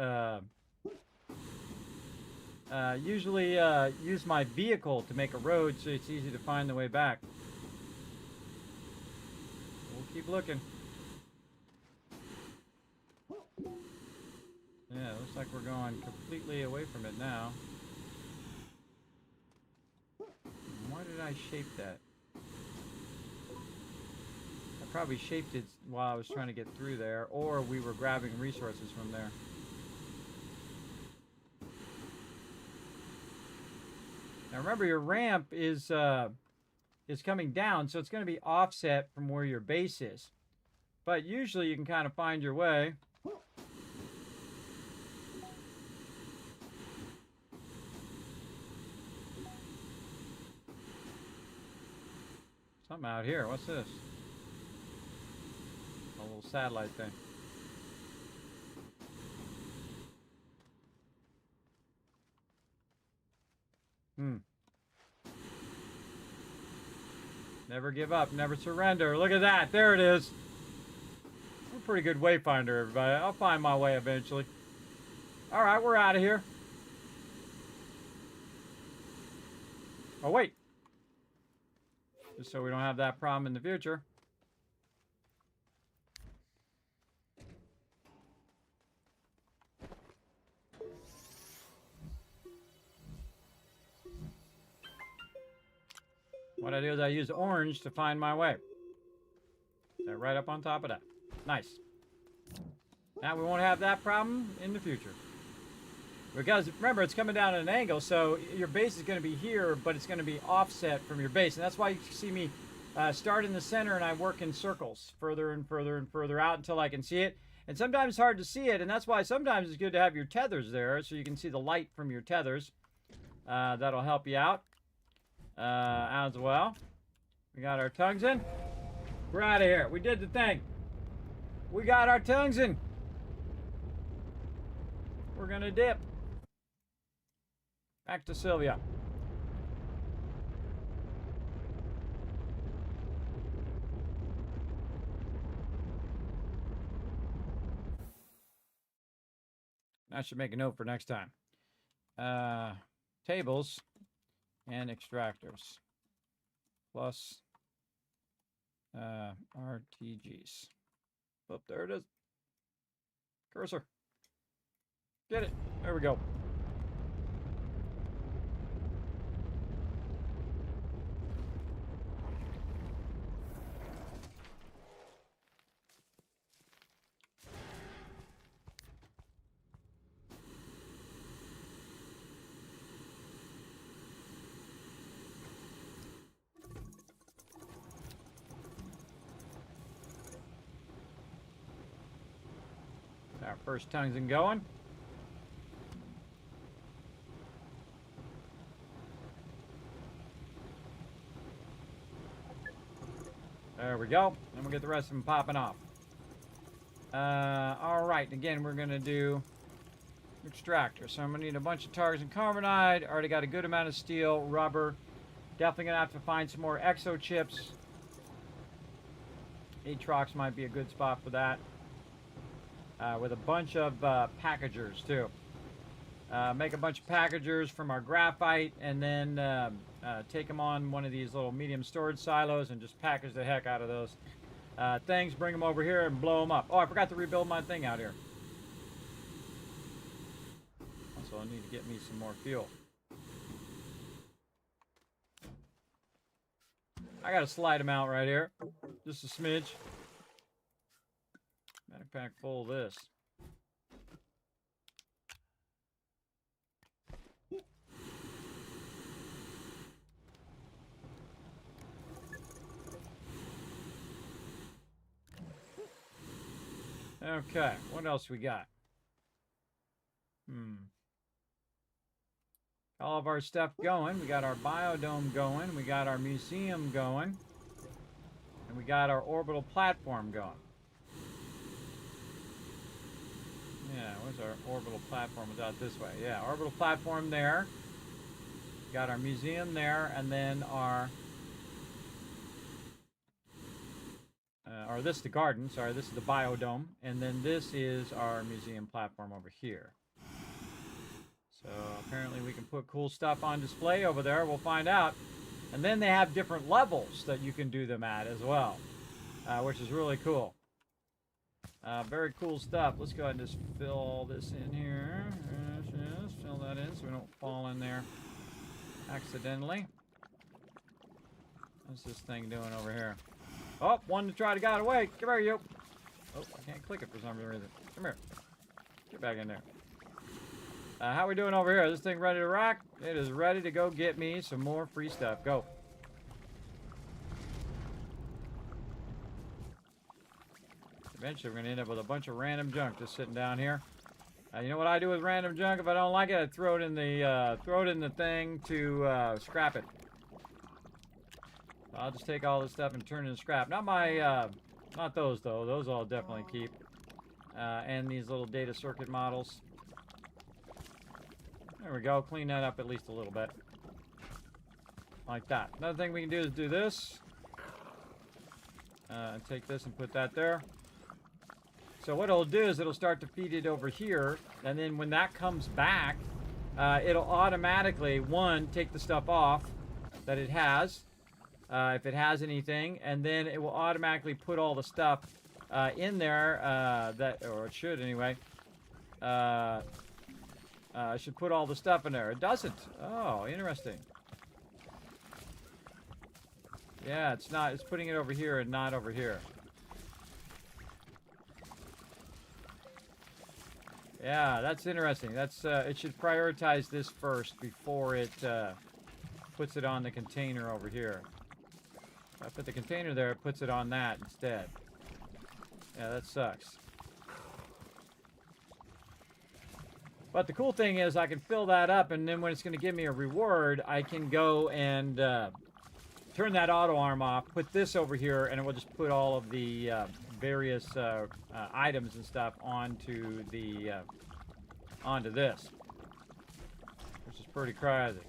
use my vehicle to make a road so it's easy to find the way back. We'll keep looking. Yeah, looks like we're going completely away from it now. Why did I shape that? I probably shaped it while I was trying to get through there, or we were grabbing resources from there. Now remember, your ramp is coming down, so it's going to be offset from where your base is. But usually you can kind of find your way. Something out here. What's this? A little satellite thing. Never give up, never surrender. Look at that. There it is. I'm a pretty good wayfinder, everybody. I'll find my way eventually. All right, we're out of here. Oh, wait. Just so we don't have that problem in the future. What I do is I use orange to find my way. They're right up on top of that. Nice. Now we won't have that problem in the future. Because remember, it's coming down at an angle, so your base is going to be here, but it's going to be offset from your base. And that's why you see me start in the center and I work in circles further and further and further out until I can see it. And sometimes it's hard to see it, and that's why sometimes it's good to have your tethers there so you can see the light from your tethers. That'll help you out as well. We got our tongues in. We're out of here. We did the thing. We got our tongues in. We're going to dip. Back to Sylvia. I should make a note for next time. Tables and extractors plus RTGs. Oh, there it is. Cursor. Get it. There we go. Our first tungsten going. There we go. And we'll get the rest of them popping off. All right. Again, we're going to do extractor. So I'm going to need a bunch of tungsten carbonide. Already got a good amount of steel, rubber. Definitely going to have to find some more exo chips. Atrox might be a good spot for that. With a bunch of packagers too. Make a bunch of packagers from our graphite and then take them on one of these little medium storage silos and just package the heck out of those things, bring them over here and blow them up. Oh, I forgot to rebuild my thing out here. Also, I need to get me some more fuel. I got a slide them out right here. Just a smidge. Backpack full of this. Okay, what else we got? All of our stuff going. We got our biodome going. We got our museum going. And we got our orbital platform going. Yeah, where's our orbital platform? Was out this way. Yeah, orbital platform there. Got our museum there, and then our... or this is the garden, sorry, this is the biodome. And then this is our museum platform over here. So apparently we can put cool stuff on display over there. We'll find out. And then they have different levels that you can do them at as well, which is really cool. Very cool stuff. Let's go ahead and just fill all this in here. Yes, fill that in so we don't fall in there accidentally. What's this thing doing over here? Oh, one to try to get away. Come here, you. Oh, I can't click it for some reason. Come here. Get back in there. How we doing over here? Is this thing ready to rock? It is ready to go get me some more free stuff. Go. Eventually, we're going to end up with a bunch of random junk just sitting down here. You know what I do with random junk? If I don't like it, I throw it in the thing to scrap it. I'll just take all this stuff and turn it into scrap. Not my, not those though. Those I'll definitely keep. And these little data circuit models. There we go. Clean that up at least a little bit. Like that. Another thing we can do is do this. And take this and put that there. So what it'll do is it'll start to feed it over here. And then when that comes back, it'll automatically, take the stuff off that it has. If it has anything, and then it will automatically put all the stuff in there or it should anyway. It should put all the stuff in there. It doesn't. Oh, interesting. Yeah, it's not. It's putting it over here and not over here. Yeah, that's interesting. That's it should prioritize this first before it puts it on the container over here. If I put the container there, it puts it on that instead. Yeah, that sucks. But the cool thing is I can fill that up, and then when it's going to give me a reward, I can go and turn that auto arm off, put this over here, and it will just put all of the various items and stuff onto the onto this, which is pretty crazy.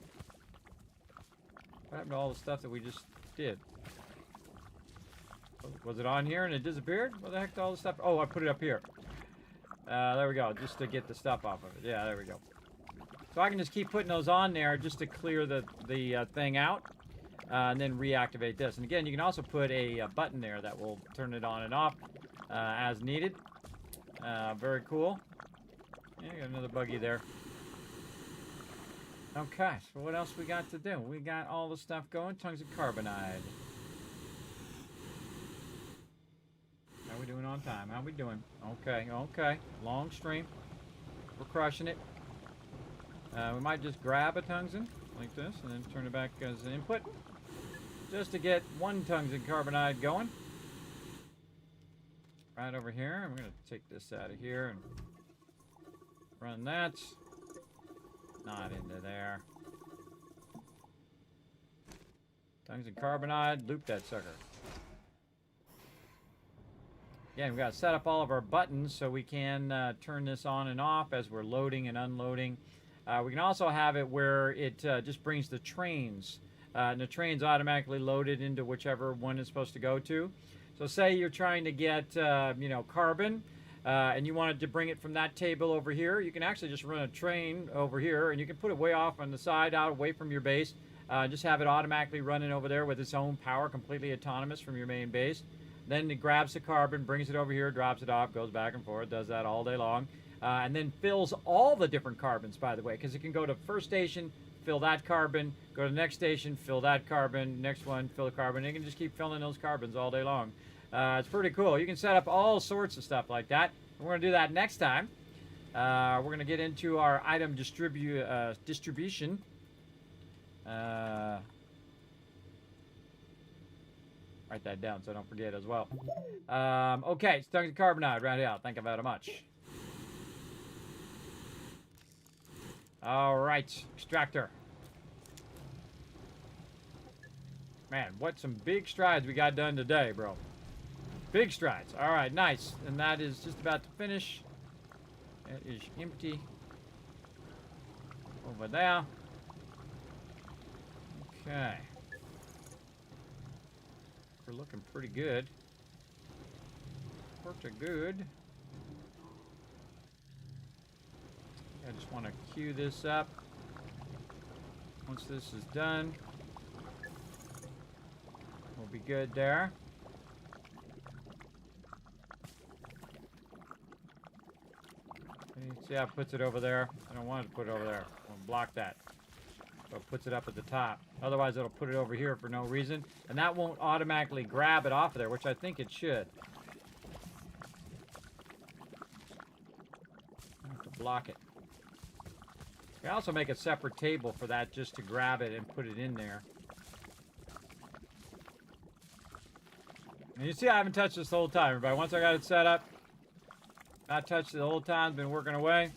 What happened to all the stuff that we just did? Was it on here and it disappeared? What the heck did all this stuff? Oh, I put it up here. There we go, just to get the stuff off of it. Yeah, there we go. So I can just keep putting those on there just to clear the thing out, and then reactivate this. And again, you can also put a button there that will turn it on and off as needed. Very cool. Yeah, got another buggy there. Okay, so what else we got to do? We got all the stuff going. Tongues of carbonide. How we doing on time? How we doing? Okay, okay. Long stream. We're crushing it. We might just grab a tungsten like this and then turn it back as an input. Just to get one tungsten carbonide going. Right over here. I'm going to take this out of here and run that. Not into there. Tungsten carbonide. Loop that sucker. Again, we've got to set up all of our buttons so we can turn this on and off as we're loading and unloading. We can also have it where it just brings the trains. And the train's automatically loaded into whichever one it's supposed to go to. So say you're trying to get, carbon, and you wanted to bring it from that table over here. You can actually just run a train over here, and you can put it way off on the side, out away from your base. Just have it automatically running over there with its own power, completely autonomous from your main base. Then it grabs the carbon, brings it over here, drops it off, goes back and forth, does that all day long. And then fills all the different carbons, by the way, because it can go to first station, fill that carbon, go to the next station, fill that carbon, next one, fill the carbon. You can just keep filling those carbons all day long. It's pretty cool. You can set up all sorts of stuff like that. We're going to do that next time. We're going to get into our item distribution. Write that down so I don't forget as well. Okay, tungsten carbonide right here. Thank you very much. All right, extractor. Man, what some big strides we got done today, bro. Big strides. All right, nice. And that is just about to finish. That is empty. Over there. Okay. We're looking pretty good. Pretty good. I just want to queue this up. Once this is done, we'll be good there. See how it puts it over there? I don't want it to put it over there. I'll block that. So it puts it up at the top. Otherwise, it'll put it over here for no reason. And that won't automatically grab it off of there, which I think it should. I have to block it. We can also make a separate table for that just to grab it and put it in there. And you see I haven't touched this the whole time, everybody. Once I got it set up, not touched it the whole time, been working away.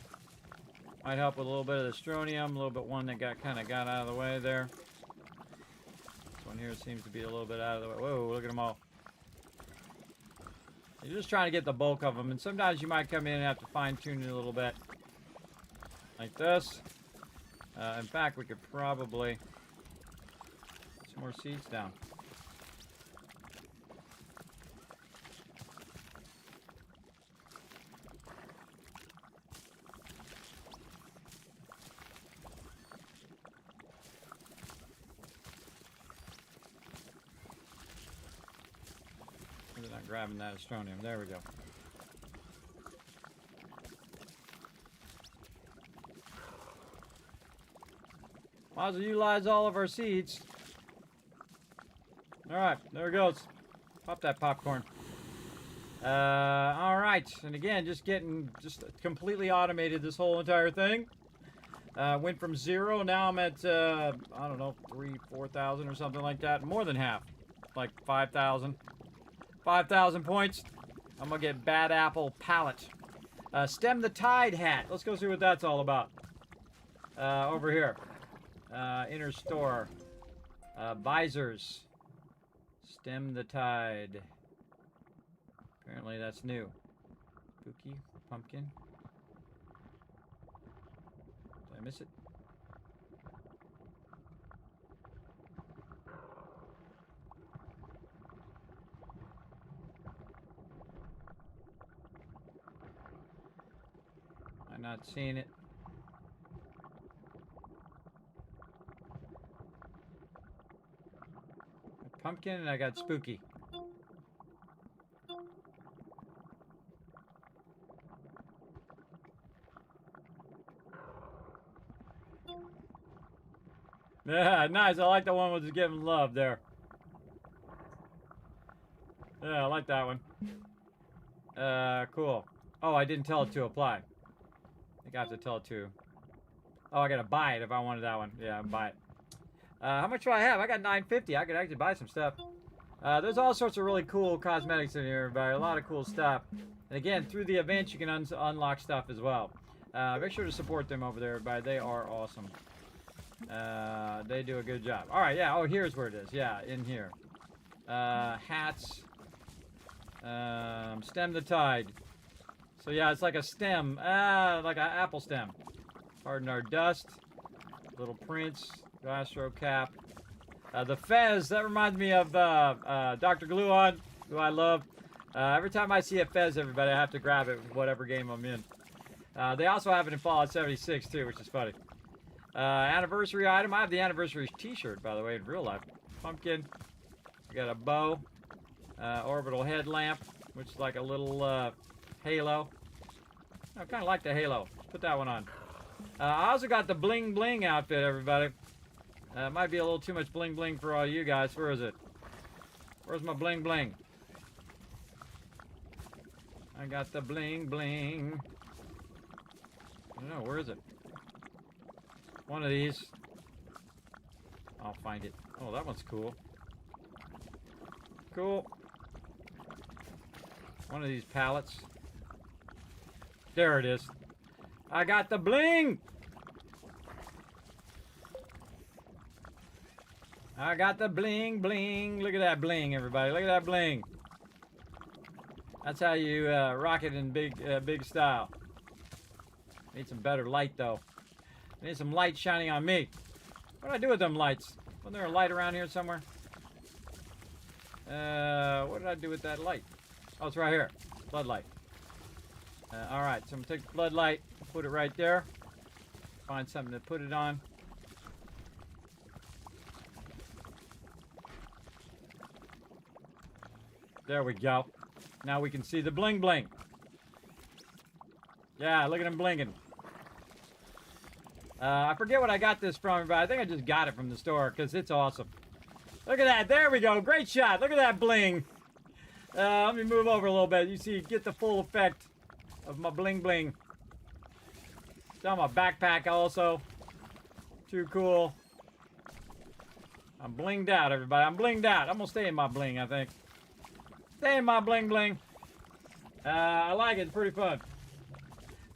Might help with a little bit of the strontium, a little bit one that kind of got out of the way there. This one here seems to be a little bit out of the way. Whoa, look at them all. You're just trying to get the bulk of them, and sometimes you might come in and have to fine-tune it a little bit. Like this. In fact, we could probably put some more seeds down. We're not grabbing that astronium. There we go. Might as well utilize all of our seeds. Alright, there it goes. Pop that popcorn. Alright, and again, just completely automated this whole entire thing. Went from 0, now I'm at, I don't know, 4,000 or something like that. More than half. Like 5,000. 5,000 points. I'm gonna get Bad Apple Palette. Stem the Tide hat. Let's go see what that's all about. Over here. Inner store. Visors. Stem the Tide. Apparently that's new. Spooky. Pumpkin. Did I miss it? Not seeing it. Pumpkin and I got spooky. Yeah, nice. I like the one with giving love there. Yeah, I like that one. Cool. Oh, I didn't tell it to apply. I think I have to tell it to. Oh, I gotta buy it if I wanted that one. Yeah, buy it. How much do I have? I got $9.50. I could actually buy some stuff. There's all sorts of really cool cosmetics in here, everybody. A lot of cool stuff. And again, through the events, you can unlock stuff as well. Make sure to support them over there, everybody. They are awesome. They do a good job. All right, yeah. Oh, here's where it is. Yeah, in here. Hats. Stem the tide. So yeah, it's like a stem. Like an apple stem. Pardon our dust. Little Prince. Astro cap. The Fez, that reminds me of Dr. Gluon, who I love. Every time I see a Fez, everybody, I have to grab it, whatever game I'm in. They also have it in Fallout 76, too, which is funny. Anniversary item. I have the anniversary t-shirt, by the way, in real life. Pumpkin. I got a bow. Orbital headlamp, which is like a little halo. I kind of like the halo. Put that one on. I also got the bling bling outfit, everybody. Might be a little too much bling bling for all you guys. Where is it? Where's my bling bling? I got the bling bling. I don't know, where is it? One of these. I'll find it. Oh, that one's cool. Cool. One of these pallets. There it is. I got the bling! I got the bling bling. Look at that bling, everybody. Look at that bling. That's how you rock it in big style. Need some better light, though. I need some light shining on me. What do I do with them lights? Wasn't there a light around here somewhere? What did I do with that light? Oh, it's right here. Floodlight. Alright, so I'm going to take the floodlight, put it right there. Find something to put it on. There we go. Now we can see the bling bling. Yeah, look at him blinging. I forget what I got this from, but I think I just got it from the store because it's awesome. Look at that. There we go. Great shot. Look at that bling. Let me move over a little bit. You see, get the full effect of my bling bling. It's on my backpack also. Too cool. I'm blinged out, everybody. I'm blinged out. I'm going to stay in my bling, I think. Stay in my bling bling. I like it. It's pretty fun.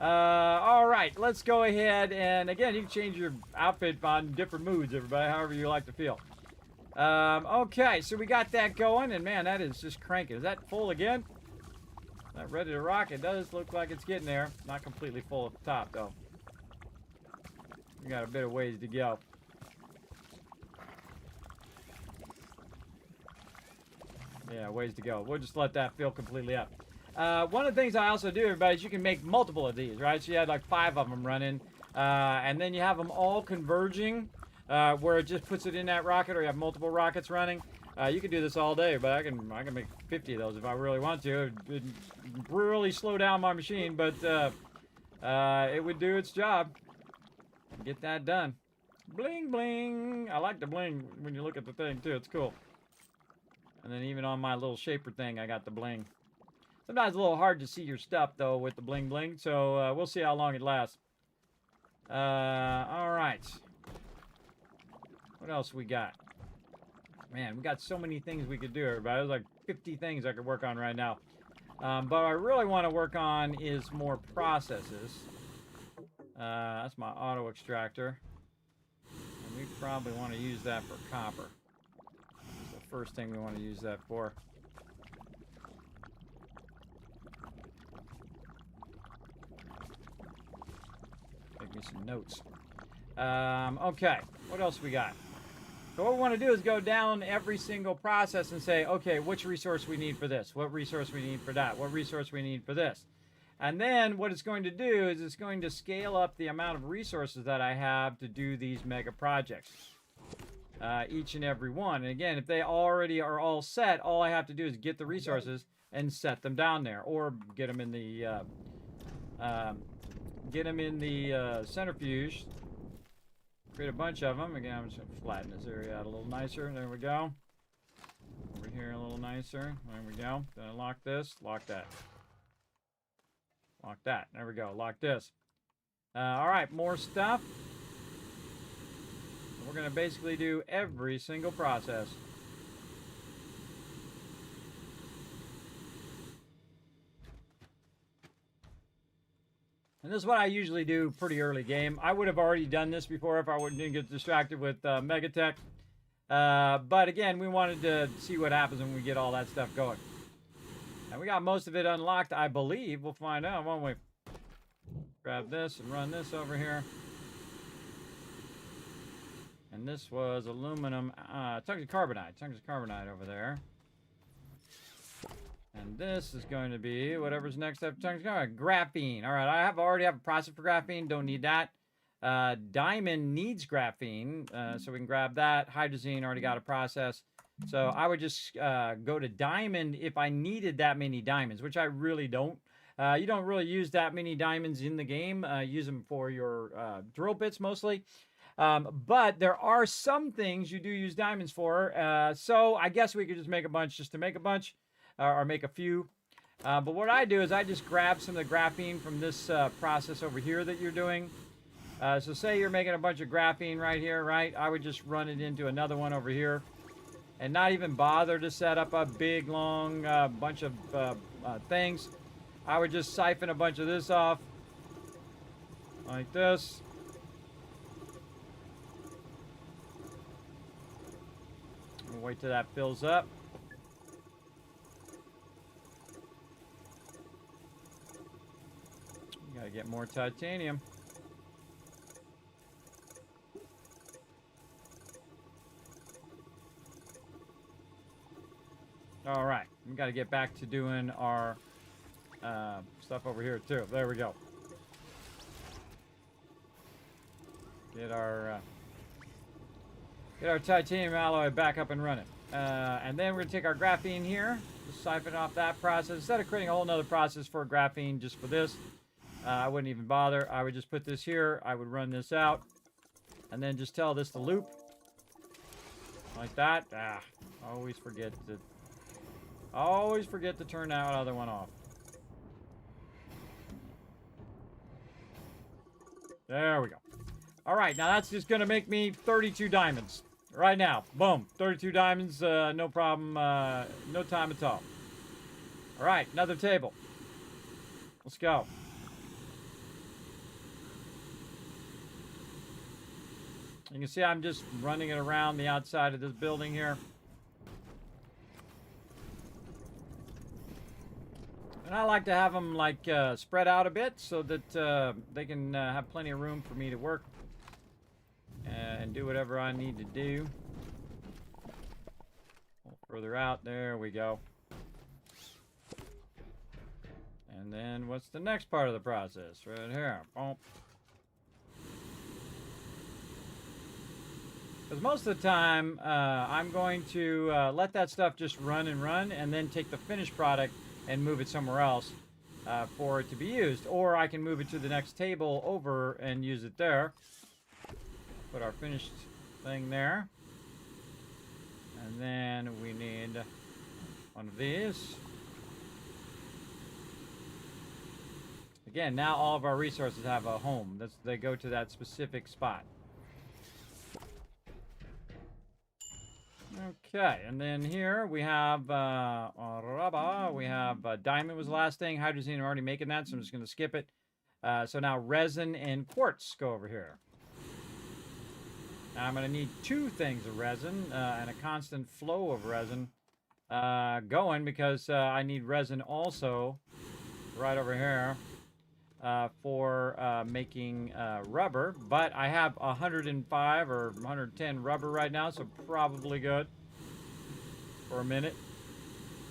All right. Let's go ahead. And again, you can change your outfit on different moods, everybody, however you like to feel. Okay, so we got that going, and man, that is just cranking. Is that full again? Not ready to rock. It does look like it's getting there. Not completely full at the top, though. We got a bit of ways to go. Yeah, ways to go. We'll just let that fill completely up. One of the things I also do, everybody, is you can make multiple of these, right? So you had like 5 of them running, and then you have them all converging. Where it just puts it in that rocket, or you have multiple rockets running. You can do this all day, but I can make 50 of those if I really want to. It'd really slow down my machine, but it would do its job. Get that done. Bling bling. I like the bling when you look at the thing too. It's cool. And then even on my little shaper thing, I got the bling. Sometimes it's a little hard to see your stuff though with the bling bling, so we'll see how long it lasts. All right. What else we got? Man, we got so many things we could do, everybody. There's like 50 things I could work on right now. But what I really want to work on is more processes. That's my auto extractor. And we probably want to use that for copper. That's the first thing we want to use that for. Make me some notes. Okay, what else we got? So what we want to do is go down every single process and say, okay, which resource we need for this? What resource we need for that? What resource we need for this? And then what it's going to do is it's going to scale up the amount of resources that I have to do these mega projects. Each and every one. And again, if they already are all set, all I have to do is get the resources and set them down there, or get them in the centrifuge. Create a bunch of them. Again, I'm just gonna flatten this area out a little nicer. There we go. Over here a little nicer. There we go. Then lock this. Lock that. Lock that. There we go. Lock this. All right, more stuff. We're going to basically do every single process. And this is what I usually do pretty early game. I would have already done this before if I didn't get distracted with MEGATECH. But again, we wanted to see what happens when we get all that stuff going. And we got most of it unlocked, I believe. We'll find out, won't we? Grab this and run this over here. And this was aluminum, tungsten carbonide over there. And this is going to be whatever's next up, tungsten carbonide, graphene. All right, I already have a process for graphene, don't need that. Diamond needs graphene, so we can grab that. Hydrazine, already got a process. So I would just go to diamond if I needed that many diamonds, which I really don't. You don't really use that many diamonds in the game. Use them for your drill bits mostly. But there are some things you do use diamonds for. So I guess we could just make a bunch just to make a bunch, or make a few. But what I do is I just grab some of the graphene from this process over here that you're doing. So say you're making a bunch of graphene right here, right? I would just run it into another one over here and not even bother to set up a big, long bunch of things. I would just siphon a bunch of this off like this. We'll wait till that fills up. We gotta get more titanium. All right, we got to get back to doing our stuff over here too. There we go. Get our titanium alloy back up and running. And then we're gonna take our graphene here, just siphon off that process. Instead of creating a whole nother process for graphene just for this, I wouldn't even bother. I would just put this here. I would run this out, and then just tell this to loop like that. Always forget to turn that other one off. There we go. All right, now that's just going to make me 32 diamonds right now. Boom, 32 diamonds, no problem, no time at all. All right, another table. Let's go. You can see I'm just running it around the outside of this building here. And I like to have them like spread out a bit so that they can have plenty of room for me to work and do whatever I need to do. Further out, there we go. And then what's the next part of the process? Right here. Boom. Because most of the time, I'm going to let that stuff just run, and then take the finished product and move it somewhere else for it to be used. Or I can move it to the next table over and use it there. Put our finished thing there. And then we need one of these. Again, now all of our resources have a home. They go to that specific spot. Okay, and then here we have diamond was the last thing. Hydrazine, I'm already making that, so I'm just going to skip it. So now resin and quartz go over here. Now I'm going to need two things of resin and a constant flow of resin going, because I need resin also right over here for making rubber. But I have 105 or 110 rubber right now, so probably good for a minute.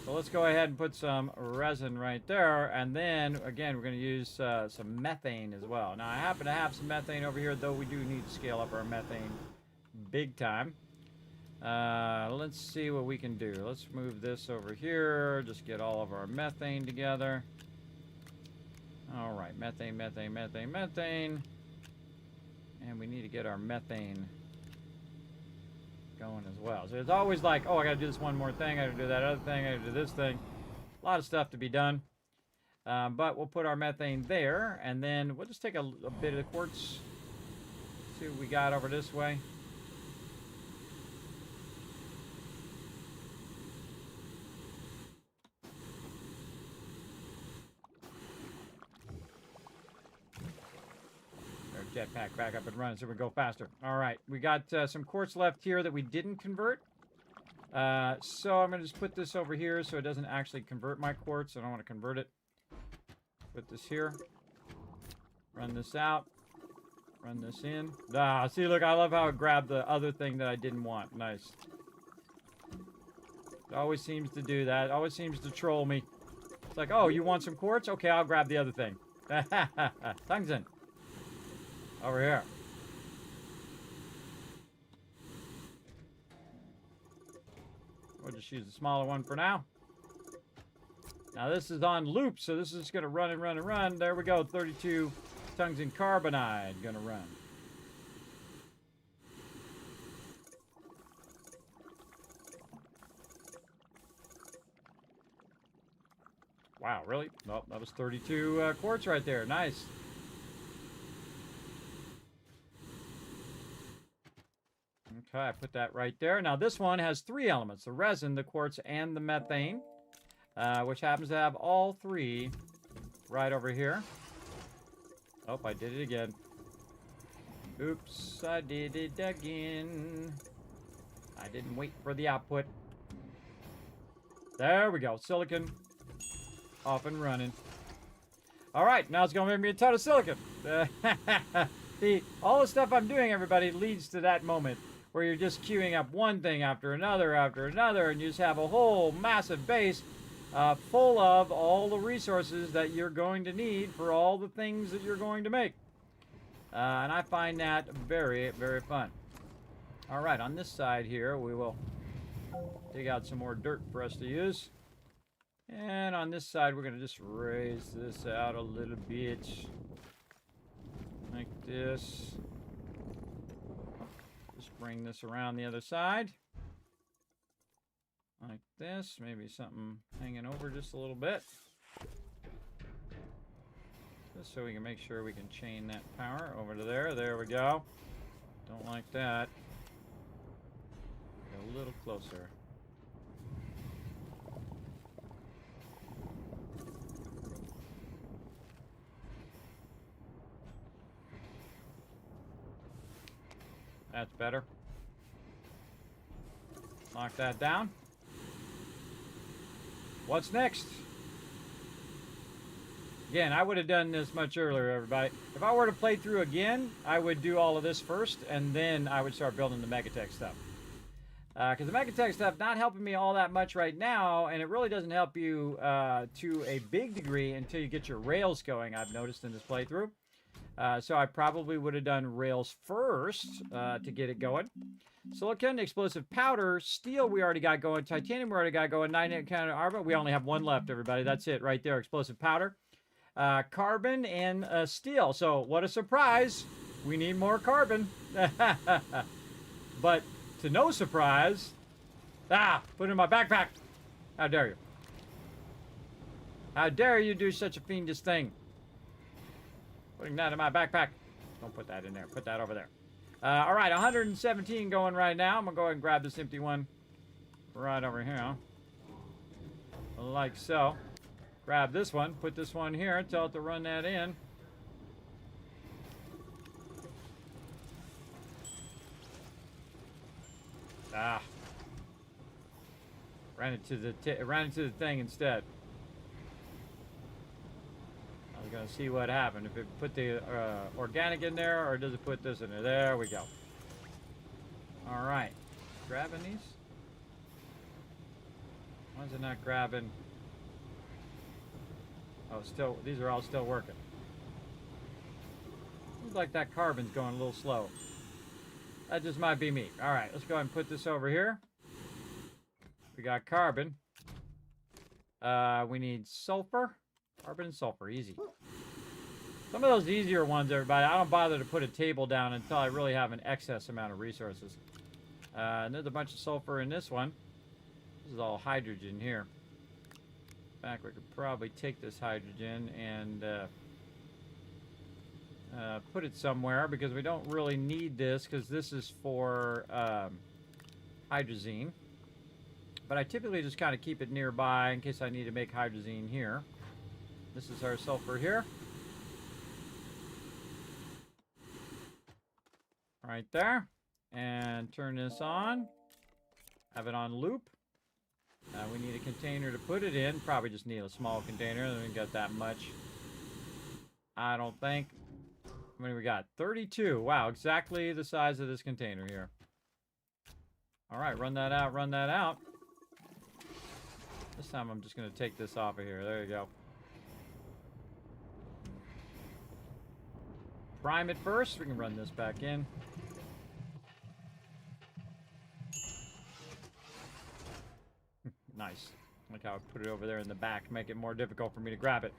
So let's go ahead and put some resin right there. And then, again, we're going to use some methane as well. Now, I happen to have some methane over here, though we do need to scale up our methane big time. Let's see what we can do. Let's move this over here. Just get all of our methane together. All right, methane, methane, methane, methane. And we need to get our methane going as well. So it's always like, oh, I got to do this one more thing. I got to do that other thing. I got to do this thing. A lot of stuff to be done. But we'll put our methane there. And then we'll just take a bit of the quartz. See what we got over this way. Jetpack back up and running so we go faster. All right, we got some quartz left here that we didn't convert. So I'm going to just put this over here so it doesn't actually convert my quartz. I don't want to convert it. Put this here. Run this out. Run this in. Ah, see, look, I love how it grabbed the other thing that I didn't want. Nice. It always seems to do that. It always seems to troll me. It's like, oh, you want some quartz? Okay, I'll grab the other thing. Tungsten. Over here. We'll just use the smaller one for now. Now this is on loop, so this is going to run and run and run. There we go, 32 tungsten carbonide going to run. Wow, really? Nope, that was 32 quartz right there. Nice. Okay, I put that right there. Now this one has 3 elements: the resin, the quartz, and the methane, which happens to have all 3 right over here. Oh, I did it again. Oops, I did it again. I didn't wait for the output. There we go. Silicon off and running. All right, now it's going to make me a ton of silicon. See, all the stuff I'm doing, everybody, leads to that moment where you're just queuing up one thing after another, and you just have a whole massive base full of all the resources that you're going to need for all the things that you're going to make. And I find that very, very fun. All right, on this side here, we will dig out some more dirt for us to use. And on this side, we're going to just raise this out a little bit. Like this. Bring this around the other side. Like this. Maybe something hanging over just a little bit. Just so we can make sure we can chain that power over to there. There we go. Don't like that. Get a little closer. That's better. Lock that down. What's next? Again, I would have done this much earlier, everybody. If I were to play through again, I would do all of this first, and then I would start building the MEGATECH stuff. Because the MEGATECH stuff not helping me all that much right now, and it really doesn't help you to a big degree until you get your rails going, I've noticed in this playthrough. So I probably would have done rails first to get it going. Silicon, explosive powder, steel we already got going, titanium we already got going, 9 counter armor. We only have one left, everybody. That's it right there, explosive powder. Carbon and steel. So what a surprise. We need more carbon. But to no surprise, put it in my backpack. How dare you? How dare you do such a fiendish thing? Putting that in my backpack. Don't put that in there. Put that over there. All right, 117 going right now. I'm going to go ahead and grab this empty one right over here. Like so. Grab this one. Put this one here. Tell it to run that in. Ran into the thing instead. I was going to see what happened. If it put the organic in there, or does it put this in there? There we go. All right. Grabbing these. Why is it not grabbing? Oh, still, these are all still working. Seems like that carbon's going a little slow. That just might be me. All right, let's go ahead and put this over here. We got carbon. We need sulfur. Carbon and sulfur, easy. Some of those easier ones, everybody, I don't bother to put a table down until I really have an excess amount of resources. And there's a bunch of sulfur in this one. This is all hydrogen here. In fact, we could probably take this hydrogen and put it somewhere because we don't really need this because this is for hydrazine. But I typically just kind of keep it nearby in case I need to make hydrazine here. This is our sulfur here. Right there. And turn this on. Have it on loop. We need a container to put it in. Probably just need a small container. Then we got that much. I don't think. How many we got? 32. Wow, exactly the size of this container here. All right, run that out, run that out. This time I'm just going to take this off of here. There you go. Prime it first. We can run this back in. Nice. Like how I put it over there in the back to make it more difficult for me to grab it.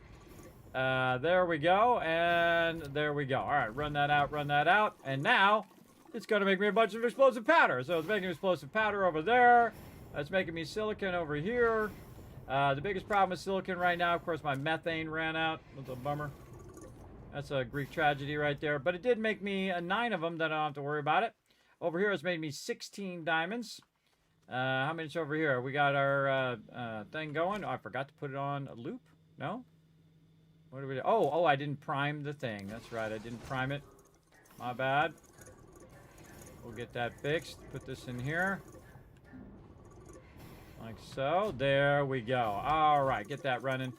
There we go, and there we go. All right, run that out, and now it's going to make me a bunch of explosive powder. So it's making explosive powder over there. It's making me silicon over here. The biggest problem with silicon right now, of course, my methane ran out. That's a bummer. That's a Greek tragedy right there. But it did make me 9 of them that I don't have to worry about it. Over here, it's made me 16 diamonds. How many's over here? We got our thing going. Oh, I forgot to put it on a loop. No? What do we do? Oh, I didn't prime the thing. That's right, I didn't prime it. My bad. We'll get that fixed. Put this in here. Like so. There we go. All right, get that running.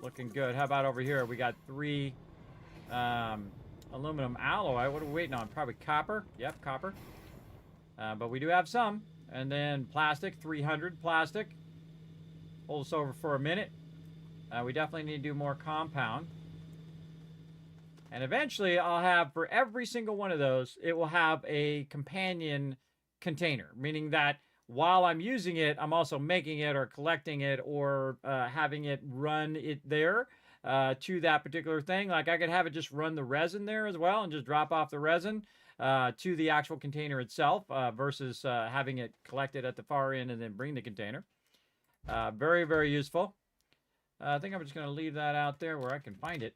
Looking good. How about over here? We got 3 aluminum alloy. What are we waiting on? Probably copper. Yep, copper. But we do have some. And then plastic, 300 plastic. Hold us over for a minute. We definitely need to do more compound. And eventually I'll have, for every single one of those, it will have a companion container. Meaning that while I'm using it, I'm also making it or collecting it or having it run it there to that particular thing. Like I could have it just run the resin there as well and just drop off the resin to the actual container itself versus having it collected at the far end and then bring the container. Very, very useful. I think I'm just going to leave that out there where I can find it.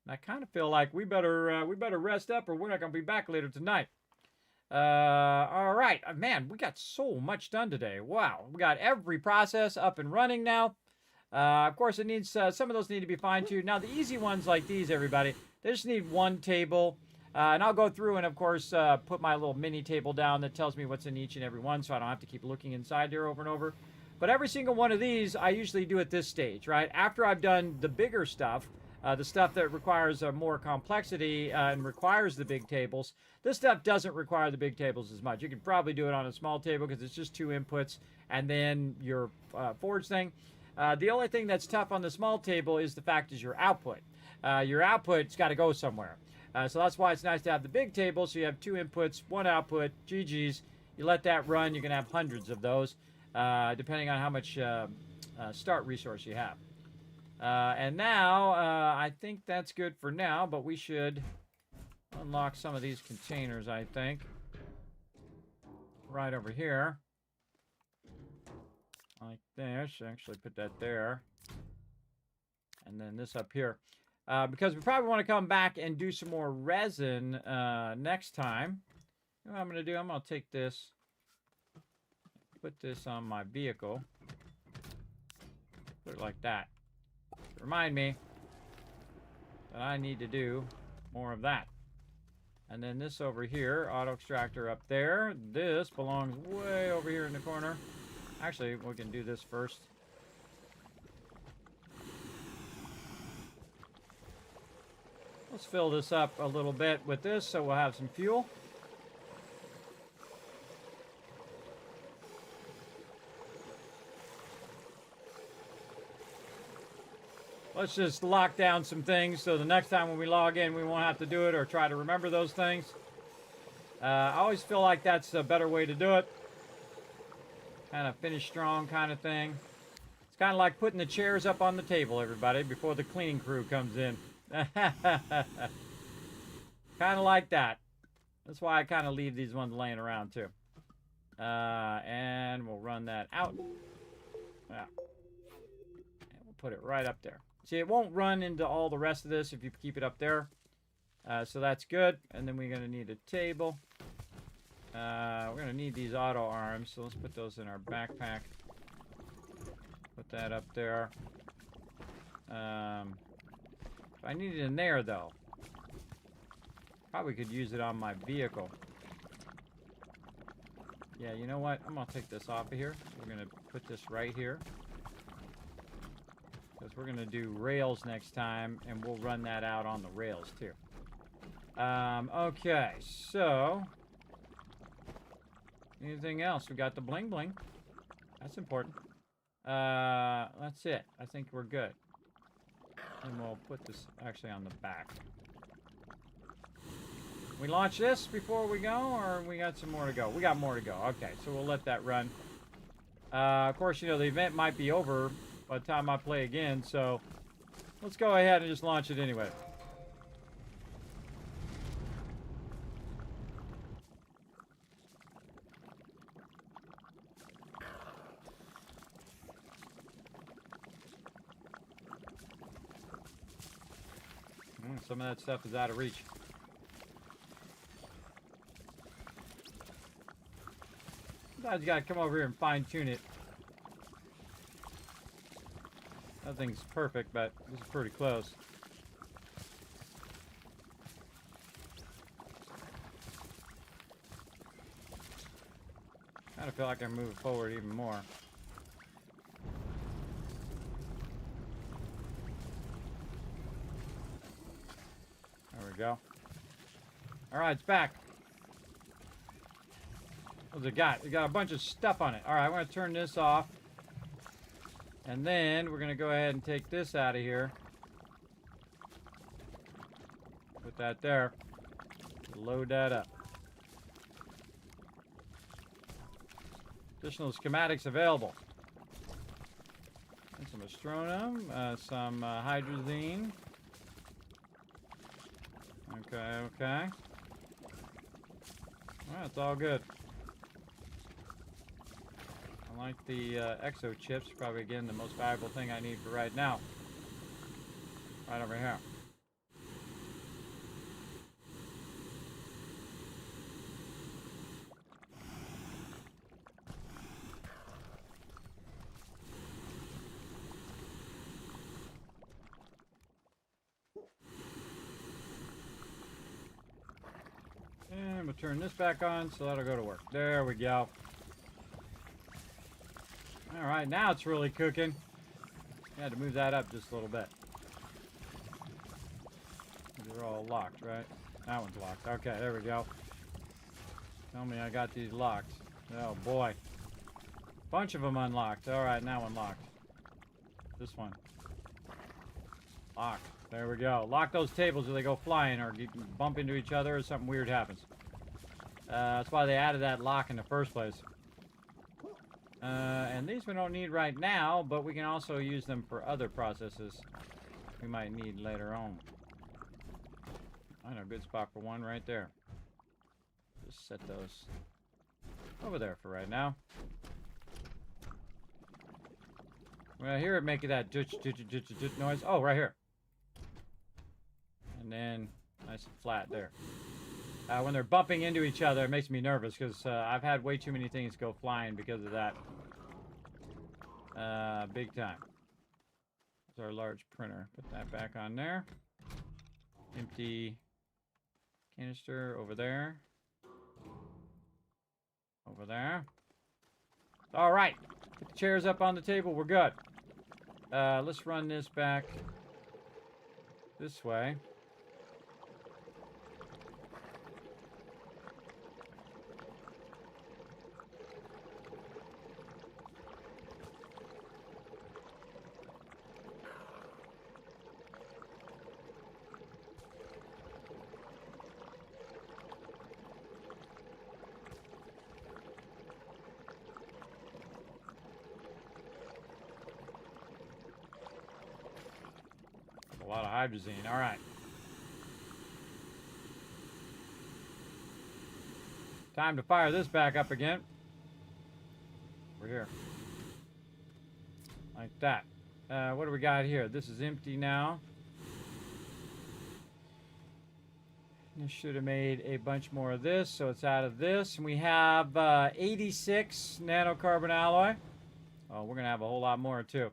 And I kind of feel like we better rest up or we're not going to be back later tonight. All right. Man, we got so much done today. Wow. We got every process up and running now. Of course, it needs some of those need to be fine-tuned. Now, the easy ones like these, everybody, they just need one table. And I'll go through and, of course, put my little mini table down that tells me what's in each and every one so I don't have to keep looking inside here over and over. But every single one of these, I usually do at this stage, right? After I've done the bigger stuff, the stuff that requires more complexity and requires the big tables, this stuff doesn't require the big tables as much. You can probably do it on a small table because it's just 2 inputs and then your forge thing. The only thing that's tough on the small table is the fact is your output. Your output's got to go somewhere. So that's why it's nice to have the big table. So you have 2 inputs, 1 output, GG's. You let that run, you can have hundreds of those, depending on how much start resource you have. And now, I think that's good for now, but we should unlock some of these containers, I think. Right over here. Like this. Actually put that there. And then this up here. Because we probably want to come back and do some more resin next time. You know what I'm going to do? I'm going to take this, put this on my vehicle. Put it like that. Remind me that I need to do more of that. And then this over here, auto extractor up there. This belongs way over here in the corner. Actually, we can do this first. Let's fill this up a little bit with this so we'll have some fuel. let's just lock down some things so the next time when we log in, we won't have to do it or try to remember those things. I always feel like that's a better way to do it. Kind of finish strong kind of thing. It's kind of like putting the chairs up on the table, everybody, before the cleaning crew comes in. Kind of like that. That's why I kind of leave these ones laying around, too. And we'll run that out. Yeah. And we'll put it right up there. See, it won't run into all the rest of this if you keep it up there. So that's good. And then we're going to need a table. We're going to need these auto arms, so let's put those in our backpack. Put that up there. I need it in there, though. Probably could use it on my vehicle. Yeah, you know what? I'm going to take this off of here. We're going to put this right here. Because we're going to do rails next time, and we'll run that out on the rails, too. Okay, so... anything else? We got the bling bling. That's important. That's it. I think we're good. And we'll put this actually on the back. We launch this before we go, or we got some more to go? We got more to go. Okay, so we'll let that run. Of course, you know, the event might be over by the time I play again, so let's go ahead and just launch it anyway. Some of that stuff is out of reach. Sometimes you gotta come over here and fine-tune it. Nothing's perfect, but this is pretty close. Kinda feel like I'm moving forward even more. There we go. Alright, it's back. What's it got? It got a bunch of stuff on it. Alright, I'm going to turn this off. And then we're going to go ahead and take this out of here. Put that there. Load that up. Additional schematics available. And some Astroneer, some hydrazine. Okay, okay. Alright, it's all good. I like the exo chips. Probably, again, the most valuable thing I need for right now. Right over here. And we'll turn this back on, so that'll go to work. There we go. Alright, now it's really cooking. I had to move that up just a little bit. They're all locked, right? That one's locked. Okay, there we go. Tell me I got these locked. Oh boy. Bunch of them unlocked. Alright, now unlocked. This one. Lock. There we go. Lock those tables or they go flying or bump into each other or something weird happens. That's why they added that lock in the first place. And these we don't need right now, but we can also use them for other processes we might need later on. I know a good spot for one right there. Just set those over there for right now. When I hear it making that noise, oh, right here. And then nice and flat there. When they're bumping into each other, it makes me nervous because I've had way too many things go flying because of that. Big time. There's our large printer. Put that back on there. Empty canister over there. Over there. All right. Put the chairs up on the table. We're good. Let's run this back this way. hydrazine. All right. Time to fire this back up again. Over here. Like that. What do we got here? This is empty now. This should have made a bunch more of this, so it's out of this. And we have 86 nanocarbon alloy. Oh, we're going to have a whole lot more, too.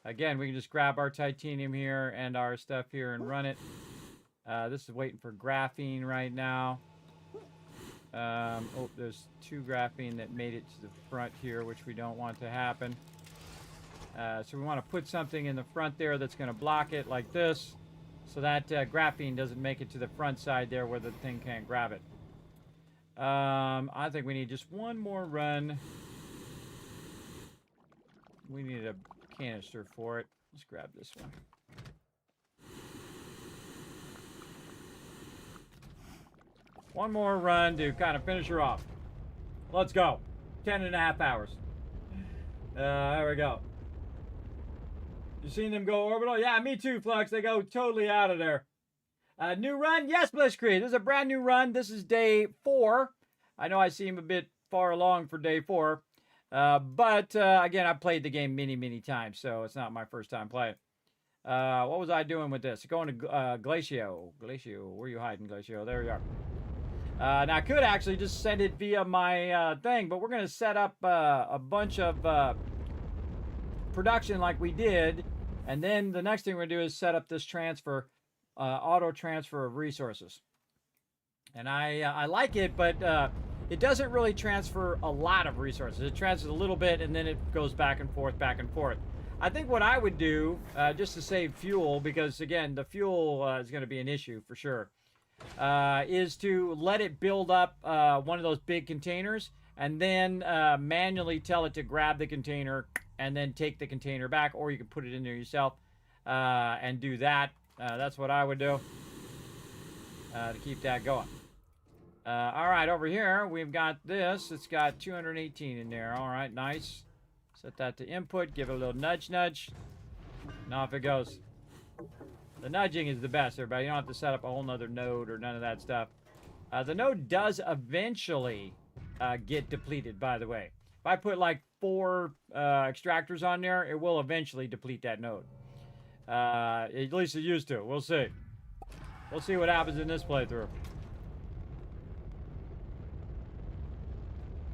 Again, we can just grab our titanium here and our stuff here and run it. This is waiting for graphene right now. Oh, there's 2 graphene that made it to the front here, which we don't want to happen. So we want to put something in the front there that's going to block it like this, so that graphene doesn't make it to the front side there where the thing can't grab it. I think we need just one more run. We need a canister for it. Let's grab this one. One more run to kind of finish her off. Let's go. 10.5 hours. There we go. You seen them go orbital? Yeah, me too, Flux. They go totally out of there. New run? Yes, Blitzkrieg. This is a brand new run. This is day 4. I know I seem a bit far along for day 4. But again, I've played the game many, many times, so it's not my first time playing. What was I doing with this? Going to Glacio. Glacio, where are you hiding, Glacio? There you are. Now, I could actually just send it via my thing, but we're going to set up a bunch of production like we did, and then the next thing we're going to do is set up this transfer, auto transfer of resources. And I like it, but it doesn't really transfer a lot of resources. It transfers a little bit, and then it goes back and forth, back and forth. I think what I would do, just to save fuel, because, again, the fuel is going to be an issue for sure, is to let it build up one of those big containers, and then manually tell it to grab the container and then take the container back, or you can put it in there yourself and do that. That's what I would do to keep that going. All right, over here, we've got this. It's got 218 in there. All right, nice. Set that to input. Give it a little nudge, nudge. And off it goes. The nudging is the best, everybody. You don't have to set up a whole nother node or none of that stuff. The node does eventually get depleted, by the way. If I put like 4 extractors on there, it will eventually deplete that node. At least it used to. We'll see. We'll see what happens in this playthrough.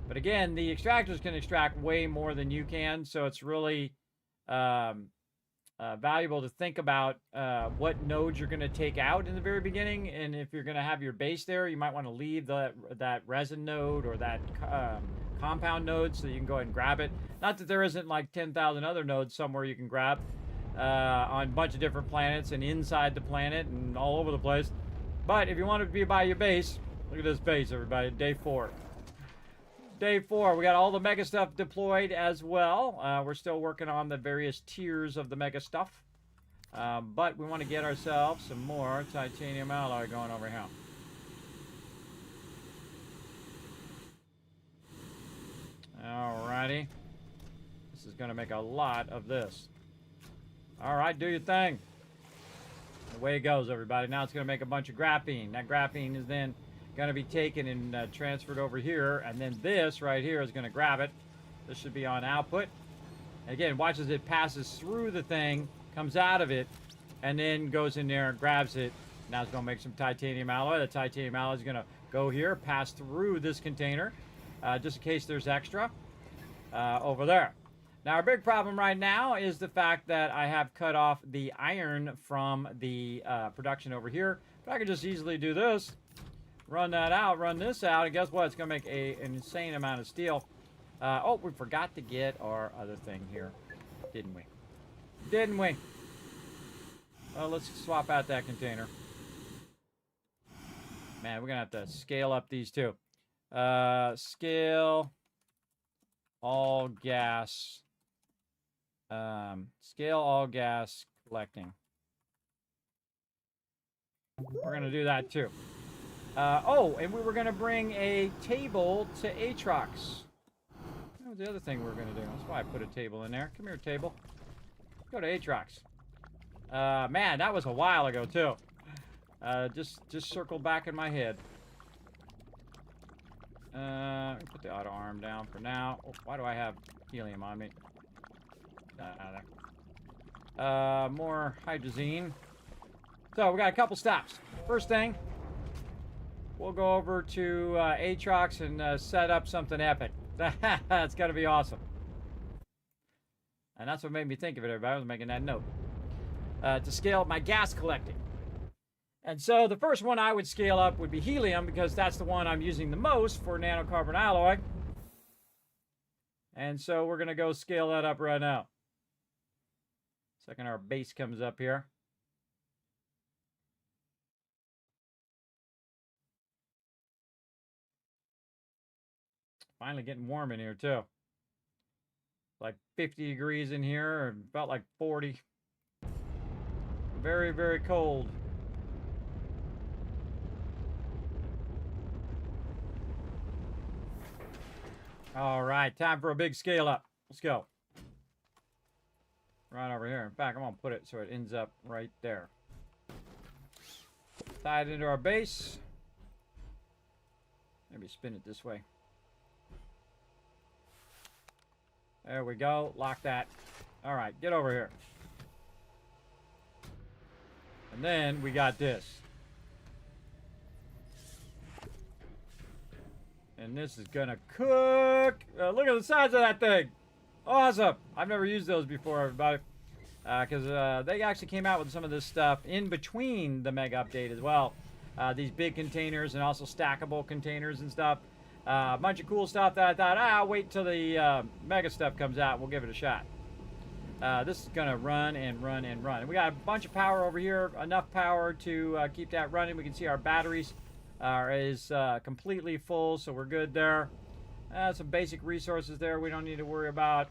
But again, the extractors can extract way more than you can, so it's really valuable to think about what nodes you're going to take out in the very beginning, and if you're going to have your base there, you might want to leave that resin node or that compound node so you can go ahead and grab it. Not that there isn't like 10,000 other nodes somewhere you can grab on a bunch of different planets and inside the planet and all over the place. But if you want to be by your base, look at this base, everybody. Day 4. Day 4, we got all the mega stuff deployed as well. We're still working on the various tiers of the mega stuff. But we want to get ourselves some more titanium alloy going over here. Alrighty. This is going to make a lot of this. Alright, do your thing. Away it goes, everybody. Now it's going to make a bunch of graphene. That graphene is then going to be taken and transferred over here, and then this right here is going to grab it. This should be on output. And again, watch as it passes through the thing, comes out of it, and then goes in there and grabs it. Now it's going to make some titanium alloy. The titanium alloy is going to go here, pass through this container, just in case there's extra over there. Now, our big problem right now is the fact that I have cut off the iron from the production over here. But I could just easily do this. Run that out, run this out, and guess what? It's going to make an insane amount of steel. Oh, we forgot to get our other thing here, didn't we? Didn't we? Well, let's swap out that container. Man, we're going to have to scale up these two. Scale all gas. Scale all gas collecting. We're going to do that too. Oh, and we were going to bring a table to Atrox. That was the other thing we were going to do. That's why I put a table in there. Come here, table. Go to Atrox. Man, that was a while ago, too. Just circle back in my head. Put the auto arm down for now. Oh, why do I have helium on me? More hydrazine. So we got a couple stops. First thing, we'll go over to Aatrox and set up something epic. That's gonna be awesome. And that's what made me think of it, everybody. I was making that note. To scale up my gas collecting. And so the first one I would scale up would be helium, because that's the one I'm using the most for nanocarbon alloy. And so we're going to go scale that up right now. Second our base comes up here. Finally getting warm in here too. Like 50 degrees in here, or about like 40. Very, very cold. All right, time for a big scale up. Let's go. Right over here. In fact, I'm going to put it so it ends up right there. Tie it into our base. Maybe spin it this way. There we go. Lock that. All right, get over here. And then we got this. And this is gonna cook. Look at the size of that thing. Awesome. I've never used those before, everybody. Because they actually came out with some of this stuff in between the Mega update as well. These big containers and also stackable containers and stuff. A bunch of cool stuff that I thought, I'll wait till the Mega stuff comes out and we'll give it a shot. This is gonna run and run and run. And we got a bunch of power over here, enough power to keep that running. We can see our batteries is completely full, so we're good there. Some basic resources there we don't need to worry about.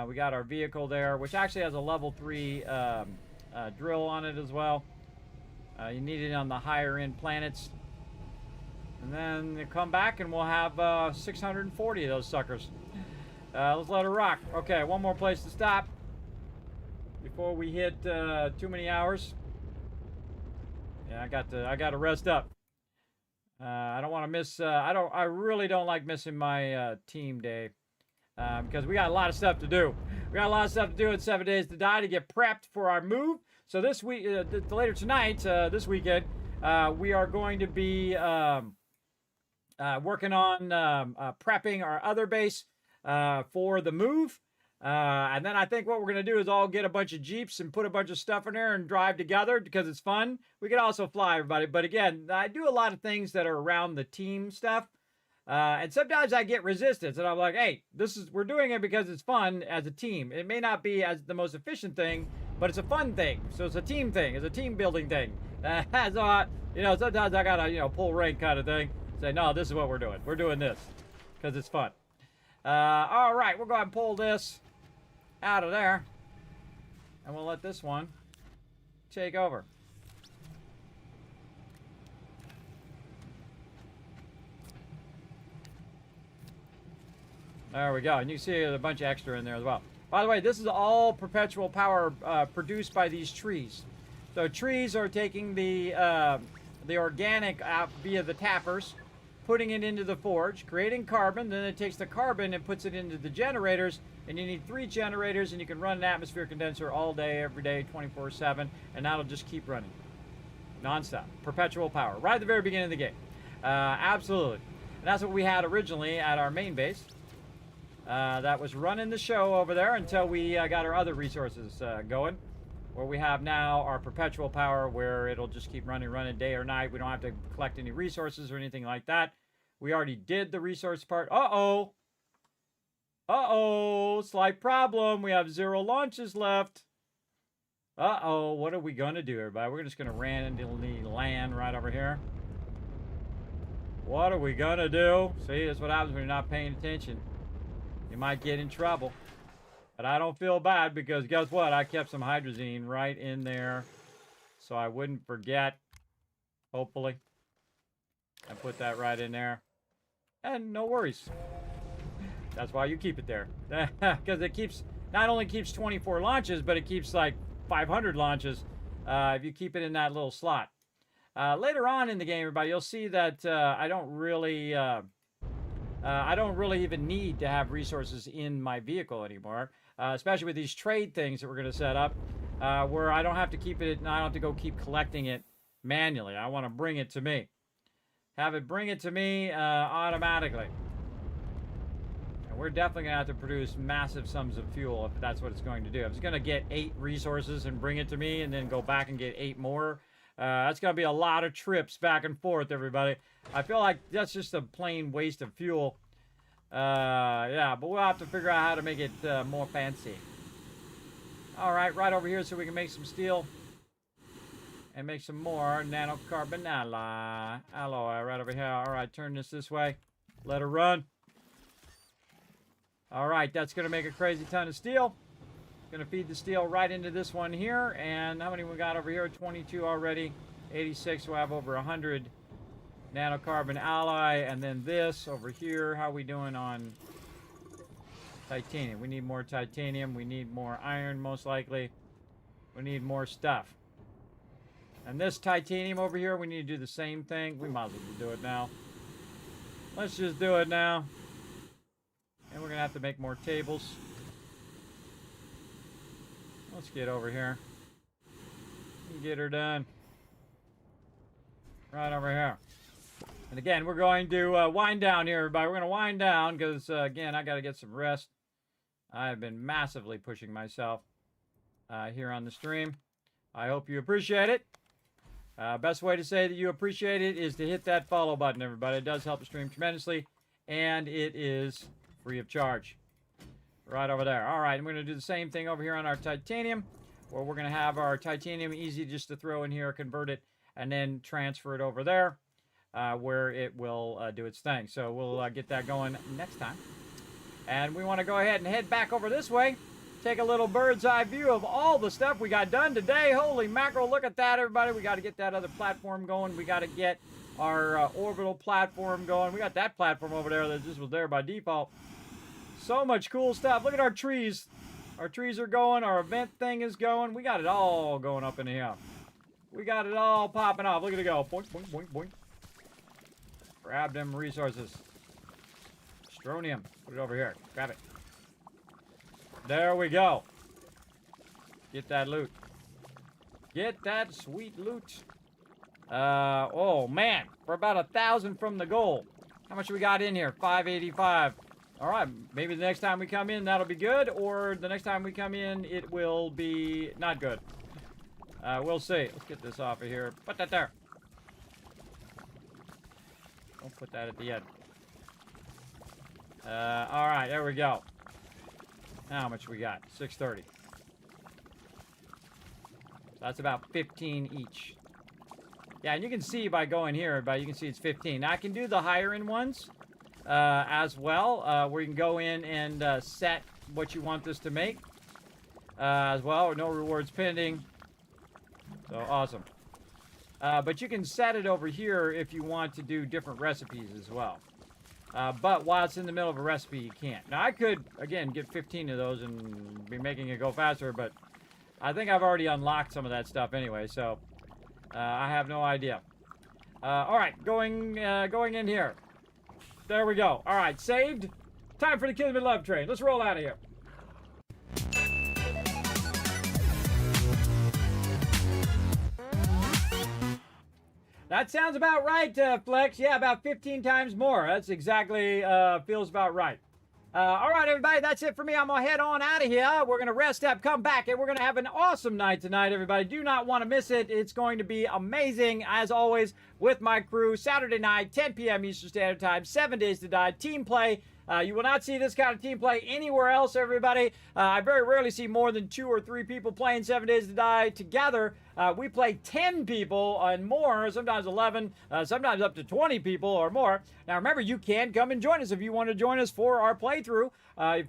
We got our vehicle there, which actually has a level 3 drill on it as well. You need it on the higher end planets. And then you come back and we'll have 640 of those suckers. Let's let her rock. Okay, one more place to stop before we hit too many hours. Yeah, I got to rest up. I don't want to miss. I really don't like missing my team day because we got a lot of stuff to do. We got a lot of stuff to do in 7 Days to Die to get prepped for our move. So this week, later tonight, this weekend, we are going to be working on prepping our other base for the move. And then I think what we're going to do is all get a bunch of Jeeps and put a bunch of stuff in there and drive together because it's fun. We can also fly, everybody. But again, I do a lot of things that are around the team stuff. And sometimes I get resistance and I'm like, hey, we're doing it because it's fun as a team. It may not be as the most efficient thing, but it's a fun thing. So it's a team thing. It's a team building thing. So, sometimes I got to, pull rank kind of thing. Say, no, this is what we're doing. We're doing this because it's fun. All right, we'll go ahead and pull this out of there. And we'll let this one take over. There we go. And you see there's a bunch of extra in there as well. By the way, this is all perpetual power produced by these trees. So trees are taking the organic out via the tappers, putting it into the forge, creating carbon, then it takes the carbon and puts it into the generators, and you need 3 generators, and you can run an atmosphere condenser all day, every day, 24/7, and that'll just keep running. Non-stop. Perpetual power. Right at the very beginning of the game. Absolutely. And that's what we had originally at our main base. That was running the show over there until we got our other resources going. Where we have now our perpetual power where it'll just keep running day or night. We don't have to collect any resources or anything like that. We already did the resource part. Uh-oh. Uh-oh. Slight problem. We have 0 launches left. Uh-oh. What are we going to do, everybody? We're just going to randomly land right over here. What are we going to do? See, that's what happens when you're not paying attention. You might get in trouble. But I don't feel bad because guess what? I kept some hydrazine right in there so I wouldn't forget, hopefully. I put that right in there. And no worries. That's why you keep it there. Because it keeps, not only keeps 24 launches, but it keeps like 500 launches if you keep it in that little slot. Later on in the game, everybody, you'll see that I don't really even need to have resources in my vehicle anymore, especially with these trade things that we're going to set up, where I don't have to keep it and I don't have to go keep collecting it manually. I want to bring it to me. Have it bring it to me automatically. And we're definitely going to have to produce massive sums of fuel if that's what it's going to do. If it's going to get 8 resources and bring it to me and then go back and get 8 more, that's going to be a lot of trips back and forth, everybody. I feel like that's just a plain waste of fuel. Yeah, but we'll have to figure out how to make it more fancy. All right, right over here so we can make some steel. And make some more nanocarbon alloy right over here. All right, turn this way. Let her run. All right, that's going to make a crazy ton of steel. Going to feed the steel right into this one here. And how many we got over here? 22 already. 86, we'll have over 100 nanocarbon alloy. And then this over here. How are we doing on titanium? We need more titanium. We need more iron, most likely. We need more stuff. And this titanium over here, we need to do the same thing. We might as well do it now. Let's just do it now. And we're going to have to make more tables. Let's get over here. Get her done. Right over here. And again, we're going to wind down here, everybody. We're going to wind down because, again, I got to get some rest. I have been massively pushing myself here on the stream. I hope you appreciate it. Best way to say that you appreciate it is to hit that follow button, everybody. It does help the stream tremendously, and it is free of charge. Right over there. All right, I'm going to do the same thing over here on our titanium, where we're going to have our titanium easy just to throw in here, convert it, and then transfer it over there, where it will do its thing. So we'll get that going next time. And we want to go ahead and head back over this way. Take a little bird's eye view of all the stuff we got done today. Holy mackerel, look at that, everybody. We got to get that other platform going. We got to get our orbital platform going. We got that platform over there that just was there by default. So much cool stuff. Look at our trees. Our trees are going. Our event thing is going. We got it all going up in here. We got it all popping off. Look at it go. Boink, boink, boink, boink. Grab them resources. Astroneer. Put it over here. Grab it. There we go. Get that loot. Get that sweet loot. Oh man, we're about 1,000 from the goal. How much we got in here? 585. All right, maybe the next time we come in, that'll be good, or the next time we come in, it will be not good. We'll see. Let's get this off of here. Put that there. Don't put that at the end. All right, there we go. How much we got? 630. So that's about 15 each. Yeah, and you can see by going here, but you can see it's 15. Now I can do the higher end ones as well, where you can go in and set what you want this to make as well, or no rewards pending. So awesome. But you can set it over here if you want to do different recipes as well. But while it's in the middle of a recipe, you can't. Now, I could, again, get 15 of those and be making it go faster, but I think I've already unlocked some of that stuff anyway, so I have no idea. All right, going in here. There we go. All right, saved. Time for the Kismet Love Train. Let's roll out of here. That sounds about right, Flex. Yeah, about 15 times more. That's exactly, feels about right. All right, everybody, that's it for me. I'm going to head on out of here. We're going to rest up, come back, and we're going to have an awesome night tonight, everybody. Do not want to miss it. It's going to be amazing, as always, with my crew. Saturday night, 10 p.m. Eastern Standard Time, 7 Days to Die, team play. You will not see this kind of team play anywhere else, everybody. I very rarely see more than 2 or 3 people playing 7 Days to Die together. We play 10 people and more, sometimes 11, sometimes up to 20 people or more. Now, remember, you can come and join us if you want to join us for our playthrough.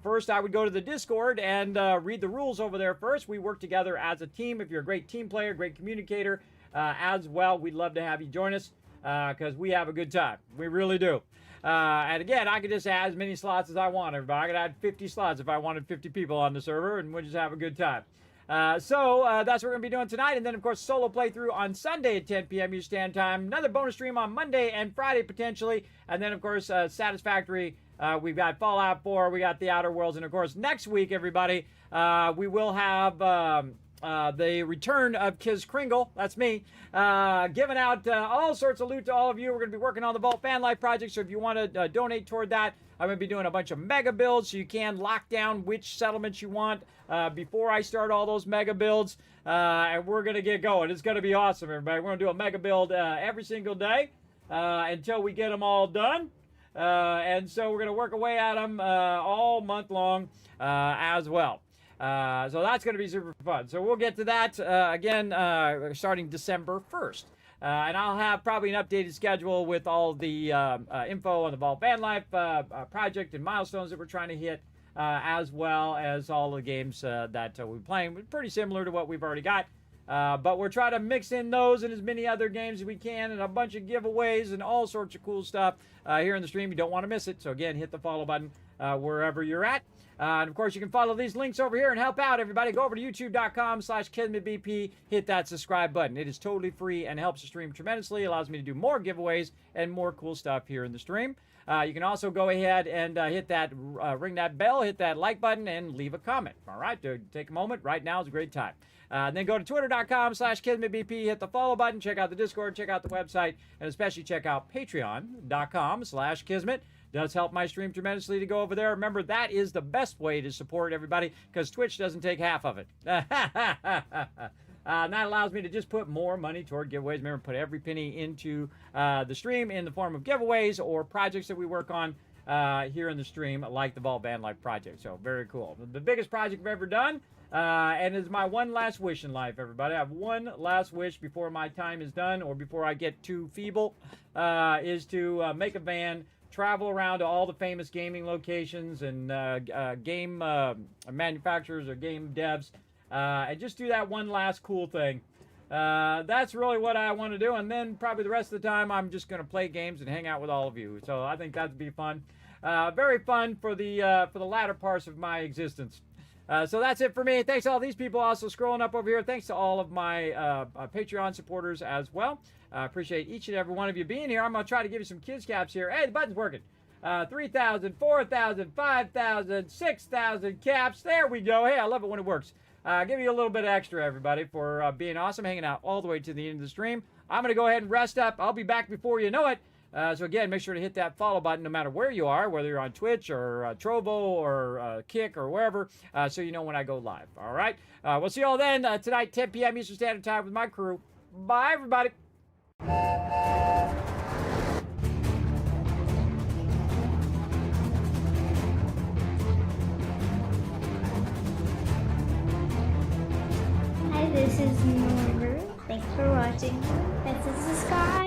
First, I would go to the Discord and read the rules over there first. We work together as a team. If you're a great team player, great communicator as well, we'd love to have you join us because we have a good time. We really do. And again, I could just add as many slots as I want, everybody. I could add 50 slots if I wanted 50 people on the server, and we'll just have a good time. So that's what we're going to be doing tonight. And then, of course, solo playthrough on Sunday at 10 p.m. Eastern Standard Time. Another bonus stream on Monday and Friday, potentially. And then, of course, Satisfactory. We've got Fallout 4. We got The Outer Worlds. And, of course, next week, everybody, we will have the return of Kiz Kringle. That's me. Giving out all sorts of loot to all of you. We're going to be working on the Vault Fan Life project. So if you want to donate toward that, I'm going to be doing a bunch of mega builds so you can lock down which settlements you want before I start all those mega builds. And we're going to get going. It's going to be awesome, everybody. We're going to do a mega build every single day until we get them all done. And so we're going to work away at them all month long as well. So that's going to be super fun. So we'll get to that again starting December 1st. And I'll have probably an updated schedule with all the info on the Vault Van Life project and milestones that we're trying to hit, as well as all the games that we're playing. Pretty similar to what we've already got. But we're trying to mix in those and as many other games as we can, and a bunch of giveaways and all sorts of cool stuff here in the stream. You don't want to miss it. So again, hit the follow button wherever you're at. And of course, you can follow these links over here and help out everybody. Go over to youtube.com/KismetBP. Hit that subscribe button. It is totally free and helps the stream tremendously. Allows me to do more giveaways and more cool stuff here in the stream. You can also go ahead and hit that, ring that bell, hit that like button, and leave a comment. All right, take a moment. Right now is a great time. And then go to twitter.com/KismetBP, hit the follow button, check out the Discord, check out the website, and especially check out patreon.com/Kismet. Does help my stream tremendously to go over there. Remember, that is the best way to support everybody because Twitch doesn't take half of it. And that allows me to just put more money toward giveaways. Remember, put every penny into the stream in the form of giveaways or projects that we work on here in the stream, like the Vault Van Life project. So, very cool. The biggest project I've ever done, and it's my one last wish in life, everybody. I have one last wish before my time is done or before I get too feeble, is to make a van, travel around to all the famous gaming locations and game manufacturers or game devs, and just do that one last cool thing. That's really what I want to do, and then probably the rest of the time I'm just going to play games and hang out with all of you. So I think that'd be fun. Very fun for the latter parts of my existence. So that's it for me. Thanks to all these people also scrolling up over here. Thanks to all of my Patreon supporters as well. Appreciate each and every one of you being here. I'm going to try to give you some kids caps here. Hey, the button's working. 3,000, 4,000, 5,000, 6,000 caps. There we go. Hey, I love it when it works. Give you a little bit extra, everybody, for being awesome, hanging out all the way to the end of the stream. I'm going to go ahead and rest up. I'll be back before you know it. So again, make sure to hit that follow button no matter where you are, whether you're on Twitch or Trovo or Kick or wherever, so you know when I go live. All right? We'll see you all then tonight, 10 p.m. Eastern Standard Time with my crew. Bye, everybody. Hi, this is Norbert. Thanks for watching. This is the sky.